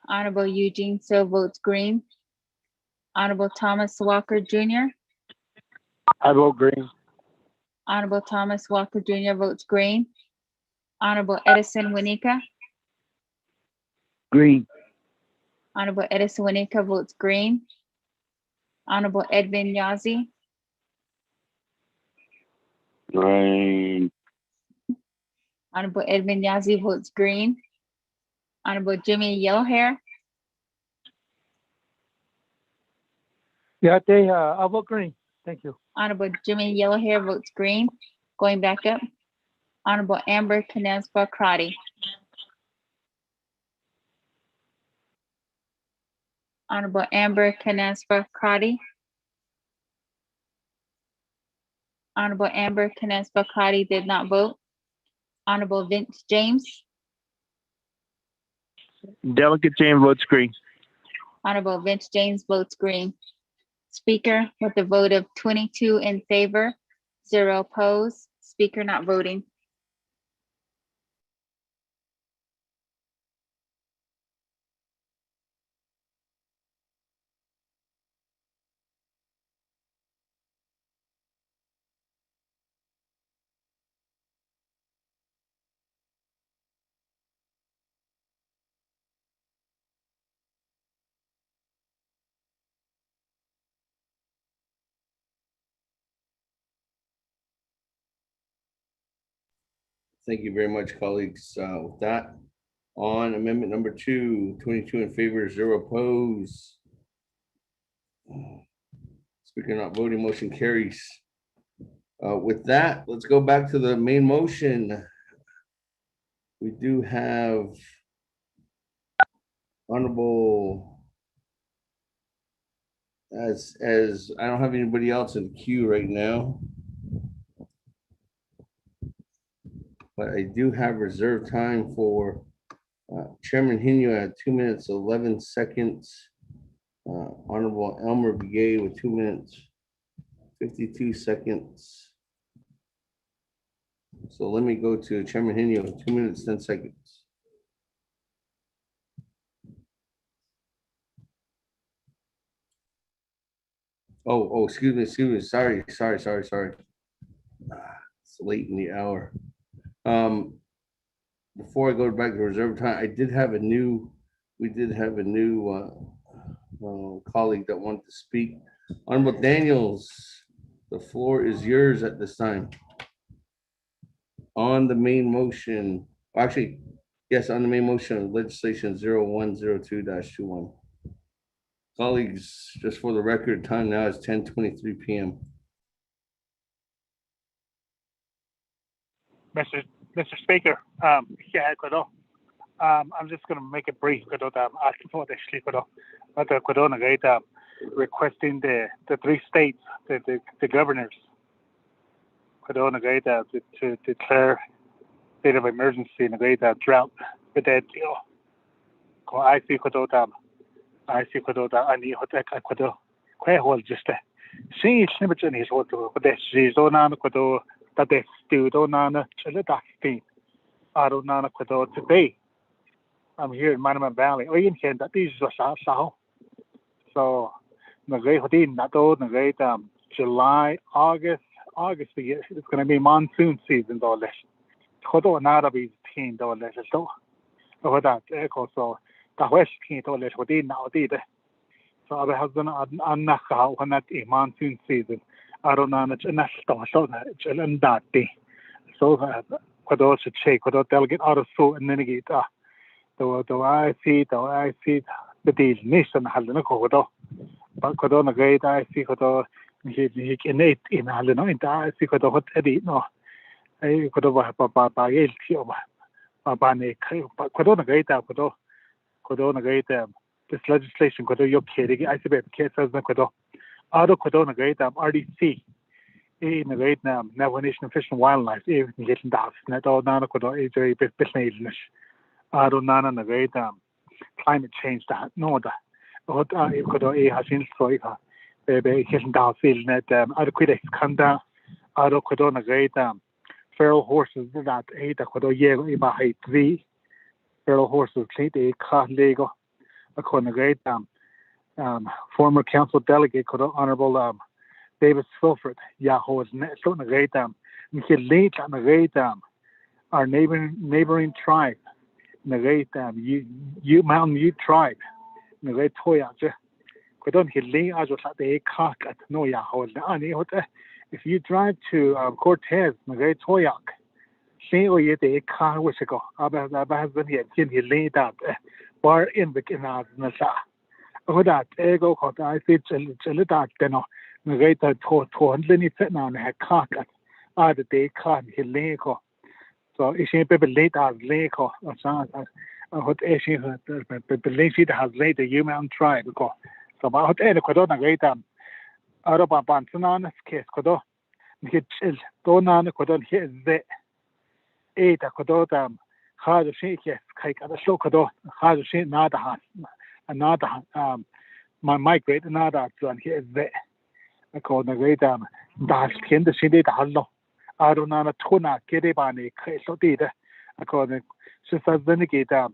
Honorable Eugene So votes green. Honorable Thomas Walker Jr. I vote green. Honorable Thomas Walker Jr. votes green. Honorable Edison Winika. Green. Honorable Edison Winika votes green. Honorable Edwin Yazzie. Green. Honorable Edwin Yazzie votes green. Honorable Jimmy Yellowhair. I'll vote green. Thank you. Honorable Jimmy Yellowhair votes green. Going back up. Honorable Amber Canes Bakrati. Honorable Amber Canes Bakrati. Honorable Amber Canes Bakrati did not vote. Honorable Vince James. Delegate James votes green. Honorable Vince James votes green. Speaker with a vote of 22 in favor, 0 opposed. Speaker not voting. Thank you very much, colleagues. With that, on amendment number 2, 22 in favor, 0 opposed. Speaker not voting, motion carries. With that, let's go back to the main motion. We do have honorable, as I don't have anybody else in the queue right now, but I do have reserved time for Chairman Henyo at 2 minutes, 11 seconds. Honorable Elmer Begay with 2 minutes, 52 seconds. So let me go to Chairman Henyo, 2 minutes, 10 seconds. Excuse me. Sorry. It's late in the hour. Before I go back to reserve time, we did have a new colleague that wanted to speak. Honorable Daniels, the floor is yours at this time. On the main motion, actually, yes, on the main motion of legislation 0102-21. Colleagues, just for the record, time now is 10:23 p.m. Mr. Speaker, yeah, I'm just going to make it brief. Asking for the requesting the three states, the governors, to declare state of emergency in the drought. But that I see ani just see snibberton is what the season that they still don't know today. I'm here in Manama Valley. Oh, you can that is so. So, July, August, it's going to be monsoon season. Kodo nada be $10. So, that echo so the West $10 within now did. So, I have done when that monsoon season. I don't know, it's enough so that day. So, Kodo should check, Kodo delegate out of so and then get the I see the deal nation Halina Kodo. But Kodo Nagate, I see Kodo he can eat in Halina, and I see Kodo what Eddie no. I could have Papa Papa Nick, but Kodo Nagate, Kodo Nagate, this legislation could you kidding? I see the case as the Kodo. Out of Kodo Nagate, RDC. In the Vietnam, Navajo Nation Fish and Wildlife, even getting that, not all Nana Kodo is very business. I don't know the great climate change that no that what I could has in Soika, baby, hitting down feeling that adequate kanda, I don't could on a great feral horses that eight a could year about 3 feral horses clean a car lego, according to great former council delegate could honorable David Silford, Yahoo is next on a great he late on a great our neighboring tribe. You Mountain Ute tribe, Nagate Toya, could don't hit lay as was at the cock at Noya hold if you drive to Cortez, Nagate Toyak, say or yet a car was ago, Abba been here, he laid that bar in the canals Nasa. Oh, that ego caught I fit a little deno, Nagate to Lenny Fetnan had cock at the day car, he lay. So it's a bit late as late or something. What issue the lazy has laid the human tribe. So about any Kodona great Araba Bantanan case Kodo. Get chill. Donan Kodon here the 8 a Kodota. How to shake yes, Kike at the show Kodo. How to shake nada has another migrate another to and here the according to great that's kind the city the hello. I don't know tuna Kiribani so did according to Sazenigate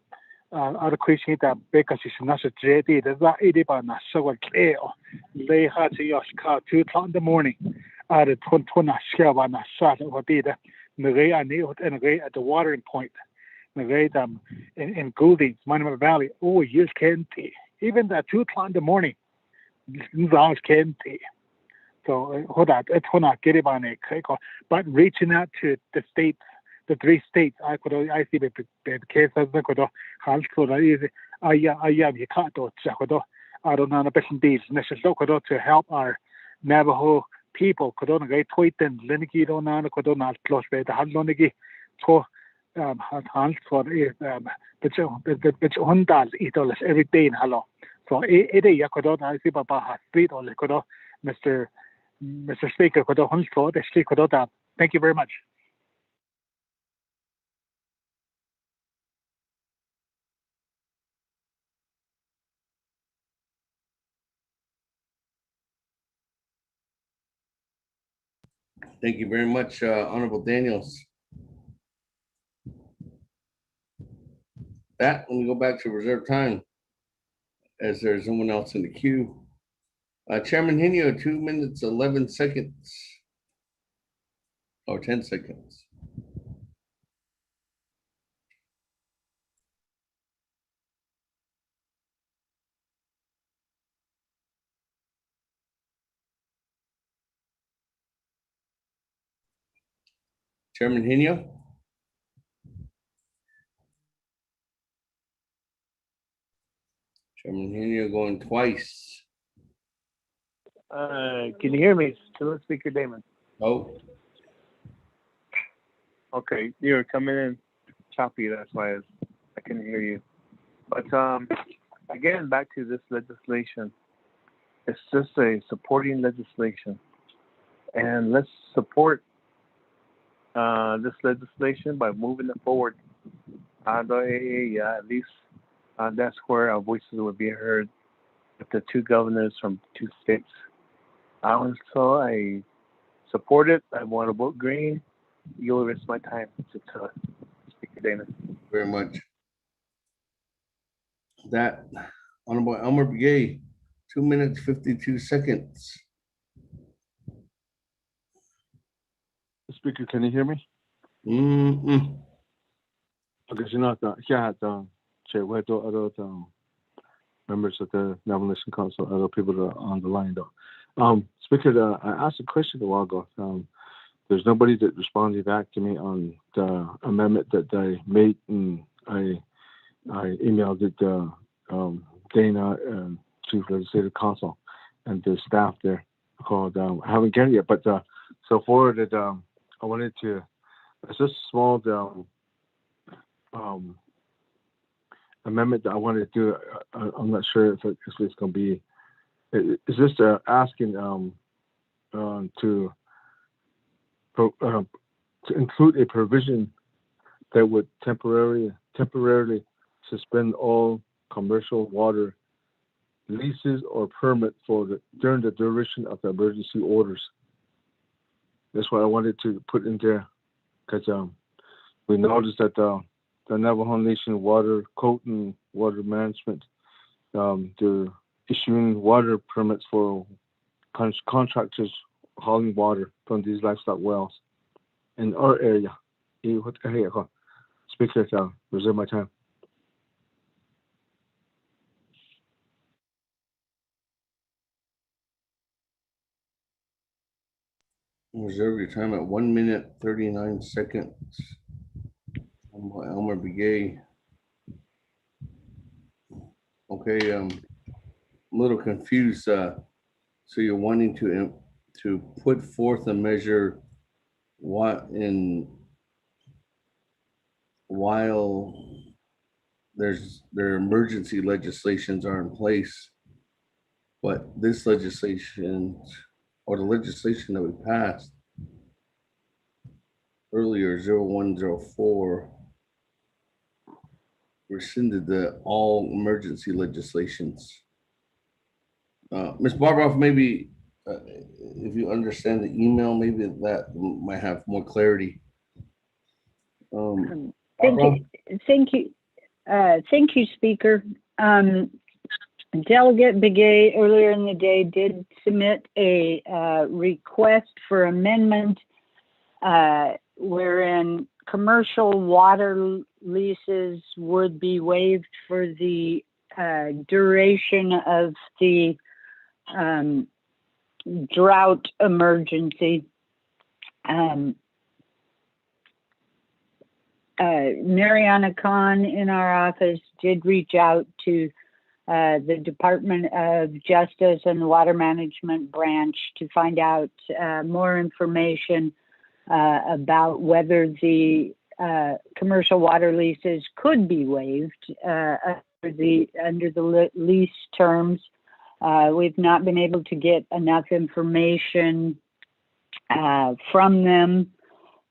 other question that because it's not a JD that Edibana so clear lay hard to your car 2 o'clock in the morning at a tuna Shavana shot or did Maria I knew and at the watering point Maria in Goulding, Monument Valley. Oh, you can't even that 2 o'clock in the morning. Can't so hold on, it's not get it on it. But reaching out to the states, the 3 states, I see the case as the could halt so that is I am you can't do I don't know a bit deals necessary to help our Navajo people could on a great tweet and Liniki don't know could not close by the Hadlonigi to halt for which $1 every day in hello. So it is Yakodon, I see Baba street or Kodo, Mr. Speaker, thank you very much. Thank you very much, Honorable Daniels. That, let me go back to reserve time as there's someone else in the queue. Chairman Henio, 2 minutes, 11 seconds. Or 10 seconds. Chairman Henio? Chairman Henio going twice. Can you hear me? Still Speaker Damon. Oh. Okay, you're coming in choppy. That's why I couldn't hear you. But again, back to this legislation. It's just a supporting legislation, and let's support this legislation by moving it forward. At least that's where our voices will be heard with the two governors from 2 states. So I support it. I want to vote green. You'll risk my time to Speaker Dana. Very much. That Honorable Elmer Begay, 2 minutes, 52 seconds. Speaker, can you hear me? Mm-hmm. Okay, so now here at Chair Weto, other members of the Navajo Nation Council, other people that are on the line though. Speaker, I asked a question a while ago. There's nobody that responded back to me on the amendment that I made, and I emailed it to Dana and Chief Legislative Council and the staff there called. I haven't get it yet, but so forwarded. I wanted to. It's just a small amendment that I wanted to do. I'm not sure if it's going to be. It's just asking to include a provision that would temporarily suspend all commercial water leases or permit during the duration of the emergency orders. That's what I wanted to put in there, because we noticed that the Navajo Nation Water Code and Water Management, they're issuing water permits for contractors hauling water from these livestock wells in our area. Speaker, reserve my time. Reserve your time at 1 minute, 39 seconds. Elmer Begay. Okay, I'm a little confused. So you're wanting to put forth a measure while their emergency legislations are in place, but this legislation or the legislation that we passed earlier, 0104, rescinded the all emergency legislations. Ms. Barbara, maybe if you understand the email, maybe that might have more clarity. Thank you, Speaker. Delegate Begay earlier in the day did submit a request for amendment wherein commercial water leases would be waived for the duration of the drought emergency. Mariana Khan in our office did reach out to the Department of Justice and the Water Management Branch to find out more information about whether the commercial water leases could be waived under the lease terms. We've not been able to get enough information from them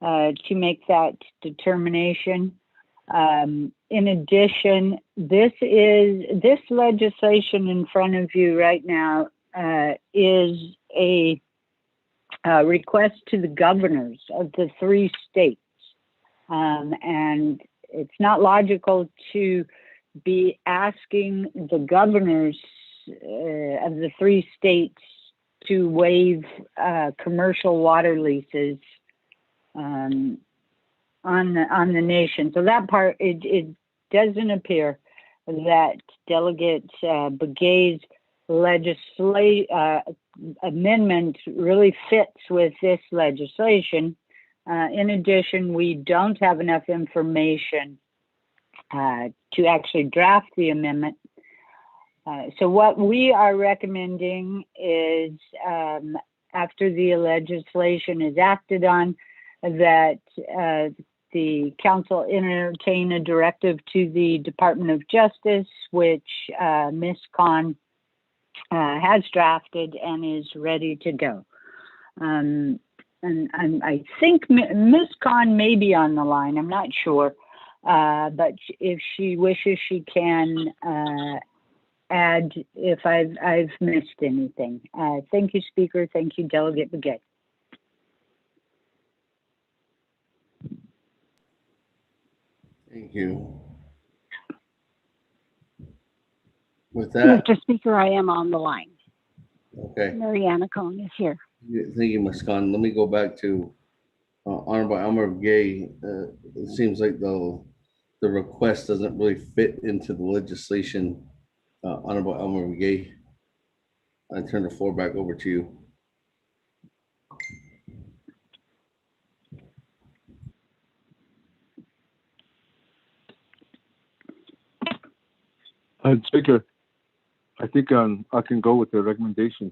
to make that determination. In addition, this legislation in front of you right now is a request to the governors of the 3 states. And it's not logical to be asking the governors of the 3 states to waive commercial water leases on the nation. So that part, it doesn't appear that Delegate Begay's amendment really fits with this legislation. In addition, we don't have enough information to actually draft the amendment. So what we are recommending is after the legislation is acted on, that the council entertain a directive to the Department of Justice, which Ms. Khan has drafted and is ready to go. And I think Ms. Khan may be on the line, I'm not sure, but if she wishes, she can add if I've missed anything. Thank you, Speaker. Thank you, Delegate Begay. Thank you. With that, Mr. Speaker, I am on the line. okay. Mariana Cohn is here. Thank you, Ms. Khan. Let me go back to Honorable Elmer Gay. It seems like the request doesn't really fit into the legislation. Honorable Elmer Gay, I turn the floor back over to you. Speaker, I think I can go with the recommendation.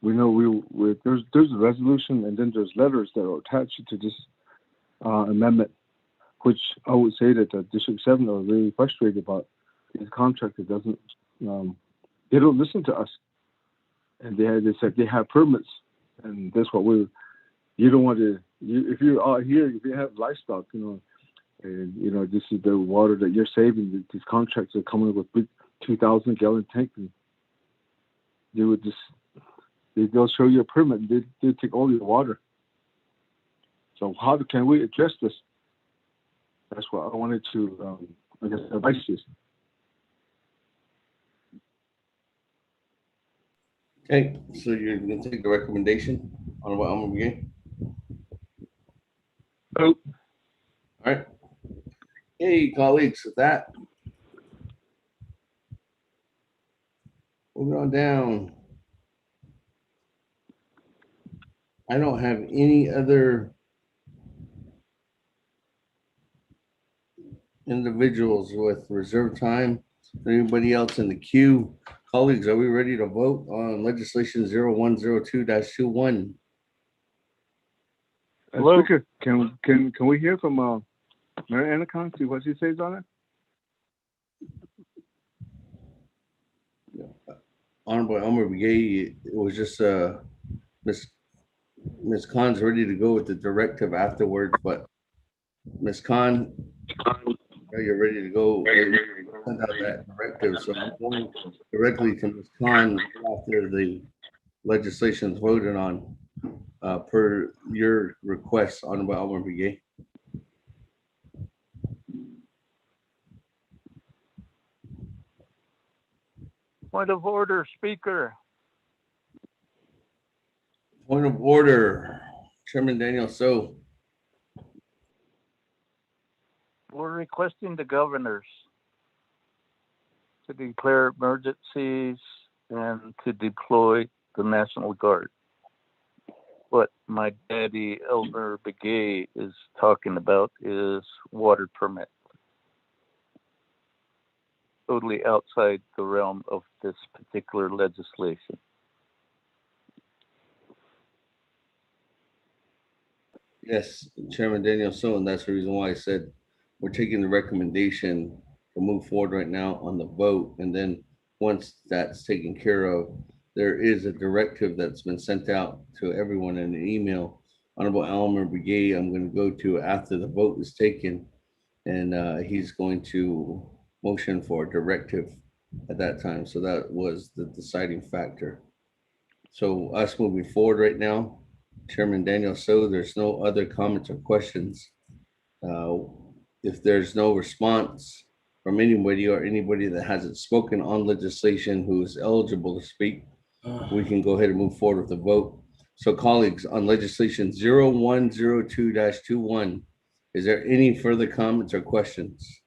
We know there's a resolution and then there's letters that are attached to this amendment, which I would say that District 7 are really frustrated about. This contractor doesn't, they don't listen to us, and they said they have permits, and that's what you don't want to. If you're out here, if you have livestock, and this is the water that you're saving. These contracts are coming with big 2,000 gallon tanks, and they would just they'll show you a permit. And they take all your water. So how can we address this? That's what I wanted to advise you. Okay, so you're going to take the recommendation on what I'm going to All right. Hey, colleagues, with that, moving on down. I don't have any other individuals with reserved time. Anybody else in the queue? Colleagues, are we ready to vote on legislation 0102-21? Speaker, can we hear from Mary Anacon, see what she says on it? Honorable Elmer Begay, it was just Ms. Khan's ready to go with the directive afterwards, but Ms. Khan, you're ready to go send out that directive. So I'm going directly to Ms. Khan after the legislation is voted on per your request, Honorable Elmer Begay. Point of order, Speaker. Point of order, Chairman Daniel So. We're requesting the governors to declare emergencies and to deploy the National Guard. What my daddy, Elmer Begay, is talking about is water permit. Totally outside the realm of this particular legislation. Yes, Chairman Daniel So, and that's the reason why I said we're taking the recommendation to move forward right now on the vote. And then once that's taken care of, there is a directive that's been sent out to everyone in an email. Honorable Elmer Begay, I'm going to go to after the vote is taken, and he's going to motion for a directive at that time. So that was the deciding factor. So us moving forward right now, Chairman Daniel So, there's no other comments or questions. If there's no response, from anybody or anybody that hasn't spoken on legislation who is eligible to speak, we can go ahead and move forward with the vote. So colleagues, on legislation 0102-21, is there any further comments or questions?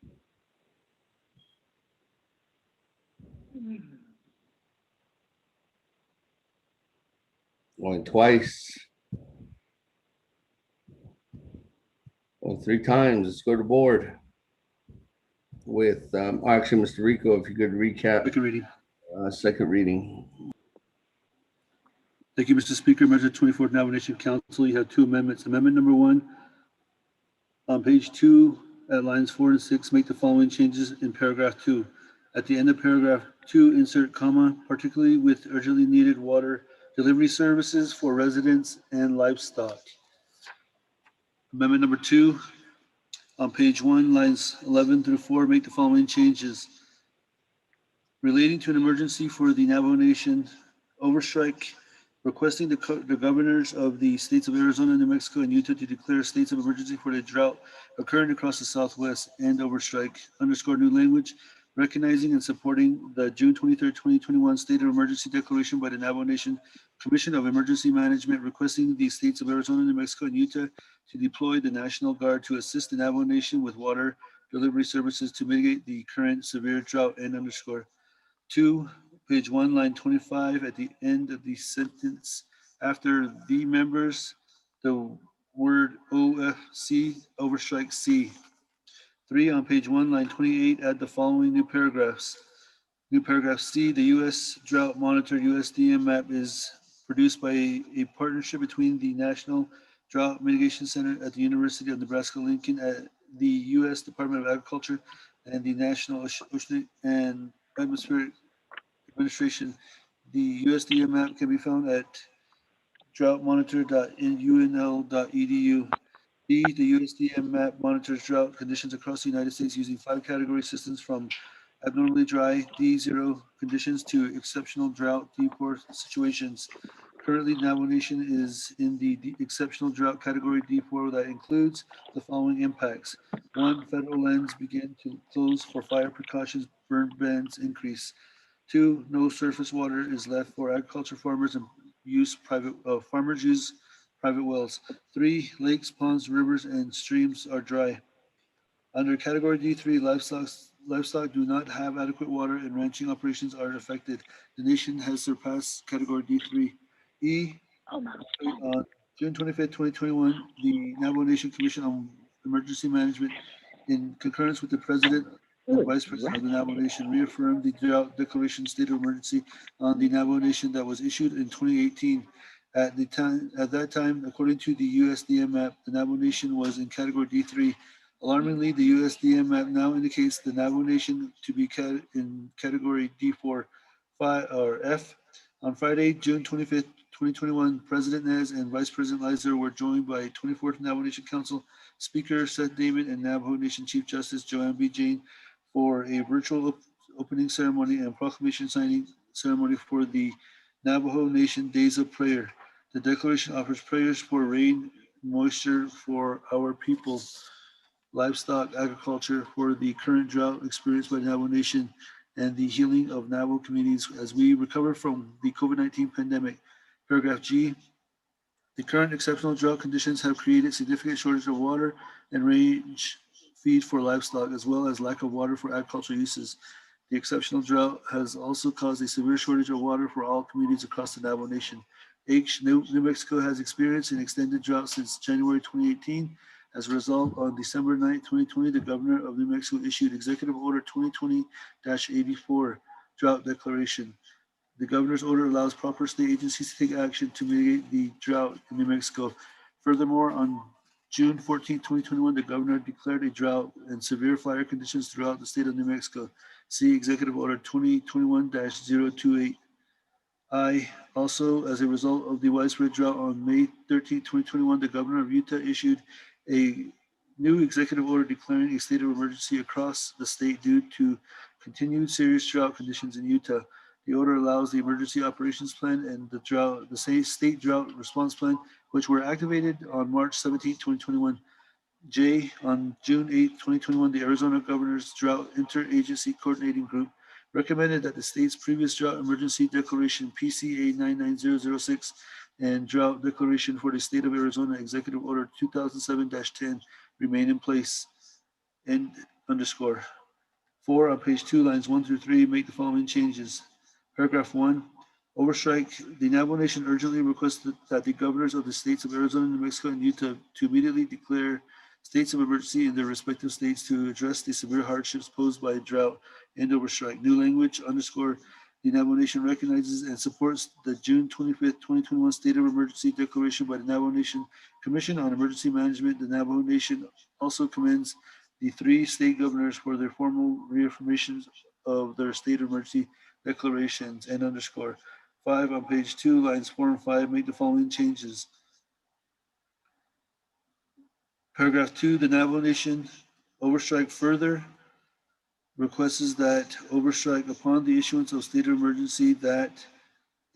Going twice. Well, 3 times. Let's go to board with, actually, Mr. Rico, if you could recap. Second reading. Second reading. Thank you, Mr. Speaker. Measure 24th Navigation Council, you have 2 amendments. Amendment number 1, on page 2, at lines 4 and 6, make the following changes in paragraph 2. At the end of paragraph 2, insert comma, particularly with urgently needed water delivery services for residents and livestock. Amendment number 2, on page 1, lines 11 through 4, make the following changes. Relating to an emergency for the Navajo Nation overstrike, requesting the governors of the states of Arizona, New Mexico, and Utah to declare states of emergency for the drought occurring across the Southwest and overstrike. Underscore new language, recognizing and supporting the June 23rd, 2021 State of Emergency Declaration by the Navajo Nation Commission of Emergency Management, requesting the states of Arizona, New Mexico, and Utah to deploy the National Guard to assist the Navajo Nation with water delivery services to mitigate the current severe drought. And underscore 2, page 1, line 25, at the end of the sentence, after the members, the word OFC, overstrike C. 3, on page 1, line 28, add the following new paragraphs. New paragraph C, the U.S. Drought Monitor USDM map is produced by a partnership between the National Drought Mitigation Center at the University of Nebraska-Lincoln, at the U.S. Department of Agriculture, and the National Oceanic and Atmospheric Administration. The USDA map can be found at droughtmonitor.unl.edu. D, the USDM map monitors drought conditions across the United States using 5 category systems from abnormally dry, D0 conditions, to exceptional drought, D4 situations. Currently, Navajo Nation is in the exceptional drought category D4 that includes the following impacts. 1, federal lands begin to close for fire precautions, burn bans increase. 2, no surface water is left for agriculture farmers and farmers use private wells. 3, lakes, ponds, rivers, and streams are dry. Under category D3, livestock do not have adequate water and ranching operations are affected. The nation has surpassed category D3. E, on June 25th, 2021, the Navajo Nation Commission on Emergency Management, in concurrence with the President and Vice President of the Navajo Nation, reaffirmed the drought declaration state of emergency on the Navajo Nation that was issued in 2018. At that time, according to the USDM map, the Navajo Nation was in category D3. Alarmingly, the USDM map now indicates the Navajo Nation to be in category D4 or F. On Friday, June 25th, 2021, President Nez and Vice President Leiser were joined by 24th Navajo Nation Council Speaker Seth Damon and Navajo Nation Chief Justice Joanne B. Jane for a virtual opening ceremony and proclamation signing ceremony for the Navajo Nation Days of Prayer. The declaration offers prayers for rain, moisture for our people, livestock, agriculture, for the current drought experienced by the Navajo Nation, and the healing of Navajo communities as we recover from the COVID-19 pandemic. Paragraph G, the current exceptional drought conditions have created significant shortage of water and range feed for livestock, as well as lack of water for agricultural uses. The exceptional drought has also caused a severe shortage of water for all communities across the Navajo Nation. H, New Mexico has experienced an extended drought since January 2018. As a result, on December 9, 2020, the governor of New Mexico issued Executive Order 2020-84, Drought Declaration. The governor's order allows proper state agencies to take action to mitigate the drought in New Mexico. Furthermore, on June 14, 2021, the governor declared a drought and severe fire conditions throughout the state of New Mexico. See Executive Order 2021-028. I, also, as a result of the widespread drought, on May 13, 2021, the governor of Utah issued a new executive order declaring a state of emergency across the state due to continued serious drought conditions in Utah. The order allows the emergency operations plan and the state drought response plan, which were activated on March 17, 2021. J, on June 8, 2021, the Arizona Governor's Drought Interagency Coordinating Group recommended that the state's previous drought emergency declaration PCA 99006 and drought declaration for the state of Arizona Executive Order 2007-10 remain in place. And underscore. 4 on page 2, lines 1 through 3, make the following changes. Paragraph 1, overstrike. The Navajo Nation urgently requests that the governors of the states of Arizona, New Mexico, and Utah to immediately declare states of emergency in their respective states to address the severe hardships posed by drought and overstrike. New language, underscore. The Navajo Nation recognizes and supports the June 25th, 2021 State of Emergency Declaration by the Navajo Nation Commission on Emergency Management. The Navajo Nation also commends the 3 state governors for their formal reaffirmations of their state of emergency declarations. And underscore. 5 on page 2, lines 4 and 5, make the following changes. Paragraph 2, the Navajo Nation overstrike further requests that overstrike upon the issuance of state of emergency that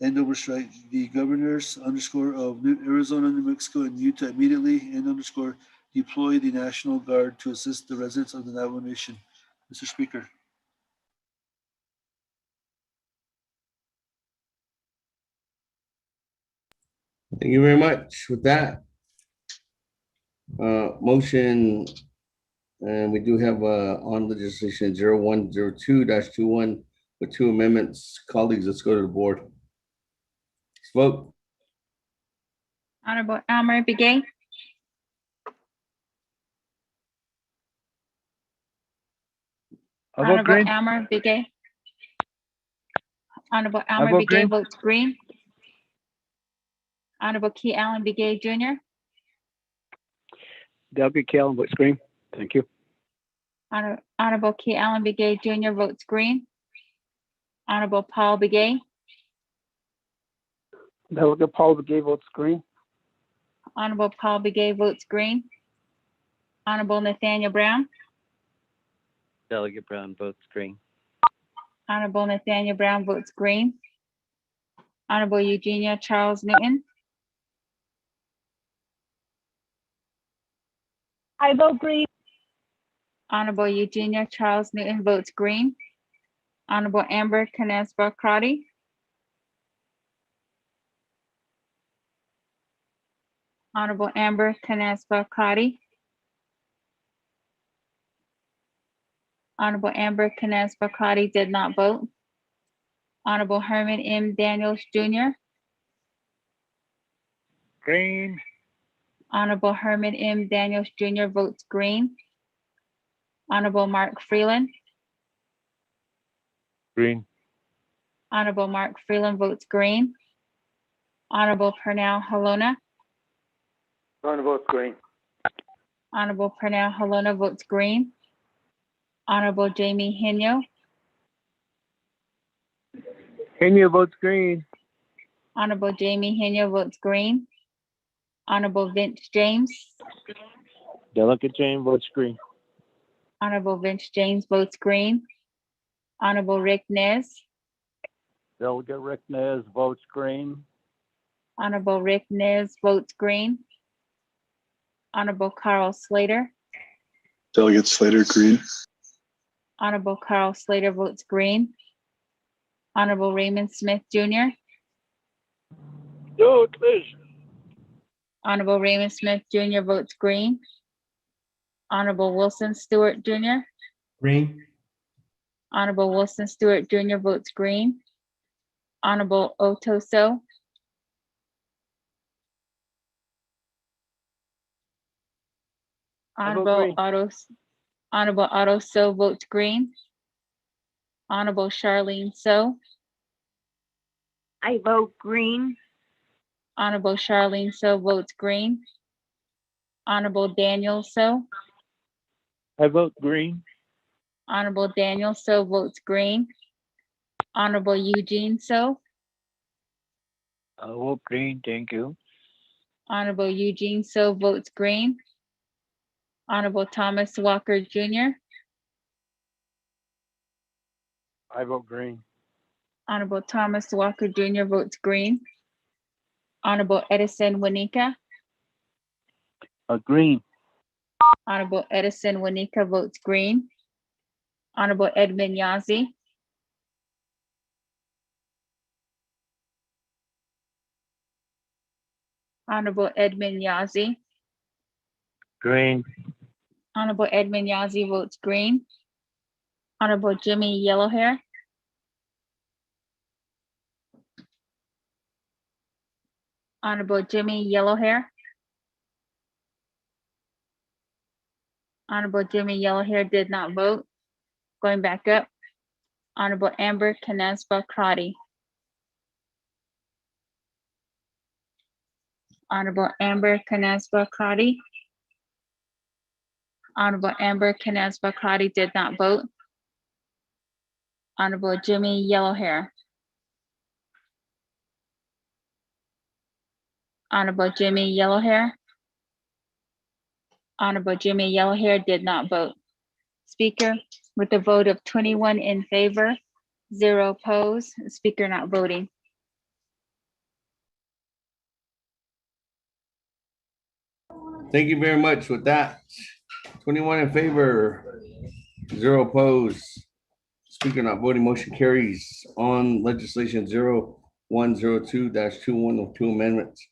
and overstrike the governors underscore of Arizona, New Mexico, and Utah immediately and underscore deploy the National Guard to assist the residents of the Navajo Nation. Mr. Speaker. Thank you very much. With that, motion, and we do have on legislation 0102-21 with 2 amendments. Colleagues, let's go to the board. Let's vote. Honorable Elmer Begay. Honorable Elmer Begay. Honorable Elmer Begay votes green. Honorable Key Allen Begay Jr. W. Key Allen votes green. Thank you. Honorable Key Allen Begay Jr. votes green. Honorable Paul Begay. Delegate Paul Begay votes green. Honorable Paul Begay votes green. Honorable Nathaniel Brown. Delegate Brown votes green. Honorable Nathaniel Brown votes green. Honorable Eugenia Charles Newton. I vote green. Honorable Eugenia Charles Newton votes green. Honorable Amber Canespa Crotty. Honorable Amber Canespa Crotty. Honorable Amber Canespa Crotty did not vote. Honorable Herman M. Daniels Jr. Green. Honorable Herman M. Daniels Jr. votes green. Honorable Mark Freeland. Green. Honorable Mark Freeland votes green. Honorable Pernell Halona. Lona votes green. Honorable Pernell Halona votes green. Honorable Jamie Henyo. Henyo votes green. Honorable Jamie Henyo votes green. Honorable Vince James. Delegate James votes green. Honorable Vince James votes green. Honorable Rick Nez. Delegate Rick Nez votes green. Honorable Rick Nez votes green. Honorable Carl Slater. Delegate Slater, green. Honorable Carl Slater votes green. Honorable Raymond Smith Jr. No, please. Honorable Raymond Smith Jr. votes green. Honorable Wilson Stewart Jr. Green. Honorable Wilson Stewart Jr. votes green. Honorable Otoso. Honorable Otto So votes green. Honorable Charlene So. I vote green. Honorable Charlene So votes green. Honorable Daniel So. I vote green. Honorable Daniel So votes green. Honorable Eugene So. I vote green. Thank you. Honorable Eugene So votes green. Honorable Thomas Walker Jr. I vote green. Honorable Thomas Walker Jr. votes green. Honorable Edison Wanika. Green. Honorable Edison Wanika votes green. Honorable Edmund Yazzie. Honorable Edmund Yazzie. Green. Honorable Edmund Yazzie votes green. Honorable Jimmy Yellowhair. Honorable Jimmy Yellowhair. Honorable Jimmy Yellowhair did not vote. Going back up. Honorable Amber Canespa Crotty. Honorable Amber Canespa Crotty. Honorable Amber Canespa Crotty did not vote. Honorable Jimmy Yellowhair. Honorable Jimmy Yellowhair. Honorable Jimmy Yellowhair did not vote. Speaker, with a vote of 21 in favor, 0 opposed, speaker not voting. Thank you very much. With that, 21 in favor, 0 opposed. Speaker not voting, motion carries. On legislation 0102-2102 amendments.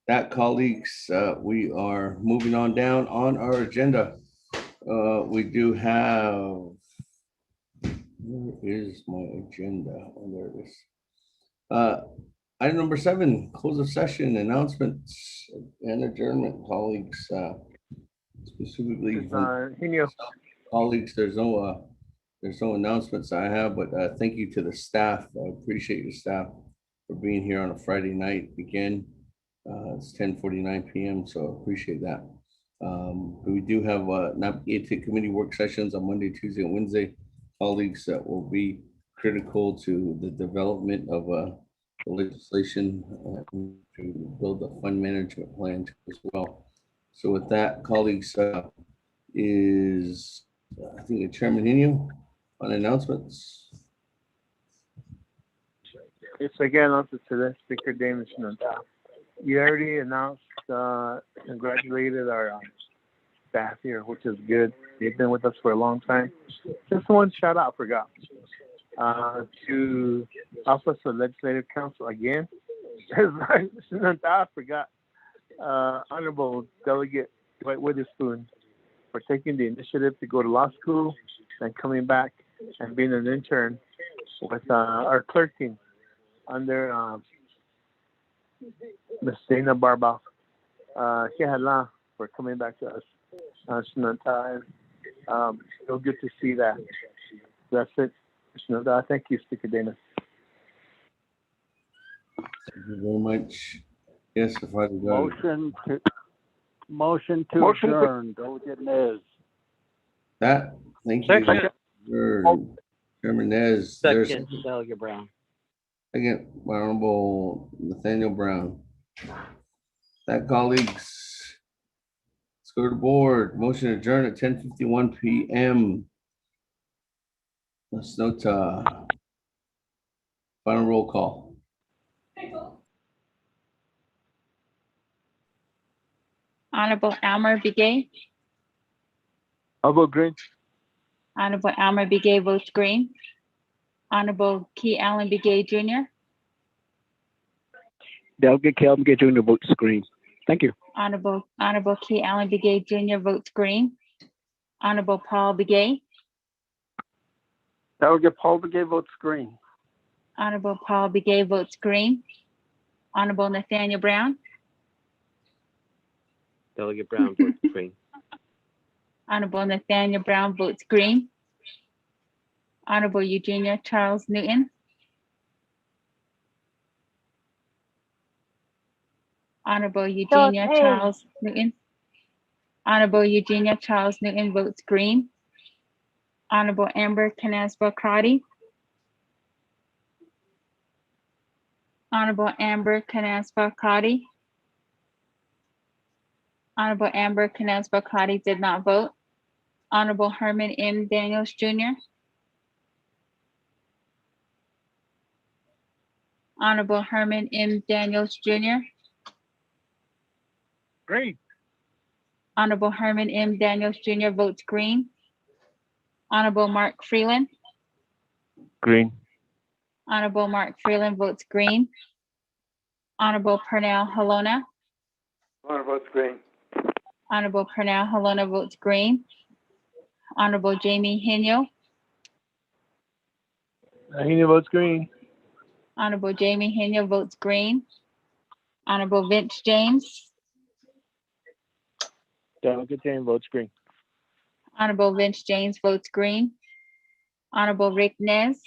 That, colleagues, we are moving on down on our agenda. We do have, where is my agenda? Oh, there it is. Item number 7, close of session announcements and adjournment, colleagues. Specifically, colleagues, there's no announcements I have, but thank you to the staff. I appreciate your staff for being here on a Friday night again. It's 10:49 p.m., so I appreciate that. We do have Navajo committee work sessions on Monday, Tuesday, and Wednesday. Colleagues that will be critical to the development of the legislation to build a fund management plan as well. So with that, colleagues, is I think the Chairman Inyo on announcements. It's again also to the Speaker Davis. You already announced, congratulated our staff here, which is good. They've been with us for a long time. Just one shout out, forgot, to Office of Legislative Counsel again. I forgot, Honorable Delegate Dwight Witherspoon for taking the initiative to go to law school and coming back and being an intern with our clerk team under Ms. Dana Barba. For coming back to us. So good to see that. That's it. Thank you, Speaker Dana. Thank you very much. Yes, if I Motion to adjourn. Delegate Nez. That, thank you. Chairman Nez. Second, Delegate Brown. Second, Honorable Nathaniel Brown. That, colleagues, let's go to the board. Motion to adjourn at 10:51 p.m. Let's note final roll call. Honorable Almer Begay. I'll vote green. Honorable Almer Begay votes green. Honorable Key Allen Begay Jr. Delegate Calvin Gay Jr. votes green. Thank you. Honorable Key Allen Begay Jr. votes green. Honorable Paul Begay. Delegate Paul Begay votes green. Honorable Paul Begay votes green. Honorable Nathaniel Brown. Delegate Brown votes green. Honorable Nathaniel Brown votes green. Honorable Eugenia Charles Newton. Honorable Eugenia Charles Newton. Honorable Eugenia Charles Newton votes green. Honorable Amber Canespa Crotty. Honorable Amber Canespa Crotty. Honorable Amber Canespa Crotty did not vote. Honorable Herman M. Daniels Jr. Honorable Herman M. Daniels Jr. Great. Honorable Herman M. Daniels Jr. votes green. Honorable Mark Freeland. Green. Honorable Mark Freeland votes green. Honorable Pernell Halona. Horner votes green. Honorable Pernell Halona votes green. Honorable Jamie Henyo. Nahina votes green. Honorable Jamie Henyo votes green. Honorable Vince James. Delegate James votes green. Honorable Vince James votes green. Honorable Rick Nez.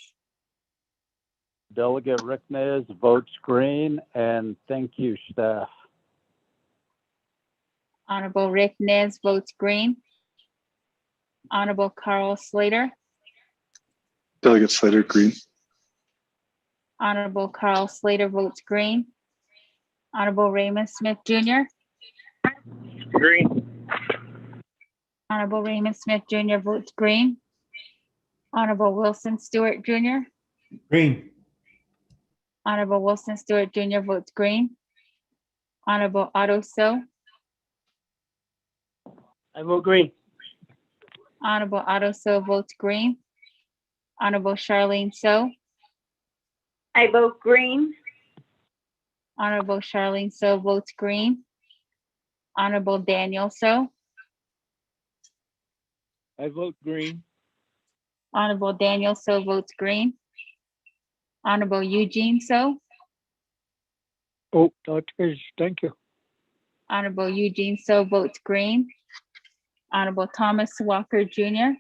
Delegate Rick Nez votes green, and thank you, staff. Honorable Rick Nez votes green. Honorable Carl Slater. Delegate Slater, green. Honorable Carl Slater votes green. Honorable Raymond Smith Jr. Green. Honorable Raymond Smith Jr. votes green. Honorable Wilson Stewart Jr. Green. Honorable Wilson Stewart Jr. votes green. Honorable Otto So. I vote green. Honorable Otto So votes green. Honorable Charlene So. I vote green. Honorable Charlene So votes green. Honorable Daniel So. I vote green. Honorable Daniel So votes green. Honorable Eugene So. Oh, that is, thank you. Honorable Eugene So votes green. Honorable Thomas Walker Jr.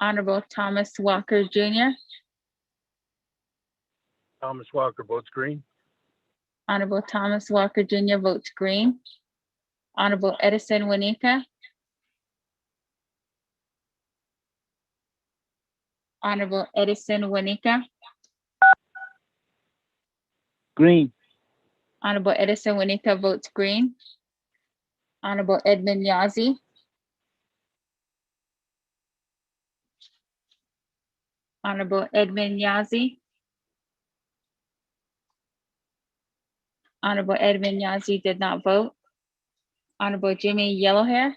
Honorable Thomas Walker Jr. Thomas Walker votes green. Honorable Thomas Walker Jr. votes green. Honorable Edison Winika. Honorable Edison Winika. Green. Honorable Edison Winika votes green. Honorable Edmund Yazi. Honorable Edmund Yazi. Honorable Edmund Yazi did not vote. Honorable Jimmy Yellowhair.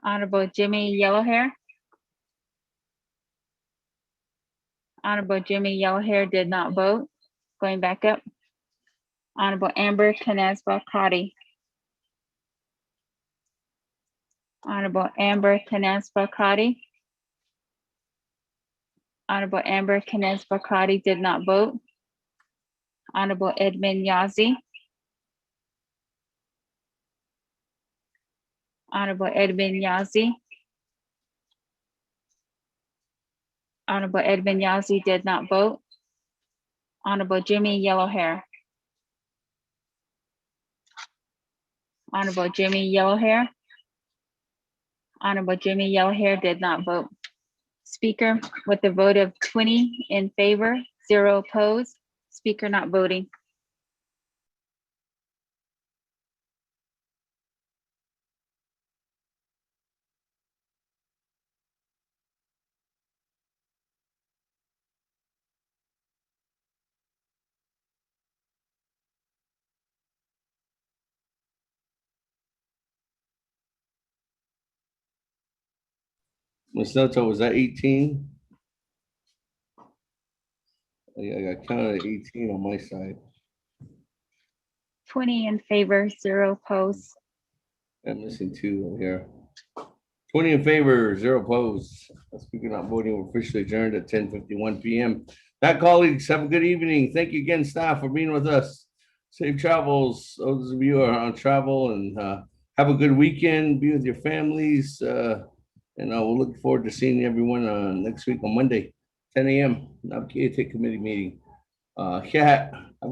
Honorable Jimmy Yellowhair. Honorable Jimmy Yellowhair did not vote. Going back up. Honorable Amber Canesba Crotty. Honorable Amber Canesba Crotty. Honorable Amber Canesba Crotty did not vote. Honorable Edmund Yazi. Honorable Edmund Yazi. Honorable Edmund Yazi did not vote. Honorable Jimmy Yellowhair. Honorable Jimmy Yellowhair. Honorable Jimmy Yellowhair did not vote. Speaker, with a vote of 20 in favor, 0 opposed, speaker not voting. Ms. Noto, was that 18? I got counted 18 on my side. 20 in favor, 0 opposed. I'm missing 2 over here. 20 in favor, 0 opposed. Speaker not voting, we're officially adjourned at 10:51 p.m. That, colleagues, have a good evening. Thank you again, staff, for being with us. Safe travels, those of you who are on travel, and have a good weekend. Be with your families, and we'll look forward to seeing everyone next week on Monday, 10 a.m. Navajo Committee meeting. Yeah, have a good